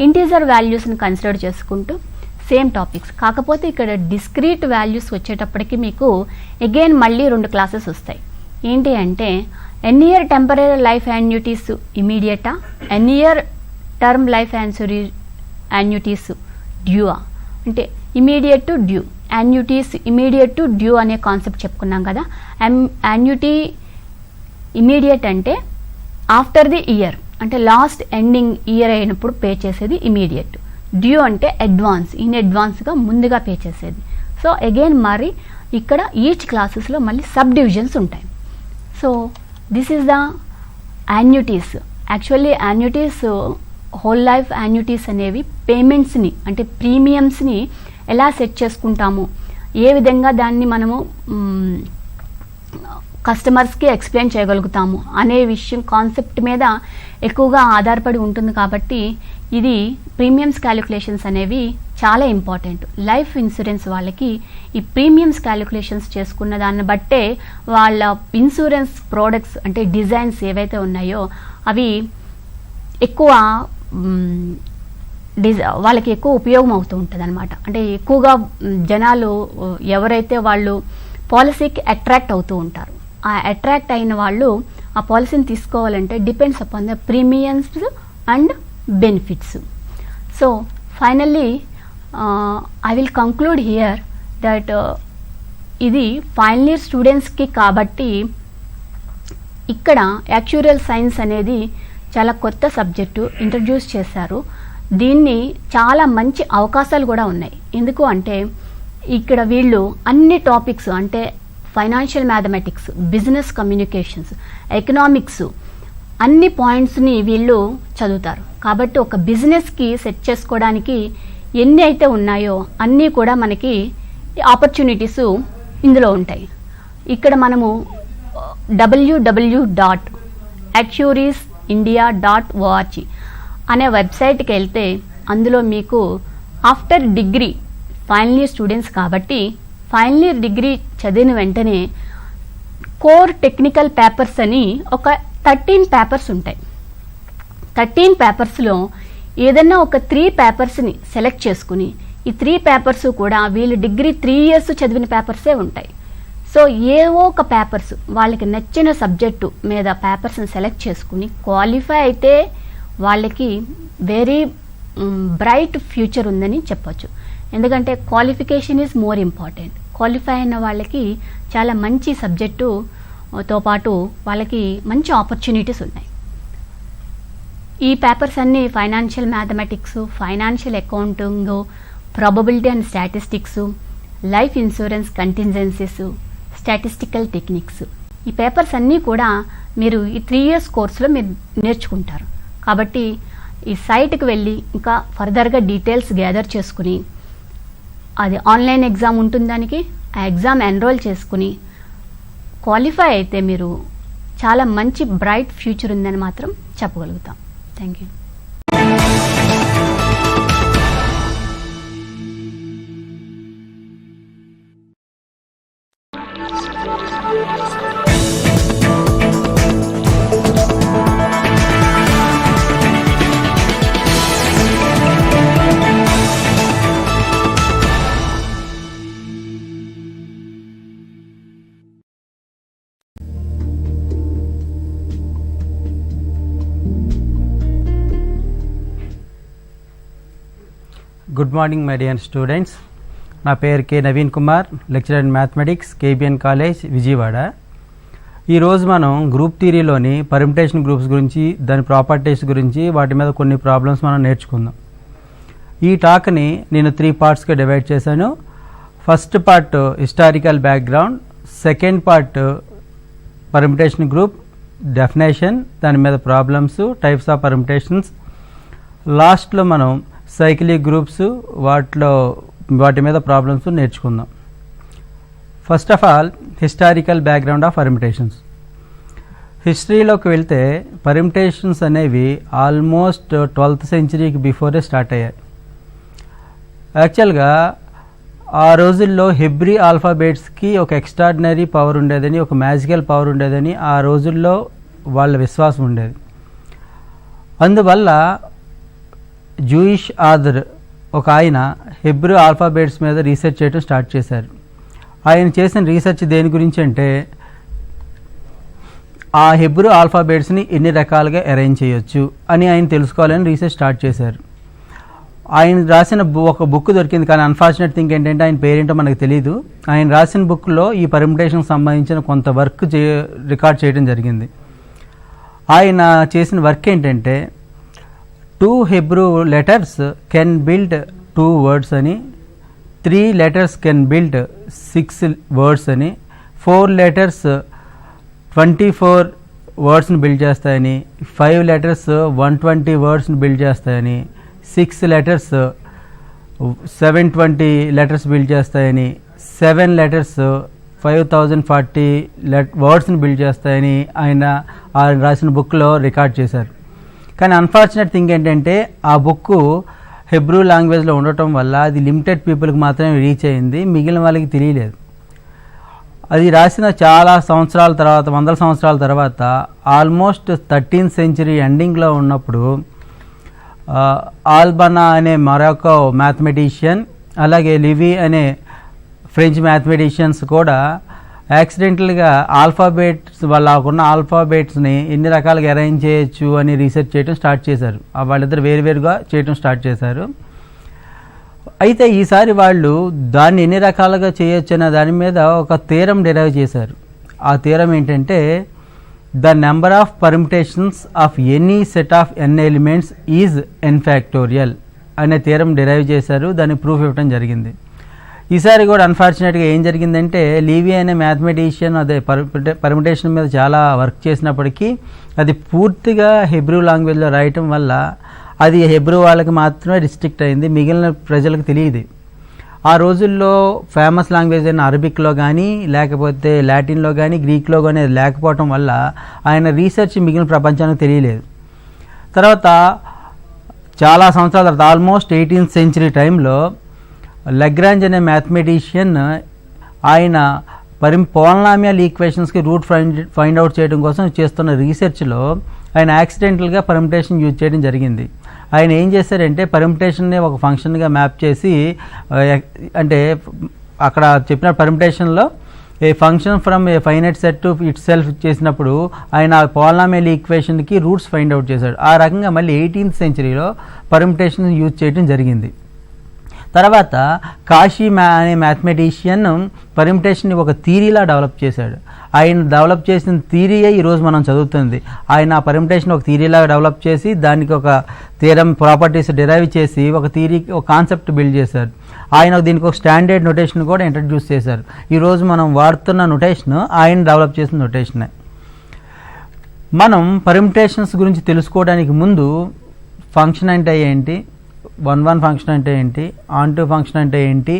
ఇంటీజర్ వాల్యూస్ని కన్సిడర్ చేసుకుంటూ సేమ్ టాపిక్స్. కాకపోతే ఇక్కడ డిస్క్రీట్ వాల్యూస్ వచ్చేటప్పటికి మీకు అగైన్ మళ్ళీ 2 క్లాసెస్ వస్తాయి. ఏంటి అంటే N year temporary life annuities ఇమీడియటా, N year term life annuities డ్యూఆ, అంటే immediate to due, annuities immediate to due అనే కాన్సెప్ట్ చెప్పుకున్నాం కదా. యాన్యుటీ ఇమీడియట్ అంటే ఆఫ్టర్ ది ఇయర్, అంటే లాస్ట్ ఎండింగ్ ఇయర్ అయినప్పుడు పే చేసేది ఇమీడియట్. డ్యూ అంటే అడ్వాన్స్, ఇన్ అడ్వాన్స్గా ముందుగా పే చేసేది. సో అగైన్ మరి ఇక్కడ ఈచ్ క్లాసెస్లో మళ్ళీ సబ్ డివిజన్స్ ఉంటాయి. So this is the annuities. Actually annuities, whole life annuities అనేవి పేమెంట్స్ని అంటే ప్రీమియమ్స్ని ఎలా సెట్ చేసుకుంటాము, ఏ విధంగా దాన్ని మనము కస్టమర్స్కి ఎక్స్ప్లెయిన్ చేయగలుగుతాము అనే విషయం కాన్సెప్ట్ మీద ఎక్కువగా ఆధారపడి ఉంటుంది. కాబట్టి ఇది ప్రీమియమ్స్ క్యాలిక్యులేషన్స్ అనేవి చాలా ఇంపార్టెంట్. లైఫ్ ఇన్సూరెన్స్ వాళ్ళకి ఈ ప్రీమియమ్స్ క్యాలిక్యులేషన్స్ చేసుకున్న దాన్ని బట్టే వాళ్ళ ఇన్సూరెన్స్ ప్రోడక్ట్స్ అంటే డిజైన్స్ ఏవైతే ఉన్నాయో అవి ఎక్కువ వాళ్ళకి ఎక్కువ ఉపయోగం అవుతూ ఉంటుంది అనమాట. అంటే ఎక్కువగా జనాలు ఎవరైతే వాళ్ళు పాలసీకి అట్రాక్ట్ అవుతూ ఉంటారు, ఆ అట్రాక్ట్ అయిన వాళ్ళు ఆ పాలసీని తీసుకోవాలంటే depends upon the premiums and benefits. So finally I will conclude here that ఇది ఫైనల్ ఇయర్ స్టూడెంట్స్కి కాబట్టి ఇక్కడ యాక్చురియల్ సైన్స్ అనేది చాలా కొత్త సబ్జెక్టు ఇంట్రడ్యూస్ చేశారు. దీన్ని చాలా మంచి అవకాశాలు కూడా ఉన్నాయి. ఎందుకు అంటే ఇక్కడ వీళ్ళు అన్ని టాపిక్స్ అంటే financial mathematics, business communications, economics అన్ని పాయింట్స్ని వీళ్ళు చదువుతారు. కాబట్టి ఒక బిజినెస్కి సెట్ చేసుకోవడానికి ఎన్ని అయితే ఉన్నాయో అన్నీ కూడా మనకి ఆపర్చునిటీస్ ఇందులో ఉంటాయి. ఇక్కడ మనము www.acturiesindia.org అనే వెబ్సైట్కి వెళ్తే అందులో మీకు after degree final year students కాబట్టి ఫైనల్ ఇయర్ డిగ్రీ చదివిన వెంటనే కోర్ టెక్నికల్ పేపర్స్ అని ఒక 13 పేపర్స్ ఉంటాయి. 13 పేపర్స్లో ఏదన్నా ఒక 3 పేపర్స్ని సెలెక్ట్ చేసుకుని ఈ 3 పేపర్స్ కూడా వీళ్ళు డిగ్రీ 3 ఇయర్స్ చదివిన పేపర్సే ఉంటాయి. సో ఏవో ఒక పేపర్స్ వాళ్ళకి నచ్చిన సబ్జెక్టు మీద పేపర్స్ని సెలెక్ట్ చేసుకుని క్వాలిఫై అయితే వాళ్ళకి వెరీ బ్రైట్ ఫ్యూచర్ ఉందని చెప్పొచ్చు. ఎందుకంటే qualification is more important. Qualify అయిన వాళ్ళకి చాలా మంచి సబ్జెక్టుతో పాటు వాళ్ళకి మంచి ఆపర్చునిటీస్ ఉన్నాయి. ఈ పేపర్స్ అన్నీ financial mathematics, financial accounting, probability and statistics, life insurance contingencies, statistical techniques. ఈ పేపర్స్ అన్నీ కూడా మీరు ఈ 3 ఇయర్స్ కోర్సులో మీరు నేర్చుకుంటారు. కాబట్టి ఈ సైట్కి వెళ్ళి ఇంకా ఫర్దర్గా డీటెయిల్స్ గ్యాదర్ చేసుకుని అది ఆన్లైన్ ఎగ్జామ్ ఉంటుంది, దానికి ఆ ఎగ్జామ్ ఎన్రోల్ చేసుకుని క్వాలిఫై అయితే మీరు చాలా మంచి బ్రైట్ ఫ్యూచర్ ఉందని మాత్రం చెప్పగలుగుతాం. Thank you. Good morning my dear students. నా పేరు K Naveen Kumar, lecturer in mathematics, KBN college, Vijayawada. ఈరోజు మనం గ్రూప్ థియరీలోని పర్మిటేషన్ గ్రూప్స్ గురించి, దాని ప్రాపర్టీస్ గురించి, వాటి మీద కొన్ని ప్రాబ్లమ్స్ మనం నేర్చుకుందాం. ఈ టాక్ని నేను 3 పార్ట్స్గా డివైడ్ చేశాను. First part historical background, second part permutation group definition, దాని మీద ప్రాబ్లమ్స్, టైప్స్ ఆఫ్ పర్మిటేషన్స్, లాస్ట్లో మనం సైక్లిక్ గ్రూప్స్ వాటి మీద ప్రాబ్లమ్స్ హిస్టరీలోకి వెళ్తే పర్మిటేషన్స్ అనేవి ఆల్మోస్ట్ 12th centuryకి బిఫోరే స్టార్ట్ అయ్యాయి. యాక్చువల్గా ఆ రోజుల్లో హెబ్రీ ఆల్ఫాబెట్స్కి ఒక ఎక్స్ట్రాడినరీ పవర్ ఉండేదని, ఒక మ్యాజికల్ పవర్ ఉండేదని ఆ రోజుల్లో వాళ్ళ విశ్వాసం ఉండేది. అందువల్ల జూయిష్ ఆథర్ ఒక ఆయన హెబ్రూ ఆల్ఫాబెట్స్ మీద రీసెర్చ్ చేయడం స్టార్ట్ చేశారు. ఆయన చేసిన రీసెర్చ్ దేని గురించి అంటే ఆ హెబ్రూ ఆల్ఫాబెట్స్ని ఎన్ని రకాలుగా అరేంజ్ చేయొచ్చు అని ఆయన తెలుసుకోవాలని రీసెర్చ్ స్టార్ట్ చేశారు. ఆయన రాసిన ఒక బుక్ దొరికింది, కానీ అన్ఫార్చునేట్ థింగ్ ఏంటంటే ఆయన పేరేంటో మనకు తెలియదు. ఆయన రాసిన బుక్లో ఈ పర్మిటేషన్కి సంబంధించిన కొంత వర్క్ రికార్డ్ చేయడం జరిగింది. ఆయన చేసిన వర్క్ ఏంటంటే 2 Hebrew letters can build 2 words అని, 3 letters can build 6 words అని, 4 letters 24 వర్డ్స్ని బిల్డ్ చేస్తాయని, 5 letters 120 వర్డ్స్ని బిల్డ్ చేస్తాయని, 6 letters 720 letters బిల్డ్ చేస్తాయని, 7 letters 5040 వర్డ్స్ని బిల్డ్ చేస్తాయని ఆయన రాసిన బుక్లో రికార్డ్ చేశారు. కానీ అన్ఫార్చునేట్ థింగ్ ఏంటంటే ఆ బుక్ హెబ్రూ లాంగ్వేజ్లో ఉండటం వల్ల అది లిమిటెడ్ పీపుల్కి మాత్రమే రీచ్ అయింది, మిగిలిన వాళ్ళకి తెలియలేదు. అది రాసిన చాలా సంవత్సరాల తర్వాత, 100 సంవత్సరాల తర్వాత, ఆల్మోస్ట్ 13th century ఎండింగ్లో ఉన్నప్పుడు ఆల్బనా అనే మరొక మ్యాథమెటిషియన్, అలాగే లివి అనే ఫ్రెంచ్ మ్యాథమెటిషియన్స్ కూడా యాక్సిడెంటల్గా ఆల్ఫాబెట్స్ వాళ్ళకున్న ఆల్ఫాబెట్స్ని ఎన్ని రకాలుగా అరేంజ్ చేయొచ్చు అని రీసెర్చ్ చేయడం స్టార్ట్ చేశారు. వాళ్ళిద్దరు వేరువేరుగా చేయడం స్టార్ట్ చేశారు. అయితే ఈసారి వాళ్ళు దాన్ని ఎన్ని రకాలుగా చేయొచ్చు అనే దాని మీద ఒక థీరం డిరైవ్ చేశారు. ఆ థీరం ఏంటంటే the number of permutations of any set of n elements is n factorial అనే థీరం డిరైవ్ చేశారు. దాన్ని ప్రూఫ్ ఇవ్వడం జరిగింది. ఈసారి కూడా అన్ఫార్చునేట్గా ఏం జరిగిందంటే లీవి అనే మ్యాథమెటిషియన్ అదే పర్మిటేషన్ మీద చాలా వర్క్ చేసినప్పటికీ అది పూర్తిగా హెబ్రూ లాంగ్వేజ్లో రాయటం వల్ల అది హెబ్రూ వాళ్ళకి మాత్రమే రిస్ట్రిక్ట్ అయింది, మిగిలిన ప్రజలకు తెలియదు. ఆ రోజుల్లో ఫేమస్ లాంగ్వేజ్ అయిన అరబిక్లో కానీ లేకపోతే లాటిన్లో కానీ గ్రీక్లో కానీ లేకపోవటం వల్ల ఆయన రీసెర్చ్ మిగిలిన ప్రపంచానికి తెలియలేదు. తర్వాత చాలా సంవత్సరాల తర్వాత ఆల్మోస్ట్ 18th century టైంలో లగ్రాంజ్ అనే మ్యాథమెటిషియన్ ఆయన పోలినామియల్ ఈక్వేషన్స్కి రూట్ ఫైండ్ అవుట్ చేయడం కోసం చేస్తున్న రీసెర్చ్లో ఆయన యాక్సిడెంటల్గా పర్మిటేషన్ యూజ్ చేయడం జరిగింది. ఆయన ఏం చేశారంటే పర్మిటేషన్ని ఒక ఫంక్షన్గా మ్యాప్ చేసి, అంటే అక్కడ చెప్పిన పర్మిటేషన్లో a function from a finite set to itself చేసినప్పుడు ఆయన పోలినామియల్ ఈక్వేషన్కి రూట్స్ ఫైండ్ అవుట్ చేశాడు. ఆ రకంగా మళ్ళీ 18th centuryలో పర్మిటేషన్ యూజ్ చేయడం జరిగింది. తర్వాత కాశీ అనే మ్యాథమెటిషియన్ పర్మిటేషన్ని ఒక థీరీలా డెవలప్ చేశాడు. ఆయన డెవలప్ చేసిన థీరీయే ఈరోజు మనం చదువుతుంది. ఆయన ఆ పర్మిటేషన్ ఒక థీరీలాగా డెవలప్ చేసి దానికి ఒక థీరం ప్రాపర్టీస్ డిరైవ్ చేసి ఒక థీరీ, ఒక కాన్సెప్ట్ బిల్డ్ చేశారు. ఆయన దీనికి ఒక స్టాండర్డ్ నొటేషన్ కూడా ఇంట్రడ్యూస్ చేశారు. ఈరోజు మనం వాడుతున్న నొటేషన్ ఆయన డెవలప్ చేసిన నొటేషనే. మనం పర్మిటేషన్స్ గురించి తెలుసుకోవడానికి ముందు ఫంక్షన్ అంటే ఏంటి, 1 ఫంక్షన్ అంటే ఏంటి, ఆన్2 ఫంక్షన్ అంటే ఏంటి,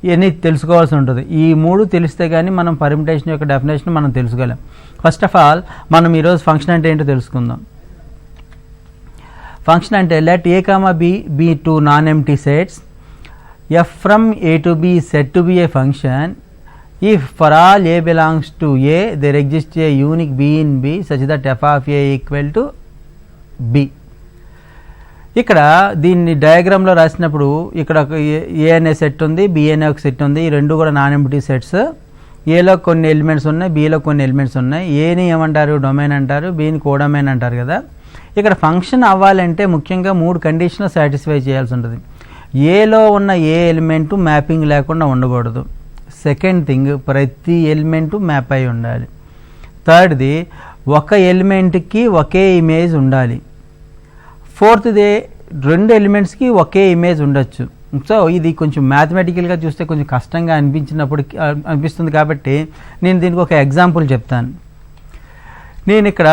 ఇవన్నీ తెలుసుకోవాల్సి ఉంటుంది. ఈ 3 తెలిస్తే కానీ మనం పర్మిటేషన్ యొక్క డెఫినేషన్ మనం తెలుసుకోలేం. ఫస్ట్ ఆఫ్ ఆల్ మనం ఈరోజు ఫంక్షన్ అంటే ఏంటో తెలుసుకుందాం. ఫంక్షన్ అంటే let a, b be 2 non-empty sets, f from a to b is said to be a function if for all a belongs to a there exists a unique b in b such that f of a equal to b. ఇక్కడ దీన్ని డయాగ్రామ్లో రాసినప్పుడు ఇక్కడ ఏ అనే set ఉంది, B అనే ఒక set ఉంది. ఈ రెండు కూడా నాన్ ఎంప్టీ సెట్స్. ఏలో కొన్ని ఎలిమెంట్స్ ఉన్నాయి, బిలో కొన్ని ఎలిమెంట్స్ ఉన్నాయి. ఏని ఏమంటారు, డొమైన్ అంటారు, బిని కోడొమైన్ అంటారు కదా. ఇక్కడ ఫంక్షన్ అవ్వాలంటే ముఖ్యంగా 3 కండిషన్లు సాటిస్ఫై చేయాల్సి ఉంటుంది. ఏలో ఉన్న ఏ ఎలిమెంటు మ్యాపింగ్ లేకుండా ఉండకూడదు. సెకండ్ థింగ్, ప్రతి ఎలిమెంటు మ్యాప్ అయి ఉండాలి. థర్డ్ది, ఒక ఎలిమెంట్కి ఒకే ఇమేజ్ ఉండాలి. ఫోర్త్ది, 2 ఎలిమెంట్స్కి ఒకే ఇమేజ్ ఉండొచ్చు. సో ఇది కొంచెం మ్యాథమెటికల్గా చూస్తే కొంచెం కష్టంగా అనిపిస్తుంది కాబట్టి నేను దీనికి ఒక ఎగ్జాంపుల్ చెప్తాను. నేను ఇక్కడ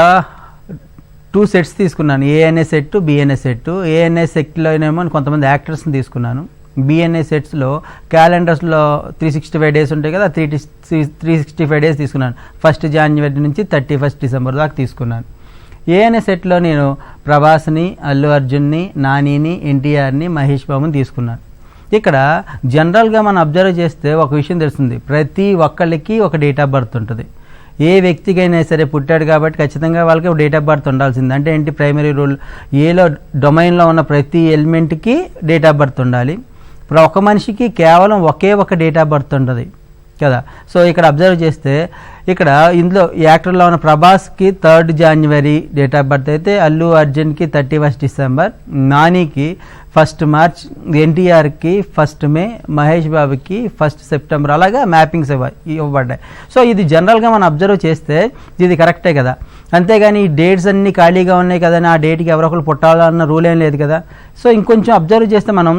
2 సెట్స్ తీసుకున్నాను, ఏ అనే సెట్, బి అనే సెట్. ఏ అనే సెట్లోనేమో కొంతమంది యాక్టర్స్ని తీసుకున్నాను, బిఎన్ఏ సెట్స్లో క్యాలెండర్స్లో 365 డేస్ ఉంటాయి కదా, 365 డేస్ తీసుకున్నాను. 1 జనవరి నుంచి 31 డిసెంబర్ దాకా తీసుకున్నాను. ఏఎన్ఏ సెట్లో నేను ప్రభాస్ని, అల్లు అర్జున్ని, నానిని, ఎన్టీఆర్ని, మహేష్ బాబుని తీసుకున్నాను. ఇక్కడ జనరల్గా మనం అబ్జర్వ్ చేస్తే ఒక విషయం తెలుస్తుంది, ప్రతి ఒక్కళ్ళకి ఒక డేట్ ఆఫ్ బర్త్ ఉంటుంది. ఏ వ్యక్తికైనా సరే పుట్టాడు కాబట్టి ఖచ్చితంగా వాళ్ళకి డేట్ ఆఫ్ బర్త్ ఉండాల్సింది. అంటే ఏంటి, ప్రైమరీ రూల్, ఏలో డొమైన్లో ఉన్న ప్రతి ఎలిమెంట్కి డేట్ ఆఫ్ బర్త్ ఉండాలి. ఇప్పుడు ఒక మనిషికి కేవలం ఒకే ఒక డేట్ ఆఫ్ బర్త్ ఉంటుంది కదా. సో ఇక్కడ అబ్జర్వ్ చేస్తే ఇక్కడ ఇందులో యాక్టర్లో ఉన్న ప్రభాస్కి 3 జనవరి డేట్ ఆఫ్ బర్త్ అయితే, అల్లు అర్జున్కి 31 డిసెంబర్, నానికి 1 మార్చ్, ఎన్టీఆర్కి 1 మే, మహేష్ బాబుకి 1 సెప్టెంబర్, అలాగా మ్యాపింగ్స్ ఇవ్వబడ్డాయి. సో ఇది జనరల్గా మనం అబ్జర్వ్ చేస్తే ఇది కరెక్టే కదా. అంతేగాని ఈ డేట్స్ అన్నీ ఖాళీగా ఉన్నాయి కదా, ఆ డేట్కి ఎవరొకరు పుట్టాలన్న రూల్ ఏం లేదు కదా. సో ఇంకొంచెం అబ్జర్వ్ చేస్తే మనం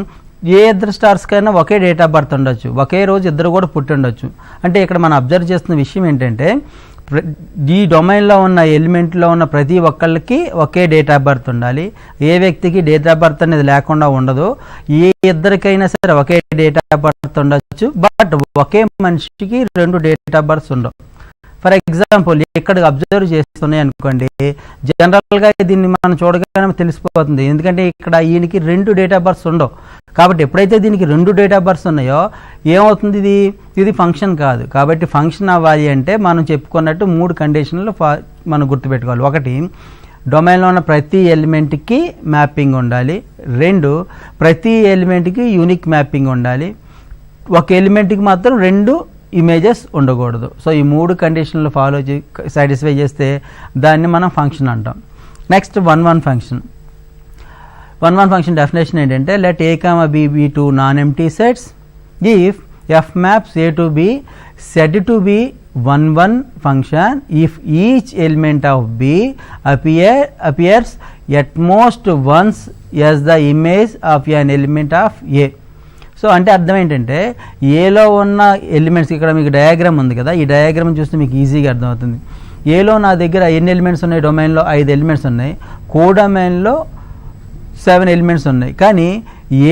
ఏ ఇద్దరు స్టార్స్కైనా ఒకే డేట్ ఆఫ్ బర్త్ ఉండొచ్చు, ఒకే రోజు ఇద్దరు కూడా పుట్టి ఉండొచ్చు. అంటే ఇక్కడ మనం అబ్జర్వ్ చేస్తున్న విషయం ఏంటంటే, ఈ డొమైన్లో ఉన్న ఎలిమెంట్లో ఉన్న ప్రతి ఒక్కళ్ళకి ఒకే డేట్ ఆఫ్ బర్త్ ఉండాలి. ఏ వ్యక్తికి డేట్ ఆఫ్ బర్త్ అనేది లేకుండా ఉండదు. ఏ ఇద్దరికైనా సరే ఒకే డేట్ ఆఫ్ బర్త్ ఉండొచ్చు, బట్ ఒకే మనిషికి 2 డేట్ ఆఫ్ బర్త్స్ ఉండవు. ఫర్ ఎగ్జాంపుల్ ఇక్కడ అబ్జర్వ్ చేస్తున్నాయి అనుకోండి, జనరల్గా దీన్ని మనం చూడగానే తెలిసిపోతుంది. ఎందుకంటే ఇక్కడ ఈయనకి 2 డేట్ ఆఫ్ బర్త్స్ ఉండవు. కాబట్టి ఎప్పుడైతే దీనికి 2 డేట్ ఆఫ్ బర్త్స్ ఉన్నాయో ఏమవుతుంది, ఇది ఫంక్షన్ కాదు. కాబట్టి ఫంక్షన్ అవ్వాలి అంటే మనం చెప్పుకున్నట్టు 3 కండిషన్లు మనం గుర్తుపెట్టుకోవాలి. 1, డొమైన్లో ఉన్న ప్రతి ఎలిమెంట్కి మ్యాపింగ్ ఉండాలి. 2, ప్రతి ఎలిమెంట్కి యూనిక్ మ్యాపింగ్ ఉండాలి. ఒక ఎలిమెంట్కి మాత్రం 2 ఇమేజెస్ ఉండకూడదు. సో ఈ 3 కండిషన్లు సాటిస్ఫై చేస్తే దాన్ని మనం ఫంక్షన్ అంటాం. Next 1-1 function. 1-1 ఫంక్షన్ డెఫినేషన్ ఏంటంటే, let a, b be 2 non-empty sets if f maps a to b said to be 1-1 function if each element of b appears at most once as the image of an element of a. So అంటే అర్థం ఏంటంటే, ఏలో ఉన్న elements, ఇక్కడ మీకు diagram ఉంది కదా, ఈ డయాగ్రామ్ చూస్తే మీకు ఈజీగా అర్థమవుతుంది. ఏలో నా దగ్గర ఎన్ని ఎలిమెంట్స్ ఉన్నాయి, డొమైన్లో 5 ఎలిమెంట్స్ ఉన్నాయి, కోడొమైన్లో 7 ఎలిమెంట్స్ ఉన్నాయి. కానీ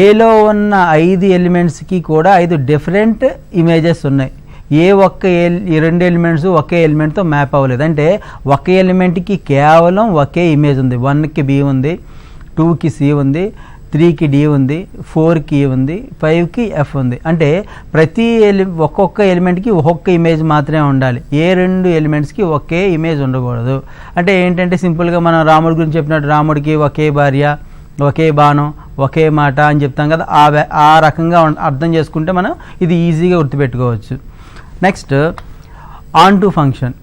ఏలో ఉన్న 5 ఎలిమెంట్స్కి కూడా 5 డిఫరెంట్ ఇమేజెస్ ఉన్నాయి. ఈ 2 ఎలిమెంట్స్ ఒకే ఎలిమెంట్తో మ్యాప్ అవ్వలేదు. అంటే ఒకే ఎలిమెంట్కి కేవలం ఒకే ఇమేజ్ ఉంది. 1కి b ఉంది, 2కి c ఉంది, 3కి d ఉంది, 4కి e ఉంది, 5కి f ఉంది. అంటే ప్రతి ఒక్కొక్క ఎలిమెంట్కి ఒక్కొక్క ఇమేజ్ మాత్రమే ఉండాలి. ఏ 2 ఎలిమెంట్స్కి ఒకే ఇమేజ్ ఉండకూడదు. అంటే ఏంటంటే సింపుల్గా మనం రాముడి గురించి చెప్పినట్టు, రాముడికి ఒకే భార్య, ఒకే బాణం, ఒకే మాట అని చెప్తాం కదా, ఆ రకంగా అర్థం చేసుకుంటే మనం ఇది ఈజీగా గుర్తుపెట్టుకోవచ్చు. Next onto function.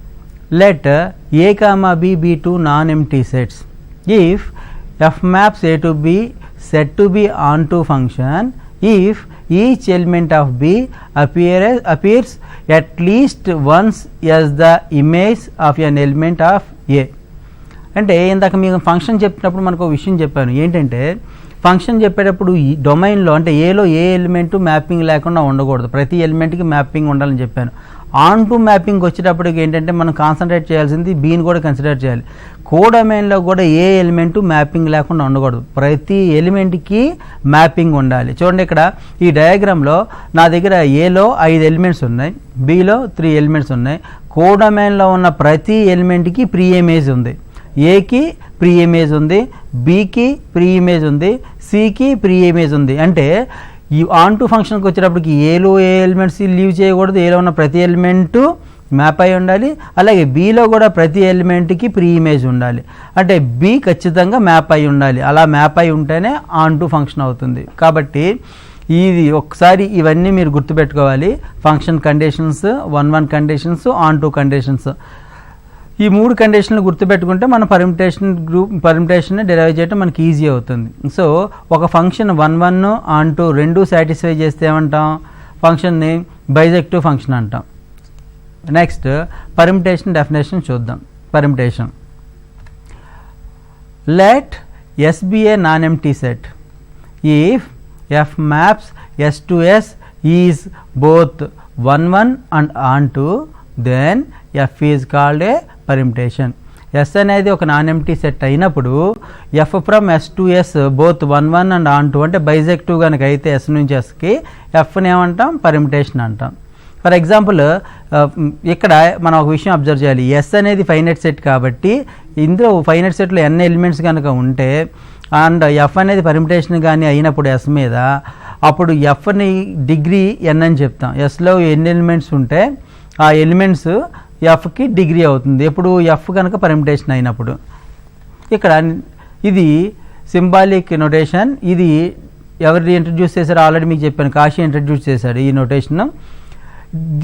Let a, b be 2 non-empty sets if f maps a to b said to be onto function if each element of b appears at least once as the image of an element of a. అంటే ఇందాక మీకు function చెప్పినప్పుడు మనకు ఒక విషయం చెప్పాను, ఏంటంటే function చెప్పేటప్పుడు ఈ డొమైన్లో అంటే ఏలో ఏ ఎలిమెంటు మ్యాపింగ్ లేకుండా ఉండకూడదు, ప్రతి ఎలిమెంట్కి మ్యాపింగ్ ఉండాలని చెప్పాను. ఆన్ టు మ్యాపింగ్ వచ్చేటప్పటికి ఏంటంటే మనం కాన్సన్ట్రేట్ చేయాల్సింది బీని కూడా కన్సిడర్ చేయాలి. కోడొమైన్లో కూడా ఏ ఎలిమెంటు మ్యాపింగ్ లేకుండా ఉండకూడదు, ప్రతి ఎలిమెంట్కి మ్యాపింగ్ ఉండాలి. చూడండి ఇక్కడ ఈ డయాగ్రామ్లో నా దగ్గర ఏలో 5 ఎలిమెంట్స్ ఉన్నాయి, బీలో 3 ఎలిమెంట్స్ ఉన్నాయి. కోడొమైన్లో ఉన్న ప్రతి ఎలిమెంట్కి ప్రీ ఇమేజ్ ఉంది. ఏకి ప్రీ ఇమేజ్ ఉంది, బీకి ప్రీ ఇమేజ్ ఉంది, సికి ప్రీ ఇమేజ్ ఉంది. అంటే ఈ ఆన్ టు ఫంక్షన్కి వచ్చేటప్పటికి ఏలో ఏ ఎలిమెంట్స్ లీవ్ చేయకూడదు, ఏలో ఉన్న ప్రతి ఎలిమెంటు మ్యాప్ అయి ఉండాలి. అలాగే బీలో కూడా ప్రతి ఎలిమెంట్కి ప్రీ ఇమేజ్ ఉండాలి. అంటే బి ఖచ్చితంగా మ్యాప్ అయి ఉండాలి. అలా మ్యాప్ అయి ఉంటేనే ఆన్ టు ఫంక్షన్ అవుతుంది. కాబట్టి ఇది ఒకసారి ఇవన్నీ మీరు గుర్తుపెట్టుకోవాలి. Function conditions, 1-1 conditions, on to conditions. ఈ 3 కండిషన్లు గుర్తుపెట్టుకుంటే మన పర్మిటేషన్ డెరైవ్ చేయడం మనకి ఈజీ అవుతుంది. సో ఒక ఫంక్షన్ 1-1 ఆన్ టు 2 సాటిస్ఫై చేస్తే ఏమంటాం, ఫంక్షన్ని బైజెక్టివ్ ఫంక్షన్ అంటాం. నెక్స్ట్ పర్మిటేషన్ డెఫినేషన్ చూద్దాం. Permutation. Let S be a non-empty set if f maps S to S is both 1-1 and onto, then f is called a permutation. S అనేది ఒక non empty set అయినప్పుడు F from S to S both 1 1 and on 2 అంటే bijective కనుక అయితే yes నుంచి ఎస్కి ఎఫ్ని ఏమంటాం permutation అంటాం. For example ఇక్కడ మనం ఒక విషయం అబ్జర్వ్ చేయాలి. ఎస్ అనేది ఫైనైట్ సెట్ కాబట్టి ఇందులో ఫైనైట్ సెట్లో ఎన్ ఎలిమెంట్స్ కనుక ఉంటే అండ్ ఎఫ్ అనేది పర్మిటేషన్ కానీ అయినప్పుడు ఎస్ మీద అప్పుడు ఎఫ్ని డిగ్రీ ఎన్ అని చెప్తాం. ఎస్లో ఎన్ని ఎలిమెంట్స్ ఉంటే ఆ ఎలిమెంట్స్ ఎఫ్కి డిగ్రీ అవుతుంది ఎప్పుడు ఎఫ్ కనుక పర్మిటేషన్ అయినప్పుడు. ఇక్కడ ఇది సింబాలిక్ నొటేషన్. ఇది ఎవరు ఇంట్రడ్యూస్ చేశారో ఆల్రెడీ మీకు చెప్పాను, కాశీ ఇంట్రడ్యూస్ చేశాడు ఈ నొటేషన్.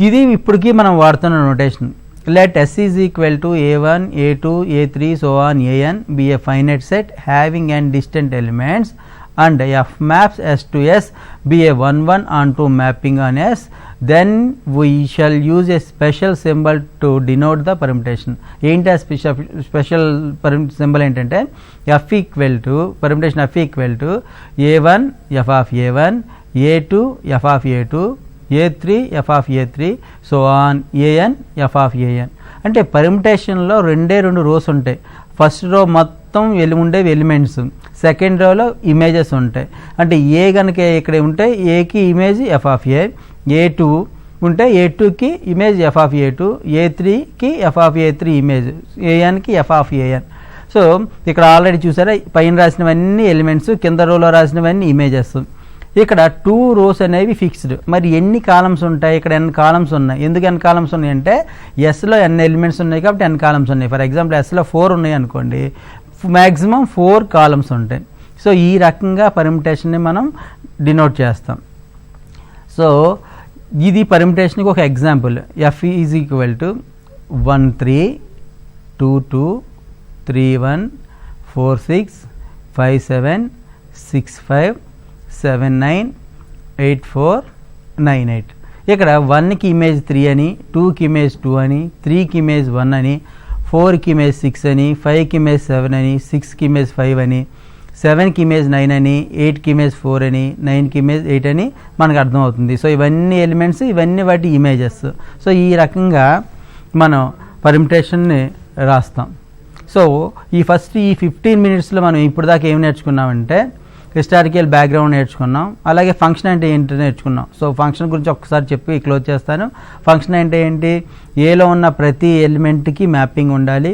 ఇది ఇప్పటికీ మనం వాడుతున్న notation. Let S is equal to a1 a2 a3 so on an be a finite set having n distant elements and f maps s to s be a 1 1 on 2 mapping on s, then we shall use a special symbol to denote the permutation. ఏంటి ఆ special symbol ఏంటంటే f equal to permutation f equal to a1 f of a1 a2 f of a2 a3 f of a3 so on an f of an. అంటే పర్మిటేషన్లో రెండు rose ఉంటాయి. First row మొత్తం ఉండేవి elements, second రోలో images ఉంటాయి. అంటే ఏ కనుక ఇక్కడ ఉంటే ఏకి ఇమేజ్ ఎఫ్ ఆఫ్ a2 ఉంటే a2కి ఇమేజ్ ఎఫ్ ఆఫ్ a2 a3కి ఎఫ్ ఆఫ్ a3 ఇమేజ్ anకి ఎఫ్ ఆఫ్ an. సో ఇక్కడ ఆల్రెడీ చూసారా పైన రాసినవన్నీ ఎలిమెంట్స్, కింద రోలో రాసినవన్నీ ఇమేజెస్. ఇక్కడ 2 రోస్ అనేవి ఫిక్స్డ్. మరి ఎన్ని కాలమ్స్ ఉంటాయి? ఇక్కడ n కాలమ్స్ ఉన్నాయి. ఎందుకు n కాలమ్స్ ఉన్నాయి అంటే ఎస్లో n ఎలిమెంట్స్ ఉన్నాయి కాబట్టి n కాలమ్స్ ఉన్నాయి. ఫర్ ఎగ్జాంపుల్ ఎస్లో 4 ఉన్నాయి అనుకోండి, మ్యాక్సిమం 4 కాలమ్స్ ఉంటాయి. సో ఈ రకంగా పర్మిటేషన్ని మనం డినోట్ చేస్తాం. సో ఇది పర్మిటేషన్కి ఒక example. F is equal to 1 3 2 2 3 1 4 6 5 7 6 5 7 9 8 4 9 8. ఇక్కడ 1కి ఇమేజ్ 3 అని, 2కి ఇమేజ్ 2 అని, 3కి ఇమేజ్ 1 అని, 4కి ఇమేజ్ 6 అని, 5కి ఇమేజ్ 7 అని, 6కి ఇమేజ్ 5 అని, 7కి ఇమేజ్ 9 అని, 8కి ఇమేజ్ 4 అని, 9కి ఇమేజ్ 8 అని మనకు అర్థమవుతుంది. సో ఇవన్నీ ఎలిమెంట్స్, ఇవన్నీ వాటి ఇమేజెస్. సో ఈ రకంగా మనం పర్మిటేషన్ని రాస్తాం. సో ఈ 15 మినిట్స్లో మనం ఇప్పుడు దాకా ఏం నేర్చుకున్నామంటే హిస్టారికల్ బ్యాక్గ్రౌండ్ నేర్చుకున్నాం, అలాగే ఫంక్షన్ అంటే ఏంటి నేర్చుకున్నాం. సో ఫంక్షన్ గురించి ఒక్కసారి చెప్పి క్లోజ్ చేస్తాను. ఫంక్షన్ అంటే ఏంటి? ఏలో ఉన్న ప్రతి ఎలిమెంట్కి మ్యాపింగ్ ఉండాలి,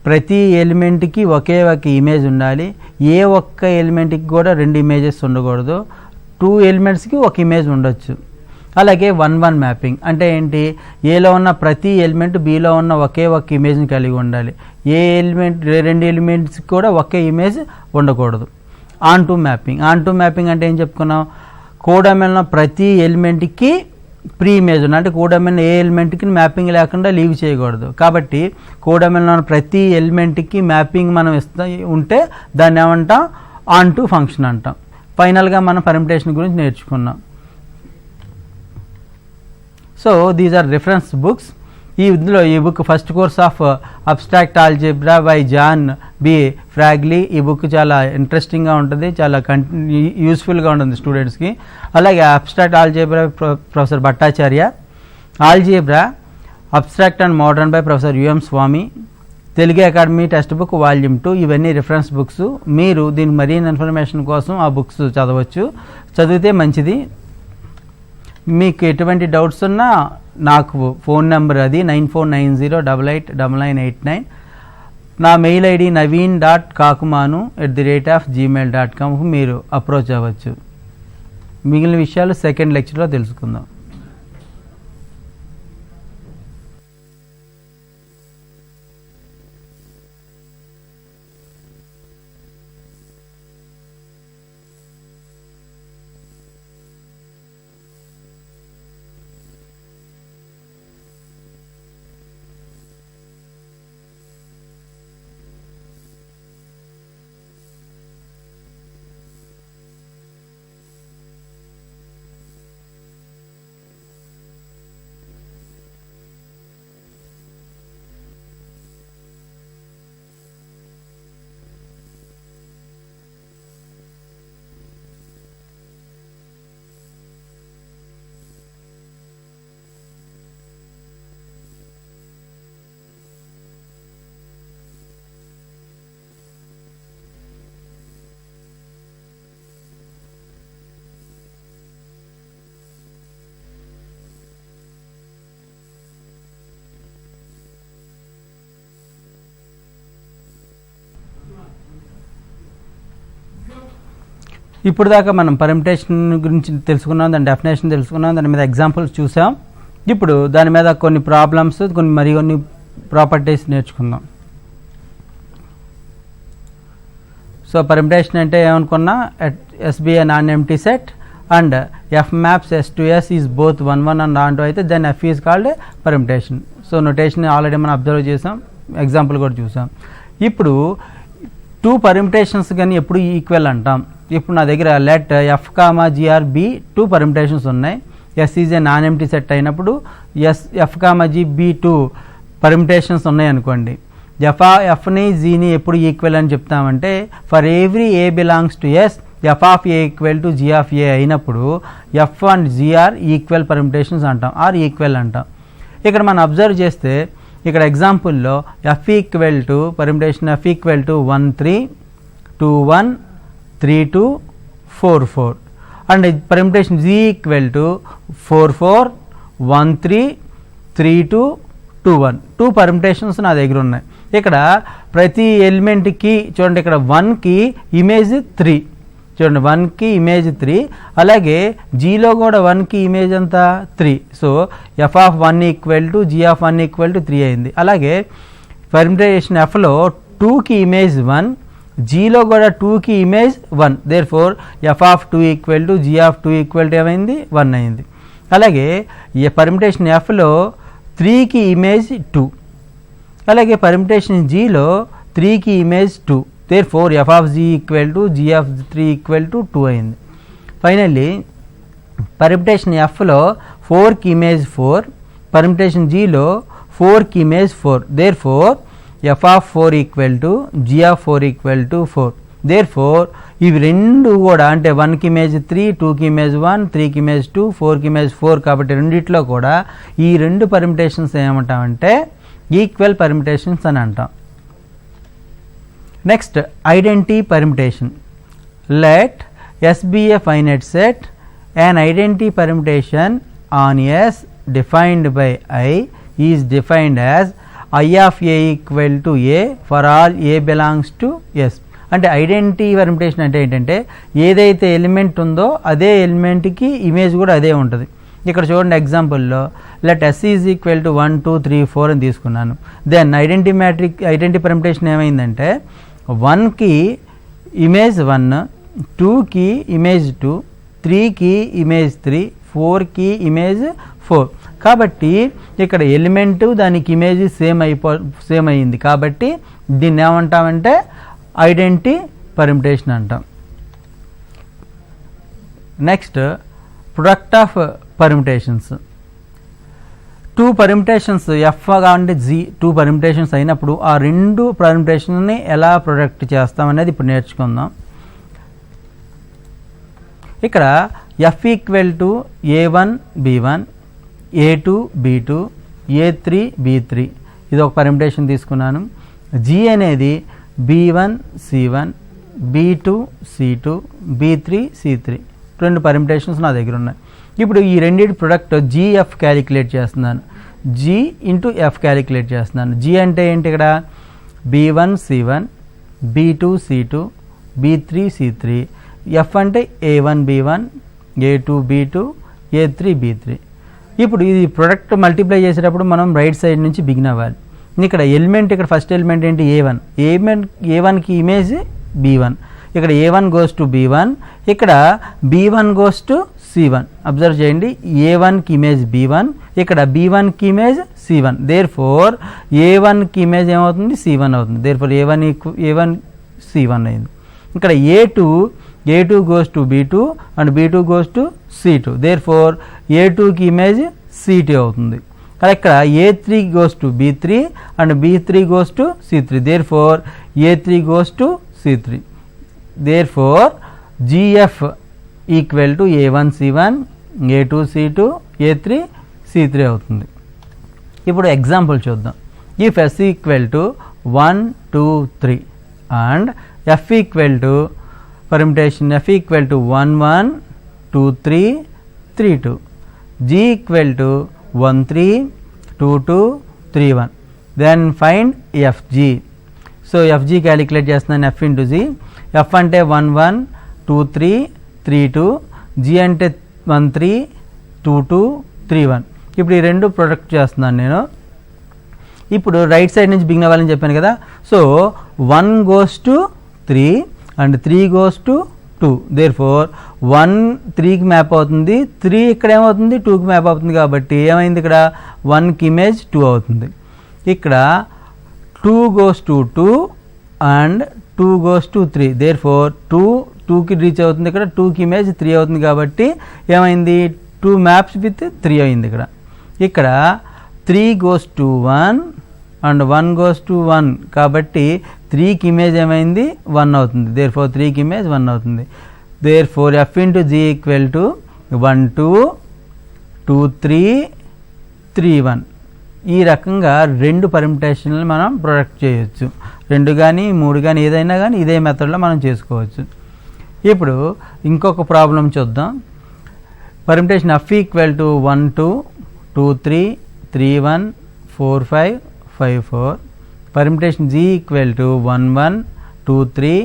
ప్రతి ఎలిమెంట్కి ఒకే ఒక ఇమేజ్ ఉండాలి, ఏ ఒక్క ఎలిమెంట్కి కూడా 2 ఇమేజెస్ ఉండకూడదు, 2 ఎలిమెంట్స్కి ఒక ఇమేజ్ ఉండొచ్చు. అలాగే 1 1 మ్యాపింగ్ అంటే ఏంటి? ఏలో ఉన్న ప్రతి ఎలిమెంట్ బీలో ఉన్న ఒకే ఒక ఇమేజ్ని కలిగి ఉండాలి, ఏ ఎలిమెంట్ 2 ఎలిమెంట్స్కి కూడా ఒకే ఇమేజ్ ఉండకూడదు. On to mapping. On to mapping అంటే ఏం చెప్పుకున్నాం? కోడొమైన్లో ప్రతి ఎలిమెంట్కి ప్రీ ఇమేజ్ ఉన్న, అంటే కోడొమైన్ ఏ ఎలిమెంట్కి మ్యాపింగ్ లేకుండా లీవ్ చేయకూడదు. కాబట్టి కోడొమైన్లో ప్రతి ఎలిమెంట్కి మ్యాపింగ్ మనం ఉంటే దాన్ని ఏమంటాం? ఆన్ టు ఫంక్షన్ అంటాం. ఫైనల్గా మనం పర్మిటేషన్ గురించి నేర్చుకున్నాం. So these are reference books. ఇందులో ఈ book first course of abstract algebra by John B Fraleigh. ఈ బుక్ చాలా ఇంట్రెస్టింగ్గా ఉంటుంది, చాలా యూస్ఫుల్గా ఉంటుంది స్టూడెంట్స్కి. అలాగే abstract algebra professor Bhattacharya, algebra abstract and modern by professor UM Swamy, Telugu academy textbook volume 2. ఇవన్నీ రిఫరెన్స్ బుక్స్. మీరు దీని మరిన్ని ఇన్ఫర్మేషన్ కోసం ఆ బుక్స్ చదవచ్చు, చదివితే మంచిది. మీకు ఎటువంటి డౌట్స్ ఉన్నా నాకు ఫోన్ నెంబర్ అది 9490889989. నా మెయిల్ ఐడి naveen.kakumanu@gmail.com మీరు అప్రోచ్ అవ్వచ్చు. మిగిలిన విషయాలు సెకండ్ లెక్చర్లో తెలుసుకుందాం. ఇప్పుడు దాకా మనం పర్మిటేషన్ గురించి తెలుసుకున్నాం, దాని డెఫినేషన్ తెలుసుకున్నాం, దాని మీద ఎగ్జాంపుల్స్ చూసాం. ఇప్పుడు దాని మీద కొన్ని ప్రాబ్లమ్స్, కొన్ని ప్రాపర్టీస్ నేర్చుకుందాం. సో పర్మిటేషన్ అంటే ఏమనుకున్నా, S be non empty set and F maps S to S is both 1 1 and on 2 అయితే then F is called permutation. So notation already మనం అబ్జర్వ్ చేసాం, ఎగ్జాంపుల్ కూడా చూసాం. ఇప్పుడు 2 పర్మిటేషన్స్ కానీ ఎప్పుడు ఈక్వల్ అంటాం. ఇప్పుడు నా దగ్గర let F comma G are be 2 permutations ఉన్నాయి. S is a non empty set అయినప్పుడు F comma G be 2 permutations ఉన్నాయి అనుకోండి. ఎఫ్ని జీని ఎప్పుడు ఈక్వల్ అని చెప్తామంటే, for every A belongs to S F of A equal to G of A అయినప్పుడు F and G are equal permutations అంటాం, ఆర్ ఈక్వల్ అంటాం. ఇక్కడ మనం అబ్జర్వ్ చేస్తే ఇక్కడ ఎగ్జాంపుల్లో F equal to permutation F equal to 1 3 2 1 3 2 4 4 and permutation G equal to 4 4 1 3 3 2 2 1. 2 permutations నా దగ్గర ఉన్నాయి. ఇక్కడ ప్రతి ఎలిమెంట్కి చూడండి, ఇక్కడ 1కి ఇమేజ్ 3, చూడండి 1కి ఇమేజ్ 3, అలాగే జీలో కూడా 1కి ఇమేజ్ అంతా 3. So F of 1 equal to G of 1 equal to 3 అయింది. అలాగే పర్మిటేషన్ ఎఫ్లో 2కి ఇమేజ్ 1, జీలో కూడా 2కి image 1. Therefore F of 2 equal to G of 2 equal to ఏమైంది 1 అయింది. అలాగే ఈ పర్మిటేషన్ ఎఫ్లో 3కి ఇమేజ్ 2, అలాగే పర్మిటేషన్ జీలో 3కి image 2. Therefore F of G equal to G of 3 equal to 2 అయింది. ఫైనల్లీ పర్మిటేషన్ ఎఫ్లో 4కి ఇమేజ్ 4, పర్మిటేషన్ జీలో 4కి image 4. Therefore F of 4 equal to G of 4 equal to 4. Therefore ఇవి రెండు కూడా అంటే 1కి ఇమేజ్ 3, 2కి ఇమేజ్ 1, 3కి ఇమేజ్ 2, 4కి ఇమేజ్ 4 కాబట్టి రెండిట్లో కూడా ఈ 2 పర్మిటేషన్స్ ఏమంటామంటే ఈక్వల్ పర్మిటేషన్స్ అని అంటాం. Next identity permutation. Let S be a finite set, an identity permutation on S defined by I is defined as I of A equal to A for all A belongs to S. అంటే identity permutation అంటే ఏంటంటే, ఏదైతే element ఉందో అదే ఎలిమెంట్కి image కూడా అదే ఉంటుంది. ఇక్కడ చూడండి ఎగ్జాంపుల్లో let S is equal to 1 2 3 4 అని తీసుకున్నాను. దెన్ ఐడెంటిటీ పర్మిటేషన్ ఏమైందంటే 1కి ఇమేజ్ 1, 2కి ఇమేజ్ 2, 3కి ఇమేజ్ 3, 4కి ఇమేజ్ 4. కాబట్టి ఇక్కడ ఎలిమెంట్ దానికి ఇమేజ్ సేమ్ అయ్యింది కాబట్టి దీన్ని ఏమంటామంటే ఐడెంటిటీ పర్మిటేషన్ అంటాం. Next product of permutations. 2 permutations F and G 2 permutations అయినప్పుడు ఆ 2 పర్మిటేషన్ని ఎలా ప్రొడక్ట్ చేస్తామనేది ఇప్పుడు నేర్చుకుందాం. ఇక్కడ F equal to A1 B1, A2 B2, A3 B3 ఇది ఒక పర్మిటేషన్ తీసుకున్నాను. జీ అనేది B1 C1, B2 C2, B3 C3 2 permutations నా దగ్గర ఉన్నాయి. ఇప్పుడు ఈ రెండింటి ప్రొడక్ట్ GF క్యాలిక్యులేట్ చేస్తున్నాను, G ఇంటూ F క్యాలిక్యులేట్ చేస్తున్నాను. G అంటే ఏంటి, ఇక్కడ B1 C1, B2 C2, B3 C3, F అంటే A1 B1, A2 B2, A3 B3. ఇప్పుడు ఇది ప్రొడక్ట్ మల్టిప్లై చేసేటప్పుడు మనం రైట్ సైడ్ నుంచి బిగిన్ అవ్వాలి. ఇక్కడ ఎలిమెంట్, ఇక్కడ ఫస్ట్ ఎలిమెంట్ ఏంటి A1, A1కి ఇమేజ్ B1, ఇక్కడ A1 గోస్ టు B1, ఇక్కడ B1 goes to C1. Observe చేయండి, A1కి ఇమేజ్ B1, ఇక్కడ B1కి ఇమేజ్ C1. దేర్ ఫోర్ A1కి ఇమేజ్ ఏమవుతుంది C1 అవుతుంది. దేర్ ఫోర్ A1 C1 అయింది. ఇక్కడ A2 goes to B2 and B2 goes to C2. Therefore A2కి ఇమేజ్ C2 అవుతుంది. ఇక్కడ A3 goes to B3 and B3 goes to C3. Therefore A3 goes to C3. Therefore GF equal to A1 C1, A2 C2, A3 C3 అవుతుంది. ఇప్పుడు example చూద్దాం. If S equal to 1 2 3 and F equal to permutation F equal to 1 1 2 3 3 2, G equal to 1 3 2 2 3 1. Then find FG. So FG calculate చేస్తున్నాను, F into G. F అంటే 1 1, 2 3 3 2, G అంటే 1 3 2 2 3 1. ఇప్పుడు ఈ రెండు product చేస్తున్నాను నేను. ఇప్పుడు రైట్ సైడ్ నుంచి బిగిన్ అవ్వాలని చెప్పాను కదా. So 1 goes to 3 and 3 goes to 2. Therefore 1 3కి మ్యాప్ అవుతుంది, 3 ఇక్కడ ఏమవుతుంది 2కి మ్యాప్ అవుతుంది. కాబట్టి ఏమైంది ఇక్కడ 1కి ఇమేజ్ 2 అవుతుంది. ఇక్కడ 2 goes to 2 and 2 goes to 3. Therefore 2కి రీచ్ అవుతుంది, ఇక్కడ 2కి ఇమేజ్ 3 అవుతుంది. కాబట్టి ఏమైంది 2 మ్యాప్స్ విత్ 3 అయింది. ఇక్కడ 3 goes to 1 and 1 goes to 1. కాబట్టి 3కి ఇమేజ్ ఏమైంది 1 అవుతుంది. దేర్ఫోర్ 3కి ఇమేజ్ 1 అవుతుంది. Therefore F into G equal to 1 2 2 3 3 1. ఈ రకంగా రెండు పర్మిటేషన్లు మనం ప్రొడక్ట్ చేయొచ్చు. 2 కానీ 3 కానీ ఏదైనా కానీ ఇదే మెథడ్లో మనం చేసుకోవచ్చు. ఇప్పుడు ఇంకొక ప్రాబ్లం చూద్దాం. Permutation F equal to 1 2 2 3 3 1 4 5 5 4. Permutation G equal to 1 1 2 3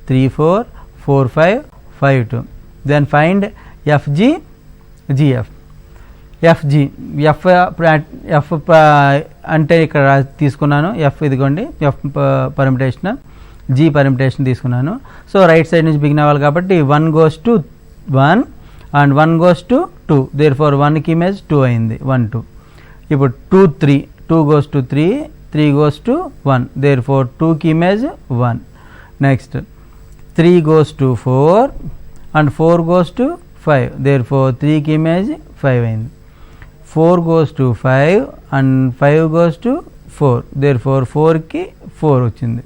3 4 4 5 5 2. Then find FG GF. FG F అంటే ఇక్కడ తీసుకున్నాను, F ఇదిగోండి F పర్మిటేషన్, G పర్మిటేషన్ తీసుకున్నాను. సో రైట్ సైడ్ నుంచి బిగిన్ అవ్వాలి కాబట్టి 1 goes to 1 and 1 goes to 2. Therefore 1కి ఇమేజ్ 2 అయింది 1 2. ఇప్పుడు 2 3 2 goes to 3 3 goes to 1. Therefore 2కి image 1. Next 3 goes to 4 and 4 goes to 5. Therefore 3కి ఇమేజ్ 5 అయింది. 4 goes to 5 and 5 goes to 4. Therefore 4కి 4 వచ్చింది.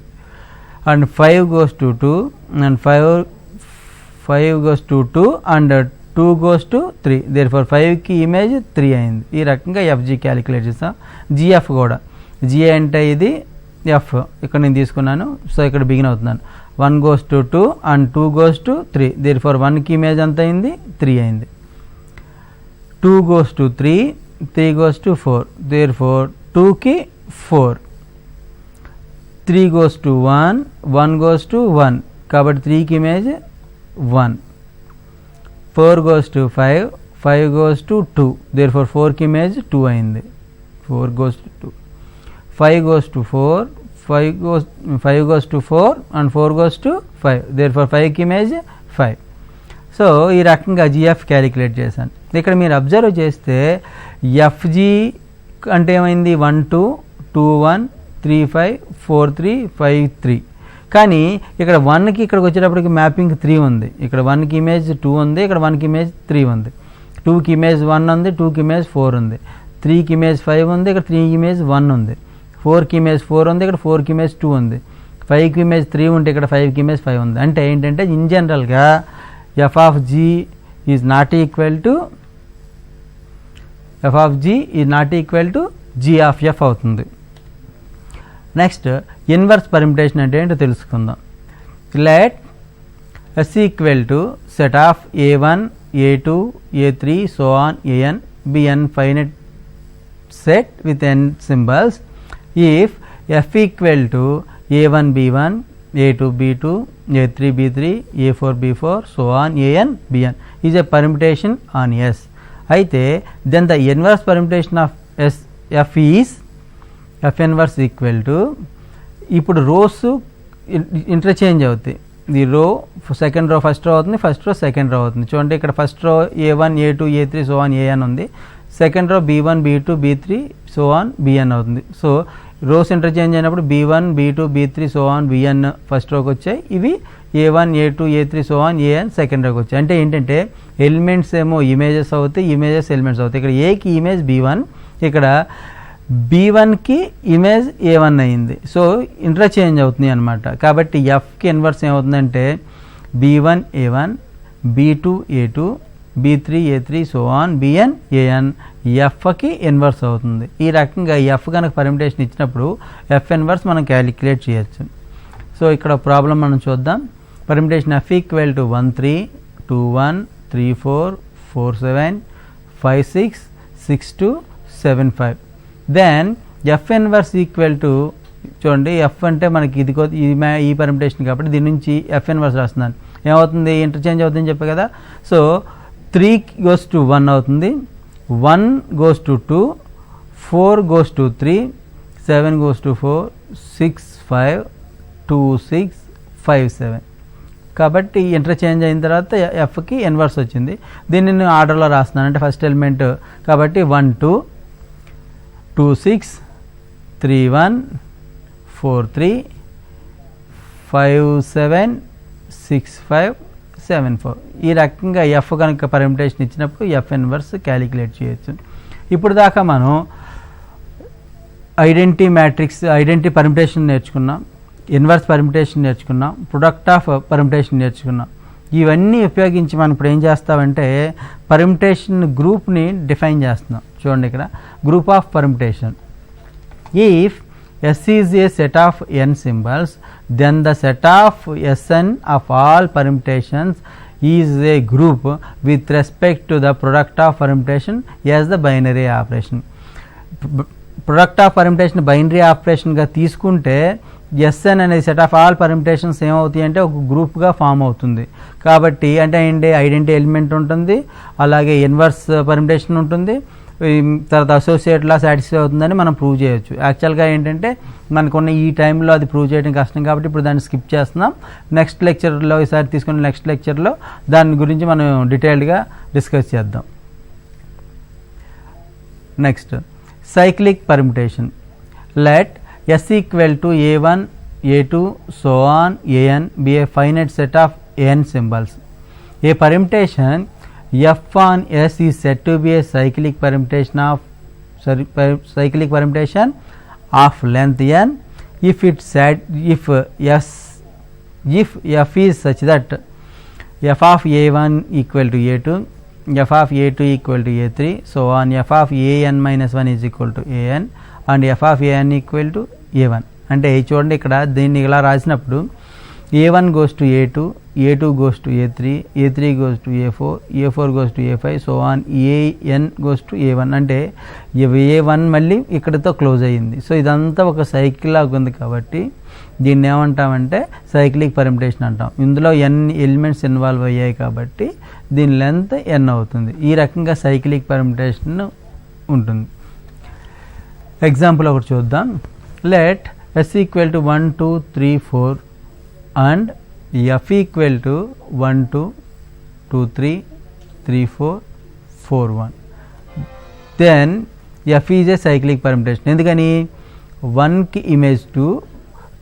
And 5 goes to 2 and 5 goes to 2 and 2 goes to 3. Therefore 5కి image 3 అయింది. ఈ రకంగా FG calculate చేస్తాం. GF కూడా G అంటే ఇది F ఇక్కడ నేను తీసుకున్నాను. సో ఇక్కడ బిగిన్ అవుతున్నాను. 1 goes to 2 and 2 goes to 3. Therefore 1కి ఇమేజ్ ఎంత అయింది 3 అయింది. 2 goes to 3 3 goes to 4. Therefore 2కి 4. 3 goes to 1 1 goes to 1. కాబట్టి 3కి image 1. 4 goes to 5 5 goes to 2. Therefore 4కి ఇమేజ్ 2 అయింది. 4 goes to 2. 5 goes to 4 5 goes to 4 and 4 goes to 5. Therefore 5కి ఇమేజ్ 5. సో ఈ రకంగా GF క్యాలిక్యులేట్ చేశాను. ఇక్కడ మీరు అబ్జర్వ్ చేస్తే FG అంటే ఏమైంది 1 2 2 1 3 5 4 3 5 3. కానీ ఇక్కడ 1కి ఇక్కడికి వచ్చేటప్పటికి మ్యాపింగ్ 3 ఉంది. ఇక్కడ 1కి ఇమేజ్ 2 ఉంది, ఇక్కడ 1కి ఇమేజ్ 3 ఉంది. 2కి ఇమేజ్ 1 ఉంది, 2కి ఇమేజ్ 4 ఉంది. 3కి ఇమేజ్ 5 ఉంది, ఇక్కడ 3కి ఇమేజ్ 1 ఉంది. 4కి ఇమేజ్ 4 ఉంది, ఇక్కడ 4కి ఇమేజ్ 2 ఉంది. 5కి ఇమేజ్ 3 ఉంటే ఇక్కడ 5కి ఇమేజ్ 5 ఉంది. అంటే ఏంటంటే ఇన్ జనరల్గా F of G is not equal to G of F అవుతుంది. నెక్స్ట్ ఇన్వర్స్ పర్మిటేషన్ అంటే ఏంటో తెలుసుకుందాం. Let S equal to set of A1 A2 A3 so on an be n finite set with n symbols if F equal to A1 B1 A2 B2 A3 B3 A4 B4 so on an Bn is a permutation on S. అయితే then the inverse permutation of F is F inverse equal to, ఇప్పుడు rose interchange అవుతాయి. The రో second row first row అవుతుంది, first row second row అవుతుంది. చూడండి ఇక్కడ first row A1 A2 A3 so on AN ఉంది. Second row B1 B2 B3 so on BN అవుతుంది. So rows interchange అయినప్పుడు B1 B2 B3 so on BN first రోకి వచ్చాయి. ఇవి A1 A2 A3 so on AN second రోకి వచ్చాయి. అంటే ఏంటంటే ఎలిమెంట్స్ ఏమో ఇమేజెస్ అవుతాయి, ఇమేజెస్ ఎలిమెంట్స్ అవుతాయి. ఇక్కడ ఏకి ఇమేజ్ B1, ఇక్కడ B1కి ఇమేజ్ A1 అయింది. సో ఇంటర్చేంజ్ అవుతుంది అనమాట. కాబట్టి Fకి ఇన్వర్స్ ఏమవుతుందంటే B1 A1 B2 A2 B3 A3 so on BN AN Fకి ఇన్వర్స్ అవుతుంది. ఈ రకంగా F కనుక పర్మిటేషన్ ఇచ్చినప్పుడు F ఇన్వర్స్ మనం క్యాలిక్యులేట్ చేయొచ్చు. సో ఇక్కడ ప్రాబ్లం మనం చూద్దాం. Permutation F equal to 1 3 2 1 3 4 4 7 5 6 6 2 7 5. Then F inverse equal to చూడండి ఎఫ్ అంటే మనకి ఇది ఈ పర్మిటేషన్ కాబట్టి దీని నుంచి ఎఫ్ ఇన్వర్స్ రాస్తున్నాను. ఏమవుతుంది, ఇంటర్చేంజ్ అవుతుందని చెప్పే కదా. సో 3 goes to 1 అవుతుంది, 1 goes to 2, 4 goes to 3, 7 goes to 4, 6 5, 2 6, 5 7. కాబట్టి ఇంటర్చేంజ్ అయిన తర్వాత ఎఫ్కి ఇన్వర్స్ వచ్చింది. దీన్ని నేను ఆర్డర్లో రాస్తున్నాను, అంటే ఫస్ట్ ఎలిమెంట్ కాబట్టి 1 2, 2 6, 3 1, 4 3, 5 7, 6 5, 7 4. ఈ రకంగా ఎఫ్ కనుక పర్మిటేషన్ ఇచ్చినప్పుడు ఎఫ్ ఇన్వర్స్ క్యాలిక్యులేట్ చేయొచ్చు. ఇప్పుడు దాకా మనం ఐడెంటిటీ పర్మిటేషన్ నేర్చుకున్నాం, ఇన్వర్స్ పర్మిటేషన్ నేర్చుకున్నాం, ప్రొడక్ట్ ఆఫ్ పర్మిటేషన్ నేర్చుకున్నాం. ఇవన్నీ ఉపయోగించి మనం ఇప్పుడు ఏం చేస్తామంటే పర్మిటేషన్ గ్రూప్ని డిఫైన్ చేస్తున్నాం. చూడండి ఇక్కడ group of permutation. If S is a set of n symbols, then the set of Sn of all permutations is a group with respect to the product of permutation as the binary operation. Product of permutation binary ఆపరేషన్గా తీసుకుంటే SN అనేది set of all permutations ఏమవుతాయి అంటే ఒక గ్రూప్గా form అవుతుంది. కాబట్టి అంటే ఏంటి, ఐడెంటిటీ ఎలిమెంట్ ఉంటుంది, అలాగే ఇన్వర్స్ పర్మిటేషన్ ఉంటుంది, తర్వాత అసోసియేట్లా సాటిస్ఫై అవుతుందని మనం ప్రూవ్ చేయొచ్చు. యాక్చువల్గా ఏంటంటే మనకున్న ఈ టైంలో అది ప్రూవ్ చేయడం కష్టం కాబట్టి ఇప్పుడు దాన్ని స్కిప్ చేస్తున్నాం. నెక్స్ట్ లెక్చర్లో ఈసారి తీసుకున్న నెక్స్ట్ లెక్చర్లో దాని గురించి మనం డీటెయిల్డ్గా డిస్కస్ చేద్దాం. Next cyclic permutation. Let S equal to A1, A2, so on An be a finite set of n symbols. A permutation F on S is said to be a cyclic permutation of length n if F is such that f of A1 equal to A2, f of A2 equal to A3, so on f of An minus 1 is equal to An and f of An equal to A1. అంటే చూడండి ఇక్కడ దీన్ని ఇలా రాసినప్పుడు A1 goes to A2, A2 goes to A3, A3 goes to A4, A4 goes to A5, so on An goes to A1. అంటే A1 మళ్ళీ ఇక్కడతో close అయ్యింది. సో ఇదంతా ఒక సైకిల్ లాగా ఉంది కాబట్టి దీన్ని ఏమంటామంటే సైక్లిక్ పర్మిటేషన్ అంటాం. ఇందులో n ఎలిమెంట్స్ ఇన్వాల్వ్ అయ్యాయి కాబట్టి దీని లెంత్ n అవుతుంది. ఈ రకంగా సైక్లిక్ పర్మిటేషన్ ఉంటుంది. ఎగ్జాంపుల్ ఒకటి చూద్దాం. Let s equal to 1 2 3 4 and f equal to 1 2 2 3 3 4 4 1. Then f is a cyclic permutation. ఎందుకని 1కి ఇమేజ్ 2,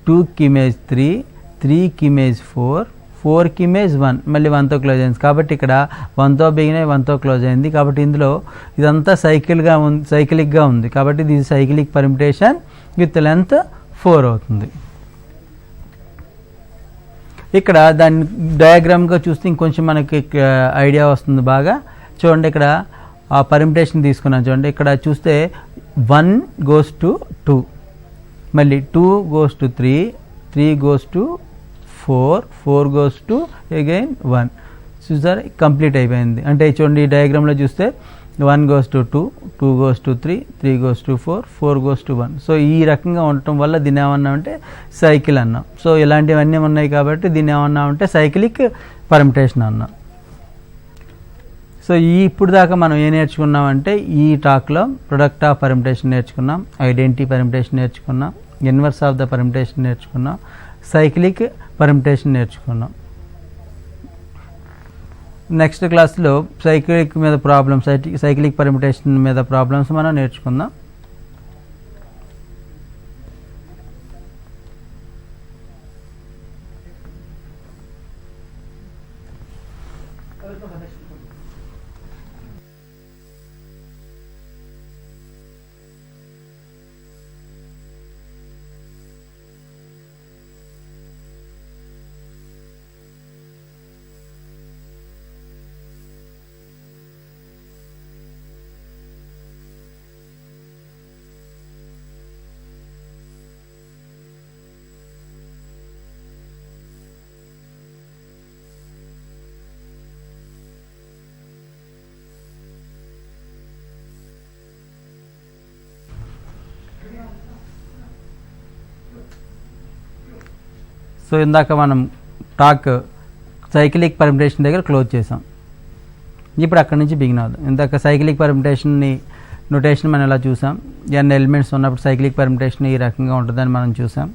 2కి ఇమేజ్ 3, 3కి ఇమేజ్ 4, 4కి ఇమేజ్ 1, మళ్ళీ 1తో క్లోజ్ అయింది. కాబట్టి ఇక్కడ 1తో బిగిన్ అయ్యి 1తో క్లోజ్ అయింది. కాబట్టి ఇందులో ఇదంతా సైక్లిక్గా ఉంది కాబట్టి ఇది సైక్లిక్ పర్మిటేషన్ విత్ లెంత్ 4 అవుతుంది. ఇక్కడ దాన్ని డయాగ్రామ్గా చూస్తే ఇంకొంచెం మనకి ఐడియా వస్తుంది బాగా. చూడండి ఇక్కడ ఆ పర్మిటేషన్ తీసుకున్నాను. చూడండి ఇక్కడ చూస్తే 1 goes to 2, మళ్ళీ 2 goes to 3, 3 goes to 4, 4 goes to again 1. చూసారా కంప్లీట్ అయిపోయింది. అంటే చూడండి ఈ డయాగ్రామ్లో చూస్తే 1 goes to 2, 2 goes to 3, 3 goes to 4, 4 goes to 1. So ఈ రకంగా ఉండటం వల్ల దీన్ని ఏమన్నామంటే సైకిల్ అన్నాం. సో ఇలాంటివన్నీ ఉన్నాయి కాబట్టి దీన్ని ఏమన్నామంటే సైక్లిక్ పర్మిటేషన్ అన్నాం. సో ఇప్పుడు దాకా మనం ఏం నేర్చుకున్నామంటే ఈ టాక్లో ప్రొడక్ట్ ఆఫ్ పర్మిటేషన్ నేర్చుకున్నాం, ఐడెంటిటీ పర్మిటేషన్ నేర్చుకున్నాం, ఇన్వర్స్ ఆఫ్ ద పర్మిటేషన్ నేర్చుకున్నాం, సైక్లిక్ పర్మిటేషన్ నేర్చుకున్నాం. నెక్స్ట్ క్లాస్లో సైక్లిక్ పర్మిటేషన్ మీద ప్రాబ్లమ్స్ మనం నేర్చుకుందాం. సో ఇందాక మనం టాక్ సైక్లిక్ పర్మిటేషన్ దగ్గర క్లోజ్ చేసాం. ఇప్పుడు అక్కడి నుంచి బిగిన్ అవుదాం. ఇందాక సైక్లిక్ పర్మిటేషన్ని నొటేషన్ మనం ఎలా చూసాం, n ఎలిమెంట్స్ ఉన్నప్పుడు సైక్లిక్ పర్మిటేషన్ ఈ రకంగా ఉంటుందని మనం చూసాం.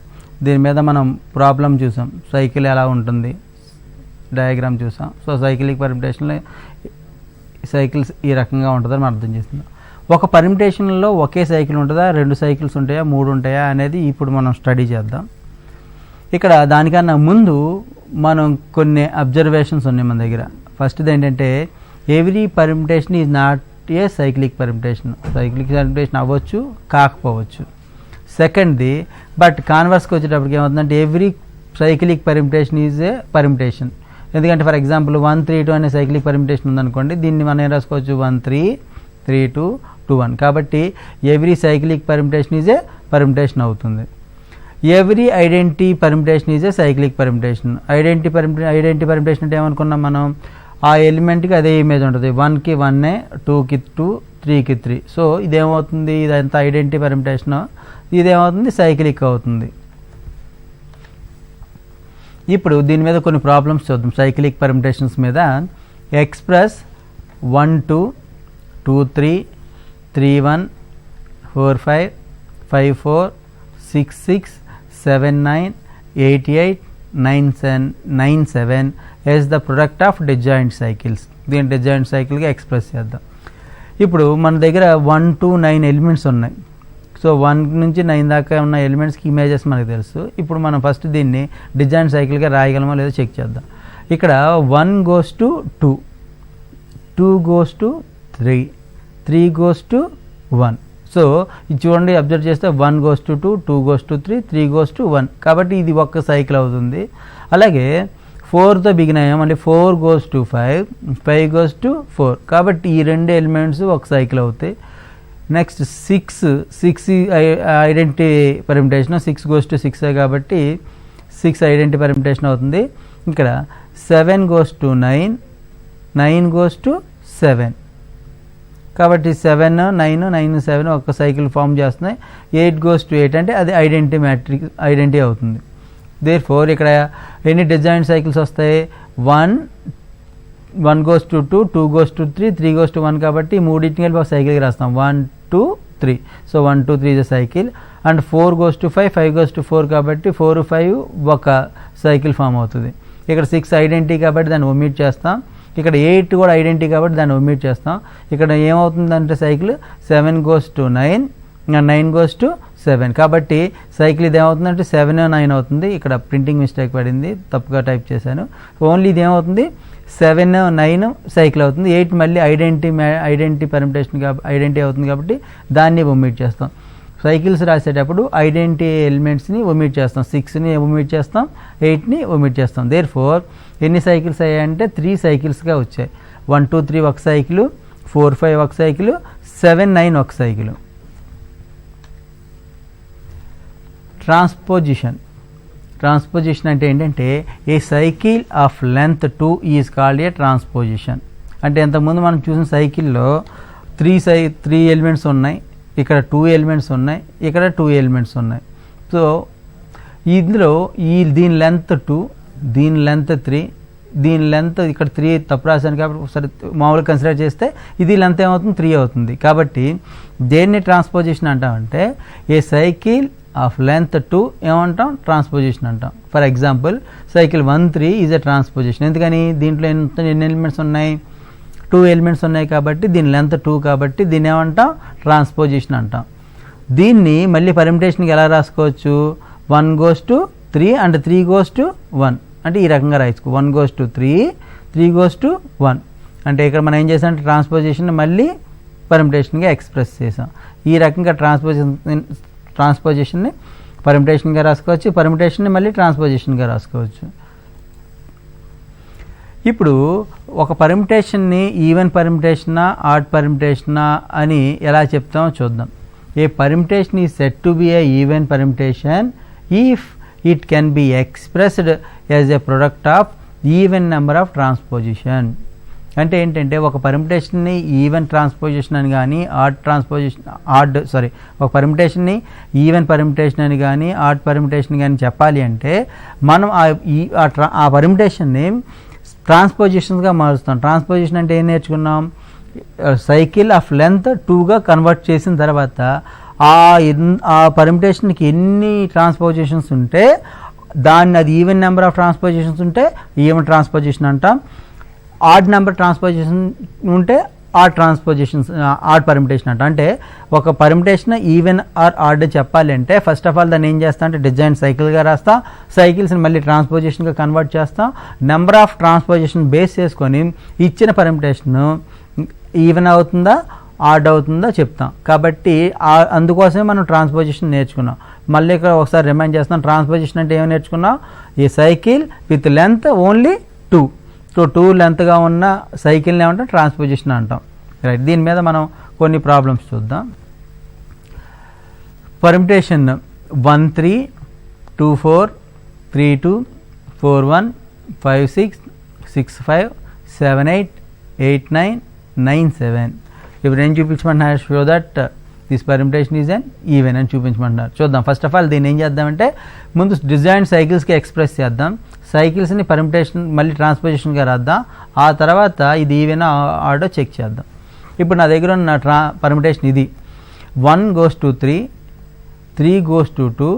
దీని మీద మనం ప్రాబ్లం చూసాం, సైకిల్ ఎలా ఉంటుంది డయాగ్రామ్ చూసాం. సో సైక్లిక్ పర్మిటేషన్లో సైకిల్స్ ఈ రకంగా ఉంటుందని మనం అర్థం చేస్తున్నాం. ఒక పర్మిటేషన్లో ఒకే సైకిల్ ఉంటుందా, 2 సైకిల్స్ ఉంటాయా, 3 ఉంటాయా అనేది ఇప్పుడు మనం స్టడీ చేద్దాం. ఇక్కడ దానికన్నా ముందు మనం కొన్ని అబ్జర్వేషన్స్ ఉన్నాయి మన దగ్గర. ఫస్ట్ది ఏంటంటే every permutation is not a cyclic permutation. Cyclic permutation అవ్వచ్చు, కాకపోవచ్చు. సెకండ్ది బట్ కాన్వర్స్కి వచ్చేటప్పటికి ఏమవుతుందంటే every cyclic permutation is a permutation. ఎందుకంటే ఫర్ ఎగ్జాంపుల్ 1 3 2 అనే సైక్లిక్ పర్మిటేషన్ ఉందనుకోండి, దీన్ని మనం ఏం రాసుకోవచ్చు 1 3 3 2 2 1. కాబట్టి every cyclic permutation is a permutation అవుతుంది. Every identity permutation is a cyclic permutation. Identity permutation అంటే ఏమనుకున్నాం మనం, ఆ ఎలిమెంట్కి అదే ఇమేజ్ ఉంటుంది. 1కి 1, 2కి 2, 3కి 3. సో ఇదేమవుతుంది, ఇదంతా ఐడెంటిటీ పర్మిటేషన్, ఇదేమవుతుంది సైక్లిక్ అవుతుంది. ఇప్పుడు దీని మీద కొన్ని ప్రాబ్లమ్స్ చూద్దాం సైక్లిక్ పర్మిటేషన్స్ మీద. Express 1 2 2 3 3 1 4 5 5 4 6 6 7 9 8 8 9 7 as the product of disjoint cycles. దీని disjoint సైకిల్గా ఎక్స్ప్రెస్ చేద్దాం. ఇప్పుడు మన దగ్గర 1 to 9 ఎలిమెంట్స్ ఉన్నాయి. సో 1 నుంచి 9 దాకా ఉన్న ఎలిమెంట్స్కి ఇమేజెస్ మనకు తెలుసు. ఇప్పుడు మనం ఫస్ట్ దీన్ని డిజైన్ సైకిల్గా రాయగలమో లేదో చెక్ చేద్దాం. ఇక్కడ 1 goes to 2, 2 goes to 3, 3 goes to 1. So ఇది చూడండి, అబ్జర్వ్ చేస్తే 1 goes to 2, 2 goes to 3, 3 goes to 1. కాబట్టి ఇది ఒక్క సైకిల్ అవుతుంది. అలాగే 4తో బిగిన్ అయ్యాం, మళ్ళీ 4 goes to 5, 5 goes to 4. కాబట్టి ఈ 2 ఎలిమెంట్స్ ఒక సైకిల్ అవుతాయి. Next 6 identity permutation, 6 goes to 6 కాబట్టి 6 ఐడెంటిటీ పర్మిటేషన్ అవుతుంది. ఇక్కడ 7 goes to 9, 9 goes to 7. కాబట్టి 7 9 9 7 ఒక సైకిల్ ఫామ్ చేస్తున్నాయి. 8 goes to 8 అంటే అది ఐడెంటిటీ అవుతుంది. దేర్ ఫోర్ ఇక్కడ ఎన్ని డిజైన్ సైకిల్స్ వస్తాయి, 1 goes to 2, 2 goes to 3, 3 goes to 1. కాబట్టి మూడింటిని కలిపి ఒక సైకిల్కి రాస్తాం 1 2 3. So 1 2 3 is a cycle. And 4 goes to 5, 5 goes to 4 కాబట్టి 4 5 ఒక సైకిల్ ఫామ్ అవుతుంది. ఇక్కడ 6 ఐడెంటిటీ కాబట్టి దాన్ని ఒమిట్ చేస్తాం. ఇక్కడ 8 కూడా ఐడెంటిటీ కాబట్టి దాన్ని ఒమిట్ చేస్తాం. ఇక్కడ ఏమవుతుందంటే cycle 7 goes to 9, 9 goes to 7. కాబట్టి సైకిల్ ఇది ఏమవుతుందంటే 7 9 అవుతుంది. ఇక్కడ ప్రింటింగ్ మిస్టేక్ పడింది, తప్పుగా టైప్ చేశాను. ఓన్లీ ఇది ఏమవుతుంది 7 9 సైకిల్ అవుతుంది. 8 మళ్ళీ ఐడెంటిటీ పర్మిటేషన్ ఐడెంటిటీ అవుతుంది కాబట్టి దాన్ని ఒమిట్ చేస్తాం. సైకిల్స్ రాసేటప్పుడు ఐడెంటిటీ ఎలిమెంట్స్ని ఒమిట్ చేస్తాం. 6ని ఒమిట్ చేస్తాం, 8ని ఒమిట్ చేస్తాం. దేర్ ఫోర్ ఎన్ని సైకిల్స్ అయ్యాయంటే 3 సైకిల్స్గా వచ్చాయి. 1 2 3 ఒక సైకిల్, 4 5 ఒక సైకిల్, 7 9 ఒక సైకిల్. ట్రాన్స్పోజిషన్ అంటే ఏంటంటే a cycle of length 2 is called a transposition. అంటే ఇంతకుముందు మనం చూసిన సైకిల్లో 3 ఎలిమెంట్స్ ఉన్నాయి, ఇక్కడ 2 ఎలిమెంట్స్ ఉన్నాయి, ఇక్కడ 2 ఎలిమెంట్స్ ఉన్నాయి. సో ఇందులో దీని లెంత్ 2, దీని లెంత్ 3, దీని లెంత్ ఇక్కడ 3 తప్పు రాశాను కాబట్టి ఒకసారి మామూలుగా కన్సిడర్ చేస్తే ఇది లెంత్ ఏమవుతుంది 3 అవుతుంది. కాబట్టి దేన్ని ట్రాన్స్పోజిషన్ అంటామంటే ఏ సైకిల్ ఆఫ్ లెంత్ 2 ఏమంటాం ట్రాన్స్పోజిషన్ అంటాం. For example cycle 1 3 is a transposition. ఎందుకని దీంట్లో ఎన్ని ఎలిమెంట్స్ ఉన్నాయి, 2 ఎలిమెంట్స్ ఉన్నాయి కాబట్టి దీని లెంత్ 2 కాబట్టి దీన్ని ఏమంటాం ట్రాన్స్పోజిషన్ అంటాం. దీన్ని మళ్ళీ పర్మిటేషన్కి ఎలా రాసుకోవచ్చు, 1 goes to 3 and 3 goes to 1 అంటే ఈ రకంగా రాయించుకో. 1 goes to 3, 3 goes to 1. అంటే ఇక్కడ మనం ఏం చేసాం అంటే ట్రాన్స్పోజిషన్ మళ్ళీ పర్మిటేషన్గా ఎక్స్ప్రెస్ చేసాం. ఈ రకంగా ట్రాన్స్పోజిషన్ని పర్మిటేషన్గా రాసుకోవచ్చు, పర్మిటేషన్ని మళ్ళీ ట్రాన్స్పోజిషన్గా రాసుకోవచ్చు. ఇప్పుడు ఒక పర్మిటేషన్ని ఈవెన్ పర్మిటేషనా ఆడ్ పర్మిటేషనా అని ఎలా చెప్తామో చూద్దాం. A permutation is said to be a even permutation if it can be expressed as a product of even number of transposition. అంటే ఏంటంటే ఒక పర్మిటేషన్ని ఈవెన్ ట్రాన్స్పోజిషన్ అని కానీ ఒక పర్మిటేషన్ని ఈవెన్ పర్మిటేషన్ అని కానీ ఆడ్ పర్మిటేషన్ కానీ చెప్పాలి అంటే మనం ఆ పర్మిటేషన్ని ట్రాన్స్పోజిషన్స్గా మారుస్తాం. ట్రాన్స్పోజిషన్ అంటే ఏం నేర్చుకున్నాం, సైకిల్ ఆఫ్ లెంత్ 2గా కన్వర్ట్ చేసిన తర్వాత ఆ పర్మిటేషన్కి ఎన్ని ట్రాన్స్పోజిషన్స్ ఉంటే దాన్ని అది ఈవెన్ నెంబర్ ఆఫ్ ట్రాన్స్పోజిషన్స్ ఉంటే ఈవెన్ ట్రాన్స్పోజిషన్ అంటాం, ఆడ్ నెంబర్ ట్రాన్స్పోజిషన్ ఉంటే ఆడ్ పర్మిటేషన్ అంట. అంటే ఒక పర్మిటేషన్ ఈవెన్ ఆర్ ఆడ్ చెప్పాలి అంటే ఫస్ట్ ఆఫ్ ఆల్ దాన్ని ఏం చేస్తా అంటే డిజైన్ సైకిల్గా రాస్తాం, సైకిల్స్ని మళ్ళీ ట్రాన్స్పోజిషన్గా కన్వర్ట్ చేస్తాం, నెంబర్ ఆఫ్ ట్రాన్స్పోజిషన్ బేస్ చేసుకొని ఇచ్చిన పర్మిటేషన్ ఈవెన్ అవుతుందా ఆడ్ అవుతుందా చెప్తాం. కాబట్టి అందుకోసమే మనం ట్రాన్స్పోజిషన్ నేర్చుకున్నాం. మళ్ళీ ఇక్కడ ఒకసారి రిమైండ్ చేస్తాం, ట్రాన్స్పోజిషన్ అంటే ఏమి నేర్చుకున్నాం, ఈ cycle with length only 2. So 2 లెంత్గా ఉన్న సైకిల్ని ఏమంటాం ట్రాన్స్పోజిషన్ అంటాం. రైట్, దీని మీద మనం కొన్ని ప్రాబ్లమ్స్ చూద్దాం. పర్మిటేషన్ 1 3 2 4 3 2 4 1 5 6 6 5 7 8 8 9 9 7. ఇప్పుడు ఏం చూపించమంటున్నారు, show that this permutation is an even అని చూపించమంటున్నారు. చూద్దాం. ఫస్ట్ ఆఫ్ ఆల్ దీన్ని ఏం చేద్దామంటే ముందు డిజైన్ సైకిల్స్కి ఎక్స్ప్రెస్ చేద్దాం, సైకిల్స్ని పర్మిటేషన్ మళ్ళీ ట్రాన్స్పోజిషన్గా రాద్దాం, ఆ తర్వాత ఇది ఈవెన్ ఆర్డర్ చెక్ చేద్దాం. ఇప్పుడు నా దగ్గర ఉన్న పర్మిటేషన్ ఇది 1 goes to 3, 3 goes to 2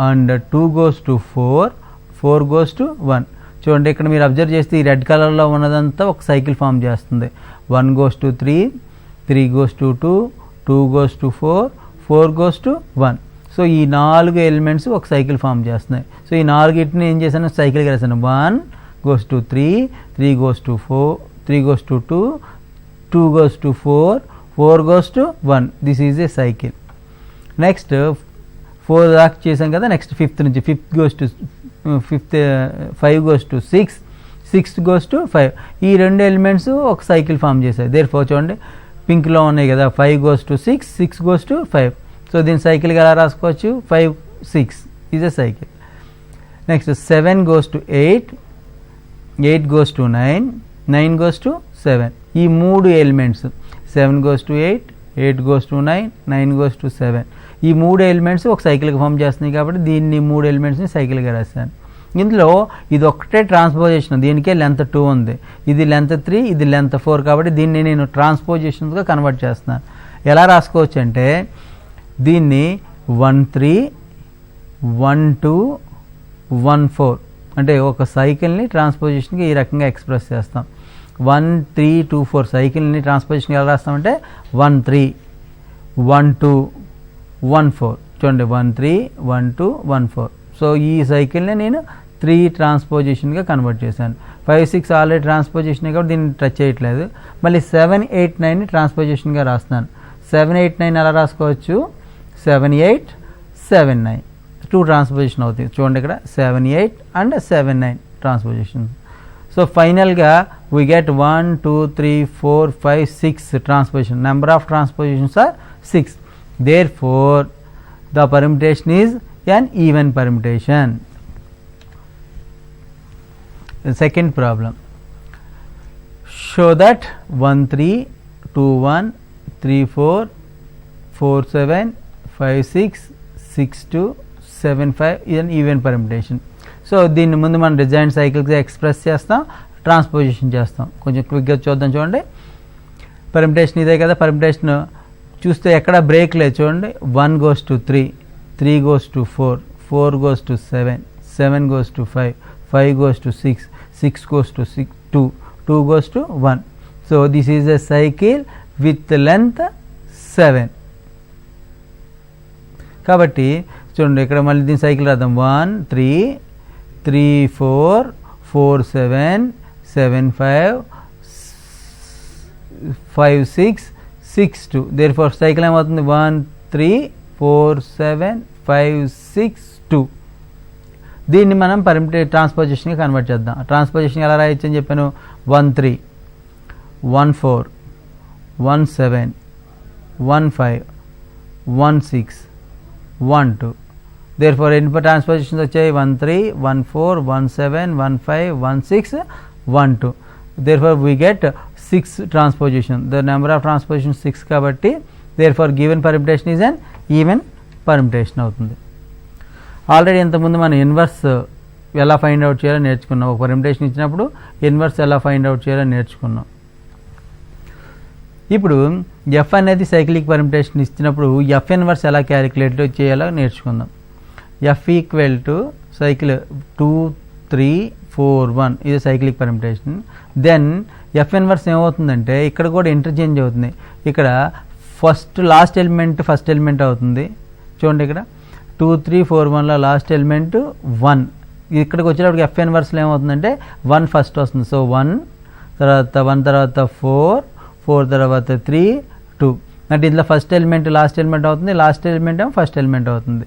and 2 goes to 4, 4 goes to 1. చూడండి ఇక్కడ మీరు అబ్జర్వ్ చేస్తే ఈ రెడ్ కలర్లో ఉన్నదంతా ఒక సైకిల్ ఫామ్ చేస్తుంది. 1 goes to 3, 3 goes to 2, 2 goes to 4, 4 goes to 1. So ఈ 4 ఎలిమెంట్స్ ఒక సైకిల్ ఫామ్ చేస్తున్నాయి. సో ఈ 4 ఏం చేశాను, సైకిల్గా రాశాను. 1 goes to 3, 3 goes to 4, 3 goes to 2, 2 goes to 4, 4 goes to 1. This is a cycle. Next 4 దాకా చేసాం కదా, నెక్స్ట్ 5th నుంచి 5th goes to 5 goes to 6, 6 goes to 5. ఈ 2 ఎలిమెంట్స్ ఒక సైకిల్ ఫామ్ చేశాయి. దేర్ఫోర్ చూడండి పింక్లో ఉన్నాయి కదా, 5 goes to 6, 6 goes to 5. So దీని సైకిల్గా ఎలా రాసుకోవచ్చు, 5 6 is a cycle. Next 7 goes to 8, 8 goes to 9, 9 goes to 7. ఈ 3 elements 7 goes to 8, 8 goes to 9, 9 goes to 7. ఈ 3 ఎలిమెంట్స్ ఒక సైకిల్గా ఫామ్ చేస్తున్నాయి కాబట్టి దీన్ని 3 ఎలిమెంట్స్ని సైకిల్గా రాశాను. ఇందులో ఇది ఒక్కటే ట్రాన్స్పోజిషన్, దీనికే లెంత్ 2 ఉంది, ఇది లెంత్ 3, ఇది లెంత్ 4 కాబట్టి దీన్ని నేను ట్రాన్స్పోజిషన్స్గా కన్వర్ట్ చేస్తున్నాను. ఎలా రాసుకోవచ్చు అంటే దీన్ని 1 3 1 2 1 4 అంటే ఒక సైకిల్ని ట్రాన్స్పోజిషన్కి ఈ రకంగా ఎక్స్ప్రెస్ చేస్తాం. 1 3 2 4 సైకిల్ని ట్రాన్స్పోజిషన్కి ఎలా రాస్తామంటే 1 3 1 2 1 4. చూడండి 1 3 1 2 1 4. సో ఈ సైకిల్ని నేను 3 ట్రాన్స్పోజిషన్గా కన్వర్ట్ చేశాను. 5 6 ఆల్రెడీ ట్రాన్స్పోజిషన్ కాబట్టి దీన్ని టచ్ చేయట్లేదు. మళ్ళీ 7 8 9ని ట్రాన్స్పోజిషన్గా రాస్తున్నాను. 7 8 9 ఎలా రాసుకోవచ్చు, 7 8 7 9 2 ట్రాన్స్పోజిషన్ అవుతుంది. చూడండి ఇక్కడ 7 8 అండ్ 7 9 ట్రాన్స్పోజిషన్. సో ఫైనల్గా we get 1 2 3 4 5 6 transposition. Number of transpositions are 6. Therefore the permutation is an even permutation. The second problem, show that 1 3 2 1 3 4 4 7 5 6 6 2 7 5 is an even permutation. So దీన్ని ముందు మనం డిజైన్ సైకిల్గా ఎక్స్ప్రెస్ చేస్తాం, ట్రాన్స్పోజిషన్ చేస్తాం. కొంచెం క్విక్గా చూద్దాం. చూడండి పర్మిటేషన్ ఇదే కదా, పర్మిటేషన్ చూస్తే ఎక్కడ బ్రేక్ లేదు. చూడండి 1 goes to 3, 3 goes to 4, 4 goes to 7, 7 goes to 5, 5 goes to 6, 6 goes to 2, 2 goes to 1. So this is a cycle with length 7. కాబట్టి చూడండి ఇక్కడ మళ్ళీ దీని సైకిల్ రాద్దాం. 1 3 3 4 4 7 7 5 5 6 6 2. therefore సైకిల్ ఏమవుతుంది 1 3 4 7 5 6 2. దీన్ని మనం ట్రాన్స్పోజిషన్గా కన్వర్ట్ చేద్దాం. ట్రాన్స్పోజిషన్ ఎలా రాయొచ్చు అని చెప్పాను. 1 3 1 4 1 7 1 5 1 6 1 2. therefore ఎన్ని ట్రాన్స్పోజిషన్స్ వచ్చాయి, 1 3 1 4 1 7 1 5 1 6 1 2. therefore we get 6 transposition. The number of transposition 6 కాబట్టి therefore given permutation is an even permutation అవుతుంది. ఆల్రెడీ ఇంతకుముందు మనం ఇన్వర్స్ ఎలా ఫైండ్ అవుట్ చేయాలో నేర్చుకున్నాం. ఒక పర్ముటేషన్ ఇచ్చినప్పుడు ఇన్వర్స్ ఎలా ఫైండ్ అవుట్ చేయాలో నేర్చుకున్నాం. ఇప్పుడు ఎఫ్ అనేది సైక్లిక్ పర్ముటేషన్ ఇచ్చినప్పుడు ఎఫ్ ఇన్వర్స్ ఎలా క్యాలిక్యులేట్ చేయాలో నేర్చుకుందాం. ఎఫ్ ఈక్వల్ టు సైకిల్ 2 3 4 1 ఇది cyclic permutation. Then F inverse ఏమవుతుందంటే ఇక్కడ కూడా ఇంటర్చేంజ్ అవుతుంది. ఇక్కడ లాస్ట్ ఎలిమెంట్ ఫస్ట్ ఎలిమెంట్ అవుతుంది. చూడండి ఇక్కడ 2 3 4 1లో లాస్ట్ ఎలిమెంట్ 1. ఇక్కడికి వచ్చేటప్పటికి ఎఫ్ ఇన్వర్స్లో ఏమవుతుందంటే 1 ఫస్ట్ వస్తుంది. సో 1 తర్వాత 4 తర్వాత 3 2 అంటే ఇందులో ఫస్ట్ ఎలిమెంట్ లాస్ట్ ఎలిమెంట్ అవుతుంది, లాస్ట్ ఎలిమెంట్ ఏమో ఫస్ట్ ఎలిమెంట్ అవుతుంది.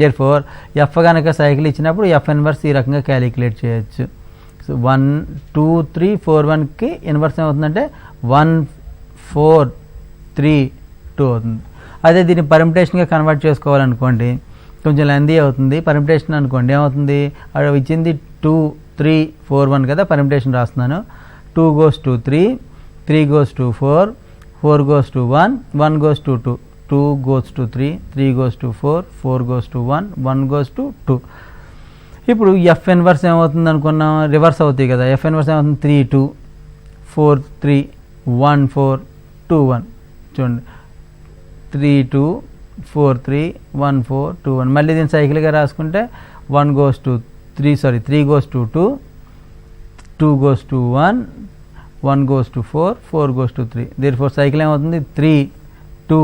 దేర్ఫోర్ ఎఫ్ కనుక సైకిల్ ఇచ్చినప్పుడు ఎఫ్ ఇన్వర్స్ ఈ రకంగా క్యాలిక్యులేట్ చేయొచ్చు. సో 1 2 3 4 1కి ఇన్వర్స్ ఏమవుతుందంటే 1 4 3 2 అవుతుంది. అదే దీన్ని పర్ముటేషన్గా కన్వర్ట్ చేసుకోవాలనుకోండి కొంచెం లెందీ అవుతుంది. పర్ముటేషన్ అనుకోండి ఏమవుతుంది, అక్కడ ఇచ్చింది 2 3 4 1 కదా, పర్ముటేషన్ రాస్తున్నాను. 2 goes to 3 3 goes to 4 4 goes to 1 1 goes to 2 2 goes to 3 3 goes to 4 4 goes to 1 1 goes to 2. ఇప్పుడు ఎఫ్ ఇన్వర్స్ ఏమవుతుంది అనుకున్నాం, రివర్స్ అవుతాయి కదా. ఎఫ్ ఇన్వర్స్ ఏమవుతుంది 3 2 4 3 1 4 2 1. చూడండి 3 2 4 3 1 4 2 1. మళ్ళీ దీన్ని సైకిల్గా రాసుకుంటే 1 goes to 3 goes to 2 2 goes to 1 1 goes to 4 4 goes to 3. therefore cycle ఏమవుతుంది 3 2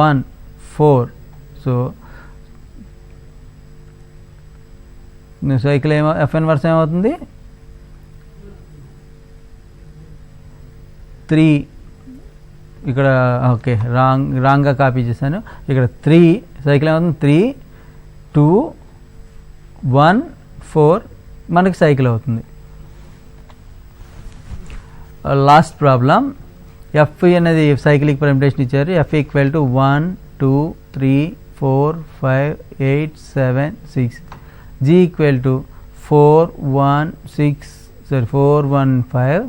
1 4. సో సైకిల్ ఏమో ఎఫ్ ఇన్వర్స్ ఏమవుతుంది 3 ఇక్కడ ఓకే రాంగ్గా కాపీ చేశాను. ఇక్కడ 3 సైకిల్ ఏమవుతుంది 3 2 1 4 మనకి సైకిల్ అవుతుంది. లాస్ట్ ప్రాబ్లం ఎఫ్ అనేది సైక్లిక్ పర్ముటేషన్ ఇచ్చారు. F equal to 1 2 3 4 5 8 7 6. G equal to 4 1 5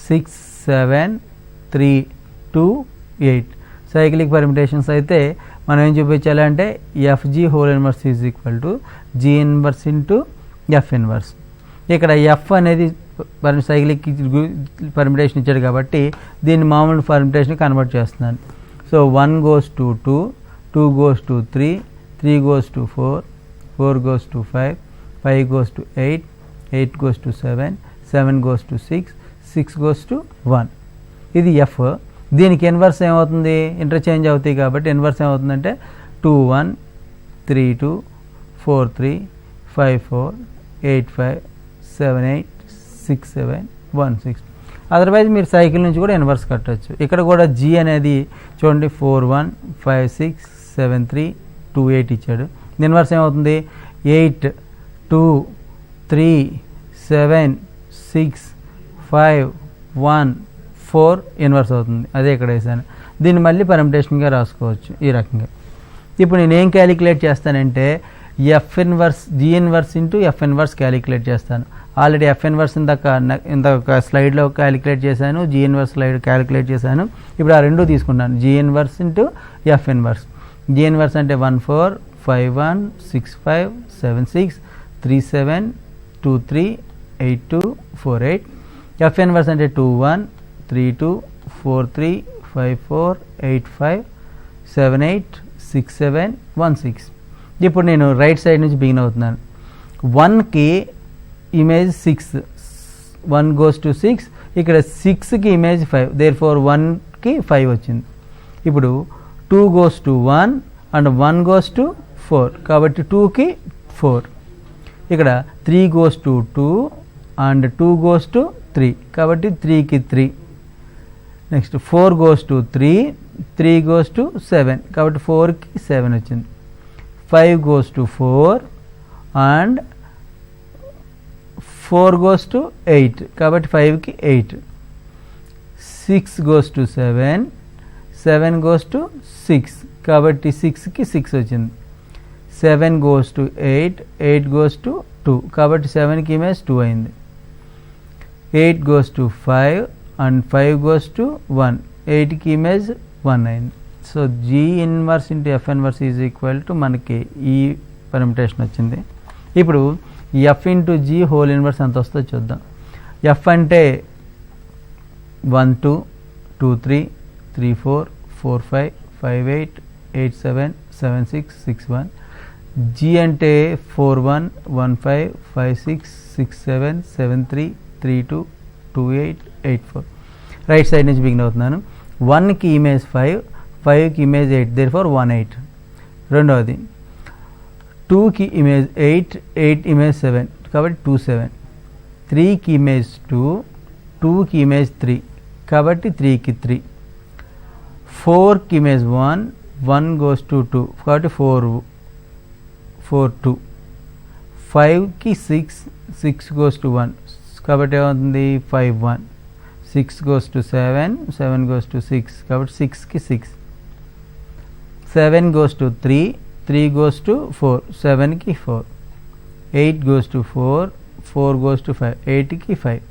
6 7 3 2 8. Cyclic permutations అయితే మనం ఏం చూపించాలంటే FG whole inverse is equal to G inverse into F inverse. ఇక్కడ ఎఫ్ అనేది సైక్లిక్ పర్ముటేషన్ ఇచ్చాడు కాబట్టి దీన్ని మామూలు పర్ముటేషన్ కన్వర్ట్ చేస్తున్నాను. So 1 goes to 2 2 goes to 3 3 goes to 4 4 goes to 5 5 goes to 8 8 goes to 7 7 goes to 6 6 goes to 1. ఇది F. దీనికి inverse ఏమవుతుంది, ఇంటర్చేంజ్ అవుతాయి కాబట్టి ఇన్వర్స్ ఏమవుతుందంటే 2 1 3 2 4 3 5 4 8 5 7 8 6 7 1 6. అదర్వైజ్ మీరు సైకిల్ నుంచి కూడా ఇన్వర్స్ కట్టచ్చు. ఇక్కడ కూడా జీ అనేది చూడండి 4 1 5 6 7 3 2 8 ఇచ్చాడు. ఇన్వర్స్ ఏమవుతుంది 8 2 3 7 6 5 1 4 ఇన్వర్స్ అవుతుంది. అదే ఇక్కడ వేసాను. దీన్ని మళ్ళీ పర్ముటేషన్గా రాసుకోవచ్చు ఈ రకంగా. ఇప్పుడు నేను ఏం క్యాలిక్యులేట్ చేస్తానంటే F inverse G inverse into F inverse calculate చేస్తాను. ఆల్రెడీ ఎఫ్ ఇన్వర్స్ ఇంతక స్లైడ్లో క్యాలిక్యులేట్ చేశాను, జీ ఇన్వర్స్ స్లైడ్ క్యాలిక్యులేట్ చేశాను. ఇప్పుడు ఆ రెండు తీసుకుంటాను, G inverse into F inverse. G inverse అంటే 1 4 5 1 6 5 7 6 3 7 2 3 8 2 4 8. ఎఫ్ ఇన్వర్స్ అంటే 2 1 3 2 4 3 5 4 8 5 7 8 6 7 1 6. ఇప్పుడు నేను రైట్ సైడ్ నుంచి బిగిన్ అవుతున్నాను. 1కి ఇమేజ్ 6 1 goes to 6. ఇక్కడ 6కి ఇమేజ్ 5. therefore 1కి 5 వచ్చింది. ఇప్పుడు 2 goes to 1 and 1 goes to 4 కాబట్టి 2కి 4. ఇక్కడ 3 goes to 2 and 2 goes to 3 కాబట్టి 3కి 3. Next 4 goes to 3 3 goes to 7 కాబట్టి 4కి 7 వచ్చింది. 5 goes to 4 and 4 goes to 8 కాబట్టి 5కి 8. 6 goes to 7 7 goes to 6 కాబట్టి 6కి 6 వచ్చింది. 7 goes to 8 8 goes to 2 కాబట్టి 7కి ఇమేజ్ 2 అయింది. 8 goes to 5 and 5 goes to 1. 8 కి ఇమేజ్ 1 అయింది. So G inverse into F inverse is equal to మనకి ఈ పర్మిటేషన్ వచ్చింది. ఇప్పుడు F into G whole inverse ఎంత వస్తుందో చూద్దాం. F అంటే 1 2 2 3 3 4 4 5 5 8 8 7 7 6 6 1. G అంటే 4 1 1 5 5 6 6 7 7 3 3 2 2 8 8 4. రైట్ సైడ్ నుంచి బిగిన్ అవుతున్నాను. 1కి ఇమేజ్ 5 5కి ఇమేజ్ 8 దేర్ఫోర్ 1 8. రెండవది 2కి ఇమేజ్ 8 8 ఇమేజ్ 7 కాబట్టి 2 7. 3కి ఇమేజ్ 2 2కి ఇమేజ్ 3 కాబట్టి 3కి 3. 4కి ఇమేజ్ 1 1 goes to 2 కాబట్టి 4 2. 5కి 6 6 goes to 1 కాబట్టి ఏమవుతుంది 5 1. 6 goes to 7 7 goes to 6 కాబట్టి 6కి 6. 7 goes to 3 3 goes to 4 7కి 4. 8 goes to 4 4 goes to 5 8కి 5.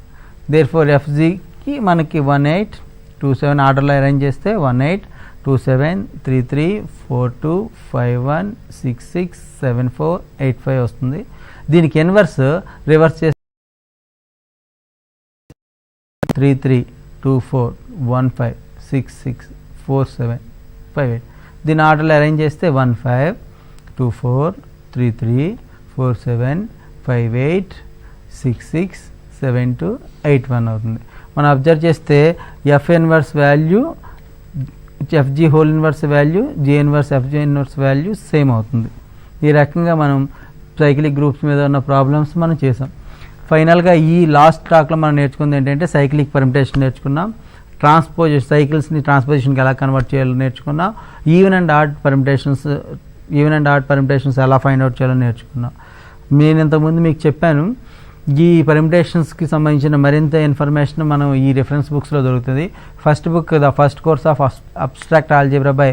therefore FGకి మనకి 1 8 2 7 ఆర్డర్లో అరేంజ్ చేస్తే 1 8 2 7 3 3 4 2 5 1 6 6 7 4 8 5 వస్తుంది. దీనికి ఇన్వర్స్ రివర్స్ చేస్తే 3 3 2 4 1 5 6 6 4 7 5 8. దీని ఆర్డర్లో అరేంజ్ చేస్తే 1 5 2 4 3 3 4 7 5 8 6 6 7 2 8 1 అవుతుంది. మనం అబ్జర్వ్ చేస్తే F inverse value FG whole inverse value G inverse FG inverse value same అవుతుంది. ఈ రకంగా మనం సైక్లిక్ గ్రూప్స్ మీద ఉన్న ప్రాబ్లమ్స్ మనం చేసాం. ఫైనల్గా ఈ లాస్ట్ టాక్లో మనం నేర్చుకుంది ఏంటంటే సైక్లిక్ పర్మిటేషన్ నేర్చుకున్నాం. సైకిల్స్ని ట్రాన్స్పోజిషన్కి ఎలా కన్వర్ట్ చేయాలో నేర్చుకున్నాం. ఈవెన్ అండ్ ఆడ్ పర్మిటేషన్స్ ఎలా ఫైండ్ అవుట్ చేయాలో నేర్చుకున్నాం. నేను ఇంతకుముందు మీకు చెప్పాను ఈ పర్మిటేషన్స్కి సంబంధించిన మరింత ఇన్ఫర్మేషన్ మనం ఈ రిఫరెన్స్ బుక్స్లో దొరుకుతుంది. First book the first course of abstract algebra by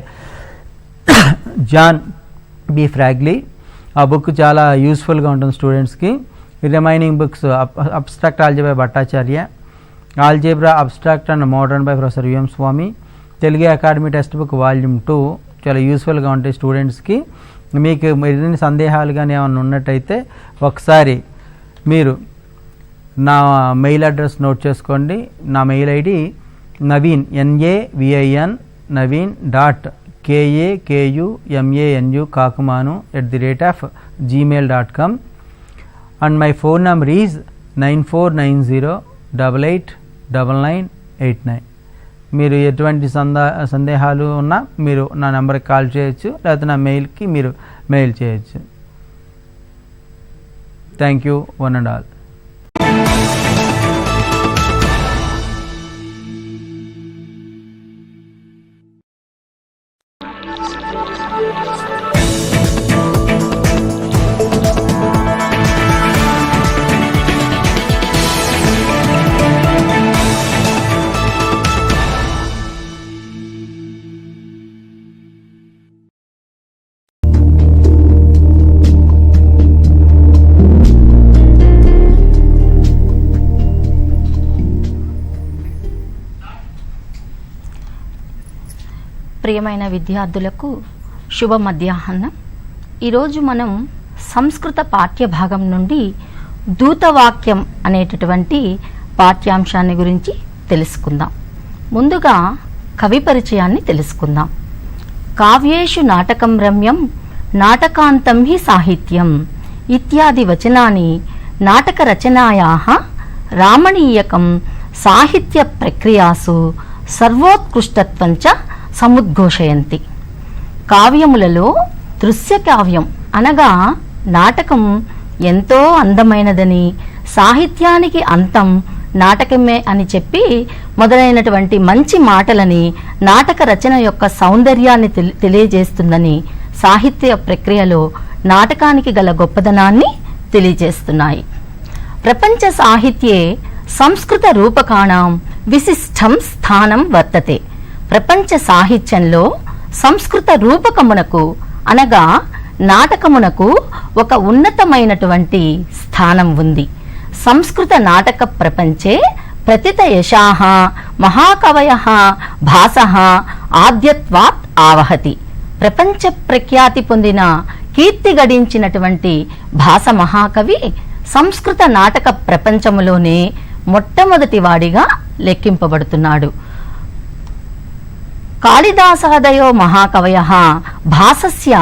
John B Fraleigh. ఆ బుక్ చాలా యూస్ఫుల్గా ఉంటుంది స్టూడెంట్స్కి. Remaining books abstract algebra by Bhattacharya, algebra abstract and modern by professor UM Swamy, Telugu academy textbook volume 2 చాలా యూస్ఫుల్గా ఉంటాయి స్టూడెంట్స్కి. మీకు మరిన్ని సందేహాలు కానీ ఏమైనా ఉన్నట్టయితే ఒకసారి మీరు నా మెయిల్ అడ్రస్ నోట్ చేసుకోండి. నా mail ID Naveen NAVIN Naveen .KAKUMANU Kakumanu @gmail.com and my phone number is 94908899. మీరు ఎటువంటి సందేహాలు ఉన్నా మీరు నా నెంబర్కి కాల్ చేయొచ్చు, లేకపోతే నా మెయిల్కి మీరు మెయిల్ చేయొచ్చు. Thank you one and all. ప్రియమైన విద్యార్థులకు శుభ మధ్యాహ్నం. ఈరోజు మనం సంస్కృత పాఠ్యభాగం నుండి దూతవాక్యం అనేటటువంటి పాఠ్యాంశాన్ని గురించి తెలుసుకుందాం. ముందుగా కవి పరిచయాన్ని తెలుసుకుందాం. కావ్యేషు నాటకం రమ్యం నాటకాంతం హి సాహిత్యం ఇత్యాది వచనాని నాటక రచనాయాః రామణీయకం సాహిత్య ప్రక్రియాసు సర్వోత్కృష్టత్వంచ సముద్ఘోషయంతి. కావ్యములలో దృశ్య కావ్యం అనగా నాటకం ఎంతో అందమైనదని, సాహిత్యానికి అంతం నాటకమే అని చెప్పి మొదలైనటువంటి మంచి మాటలని నాటక రచన యొక్క సౌందర్యాన్ని తెలియజేస్తుందని సాహిత్య ప్రక్రియలో నాటకానికి గల గొప్పదనాన్ని తెలియజేస్తున్నాయి. ప్రపంచ సాహిత్యే సంస్కృత రూపకాణం విశిష్టం స్థానం వర్తతే. ప్రపంచ సాహిత్యంలో సంస్కృత రూపకమునకు అనగా నాటకమునకు ఒక ఉన్నతమైనటువంటి స్థానం ఉంది. సంస్కృత నాటక ప్రపంచే ప్రతితయశాః మహాకవయః భాసః ఆద్యత్వాత్ ఆవహతి. ప్రపంచ ప్రఖ్యాతి పొందిన కీర్తి గడించినటువంటి భాస మహాకవి సంస్కృత నాటక ప్రపంచములోనే మొట్టమొదటి వాడిగా లెక్కింపబడుతున్నాడు. కాళిదాసాదయో మహాకవయః భాసస్య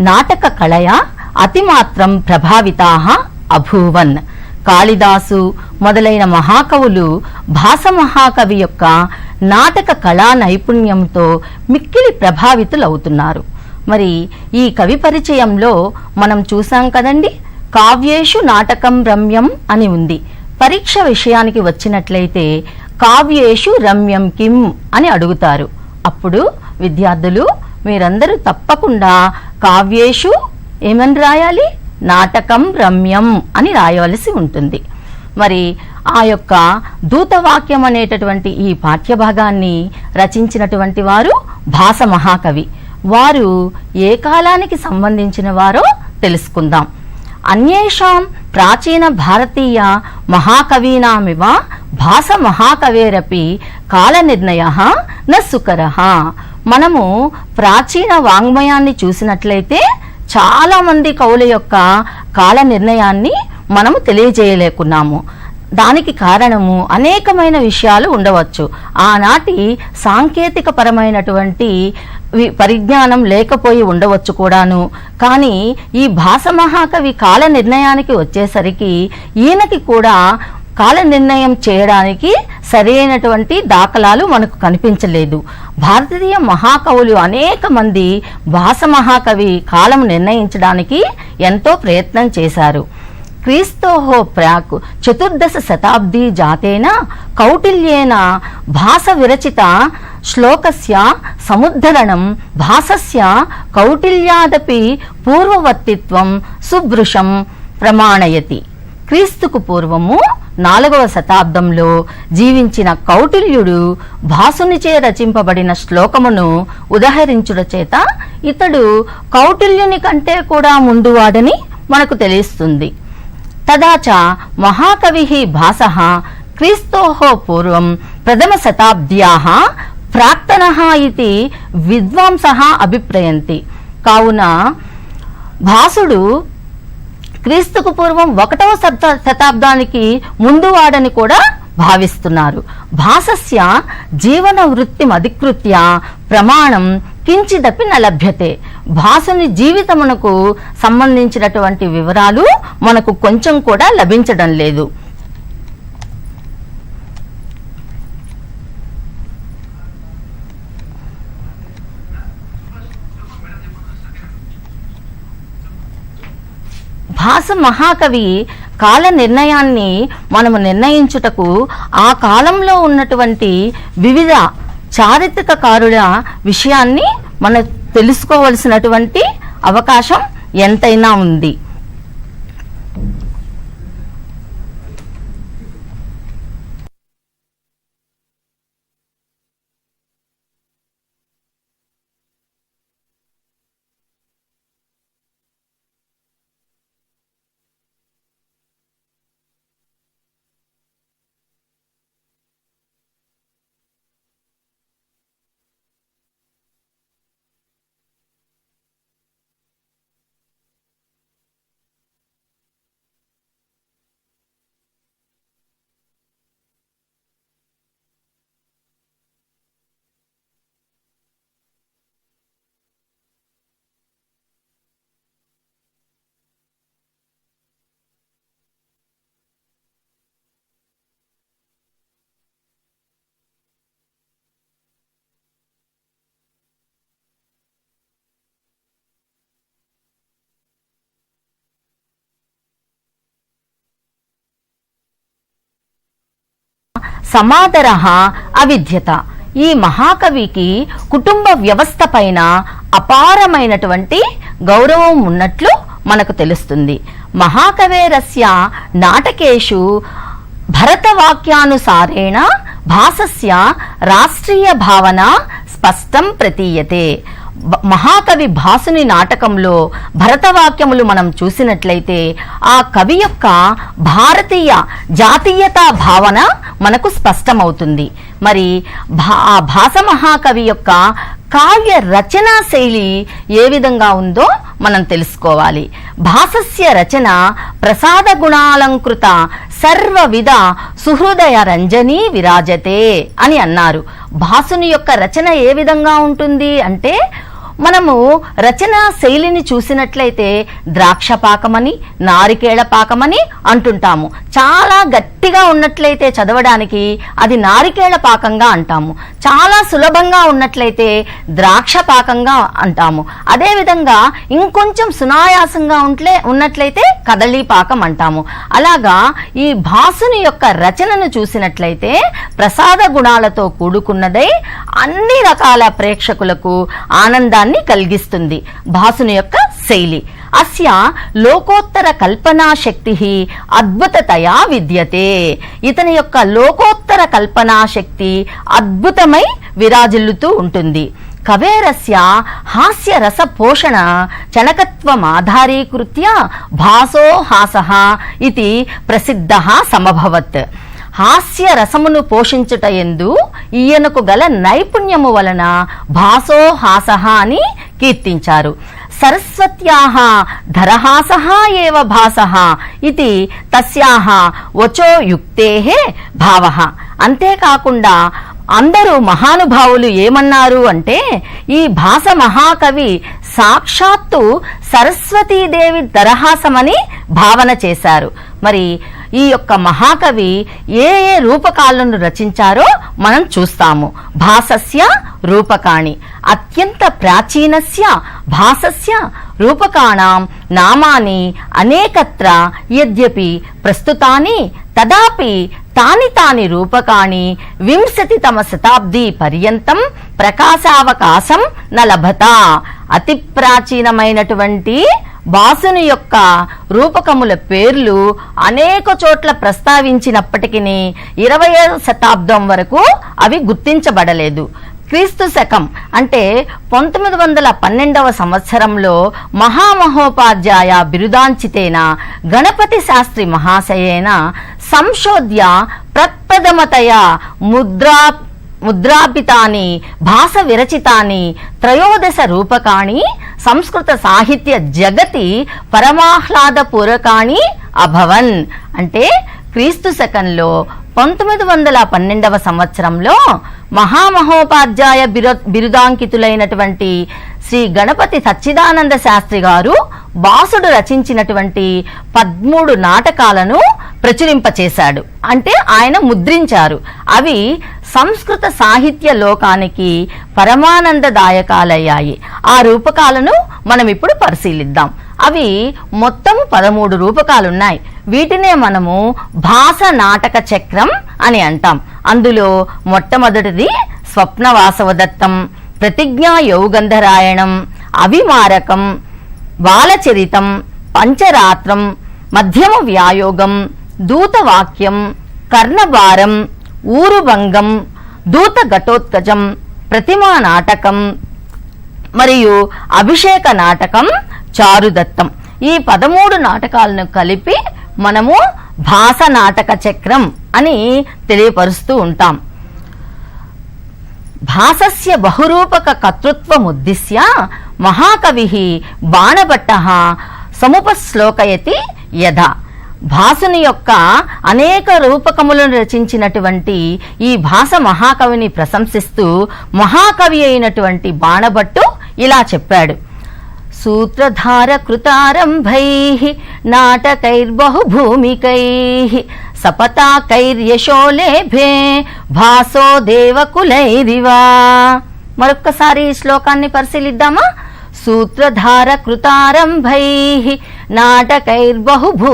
నాటక కళయా అతిమాత్రం ప్రభావితాః అభూవన్. కాళిదాసు మొదలైన మహాకవులు భాస మహాకవి యొక్క నాటక కళా నైపుణ్యంతో మిక్కిలి ప్రభావితులవుతున్నారు. మరి ఈ కవి పరిచయంలో మనం చూసాం కదండి, కావ్యేషు నాటకం రమ్యం అని ఉంది. పరీక్ష విషయానికి వచ్చినట్లయితే కావ్యేషు రమ్యం కిం అని అడుగుతారు. అప్పుడు విద్యార్థులు మీరందరూ తప్పకుండా కావ్యేషు ఏమని రాయాలి, నాటకం రమ్యం అని రాయవలసి ఉంటుంది. మరి ఆ యొక్క దూతవాక్యం అనేటటువంటి ఈ పాఠ్యభాగాన్ని రచించినటువంటి వారు భాస మహాకవి. వారు ఏ కాలానికి సంబంధించిన వారో తెలుసుకుందాం. అన్యేషాం ప్రాచీన భారతీయ మహాకవీనామివ భాస మహాకవేరపి కాల నిర్ణయః న సుకరః. మనము ప్రాచీన వాంగ్మయాన్ని చూసినట్లయితే చాలా మంది కవుల యొక్క కాల నిర్ణయాన్ని మనము తెలియజేయలేకున్నాము. దానికి కారణము అనేకమైన విషయాలు ఉండవచ్చు. ఆనాటి సాంకేతిక పరమైనటువంటి పరిజ్ఞానం లేకపోయి ఉండవచ్చు కూడాను. కానీ ఈ భాస మహాకవి కాల నిర్ణయానికి వచ్చేసరికి ఈయనకి కూడా కాల నిర్ణయం చేయడానికి సరైనటువంటి దాఖలాలు మనకు కనిపించలేదు. భారతీయ మహాకవులు అనేక మంది భాస మహాకవి కాలం నిర్ణయించడానికి ఎంతో ప్రయత్నం చేశారు. క్రీస్తోః ప్రాక్ 14వ శతాబ్దీ జాతేన కౌటిల్యేన భాస విరచిత శ్లోకస్య సముద్ధరణం భాసస్య కౌటిల్యాదపి పూర్వవర్తిత్వం సుభృశం ప్రమాణయతి. క్రీస్తుకు పూర్వము 4వ శతాబ్దంలో జీవించిన కౌటిల్యుడు భాసునిచే రచింపబడిన శ్లోకమును ఉదహరించుట చేత ఇతడు కౌటిల్యుని కంటే కూడా ముందువాడని మనకు తెలుస్తుంది. తదాచ మహాకవిః భాసః క్రీస్తోః పూర్వం ప్రథమ శతాబ్ద్యాః ప్రాక్తనః ఇతి విద్వాంసః అభిప్రయంతి. కావున భాసుడు క్రీస్తుకు పూర్వం 1వ శతాబ్దానికి ముందువాడని కూడా భావిస్తున్నారు. భాసస్య జీవన వృత్తిమధికృత్య ప్రమాణం కించిదపి న లభ్యతే. భాసుని జీవితమునకు సంబంధించినటువంటి వివరాలు మనకు కొంచెం కూడా లభించడం లేదు. భాస మహాకవి కాల నిర్ణయాన్ని మనము నిర్ణయించుటకు ఆ కాలంలో ఉన్నటువంటి వివిధ చారిత్రకారుల విషయాన్ని మనం తెలుసుకోవలసినటువంటి అవకాశం ఎంతైనా ఉంది. సమాదరః అవిద్యత. ఈ మహాకవికి కుటుంబ వ్యవస్థ పైన అపారమైనటువంటి గౌరవం ఉన్నట్లు మనకు తెలుస్తుంది. మహాకవేరస్య నాటకేషు భరతవాక్యానుసారేణ భాసస్య రాష్ట్రీయ భావన స్పష్టం ప్రతీయతే. మహాకవి భాసుని నాటకంలో భరతవాక్యములు మనం చూసినట్లయితే ఆ కవి యొక్క భారతీయ జాతీయతా భావన మనకు స్పష్టమవుతుంది. మరి ఆ భాస మహాకవి యొక్క కావ్య రచనా శైలి ఏ విధంగా ఉందో మనం తెలుసుకోవాలి. భాసస్య రచన ప్రసాద గుణాలంకృత సర్వవిధ సుహృదయ రంజనీ విరాజతే అని అన్నారు. భాసుని యొక్క రచన ఏ విధంగా ఉంటుంది అంటే, మనము రచనా శైలిని చూసినట్లయితే ద్రాక్ష పాకమని, నారికేళ పాకమని అంటుంటాము. చాలా గట్టిగా ఉన్నట్లయితే చదవడానికి అది నారికేళ పాకంగా అంటాము. చాలా సులభంగా ఉన్నట్లయితే ద్రాక్ష పాకంగా అంటాము. అదేవిధంగా ఇంకొంచెం సునాయాసంగా ఉన్నట్లయితే కదళీ పాకం అంటాము. అలాగా ఈ భాసుని యొక్క రచనను చూసినట్లయితే ప్రసాద గుణాలతో కూడుకున్నదై అన్ని రకాల ప్రేక్షకులకు ఆనందాన్ని కలిగిస్తుంది. భాసుని యొక్క శైలి అస్య లోకోత్తర కల్పనా శక్తి అద్భుతతయా విద్యతే. ఇతని యొక్క లోకోత్తర కల్పనా శక్తి అద్భుతమై విరాజిల్లుతూ ఉంటుంది. కవేరస్య హాస్య రస పోషణ చణకత్వమాధారీకృత్య భాసో హాసః ఇది ప్రసిద్ధః సమభవత్. హాస్య రసమును పోషించుట యందు ఈయనకు గల నైపుణ్యము వలన భాసో హాసః అని కీర్తించారు. సరస్వత్యాః ధరహాసః ఏవ భాసః ఇది తస్యాః వచో యుక్తేః భావః. అంతేకాకుండా అందరూ మహానుభావులు ఏమన్నారు అంటే, ఈ భాస మహాకవి సాక్షాత్తు సరస్వతీదేవి దరహాసమని భావన చేశారు. మరి ఈ యొక్క మహాకవి ఏ ఏ రూపకాలను రచించారో మనం చూస్తాము. భాసస్య రూపకాణి అత్యంత ప్రాచీనస్య భాసస్య రూపకాణాం నామాని అనేకత్ర యద్యపి ప్రస్తుతాని తదాపి తాని తాని రూపకాణి 20తమ శతాబ్ది పర్యంతం ప్రకాశావకాశం నలభత. అతి ప్రాచీనమైనటువంటి భాసుని యొక్క రూపకముల పేర్లు అనేక చోట్ల ప్రస్తావించినప్పటికీ 20వ శతాబ్దం వరకు అవి గుర్తించబడలేదు. క్రీస్తు శకం అంటే 1912వ సంవత్సరంలో మహామహోపాధ్యాయ బిరుదాంచితేన గణపతి శాస్త్రి మహాశయేన సంశోధ్య ప్రప్రథమతయా ముద్రాపితాని భాస విరచితాని 13 రూపకాణి సంస్కృత సాహిత్య జగతి పరమాహ్లాదపూర్వకాణి అభవన్. అంటే క్రీస్తు శకంలో 1912వ సంవత్సరంలో మహామహోపాధ్యాయ బిరుదాంకితులైనటువంటి శ్రీ గణపతి సచ్చిదానంద శాస్త్రి గారు భాసుడు రచించినటువంటి 13 నాటకాలను ప్రచురింపచేశాడు. అంటే ఆయన ముద్రించారు. అవి సంస్కృత సాహిత్య లోకానికి పరమానందదాయకాలయ్యాయి. ఆ రూపకాలను మనం ఇప్పుడు పరిశీలిద్దాం. అవి మొత్తం 13 రూపకాలున్నాయి. వీటినే మనము భాస నాటక చక్రం అని అంటాం. అందులో మొట్టమొదటిది స్వప్నవాసవదత్తం, ప్రతిజ్ఞా యౌగంధరాయణం, అవిమారకం, బాలచరితం, పంచరాత్రం, మధ్యమ వ్యాయోగం, దూతవాక్యం, కర్ణభారం, ఊరుభంగం, దూత ఘటోత్కజం, ప్రతిమా నాటకం మరియు అభిషేక నాటకం, చారుదత్తం. ఈ 13 నాటకాలను కలిపి మనము భాస నాటక చక్రం అని తెలియపరుస్తూ ఉంటాం. భాసస్య బహురూపక కర్తృత్వముద్దిశ్య మహాకవి బాణభట్టః సముపశ్లోకయతి యథా. భాసుని యొక్క అనేక రూపకములను రచించినటువంటి ఈ భాస మహాకవిని ప్రశంసిస్తూ మహాకవి అయినటువంటి బాణభట్టు ఇలా చెప్పాడు. సూత్రధార కృతారంభైః నాటకైర్బహుభూమికైః సపతాకైర్యశోలేభే భాసో దేవకులైరివా. మరొక్కసారి ఈ శ్లోకాన్ని పరిశీలిద్దామా. సూత్రధార కృతారంభైః నాటకైర్బహుభూమికైః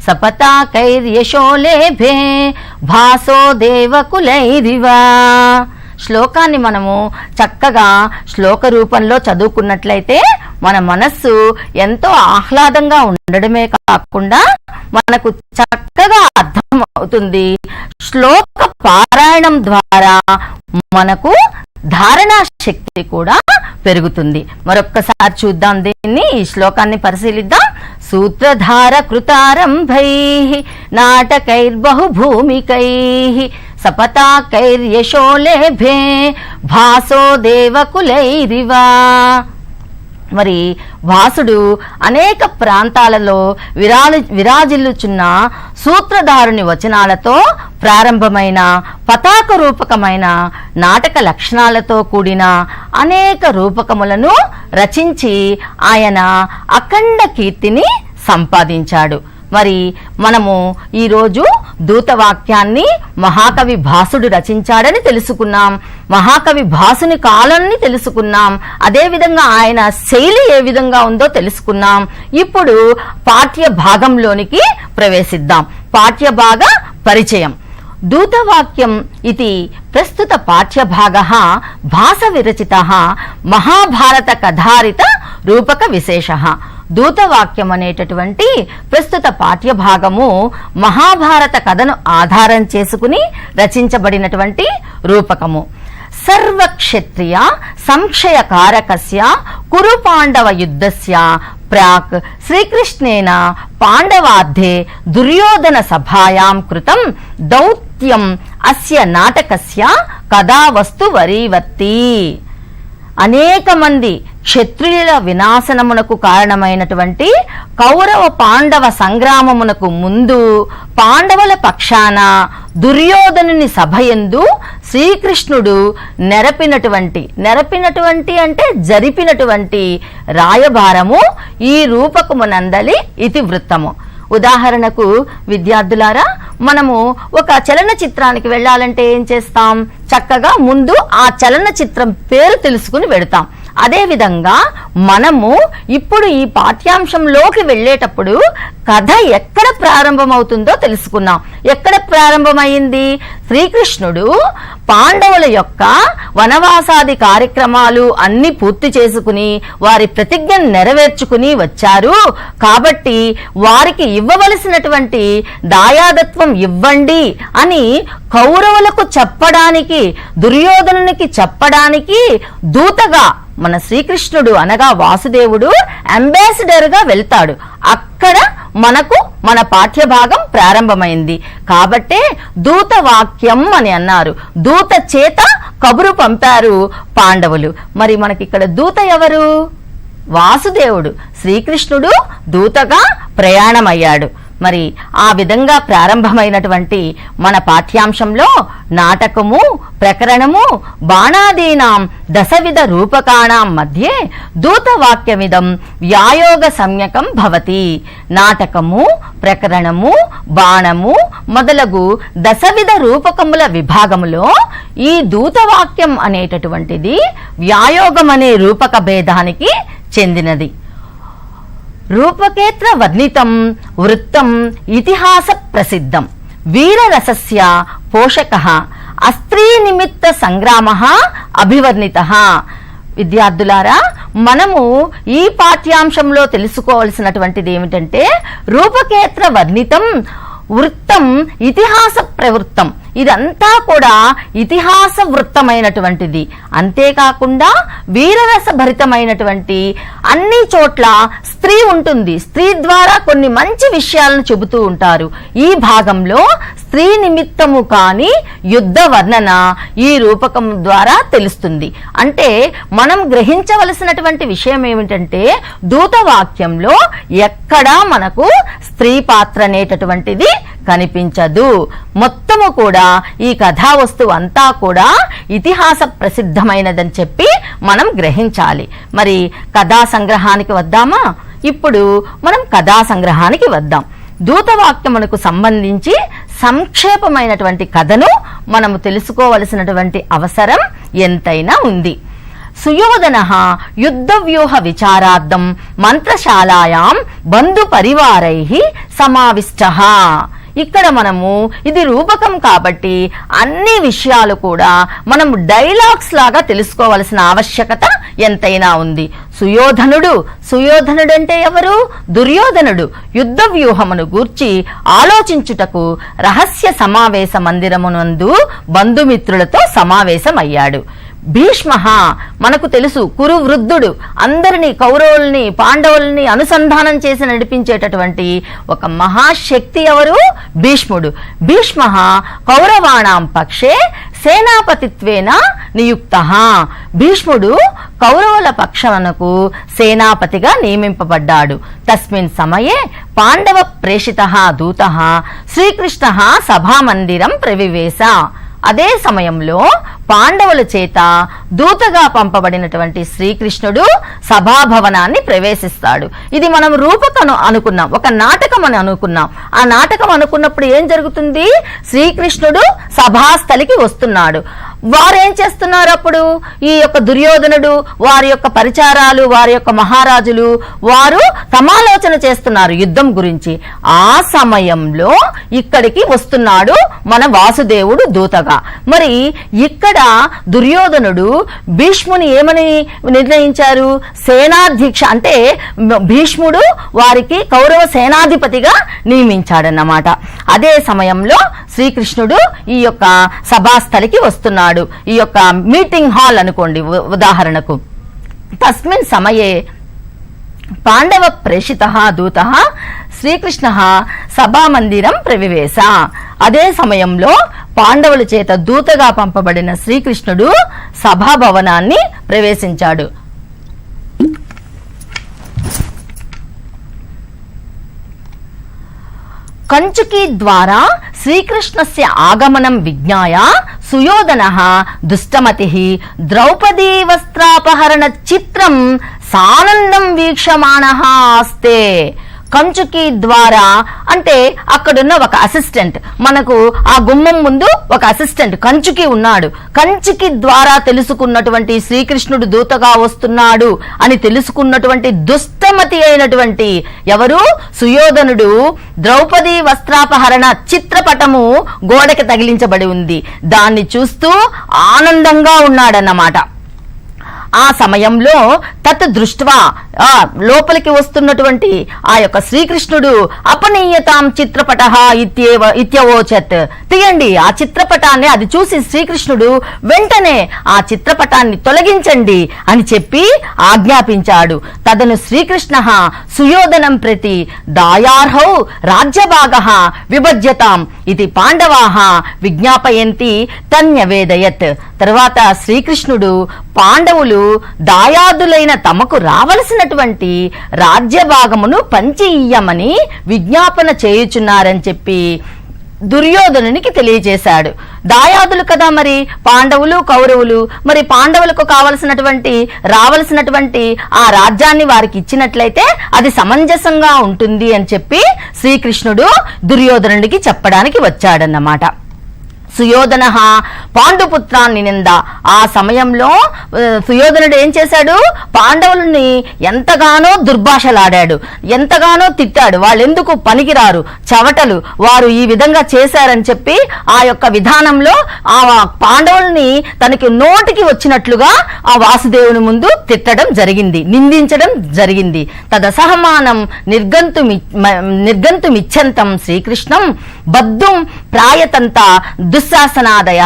సపతాకైర్యశోలేభే భాసో దేవకులైరివా. శ్లోకాన్ని మనము చక్కగా శ్లోక రూపంలో చదువుకున్నట్లయితే మన మనస్సు ఎంతో ఆహ్లాదంగా ఉండడమే కాకుండా మనకు చక్కగా అర్థం అవుతుంది. శ్లోక పారాయణం ద్వారా మనకు ధారణా శక్తి కూడా పెరుగుతుంది. మరొక్కసారి చూద్దాం దీన్ని, ఈ శ్లోకాన్ని పరిశీలిద్దాం. సూత్రధార కృతారంభై నాటకైర్బహుభూమికై సపతాకైర్యశో లేభే భాసో దేవకులైరివా. మరి భాసుడు అనేక ప్రాంతాలలో విరాజిల్లుచున్న సూత్రధారుని వచనాలతో ప్రారంభమైన పతాక రూపకమైన నాటక లక్షణాలతో కూడిన అనేక రూపకములను రచించి ఆయన అఖండ కీర్తిని సంపాదించాడు. మరి మనము ఈరోజు దూతవాక్యాన్ని మహాకవి భాసుడు రచించాడని తెలుసుకున్నాం. మహాకవి భాసుని కాలాన్ని తెలుసుకున్నాం. అదేవిధంగా ఆయన శైలి ఏ విధంగా ఉందో తెలుసుకున్నాం. ఇప్పుడు పాఠ్య భాగంలోనికి ప్రవేశిద్దాం. పాఠ్య భాగ పరిచయం. దూతవాక్యం ఇది ప్రస్తుత పాఠ్యభాగః భాస విరచితః మహాభారత కథారిత రూపక విశేషః. దూతవాక్యం అనేటటువంటి ప్రస్తుత పాఠ్యభాగము మహాభారత కథను ఆధారం చేసుకుని రచించబడినటువంటి రూపకము. సర్వక్షత్రియ సంక్షయకారకస్య కురు పాండవ యుద్ధస్య ప్రాక్ శ్రీకృష్ణేన పాండవార్థే దుర్యోధన సభాయాం కృతం దౌత్యం అస్య నాటకస్య కథావస్తు వరీవర్తి. అనేక మంది క్షత్రియుల వినాశనమునకు కారణమైనటువంటి కౌరవ పాండవ సంగ్రామమునకు ముందు పాండవుల పక్షాన దుర్యోధనుని సభయందు శ్రీకృష్ణుడు నెరపినటువంటి అంటే జరిపినటువంటి రాయబారము ఈ రూపకమునందలి ఇతివృత్తము. ఉదాహరణకు విద్యార్థులారా, మనము ఒక చలనచిత్రానికి వెళ్ళాలంటే ఏం చేస్తాం? చక్కగా ముందు ఆ చలనచిత్రం పేరు తెలుసుకుని వెడతాం. అదేవిధంగా మనము ఇప్పుడు ఈ పాఠ్యాంశంలోకి వెళ్ళేటప్పుడు కథ ఎక్కడ ప్రారంభమవుతుందో తెలుసుకున్నాం. ఎక్కడ ప్రారంభమైంది? శ్రీకృష్ణుడు పాండవుల యొక్క వనవాసాది కార్యక్రమాలు అన్ని పూర్తి చేసుకుని వారి ప్రతిజ్ఞను నెరవేర్చుకుని వచ్చారు. కాబట్టి వారికి ఇవ్వవలసినటువంటి దాయాదత్వం ఇవ్వండి అని కౌరవులకు చెప్పడానికి, దుర్యోధనునికి చెప్పడానికి దూతగా మన శ్రీకృష్ణుడు అనగా వాసుదేవుడు అంబాసిడర్ గా వెళ్తాడు. అక్కడ మనకు మన పాఠ్యభాగం ప్రారంభమైంది. కాబట్టే దూత వాక్యం అని అన్నారు. దూత చేత కబురు పంపారు పాండవులు. మరి మనకి ఇక్కడ దూత ఎవరు? వాసుదేవుడు. శ్రీకృష్ణుడు దూతగా ప్రయాణమయ్యాడు. మరి ఆ విధంగా ప్రారంభమైనటువంటి మన పాఠ్యాంశంలో నాటకము, ప్రకరణము, బాణాదీనాం దశవిధ రూపకాణాం మధ్యే దూతవాక్యమిదం వ్యాయోగ సంజ్ఞకం భవతి. నాటకము, ప్రకరణము, బాణము మొదలగు దశవిధ రూపకముల విభాగములో ఈ దూతవాక్యం అనేటటువంటిది వ్యాయోగం అనే రూపక భేదానికి చెందినది. రూపకేత్ర వర్ణితం వృత్తం ఇతిహాస ప్రసిద్ధం వీరరసస్య పోషకః అస్త్రీ నిమిత్త సంగ్రామః అభివర్ణితః. విద్యార్థులారా, మనము ఈ పాఠ్యాంశంలో తెలుసుకోవాల్సినటువంటిది ఏమిటంటే రూపకేత్ర వర్ణితం వృత్తం ఇతిహాస ప్రవృత్తం. ఇదంతా కూడా ఇతిహాస వృత్తమైనటువంటిది. అంతేకాకుండా వీరరస భరితమైనటువంటి అన్ని చోట్ల స్త్రీ ఉంటుంది. స్త్రీ ద్వారా కొన్ని మంచి విషయాలను చెబుతూ ఉంటారు. ఈ భాగంలో స్త్రీ నిమిత్తము కాని యుద్ధ వర్ణన ఈ రూపకం ద్వారా తెలుస్తుంది. అంటే మనం గ్రహించవలసినటువంటి విషయం ఏమిటంటే దూతవాక్యంలో ఎక్కడా మనకు స్త్రీ పాత్ర అనేటటువంటిది కనిపించదు. మొత్తము కూడా ఈ కథా వస్తువు అంతా కూడా ఇతిహాస ప్రసిద్ధమైనదని చెప్పి మనం గ్రహించాలి. మరి కథా సంగ్రహానికి వద్దామా? ఇప్పుడు మనం కథా సంగ్రహానికి వద్దాం. దూతవాక్యమునకు సంబంధించి సంక్షేపమైనటువంటి కథను మనము తెలుసుకోవలసినటువంటి అవసరం ఎంతైనా ఉంది. సుయోధనః యుద్ధ వ్యూహ విచారార్థం మంత్రశాలాయాం బంధు పరివారైః సమావిష్టః. ఇక్కడ మనము ఇది రూపకం కాబట్టి అన్ని విషయాలు కూడా మనం డైలాగ్స్ లాగా తెలుసుకోవాల్సిన ఆవశ్యకత ఎంతైనా ఉంది. సుయోధనుడు అంటే ఎవరు? దుర్యోధనుడు యుద్ధ వ్యూహమును గూర్చి ఆలోచించుటకు రహస్య సమావేశ మందిరమునందు బంధుమిత్రులతో సమావేశమయ్యాడు. భీష్మ మనకు తెలుసు కురు వృద్ధుడు, అందరినీ కౌరవుల్ని పాండవుల్ని అనుసంధానం చేసి నడిపించేటటువంటి ఒక మహాశక్తి ఎవరు? భీష్ముడు. భీష్మ కౌరవాణాం పక్షే సేనాపతిత్వేన నియుక్త. భీష్ముడు కౌరవుల పక్షమునకు సేనాపతిగా నియమింపబడ్డాడు. తస్మిన్ సమయే పాండవ ప్రేషిత దూత శ్రీకృష్ణ సభామందిరం ప్రవివేశ. అదే సమయంలో పాండవుల చేత దూతగా పంపబడినటువంటి శ్రీకృష్ణుడు సభాభవనాన్ని ప్రవేశిస్తాడు. ఇది మనం రూపకను అనుకున్నాం, ఒక నాటకం అని అనుకున్నాం. ఆ నాటకం అనుకున్నప్పుడు ఏం జరుగుతుంది? శ్రీకృష్ణుడు సభాస్థలికి వస్తున్నాడు. వారేం చేస్తున్నారు? అప్పుడు ఈ యొక్క దుర్యోధనుడు, వారి యొక్క పరిచారాలు, వారి యొక్క మహారాజులు వారు సమాలోచన చేస్తున్నారు యుద్ధం గురించి. ఆ సమయంలో ఇక్కడికి వస్తున్నాడు మన వాసుదేవుడు దూతగా. మరి ఇక్కడ దుర్యోధనుడు భీష్ముని ఏమని నిర్ణయించారు? సేనాధ్యక్ష, అంటే భీష్ముడు వారికి కౌరవ సేనాధిపతిగా నియమించాడన్నమాట. అదే సమయంలో శ్రీకృష్ణుడు ఈ యొక్క సభాస్థలికి వస్తున్నాడు. ఈ యొక్క మీటింగ్ హాల్ అనుకోండి ఉదాహరణకు. తస్మిన్ సమయే పాండవ ప్రేషిత దూత శ్రీకృష్ణ సభామందిరం ప్రవివేశ. అదే సమయంలో పాండవుల చేత దూతగా పంపబడిన శ్రీకృష్ణుడు సభాభవనాన్ని ప్రవేశించాడు. కంచుకి ద్వారా శ్రీకృష్ణస్య ఆగమనం విజ్ఞాయ సుయోధనః దుష్టమతిః ద్రౌపదీ వస్త్రాపహరణ చిత్రం సానందం వీక్షమాణః ఆస్తే. కంచుకి ద్వారా అంటే అక్కడున్న ఒక అసిస్టెంట్, మనకు ఆ గుమ్మం ముందు ఒక అసిస్టెంట్ కంచుకి ఉన్నాడు. కంచుకి ద్వారా తెలుసుకున్నటువంటి శ్రీకృష్ణుడు దూతగా వస్తున్నాడు అని తెలుసుకున్నటువంటి దుష్టమతి అయినటువంటి ఎవరు? సుయోధనుడు ద్రౌపదీ వస్త్రాపహరణ చిత్రపటము గోడకి తగిలించబడి ఉంది, దాన్ని చూస్తూ ఆనందంగా ఉన్నాడన్నమాట. ఆ సమయంలో తత్ దృష్ట్వా లోపలికి వస్తున్నటువంటి ఆ యొక్క శ్రీకృష్ణుడు అపనీయతాం చిత్రపట ఇత్యవోచత్. తీయండి ఆ చిత్రపటాన్ని. అది చూసి శ్రీకృష్ణుడు వెంటనే ఆ చిత్రపటాన్ని తొలగించండి అని చెప్పి ఆజ్ఞాపించాడు. తదను శ్రీకృష్ణ సుయోధనం ప్రతి దాయార్హౌ రాజ్యభాగః విభజ్యతాం ఇది పాండవాః విజ్ఞాపయంతి తన్యవేదయత్. తర్వాత శ్రీకృష్ణుడు పాండవులు దాయాదులైన తమకు రావలసినటువంటి రాజ్యభాగమును పంచి ఇయ్యమని విజ్ఞాపన చేయుచున్నారని చెప్పి దుర్యోధనునికి తెలియజేశాడు. దాయాదులు కదా మరి పాండవులు కౌరవులు, మరి పాండవులకు రావలసినటువంటి ఆ రాజ్యాన్ని వారికి ఇచ్చినట్లయితే అది సమంజసంగా ఉంటుంది అని చెప్పి శ్రీకృష్ణుడు దుర్యోధనుడికి చెప్పడానికి వచ్చాడన్నమాట. సుయోధన పాండుపుత్రాన్ని నింద. ఆ సమయంలో సుయోధనుడు ఏం చేశాడు? పాండవులని ఎంతగానో దుర్భాషలాడాడు, ఎంతగానో తిట్టాడు. వాళ్ళెందుకు పనికిరారు, చవటలు, వారు ఈ విధంగా చేశారని చెప్పి ఆ యొక్క విధానంలో ఆ పాండవుల్ని తనకి నోటికి వచ్చినట్లుగా ఆ వాసుదేవుని ముందు తిట్టడం జరిగింది, నిందించడం జరిగింది. తదసహమానం నిర్గంతుమిచ్చంతం శ్రీకృష్ణం బద్ధుం ప్రాయతంత దుశ్శాసనాదయ.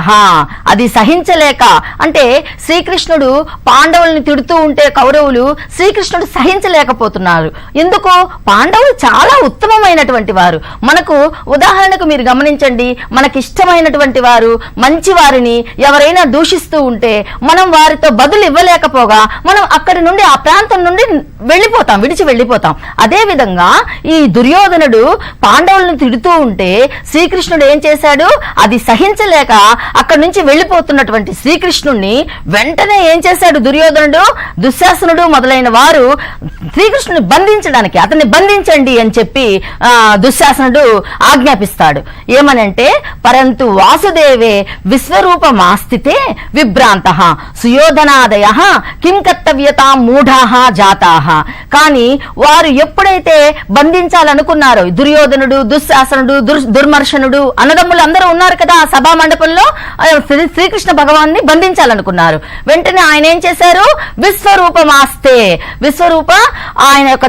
అది సహించలేక, అంటే శ్రీకృష్ణుడు పాండవుల్ని తిడుతూ ఉంటే కౌరవులు శ్రీకృష్ణుడు సహించలేకపోతున్నారు. ఎందుకు? పాండవులు చాలా ఉత్తమమైనటువంటి వారు. మనకు ఉదాహరణకు మీరు గమనించండి, మనకిష్టమైనటువంటి వారు మంచి వారిని ఎవరైనా దూషిస్తూ ఉంటే మనం వారితో బదులు ఇవ్వలేకపోగా మనం అక్కడి నుండి ఆ ప్రాంతం నుండి విడిచి వెళ్ళిపోతాం. అదే విధంగా ఈ దుర్యోధనుడు పాండవులను తిడుతూ ఉంటే శ్రీకృష్ణుడు ఏం చేశాడు? అది సహించలేక అక్కడి నుంచి వెళ్ళిపోతున్నటువంటి శ్రీకృష్ణుడిని వెంటనే ఏం చేశాడు దుర్యోధనుడు? దుశ్శాసనుడు మొదలైన వారు శ్రీకృష్ణుని బంధించడానికి, అతన్ని బంధించండి అని చెప్పి దుశ్శాసనుడు ఆజ్ఞాపిస్తాడు. ఏమనంటే పరంతు వాసుదేవే విశ్వరూపమాస్థితే విభ్రాంతః సుయోధనాదయ కిం కర్తవ్యతా మూఢాః జాతాః. కానీ వారు ఎప్పుడైతే బంధించాలనుకున్నారో దుర్యోధనుడు, దుశ్శాసనుడు, దుర్మర్శనుడు అన్నదమ్ములు అందరూ ఉన్నారు కదా ఆ సభా మండపంలో శ్రీకృష్ణ భగవాన్ని బంధించాలనుకున్నారు. వెంటనే ఆయన ఏం చేశారు, విశ్వరూపమాస్తే, విశ్వరూప ఆయన యొక్క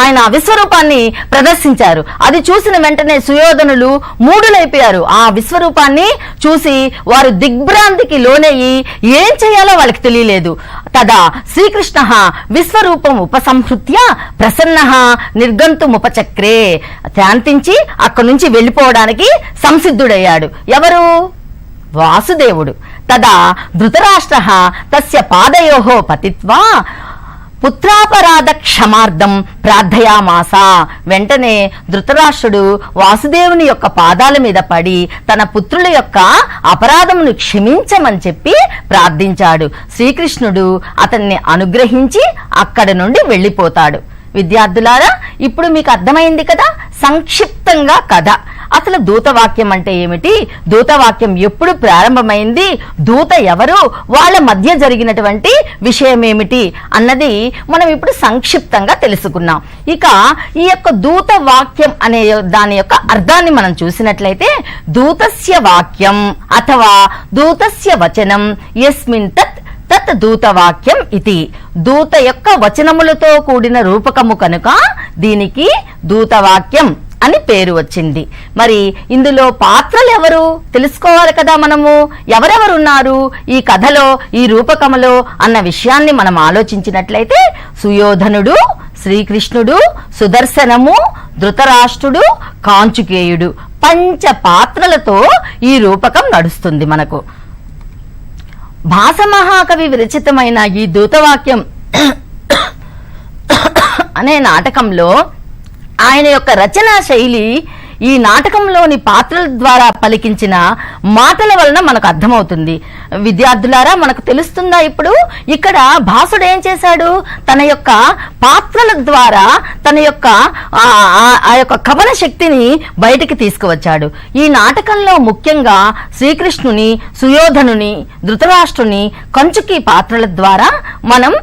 ఆయన విశ్వరూపాన్ని ప్రదర్శించారు. అది చూసిన వెంటనే సుయోధనులు మూఢులైపోయారు. ఆ విశ్వరూపాన్ని చూసి వారు దిగ్భ్రాంతికి లోనయ్యి ఏం చేయాలో వాళ్ళకి తెలియలేదు. తదా శ్రీకృష్ణ విశ్వరూపం ఉపసంహృత్య ప్రసన్న నిర్గంతుముపచక్రే, శాంతించి అక్కడి నుంచి వెళ్ళిపోవడానికి సంసిద్ధుడయ్యాడు. ఎవరు? వాసుదేవుడు. తదా ధృతరాష్ట్ర తస్య పాదయోహో పతిత్వా పుత్రాపరాధ క్షమార్థం ప్రార్థయామాస. వెంటనే ధృతరాష్ట్రుడు వాసుదేవుని యొక్క పాదాల మీద పడి తన పుత్రుల యొక్క అపరాధమును క్షమించమని చెప్పి ప్రార్థించాడు. శ్రీకృష్ణుడు అతన్ని అనుగ్రహించి అక్కడి నుండి వెళ్ళిపోతాడు. విద్యార్థులారా, ఇప్పుడు మీకు అర్థమైంది కదా సంక్షిప్తంగా కథ. అసలు దూతవాక్యం అంటే ఏమిటి, దూతవాక్యం ఎప్పుడు ప్రారంభమైంది, దూత ఎవరు, వాళ్ళ మధ్య జరిగినటువంటి విషయం ఏమిటి అన్నది మనం ఇప్పుడు సంక్షిప్తంగా తెలుసుకున్నాం. ఇక ఈ యొక్క దూతవాక్యం అనే దాని యొక్క అర్థాన్ని మనం చూసినట్లయితే, దూతస్య వాక్యం అథవా దూతస్య వచనం యస్మిన్ తత్ తత్ దూతవాక్యం ఇది. దూత యొక్క వచనములతో కూడిన రూపకము కనుక దీనికి దూతవాక్యం అని పేరు వచ్చింది. మరి ఇందులో పాత్రలు ఎవరు తెలుసుకోవాలి కదా మనము. ఎవరెవరున్నారు ఈ కథలో, ఈ రూపకములో అన్న విషయాన్ని మనం ఆలోచించినట్లయితే, సుయోధనుడు, శ్రీకృష్ణుడు, సుదర్శనము, ధృతరాష్ట్రుడు, కాంచుకేయుడు, పంచ పాత్రలతో ఈ రూపకం నడుస్తుంది మనకు. భాసమహాకవి విరచితమైన ఈ దూతవాక్యం అనే నాటకంలో ఆయన యొక్క రచనా శైలి ఈ నాటకంలోని పాత్రల ద్వారా పలికించిన మాటల వలన మనకు అర్థమవుతుంది. విద్యార్థులారా, మనకు తెలుస్తుందా ఇప్పుడు? ఇక్కడ భాసుడు ఏం చేశాడు, తన యొక్క పాత్రల ద్వారా తన యొక్క ఆ యొక్క కవన శక్తిని బయటికి తీసుకువచ్చాడు. ఈ నాటకంలో ముఖ్యంగా శ్రీకృష్ణుని, సుయోధనుని, ధృతరాష్ట్రుని, కంచుకి పాత్రల ద్వారా మనం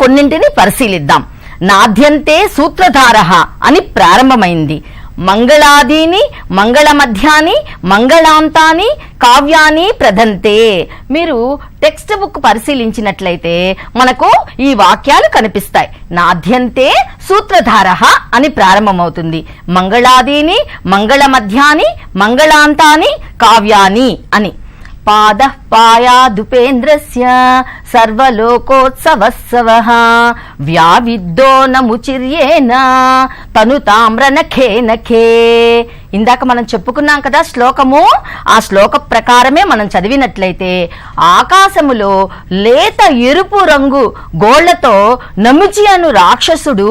కొన్నింటిని పరిశీలిద్దాం. నాద్యంతే సూత్రధారః అని ప్రారంభమైంది. మంగళాదీని, మంగళ మధ్యాని, మంగళాంతాని కావ్యాని ప్రదంతే. మీరు టెక్స్ట్ బుక్ పరిశీలించినట్లయితే మనకు ఈ వాక్యాలు కనిపిస్తాయి. నాద్యంతే సూత్రధారః అని ప్రారంభమవుతుంది. మంగళాదీని, మంగళ మధ్యాని, మంగళాంతాని కావ్యాని అని. పాదః పాయాదుపేంద్రస్య సర్వలోకోత్సవస్సవః వ్యావిద్దో నముచిర్యేన తను తామ్రనఖే నఖే. ఇందాక మనం చెప్పుకున్నాం కదా శ్లోకము. ఆ శ్లోక ప్రకారమే మనం చదివినట్లయితే, ఆకాశములో లేత ఎరుపు రంగు గోళ్లతో నముచి అను రాక్షసుడు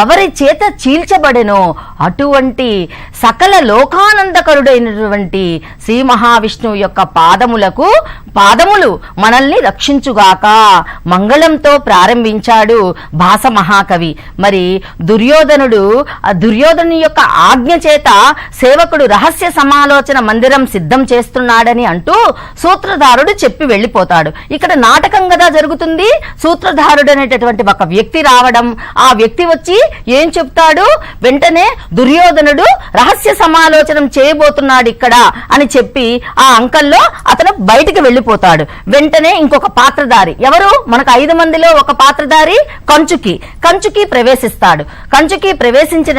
ఎవరి చేత చీల్చబడెనో అటువంటి సకల లోకానందకరుడైనటువంటి శ్రీ మహావిష్ణువు యొక్క పాదములు మనల్ని రక్షించుగాక మంగళంతో ప్రారంభించాడు భాస మహాకవి. మరి దుర్యోధను యొక్క ఆజ్ఞ చేత సేవకుడు రహస్య సమాలోచన మందిరం సిద్ధం చేస్తున్నాడని అంటూ సూత్రధారుడు చెప్పి వెళ్ళిపోతాడు. ఇక్కడ నాటకం కదా జరుగుతుంది. సూత్రధారుడు అనేటటువంటి ఒక వ్యక్తి రావడం, ఆ వ్యక్తి వచ్చి ఏం చెప్తాడు, వెంటనే దుర్యోధనుడు రహస్య సమాలోచనం చేయబోతున్నాడు ఇక్కడ అని చెప్పి ఆ అంకల్లో అతను బయటికి వెళ్ళిపోతాడు. వెంటనే ఇంకొక పాత్రధారి, ఎవరు మనకు 5 మందిలో ఒక పాత్రధారి కంచుకి ప్రవేశిస్తాడు. కంచుకి ప్రవేశించిన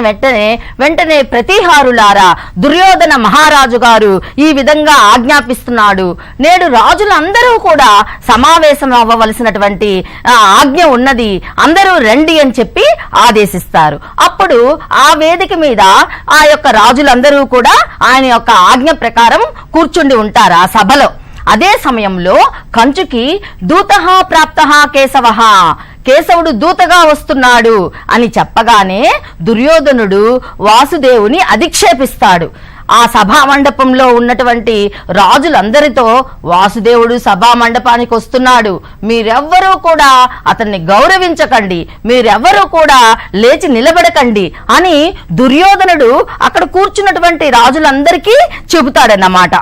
వెంటనే ప్రతిహారులారా, దుర్యోధన మహారాజు గారు ఈ విధంగా ఆజ్ఞాపిస్తున్నాడు. నేడు రాజులందరూ కూడా సమావేశం అవ్వవలసినటువంటి ఆజ్ఞ ఉన్నది, అందరూ రండి అని చెప్పి ఆదేశిస్తారు. అప్పుడు ఆ వేదిక మీద ఆ యొక్క రాజులందరూ కూడా ఆయన యొక్క ఆజ్ఞ ప్రకారం కూర్చుండి ఉంటారు ఆ సభలో. అదే సమయంలో కంచుకి దూతః ప్రాప్తః కేశవః, కేశవుడు దూతగా వస్తున్నాడు అని చెప్పగానే దుర్యోధనుడు వాసుదేవుని అధిక్షేపిస్తాడు. ఆ సభా మండపంలో ఉన్నటువంటి రాజులందరితో, వాసుదేవుడు సభా మండపానికి వస్తున్నాడు, మీరెవ్వరూ కూడా అతన్ని గౌరవించకండి, మీరెవ్వరూ కూడా లేచి నిలబడకండి అని దుర్యోధనుడు అక్కడ కూర్చున్నటువంటి రాజులందరికీ చెబుతాడన్నమాట.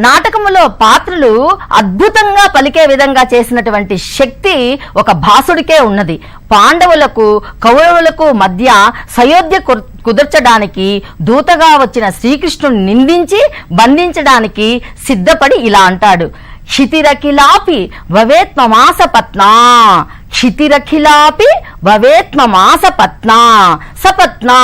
నాటకములో పాత్రలు అద్భుతంగా పలికే విధంగా చేసినటువంటి శక్తి ఒక భాసుడికే ఉన్నది. పాండవులకు, కౌరవులకు మధ్య సయోధ్య కుదర్చడానికి దూతగా వచ్చిన శ్రీకృష్ణుని నిందించి బంధించడానికి సిద్ధపడి ఇలా అంటాడు, క్షితిరఖిలాపి భవేత్మమాస పత్నా, క్షితిరఖిలాపి భవేత్మమాస పత్నా సపత్నా.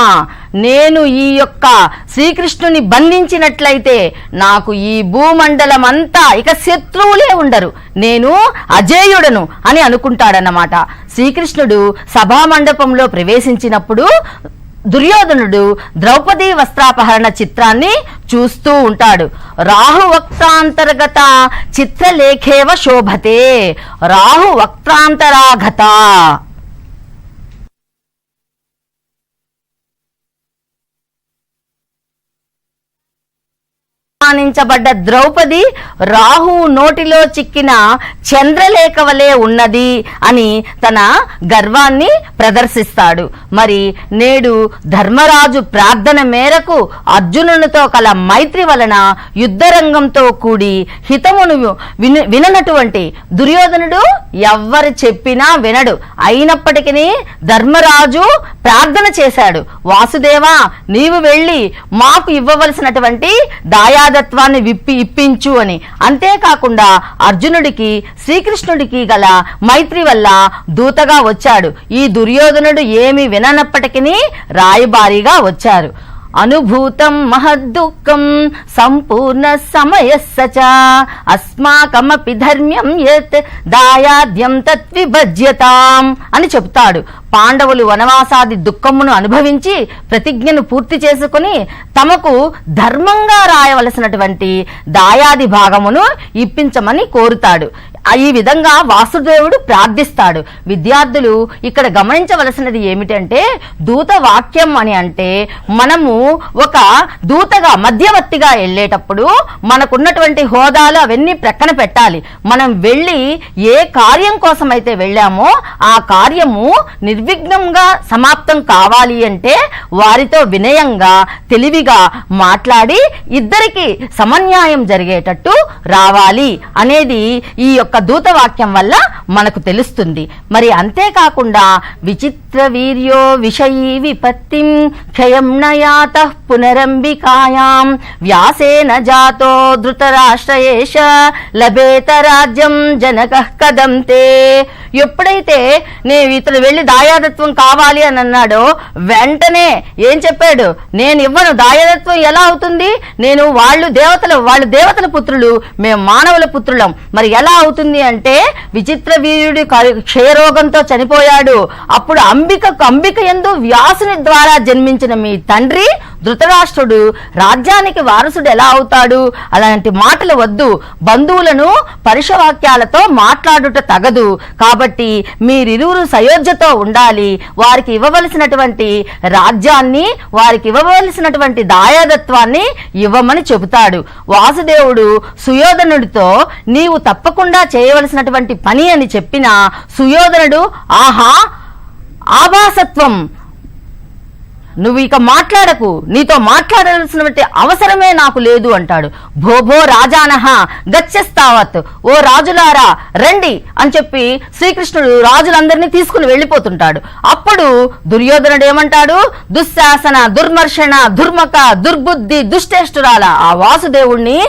నేను ఈ యొక్క శ్రీకృష్ణుని బంధించినట్లయితే నాకు ఈ భూమండలం అంతా ఇక శత్రువులే ఉండరు, నేను అజేయుడను అని అనుకుంటాడన్నమాట. శ్రీకృష్ణుడు సభామండపంలో ప్రవేశించినప్పుడు దుర్యోధనుడు ద్రౌపదీ వస్త్రాపహరణ చిత్రాన్ని చూస్తూ ఉంటాడు. రాహు వక్తాంతర్గత చిత్రలేఖేవ శోభతే, రాహు వక్తాంతరాగత. అవమానించబడ్డ ద్రౌపది రాహు నోటిలో చిక్కిన చంద్రలేఖ వలె ఉన్నది అని తన గర్వాన్ని ప్రదర్శిస్తాడు. మరి నేడు ధర్మరాజు ప్రార్థన మేరకు అర్జునునితో కల మైత్రి వలన యుద్ధరంగంతో కూడి హితమును విననటువంటి దుర్యోధనుడు ఎవ్వరు చెప్పినా వినడు. అయినప్పటికీ ధర్మరాజు ప్రార్థన చేశాడు, వాసుదేవా నీవు వెళ్ళి మాకు ఇవ్వవలసినటువంటి దాయాదత్వాన్ని ఇప్పించు అని. అంతేకాకుండా అర్జునుడికి శ్రీకృష్ణుడికి గల మైత్రి వల్ల దూతగా వచ్చాడు. ఈ దుర్యోధనుడు ఏమి విననప్పటికీ రాయబారిగా వచ్చారు. అనుభూతం మహద్దుఃఖం సంపూర్ణ సమయస్సచ అస్మాకమపి ధర్మ్యం యత్ దాయాద్యం తద్విభజ్యతాం అని చెప్తాడు. పాండవులు వనవాసాది దుఃఖమును అనుభవించి ప్రతిజ్ఞను పూర్తి చేసుకుని తమకు ధర్మంగా రాయవలసినటువంటి దాయాది భాగమును ఇప్పించమని కోరుతాడు. ఈ విధంగా వాసుదేవుడు ప్రార్థిస్తాడు. విద్యార్థులు ఇక్కడ గమనించవలసినది ఏమిటంటే, దూత వాక్యం అని అంటే మనము ఒక దూతగా మధ్యవర్తిగా వెళ్ళేటప్పుడు మనకున్నటువంటి హోదాలు అవన్నీ ప్రక్కన పెట్టాలి. మనం వెళ్ళి ఏ కార్యం కోసం అయితే వెళ్ళామో ఆ కార్యము నిర్విఘ్నంగా సమాప్తం కావాలి అంటే వారితో వినయంగా తెలివిగా మాట్లాడి ఇద్దరికి సమన్యాయం జరిగేటట్టు రావాలి అనేది ఈ యొక్క దూతవాక్యం వల్ల మనకు తెలుస్తుంది. మరి అంతేకాకుండా విచిత్ర వీర్యో విషయీ విపత్తిం క్షయం నయాత పునరంబికాయాం వ్యాసేన జాతో ధృతరాష్ట్రయేష లభేత రాజ్యం జనకః కదం తే. ఎప్పుడైతే నేను ఇతను వెళ్ళి దాయాదత్వం కావాలి అని అన్నాడో వెంటనే ఏం చెప్పాడు, నేను ఇవ్వను, దాయాదత్వం ఎలా అవుతుంది, నేను వాళ్ళు దేవతల పుత్రులు, మేము మానవుల పుత్రులం, మరి ఎలా అవుతుంది అంటే విచిత్ర వీరుడి క్షయరోగంతో చనిపోయాడు. అప్పుడు అంబిక యందు వ్యాసుని ద్వారా జన్మించిన మీ తండ్రి ధృతరాష్ట్రుడు రాజ్యానికి వారసుడు ఎలా అవుతాడు? అలాంటి మాటలు వద్దు, బంధువులను పరుషవాక్యాలతో మాట్లాడుట తగదు. కాబట్టి మీరిరువురు సయోధ్యతో ఉండాలి. వారికి ఇవ్వవలసినటువంటి రాజ్యాన్ని, వారికి ఇవ్వవలసినటువంటి దాయాదత్వాన్ని ఇవ్వమని చెబుతాడు. వాసుదేవుడు సుయోధనుడితో నీవు తప్పకుండా చేయవలసినటువంటి పని అని చెప్పిన సుయోధనుడు ఆహా ఆభాసత్వం, నువ్వు ఇక మాట్లాడకు, నీతో మాట్లాడాల్సినటువంటి అవసరమే నాకు లేదు అంటాడు. భోభో రాజానహ గచ్చస్తావత్, ఓ రాజులారా రండి అని చెప్పి శ్రీకృష్ణుడు రాజులందరినీ తీసుకుని వెళ్ళిపోతుంటాడు. అప్పుడు దుర్యోధనుడు ఏమంటాడు, దుశ్శాసన దుర్మర్షణ దుర్మక దుర్బుద్ధి దుష్టేష్టురాల ఆ వాసుదేవుణ్ణి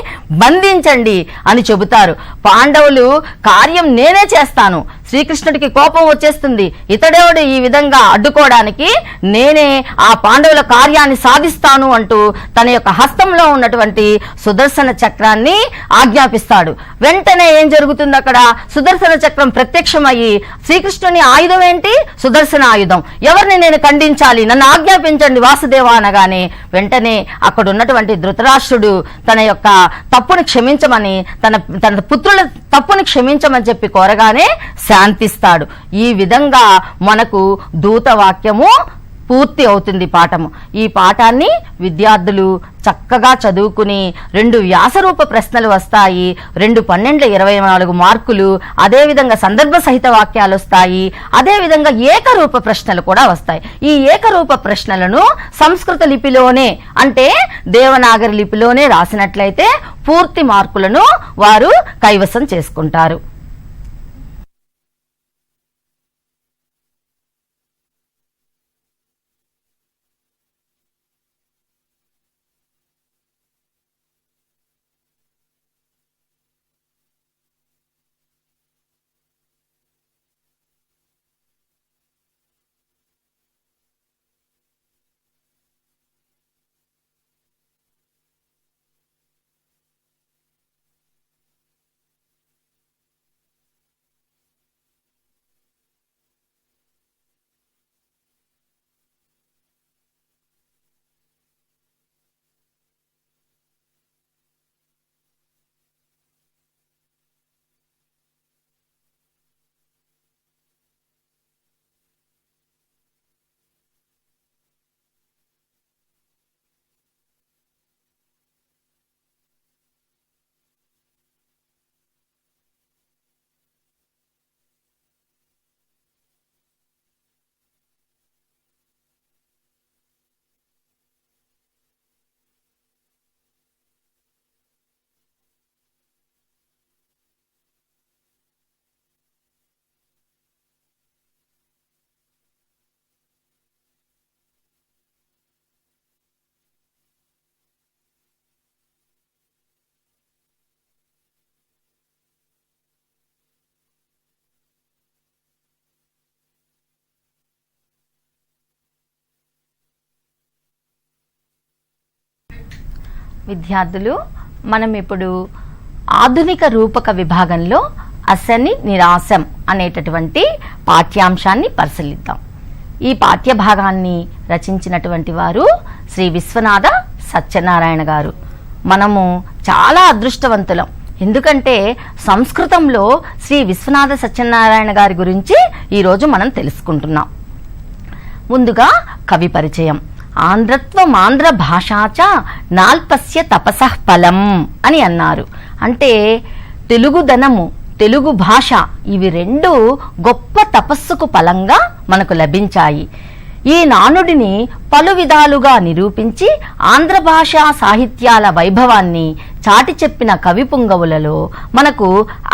బంధించండి అని చెబుతారు. పాండవులు కార్యం నేనే చేస్తాను, శ్రీకృష్ణుడికి కోపం వచ్చేస్తుంది, ఇతడేవుడు ఈ విధంగా అడ్డుకోవడానికి, నేనే ఆ పాండవుల కార్యాన్ని సాధిస్తాను అంటూ తన యొక్క హస్తంలో ఉన్నటువంటి సుదర్శన చక్రాన్ని ఆజ్ఞాపిస్తాడు. వెంటనే ఏం జరుగుతుంది, అక్కడ సుదర్శన చక్రం ప్రత్యక్షమయ్యి శ్రీకృష్ణుని ఆయుధం ఏంటి, సుదర్శన ఆయుధం, ఎవరిని నేను ఖండించాలి, నన్ను ఆజ్ఞాపించండి వాసుదేవ అనగానే వెంటనే అక్కడ ఉన్నటువంటి ధృతరాష్ట్రుడు తన యొక్క తప్పుని క్షమించమని, తన పుత్రుల తప్పుని క్షమించమని చెప్పి కోరగానే శాంతిస్తాడు. ఈ విధంగా మనకు దూతవాక్యము పూర్తి అవుతుంది పాఠము. ఈ పాఠాన్ని విద్యార్థులు చక్కగా చదువుకుని 2 వ్యాసరూప ప్రశ్నలు వస్తాయి, 2 12-24 మార్కులు, అదేవిధంగా సందర్భ సహిత వాక్యాలు వస్తాయి, అదేవిధంగా ఏకరూప ప్రశ్నలు కూడా వస్తాయి. ఈ ఏకరూప ప్రశ్నలను సంస్కృత లిపిలోనే అంటే దేవనాగరి లిపిలోనే రాసినట్లయితే పూర్తి మార్కులను వారు కైవసం చేసుకుంటారు. విద్యార్థులు, మనం ఇప్పుడు ఆధునిక రూపక విభాగంలో అసని నిరాశం అనేటటువంటి పాఠ్యాంశాన్ని పరిశీలిద్దాం. ఈ పాఠ్య భాగాన్ని రచించినటువంటి వారు శ్రీ విశ్వనాథ సత్యనారాయణ గారు. మనము చాలా అదృష్టవంతులం, ఎందుకంటే సంస్కృతంలో శ్రీ విశ్వనాథ సత్యనారాయణ గారి గురించి ఈరోజు మనం తెలుసుకుంటున్నాం. ముందుగా కవి పరిచయం. ఆంధ్రత్వమాంధ్ర భాషాచ నాల్పస్య తపసః ఫలం అని అన్నారు. అంటే తెలుగుదనము, తెలుగు భాష, ఇవి రెండు గొప్ప తపస్సుకు ఫలంగా మనకు లభించాయి. ఈ నానుడిని పలు విధాలుగా నిరూపించి ఆంధ్ర భాషా సాహిత్యాల వైభవాన్ని చాటి చెప్పిన కవి పుంగవులలో మనకు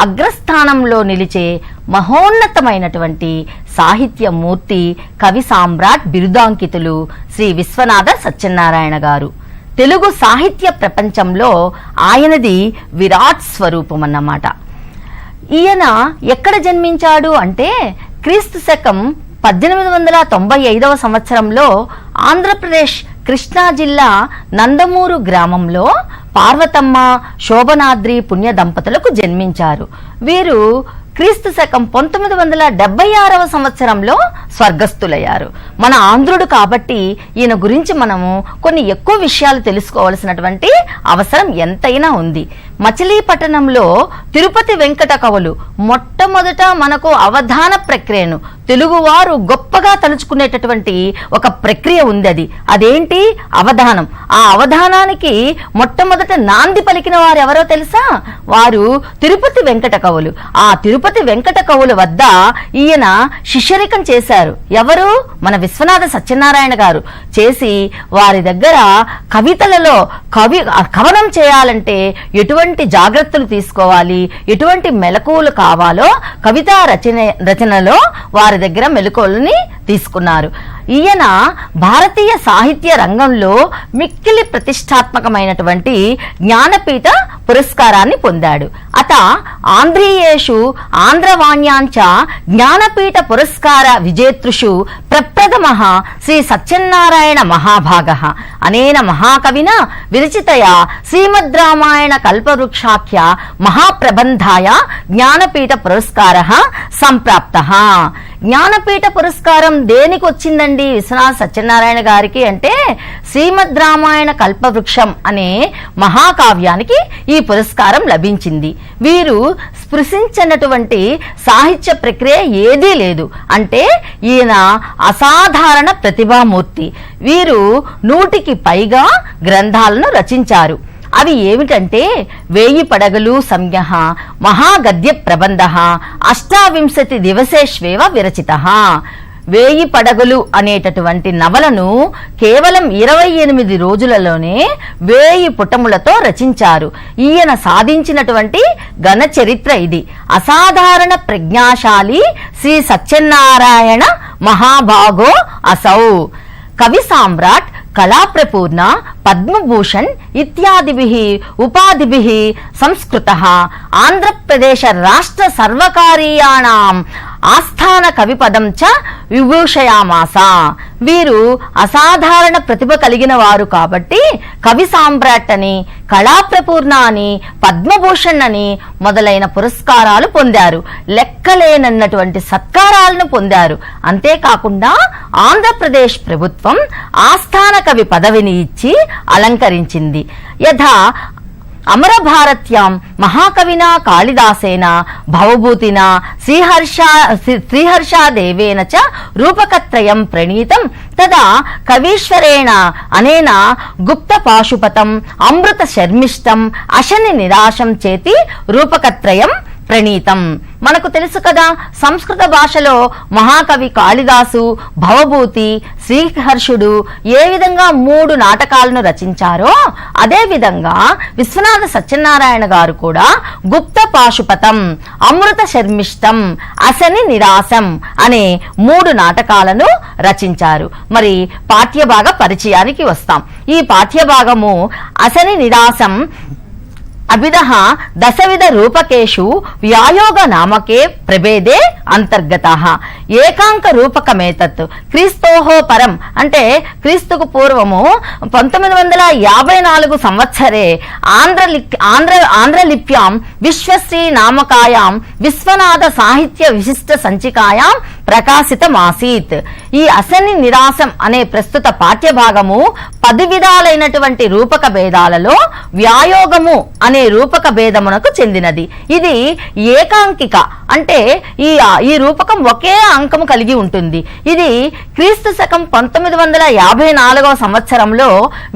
అగ్రస్థానంలో నిలిచే మహోన్నతమైనటువంటి సాహిత్యమూర్తి, కవి సామ్రాట్ బిరుదాంకితులు శ్రీ విశ్వనాథ సత్యనారాయణ గారు. తెలుగు సాహిత్య ప్రపంచంలో ఆయనది విరాట్ స్వరూపం అన్నమాట. ఈయన ఎక్కడ జన్మించాడు అంటే క్రీస్తు శకం 1895 సంవత్సరంలో ఆంధ్రప్రదేశ్ కృష్ణా జిల్లా నందమూరు గ్రామంలో పార్వతమ్మ, శోభనాద్రి పుణ్య దంపతులకు జన్మించారు. వీరు క్రీస్తు శకం 1976 సంవత్సరంలో స్వర్గస్థులయ్యారు. మన ఆంధ్రుడు కాబట్టి ఈయన గురించి మనము కొన్ని ఎక్కువ విషయాలు తెలుసుకోవాల్సినటువంటి అవసరం ఎంతైనా ఉంది. మచిలీపట్నంలో తిరుపతి వెంకట కవులు మొట్టమొదట మనకు అవధాన ప్రక్రియను తెలుగువారు గొప్పగా తలుచుకునేటటువంటి ఒక ప్రక్రియ ఉంది. అదేంటి? అవధానం. ఆ అవధానానికి మొట్టమొదట నాంది పలికిన వారు ఎవరో తెలుసా? వారు తిరుపతి వెంకట కవులు. ఆ తిరుపతి వెంకట కవుల వద్ద ఈయన శిష్యరికం చేశారు. ఎవరు? మన విశ్వనాథ సత్యనారాయణ గారు. చేసి వారి దగ్గర కవితలలో కవనం చేయాలంటే ఎటువంటి జాగ్రత్తలు తీసుకోవాలి, ఎటువంటి మెలకువలు కావాలో కవితా రచనలో వారి దగ్గర మెలకువలని తీసుకున్నారు. ఈయన భారతీయ సాహిత్య రంగంలో మిక్కిలి ప్రతిష్టాత్మకమైనటువంటి జ్ఞానపీఠ పురస్కారాన్ని పొందాడు. అత ఆంధ్రీయేషు ఆంధ్రవాణ్యాంచ జ్ఞానపీఠ పురస్కార విజేతృషు ప్రప్రథమః శ్రీ సత్యనారాయణ మహాభాగః అనేన మహాకవిన విరచితయా శ్రీమద్ రామాయణ కల్పవృక్షాఖ్య మహాప్రబంధాయ జ్ఞానపీఠ పురస్కారః సంప్రాప్తః. జ్ఞానపీఠ పురస్కారం దేనికి వచ్చిందండి విశ్వనాథ సత్యనారాయణ గారికి అంటే శ్రీమద్ రామాయణ కల్పవృక్షం అనే మహాకావ్యానికి ఈ పురస్కారం లభించింది. వీరు స్పృశించినటువంటి సాహిత్య ప్రక్రియ ఏదీ లేదు. అంటే ఈయన అసాధారణ ప్రతిభామూర్తి. వీరు 100కి పైగా గ్రంథాలను రచించారు. అవి ఏమిటంటే 1000 పడగలు సంజ్ఞః, మహాగద్య ప్రబంధః, 28 దివసేష్వేవ విరచితః. 1000 పడగలు అనేటటువంటి నవలను కేవలం 28 రోజులలోనే 1000 పుటములతో రచించారు. ఈయన సాధించినటువంటి ఘన చరిత్ర ఇది. అసాధారణ ప్రజ్ఞాశాలి శ్రీ సత్యనారాయణ మహాభాగో అసౌ. కవి సామ్రాట్, కళాప్రపూర్ణ, పద్మభూషణ్ ఇత్యాదిభిః ఉపాధిభిః సంస్కృతః ఆంధ్రప్రదేశ రాష్ట్ర సర్వకారీయాణం ఆస్థాన కవిపదం చ విభూషయామాస. వీరు అసాధారణ ప్రతిభ కలిగిన వారు కాబట్టి కవి సామ్రాట్ అని, కళాప్రపూర్ణ అని, పద్మభూషణ్ అని మొదలైన పురస్కారాలు పొందారు. లెక్కలేనన్నటువంటి సత్కారాలను పొందారు. అంతేకాకుండా ఆంధ్రప్రదేశ్ ప్రభుత్వం ఆస్థాన కవి పదవిని ఇచ్చి అలంకరించింది. యథా అమరభారత్యాం మహాకవినా కాళిదాసేన భవభూతిన శ్రీహర్షాదేవేన చ రూపకత్రయం ప్రణీతం తదా కవీశ్వరేణ అనేన గుప్త పాశుపతం అమృత శర్మిష్టం అశని నిరాశం చేతి రూపకత్రయం ప్రణీతం. మనకు తెలుసు కదా, సంస్కృత భాషలో మహాకవి కాళిదాసు, భవభూతి, శ్రీహర్షుడు ఏ విధంగా 3 నాటకాలను రచించారో అదే విధంగా విశ్వనాథ సత్యనారాయణ గారు కూడా గుప్త పాశుపతం, అమృత శర్మిష్టం, అశని నిరాశం అనే 3 నాటకాలను రచించారు. మరి పాఠ్యభాగ పరిచయానికి వస్తాం. ఈ పాఠ్యభాగము అశని నిరాశం అభిదః దశవిధ రూపకేషు వ్యాయోగ నామకే ప్రభేదే అంతర్గతః. ఏకాంక రూపకమేతత్ క్రీస్తోహో పరం అంటే క్రీస్తుకు పూర్వము 1954 సంవత్సరే ఆంధ్రలిప్యాం విశ్వశ్రీ నామకాయాం విశ్వనాథ సాహిత్య విశిష్ట సంచికాయాం ప్రకాశితమాసీత్. ఈ అసని నిరాశం అనే ప్రస్తుత పాఠ్యభాగము 10 విధాలైనటువంటి రూపక భేదాలలో వ్యాయోగము అనే రూపక భేదమునకు చెందినది. ఇది ఏకాంకిక అంటే ఈ రూపకం ఒకే అంకము కలిగి ఉంటుంది. ఇది క్రీస్తు శకం 1954 సంవత్సరంలో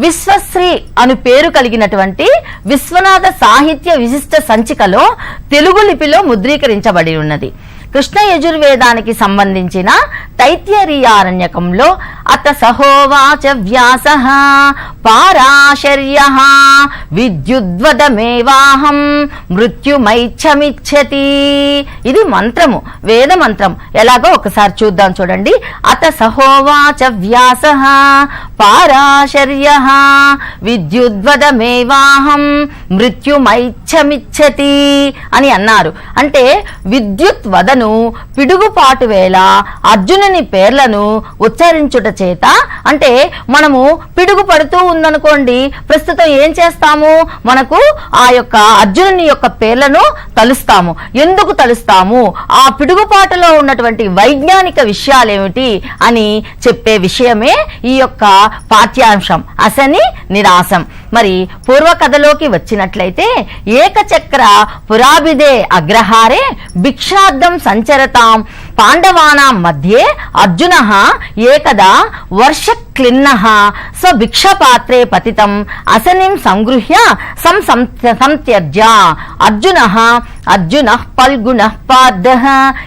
విశ్వశ్రీ అను పేరు కలిగినటువంటి విశ్వనాథ సాహిత్య విశిష్ట సంచికలో తెలుగు లిపిలో ముద్రీకరించబడి ఉన్నది. కృష్ణ యజుర్వేదానికి సంబంధించిన తైత్తిరీయారణ్యకంలో అత సహోవాచ వ్యాసః పారాశర్యః విద్యుద్వదమేవాహం మృత్యుమైచ్ఛమిచ్ఛతి. ఇది మంత్రము, వేద మంత్రం. ఎలాగో ఒకసారి చూద్దాం, చూడండి. అత సహోవాచ వ్యాసః పారాశర్యః విద్యుద్వదమేవాహం మృత్యుమైచ్ఛమిచ్ఛతి అని అన్నారు. అంటే విద్యుత్ వదను పిడుగుపాటు వేళ అర్జునుని పేర్లను ఉచ్చరించుట చేత, అంటే మనము పిడుగు పడుతూ ఉందనుకోండి, ప్రస్తుతం ఏం చేస్తాము, మనకు ఆ యొక్క అర్జునుని యొక్క పేర్లను తలుస్తాము. ఎందుకు తలుస్తాము, ఆ పిడుగుపాటులో ఉన్నటువంటి వైజ్ఞానిక విషయాలేమిటి అని చెప్పే విషయమే ఈ యొక్క పాఠ్యాంశం అసని నిరాశం. మరి పూర్వకథలోకి వచ్చినట్లయితే ఏకచక్ర పురాభిదే అగ్రహారే భిక్షార్థం సంచరతాం పాండవానాం మధ్యే అర్జునః ఏకదా వర్షక్లిన్నః స్వభిక్షపాత్రే పతితం అసనిం సంగృహ్య సంత్యజ్య. అర్జునః పల్గుణః పార్థః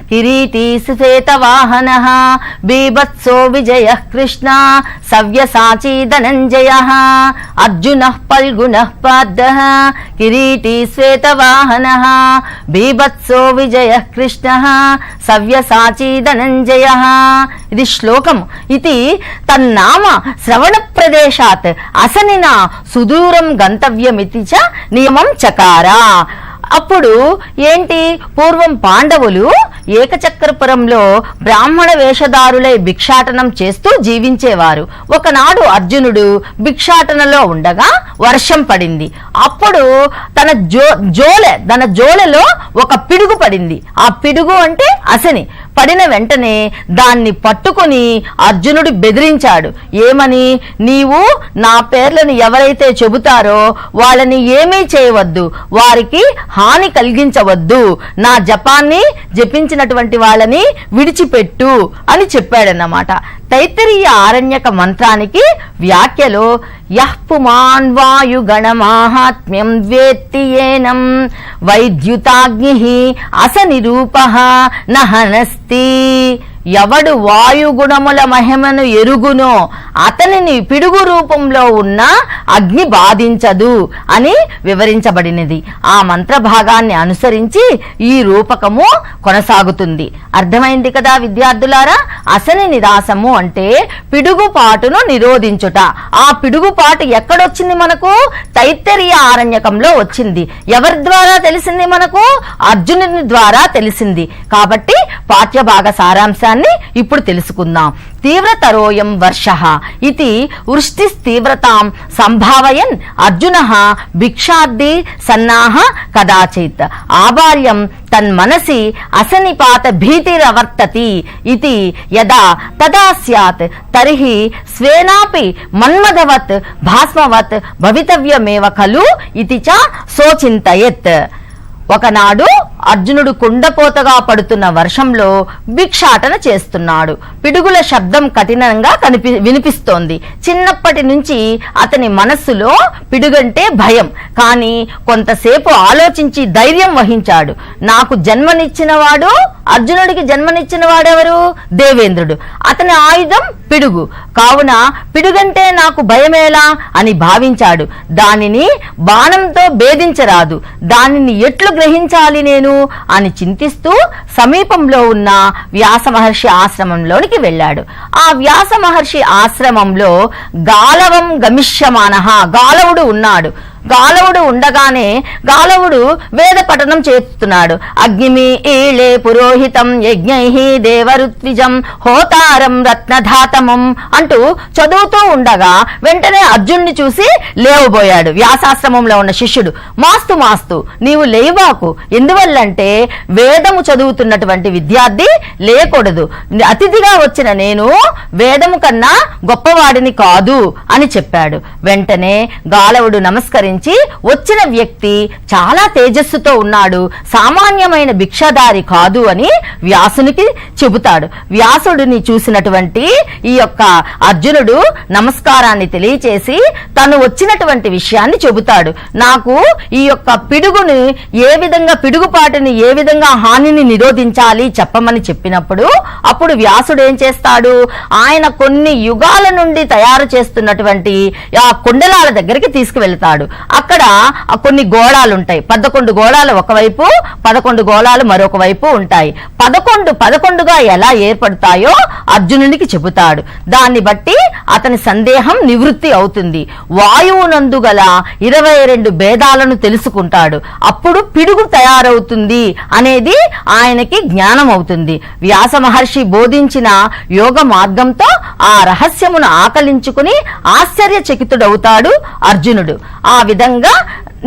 కిరీటీ శ్వేతవాహనః బీభత్సో విజయః కృష్ణ సవ్యసాచీ ధనంజయః. అర్జునః పల్గుణః పార్థః కిరీటీ శ్వేతవాహనః బీభత్సో విజయః కృష్ణ సవ్యసాచీ ధనంజయః. ఇది శ్లోకం. ఇది తన్నామ శ్రవణ ప్రదేశాత్ అసనిన సుదూరం గంతవ్యమితి చ నియమం చకార. అప్పుడు ఏంటి, పూర్వం పాండవులు ఏకచక్రపురంలో బ్రాహ్మణ వేషధారులై భిక్షాటనం చేస్తూ జీవించేవారు. ఒకనాడు అర్జునుడు భిక్షాటనలో ఉండగా వర్షం పడింది. అప్పుడు తన జోలెలో ఒక పిడుగు పడింది. ఆ పిడుగు అంటే అసని. పడిన వెంటనే దాన్ని పట్టుకుని అర్జునుడు బెదిరించాడు. ఏమని, నీవు నా పేర్లను ఎవరైతే చెబుతారో వాళ్ళని ఏమీ చేయవద్దు, వారికి హాని కలిగించవద్దు, నా జపాన్ని జపించినటువంటి వాళ్ళని విడిచిపెట్టు అని చెప్పాడన్నమాట. తైత్తిరీయ ఆరణ్యక మంత్రానికి వ్యాఖ్యలో యః పుమాన్ వాయుగణమాహాత్మ్యం వేత్తి ఏనం వైద్యుతాగ్నిః అసనిరూపః నహనస్తి. ఎవడు వాయుగుణముల మహిమను ఎరుగునో అతనిని పిడుగు రూపంలో ఉన్న అగ్ని బాధించదు అని వివరించబడినది. ఆ మంత్ర భాగాన్ని అనుసరించి ఈ రూపకము కొనసాగుతుంది. అర్థమైంది కదా విద్యార్థులారా? అసని నిరాశము అంటే పిడుగుపాటును నిరోధించుట. ఆ పిడుగుపాటు ఎక్కడొచ్చింది మనకు? తైత్తిరీయ ఆరణ్యకంలో వచ్చింది. ఎవరి ద్వారా తెలిసింది మనకు? అర్జునుని ద్వారా తెలిసింది. కాబట్టి పాఠ్యభాగ సారాంశాన్ని ఇప్పుడు తెలుసుకుందాం. తీవ్రతరోయం వర్షః ఇది వృష్టిస్తీవ్రతాం సంభావయన్ అర్జునః భిక్షార్థి సన్నాహ కదాచిత్ ఆబాల్యం తన్మనసి అసనిపాత భీతిరవర్తతి ఇది యదా తదా స్యాత్ తర్హి స్వేనాపి మన్మథవత్ భాస్మవత్ భవితవ్యమేవ ఖలు ఇది చ సోచింతయత్. ఒకనాడు అర్జునుడు కుండపోతగా పడుతున్న వర్షంలో భిక్షాటన చేస్తున్నాడు. పిడుగుల శబ్దం కఠినంగా వినిపిస్తోంది. చిన్నప్పటి నుంచి అతని మనస్సులో పిడుగంటే భయం. కానీ కొంతసేపు ఆలోచించి ధైర్యం వహించాడు. నాకు జన్మనిచ్చినవాడు, అర్జునుడికి జన్మనిచ్చిన వాడెవరు? దేవేంద్రుడు. అతని ఆయుధం పిడుగు. కావున పిడుగంటే నాకు భయమేలా అని భావించాడు. దానిని బాణంతో భేదించరాదు, దానిని ఎట్లు గ్రహించాలి నేను అని చింతిస్తూ సమీపంలో ఉన్న వ్యాస మహర్షి ఆశ్రమంలోనికి వెళ్ళాడు. ఆ వ్యాస మహర్షి ఆశ్రమంలో గాలవం గమిష్యమానః, గాలవుడు ఉన్నాడు. గాలవుడు ఉండగానే గాలవుడు వేద పఠనం చేస్తున్నాడు. అగ్నిమి ఈళే పురోహితం యజ్ఞైః దేవరుత్విజం హోతారం రత్నధాతమం అంటూ చదువుతూ ఉండగా వెంటనే అర్జునుడిని చూసి లేవబోయాడు వ్యాసాశ్రమంలో ఉన్న శిష్యుడు. మాస్తు మాస్తు నీవు లేవాకు, ఎందువల్లంటే వేదము చదువుతున్నటువంటి విద్యార్థి లేకూడదు, అతిథిగా వచ్చిన నేను వేదము కన్నా గొప్పవాడిని కాదు అని చెప్పాడు. వెంటనే గాలవుడు నమస్కరించి వచ్చిన వ్యక్తి చాలా తేజస్సుతో ఉన్నాడు, సామాన్యమైన భిక్షాదారి కాదు అని వ్యాసునికి చెబుతాడు. వ్యాసుడిని చూసినటువంటి ఈ యొక్క అర్జునుడు నమస్కారాన్ని తెలియచేసి తను వచ్చినటువంటి విషయాన్ని చెబుతాడు. నాకు ఈ యొక్క పిడుగుని ఏ విధంగా, పిడుగుపాటుని ఏ విధంగా హానిని నిరోధించాలి చెప్పమని చెప్పినప్పుడు అప్పుడు వ్యాసుడు ఏం చేస్తాడు, ఆయన కొన్ని యుగాల నుండి తయారు చేస్తున్నటువంటి ఆ కుండలాల దగ్గరికి తీసుకువెళ్తాడు. అక్కడ కొన్ని గోళాలు ఉంటాయి, 11 గోళాలు ఒకవైపు 11 గోళాలు మరొక వైపు ఉంటాయి. 11గా ఎలా ఏర్పడతాయో అర్జునునికి చెబుతాడు. దాన్ని బట్టి అతని సందేహం నివృత్తి అవుతుంది. వాయువునందు గల 22 భేదాలను తెలుసుకుంటాడు. అప్పుడు పిడుగు తయారవుతుంది అనేది ఆయనకి జ్ఞానం అవుతుంది. వ్యాస మహర్షి బోధించిన యోగ మార్గంతో ఆ రహస్యమును ఆకలించుకుని ఆశ్చర్యచకితుడవుతాడు అర్జునుడు. ఆ విధంగా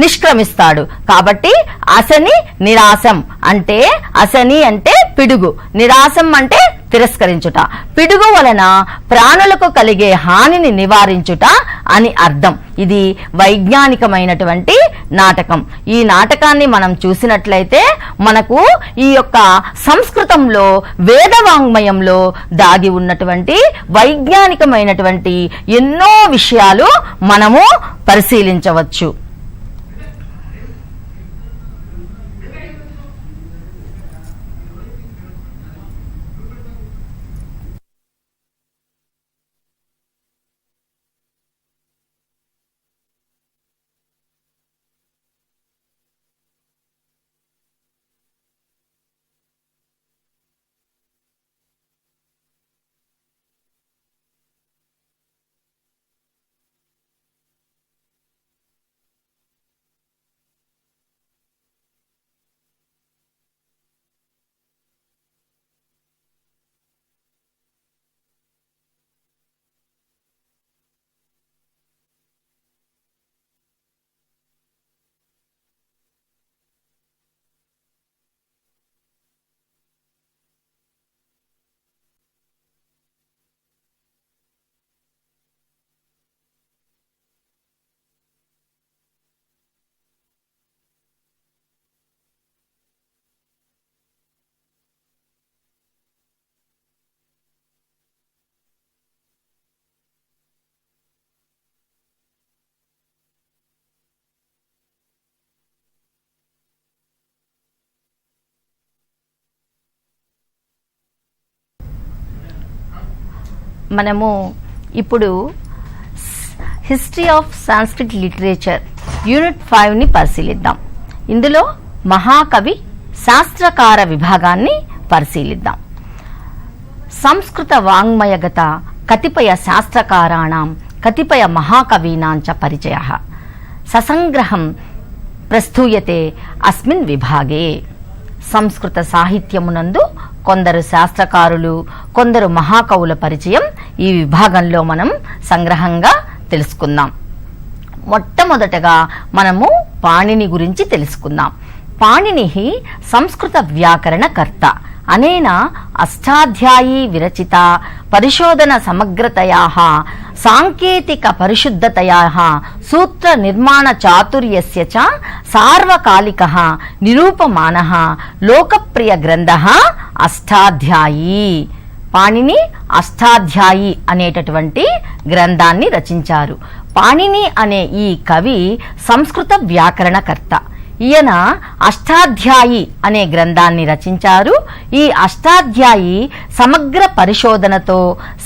నిష్క్రమిస్తాడు. కాబట్టి అసని నిరాశం అంటే, అసని అంటే పిడుగు, నిరాశం అంటే తిరస్కరించుట, పిడుగు వలన ప్రాణులకు కలిగే హానిని నివారించుట అని అర్థం. ఇది వైజ్ఞానికమైనటువంటి నాటకం. ఈ నాటకాన్ని మనం చూసినట్లయితే మనకు ఈ యొక్క సంస్కృతంలో వేదవాంగ్మయంలో దాగి ఉన్నటువంటి వైజ్ఞానికమైనటువంటి ఎన్నో విషయాలు మనము పరిశీలించవచ్చు. మనము ఇప్పుడు history of Sanskrit literature unit 5ని పరిశీలిద్దాం. ఇందులో మహాకవి శాస్త్రకార విభాగాన్ని పరిశీలిద్దాం. సంస్కృత వాంగ్మయగత కతిపయ శాస్త్రకారాణం కతిపయ మహాకవీనాంచ పరిచయః ససంగ్రహం ప్రస్తూయతే అస్మిన్ విభాగే. సంస్కృత సాహిత్యమునందు కొందరు శాస్త్రకారులు, కొందరు మహాకవుల పరిచయం ఈ విభాగంలో మనం సంగ్రహంగా తెలుసుకుందాం. మొట్టమొదటగా మనము పాణిని గురించి తెలుసుకుందాం. పాణిని సంస్కృత వ్యాకరణకర్త. అనేన అష్టాధ్యాయీ విరచిత పరిశోధన సమగ్రతయాః సాంకేతిక పరిశుద్ధతయాః సూత్ర నిర్మాణ చాతుర్యస్య చ సార్వకాలికః నిరూపమానః లోకప్రియ గ్రంథః అష్టాధ్యాయీ. పాణిని అష్టాధ్యాయి అనేటటువంటి గ్రంథాన్ని రచించారు. పాణిని అనే ఈ కవి సంస్కృత వ్యాకరణకర్త. ఈయన అష్టాధ్యాయి అనే గ్రంథాన్ని రచించారు. ఈ అష్టాధ్యాయి సమగ్ర పరిశోధనతో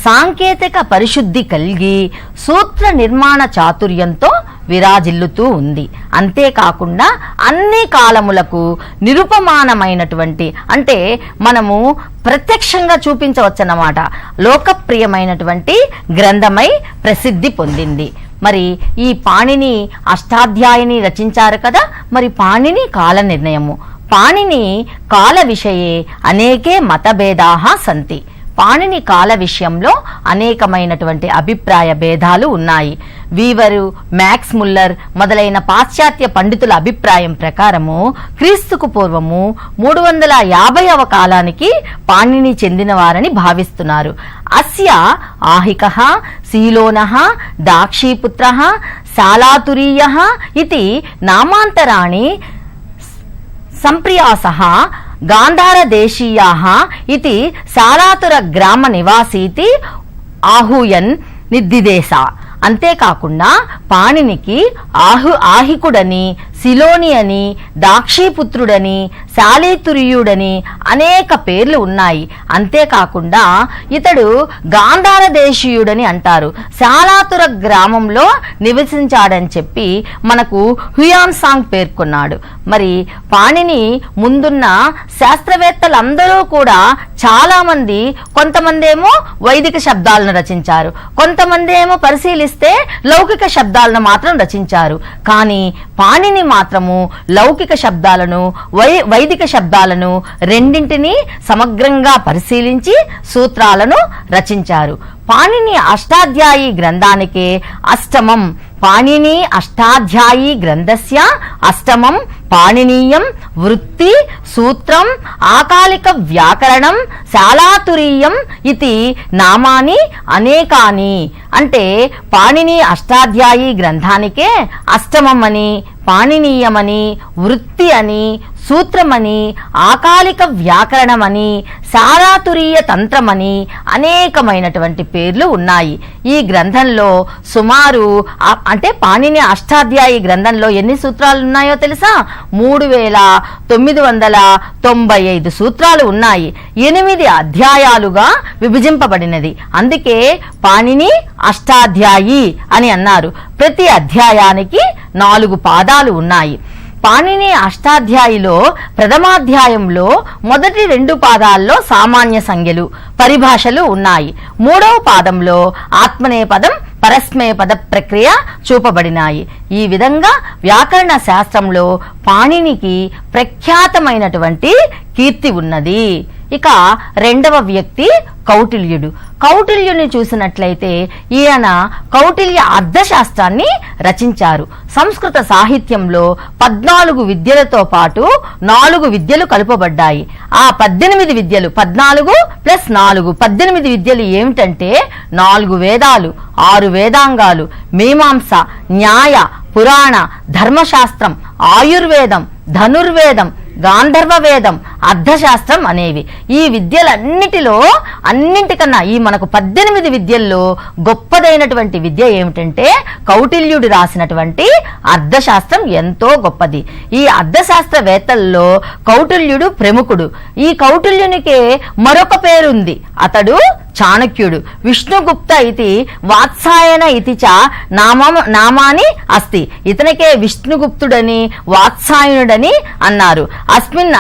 సాంకేతిక పరిశుద్ధి కలిగి సూత్ర నిర్మాణ చాతుర్యంతో విరాజిల్లుతూ ఉంది. అంతేకాకుండా అన్ని కాలములకు నిరుపమానమైనటువంటి, అంటే మనము ప్రత్యక్షంగా చూపించవచ్చన్నమాట, లోకప్రియమైనటువంటి గ్రంథమై ప్రసిద్ధి పొందింది. మరి ఈ పాణిని అష్టాధ్యాయిని రచించారు కదా. మరి పాణిని కాల నిర్ణయము. పాణిని కాల విషయే అనేకే మతభేదాః సంతి. పాణిని కాల విషయంలో అనేకమైనటువంటి అభిప్రాయ భేదాలు ఉన్నాయి. వీవరు, మ్యాక్స్ ముల్లర్ మొదలైన పాశ్చాత్య పండితుల అభిప్రాయం ప్రకారము క్రీస్తుకు పూర్వము 350వ కాలానికి పాణిని చెందినవారని భావిస్తున్నారు. అస్య ఆహికః, శీలోనః, దాక్షీపుత్రః, సాలాతురీయః ఇతి నామాంతరాణి సంప్రియాసః గాంధారదేశీయాః ఇతి సాలాతుర గ్రామ నివాసీతి ఆహూయన్ నిర్దిదేశ. అంతేకాకుండా పాణినికి ఆహికుడని, శిలోని అని, దాక్షీపుత్రుడని, శాలీతురీయుడని అనేక పేర్లు ఉన్నాయి. అంతేకాకుండా ఇతడు గాంధార దేశీయుడని అంటారు. శాలాతుర గ్రామంలో నివసించాడని చెప్పి మనకు హ్యుయాన్ సాంగ్ పేర్కొన్నాడు. మరి పాణిని ముందున్న శాస్త్రవేత్తలందరూ కూడా చాలా మంది, కొంతమంది ఏమో వైదిక శబ్దాలను రచించారు, కొంతమంది ఏమో పరిశీలిస్తే లౌకిక శబ్దాలను మాత్రం రచించారు. కానీ పాణిని మాత్రము లౌకిక శబ్దాలను, వైదిక శబ్దాలను రెండింటినీ సమగ్రంగా పరిశీలించి సూత్రాలను రచించారు. పాణిని అష్టాధ్యాయి గ్రంథానికే అష్టమం. పాణిని అష్టాధ్యాయి గ్రంథస్య అష్టమం పాణినీయం వృత్తి సూత్రం ఆకాలిక వ్యాకరణం శాలాతురీయం ఇది నామాని అనేకాని. అంటే పాణిని అష్టాధ్యాయి గ్రంథానికే అష్టమం అని, పాణినీయమని, వృత్తి అని, సూత్రమని, ఆకాలిక వ్యాకరణమని, శాలాతురీయ తంత్రమని అనేకమైనటువంటి పేర్లు ఉన్నాయి. ఈ గ్రంథంలో సుమారు అంటే పాణిని అష్టాధ్యాయి గ్రంథంలో ఎన్ని సూత్రాలు ఉన్నాయో తెలుసా? 3995 సూత్రాలు ఉన్నాయి. 8 అధ్యాయాలుగా విభజింపబడినది. అందుకే పాణిని అష్టాధ్యాయి అని అన్నారు. ప్రతి అధ్యాయానికి 4 పాదాలు ఉన్నాయి. పాణిని అష్టాధ్యాయిలో ప్రథమాధ్యాయంలో మొదటి 2 పాదాల్లో సామాన్య సంజ్ఞలు, పరిభాషలు ఉన్నాయి. 3వ పాదంలో ఆత్మనేపదం, పరస్మేపద ప్రక్రియ చూపబడినాయి. ఈ విధంగా వ్యాకరణ శాస్త్రంలో పాణినికి ప్రఖ్యాతమైనటువంటి కీర్తి ఉన్నది. ఇక రెండవ వ్యక్తి కౌటిల్యుడు. కౌటిల్యుని చూసినట్లయితే ఈయన కౌటిల్య అర్థశాస్త్రాన్ని రచించారు. సంస్కృత సాహిత్యంలో 14 విద్యలతో పాటు 4 విద్యలు కలుపబడ్డాయి. ఆ 18 విద్యలు 14 + 4 18 విద్యలు ఏమిటంటే 4 వేదాలు, 6 వేదాంగాలు, మీమాంస, న్యాయ, పురాణ, ధర్మశాస్త్రం, ఆయుర్వేదం, ధనుర్వేదం, గాంధర్వ వేదం, అర్థశాస్త్రం అనేవి. ఈ విద్యలన్నిటిలో అన్నింటికన్నా ఈ మనకు 18 విద్యల్లో గొప్పదైనటువంటి విద్య ఏమిటంటే కౌటిల్యుడు రాసినటువంటి అర్థశాస్త్రం ఎంతో గొప్పది. ఈ అర్థశాస్త్రవేత్తల్లో కౌటిల్యుడు ప్రముఖుడు. ఈ కౌటిల్యునికే మరొక పేరుంది. అతడు చాణక్యుడు. విష్ణుగుప్త ఇది వాత్సాయన ఇది చ నామాని అస్తి. ఇతనికే విష్ణుగుప్తుడని, వాత్సాయనుడని అన్నారు. అస్మిన్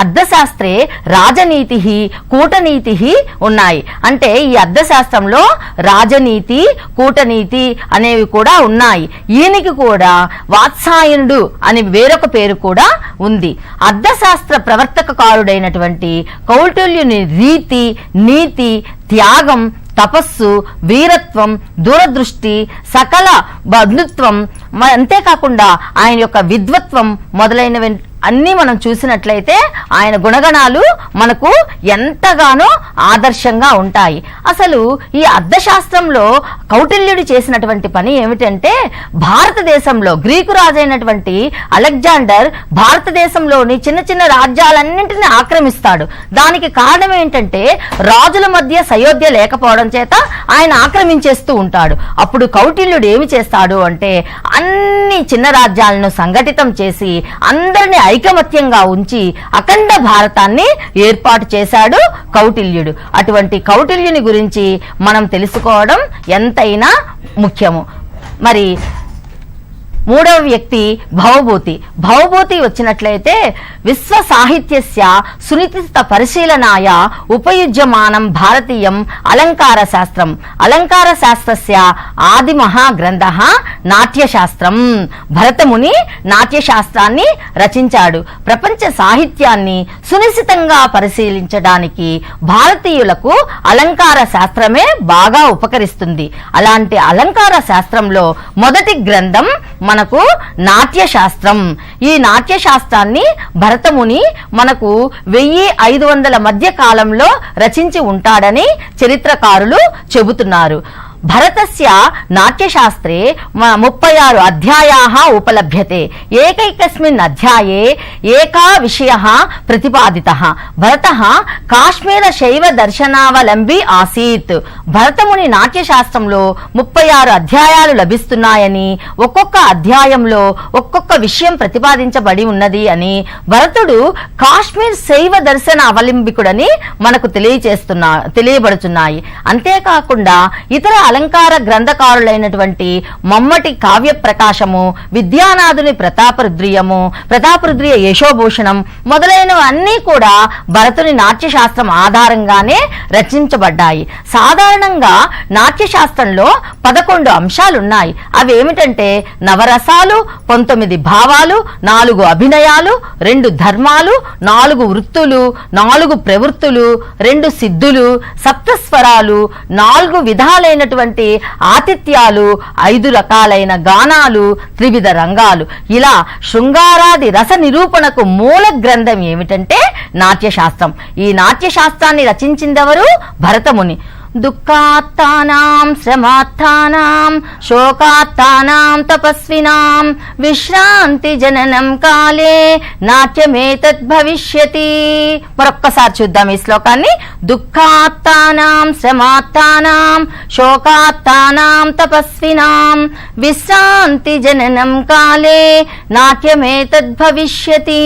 అర్థశాస్త్రే రాజనీతి, కూటనీతి ఉన్నాయి. అంటే ఈ అర్థశాస్త్రంలో రాజనీతి, కూటనీతి అనేవి కూడా ఉన్నాయి. ఈయనకి కూడా వాత్సాయనుడు అని వేరొక పేరు కూడా ఉంది. అర్థశాస్త్ర ప్రవర్తకకారుడైనటువంటి కౌటిల్యుని రీతి, నీతి, త్యాగం, తపస్సు, వీరత్వం, దూరదృష్టి, సకల బంధుత్వం, అంతేకాకుండా ఆయన యొక్క విద్వత్వం మొదలైనవి అన్నీ మనం చూసినట్లయితే ఆయన గుణగణాలు మనకు ఎంతగానో ఆదర్శంగా ఉంటాయి. అసలు ఈ అర్థశాస్త్రంలో కౌటిల్యుడు చేసినటువంటి పని ఏమిటంటే భారతదేశంలో గ్రీకు రాజైనటువంటి అలెగ్జాండర్ భారతదేశంలోని చిన్న చిన్న రాజ్యాలన్నింటినీ ఆక్రమిస్తాడు. దానికి కారణం ఏంటంటే రాజుల మధ్య సయోధ్య లేకపోవడం చేత ఆయన ఆక్రమించేస్తూ ఉంటాడు. అప్పుడు కౌటిల్యుడు ఏమి చేస్తాడు అంటే అన్ని చిన్న రాజ్యాలను సంఘటితం చేసి అందరినీ ఐకమత్యంగా ఉంచి అఖండ భారతాన్ని ఏర్పాటు చేశాడు కౌటిల్యుడు. అటువంటి కౌటిల్యుని గురించి మనం తెలుసుకోవడం ఎంతైనా ముఖ్యము. మరి మూడవ వ్యక్తి భవభూతి. భవభూతి వచ్చినట్లయితే విశ్వ సాహిత్యస్య సునిశ్చిత పరిశీలనాయ ఉపయుజ్యమానం భారతీయం అలంకార శాస్త్రం. అలంకార శాస్త్రస్య ఆది మహాగ్రంథ నాట్యశాస్త్రం. భరతముని నాట్యశాస్త్రాన్ని రచించాడు. ప్రపంచ సాహిత్యాన్ని సునిశ్చితంగా పరిశీలించడానికి భారతీయులకు అలంకార శాస్త్రమే బాగా ఉపకరిస్తుంది. అలాంటి అలంకార శాస్త్రంలో మొదటి గ్రంథం మనకు నాట్యశాస్త్రం. ఈ నాట్యశాస్త్రాన్ని భరతముని మనకు 1500 మధ్య కాలంలో రచించి ఉంటాడని చరిత్రకారులు చెబుతున్నారు. భరతస్య నాట్యశాస్త్రే 36 అధ్యాయాः ఉపలభ్యతే. ఏకైకస్మిన్ అధ్యాయే ఏకా విషయः ప్రతిపాదితः. భరతः కాశ్మీర శైవ దర్శనావలంబి ఆసీత్. భరతముని నాట్యశాస్త్రంలో 36 అధ్యాయాలు లభిస్తున్నాయని, ఒక్కొక్క అధ్యాయంలో ఒక్కొక్క విషయం ప్రతిపాదించబడి ఉన్నది అని భరతుడు కాశ్మీర్ శైవ దర్శన అవలంబికుడని మనకు తెలియబడుతున్నాయి. అంతేకాకుండా ఇతర అలంకార గ్రంథకారులైనటువంటి మమ్మటి కావ్య ప్రకాశము, విద్యానాథుని ప్రతాపరుద్రియ యశోభూషణం మొదలైనవన్నీ కూడా భరతుని నాట్యశాస్త్రం ఆధారంగానే రచించబడ్డాయి. సాధారణంగా నాట్యశాస్త్రంలో 11 అంశాలున్నాయి. అవి ఏమిటంటే నవరసాలు, 19 భావాలు, 4 అభినయాలు, 2 ధర్మాలు, 4 వృత్తులు, 4 ప్రవృత్తులు, 2 సిద్ధులు, సప్తస్వరాలు, 4 విధాలైనటువంటి ఆతిథ్యాలు, 5 రకాలైన గానాలు, 3 రంగాలు. ఇలా శృంగారాది రస నిరూపణకు మూల గ్రంథం ఏమిటంటే నాట్యశాస్త్రం. ఈ నాట్యశాస్త్రాన్ని రచించిందెవరు? భరతముని. దుఃఖాత్తానాం శ్రమాత్తానాం శోకాత్తానాం తపస్వినాం విశ్రాంతి జననం కాలే నాట్యమేతద్ భవిష్యతి. మరొక్కసారి చూద్దాం ఈ శ్లోకాన్ని. దుఃఖాత్తానాం శ్రమాత్తానాం శోకాత్తానాం తపస్వినాం విశ్రాంతి జననం కాలే నాట్యమేతద్ భవిష్యతి.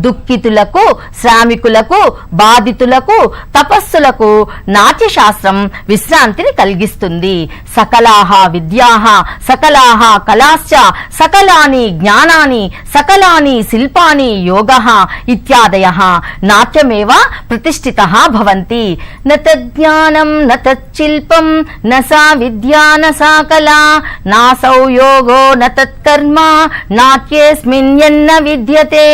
దుఃఖితులకు, శ్రామికులకు, బాధితులకు, తపస్సులకు నాట్యశాస్త్రం విశ్రాంతిని కలిగిస్తుంది. సకలాహ విద్యాః సకలాహ కళాశ్చ సకలాని జ్ఞానాని సకలాని శిల్పాని యోగః ఇత్యాదయః నాట్యమేవ ప్రతిష్ఠితః భవంతి. న తజ్ఞానం న తచ్చిల్పం న సా విద్యా న సా కళా నాసౌ యోగో న తత్కర్మ నాట్యేస్మిన్ యన్న విద్యతే.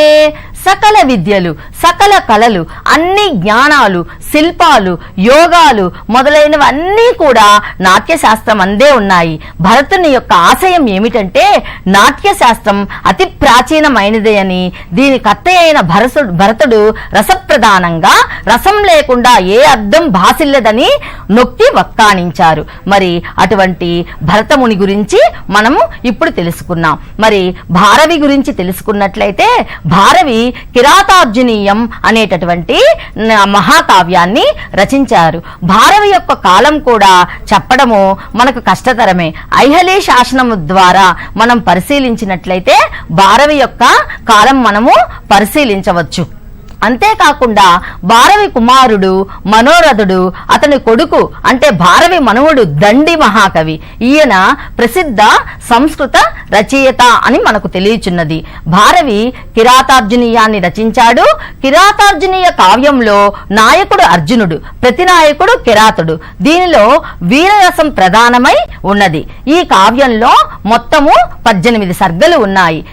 సకల విద్యలు, సకల కళలు, అన్ని జ్ఞానాలు, శిల్పాలు, యోగాలు మొదలైనవన్నీ కూడా నాట్యశాస్త్రం అందే ఉన్నాయి. భరతుని యొక్క ఆశయం ఏమిటంటే నాట్యశాస్త్రం అతి ప్రాచీనమైనదే అని, దీని కర్త అయిన భరతుడు రసప్రధానంగా రసం లేకుండా ఏ అర్థం భాసిల్లదని నొక్కి వక్కాణించారు. మరి అటువంటి భరతముని గురించి మనము ఇప్పుడు తెలుసుకున్నాం. మరి భారవి గురించి తెలుసుకున్నట్లయితే భారవి కిరాతార్జునీయం అనేటటువంటి మహాకావ్యాన్ని రచించారు. భారవి యొక్క కాలం కూడా చెప్పడము మనకు కష్టతరమే. ఐహళీ శాసనము ద్వారా మనం పరిశీలించినట్లయితే భారవి యొక్క కాలం మనము పరిశీలించవచ్చు. అంతేకాకుండా భారవి కుమారుడు మనోరథుడు, అతని కొడుకు అంటే భారవి మనవుడు దండి మహాకవి. ఈయన ప్రసిద్ధ సంస్కృత రచయిత అని మనకు తెలియచున్నది. భారవి కిరాతార్జునీయాన్ని రచించాడు. కిరాతార్జునీయ కావ్యంలో నాయకుడు అర్జునుడు, ప్రతినాయకుడు కిరాతుడు. దీనిలో వీరరసం ప్రధానమై ఉన్నది. ఈ కావ్యంలో మొత్తము 18 సర్గలు ఉన్నాయి.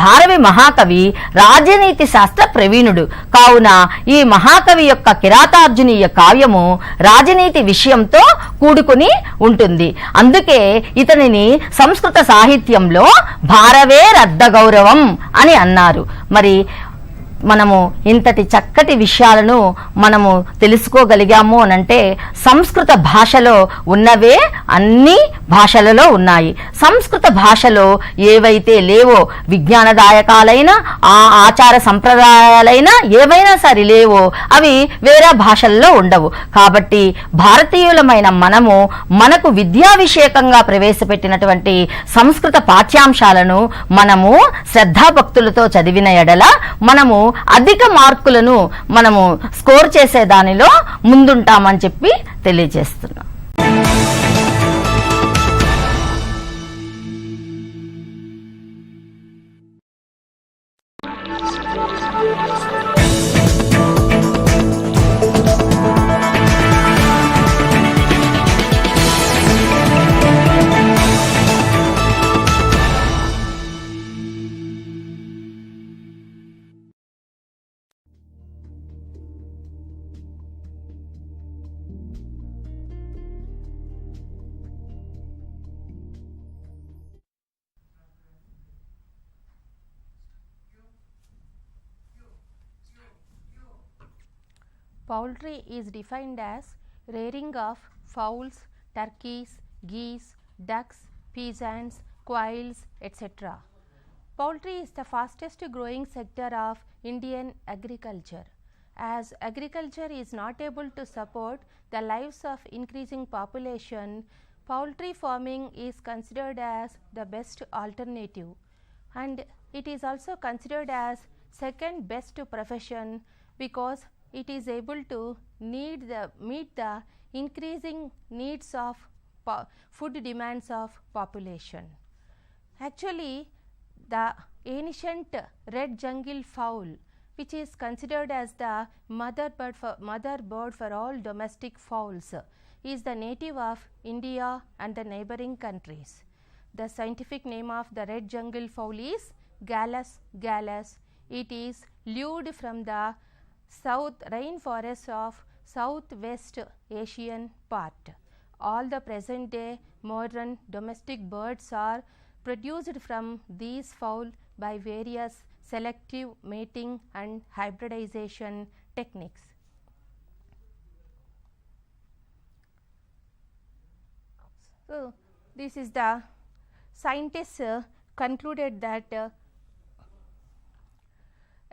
భారవి మహాకవి రాజనీతి శాస్త్ర ప్రవీణుడు కావున ఈ మహాకవి యొక్క కిరాతార్జునీయ కావ్యము రాజనీతి విషయంతో కూడుకుని ఉంటుంది. అందుకే ఇతనిని సంస్కృత సాహిత్యంలో భారవే రద్ద గౌరవం అని అన్నారు. మరి మనము ఇంతటి చక్కటి విషయాలను మనము తెలుసుకోగలిగాము అనంటే సంస్కృత భాషలో ఉన్నవే అన్ని భాషలలో ఉన్నాయి. సంస్కృత భాషలో ఏవైతే లేవో, విజ్ఞానదాయకాలైన ఆచార సంప్రదాయాలైన ఏవైనా సరే లేవో అవి వేరే భాషల్లో ఉండవు. కాబట్టి భారతీయులమైన మనము మనకు విద్యావిషేకంగా ప్రవేశపెట్టినటువంటి సంస్కృత పాఠ్యాంశాలను మనము శ్రద్ధాభక్తులతో చదివిన ఎడల మనము అధిక మార్కులను మనము స్కోర్ చేసే దానిలో ముందుంటామని చెప్పి తెలియజేస్తున్నాం. Poultry is defined as rearing of fowls, turkeys, geese, ducks, peasants, quails, etc. Poultry is the fastest growing sector of Indian agriculture. As agriculture is not able to support the lives of increasing population, poultry farming is considered as the best alternative, and it is also considered as second best profession because it is able to meet the increasing needs of food demands of population. Actually, the ancient red jungle fowl, which is considered as the mother bird for all domestic fowls, is the native of India and the neighboring countries. The scientific name of the red jungle fowl is Gallus gallus. It is lured from the south rainforests of southwest Asian part. All the present day modern domestic birds are produced from these fowl by various selective mating and hybridization techniques. So, this is the scientists concluded that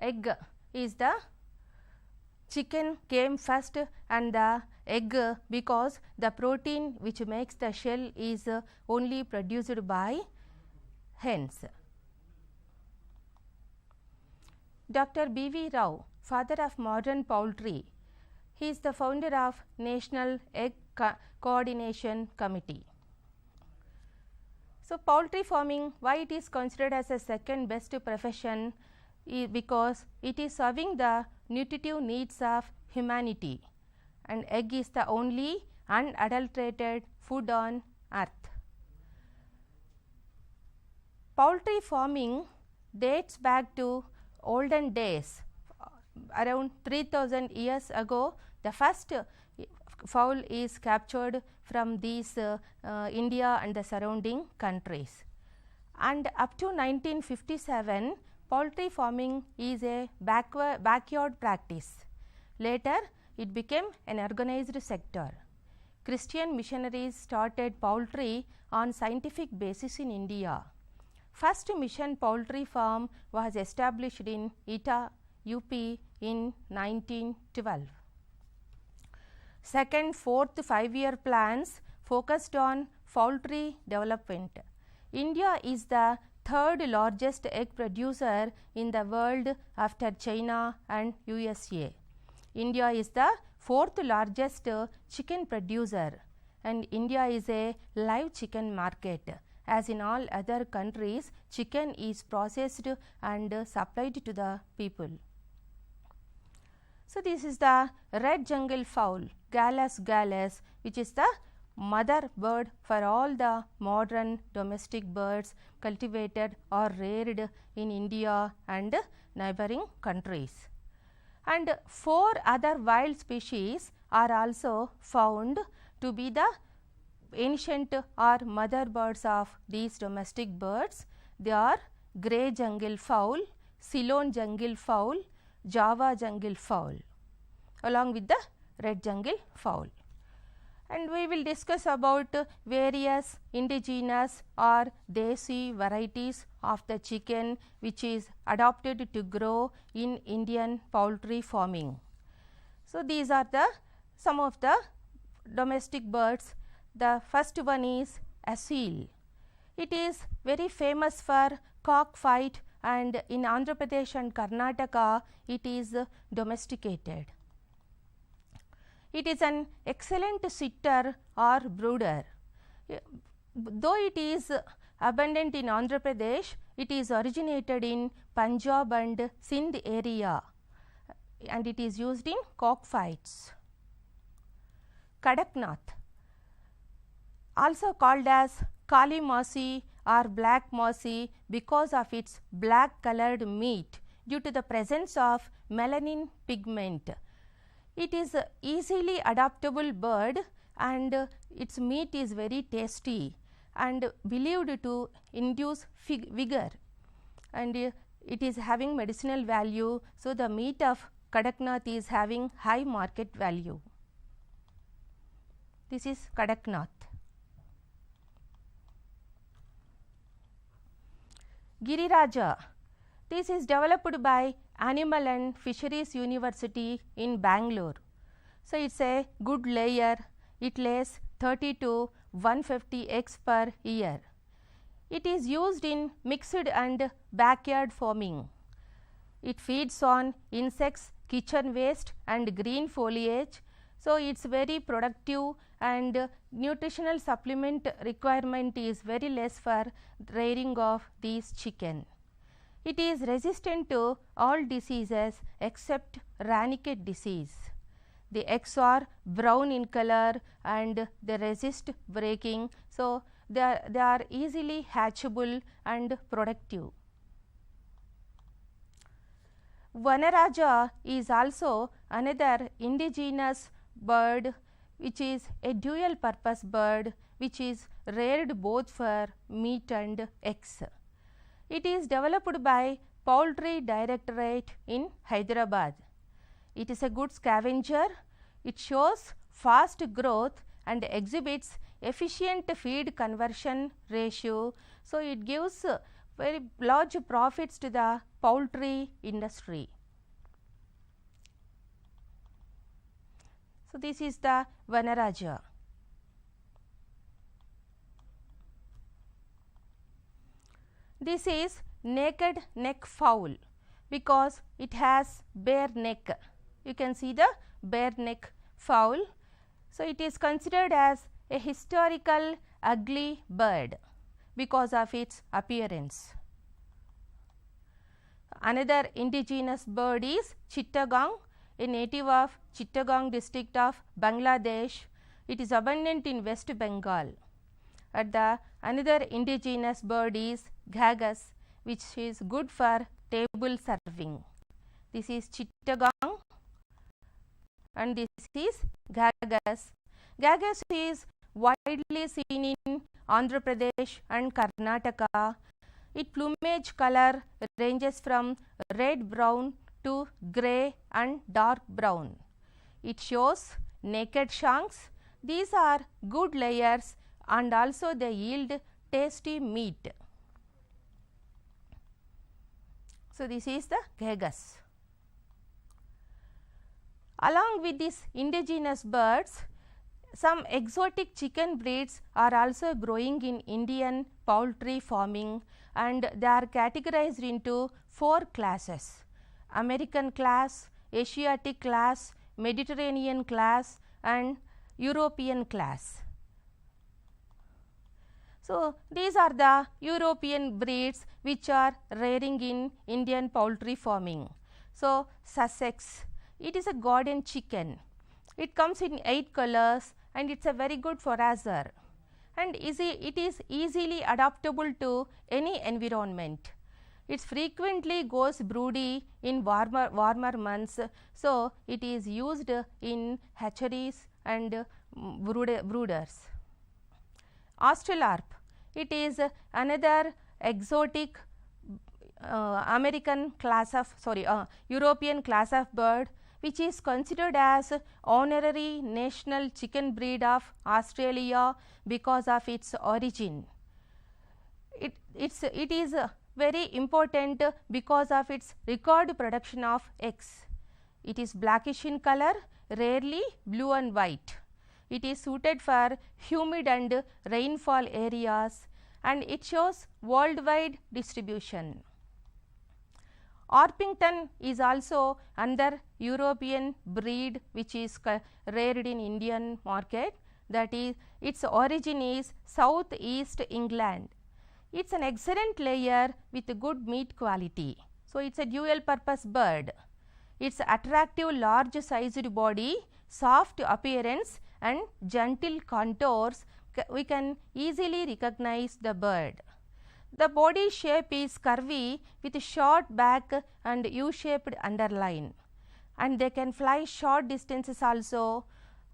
egg is the chicken came first, and the egg because the protein which makes the shell is only produced by hens. Dr. B.V. Rao, father of modern poultry, he is the founder of National Egg Coordination Committee. So, poultry farming, why it is considered as a second best profession, because it is serving the nutritive needs of humanity, and egg is the only unadulterated food on earth. Poultry farming dates back to olden days. Around 3000 years ago, the first fowl is captured from these India and the surrounding countries, and up to 1957 poultry farming is a backyard practice. Later it became an organized sector. Christian missionaries started poultry on scientific basis in India. First mission poultry farm was established in Etah, UP in 1912. Second, fourth 5-year plans focused on poultry development. India is the third largest egg producer in the world after China and USA. India is the fourth largest chicken producer, and India is a live chicken market. As in all other countries, chicken is processed and supplied to the people. So, this is the red jungle fowl, Gallus gallus, which is the mother bird for all the modern domestic birds cultivated or reared in India and neighboring countries. And 4 other wild species are also found to be the ancient or mother birds of these domestic birds. They are grey jungle fowl, Ceylon jungle fowl, Java jungle fowl, along with the red jungle fowl. And we will discuss about various indigenous or desi varieties of the chicken which is adopted to grow in Indian poultry farming. So, these are the some of the domestic birds. The first one is asil. It is very famous for cockfight, and in Andhra Pradesh and Karnataka it is domesticated. It is an excellent sitter or brooder. Though it is abundant in Andhra Pradesh, it is originated in Punjab and Sindh area, and it is used in cockfights. Kadaknath, also called as Kali Masi or black masi because of its black colored meat due to the presence of melanin pigment. It is a easily adaptable bird, and its meat is very tasty and believed to induce vigor, and it is having medicinal value. So, the meat of Kadaknath is having high market value. This is Kadaknath. Giriraja, this is developed by Animal and Fisheries University in Bangalore. So, it is a good layer, it lays 30 to 150 eggs per year. It is used in mixed and backyard farming. It feeds on insects, kitchen waste and green foliage. So, it is very productive and nutritional supplement requirement is very less for rearing of these chicken. It is resistant to all diseases except Rannicate disease. The eggs are brown in color and they resist breaking. So, they are easily hatchable and productive. Vanaraja is also another indigenous bird which is a dual purpose bird which is reared both for meat and eggs. It is developed by Poultry Directorate in Hyderabad. It is a good scavenger, it shows fast growth and exhibits efficient feed conversion ratio. So, it gives very large profits to the poultry industry. So, this is the Vanaraja. This is naked neck fowl because it has bare neck. You can see the bare neck fowl. So, it is considered as a historical ugly bird because of its appearance. Another indigenous bird is Chittagong, a native of Chittagong district of Bangladesh. It is abundant in West Bengal. Another indigenous bird is Gagas, which is good for table serving. This is Chittagong and this is Gagas. Gagas is widely seen in Andhra Pradesh and Karnataka. Its plumage color ranges from red brown to grey and dark brown. It shows naked shanks. These are good layers and also they yield tasty meat. So, this is the Gagas. Along with these indigenous birds, some exotic chicken breeds are also growing in Indian poultry farming and they are categorized into 4 classes: American class, Asiatic class, Mediterranean class and European class. So, these are the European breeds which are rearing in Indian poultry farming. So, Sussex, it is a garden chicken. It comes in 8 colors and it is a very good forager and it is easily adaptable to any environment. It frequently goes broody in warmer months. So, it is used in hatcheries and brooders. Australarp, it is another exotic European class of bird which is considered as honorary national chicken breed of Australia because of its origin. It is very important because of its record production of eggs. It is blackish in color, rarely blue and white. It is suited for humid and rainfall areas and it shows worldwide distribution. Orpington is also another European breed which is reared in Indian market, that is its origin is southeast England. It is an excellent layer with good meat quality. So, it is a dual purpose bird. Its attractive large sized body, soft appearance and gentle contours, we can easily recognize the bird. The body shape is curvy with short back and U-shaped underline and they can fly short distances also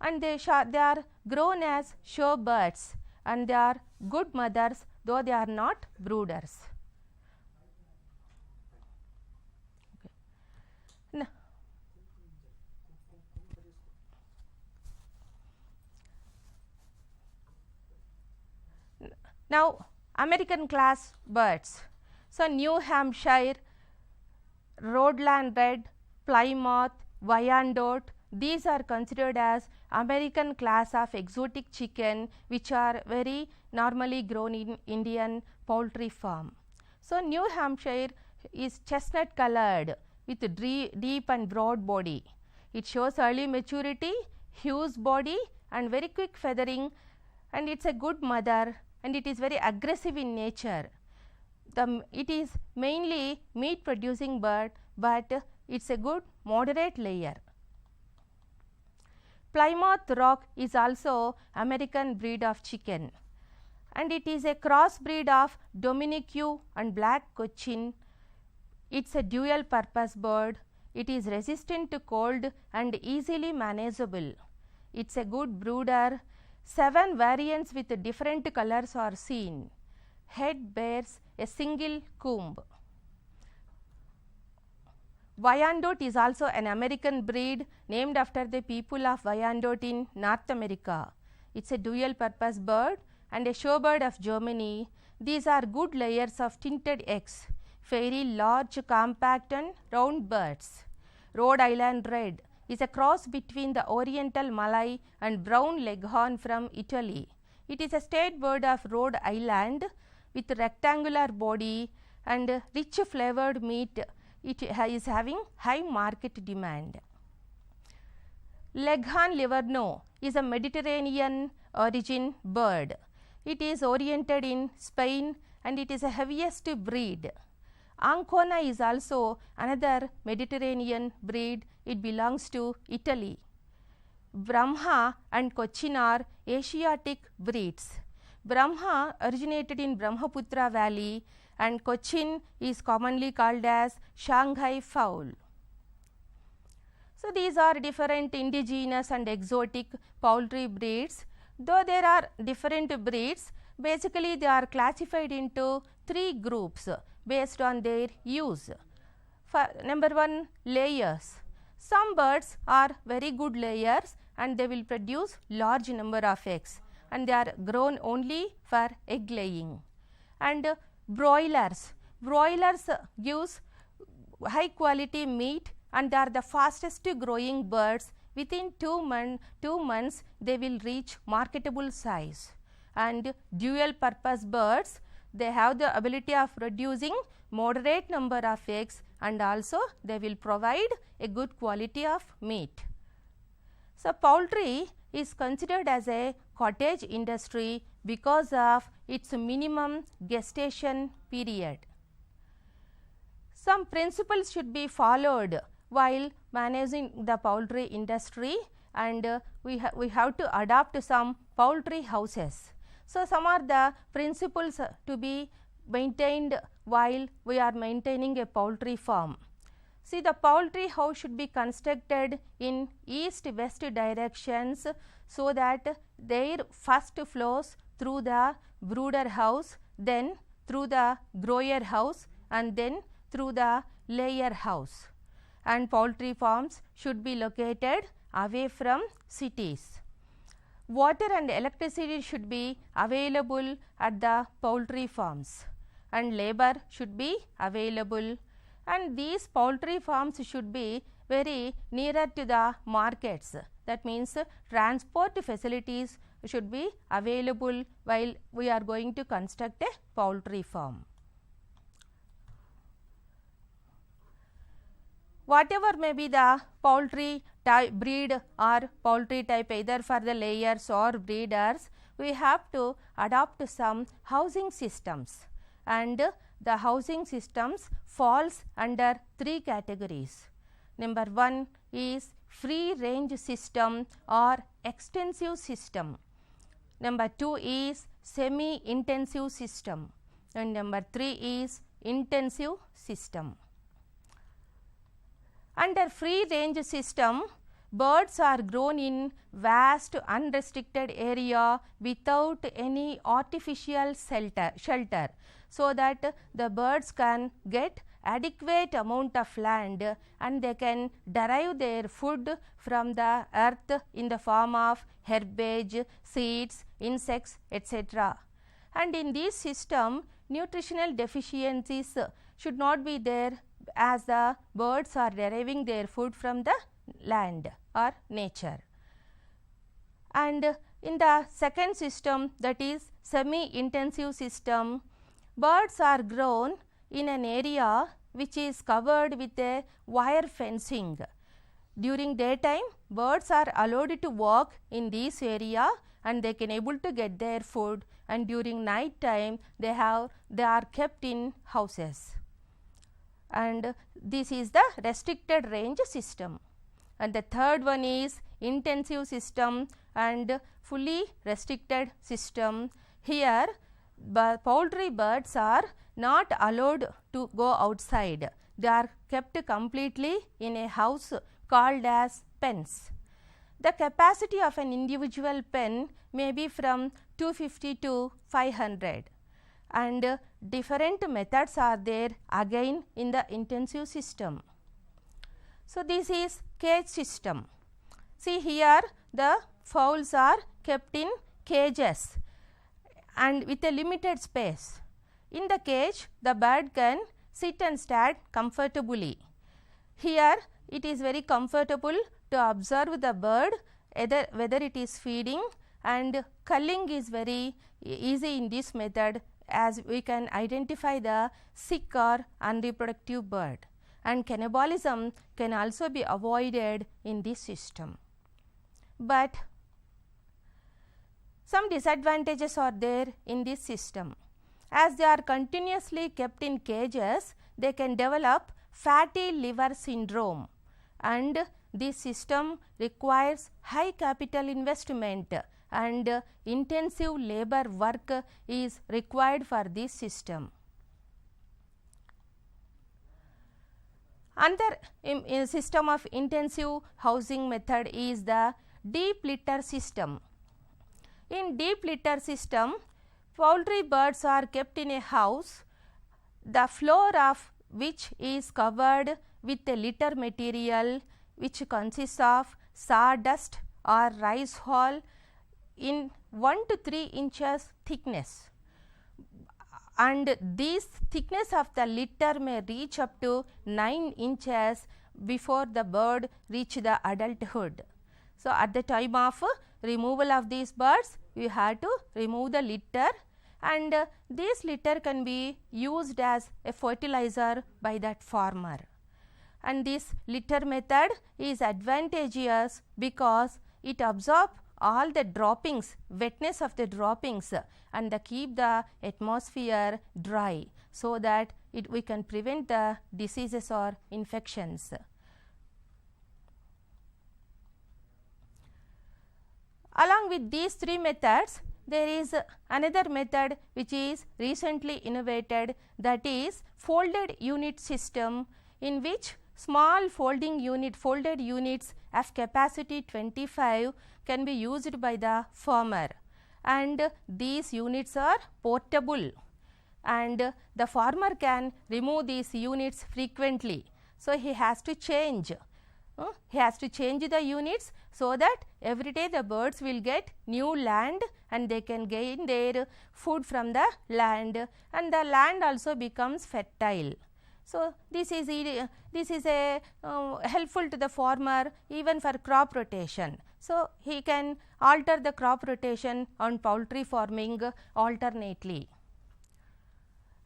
and they are grown as show birds and they are good mothers though they are not brooders. Now, American class birds. So, New Hampshire, Rhodland Red, Plymouth, Wyandotte, these are considered as American class of exotic chicken, which are very normally grown in Indian poultry farm. So, New Hampshire is chestnut colored with deep and broad body. It shows early maturity, huge body and very quick feathering, and it is a good mother, and it is very aggressive in nature. It is mainly meat producing bird, but it is a good moderate layer. Plymouth Rock is also American breed of chicken, and it is a crossbreed of Dominique and black Cochin. It is a dual purpose bird. It is resistant to cold and easily manageable. It is a good brooder. 7 variants with different colors are seen. Head bears a single comb. Wyandotte is also an American breed named after the people of Wyandotte in North America. It is a dual purpose bird and a showbird of Germany. These are good layers of tinted eggs, very large, compact and round birds. Rhode Island Red is a cross between the Oriental Malay and brown leghorn from Italy. It is a state bird of Rhode Island with rectangular body and rich flavored meat. It is having high market demand. Leghorn livorno is a Mediterranean origin bird. It is oriented in Spain and it is a heaviest breed. Ancona is also another Mediterranean breed. It belongs to Italy. Brahma and Cochin are Asiatic breeds. Brahma originated in Brahmaputra Valley and Cochin is commonly called as Shanghai fowl. So, these are different indigenous and exotic poultry breeds. Though there are different breeds, basically they are classified into 3 groups based on their use. For number 1, layers. Some birds are very good layers and they will produce large number of eggs, and they are grown only for egg laying. And broilers gives high quality meat and they are the fastest growing birds. Within 2 months they will reach marketable size. And dual purpose birds, they have the ability of producing moderate number of eggs and also they will provide a good quality of meat. So, poultry is considered as a cottage industry because of its minimum gestation period. Some principles should be followed while managing the poultry industry, and we have to adopt some poultry houses. So, some are the principles to be maintained while we are maintaining a poultry farm. See, the poultry house should be constructed in east-west directions so that their first flows through the brooder house, then through the grower house and then through the layer house. And poultry farms should be located away from cities. Water and electricity should be available at the poultry farms, and labor should be available, and these poultry farms should be very nearer to the markets. That means transport facilities should be available while we are going to construct a poultry farm. Whatever may be the poultry type, breed or poultry type, either for the layers or breeders, we have to adopt some housing systems, and the housing systems falls under 3 categories. Number 1 is free range system or extensive system. Number 2 is semi intensive system, and number 3 is intensive system. Under free range system, birds are grown in vast unrestricted area without any artificial shelter, so that the birds can get adequate amount of land and they can derive their food from the earth in the form of herbage, seeds, insects, etc. and in this system nutritional deficiencies should not be there, as the birds are deriving their food from the land or nature. And in the second system, that is semi intensive system, birds are grown in an area which is covered with a wire fencing. During daytime, birds are allowed to walk in this area and they can able to get their food, and during night time they are kept in houses, and this is the restricted range system. And the third one is intensive system and fully restricted system. Here poultry birds are not allowed to go outside, they are kept completely in a house called as pens. The capacity of an individual pen may be from 250 to 500, and different methods are there again in the intensive system. So, this is cage system. See here the fowls are kept in cages and with a limited space. In the cage the bird can sit and stand comfortably. Here it is very comfortable to observe the bird whether it is feeding, and culling is very easy in this method, as we can identify the sick or unreproductive bird, and cannibalism can also be avoided in this system. But some disadvantages are there in this system. As they are continuously kept in cages, they can develop fatty liver syndrome, and this system requires high capital investment and intensive labor work is required for this system. Another system of intensive housing method is the deep litter system. In deep litter system, poultry birds are kept in a house, the floor of which is covered with a litter material which consists of sawdust or rice hull in 1 to 3 inches thickness, and this thickness of the litter may reach up to 9 inches before the bird reach the adulthood. So, at the time of removal of these birds, we have to remove the litter, and this litter can be used as a fertilizer by that farmer. And this litter method is advantageous because it absorbs all the droppings, wetness of the droppings, and keep the atmosphere dry, so that we can prevent the diseases or infections. Along with these three methods, there is another method which is recently innovated, that is folded unit system, in which small folded units of capacity 25 can be used by the farmer, and these units are portable, and the farmer can remove these units frequently. So, he has to change the units, so that every day the birds will get new land and they can gain their food from the land, and the land also becomes fertile. So, this is a helpful to the farmer even for crop rotation. So, he can alter the crop rotation on poultry farming alternately.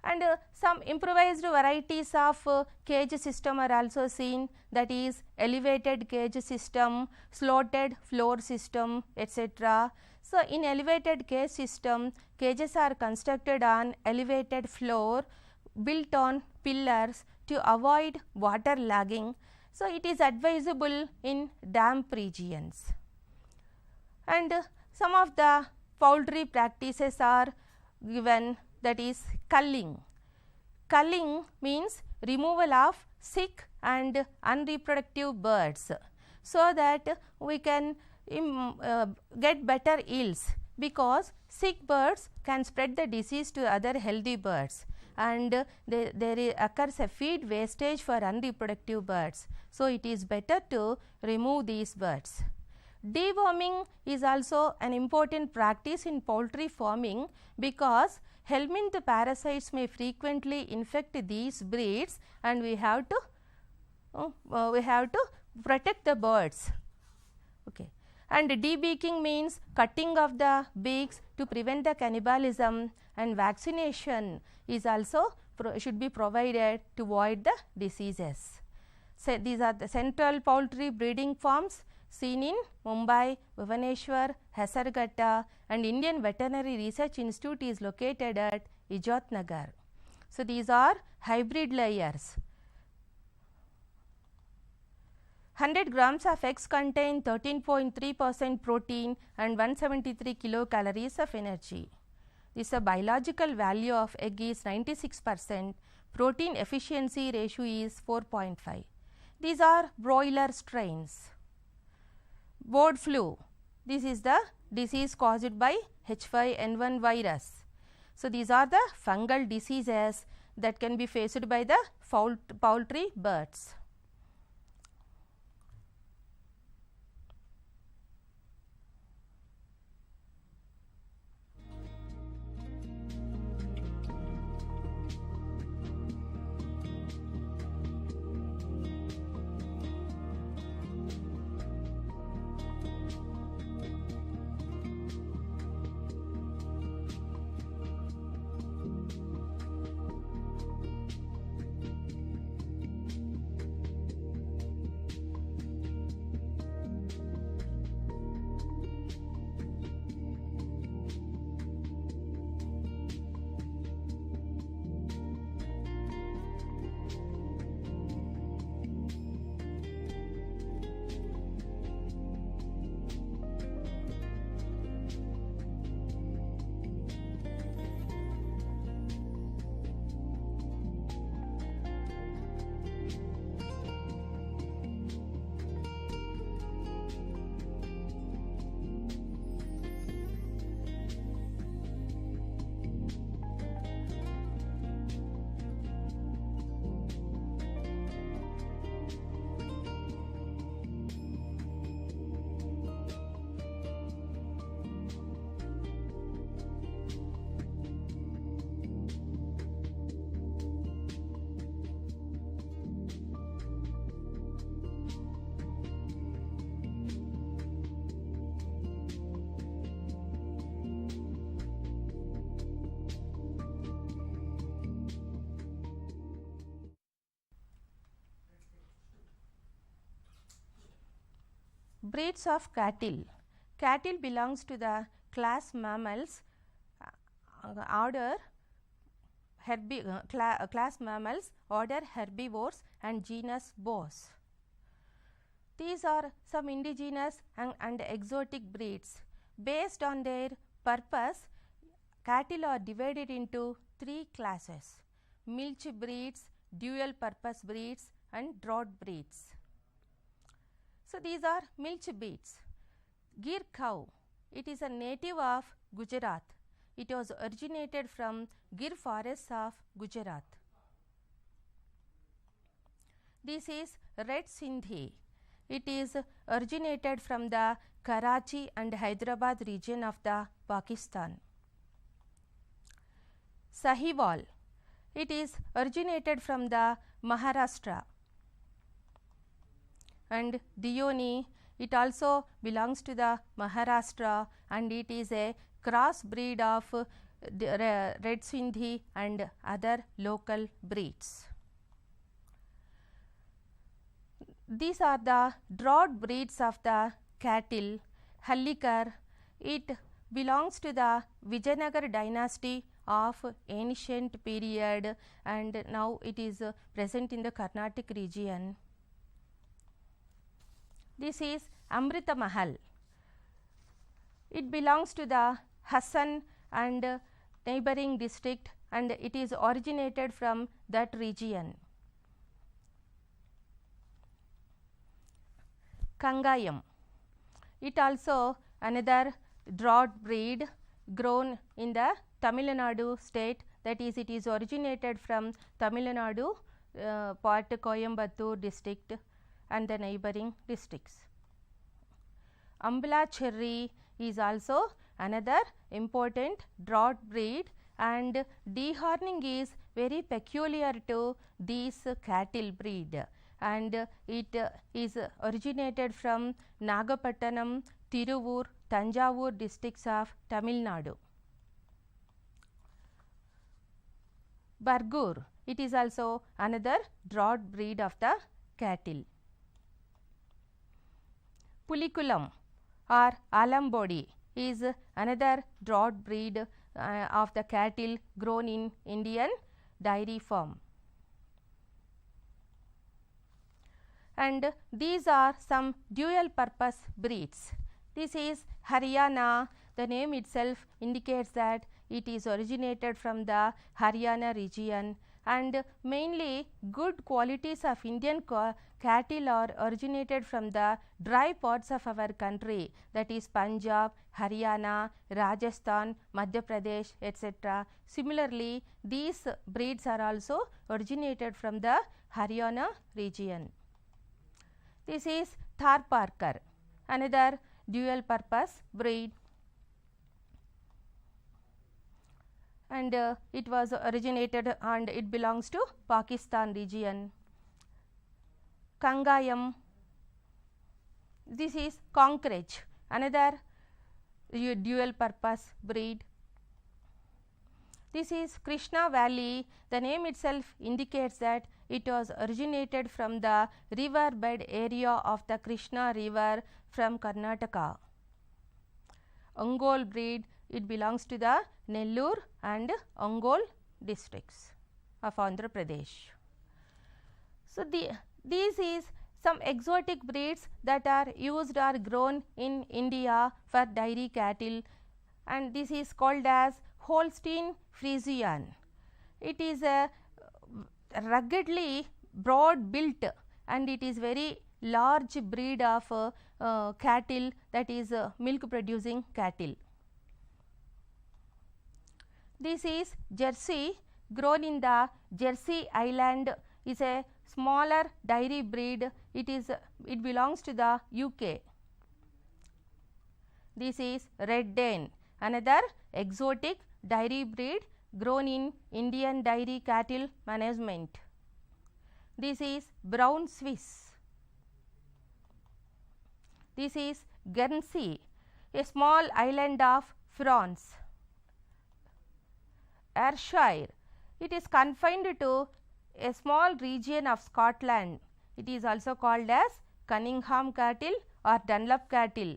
And some improvised varieties of cage system are also seen, that is elevated cage system, slotted floor system, etc. So, in elevated cage system, cages are constructed on elevated floor built on pillars to avoid water lagging. So, it is advisable in damp regions. And some of the poultry practices are given, that is culling. Culling means removal of sick and unreproductive birds, so that we can get better yields, because sick birds can spread the disease to other healthy birds, and there occurs a feed wastage for unreproductive birds. So, it is better to remove these birds. Deworming is also an important practice in poultry farming, because helminth parasites may frequently infect these breeds, and we have to protect the birds. Okay. And debeaking means cutting of the beaks to prevent the cannibalism, and vaccination is also should be provided to avoid the diseases. So, these are the central poultry breeding farms seen in Mumbai, Bhubaneswar, Hasarghatta, and Indian Veterinary Research Institute is located at Ijatnagar. So, these are hybrid layers. 100 grams of eggs contain 13.3% protein and 173 kilocalories of energy. This biological value of egg is 96%, protein efficiency ratio is 4.5. These are broiler strains. Bird flu, this is the disease caused by H5N1 virus. So, these are the fungal diseases that can be faced by the poultry birds. Breeds of cattle. Cattle belongs to the class mammals, order class mammals, order herbivores, and genus Bos. These are some indigenous and exotic breeds. Based on their purpose, cattle are divided into 3 classes: milch breeds, dual purpose breeds, and drought breeds. So, these are milch breeds. Gir cow, it is a native of Gujarat. It was originated from Gir forests of Gujarat. This is red Sindhi. It is originated from the Karachi and Hyderabad region of the Pakistan. Sahiwal, it is originated from the Maharashtra. And Dioni, it also belongs to the Maharashtra, and it is a cross breed of red Sindhi and other local breeds. These are the drought breeds of the cattle. Hallikar, it belongs to the Vijayanagar dynasty of ancient period, and now it is present in the Carnatic region. This is Amrita Mahal. It belongs to the Hassan and neighboring district, and it is originated from that region. Kangayam, it also another drought breed grown in the Tamil Nadu state, that is, it is originated from Tamil Nadu part Coimbatore district and the neighboring districts. Ambla Cherry is also another important drought breed, and dehorning is very peculiar to this cattle breed, and it is originated from Nagapattanam, Tiruvur, Tanjavur districts of Tamil Nadu. Bargur, it is also another drought breed of the cattle. Pulikulam or Alambodi is another drought breed of the cattle grown in Indian dairy farm. And these are some dual purpose breeds. This is Haryana. The name itself indicates that it is originated from the Haryana region, and mainly good qualities of Indian cattle are originated from the dry parts of our country, that is Punjab, Haryana, Rajasthan, Madhya Pradesh, etc. Similarly, these breeds are also originated from the Haryana region. This is Tharparkar, another dual purpose breed, and it was originated and it belongs to Pakistan region. Kangayam, this is Concretch, another dual purpose breed. This is Krishna Valley. The name itself indicates that it was originated from the river bed area of the Krishna river from Karnataka. Ongole breed, it belongs to the Nellore and Ongole districts of Andhra Pradesh. So, these is some exotic breeds that are used or grown in India for dairy cattle, and this is called as Holstein Friesian. It is a ruggedly broad built and it is very large breed of cattle, that is milk producing cattle. This is Jersey, grown in the Jersey Island, is a smaller dairy breed. It belongs to the UK. This is Red Dane, another exotic dairy breed grown in Indian dairy cattle management. This is Brown Swiss. This is Guernsey, a small island of France. Ayrshire, it is confined to a small region of Scotland. It is also called as Cunningham cattle or Dunlop cattle.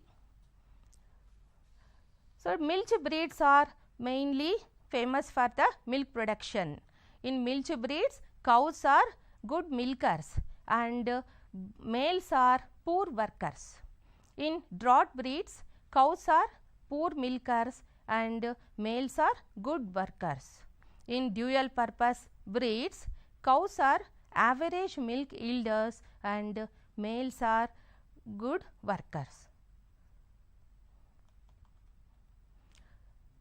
So, milch breeds are mainly famous for the milk production. In milch breeds, cows are good milkers and males are poor workers. In draught breeds, cows are poor milkers and males are good workers. In dual purpose breeds, cows are average milk yielders and males are good workers.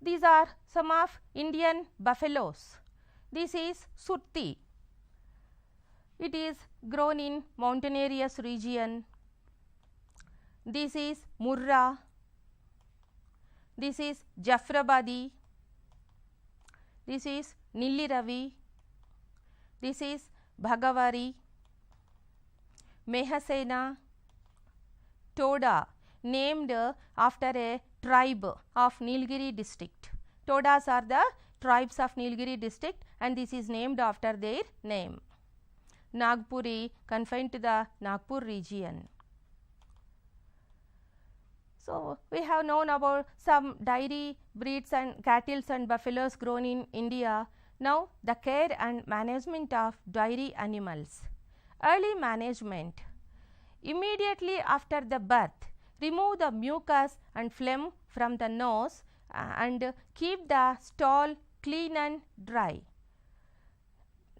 These are some of Indian buffaloes. This is Surti. It is grown in mountainous region. This is Murra. This is Jafrabadi. This is Nilli Ravi. This is Bhagavari. Mehasena. Toda, named after a tribe of Nilgiri district. Todas are the tribes of Nilgiri district and this is named after their name. Nagpuri, confined to the Nagpur region. So, we have known about some dairy breeds and cattle and buffaloes grown in India. Now, the care and management of dairy animals. Early management. Immediately after the birth, remove the mucus and phlegm from the nose and keep the stall clean and dry.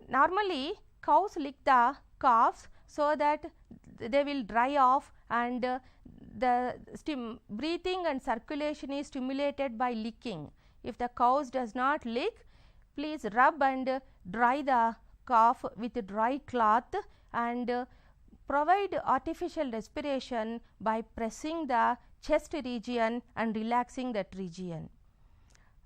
Normally, cows lick the calves so that they will dry off and the breathing and circulation is stimulated by licking. If the cows does not lick, please rub and dry the calf with a dry cloth and provide artificial respiration by pressing the chest region and relaxing that region.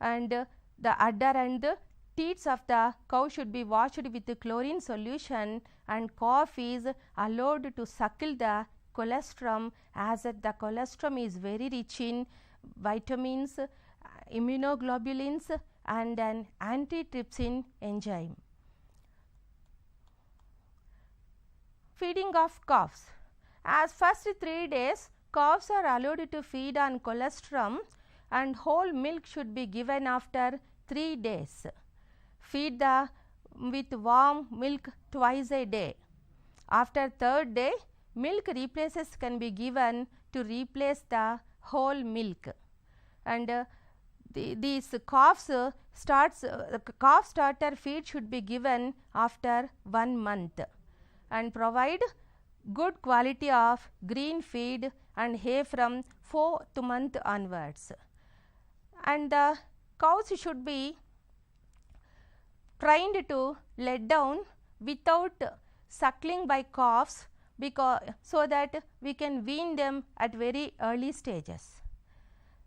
And the udder and the teats of the cow should be washed with the chlorine solution, and calf is allowed to suckle the colostrum, as the colostrum is very rich in vitamins, immunoglobulins and an antitrypsin enzyme. Feeding of calves. As first 3 days, calves are allowed to feed on colostrum, and whole milk should be given after 3 days. Feed with warm milk twice a day. After 3rd day, milk replaces can be given to replace the whole milk. And these calves calf starter feed should be given after 1 month, and provide good quality of green feed and hay from 4th month onwards. And the cows should be trained to let down without suckling by calves, because so that we can wean them at very early stages.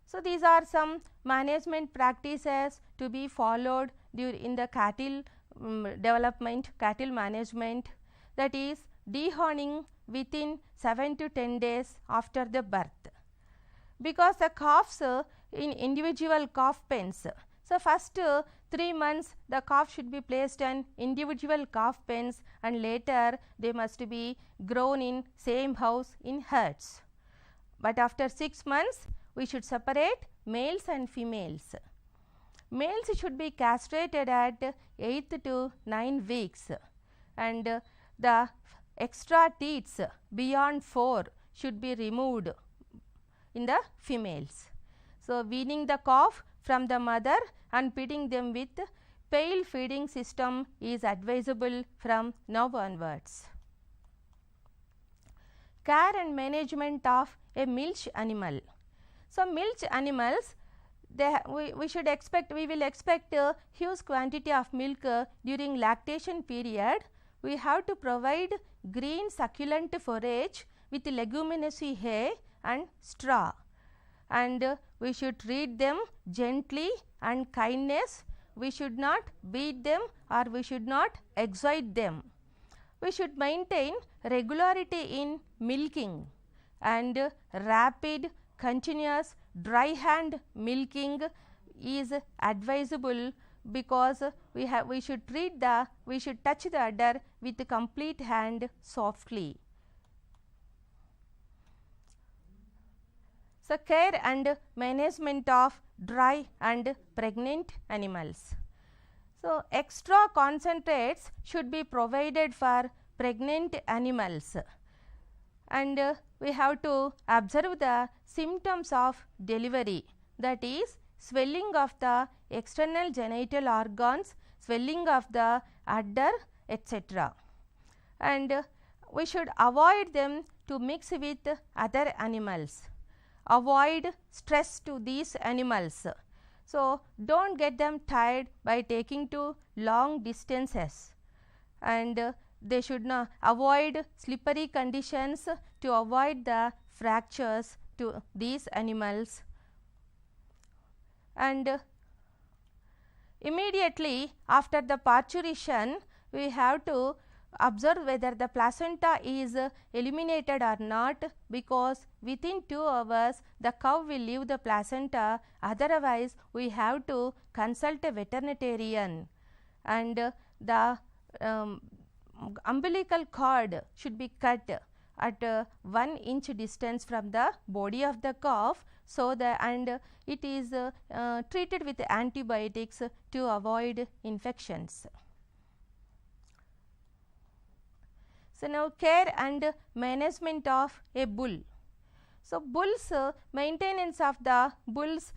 So, these are some management practices to be followed in the cattle development, cattle management, that is dehorning within 7 to 10 days after the birth, because the calves in individual calf pens. So, first 3 months the calf should be placed in individual calf pens, and later they must be grown in same house in herds. But after 6 months we should separate males and females. Males should be castrated at 8th to 9 weeks, and the extra teats beyond 4 should be removed in the females. So, weaning the calf from the mother and feeding them with pail feeding system is advisable from now onwards. Care and management of a milch animal. So, milch animals, we will expect a huge quantity of milk during lactation period. We have to provide green succulent forage with leguminous hay and straw, and we should treat them gently and kindness. We should not beat them or we should not exoit them. We should maintain regularity in milking, and rapid continuous dry hand milking is advisable, because we should touch the udder with the complete hand softly. So, care and management of dry and pregnant animals. So, extra concentrates should be provided for pregnant animals, and we have to observe the symptoms of delivery, that is swelling of the external genital organs, swelling of the udder, etc. And we should avoid them to mix with other animals. Avoid stress to these animals. So, do not get them tired by taking to long distances, and they should not avoid slippery conditions to avoid the fractures to these animals. And immediately after the parturition, we have to observe whether the placenta is eliminated or not, because within 2 hours the cow will leave the placenta, otherwise we have to consult a veterinarian, and the umbilical cord should be cut at 1 inch distance from the body of the calf, so that, and it is treated with antibiotics to avoid infections. So, now care and management of a bull. So, bulls, maintenance of the bulls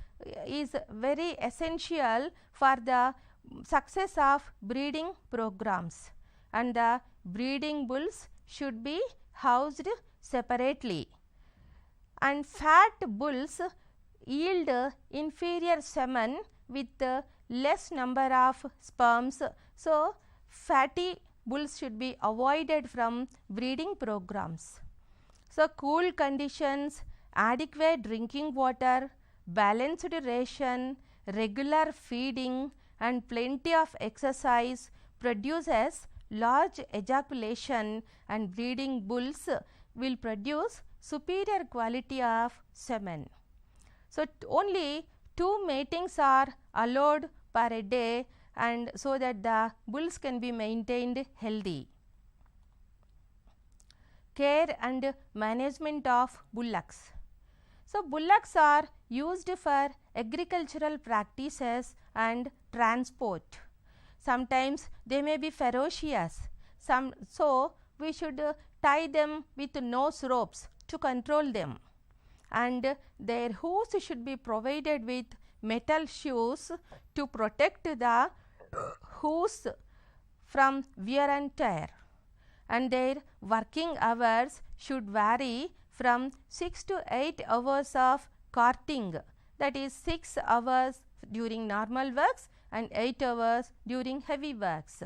is very essential for the success of breeding programs, and the breeding bulls should be housed separately, and fat bulls yield inferior semen with less number of sperms. So, fatty bulls should be avoided from breeding programs. So, cool conditions adequate drinking water, balanced ration, regular feeding and plenty of exercise produces large ejaculation, and breeding bulls will produce superior quality of semen. So, only 2 matings are allowed per a day, and so that the bulls can be maintained healthy. Care and management of bullocks. So, bullocks are used for agricultural practices and transport. Sometimes they may be ferocious, so we should tie them with nose ropes to control them, and their hooves should be provided with metal shoes to protect the hooves from wear and tear, and their working hours should vary from 6 to 8 hours of carting, that is 6 hours during normal works and 8 hours during heavy works,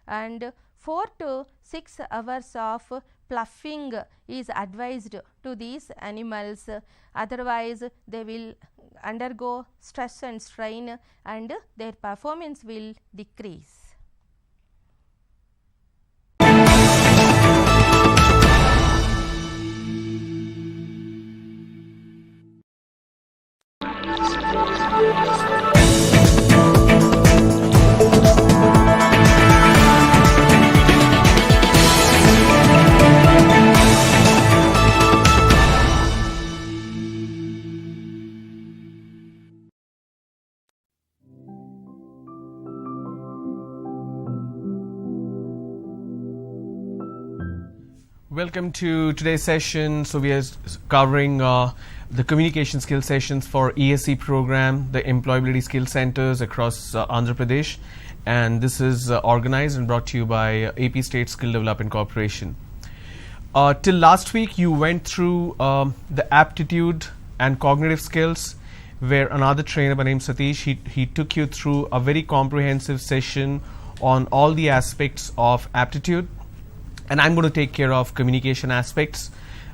and 4 to 6 hours of ploughing is advised to these animals, otherwise they will undergo stress and strain and their performance will decrease. Welcome to today's session. So we are covering the communication skill sessions for ESC program, the employability skill centers across Andhra Pradesh, and this is organized and brought to you by AP State Skill Development Corporation. Till last week you went through the aptitude and cognitive skills, where another trainer by name Satish, he took you through a very comprehensive session on all the aspects of aptitude. And I'm going to take care of communication aspects,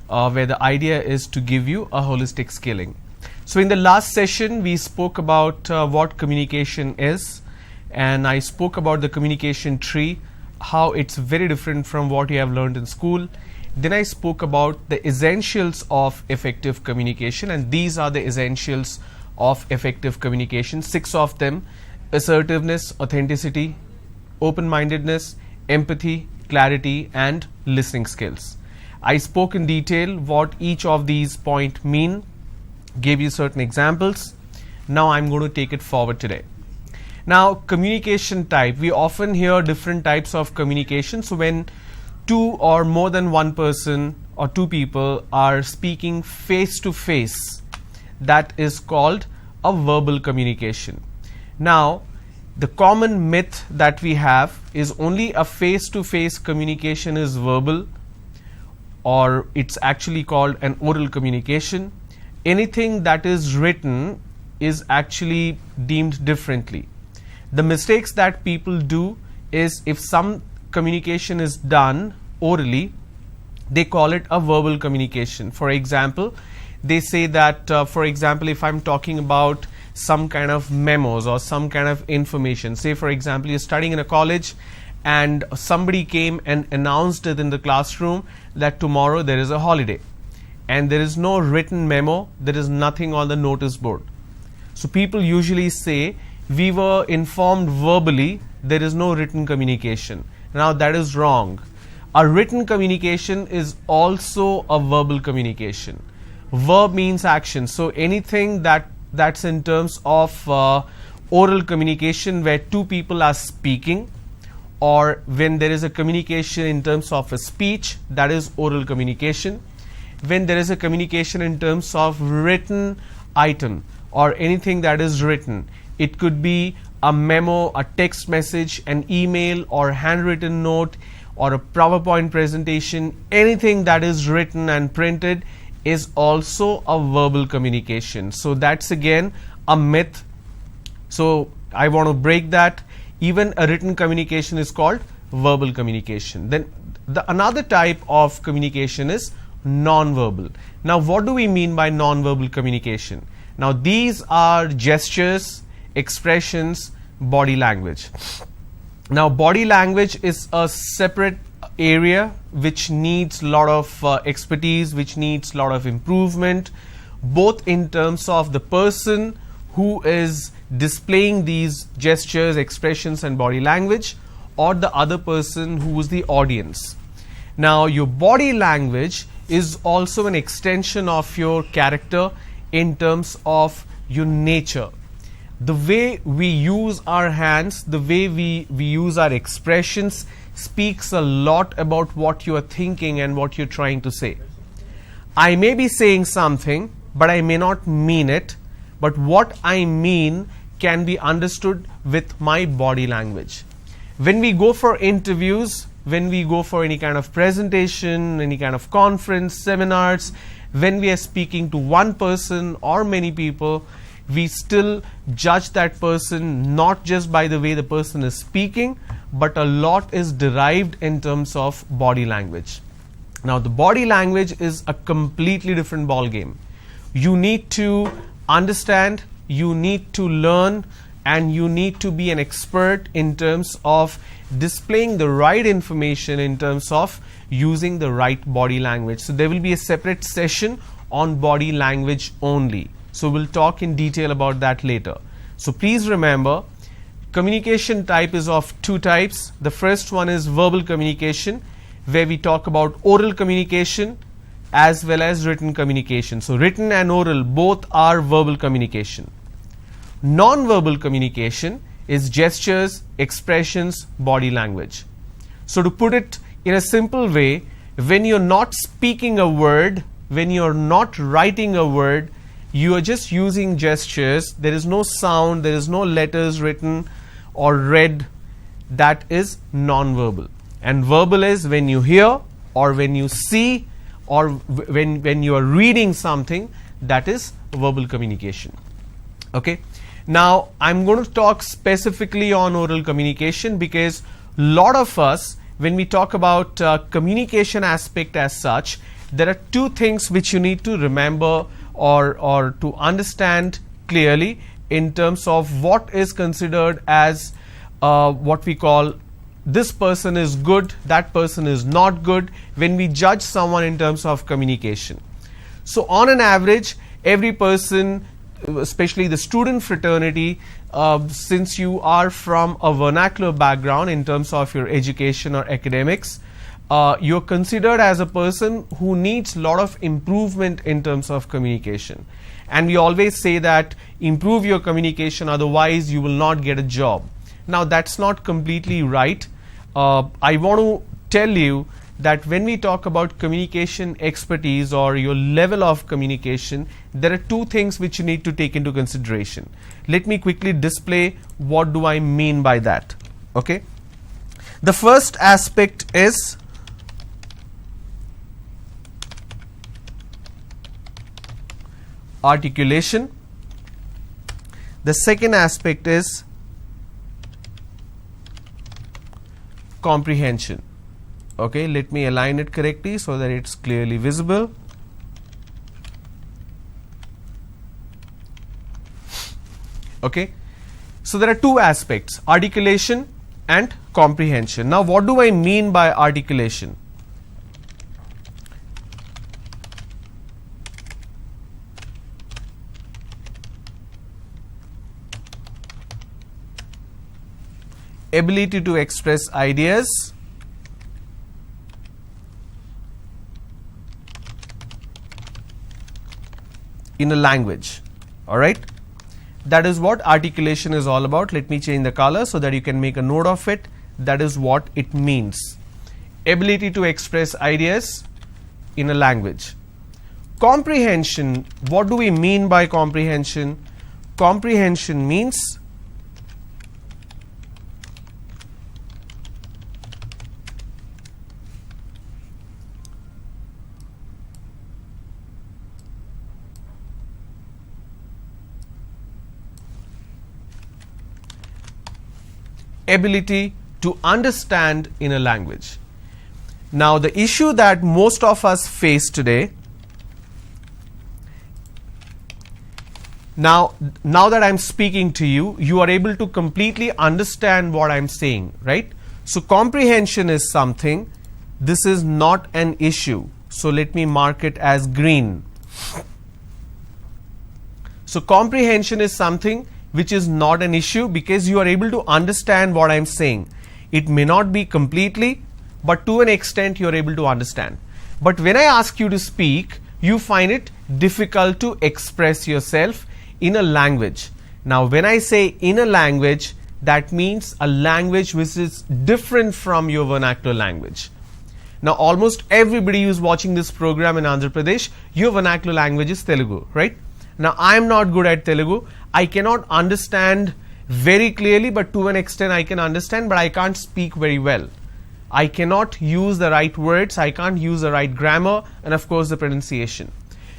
where the idea is to give you a holistic skilling. So in the last session we spoke about what communication is, and I spoke about the communication tree, how it's very different from what you have learned in school. Then I spoke about the essentials of effective communication, and these are the essentials of effective communication, 6 of them: assertiveness, authenticity, open-mindedness, empathy, clarity and listening skills. I spoke in detail what each of these points mean, gave you certain examples. Now I'm going to take it forward today. Now, communication type, we often hear different types of communication. So when 2 or more than 1 person or 2 people are speaking face to face, that is called a verbal communication. Now, the common myth that we have is only a face-to-face communication is verbal, or it's actually called an oral communication. Anything that is written is actually deemed differently. The mistakes that people do is, if some communication is done orally, they call it a verbal communication. For example, they say that, for example, if I'm talking about some kind of memos or some kind of information, say for example you're studying in a college and somebody came and announced it in the classroom that tomorrow there is a holiday, and there is no written memo, there is nothing on the notice board. So people usually say, we were informed verbally, there is no written communication. Now that is wrong. A written communication is also a verbal communication. Verb means action, so anything that's in terms of oral communication where 2 people are speaking, or when there is a communication in terms of a speech, that is oral communication. When there is a communication in terms of written item or anything that is written, it could be a memo, a text message, an email or handwritten note or a PowerPoint presentation, anything that is written and printed is also a verbal communication. So that's again a myth. So I want to break that. Even a written communication is called verbal communication. Then another type of communication is non-verbal. Now, what do we mean by non-verbal communication? Now, these are gestures, expressions, body language. Now, body language is a separate area which needs a lot of expertise, which needs a lot of improvement, both in terms of the person who is displaying these gestures, expressions and body language, or the other person who is the audience. Now, your body language is also an extension of your character in terms of your nature. The way we use our hands, the way we use our expressions speaks a lot about what you are thinking and what you're trying to say. I may be saying something, but I may not mean it, but what I mean can be understood with my body language. When we go for interviews, when we go for any kind of presentation, any kind of conference, seminars, when we are speaking to one person or many people, we still judge that person not just by the way the person is speaking, but a lot is derived in terms of body language. Now, the body language is a completely different ball game. You need to understand, you need to learn, and you need to be an expert in terms of displaying the right information, in terms of using the right body language. So there will be a separate session on body language only. So we'll talk in detail about that later. So please remember, communication type is of two types. The first one is verbal communication, where we talk about oral communication as well as written communication. So written and oral both are verbal communication. Non-verbal communication is gestures, expressions, body language. So to put it in a simple way, when you're not speaking a word, when you're not writing a word, you are just using gestures. There is no sound, there is no letters written or read. That is non-verbal. And verbal is when you hear or when you see or when you are reading something, that is verbal communication. Okay. Now, I'm going to talk specifically on oral communication because a lot of us, when we talk about communication aspect as such, there are two things which you need to remember or to understand clearly in terms of what is considered as what we call this person is good, that person is not good, when we judge someone in terms of communication. So on an average, every person, especially the student fraternity, since you are from a vernacular background in terms of your education or academics, you're considered as a person who needs a lot of improvement in terms of communication. And we always say that improve your communication, otherwise you will not get a job. Now, that's not completely right. I want to tell you that when we talk about communication expertise or your level of communication, there are two things which you need to take into consideration. Let me quickly display what do I mean by that. Okay. The first aspect is articulation. The second aspect is comprehension. Okay, let me align it correctly so that it's clearly visible. Okay, so there are two aspects, articulation and comprehension. Now, what do I mean by articulation? Ability to express ideas, in a language. All right, that is what articulation is all about. Let me change the color so that you can make a note of it. That is what it means. Ability to express ideas in a language. Comprehension, what do we mean by comprehension? Comprehension means ability to understand in a language. Now the issue that most of us face today, now that I'm speaking to you, you are able to completely understand what I'm saying, right? So comprehension is something, this is not an issue. So let me mark it as green. So comprehension is something which is not an issue because you are able to understand what I'm saying. It may not be completely, but to an extent you are able to understand. But when I ask you to speak, you find it difficult to express yourself in a language. Now when I say in a language, that means a language which is different from your vernacular language. Now almost everybody who is watching this program in Andhra Pradesh, your vernacular language is Telugu, right? Now I am not good at Telugu. I cannot understand very clearly, but to an extent I can understand, but I can't speak very well. I cannot use the right words, I can't use the right grammar, and of course the pronunciation.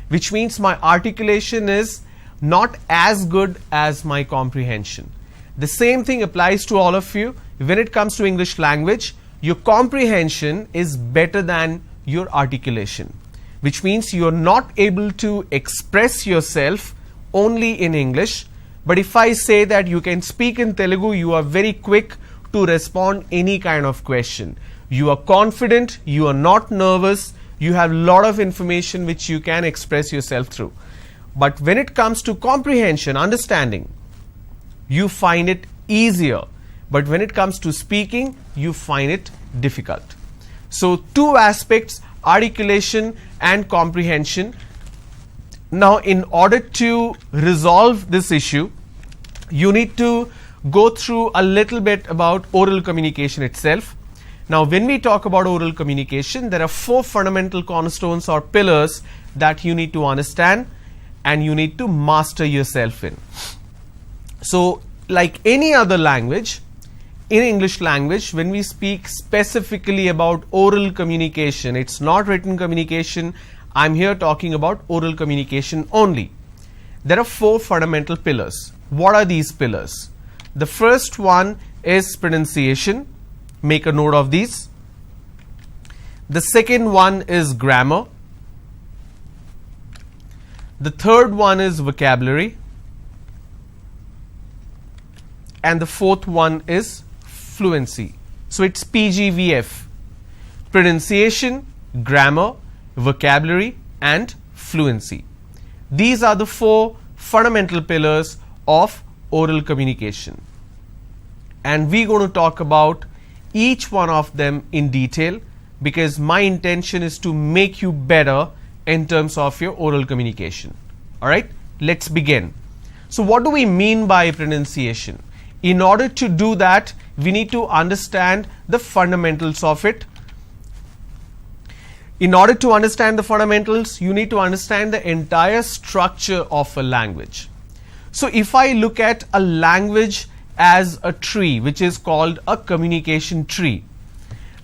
Which means my articulation is not as good as my comprehension. The same thing applies to all of you. When it comes to English language, your comprehension is better than your articulation, which means you are not able to express yourself only in English. But if I say that you can speak in Telugu, you are very quick to respond any kind of question. You are confident, you are not nervous, you have a lot of information which you can express yourself through. But when it comes to comprehension, understanding, you find it easier. But when it comes to speaking, you find it difficult. So two aspects, articulation and comprehension. Now in order to resolve this issue, you need to go through a little bit about oral communication itself. Now when we talk about oral communication, there are four fundamental cornerstones or pillars that you need to understand and you need to master yourself in. So like any other language, in English language, when we speak specifically about oral communication, it's not written communication, I'm here talking about oral communication only. There are four fundamental pillars. What are these pillars? The first one is pronunciation. Make a note of these. The second one is grammar. The third one is vocabulary. And the fourth one is fluency. So it's PGVF. Pronunciation, grammar, vocabulary and fluency. These are the four fundamental pillars of oral communication. And we're going to talk about each one of them in detail because my intention is to make you better in terms of your oral communication. Alright, let's begin. So what do we mean by pronunciation? In order to do that, we need to understand the fundamentals of it. In order to understand the fundamentals, you need to understand the entire structure of a language. So if I look at a language as a tree, which is called a communication tree.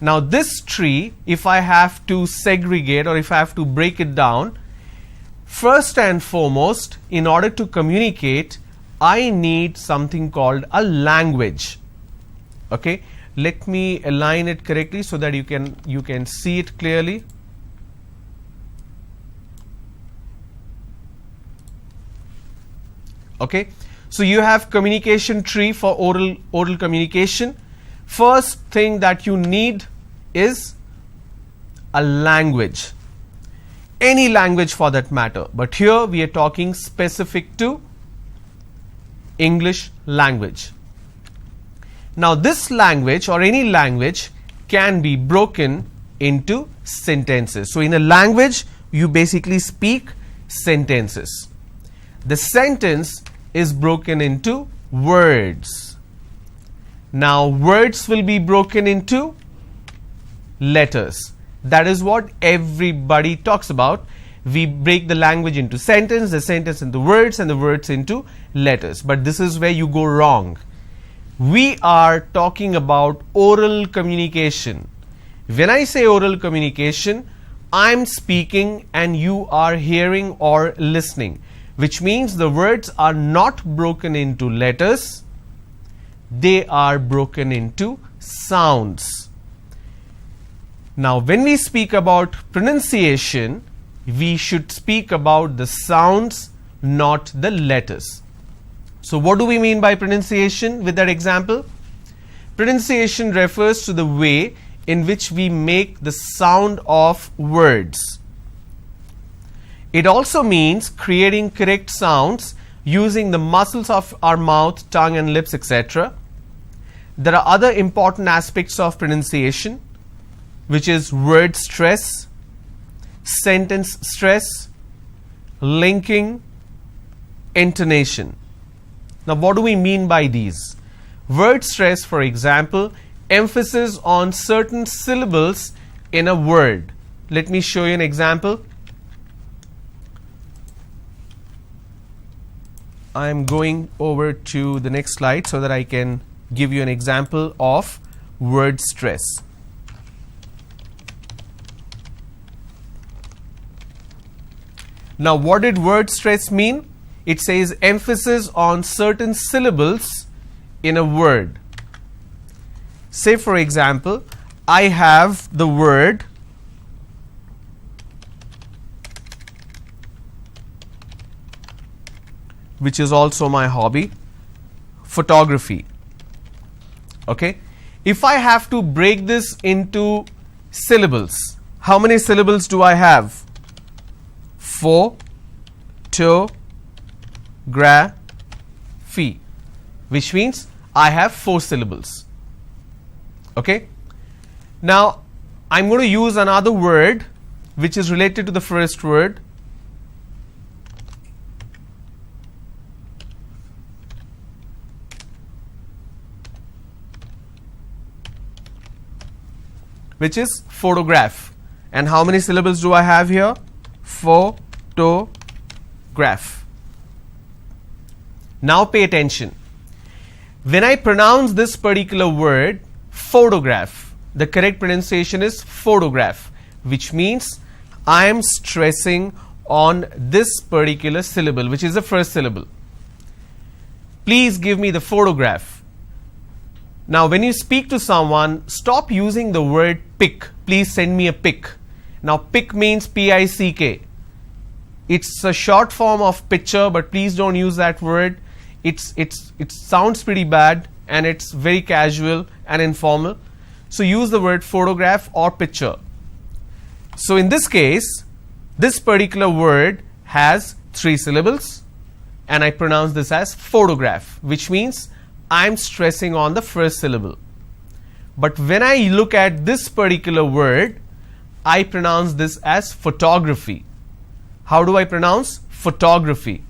Now this tree, if I have to segregate or if I have to break it down, first and foremost, in order to communicate, I need something called a language. Okay, let me align it correctly so that you can see it clearly. Okay, so you have communication tree for oral communication. First thing that you need is a language, any language for that matter, but here we are talking specific to English language. Now this language or any language can be broken into sentences. So in a language you basically speak sentences. The sentence is broken into words. Now words will be broken into letters. That is what everybody talks about. We break the language into sentence, the sentence into words, and the words into letters. But this is where you go wrong. We are talking about oral communication. When I say oral communication, I'm speaking and you are hearing or listening, which means the words are not broken into letters, they are broken into sounds. Now, when we speak about pronunciation, we should speak about the sounds, not the letters. So, what do we mean by pronunciation with that example? Pronunciation refers to the way in which we make the sound of words. It also means creating correct sounds using the muscles of our mouth, tongue and lips, etc. There are other important aspects of pronunciation, which is word stress, sentence stress, linking, intonation. Now, what do we mean by these? Word stress, for example, emphasis on certain syllables in a word. Let me show you an example. I am going over to the next slide so that I can give you an example of word stress. Now, what did word stress mean? It says emphasis on certain syllables in a word. Say, for example, I have the word which is also my hobby, photography. Okay, if I have to break this into syllables, how many syllables do I have? Photography, which means I have 4 syllables. Okay, now I'm going to use another word which is related to the first word. Which is photograph. And how many syllables do I have here? Photograph. Now pay attention. When I pronounce this particular word, photograph, the correct pronunciation is photograph, which means I am stressing on this particular syllable, which is the first syllable. Please give me the photograph. Now, when you speak to someone, stop using the word pic. Please send me a pic. Now, pic means P-I-C-K. It's a short form of picture, but please don't use that word. It sounds pretty bad and it's very casual and informal. So, use the word photograph or picture. So, in this case, this particular word has 3 syllables and I pronounce this as photograph, which means I'm stressing on the first syllable. But when I look at this particular word, I pronounce this as photography. How do I pronounce? Photography.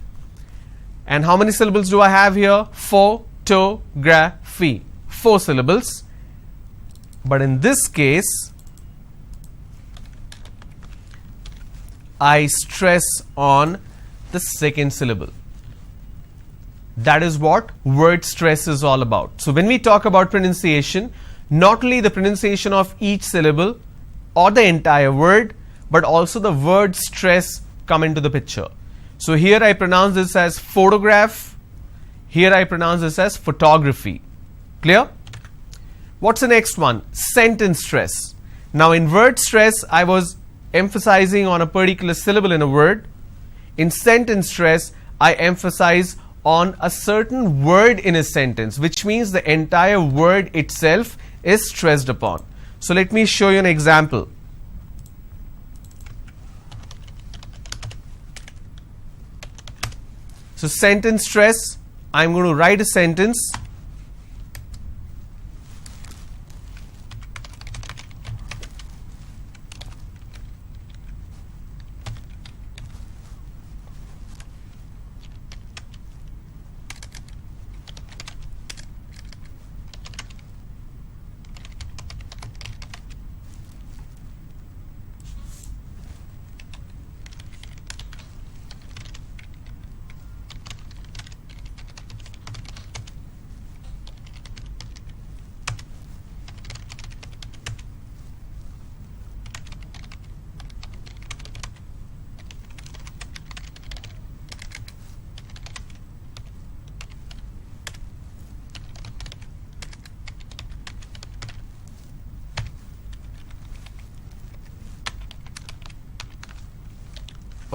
And how many syllables do I have here? Photography. 4 syllables. But in this case, I stress on the second syllable. That is what word stress is all about. So when we talk about pronunciation, not only the pronunciation of each syllable or the entire word, but also the word stress come into the picture. So here I pronounce this as photograph, here I pronounce this as photography. Clear? What's the next one? Sentence stress. Now in word stress, I was emphasizing on a particular syllable in a word. In sentence stress, I emphasize on a certain word in a sentence, which means the entire word itself is stressed upon. So let me show you an example. So sentence stress, I'm going to write a sentence.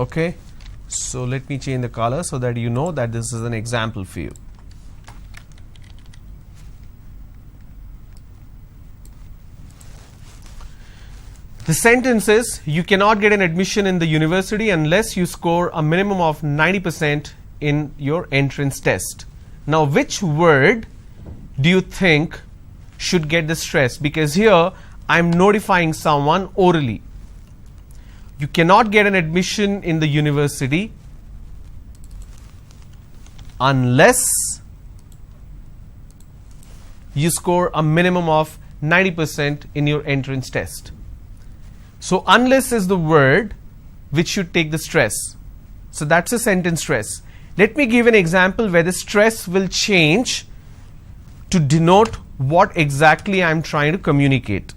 Okay, so let me change the color so that you know that this is an example for you. The sentence is, you cannot get an admission in the university unless you score a minimum of 90% in your entrance test. Now, which word do you think should get the stress? Because here I am notifying someone orally. You cannot get an admission in the university unless you score a minimum of 90% in your entrance test. So unless is the word which should take the stress. So that's a sentence stress. Let me give an example where the stress will change to denote what exactly I am trying to communicate.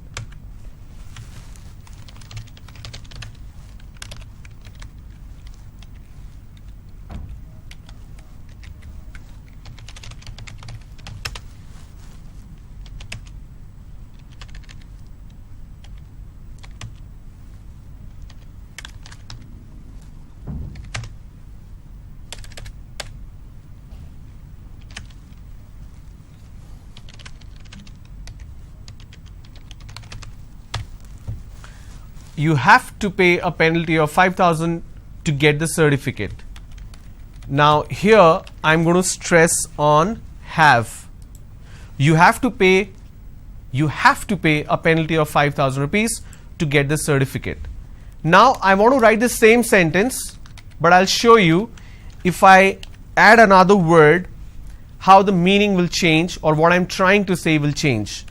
You have to pay a penalty of 5,000 to get the certificate. Now here I'm going to stress on have. You have to pay a penalty of 5,000 rupees to get the certificate. Now I want to write the same sentence, but I'll show you if I add another word how the meaning will change, or what I'm trying to say will change.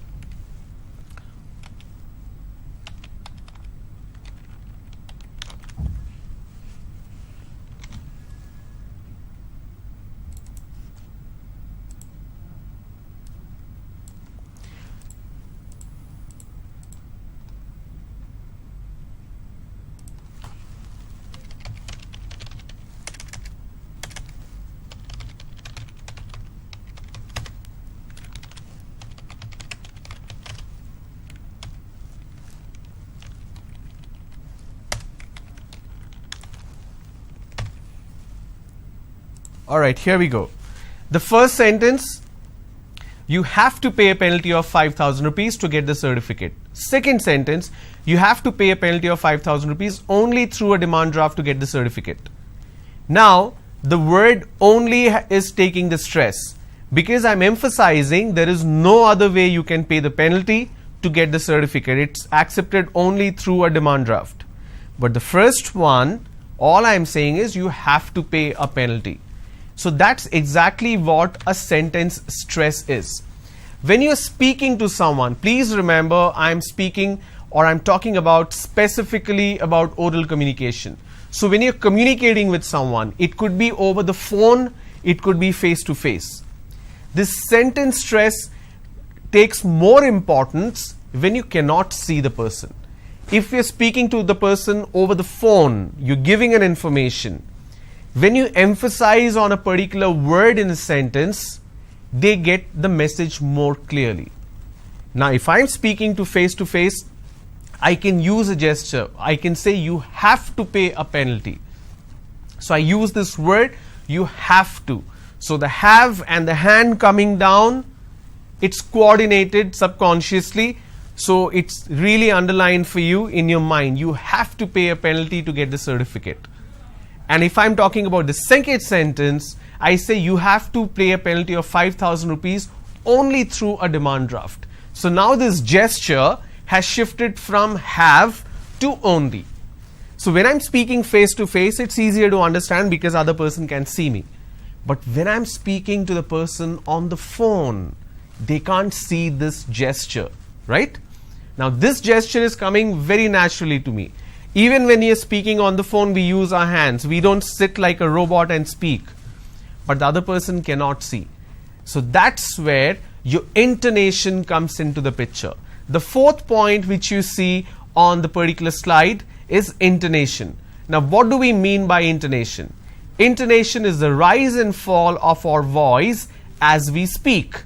Alright, here we go. The first sentence, you have to pay a penalty of 5,000 rupees to get the certificate. Second sentence, you have to pay a penalty of 5,000 rupees only through a demand draft to get the certificate. Now, the word only is taking the stress, because I'm emphasizing there is no other way you can pay the penalty to get the certificate. It's accepted only through a demand draft. But the first one, all I'm saying is you have to pay a penalty. So that's exactly what a sentence stress is. When you're speaking to someone, please remember I'm speaking or I'm talking about specifically about oral communication. So when you're communicating with someone, it could be over the phone, it could be face to face. This sentence stress takes more importance when you cannot see the person. If you're speaking to the person over the phone, you're giving an information. When you emphasize on a particular word in a sentence, they get the message more clearly. Now, if I'm speaking to face, I can use a gesture. I can say you have to pay a penalty. So I use this word, you have to. So the have and the hand coming down, it's coordinated subconsciously. So it's really underlined for you in your mind. You have to pay a penalty to get the certificate. And if I'm talking about the second sentence, I say you have to pay a penalty of 5,000 rupees only through a demand draft. So now this gesture has shifted from have to only. So when I'm speaking face to face, it's easier to understand because other person can see me. But when I'm speaking to the person on the phone, they can't see this gesture, right? Now this gesture is coming very naturally to me. Even when you're speaking on the phone, we use our hands. We don't sit like a robot and speak. But the other person cannot see. So that's where your intonation comes into the picture. The fourth point which you see on the particular slide is intonation. Now what do we mean by intonation? Intonation is the rise and fall of our voice as we speak.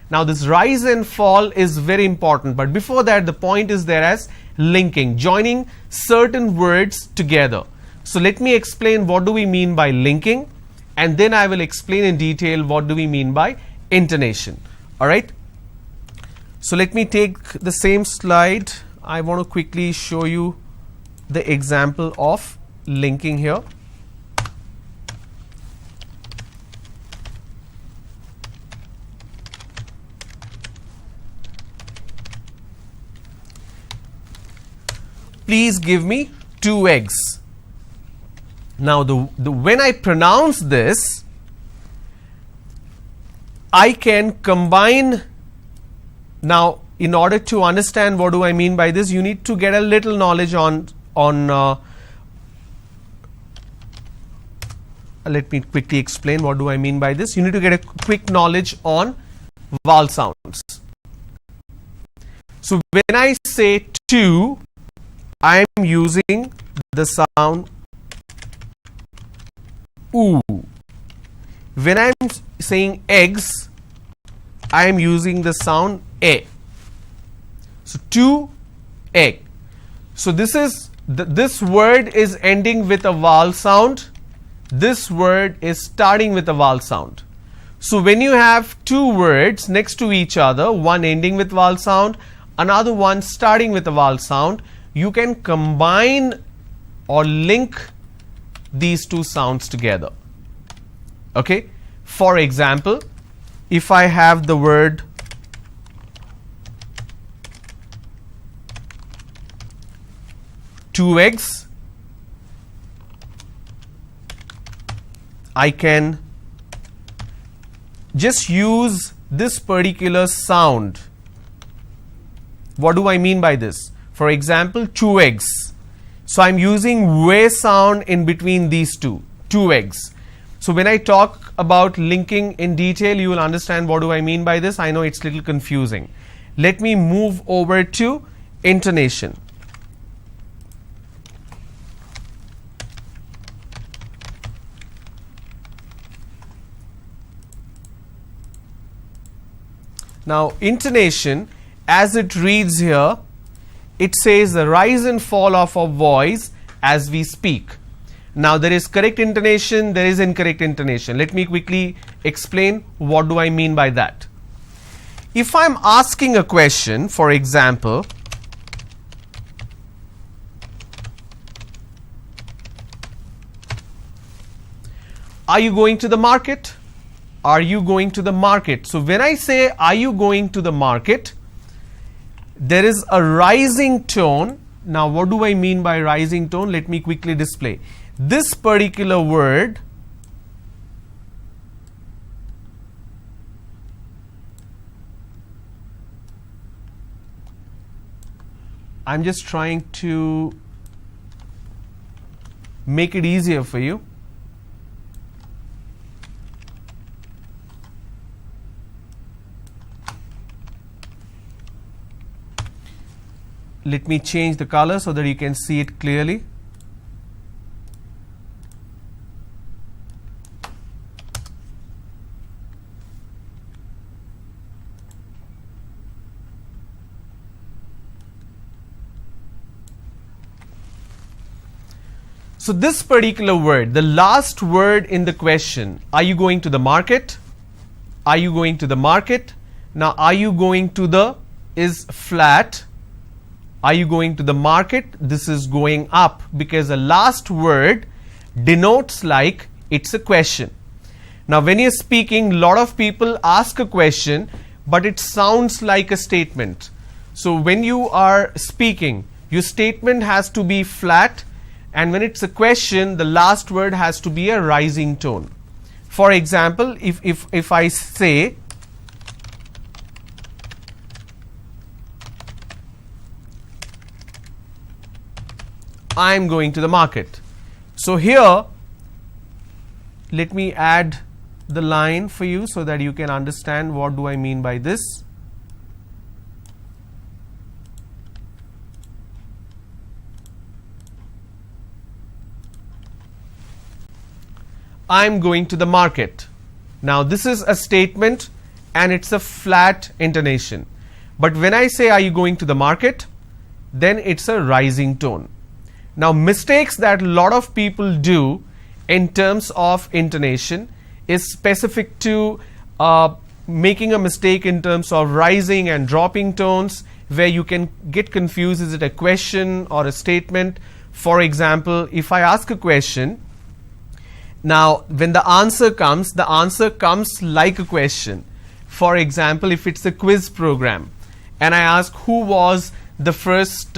Now this rise and fall is very important. But before that, the point is there as linking, joining certain words together. So let me explain what do we mean by linking, and then I will explain in detail what do we mean by intonation. All right. So let me take the same slide. I want to quickly show you the example of linking here. Please give me 2 eggs. Now when I pronounce this, I can combine. Now in order to understand what do I mean by this, you need to get a little knowledge on let me quickly explain what do I mean by this. You need to get a quick knowledge on vowel sounds. So when I say 2, I am using the sound oo. When I am saying eggs, I am using the sound a. So 2 egg. So this is this word is ending with a vowel sound. This word is starting with a vowel sound. So when you have 2 words next to each other, one ending with vowel sound, another one starting with a vowel sound, you can combine or link these 2 sounds together. Okay. For example, if I have the word two eggs, I can just use this particular sound. What do I mean by this? For example, 2 eggs. So I'm using way sound in between these 2 eggs. So when I talk about linking in detail, you will understand what do I mean by this. I know it's a little confusing. Let me move over to intonation. Now intonation, as it reads here, it says the rise and fall of a voice as we speak. Now there is correct intonation, there is incorrect intonation. Let me quickly explain what do I mean by that. If I'm asking a question, for example, are you going to the market? Are you going to the market? So when I say are you going to the market, there is a rising tone. Now what do I mean by rising tone? Let me quickly display. This particular word I'm just trying to make it easier for you. Let me change the color so that you can see it clearly. So this particular word, the last word in the question, are you going to the market? Are you going to the market? Now are you going to the is flat. Are you going to the market? This is going up because the last word denotes like it's a question. Now when you're speaking, a lot of people ask a question, but it sounds like a statement. So when you are speaking, your statement has to be flat, and when it's a question, the last word has to be a rising tone. For example, if I say I'm going to the market. So here, let me add the line for you so that you can understand what do I mean by this. I'm going to the market. Now this is a statement and it's a flat intonation. But when I say are you going to the market, then it's a rising tone. Now, mistakes that a lot of people do in terms of intonation is specific to making a mistake in terms of rising and dropping tones, where you can get confused, is it a question or a statement? For example, if I ask a question, now when the answer comes like a question. For example, if it's a quiz program and I ask who was the first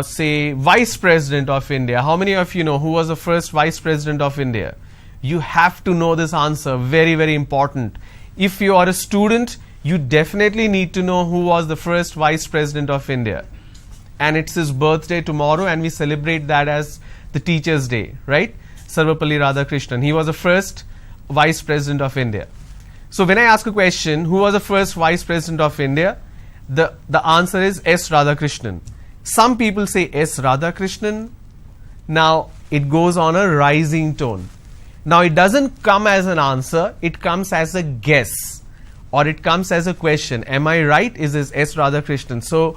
say Vice President of India, how many of you know who was the first Vice President of India? You have to know this answer, very, very important. If you are a student, you definitely need to know who was the first Vice President of India. And it's his birthday tomorrow, and we celebrate that as the Teacher's Day, right? Sarvapalli Radhakrishnan. He was the first Vice President of India. So when I ask a question, who was the first Vice President of India? The answer is S. Radhakrishnan. Some people say S. Radhakrishnan. Now it goes on a rising tone. Now it doesn't come as an answer, it comes as a guess, or it comes as a question. Am I right? Is this S. Radhakrishnan? So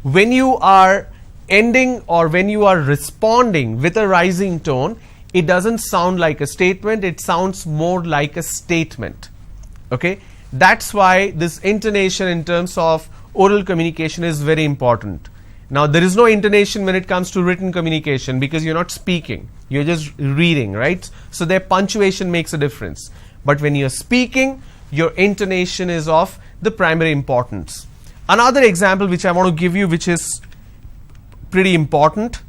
when you are ending or when you are responding with a rising tone, it doesn't sound like a statement, it sounds more like a statement. Okay, that's why this intonation in terms of oral communication is very important. Now there is no intonation when it comes to written communication, because you're not speaking, you're just reading, right? So their punctuation makes a difference. But when you're speaking, your intonation is of the primary importance. Another example which I want to give you, which is pretty important.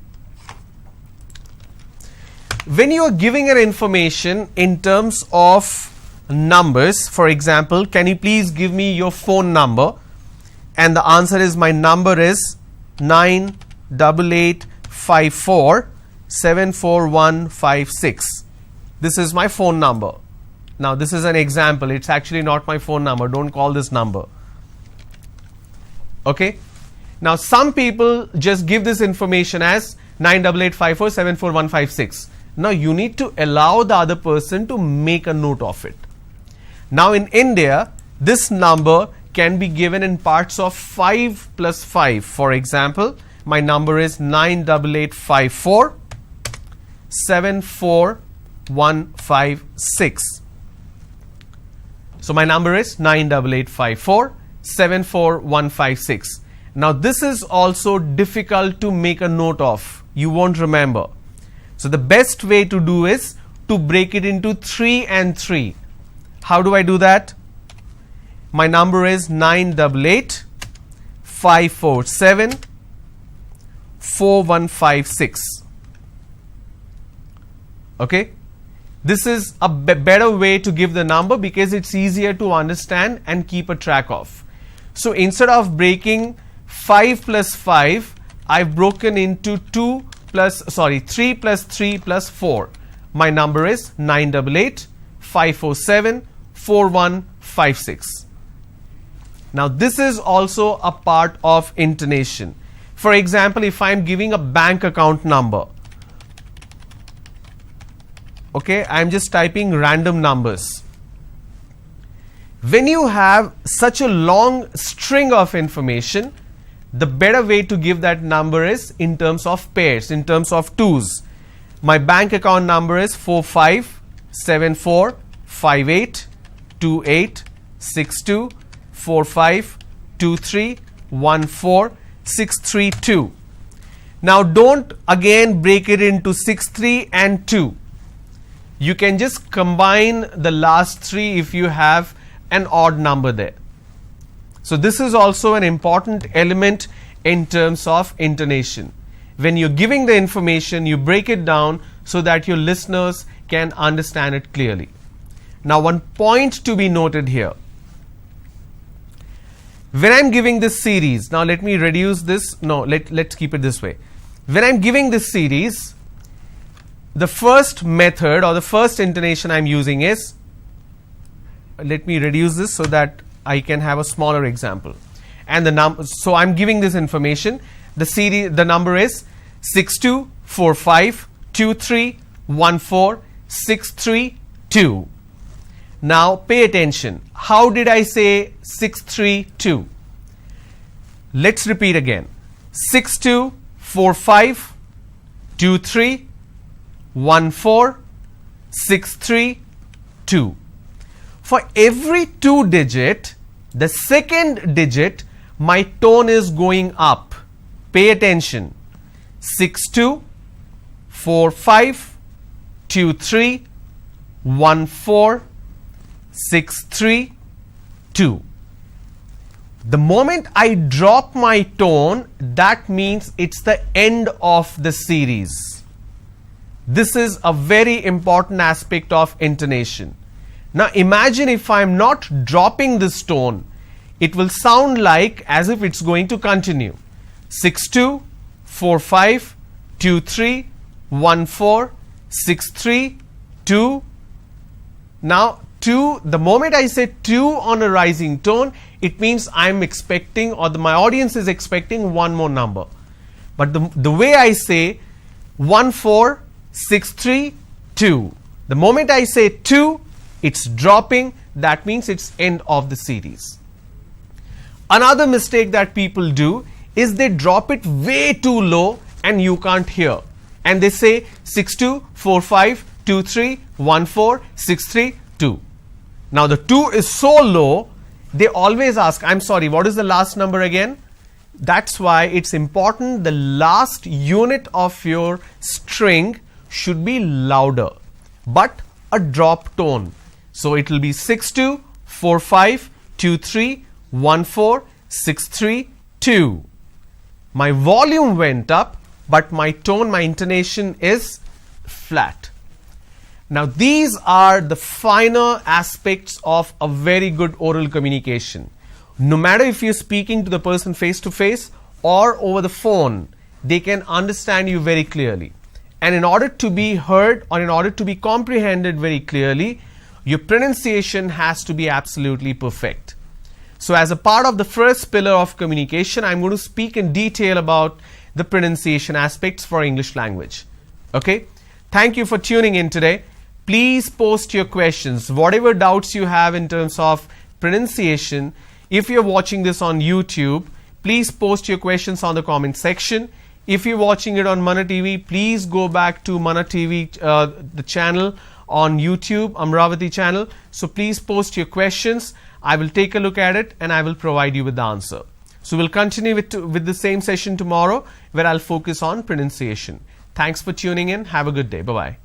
When you are giving an information in terms of numbers, for example, can you please give me your phone number? And the answer is, my number is 98854-74156. This is my phone number. Now this is an example, it's actually not my phone number, don't call this number. Okay. Now some people just give this information as 98854-74156. Now you need to allow the other person to make a note of it. Now in India, this number can be given in parts of 5 plus 5. For example, my number is 98854-74156. So my number is 98854-74156. Now this is also difficult to make a note of. You won't remember. So the best way to do is to break it into 3 and 3. How do I do that? My number is 988-547-4156. Okay. This is a better way to give the number because it's easier to understand and keep a track of. So instead of breaking 5 plus 5, I've broken into 3 plus 3 plus 4. My number is 988-547-4156. Now this is also a part of intonation. For example, if I'm giving a bank account number, okay, I'm just typing random numbers. When you have such a long string of information, the better way to give that number is in terms of pairs, in terms of twos. My bank account number is 45745828624523146332. Now don't again break it into 6, 3 and 2. You can just combine the last 3 if you have an odd number there. So this is also an important element in terms of intonation. When you're giving the information, you break it down so that your listeners can understand it clearly. Now one point to be noted here. When I'm giving this series, now let me reduce this, let's keep it this way. When I'm giving this series, the first method or the first intonation I'm using is, let me reduce this so that I can have a smaller example. And the number, so I'm giving this information. The series, the number is 624523146332. Now pay attention. How did I say 632? Let's repeat again. 6245 2 3, 1 4, 6 3, 2. For every 2 digit, the second digit, my tone is going up. Pay attention. 6 2, 4 5, 2 3, 1 4, 6 3, 2. The moment I drop my tone, that means it's the end of the series. This is a very important aspect of intonation. Now imagine if I'm not dropping this tone, it will sound like as if it's going to continue. 6 2, 4 5, 2 3, 1 4, 6 3, 2. Now 2, the moment I say 2 on a rising tone, it means I'm expecting, or my audience is expecting one more number. But the way I say 1 4, 6 3, 2, the moment I say 2, it's dropping, that means it's end of the series. Another mistake that people do is they drop it way too low and you can't hear. And they say 6 2, 4 5, 2 3, 1 4, 6 3, 2. Now the 2 is so low, they always ask, I'm sorry, what is the last number again? That's why it's important the last unit of your string should be louder, but a drop tone. So it will be 6 2, 4 5, 2 3, 1 4, 6 3, 2. My volume went up, but my tone, my intonation is flat. Now these are the finer aspects of a very good oral communication. No matter if you're speaking to the person face to face or over the phone, they can understand you very clearly. And in order to be heard or in order to be comprehended very clearly, your pronunciation has to be absolutely perfect. So as a part of the first pillar of communication, I'm going to speak in detail about the pronunciation aspects for English language. Okay? Thank you for tuning in today. Please post your questions, whatever doubts you have in terms of pronunciation. If you're watching this on YouTube, please post your questions on the comment section. If you're watching it on Mana TV, please go back to Mana TV, the channel on YouTube, Amravati channel. So please post your questions. I will take a look at it and I will provide you with the answer. So we'll continue with the same session tomorrow where I'll focus on pronunciation. Thanks for tuning in. Have a good day. Bye-bye.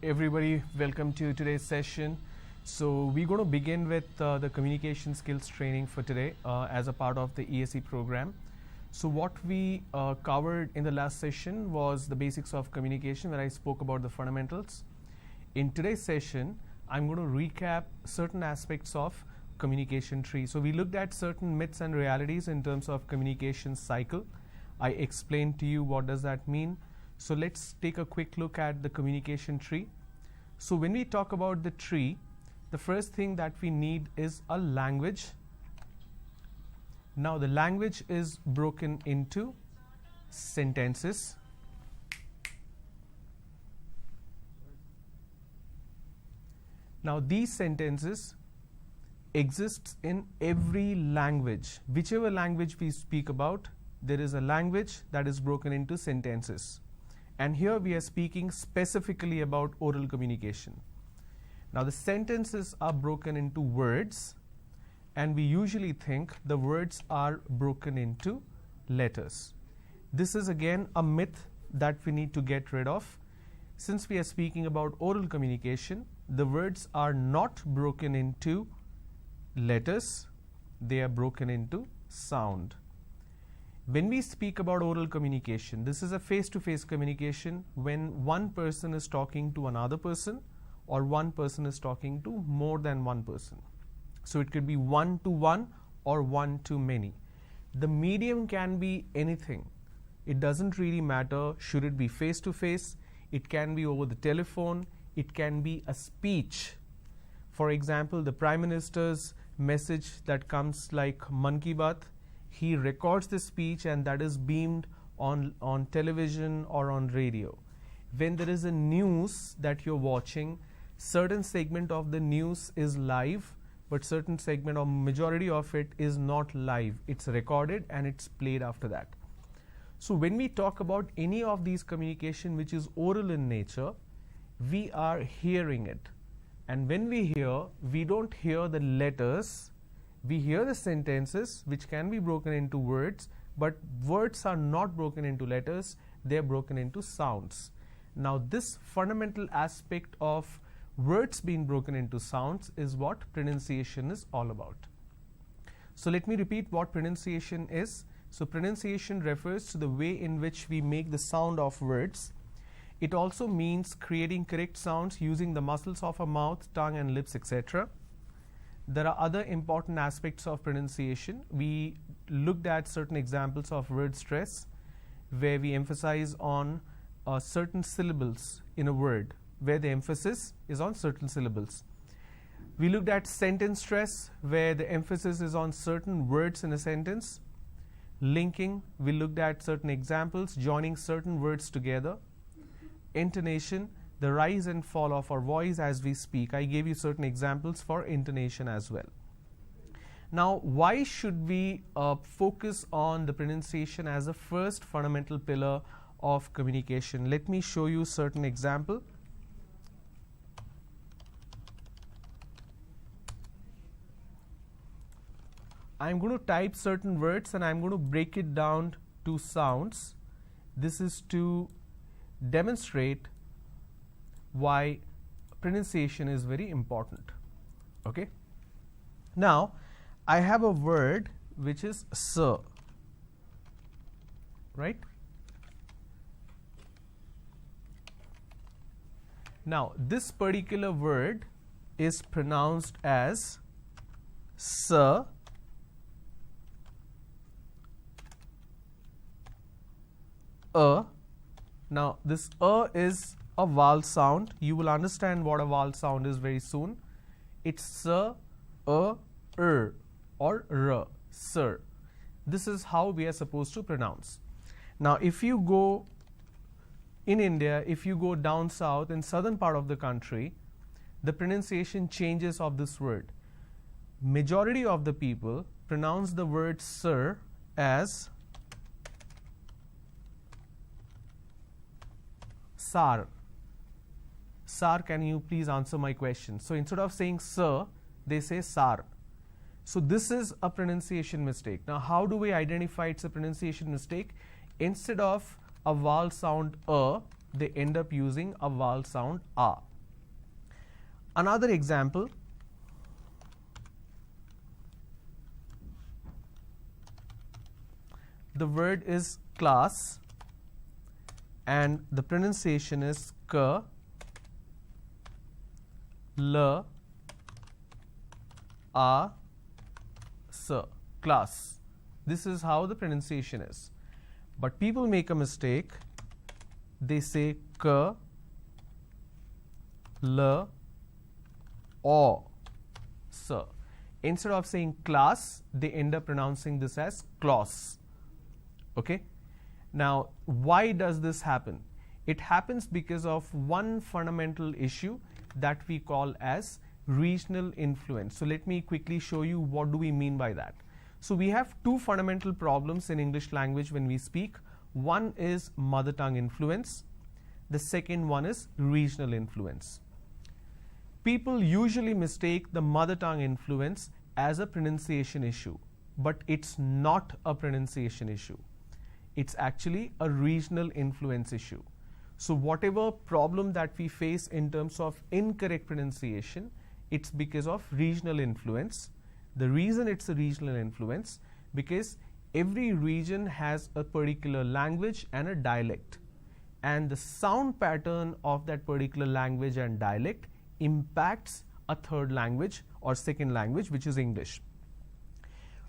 Everybody, welcome to today's session. So we're going to begin with the communication skills training for today as a part of the ESE program. So what we covered in the last session was the basics of communication, where I spoke about the fundamentals. In today's session, I'm going to recap certain aspects of communication tree. So we looked at certain myths and realities in terms of communication cycle. I explained to you what does that mean. So let's take a quick look at the communication tree. So when we talk about the tree, the first thing that we need is a language. Now the language is broken into sentences. Now these sentences exist in every language. Whichever language we speak about, there is a language that is broken into sentences. And here we are speaking specifically about oral communication. Now the sentences are broken into words, and we usually think the words are broken into letters. This is again a myth that we need to get rid of. Since we are speaking about oral communication, the words are not broken into letters, they are broken into sound. When we speak about oral communication, this is a face-to-face communication when one person is talking to another person or one person is talking to more than one person. So it could be one to one or one to many. The medium can be anything. It doesn't really matter, should it be face to face, it can be over the telephone, it can be a speech. For example, the Prime Minister's message that comes like Man Ki Baat, he records the speech and that is beamed on television or on radio. When there is a news that you're watching, certain segment of the news is live, but certain segment or majority of it is not live. It's recorded and it's played after that. So when we talk about any of these communication which is oral in nature, we are hearing it. And when we hear, we don't hear the letters, we hear the sentences which can be broken into words, but words are not broken into letters, they are broken into sounds. Now this fundamental aspect of words being broken into sounds is what pronunciation is all about. So let me repeat what pronunciation is. So pronunciation refers to the way in which we make the sound of words. It also means creating correct sounds using the muscles of our mouth, tongue and lips, etc. There are other important aspects of pronunciation. We looked at certain examples of word stress where we emphasize on certain syllables in a word, where the emphasis is on certain syllables. We looked at sentence stress where the emphasis is on certain words in a sentence. Linking, we looked at certain examples, joining certain words together. Intonation, the rise and fall of our voice as we speak. I gave you certain examples for intonation as well. Now, why should we focus on the pronunciation as a first fundamental pillar of communication? Let me show you certain example. I'm going to type certain words and I'm going to break it down to sounds. This is to demonstrate why pronunciation is very important. Okay. Now, I have a word which is sir, right? Now, this particular word is pronounced as sir. Now this is a vowel sound. You will understand what a vowel sound is very soon. It's sir, or r, sir. This is how we are supposed to pronounce. Now if you go in India, if you go down south in southern part of the country, the pronunciation changes of this word. Majority of the people pronounce the word sir as sar. Sar, can you please answer my question? So instead of saying sir, they say sar. So this is a pronunciation mistake. Now how do we identify it's a pronunciation mistake? Instead of a vowel sound they end up using a vowel sound a. Another example. The word is class and the pronunciation is k, l, a, s, class. This is how the pronunciation is. But people make a mistake. They say k, l, o, s. Instead of saying class, they end up pronouncing this as clause. Okay. Now, why does this happen? It happens because of one fundamental issue that we call as regional influence. So let me quickly show you what do we mean by that. So we have two fundamental problems in English language when we speak. One is mother tongue influence. The second one is regional influence. People usually mistake the mother tongue influence as a pronunciation issue, but it's not a pronunciation issue. It's actually a regional influence issue. So whatever problem that we face in terms of incorrect pronunciation, it's because of regional influence. The reason it's a regional influence, because every region has a particular language and a dialect, and the sound pattern of that particular language and dialect impacts a third language or second language, which is English.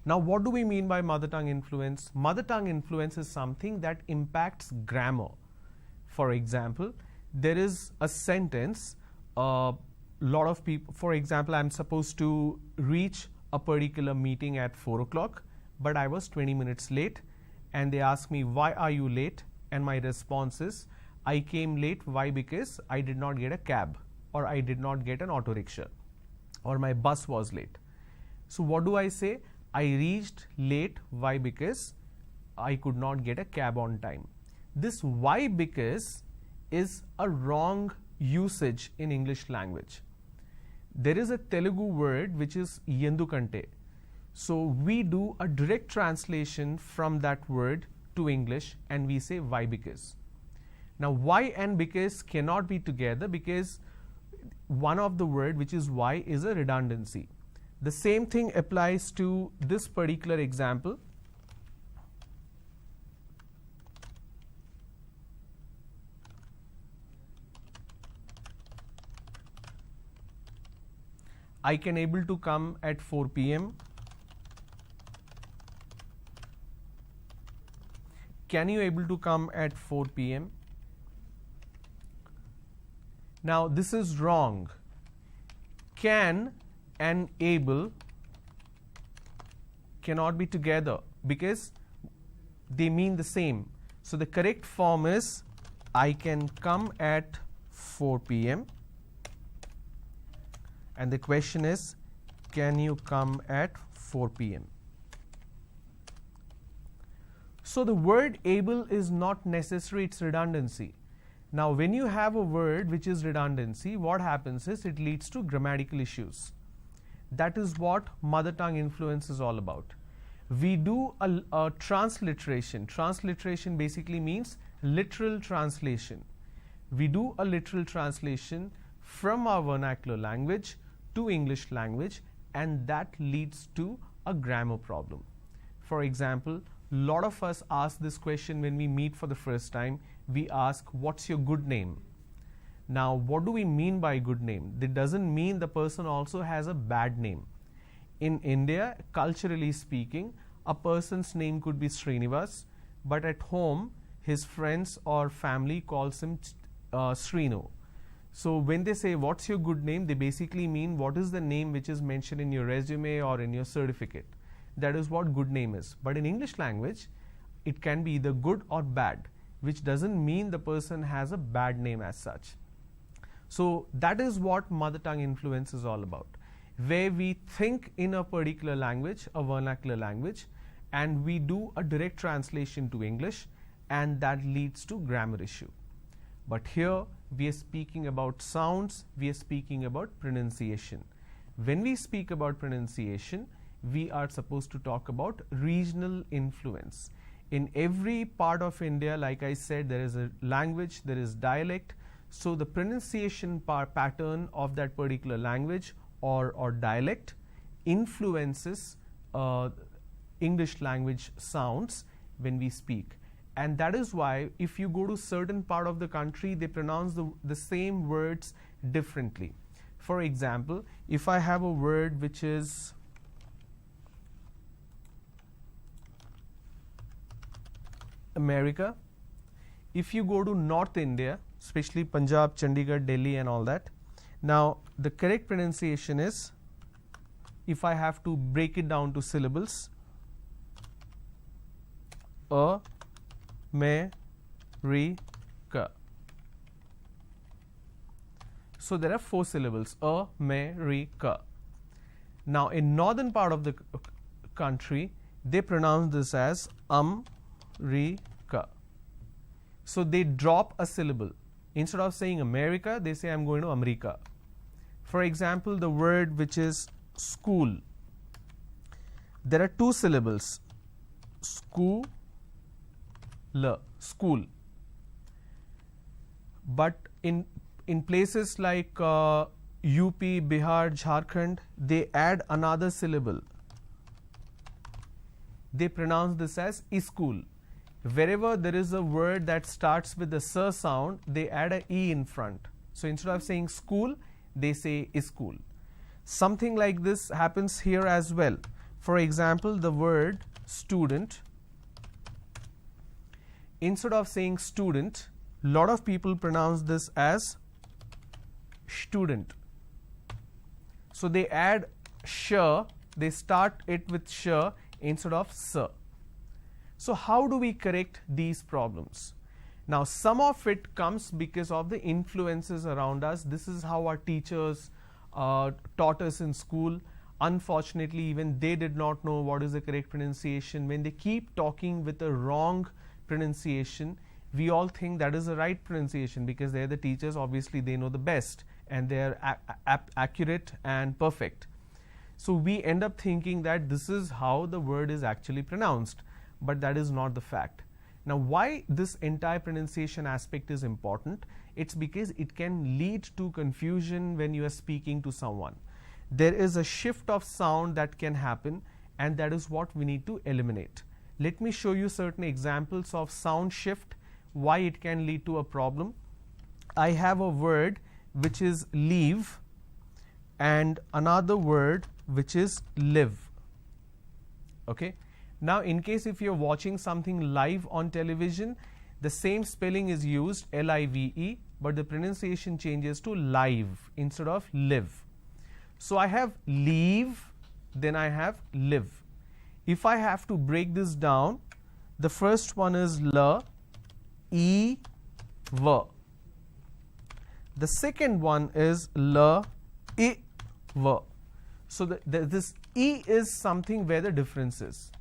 Now, what do we mean by mother tongue influence? Mother tongue influence is something that impacts grammar. For example, there is a sentence, lot of people, for example, I'm supposed to reach a particular meeting at 4 o'clock, but I was 20 minutes late, and they ask me, why are you late? And my response is, I came late. Why? Because I did not get a cab, or I did not get an auto rickshaw, or my bus was late. So what do I say? I reached late. Why? Because I could not get a cab on time. This why because is a wrong usage in English language. There is a Telugu word which is yendukante. So we do a direct translation from that word to English and we say why because. Now why and because cannot be together because one of the word which is why is a redundancy. The same thing applies to this particular example. I can able to come at 4 p.m. Can you able to come at 4 p.m.? Now this is wrong. Can and able cannot be together because they mean the same. So the correct form is I can come at 4 p.m. and the question is, can you come at 4 p.m.? So the word able is not necessary, it's redundancy. Now when you have a word which is redundancy, what happens is it leads to grammatical issues. That is what mother tongue influence is all about. We do a transliteration. Transliteration basically means literal translation. We do a literal translation from our vernacular language to English language, and that leads to a grammar problem. For example, a lot of us ask this question when we meet for the first time. We ask, what's your good name? Now, what do we mean by good name? That doesn't mean the person also has a bad name. In India, culturally speaking, a person's name could be Srinivas, but at home, his friends or family calls him Srinu. So when they say, what's your good name? They basically mean what is the name which is mentioned in your resume or in your certificate. That is what good name is. But in English language, it can be either good or bad, which doesn't mean the person has a bad name as such. So that is what mother tongue influence is all about, where we think in a particular language, a vernacular language, and we do a direct translation to English, and that leads to grammar issue. But here we are speaking about sounds, we are speaking about pronunciation. When we speak about pronunciation, we are supposed to talk about regional influence. In every part of India, like I said, there is a language, there is dialect. So the pronunciation pattern of that particular language or dialect influences English language sounds when we speak. And that is why if you go to certain part of the country, they pronounce the same words differently. For example, if I have a word which is America, if you go to North India, especially Punjab, Chandigarh, Delhi and all that, now the correct pronunciation is, if I have to break it down to syllables, America. So there are 4 syllables, America. Now in northern part of the country, they pronounce this as America. So they drop a syllable. Instead of saying America, they say I'm going to America. For example, the word which is school, there are 2 syllables, school. But in places like UP, Bihar, Jharkhand, they add another syllable. They pronounce this as school. Wherever there is a word that starts with the s sound, they add a e in front. So instead of saying school, they say school. Something like this happens here as well. For example, the word student, instead of saying student, lot of people pronounce this as student. So they add sh, they start it with sh instead of s. So how do we correct these problems? Now some of it comes because of the influences around us. This is how our teachers taught us in school. Unfortunately, even they did not know what is the correct pronunciation. When they keep talking with a wrong pronunciation, we all think that is the right pronunciation because they're the teachers, obviously they know the best and they're accurate and perfect. So we end up thinking that this is how the word is actually pronounced, but that is not the fact. Now why this entire pronunciation aspect is important? It's because it can lead to confusion when you are speaking to someone. There is a shift of sound that can happen, and that is what we need to eliminate. Let me show you certain examples of sound shift, why it can lead to a problem. I have a word which is leave and another word which is live. Okay. Now in case if you're watching something live on television, the same spelling is used, L-I-V-E, but the pronunciation changes to live instead of live. So I have leave, then I have live. If I have to break this down, the first one is L, E, V. The second one is L, I, V. So this E is something where the difference is.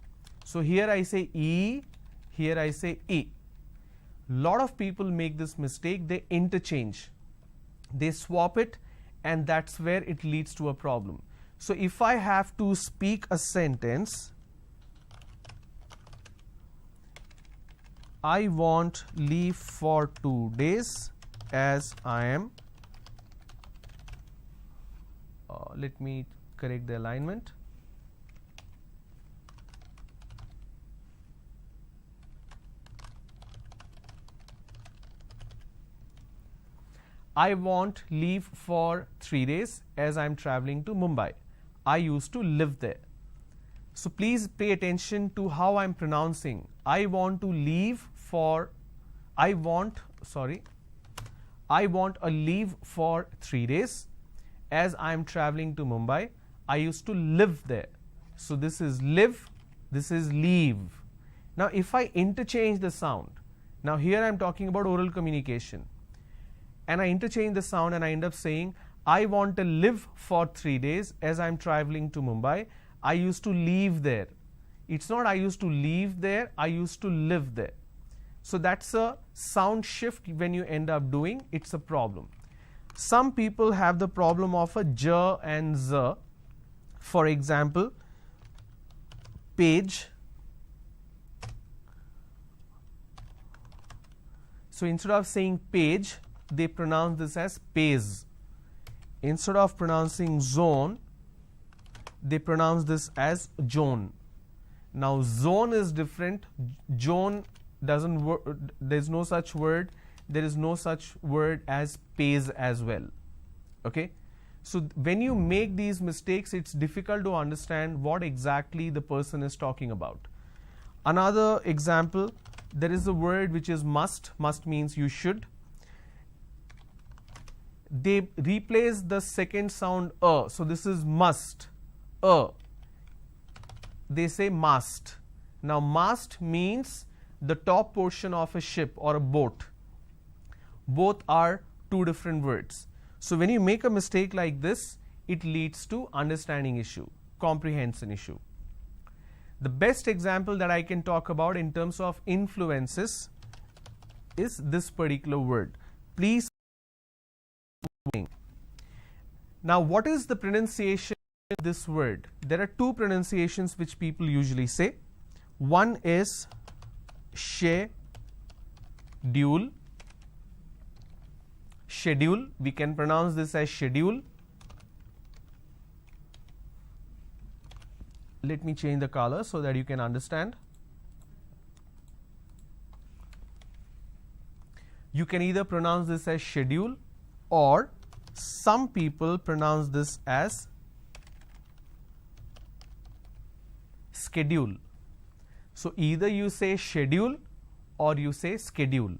So here I say E, here I say E. Lot of people make this mistake, they interchange, they swap it, and that's where it leads to a problem. So if I have to speak a sentence, I want leave for 2 days as I am, let me correct the alignment. I want leave for 3 days as I am traveling to Mumbai. I used to live there. So please pay attention to how I am pronouncing. I want to leave for, I want a leave for 3 days as I am traveling to Mumbai. I used to live there. So this is live, this is leave. Now if I interchange the sound, now here I am talking about oral communication, and I interchange the sound and I end up saying I want to live for 3 days as I am traveling to Mumbai. I used to leave there. It's not I used to leave there, I used to live there. So that's a sound shift when you end up doing, it's a problem. Some people have the problem of a j and z. For example, page. So instead of saying page, they pronounce this as pays. Instead of pronouncing zone, they pronounce this as zone. Now zone is different, zone doesn't work, there is no such word, there is no such word as pays as well. Okay, so when you make these mistakes, it's difficult to understand what exactly the person is talking about. Another example, there is a word which is must. Must means you should. They replace the second sound so this is must, they say mast. Now mast means the top portion of a ship or a boat. Both are two different words. So when you make a mistake like this, it leads to understanding issue, comprehension issue. The best example that I can talk about in terms of influences is this particular word. Please. Now what is the pronunciation of this word? There are two pronunciations which people usually say. One is schedule. Schedule, we can pronounce this as schedule. Let me change the color so that you can understand. You can either pronounce this as schedule, or some people pronounce this as schedule. So either you say schedule or you say schedule.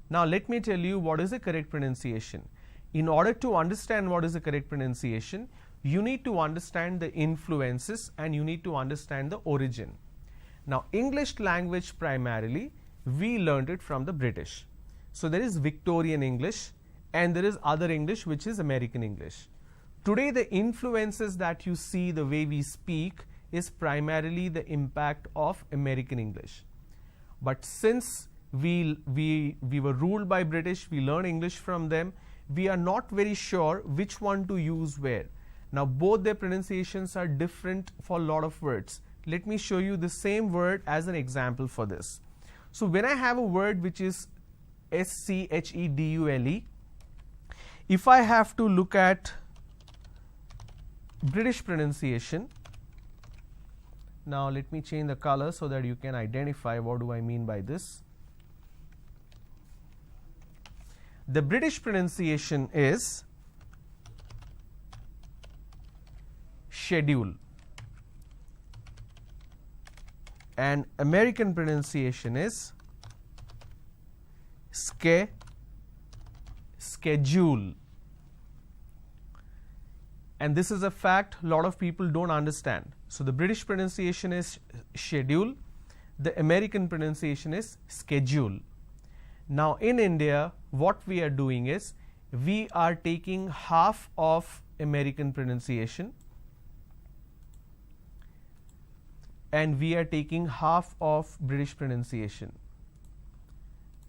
Now let me tell you what is the correct pronunciation. In order to understand what is the correct pronunciation, you need to understand the influences and you need to understand the origin. Now English language primarily we learned it from the British. So there is Victorian English and there is other English which is American English. Today the influences that you see, the way we speak, is primarily the impact of American English. But since we were ruled by British, we learn English from them, we are not very sure which one to use where. Now both their pronunciations are different for a lot of words. Let me show you the same word as an example for this. So when I have a word which is schedule, if I have to look at British pronunciation, now let me change the color so that you can identify what do I mean by this. The British pronunciation is schedule and American pronunciation is schedule. And this is a fact a lot of people don't understand. So the British pronunciation is schedule, the American pronunciation is schedule. Now in India, what we are doing is we are taking half of American pronunciation and we are taking half of British pronunciation,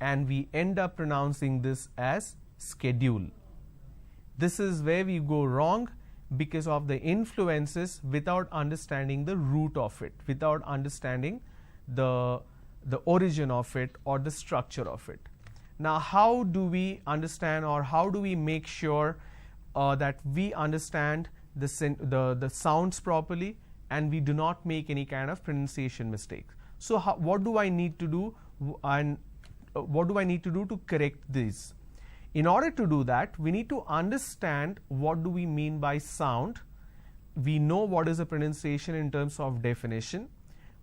and we end up pronouncing this as schedule. This is where we go wrong because of the influences without understanding the root of it, without understanding the origin of it or the structure of it. Now how do we understand or how do we make sure that we understand the sounds properly and we do not make any kind of pronunciation mistakes? So what do I need to do and what do I need to do to correct this? In order to do that, we need to understand what do we mean by sound. We know what is a pronunciation in terms of definition,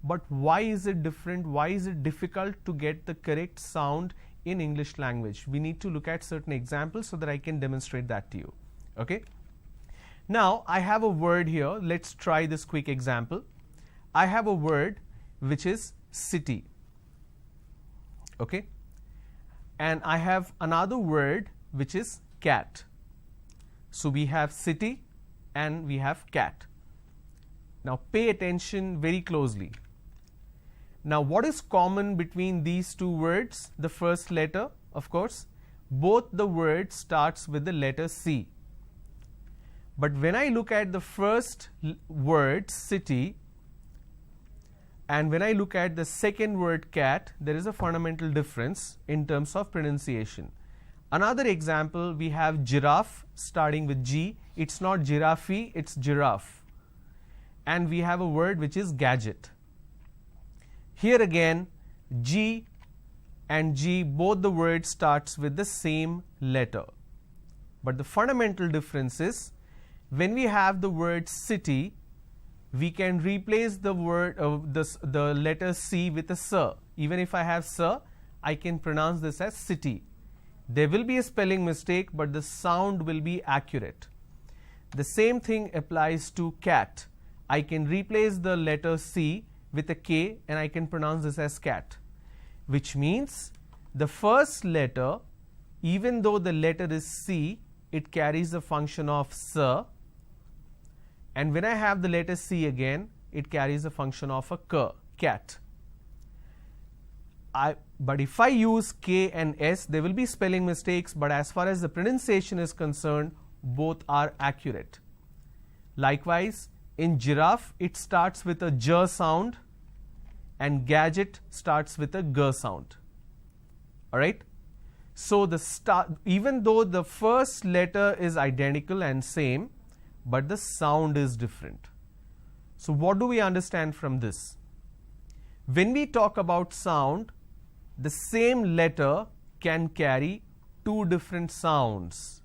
but why is it different? Why is it difficult to get the correct sound in English language? We need to look at certain examples so that I can demonstrate that to you. Okay. Now I have a word here. Let's try this quick example. I have a word which is city. Okay. And I have another word which is cat. So we have city and we have cat. Now pay attention very closely. Now what is common between these two words? The first letter, of course. Both the words starts with the letter C. But when I look at the first word city and when I look at the second word cat, there is a fundamental difference in terms of pronunciation. Another example, we have giraffe starting with G. It's not giraffe, it's giraffe. And we have a word which is gadget. Here again, G and G, both the words starts with the same letter. But the fundamental difference is when we have the word city, we can replace the word the letter C with a S. Even if I have S, I can pronounce this as city. There will be a spelling mistake, but the sound will be accurate. The same thing applies to cat. I can replace the letter C with a K and I can pronounce this as cat, which means the first letter, even though the letter is C, it carries the function of S. And when I have the letter C again, it carries a function of a K, cat. But if I use K and S, there will be spelling mistakes, but as far as the pronunciation is concerned, both are accurate. Likewise, in giraffe, it starts with a J sound and gadget starts with a G sound. Alright? So even though the first letter is identical and same, but the sound is different. So what do we understand from this? When we talk about sound, the same letter can carry two different sounds.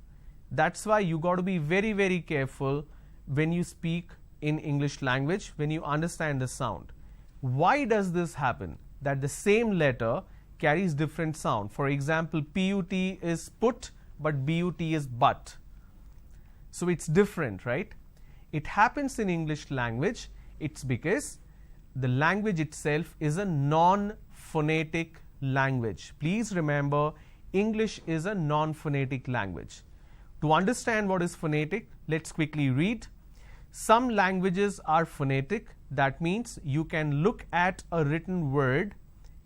That's why you got to be very, very careful when you speak in English language, when you understand the sound. Why does this happen? That the same letter carries different sound. For example, PUT is put, but BUT is but. So it's different, right? It happens in English language. It's because the language itself is a non-phonetic language. Please remember, English is a non-phonetic language. To understand what is phonetic, let's quickly read. Some languages are phonetic. That means you can look at a written word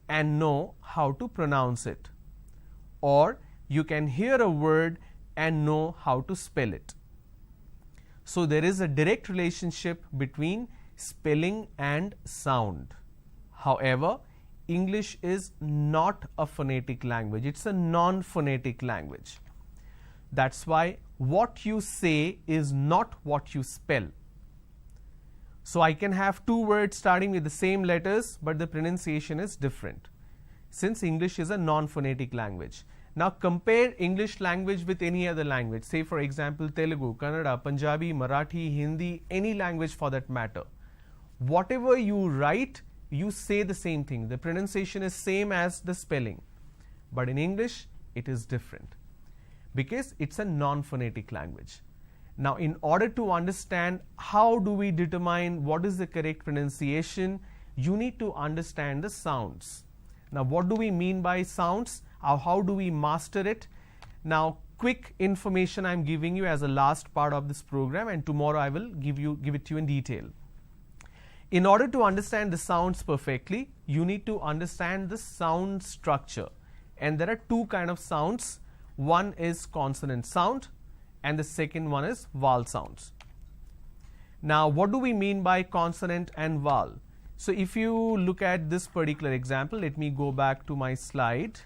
and know how to pronounce it. Or you can hear a word and know how to spell it. So there is a direct relationship between spelling and sound. However, English is not a phonetic language. It's a non-phonetic language. That's why what you say is not what you spell. So I can have two words starting with the same letters, but the pronunciation is different, since English is a non-phonetic language. Now compare English language with any other language. Say for example Telugu, Kannada, Punjabi, Marathi, Hindi, any language for that matter. Whatever you write, you say the same thing. The pronunciation is same as the spelling. But in English, it is different because it's a non-phonetic language. Now in order to understand how do we determine what is the correct pronunciation, you need to understand the sounds. Now what do we mean by sounds? How do we master it? Now quick information I am giving you as a last part of this program, and tomorrow I will give it to you in detail. In order to understand the sounds perfectly, you need to understand the sound structure. And there are two kinds of sounds. One is consonant sound and the second one is vowel sounds. Now what do we mean by consonant and vowel? So if you look at this particular example, let me go back to my slide.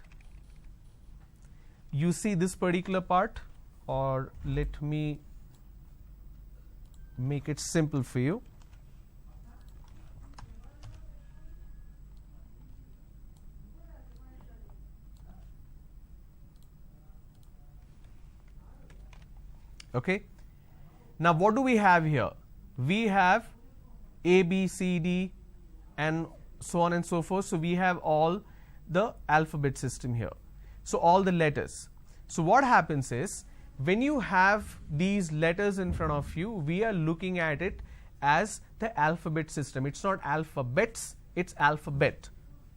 You see this particular part, or let me make it simple for you. Okay. Now what do we have here? We have A, B, C, D and so on and so forth. So we have all the alphabet system here. So all the letters. So what happens is, when you have these letters in front of you, we are looking at it as the alphabet system. It's not alphabets, it's alphabet.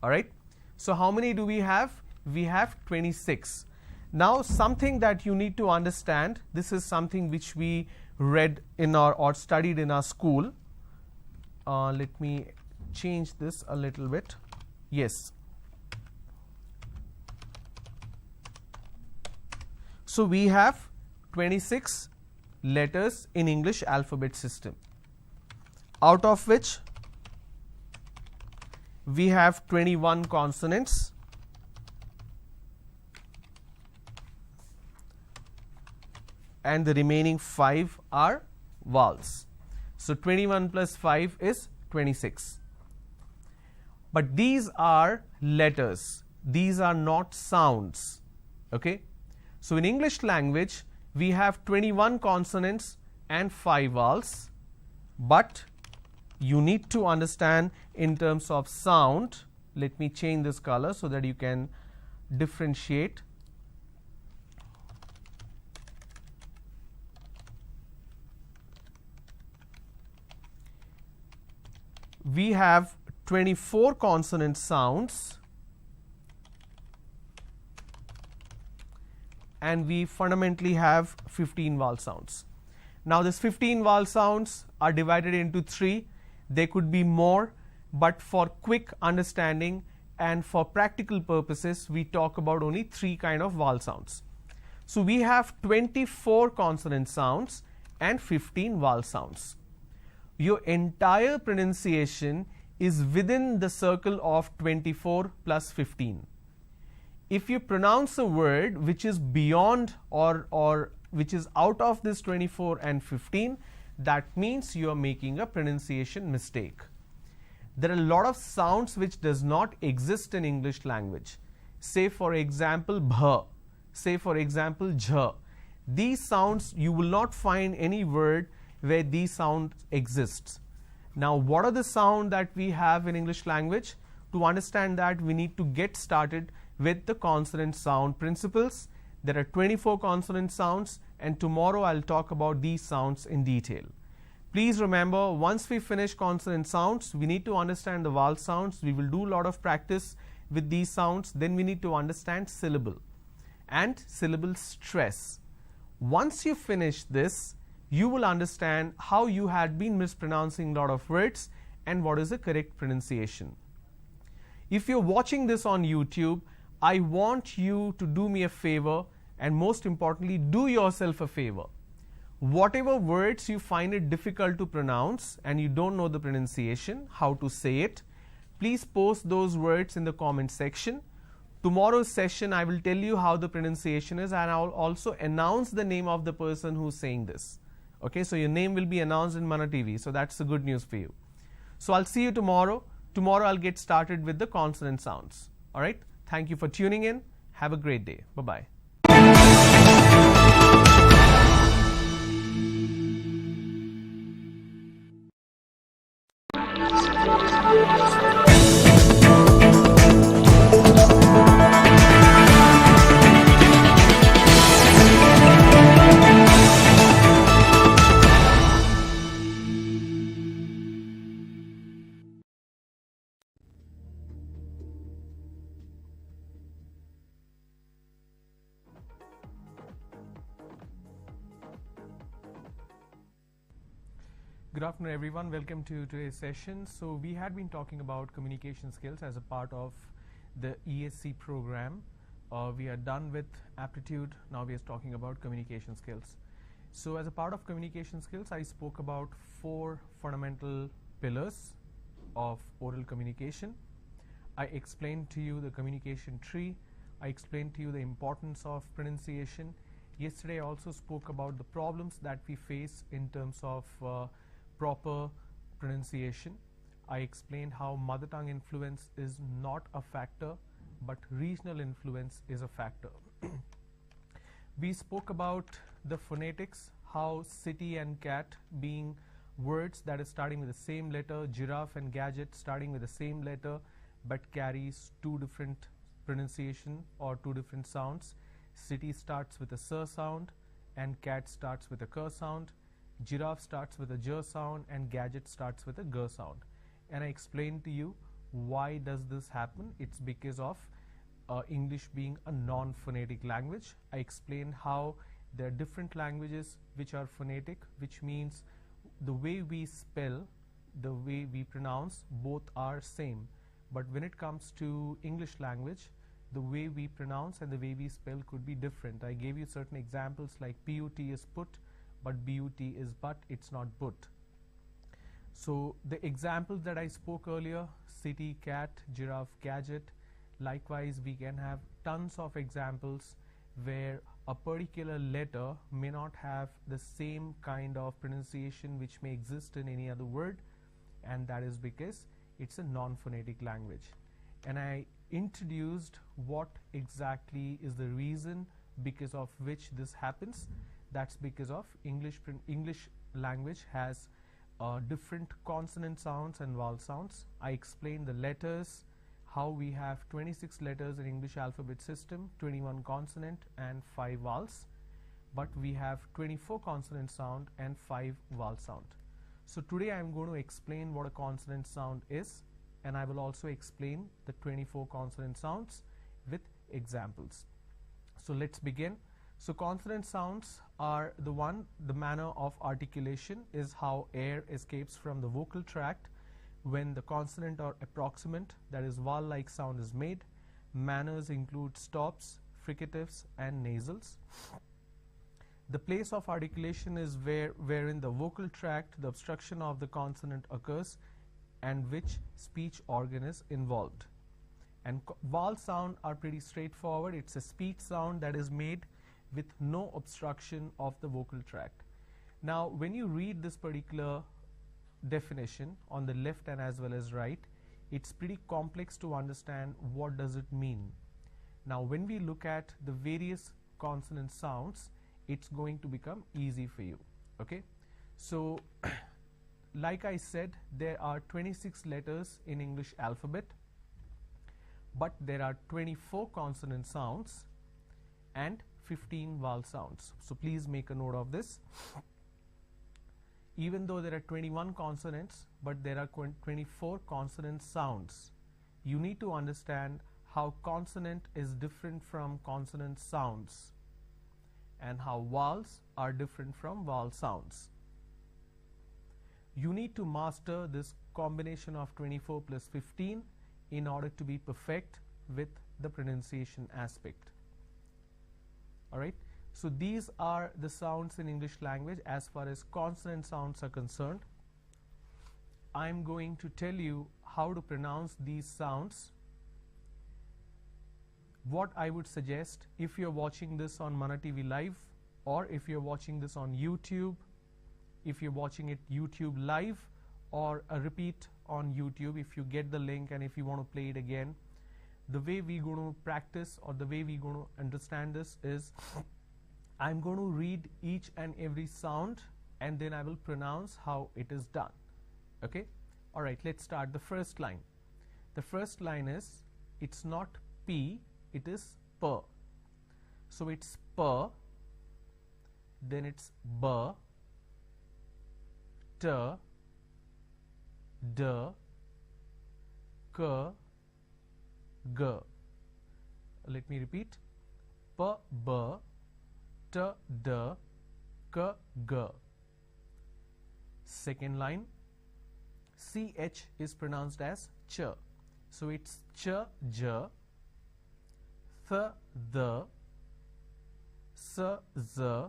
Alright. So how many do we have? We have 26. Now something that you need to understand, this is something which we read in our or studied in our school. Let me change this a little bit. Yes. So we have 26 letters in English alphabet system, out of which we have 21 consonants and the remaining 5 are vowels. So 21 plus 5 is 26. But these are letters, these are not sounds. Okay. So in English language, we have 21 consonants and 5 vowels, but you need to understand in terms of sound. Let me change this color so that you can differentiate. We have 24 consonant sounds and we fundamentally have 15 vowel sounds. Now this 15 vowel sounds are divided into 3. There could be more, but for quick understanding and for practical purposes, we talk about only 3 kind of vowel sounds. So we have 24 consonant sounds and 15 vowel sounds. Your entire pronunciation is within the circle of 24 plus 15. If you pronounce a word which is beyond or which is out of this 24 and 15, that means you are making a pronunciation mistake. There are a lot of sounds which does not exist in English language. Say for example bh, say for example jh. These sounds, you will not find any word where these sounds exists. Now, what are the sound that we have in English language? To understand that, we need to get started with the consonant sound principles. There are 24 consonant sounds, and tomorrow I'll talk about these sounds in detail. Please remember, once we finish consonant sounds, we need to understand the vowel sounds. We will do a lot of practice with these sounds. Then we need to understand syllable and syllable stress. Once you finish this, you will understand how you had been mispronouncing a lot of words and what is the correct pronunciation. If you're watching this on YouTube, I want you to do me a favor, and most importantly, do yourself a favor. Whatever words you find it difficult to pronounce and you don't know the pronunciation, how to say it, please post those words in the comment section. Tomorrow's session, I will tell you how the pronunciation is, and I will also announce the name of the person who's saying this. Okay, so your name will be announced in Mana TV, so that's the good news for you. So I'll see you tomorrow. Tomorrow I'll get started with the consonant sounds. All right, thank you for tuning in. Have a great day. Bye-bye. Good afternoon, everyone. Welcome to today's session. So we had been talking about communication skills as a part of the ESC program. We are done with aptitude. Now we are talking about communication skills. So as a part of communication skills, I spoke about 4 fundamental pillars of oral communication. I explained to you the communication tree. I explained to you the importance of pronunciation. Yesterday I also spoke about the problems that we face in terms of proper pronunciation. I explained how mother tongue influence is not a factor, but regional influence is a factor. We spoke about the phonetics, how city and cat being words that is starting with the same letter, giraffe and gadget starting with the same letter but carries 2 different pronunciation or 2 different sounds. City starts with a s sound and cat starts with a k sound. Giraffe starts with a j sound and gadget starts with a g sound. And I explained to you why does this happen. It's because of English being a non-phonetic language. I explained how there are different languages which are phonetic, which means the way we spell, the way we pronounce, both are same. But when it comes to English language, the way we pronounce and the way we spell could be different. I gave you certain examples like PUT is put, but BUT is but, it's not but. So the examples that I spoke earlier, city, cat, giraffe, gadget, likewise we can have tons of examples where a particular letter may not have the same kind of pronunciation which may exist in any other word, and that is because it's a non-phonetic language. And I introduced what exactly is the reason because of which this happens. That's because of English language has different consonant sounds and vowel sounds. I explained the letters, how we have 26 letters in English alphabet system, 21 consonant and 5 vowels, but we have 24 consonant sound and 5 vowel sound. So today I am going to explain what a consonant sound is, and I will also explain the 24 consonant sounds with examples. So let's begin. So consonant sounds are the manner of articulation is how air escapes from the vocal tract when the consonant or approximant, that is vowel-like sound, is made. Manners include stops, fricatives and nasals. The place of articulation is wherein the vocal tract, the obstruction of the consonant occurs and which speech organ is involved. And vowel sound are pretty straightforward. It's a speech sound that is made with no obstruction of the vocal tract. Now when you read this particular definition on the left and as well as right, it's pretty complex to understand what does it mean. Now when we look at the various consonant sounds, it's going to become easy for you. Okay, so like I said, there are 26 letters in English alphabet, but there are 24 consonant sounds and 15 vowel sounds. So please make a note of this. Even though there are 21 consonants, but there are 24 consonant sounds, you need to understand how consonant is different from consonant sounds and how vowels are different from vowel sounds. You need to master this combination of 24 plus 15 in order to be perfect with the pronunciation aspect. Alright, so these are the sounds in English language as far as consonant sounds are concerned. I am going to tell you how to pronounce these sounds. What I would suggest, if you're watching this on Mana TV Live, or if you're watching this on YouTube, if you're watching it YouTube Live or a repeat on YouTube, if you get the link and if you want to play it again, the way we're going to practice or the way we're going to understand this is I'm going to read each and every sound and then I will pronounce how it is done. Okay? Alright, let's start the first line. The first line is, it's not P, it is P. So it's P, then it's B, T, D, K, G. Let me repeat. P, B, T, D, K, G. Second line, CH is pronounced as Ch. So it's Ch, J, Th, The, S, Z,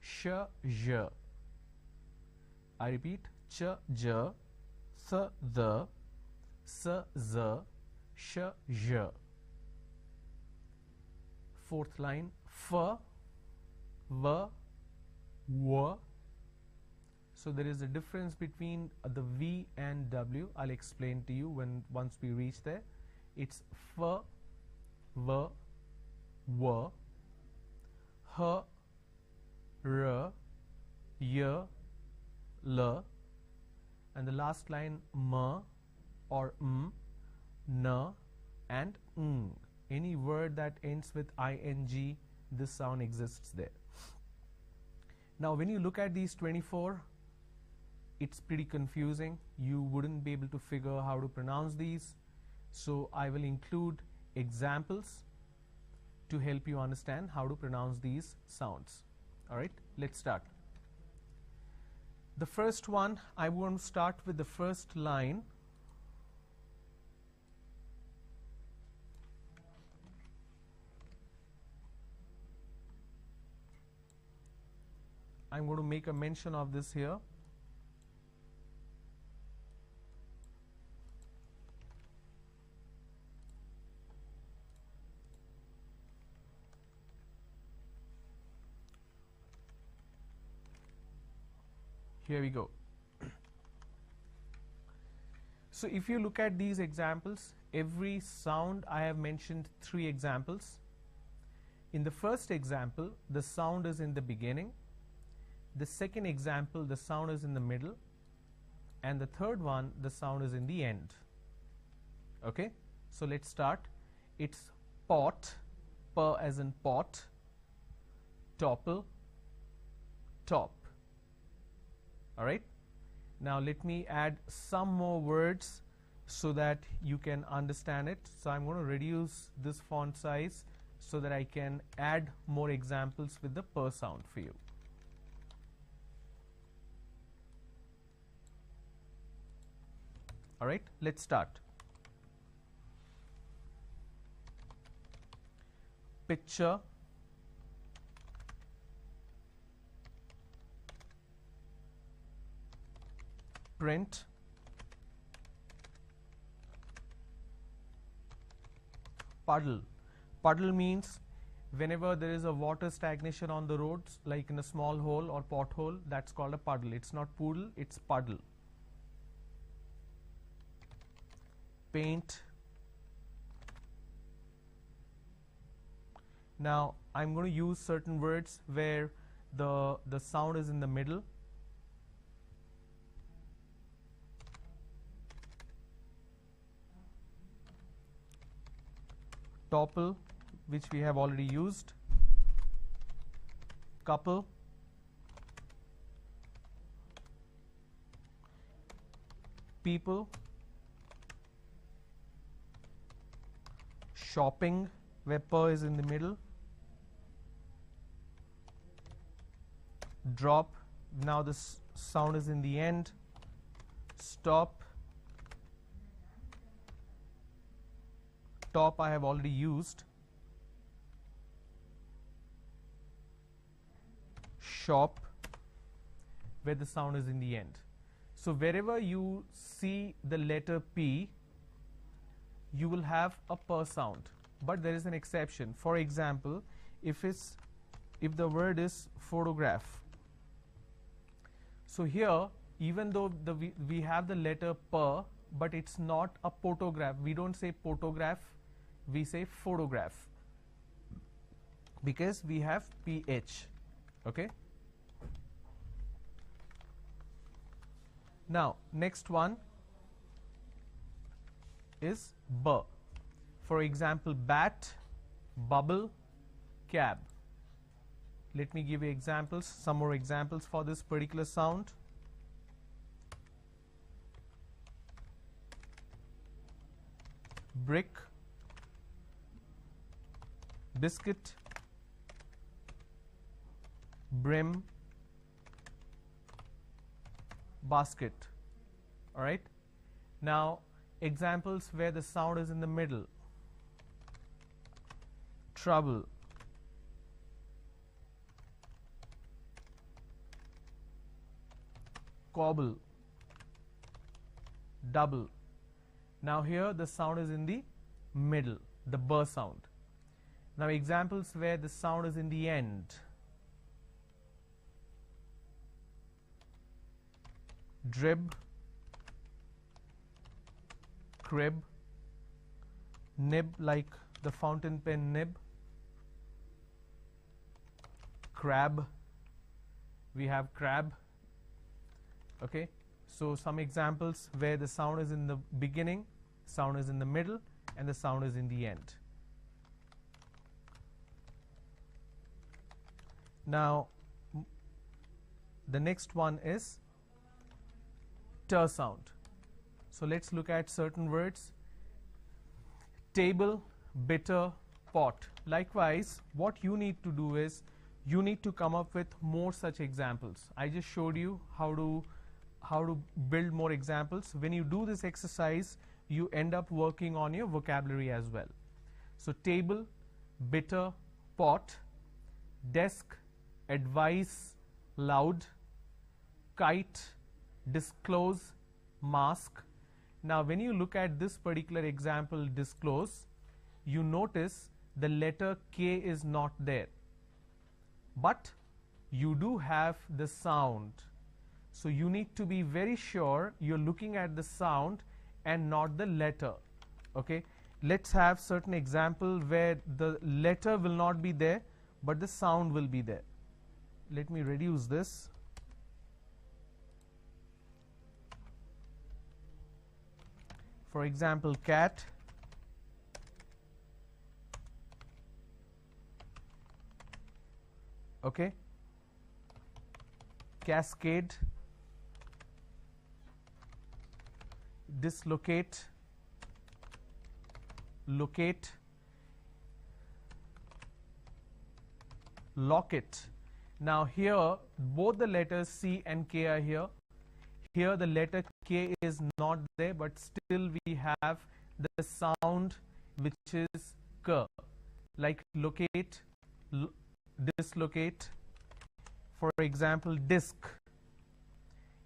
Sh, J. I repeat, Ch, J, Th, The, S, Z, Sh, J. Fourth line, F, V, W. So there is a difference between the V and W. I'll explain to you once we reach there. It's F, V, W, H, R, Y, L, and the last line M or M, N, and Ng. Any word that ends with ing, this sound exists there. Now when you look at these 24, it's pretty confusing. You wouldn't be able to figure how to pronounce these. So I will include examples to help you understand how to pronounce these sounds. Alright, let's start. The first one, I want to start with the first line. I'm going to make a mention of this here. Here we go. So if you look at these examples, every sound I have mentioned 3 examples. In the first example, the sound is in the beginning. The second example, the sound is in the middle. And the third one, the sound is in the end. Okay? So let's start. It's pot, P as in pot, topple, top. Alright, now let me add some more words so that you can understand it. So I'm going to reduce this font size so that I can add more examples with the P sound for you. Alright, let's start. Picture, print, puddle. Puddle means whenever there is a water stagnation on the roads, like in a small hole or pothole, that's called a puddle. It's not poodle, it's puddle. Paint. Now I'm going to use certain words where the sound is in the middle. topple, which we have already used, couple, people, shopping, where per is in the middle, drop, now this sound is in the end, stop, top I have already used, shop, where the sound is in the end. So wherever you see the letter P, you will have a per sound, but there is an exception. For example, if the word is photograph, so here even though we have the letter per, but it's not a photograph. We don't say photograph, we say photograph, because we have PH. Okay. Now next one is B. For example, bat, bubble, cab. Let me give you examples, some more examples for this particular sound. Brick, biscuit, brim, basket. All right. Now examples where the sound is in the middle: trouble, cobble, double. Now here the sound is in the middle, the B sound. Now examples where the sound is in the end: drib, crib, nib, like the fountain pen nib, crab, we have crab. Okay, so some examples where the sound is in the beginning, sound is in the middle, and the sound is in the end. Now the next one is T sound. So let's look at certain words: table, bitter, pot. Likewise, what you need to do is you need to come up with more such examples. I just showed you how to build more examples. When you do this exercise, you end up working on your vocabulary as well. So table, bitter, pot, desk, advice, loud, kite, disclose, mask. Now when you look at this particular example, disclose, you notice the letter K is not there, but you do have the sound. So you need to be very sure you're looking at the sound and not the letter. Okay, let's have certain example where the letter will not be there, but the sound will be there. Let me reduce this. For example, cat, okay, cascade, dislocate, locate, locket. Now here both the letters C and K are here. Here the letter K is not there, but still we have the sound which is K, like locate, dislocate. For example, disc.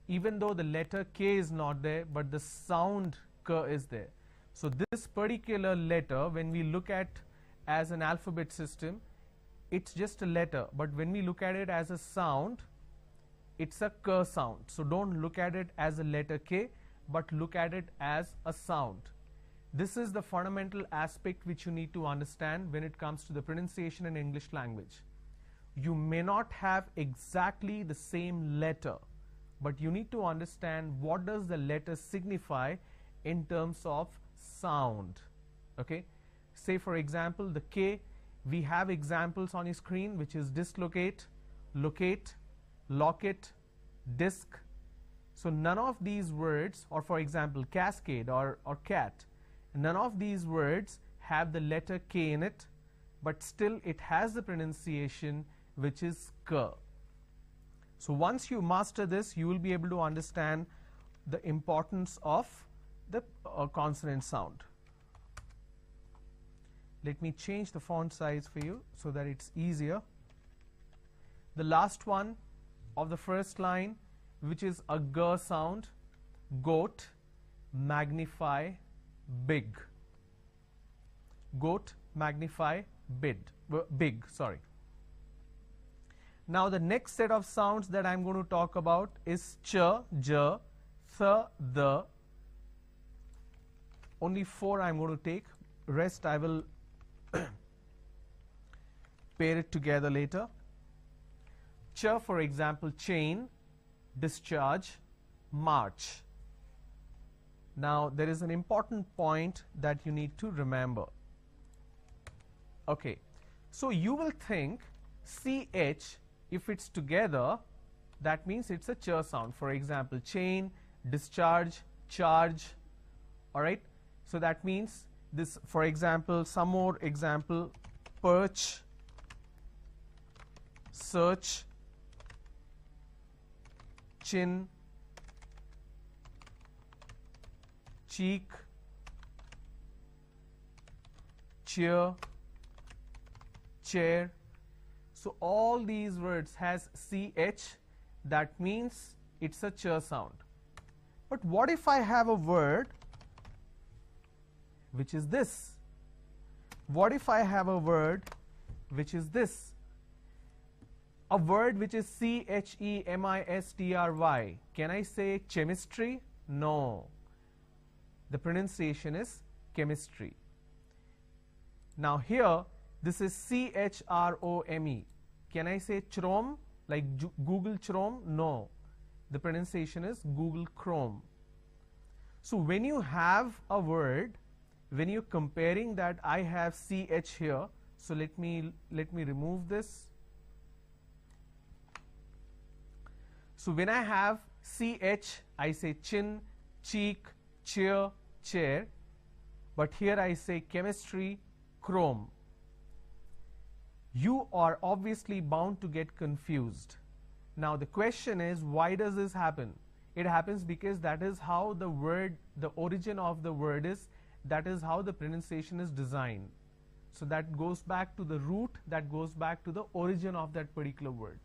Even though the letter K is not there, but the sound K is there. So this particular letter, when we look at as an alphabet system, it's just a letter, but when we look at it as a sound, it's a K sound. So don't look at it as a letter K, but look at it as a sound. This is the fundamental aspect which you need to understand when it comes to the pronunciation in English language. You may not have exactly the same letter, but you need to understand what does the letter signify in terms of sound. Okay, say for example the K, we have examples on your screen, which is dislocate, locate, locket, disk. So none of these words, or for example cascade or cat, none of these words have the letter K in it, but still it has the pronunciation which is K. So once you master this, you will be able to understand the importance of the consonant sound. Let me change the font size for you so that it's easier. The last one of the first line, which is a G sound, goat, magnify, big. Goat, magnify, big, sorry. Now the next set of sounds that I'm going to talk about is ch, j, th, the. Only 4 I'm going to take, rest I will pair it together later. Ch, for example, chain, discharge, march. Now there is an important point that you need to remember. Okay, so you will think CH, if it's together, that means it's a ch sound. For example, chain, discharge, charge. All right, so that means this, for example, some more example, perch, search, chin, cheek, cheer, chair. So all these words has CH, that means it's a ch sound. But what if I have a word which is this? What if I have a word which is this? A word which is CHEMISTRY. Can I say chemistry? No. The pronunciation is chemistry. Now here, this is CHROME. Can I say Chrome, like Google Chrome? No. The pronunciation is Google Chrome. So when you have a word, when you're comparing that, I have CH here. So let me remove this. So when I have CH, I say chin, cheek, cheer, chair. But here I say chemistry, chrome. You are obviously bound to get confused. Now the question is, why does this happen? It happens because that is how the word, the origin of the word is, that is how the pronunciation is designed. So that goes back to the root, that goes back to the origin of that particular word.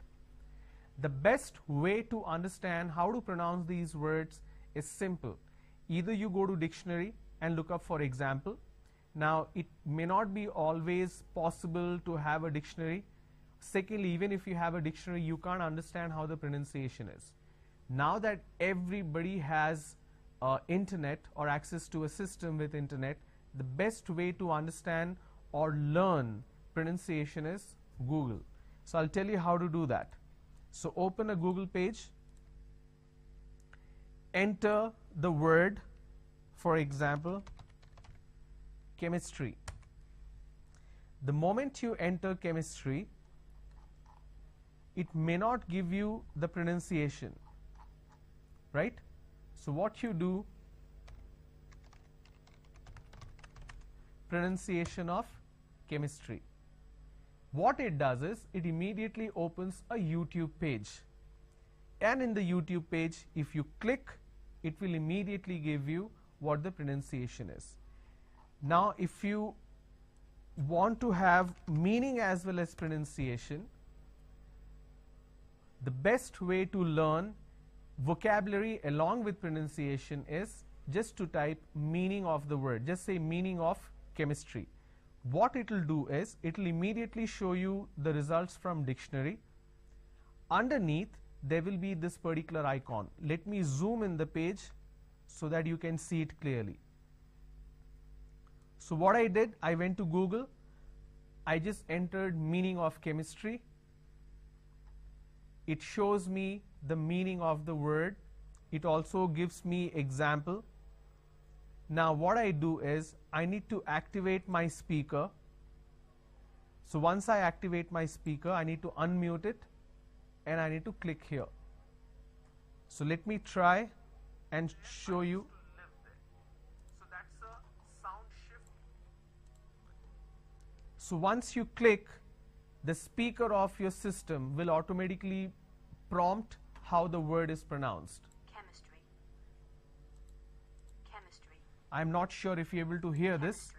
The best way to understand how to pronounce these words is simple. Either you go to dictionary and look up for example. Now it may not be always possible to have a dictionary. Secondly, even if you have a dictionary, you can't understand how the pronunciation is. Now that everybody has internet or access to a system with internet, the best way to understand or learn pronunciation is Google. So I'll tell you how to do that. So open a Google page, enter the word, for example, chemistry. The moment you enter chemistry, it may not give you the pronunciation, right? So what you do, pronunciation of chemistry. What it does is, it immediately opens a YouTube page. And in the YouTube page, if you click, it will immediately give you what the pronunciation is. Now, if you want to have meaning as well as pronunciation, the best way to learn vocabulary along with pronunciation is just to type meaning of the word. Just say meaning of chemistry. What it will do is, it will immediately show you the results from dictionary. Underneath, there will be this particular icon. Let me zoom in the page so that you can see it clearly. So what I did, I went to Google, I just entered meaning of chemistry. It shows me the meaning of the word. It also gives me example. Now what I do is I need to activate my speaker. So once I activate my speaker, I need to unmute it and I need to click here. So let me try and show you. So that's a sound shift. So once you click, the speaker of your system will automatically prompt how the word is pronounced. Chemistry. Chemistry. I'm not sure if you're able to hear this,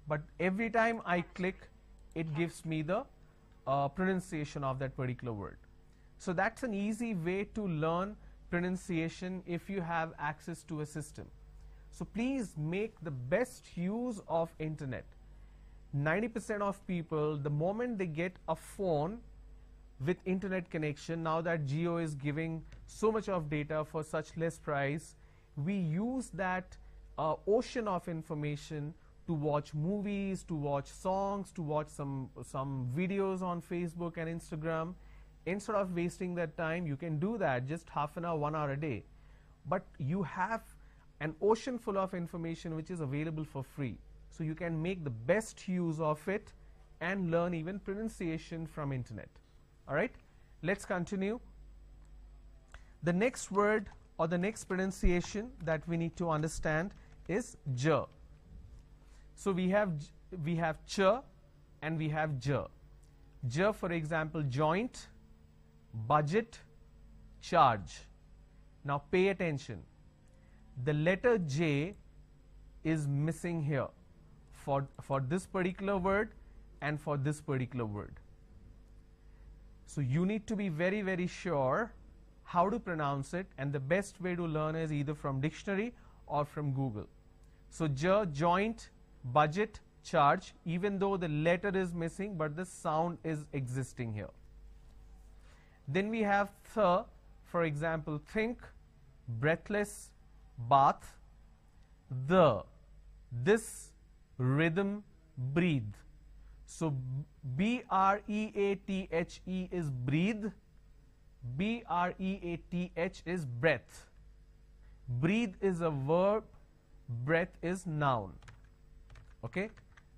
but every time I click, it gives me the pronunciation of that particular word. So that's an easy way to learn pronunciation if you have access to a system. So please make the best use of internet. 90% of people, the moment they get a phone with internet connection, now that Jio is giving so much of data for such less price, we use that ocean of information to watch movies, to watch songs, to watch some videos on Facebook and Instagram. Instead of wasting that time, you can do that just half an hour, 1 hour a day. But you have an ocean full of information which is available for free. So you can make the best use of it and learn even pronunciation from internet. All right, let's continue. The next word or the next pronunciation that we need to understand is j. So we have ch and we have j. J, for example, joint, budget, charge. Now pay attention. The letter J is missing here for this particular word and for this particular word. So you need to be very, very sure how to pronounce it, and the best way to learn is either from dictionary or from Google. So j, joint, budget, charge, even though the letter is missing, but the sound is existing here. Then we have th, for example, think, breathless, bath, the, this, rhythm, breathe. So B-R-E-A-T-H-E is breathe, B-R-E-A-T-H is breath. Breathe is a verb, breath is noun. Okay,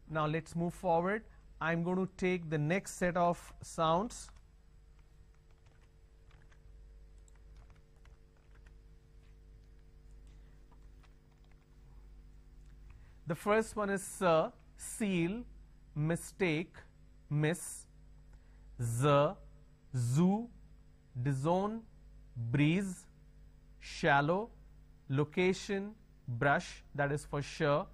now let's move forward. I'm going to take the next set of sounds. The first one is seal, mistake, miss, z, zoo, disown, breeze, shallow, location, brush, that is for sure,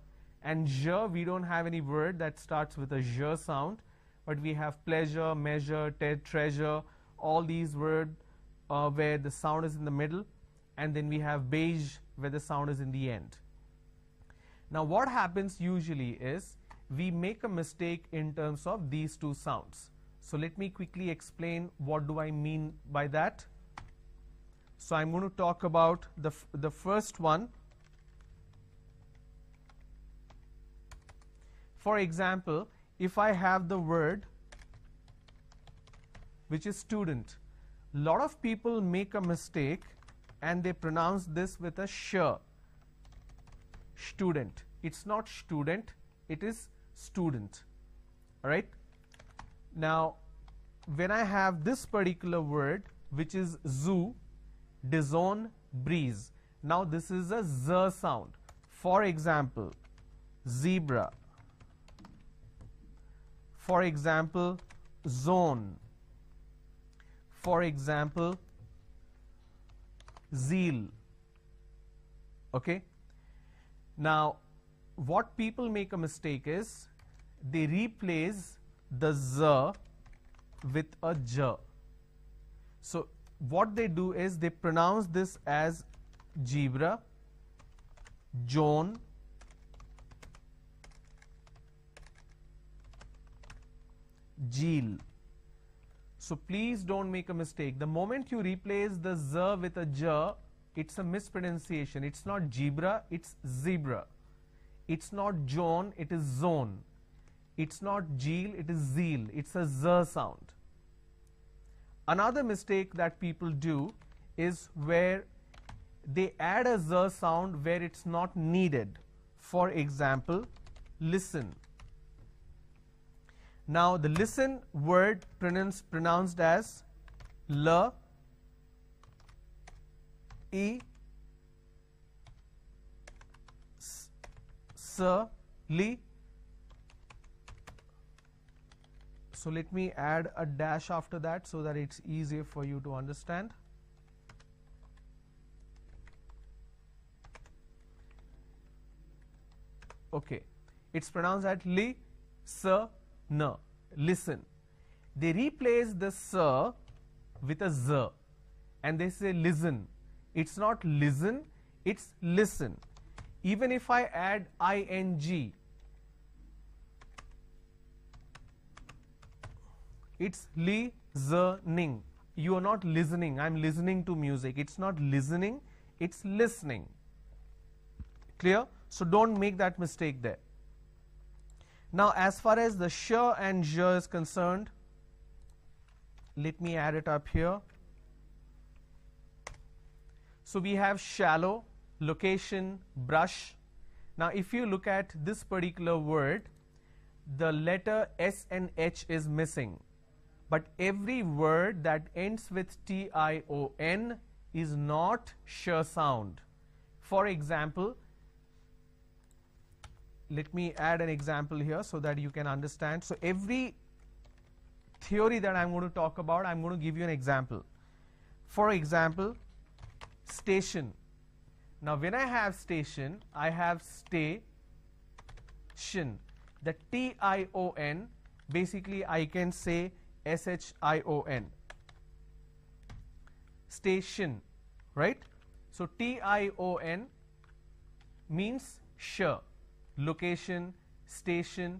and je, we don't have any word that starts with a je sound, but we have pleasure, measure, treasure, all these words where the sound is in the middle, and then we have beige where the sound is in the end. Now what happens usually is we make a mistake in terms of these two sounds. So let me quickly explain what do I mean by that. So I'm going to talk about the first one. For example, if I have the word which is student, a lot of people make a mistake and they pronounce this with a sh. Student. It's not student, it is student. All right. Now when I have this particular word which is zoo, disown, breeze, now this is a z sound. For example, zebra, for example, zone, for example, zeal. Okay. Now what people make a mistake is they replace the z with a j. So what they do is they pronounce this as zebra, John, Jeel. So please don't make a mistake. The moment you replace the z with a j, it's a mispronunciation. It's not zebra, it's zebra. It's not John, it is zone. It's not Jeel, it is zeal. It's a z sound. Another mistake that people do is where they add a z sound where it's not needed. For example, listen. Now the listen word pronounced as L, E, S, Li. So let me add a dash after that so that it's easier for you to understand. Okay, it's pronounced as li, s, n. Listen. They replace the s with a z and they say listen. It's not listen, it's listen. Even if I add ing, it's listening. You are not listening. I'm listening to music. It's not listening, it's listening. Clear? So don't make that mistake there. Now as far as the sh and j is concerned, let me add it up here. So we have shallow, location, brush. Now if you look at this particular word, the letter S and H is missing. But every word that ends with tion is not sh sound. For example, let me add an example here so that you can understand. So every theory that I'm going to talk about, I'm going to give you an example. For example, station. Now when I have station, I have station. The tion, basically I can say shion. Station, right? So tion means sh. Location, station.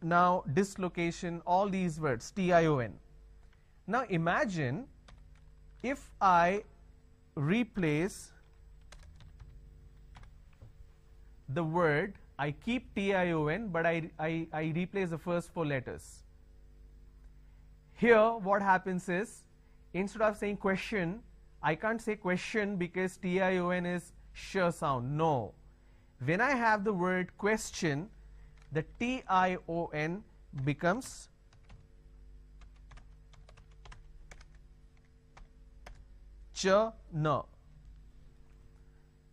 Now dislocation, all these words, tion. Now imagine if I replace the word, I keep tion but I replace the first four letters. Here what happens is, instead of saying question, I can't say question because tion is sh sound. No. When I have the word question, the tion becomes ch, n.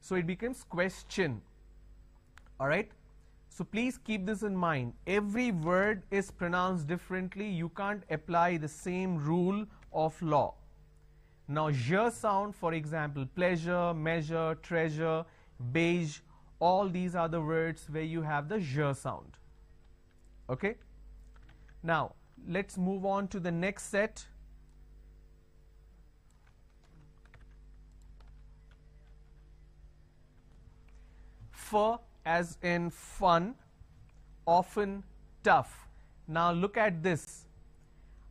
So it becomes question. Alright. So please keep this in mind. Every word is pronounced differently. You can't apply the same rule of law. Now j sound, for example, pleasure, measure, treasure, beige, all these are the words where you have the j sound. Okay. Now let's move on to the next set. F as in fun, often, tough. Now look at this.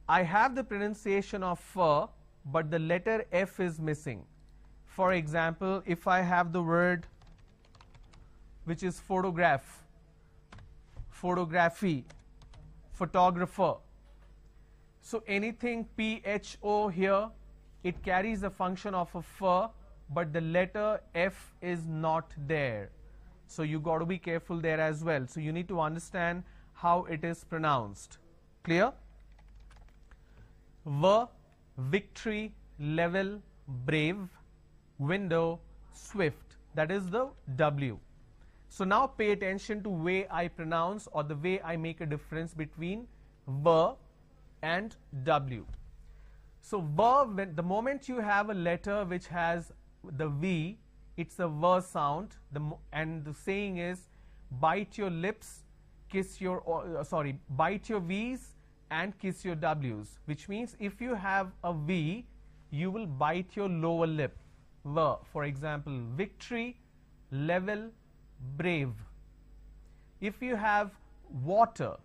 I have the pronunciation of f, but the letter f is missing. For example, if I have the word which is photograph, photography, photographer. So anything pho here, it carries the function of a f, but the letter f is not there. So you got to be careful there as well. So you need to understand how it is pronounced. Clear? V, victory, level, brave, window, swift. That is the W. So now pay attention to way I pronounce or the way I make a difference between V and W. So V, the moment you have a letter which has the V, it's a V sound, and the saying is bite your lips, kiss your, bite your V's and kiss your W's, which means if you have a V, you will bite your lower lip. V, for example, victory, level, brave. If you have water,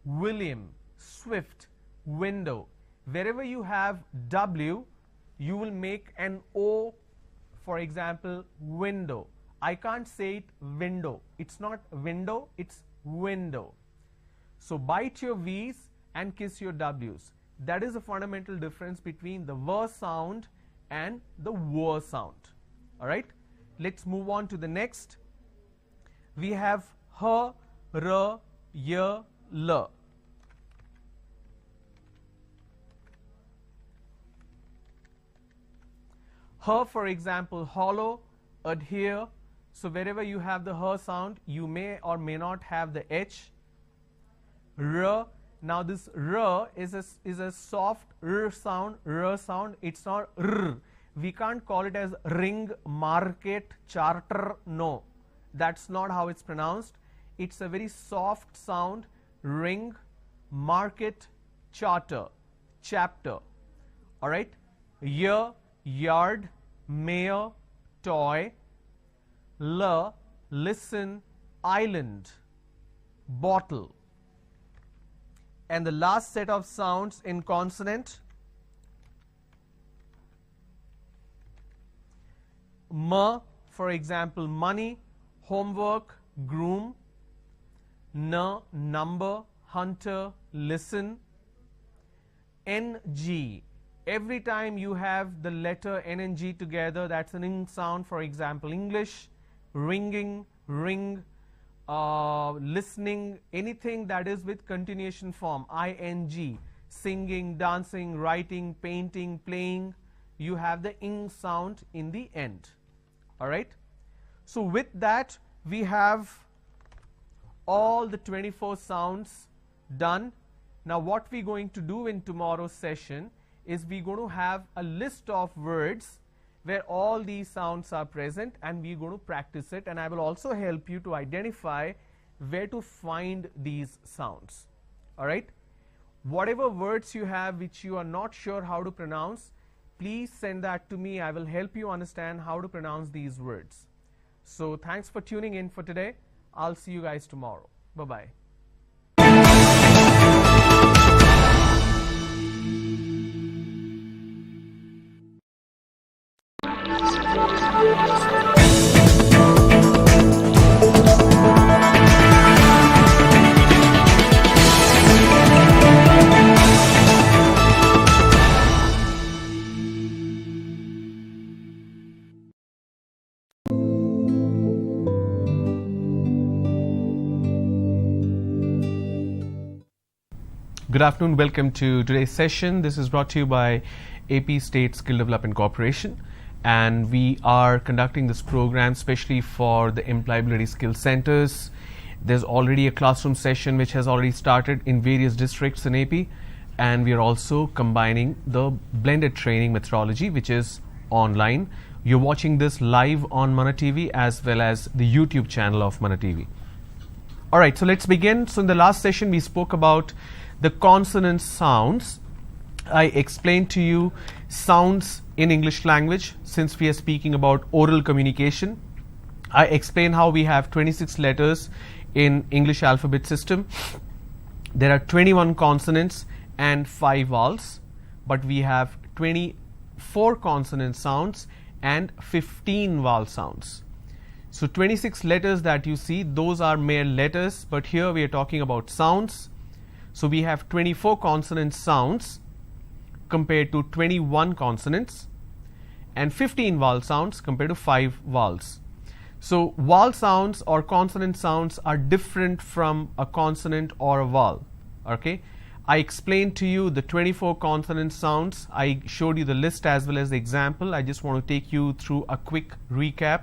William, swift, window, wherever you have W, you will make an O. For example, window. I can't say it window. It's not window, it's window. So bite your V's and kiss your W's. That is a fundamental difference between the V sound and the W sound. Alright, let's move on to the next. we have h, r, y, l. H, for example, hollow, adhere. So wherever you have the h sound, you may or may not have the h. R, now this r is a soft r sound, it's not r. We can't call it as ring, market, charter, no. That's not how it's pronounced. It's a very soft sound, ring, market, charter, chapter. Alright? Year, yard, mayor, toy. L, listen, island, bottle. And the last set of sounds in consonant, M, for example, money, homework, groom. N, number, hunter, listen. NG, every time you have the letter N and G together, that's an ing sound. For example, English, ringing, ring, listening, anything that is with continuation form, ing, singing, dancing, writing, painting, playing, you have the ing sound in the end. Alright? So with that, we have all the 24 sounds done. Now what we're going to do in tomorrow's session is we're going to have a list of words where all these sounds are present, and we're going to practice it, and I will also help you to identify where to find these sounds. Alright? Whatever words you have which you are not sure how to pronounce, please send that to me. I will help you understand how to pronounce these words. So thanks for tuning in for today. I'll see you guys tomorrow. Bye-bye. Good afternoon, welcome to today's session. This is brought to you by AP State Skill Development Corporation, and we are conducting this program especially for the employability skill centers. There's already a classroom session which has already started in various districts in AP, and we are also combining the blended training methodology which is online. You're watching this live on Mana TV as well as the YouTube channel of Mana TV. Alright, so let's begin. So in the last session we spoke about the consonant sounds. I explained to you sounds in English language since we are speaking about oral communication. I explained how we have 26 letters in English alphabet system. There are 21 consonants and 5 vowels, but we have 24 consonant sounds and 15 vowel sounds. So 26 letters that you see, those are mere letters, but here we are talking about sounds. So we have 24 consonant sounds compared to 21 consonants, and 15 vowel sounds compared to 5 vowels. So vowel sounds or consonant sounds are different from a consonant or a vowel. Okay, I explained to you the 24 consonant sounds. I showed you the list as well as the example. I just want to take you through a quick recap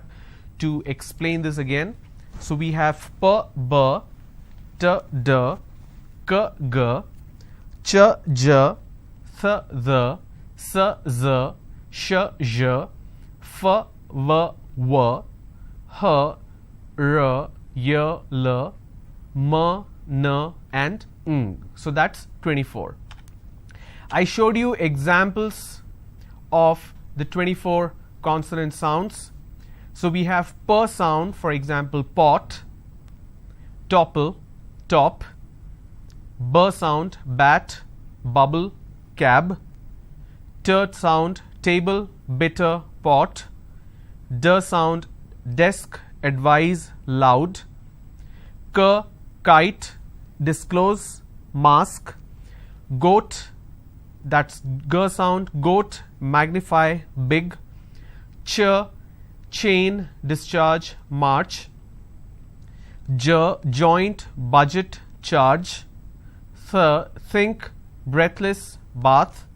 to explain this again. So we have p, b, t, d, k, g, ch, j, th, th, s, z, sh, zh, f, v, w, h, r, y, l, m, n, and ng. So that's 24. I showed you examples of the 24 consonant sounds. So we have p sound, for example, pot, topple, top. B sound, bat, bubble, cab. T sound, table, bitter, pot. D sound, desk, advise, loud. K, kite, disclose, mask. Goat, that's G sound, goat, magnify, big. Ch, chain, discharge, march. joint, budget, charge. Think, breathless, bath.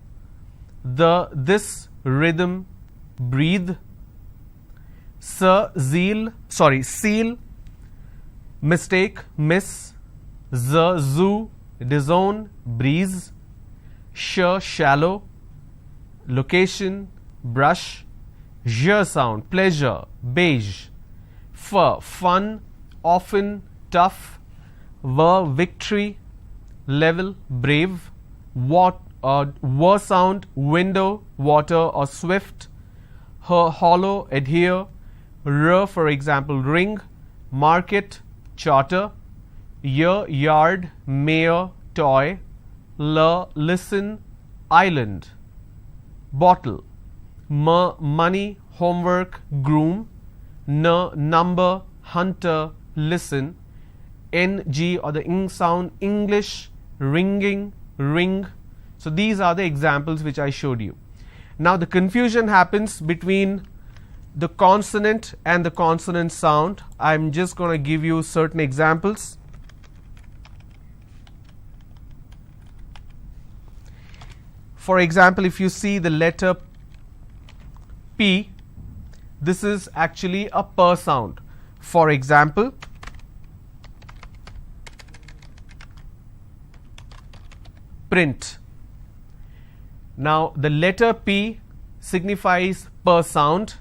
This, rhythm, breathe. Seal, mistake, miss. Zoo, disown, breeze. Shallow, location, brush. Sound, pleasure, beige. Fun, often, tough. Victory, level, brave. Sound, window, water or swift. Hollow, adhere. For example, ring. Market, charter. Yard, mare, toy. Listen, island. Bottle, money, homework, groom. Number, hunter, listen. Ng or the ing sound, English, ringing, ring. So these are the examples which I showed you. Now the confusion happens between the consonant and the consonant sound. I'm just going to give you certain examples. For example, if you see the letter P, this is actually a per sound. For example, print. Now the letter P signifies per sound,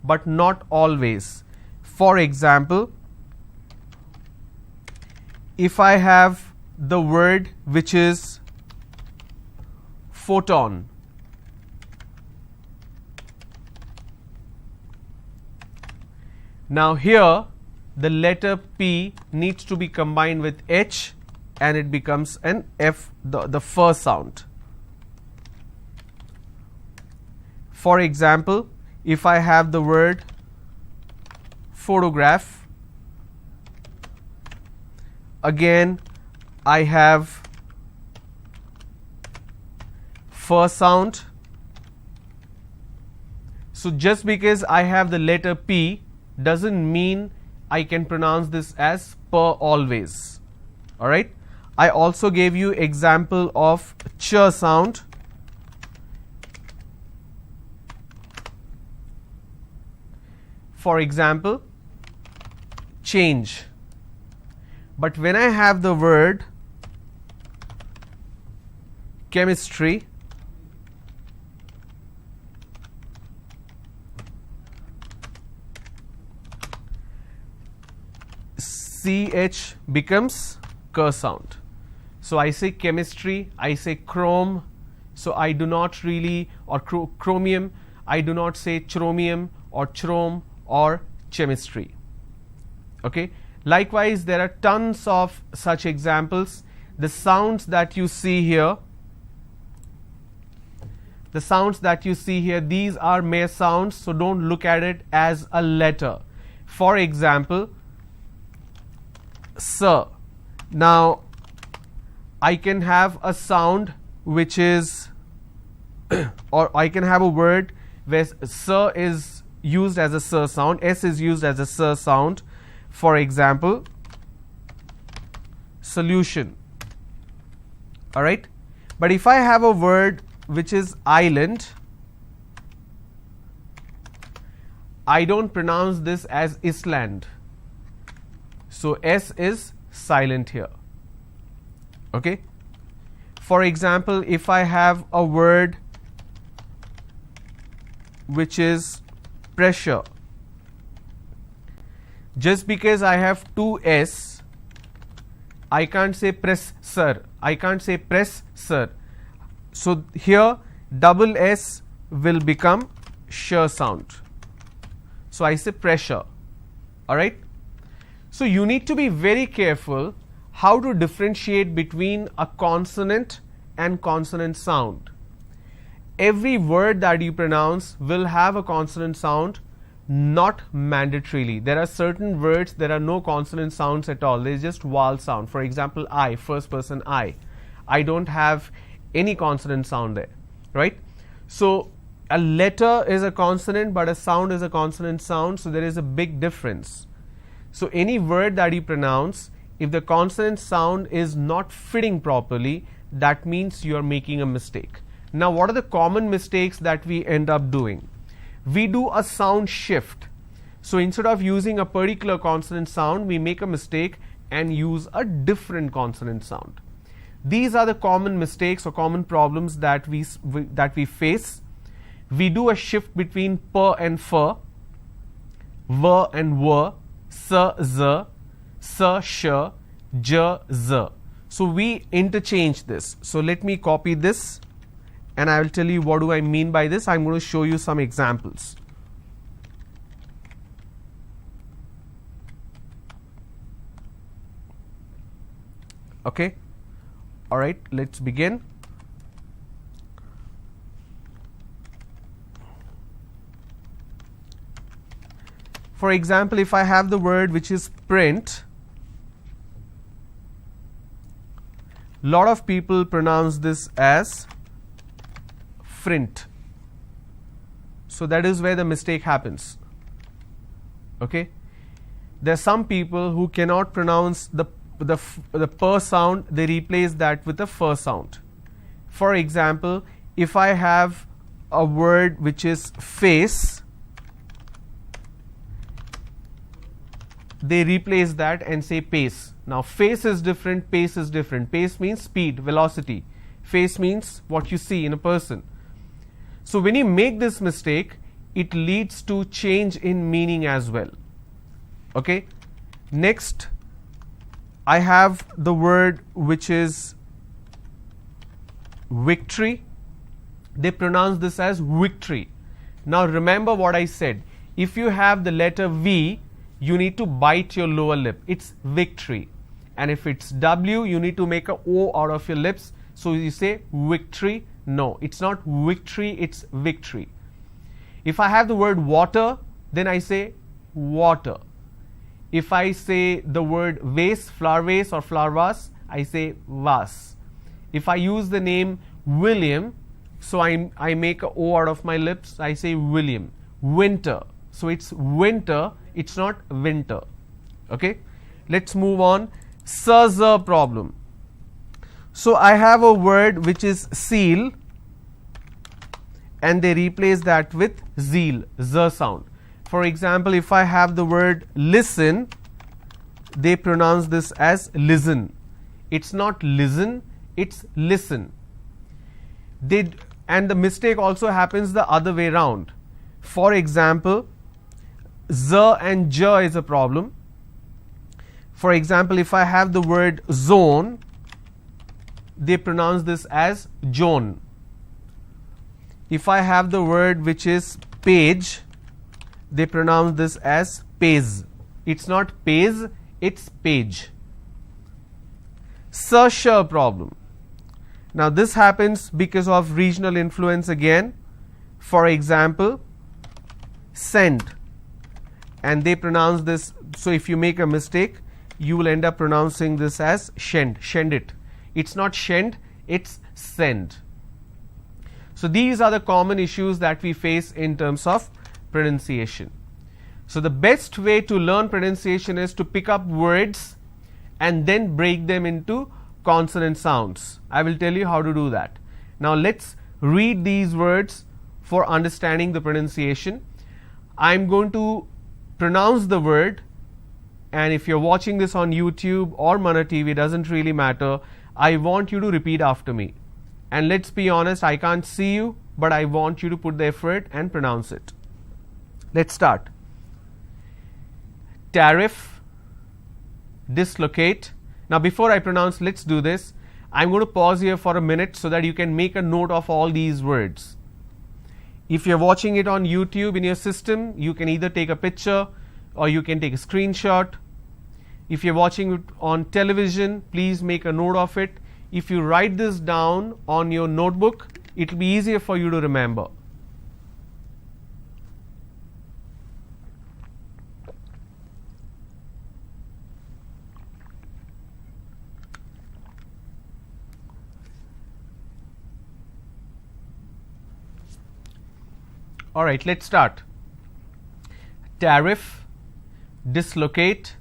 but not always. For example, if I have the word which is photon, now here the letter P needs to be combined with H and it becomes an F, the first sound. For example, if I have the word photograph, again I have first sound. So just because I have the letter P doesn't mean I can pronounce this as per always. Alright. I also gave you example of ch sound. For example, change. But when I have the word chemistry, CH becomes k sound. So I say chemistry, I say chrome, so I do not really, or chromium, I do not say chromium or chrome or chemistry. Okay. Likewise, there are tons of such examples. The sounds that you see here, these are mere sounds, so don't look at it as a letter. For example, sir. Now I can have a sound which is or I can have a word where sir is used as a sir sound, S is used as a sir sound. For example, solution. Alright. But if I have a word which is island, I don't pronounce this as Island. So S is silent here. Okay. For example, if I have a word which is pressure, just because I have two S, I can't say press sir, I can't say press sir. So here double S will become sh sound. So I say pressure. Alright. So you need to be very careful how to differentiate between a consonant and consonant sound. Every word that you pronounce will have a consonant sound, not mandatorily. There are certain words there are no consonant sounds at all. There is just vowel sound. For example, I, first person I. I don't have any consonant sound there, right? So a letter is a consonant, but a sound is a consonant sound. So there is a big difference. So any word that you pronounce, if the consonant sound is not fitting properly, that means you are making a mistake. Now, what are the common mistakes that we end up doing? We do a sound shift. So instead of using a particular consonant sound, we make a mistake and use a different consonant sound. These are the common mistakes or common problems that we face. We do a shift between per and fur, ver and were, s, z, s, sh, j, z. So we interchange this. So let me copy this and I will tell you what do I mean by this. I'm going to show you some examples. Okay. All right, let's begin. For example, if I have the word which is print, lot of people pronounce this as frint. So that is where the mistake happens. Okay, there are some people who cannot pronounce the per sound, they replace that with a fur sound. For example, if I have a word which is face, they replace that and say pace. Now face is different, pace is different. Pace means speed, velocity. Face means what you see in a person. So when you make this mistake, it leads to change in meaning as well. Okay, next I have the word which is victory. They pronounce this as victory. Now remember what I said. If you have the letter V, you need to bite your lower lip. It's victory. And if it's W, you need to make a O out of your lips. So you say victory. No, it's not victory, it's victory. If I have the word water, then I say water. If I say the word vase, flower vase or flower vase, I say vase. If I use the name William, so I make a O out of my lips, I say William. Winter. So it's winter, it's not winter. Okay, let's move on. Sa problem. So I have a word which is seal and they replace that with zeal, z sound. For example, if I have the word listen, they pronounce this as listen. It's not listen, it's listen. And the mistake also happens the other way around. For example, z and j is a problem. For example, if I have the word zone, they pronounce this as Joan. If I have the word which is page, they pronounce this as pays. It's not pays, it's page. Sa problem. Now this happens because of regional influence again. For example, send. And they pronounce this, so if you make a mistake, you will end up pronouncing this as shend. Shend it. It's not shend, it's send. So these are the common issues that we face in terms of pronunciation. So the best way to learn pronunciation is to pick up words and then break them into consonant sounds. I will tell you how to do that. Now let's read these words for understanding the pronunciation. I'm going to pronounce the word, and if you're watching this on YouTube or Mana TV, doesn't really matter. I want you to repeat after me. And let's be honest, I can't see you, but I want you to put the effort and pronounce it. Let's start. Tariff, dislocate. Now before I pronounce, let's do this. I'm going to pause here for a minute so that you can make a note of all these words. If you're watching it on YouTube in your system, you can either take a picture or you can take a screenshot. If you're watching it on television, please make a note of it. If you write this down on your notebook, it will be easier for you to remember. All right, let's start. Tariff, dislocate,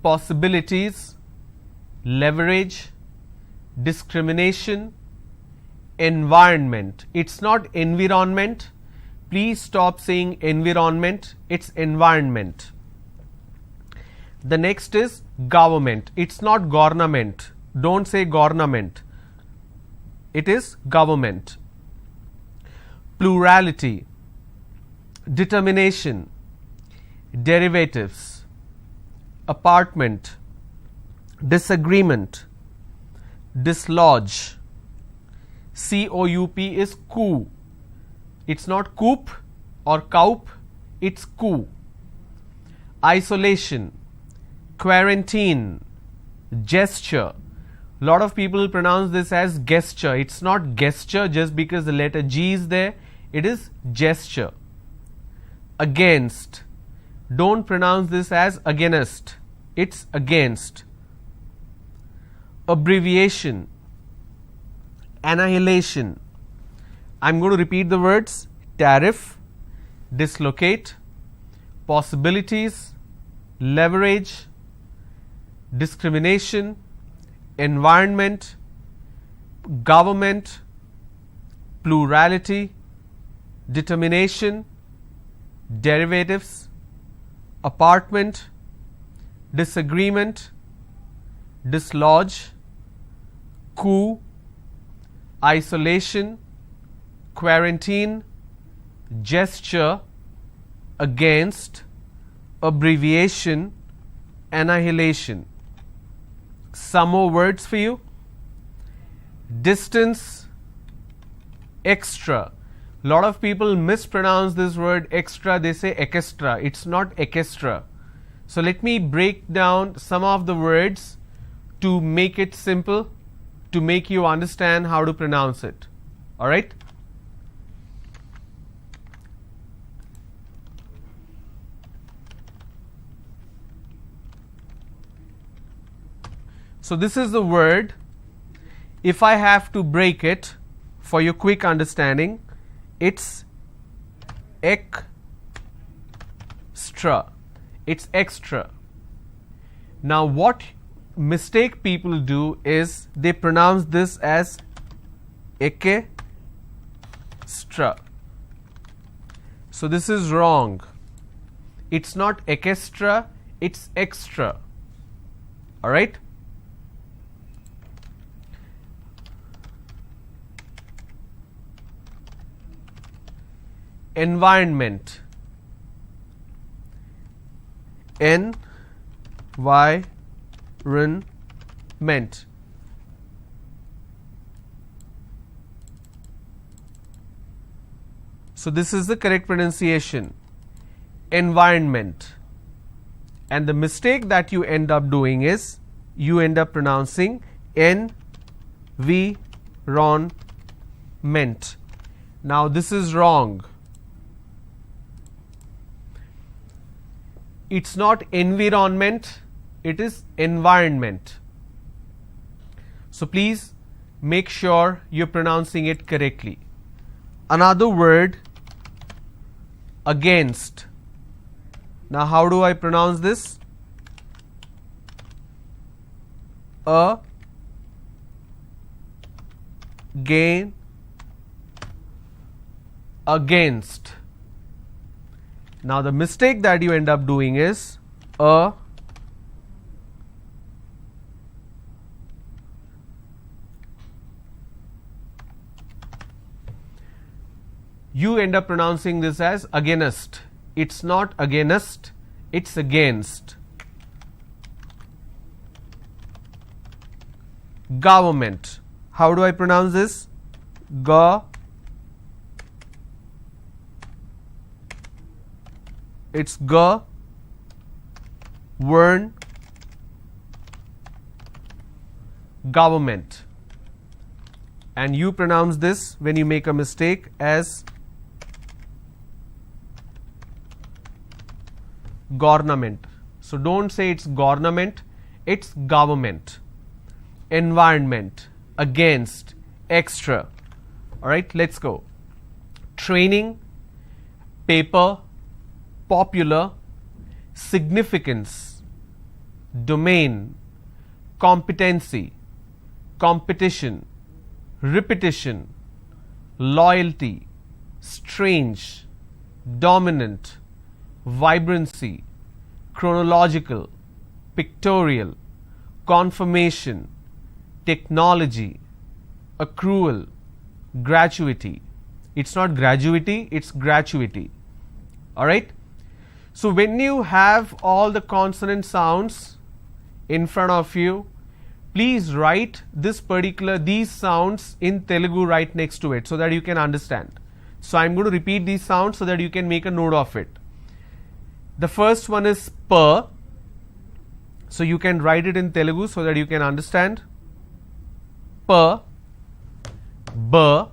possibilities, leverage, discrimination, environment. It's not environment. Please stop saying environment. It's environment. The next is government. It's not government. Don't say government. It is government. Plurality, determination, derivatives, apartment, disagreement, dislodge. COUP is coup. It's not coop or coup, it's coup. Isolation, quarantine, gesture. Lot of people pronounce this as gesture. It's not gesture just because the letter G is there. It is gesture. Against. Don't pronounce this as against. It's against. Abbreviation, annihilation. I'm going to repeat the words: tariff, dislocate, possibilities, leverage, discrimination, environment, government, plurality, determination, derivatives, apartment, disagreement, dislodge, coup, isolation, quarantine, gesture, against, abbreviation, annihilation. Some more words for you. Distance, extra. Lot of people mispronounce this word extra. They say ekestra. It's not ekestra. So let me break down some of the words to make it simple, to make you understand how to pronounce it. All right? So this is the word. If I have to break it for your quick understanding, it's extra. It's extra. Now what mistake people do is they pronounce this as ekestra. So this is wrong. It's not ekestra, it's extra. All right? Environment. Environment. So this is the correct pronunciation. Environment. And the mistake that you end up doing is you end up pronouncing environment. Now this is wrong. It's not environment, it is environment. So please make sure you're pronouncing it correctly. Another word, against. Now how do I pronounce this? Against. Now the mistake that you end up doing is you end up pronouncing this as against. It's not against, it's against. Government. How do I pronounce this? It's government. And you pronounce this when you make a mistake as government. So don't say it's government, it's government. Environment, against, extra. All right, let's go. Training, paper, popular, significance, domain, competency, competition, repetition, loyalty, strange, dominant, vibrancy, chronological, pictorial, confirmation, technology, accrual, gratuity. It's not gratuity, it's gratuity. Alright? So when you have all the consonant sounds in front of you, please write these sounds in Telugu right next to it so that you can understand. So I'm going to repeat these sounds so that you can make a note of it. The first one is pa. So you can write it in Telugu so that you can understand. Pa, ba,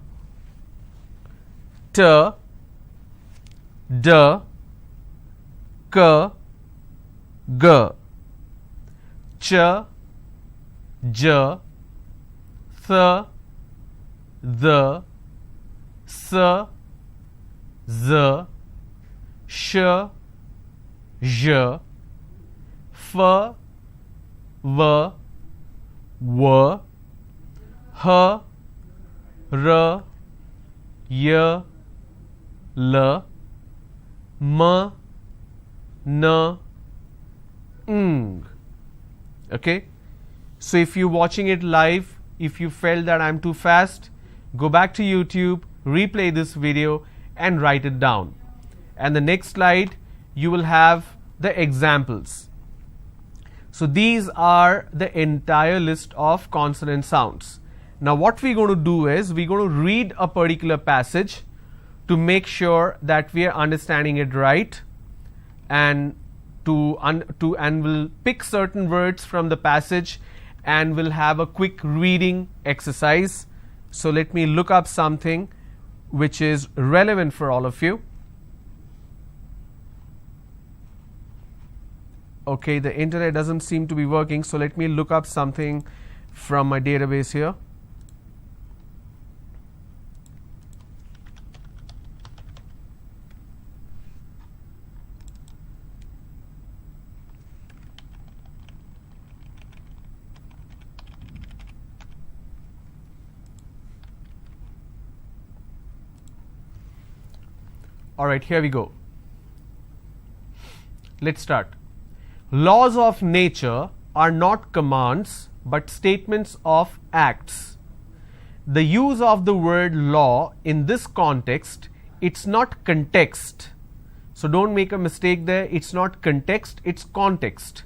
ta, da, ka, ga, cha, ja, tha, the, sa, za, sh, zh, fa, va, wa, ha, ra, ya, la, ma, na, ng. Okay? So if you're watching it live, if you felt that I'm too fast, go back to YouTube, replay this video and write it down. And the next slide, you will have the examples. So these are the entire list of consonant sounds. Now what we're going to do is, we're going to read a particular passage to make sure that we are understanding it right, and we'll pick certain words from the passage and we'll have a quick reading exercise. So let me look up something which is relevant for all of you. Okay, the internet doesn't seem to be working, so let me look up something from my database here. Alright, here we go. Let's start. Laws of nature are not commands but statements of acts. The use of the word law in this context, it's not context. So don't make a mistake there, it's not context, it's context.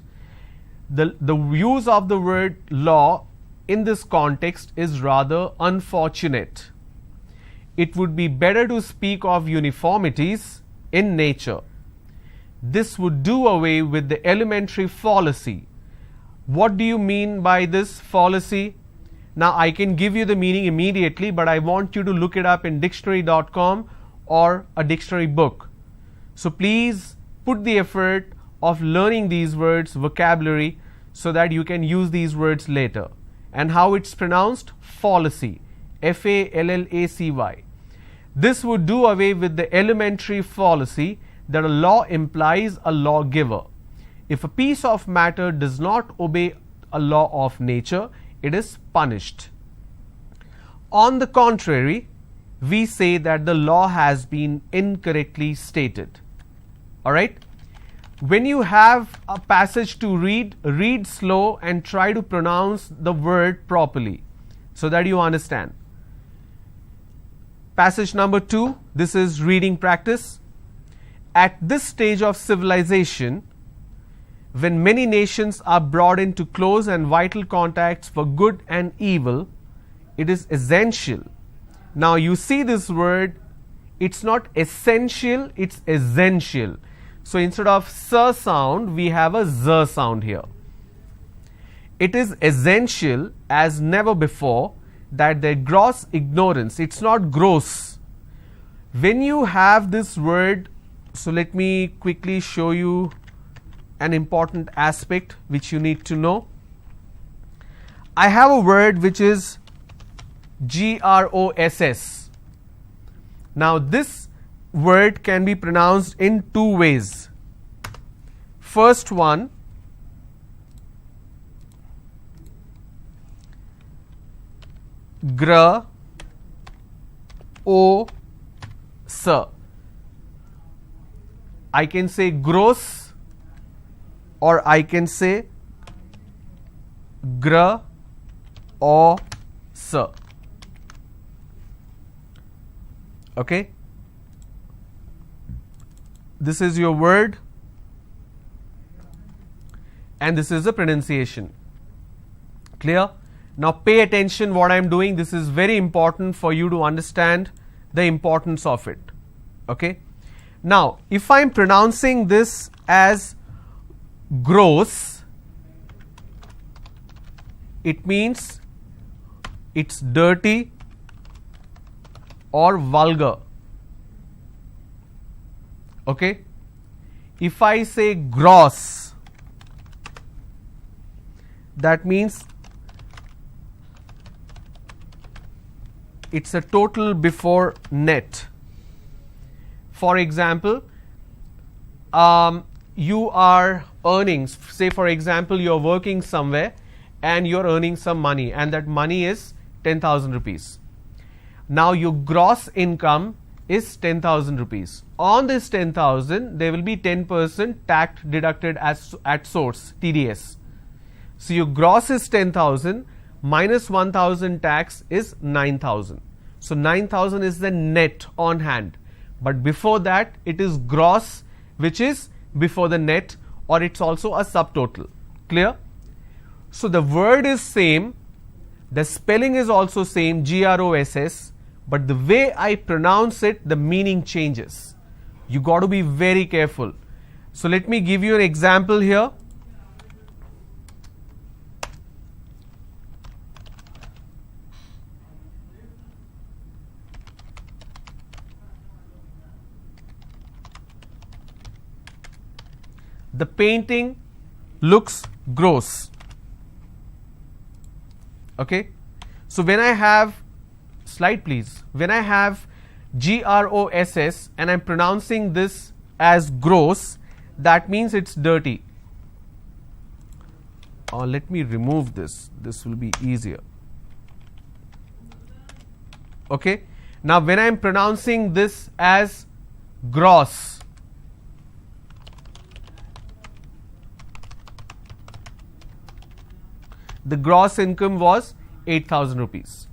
The use of the word law in this context is rather unfortunate. It would be better to speak of uniformities in nature. This would do away with the elementary fallacy. What do you mean by this fallacy? Now I can give you the meaning immediately, but I want you to look it up in dictionary.com or a dictionary book. So please put the effort of learning these words, vocabulary, so that you can use these words later. And how it's pronounced? Fallacy. Fallacy. This would do away with the elementary fallacy that a law implies a lawgiver. If a piece of matter does not obey a law of nature, it is punished. On the contrary, we say that the law has been incorrectly stated. Alright? When you have a passage to read slow and try to pronounce the word properly so that you understand. Passage number 2, this is reading practice. At this stage of civilization, when many nations are brought into close and vital contacts for good and evil, it is essential. Now you see this word, it's not essential, it's essential. So instead of s sound, we have a z sound here. It is essential as never before that their gross ignorance, it's not gross. When you have this word, so let me quickly show you an important aspect which you need to know. I have a word which is gross. Now this word can be pronounced in two ways. First one, gr, o, s. I can say gross or I can say gr or s. Okay. This is your word and this is the pronunciation. Clear? Now pay attention what I am doing. This is very important for you to understand the importance of it. Okay. Now if I am pronouncing this as gross, it means it's dirty or vulgar. Okay. If I say gross, that means it's a total before net. For example, you are earning, say for example you are working somewhere and you are earning some money and that money is 10,000 rupees. Now your gross income is 10,000 rupees. On this 10,000 there will be 10% tax deducted as at source, TDS. So your gross is 10,000 minus 1,000 tax is 9,000. So 9,000 is the net on hand. But before that it is gross, which is before the net, or it's also a subtotal. Clear? So the word is same, the spelling is also same, GROSS, but the way I pronounce it, the meaning changes. You got to be very careful. So let me give you an example here. The painting looks gross. Okay. So when I have, slide please, when I have GROSS and I'm pronouncing this as gross, that means it's dirty. Let me remove this, this will be easier. Okay. Now when I'm pronouncing this as gross, the gross income was 8,000 rupees.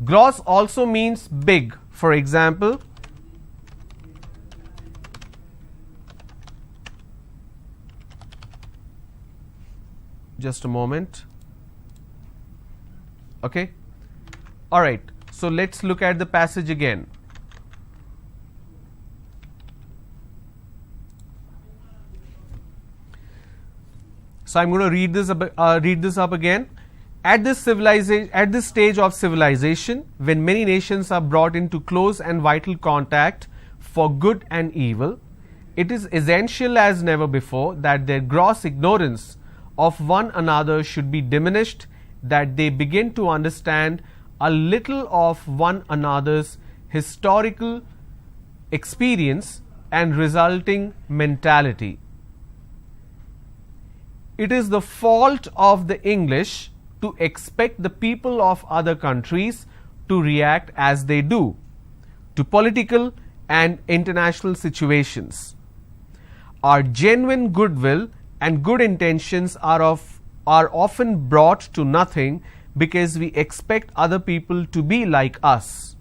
Gross also means big. For example, just a moment. Okay. All right. So let's look at the passage again. So I'm going to read this up again. At this stage of civilization, when many nations are brought into close and vital contact for good and evil, it is essential as never before that their gross ignorance of one another should be diminished, that they begin to understand a little of one another's historical experience and resulting mentality. It is the fault of the English to expect the people of other countries to react as they do to political and international situations. Our genuine goodwill and good intentions are often brought to nothing because we expect other people to be like us.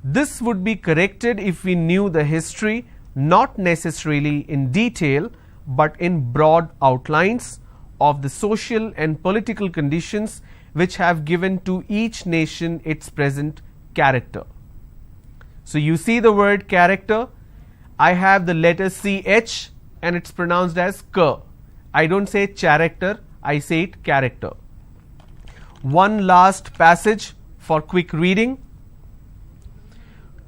This would be corrected if we knew the history, not necessarily in detail, but in broad outlines of the social and political conditions which have given to each nation its present character. So you see the word character, I have the letter CH and it's pronounced as K. I don't say character, I say it character. One last passage for quick reading.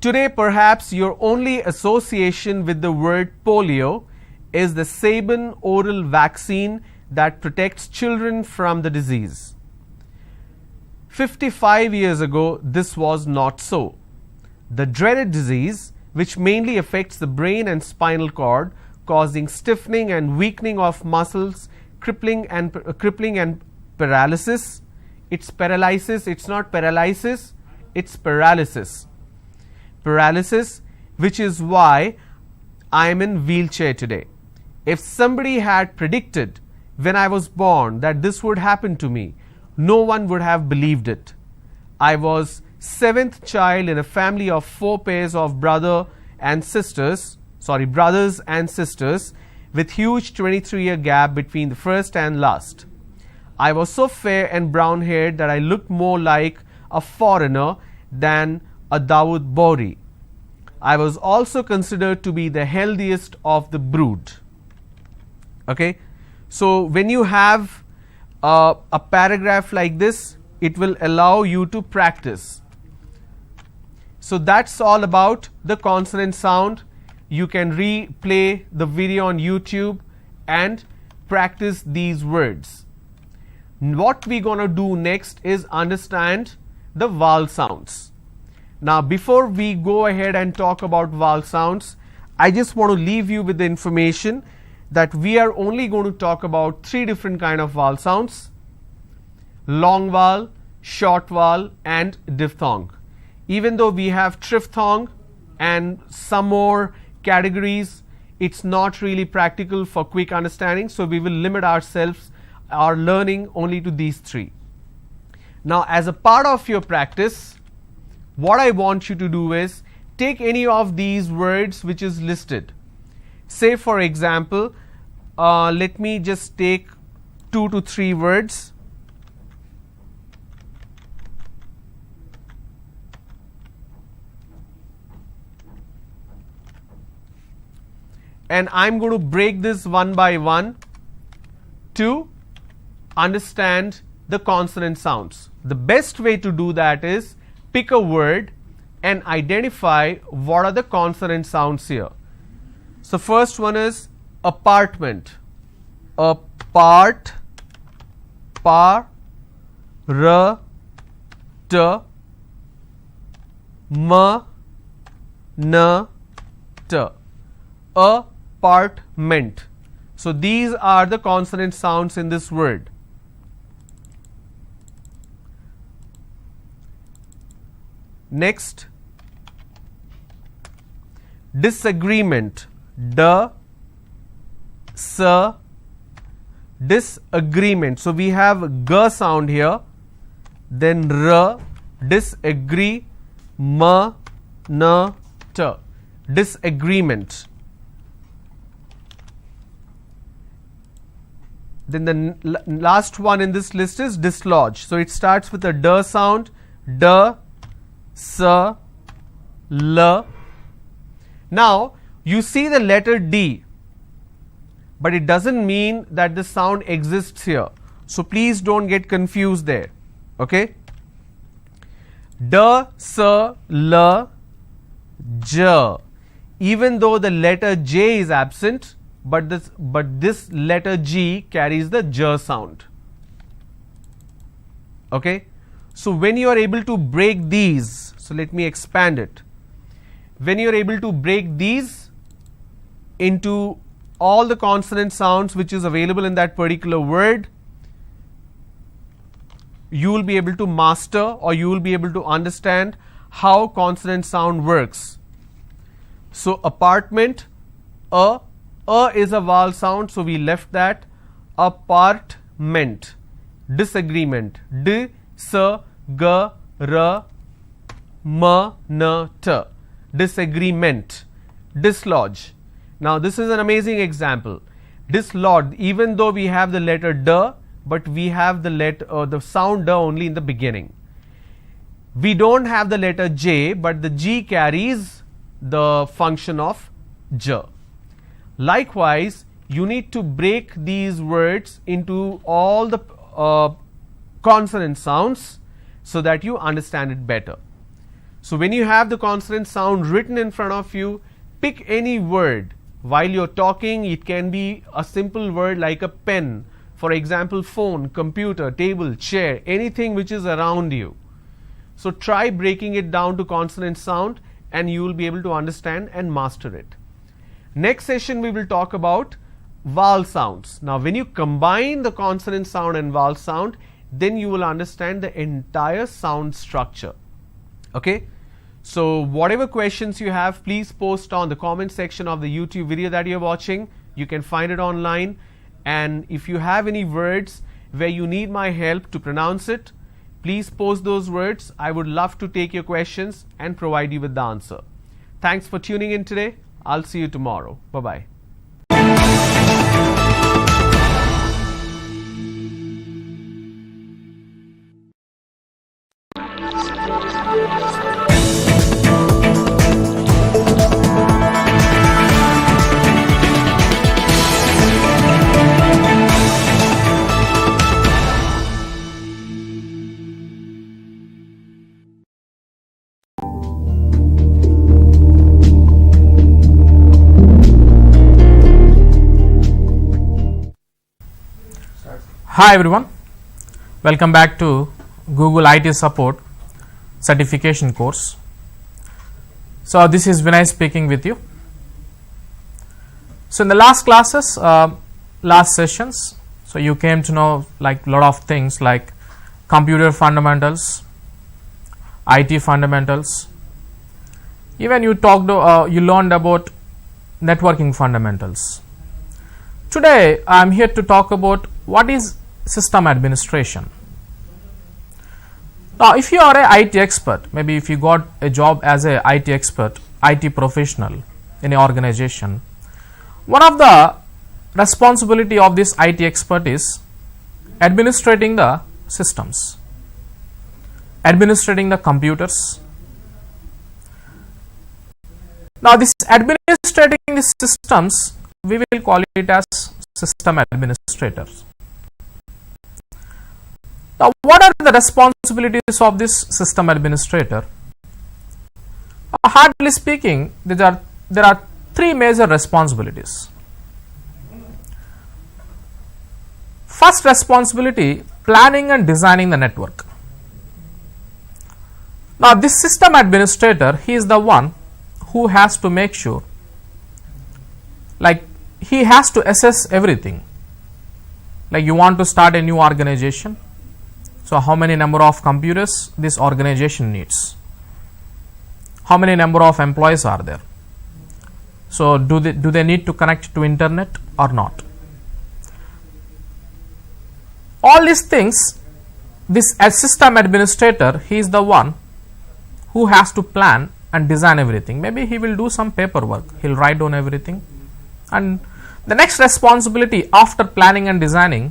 Today perhaps your only association with the word polio is the Sabin oral vaccine that protects children from the disease. 55 years ago, this was not so. The dreaded disease, which mainly affects the brain and spinal cord, causing stiffening and weakening of muscles, crippling and paralysis, It's paralysis, it's not paralysis, it's paralysis. Paralysis, which is why I am in wheelchair today. If somebody had predicted when I was born that this would happen to me, no one would have believed it. I was 7th child in a family of 4 pairs of brothers and sisters with huge 23-year gap between the first and last. I was so fair and brown haired that I looked more like a foreigner than a Dawood Bohri. I was also considered to be the healthiest of the brood. Okay, so when you have a paragraph like this, it will allow you to practice. So that's all about the consonant sound. You can replay the video on YouTube and practice these words. What we're going to do next is understand the vowel sounds. Now, before we go ahead and talk about vowel sounds, I just want to leave you with the information that we are only going to talk about 3 different kind of vowel sounds: long vowel, short vowel, and diphthong. Even though we have triphthong and some more categories, it's not really practical for quick understanding, so we will limit our learning only to these 3. Now, as a part of your practice, what I want you to do is take any of these words which is listed. Say for example, let me just take 2 to 3 words. And I'm going to break this one by one to understand the consonant sounds. The best way to do that is pick a word and identify what are the consonant sounds here. So first one is apartment. Apart, par, r, t, m, n, t. Apartment. So these are the consonant sounds in this word. Next, disagreement. D, s, disagreement. So we have g sound here, then r, disagree, m, n, t. Disagreement. Then the last one in this list is dislodge. So it starts with a d sound, d, s, l. Now you see the letter D, but it doesn't mean that the sound exists here. So please don't get confused there. Okay? D, s, l, j. Even though the letter J is absent, but this letter G carries the j sound. Okay? So when you are able to break these, so let me expand it. When you are able to break these into all the consonant sounds which is available in that particular word, you will be able to master, or you will be able to understand how consonant sound works. So apartment, a is a vowel sound, so we left that. Apartment. Disagreement, d, s, g, r, m, n, t. Disagreement. Dislodge. Now this is an amazing example. Dislodge, even though we have the letter d, but we have the sound d only in the beginning. We don't have the letter j, but the g carries the function of j. Likewise, you need to break these words into all the consonant sounds so that you understand it better. So when you have the consonant sound written in front of you, pick any word. While you're talking, it can be a simple word like a pen. For example, phone, computer, table, chair, anything which is around you. So try breaking it down to consonant sound and you will be able to understand and master it. Next session we will talk about vowel sounds. Now when you combine the consonant sound and vowel sound, then you will understand the entire sound structure. Okay, so whatever questions you have, please post on the comment section of the YouTube video that you're watching. You can find it online, and if you have any words where you need my help to pronounce it, please post those words. I would love to take your questions and provide you with the answer. Thanks for tuning in today. I'll see you tomorrow. Bye-bye. Hi everyone, welcome back to Google IT Support certification course. So this is Vinay speaking with you. So in the last classes, last sessions, so you came to know like a lot of things like computer fundamentals, IT fundamentals. Even you learned about networking fundamentals. Today I am here to talk about what is system administration. Now if you are a IT expert, maybe if you got a job as a IT expert, IT professional in an organization, one of the responsibility of this IT expert is administrating the systems, administrating the computers. Now this administrating these systems, we will call it as system administrators. Now what are the responsibilities of this system administrator? Hardly speaking, there are three major responsibilities. First responsibility, planning and designing the network. Now this system administrator, he is the one who has to make sure, like he has to assess everything. Like you want to start a new organization, so how many number of computers this organization needs, how many number of employees are there, so do they need to connect to internet or not. All these things, this as system administrator, he is the one who has to plan and design everything. Maybe he will do some paperwork, he'll write down everything, and the next responsibility after planning and designing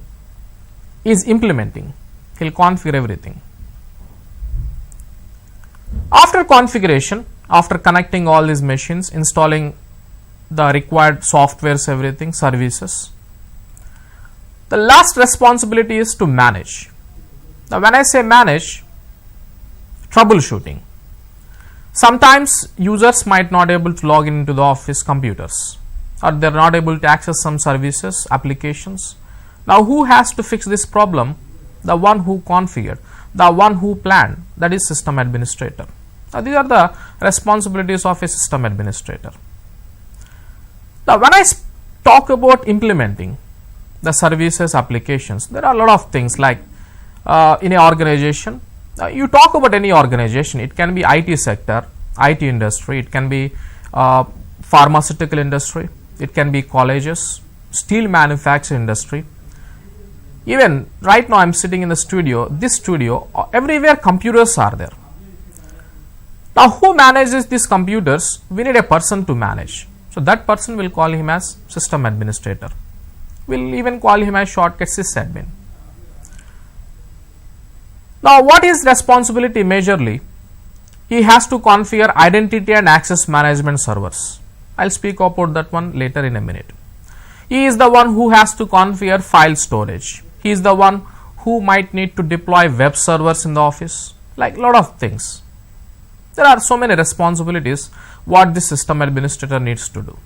is implementing. He'll configure everything. After configuration, after connecting all these machines, installing the required softwares, everything, services, the last responsibility is to manage. Now when I say manage, troubleshooting. Sometimes users might not able to log into the office computers, or they are not able to access some services, applications. Now who has to fix this problem? The one who configured, the one who planned, that is system administrator. Now these are the responsibilities of a system administrator. Now when I talk about implementing the services, applications, there are a lot of things like in an organization, you talk about any organization, it can be IT sector, IT industry, it can be pharmaceutical industry, it can be colleges, steel manufacturing industry. Even right now I am sitting in the studio, this studio, everywhere computers are there. Now who manages these computers? We need a person to manage. So that person, will call him as system administrator. We'll even call him as shortcut sysadmin. Now what is responsibility majorly? He has to configure identity and access management servers. I'll speak about that one later in a minute. He is the one who has to configure file storage. He is the one who might need to deploy web servers in the office, like a lot of things. There are so many responsibilities what the system administrator needs to do.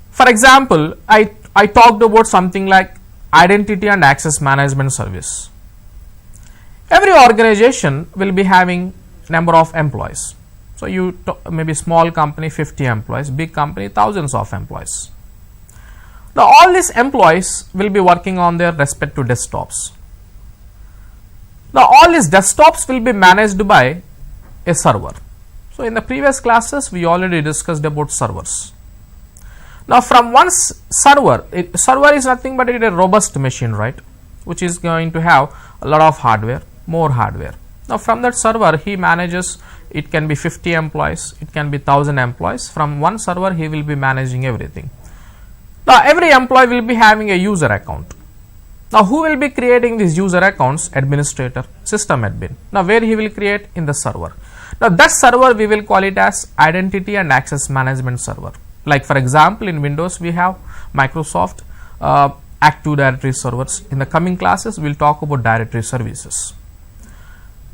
For example, I talked about something like identity and access management service. Every organization will be having number of employees. So maybe small company 50 employees, big company thousands of employees. Now, all these employees will be working on their respective desktops. Now, all these desktops will be managed by a server. So, in the previous classes, we already discussed about servers. Now, from one server, server is nothing but it is a robust machine, right, which is going to have a lot of hardware, more hardware. Now, from that server, he manages, it can be 50 employees, it can be 1000 employees. From one server, he will be managing everything. Now, every employee will be having a user account. Now, who will be creating these user accounts? Administrator, system admin. Now, where he will create? In the server. Now, that server we will call it as identity and access management server. Like for example, in Windows we have Microsoft Active Directory servers. In the coming classes, we will talk about directory services.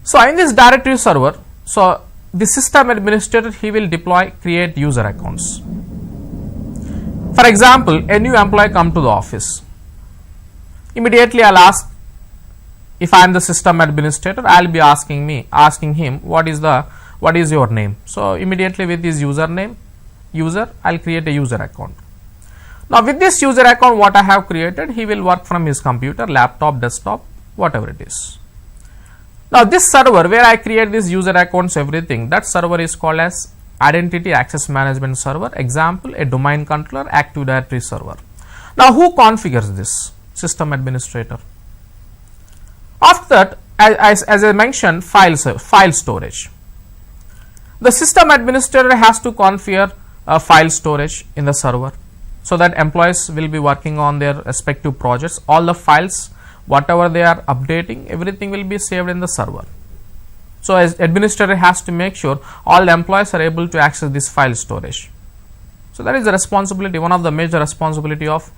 So, in this directory server, so the system administrator, he will deploy, create user accounts. For example, a new employee come to the office. Immediately I will ask, if I am the system administrator, I will be asking him what is your name. So, immediately with his username, user, I will create a user account. Now, with this user account, what I have created, he will work from his computer, laptop, desktop, whatever it is. Now, this server where I create these user accounts, everything, that server is called as Identity Access Management Server. Example, a domain controller, Active Directory server. Now, who configures this? System administrator. After that, as I mentioned, file storage. The system administrator has to configure file storage in the server, so that employees will be working on their respective projects. All the files, whatever they are updating, everything will be saved in the server. So, as administrator has to make sure all the employees are able to access this file storage. So, that is the responsibility, one of the major responsibility of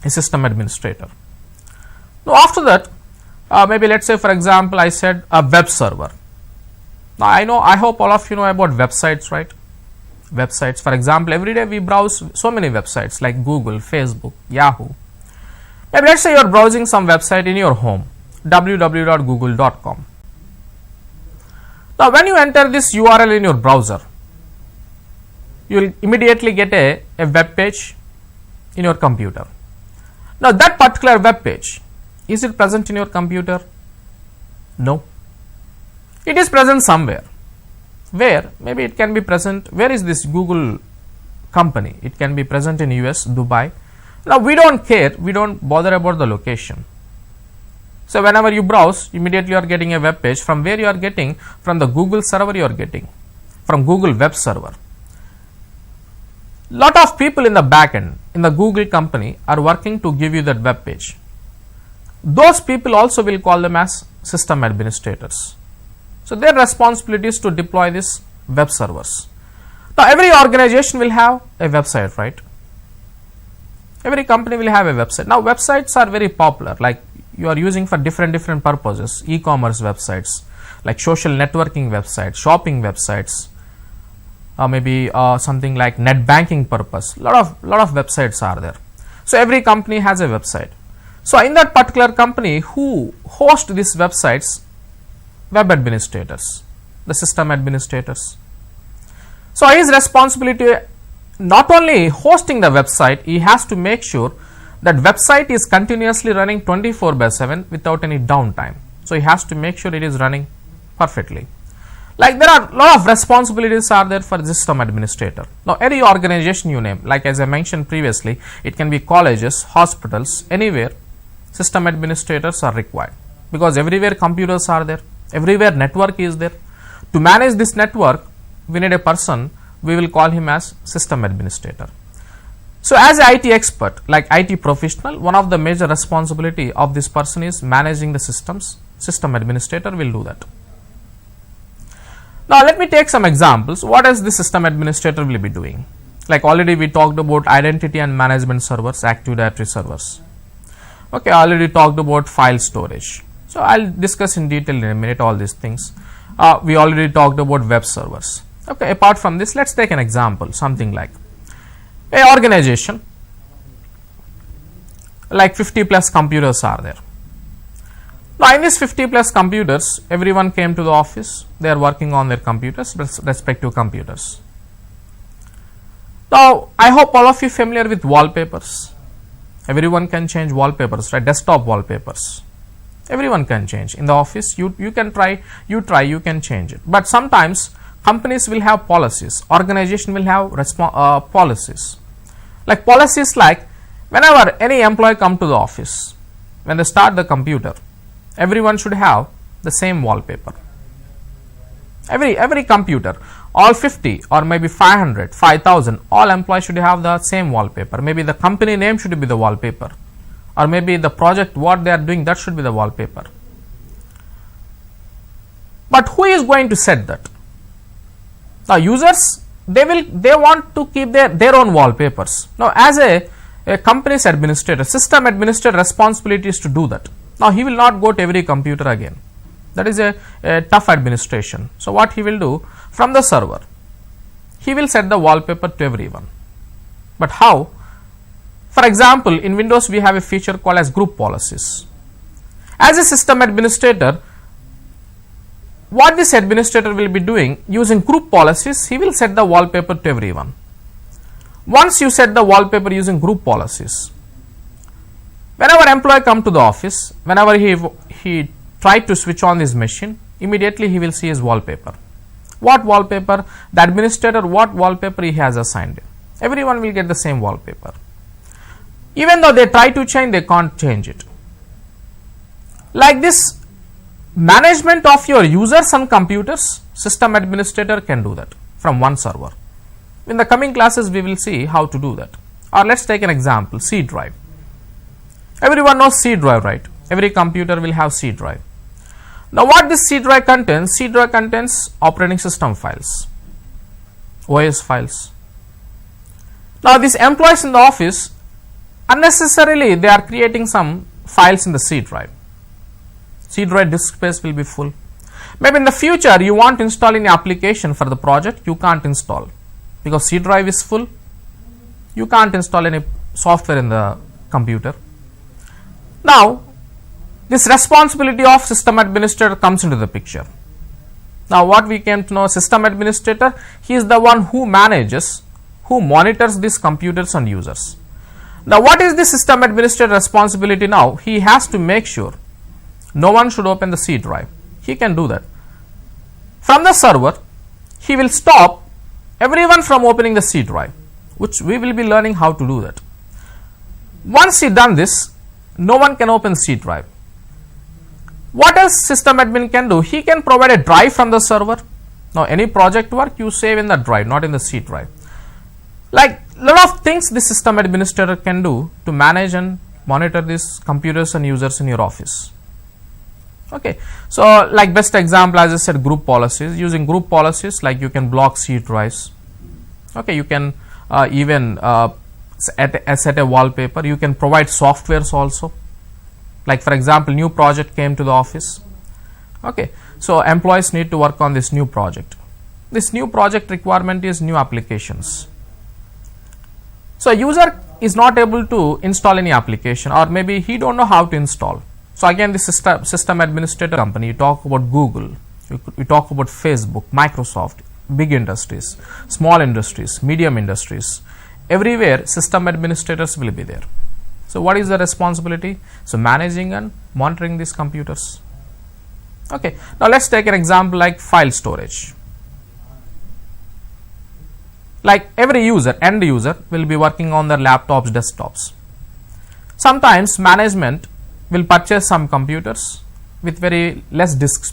a system administrator. Now, after that, maybe let us say for example, I said a web server. Now, I hope all of you know about websites, right? Websites, for example, every day we browse so many websites like Google, Facebook, Yahoo. Maybe let us say you are browsing some website in your home, www.google.com. Now, when you enter this URL in your browser, you will immediately get a web page in your computer. Now, that particular web page, is it present in your computer? No. It is present somewhere. Where? Maybe it can be present. Where is this Google company? It can be present in US, Dubai. Now, we don't care, we don't bother about the location. So, whenever you browse, immediately you are getting a web page. From where you are getting? From the Google server you are getting, from Google web server. Lot of people in the back end, in the Google company, are working to give you that web page. Those people also will call them as system administrators. So, their responsibility is to deploy these web servers. Now, every organization will have a website, right? Every company will have a website. Now, websites are very popular, like you are using for different purposes, e-commerce websites, like social networking websites, shopping websites, maybe something like net banking purpose. Lot of websites are there. So, every company has a website. So, in that particular company, who host these websites? Web administrators, the system administrators. So, his responsibility not only hosting the website, he has to make sure that website is continuously running 24/7 without any downtime. So, he has to make sure it is running perfectly. Like there are a lot of responsibilities are there for the system administrator. Now, any organization you name, like as I mentioned previously, it can be colleges, hospitals, anywhere, system administrators are required, because everywhere computers are there. Everywhere network is there. To manage this network, we need a person, we will call him as system administrator. So, as an IT expert, like IT professional, one of the major responsibility of this person is managing the systems. System administrator will do that. Now, let me take some examples. What is the system administrator will be doing? Like already we talked about identity and management servers, Active Directory servers. Okay, I already talked about file storage. So, I will discuss in detail in a minute all these things. We already talked about web servers. Okay, apart from this, let us take an example, something like a organization, like 50 plus computers are there. Now, in these 50 plus computers, everyone came to the office, they are working on their computers, respective computers. Now, I hope all of you familiar with wallpapers. Everyone can change wallpapers, right? Desktop wallpapers. Everyone can change. In the office, you can try, you can change it. But sometimes companies will have policies, organization will have policies. Like policies like, whenever any employee come to the office, when they start the computer, everyone should have the same wallpaper. Every computer, all 50 or maybe 500, 5000, all employees should have the same wallpaper. Maybe the company name should be the wallpaper, or maybe the project what they are doing, that should be the wallpaper. But who is going to set that? Now users, they want to keep their own wallpapers. Now as a company's administrator, system administrator, responsibility is to do that. Now he will not go to every computer again. That is a tough administration. So what he will do, from the server, he will set the wallpaper to everyone. But how? For example, in Windows we have a feature called as group policies. As a system administrator, what this administrator will be doing, using group policies, he will set the wallpaper to everyone. Once you set the wallpaper using group policies, whenever employee come to the office, whenever he try to switch on this machine, immediately he will see his wallpaper. What wallpaper? The administrator, what wallpaper he has assigned. Everyone will get the same wallpaper. Even though they try to change, they can't change it. Like this, management of your users and computers, system administrator can do that from one server. In the coming classes, we will see how to do that. Or let's take an example, C drive. Everyone knows C drive, right? Every computer will have C drive. Now what this C drive contains? C drive contains operating system files, OS files. Now these employees in the office, unnecessarily they are creating some files in the C drive. C drive disk space will be full. Maybe in the future you want to install any application for the project, you can't install because C drive is full. You can't install any software in the computer. Now this responsibility of system administrator comes into the picture. Now what we came to know, system administrator, he is the one who manages, who monitors these computers and users. Now what is the system administrator responsibility now? He has to make sure no one should open the C drive. He can do that. From the server, he will stop everyone from opening the C drive, which we will be learning how to do that. Once he done this, no one can open C drive. What else system admin can do? He can provide a drive from the server. Now any project work you save in the drive, not in the C drive. Like lot of things the system administrator can do to manage and monitor these computers and users in your office. Okay, so like best example, as I said, group policies. Using group policies, like you can block C drives. Okay, you can even set a wallpaper. You can provide softwares also. Like for example, new project came to the office. Okay, so employees need to work on this new project. This new project requirement is new applications. So user is not able to install any application, or maybe he don't know how to install. So again, this system administrator company, you talk about Google, you talk about Facebook, Microsoft, big industries, small industries, medium industries, everywhere system administrators will be there. So what is the responsibility? So managing and monitoring these computers. Okay, now let's take an example like file storage. Like every user, end user will be working on their laptops, desktops. Sometimes management will purchase some computers with very less disk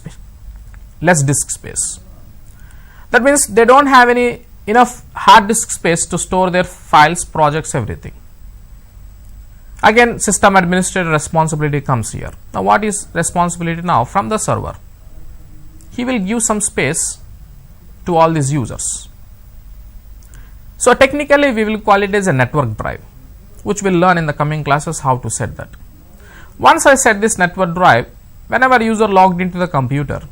space. That means they don't have enough hard disk space to store their files, projects, everything. Again, system administrator responsibility comes here. Now what is responsibility now? From the server, he will give some space to all these users. So technically we will call it as a network drive, which we'll learn in the coming classes how to set that. Once I set this network drive, whenever user logged into the computer,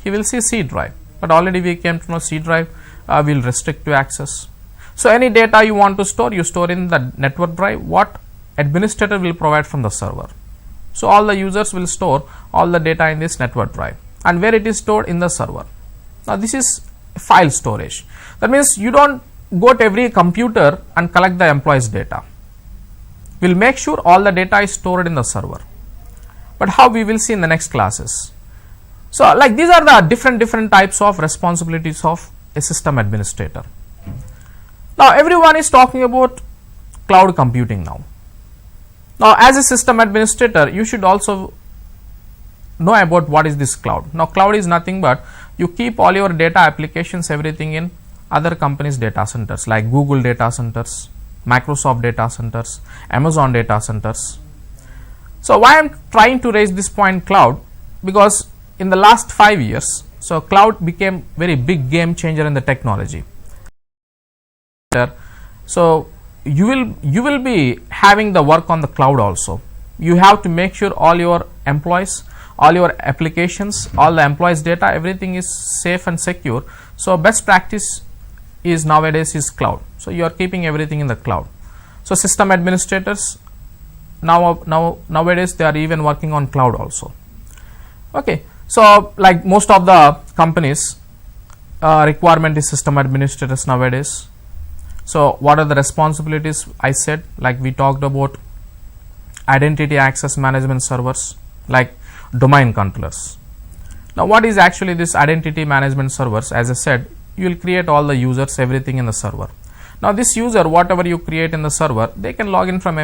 he will see C drive, but already we came to know C drive will restrict to access. So any data you want to store, you store in the network drive, what administrator will provide from the server. So all the users will store all the data in this network drive, and where it is stored? In the server. Now this is file storage. That means you don't go to every computer and collect the employees data. we will make sure all the data is stored in the server, but how we will see in the next classes. So like these are the different types of responsibilities of a system administrator. Now everyone is talking about cloud computing now. Now as a system administrator, you should also know about what is this cloud. Now cloud is nothing but you keep all your data applications, everything in other companies' data centers like Google data centers, Microsoft data centers, Amazon data centers. So why I am trying to raise this point cloud, because in the last 5 years, so cloud became very big game changer in the technology. So you will be having the work on the cloud also. You have to make sure all your employees, all your applications, all the employees data, everything is safe and secure. So best practice is nowadays is cloud. So you are keeping everything in the cloud. So system administrators nowadays they are even working on cloud also. Okay, so like most of the companies requirement is system administrators nowadays. So what are the responsibilities? I said, like we talked about identity access management servers like domain controllers. Now what is actually this identity management servers? As I said, you will create all the users, everything in the server. Now this user, whatever you create in the server, they can log in from every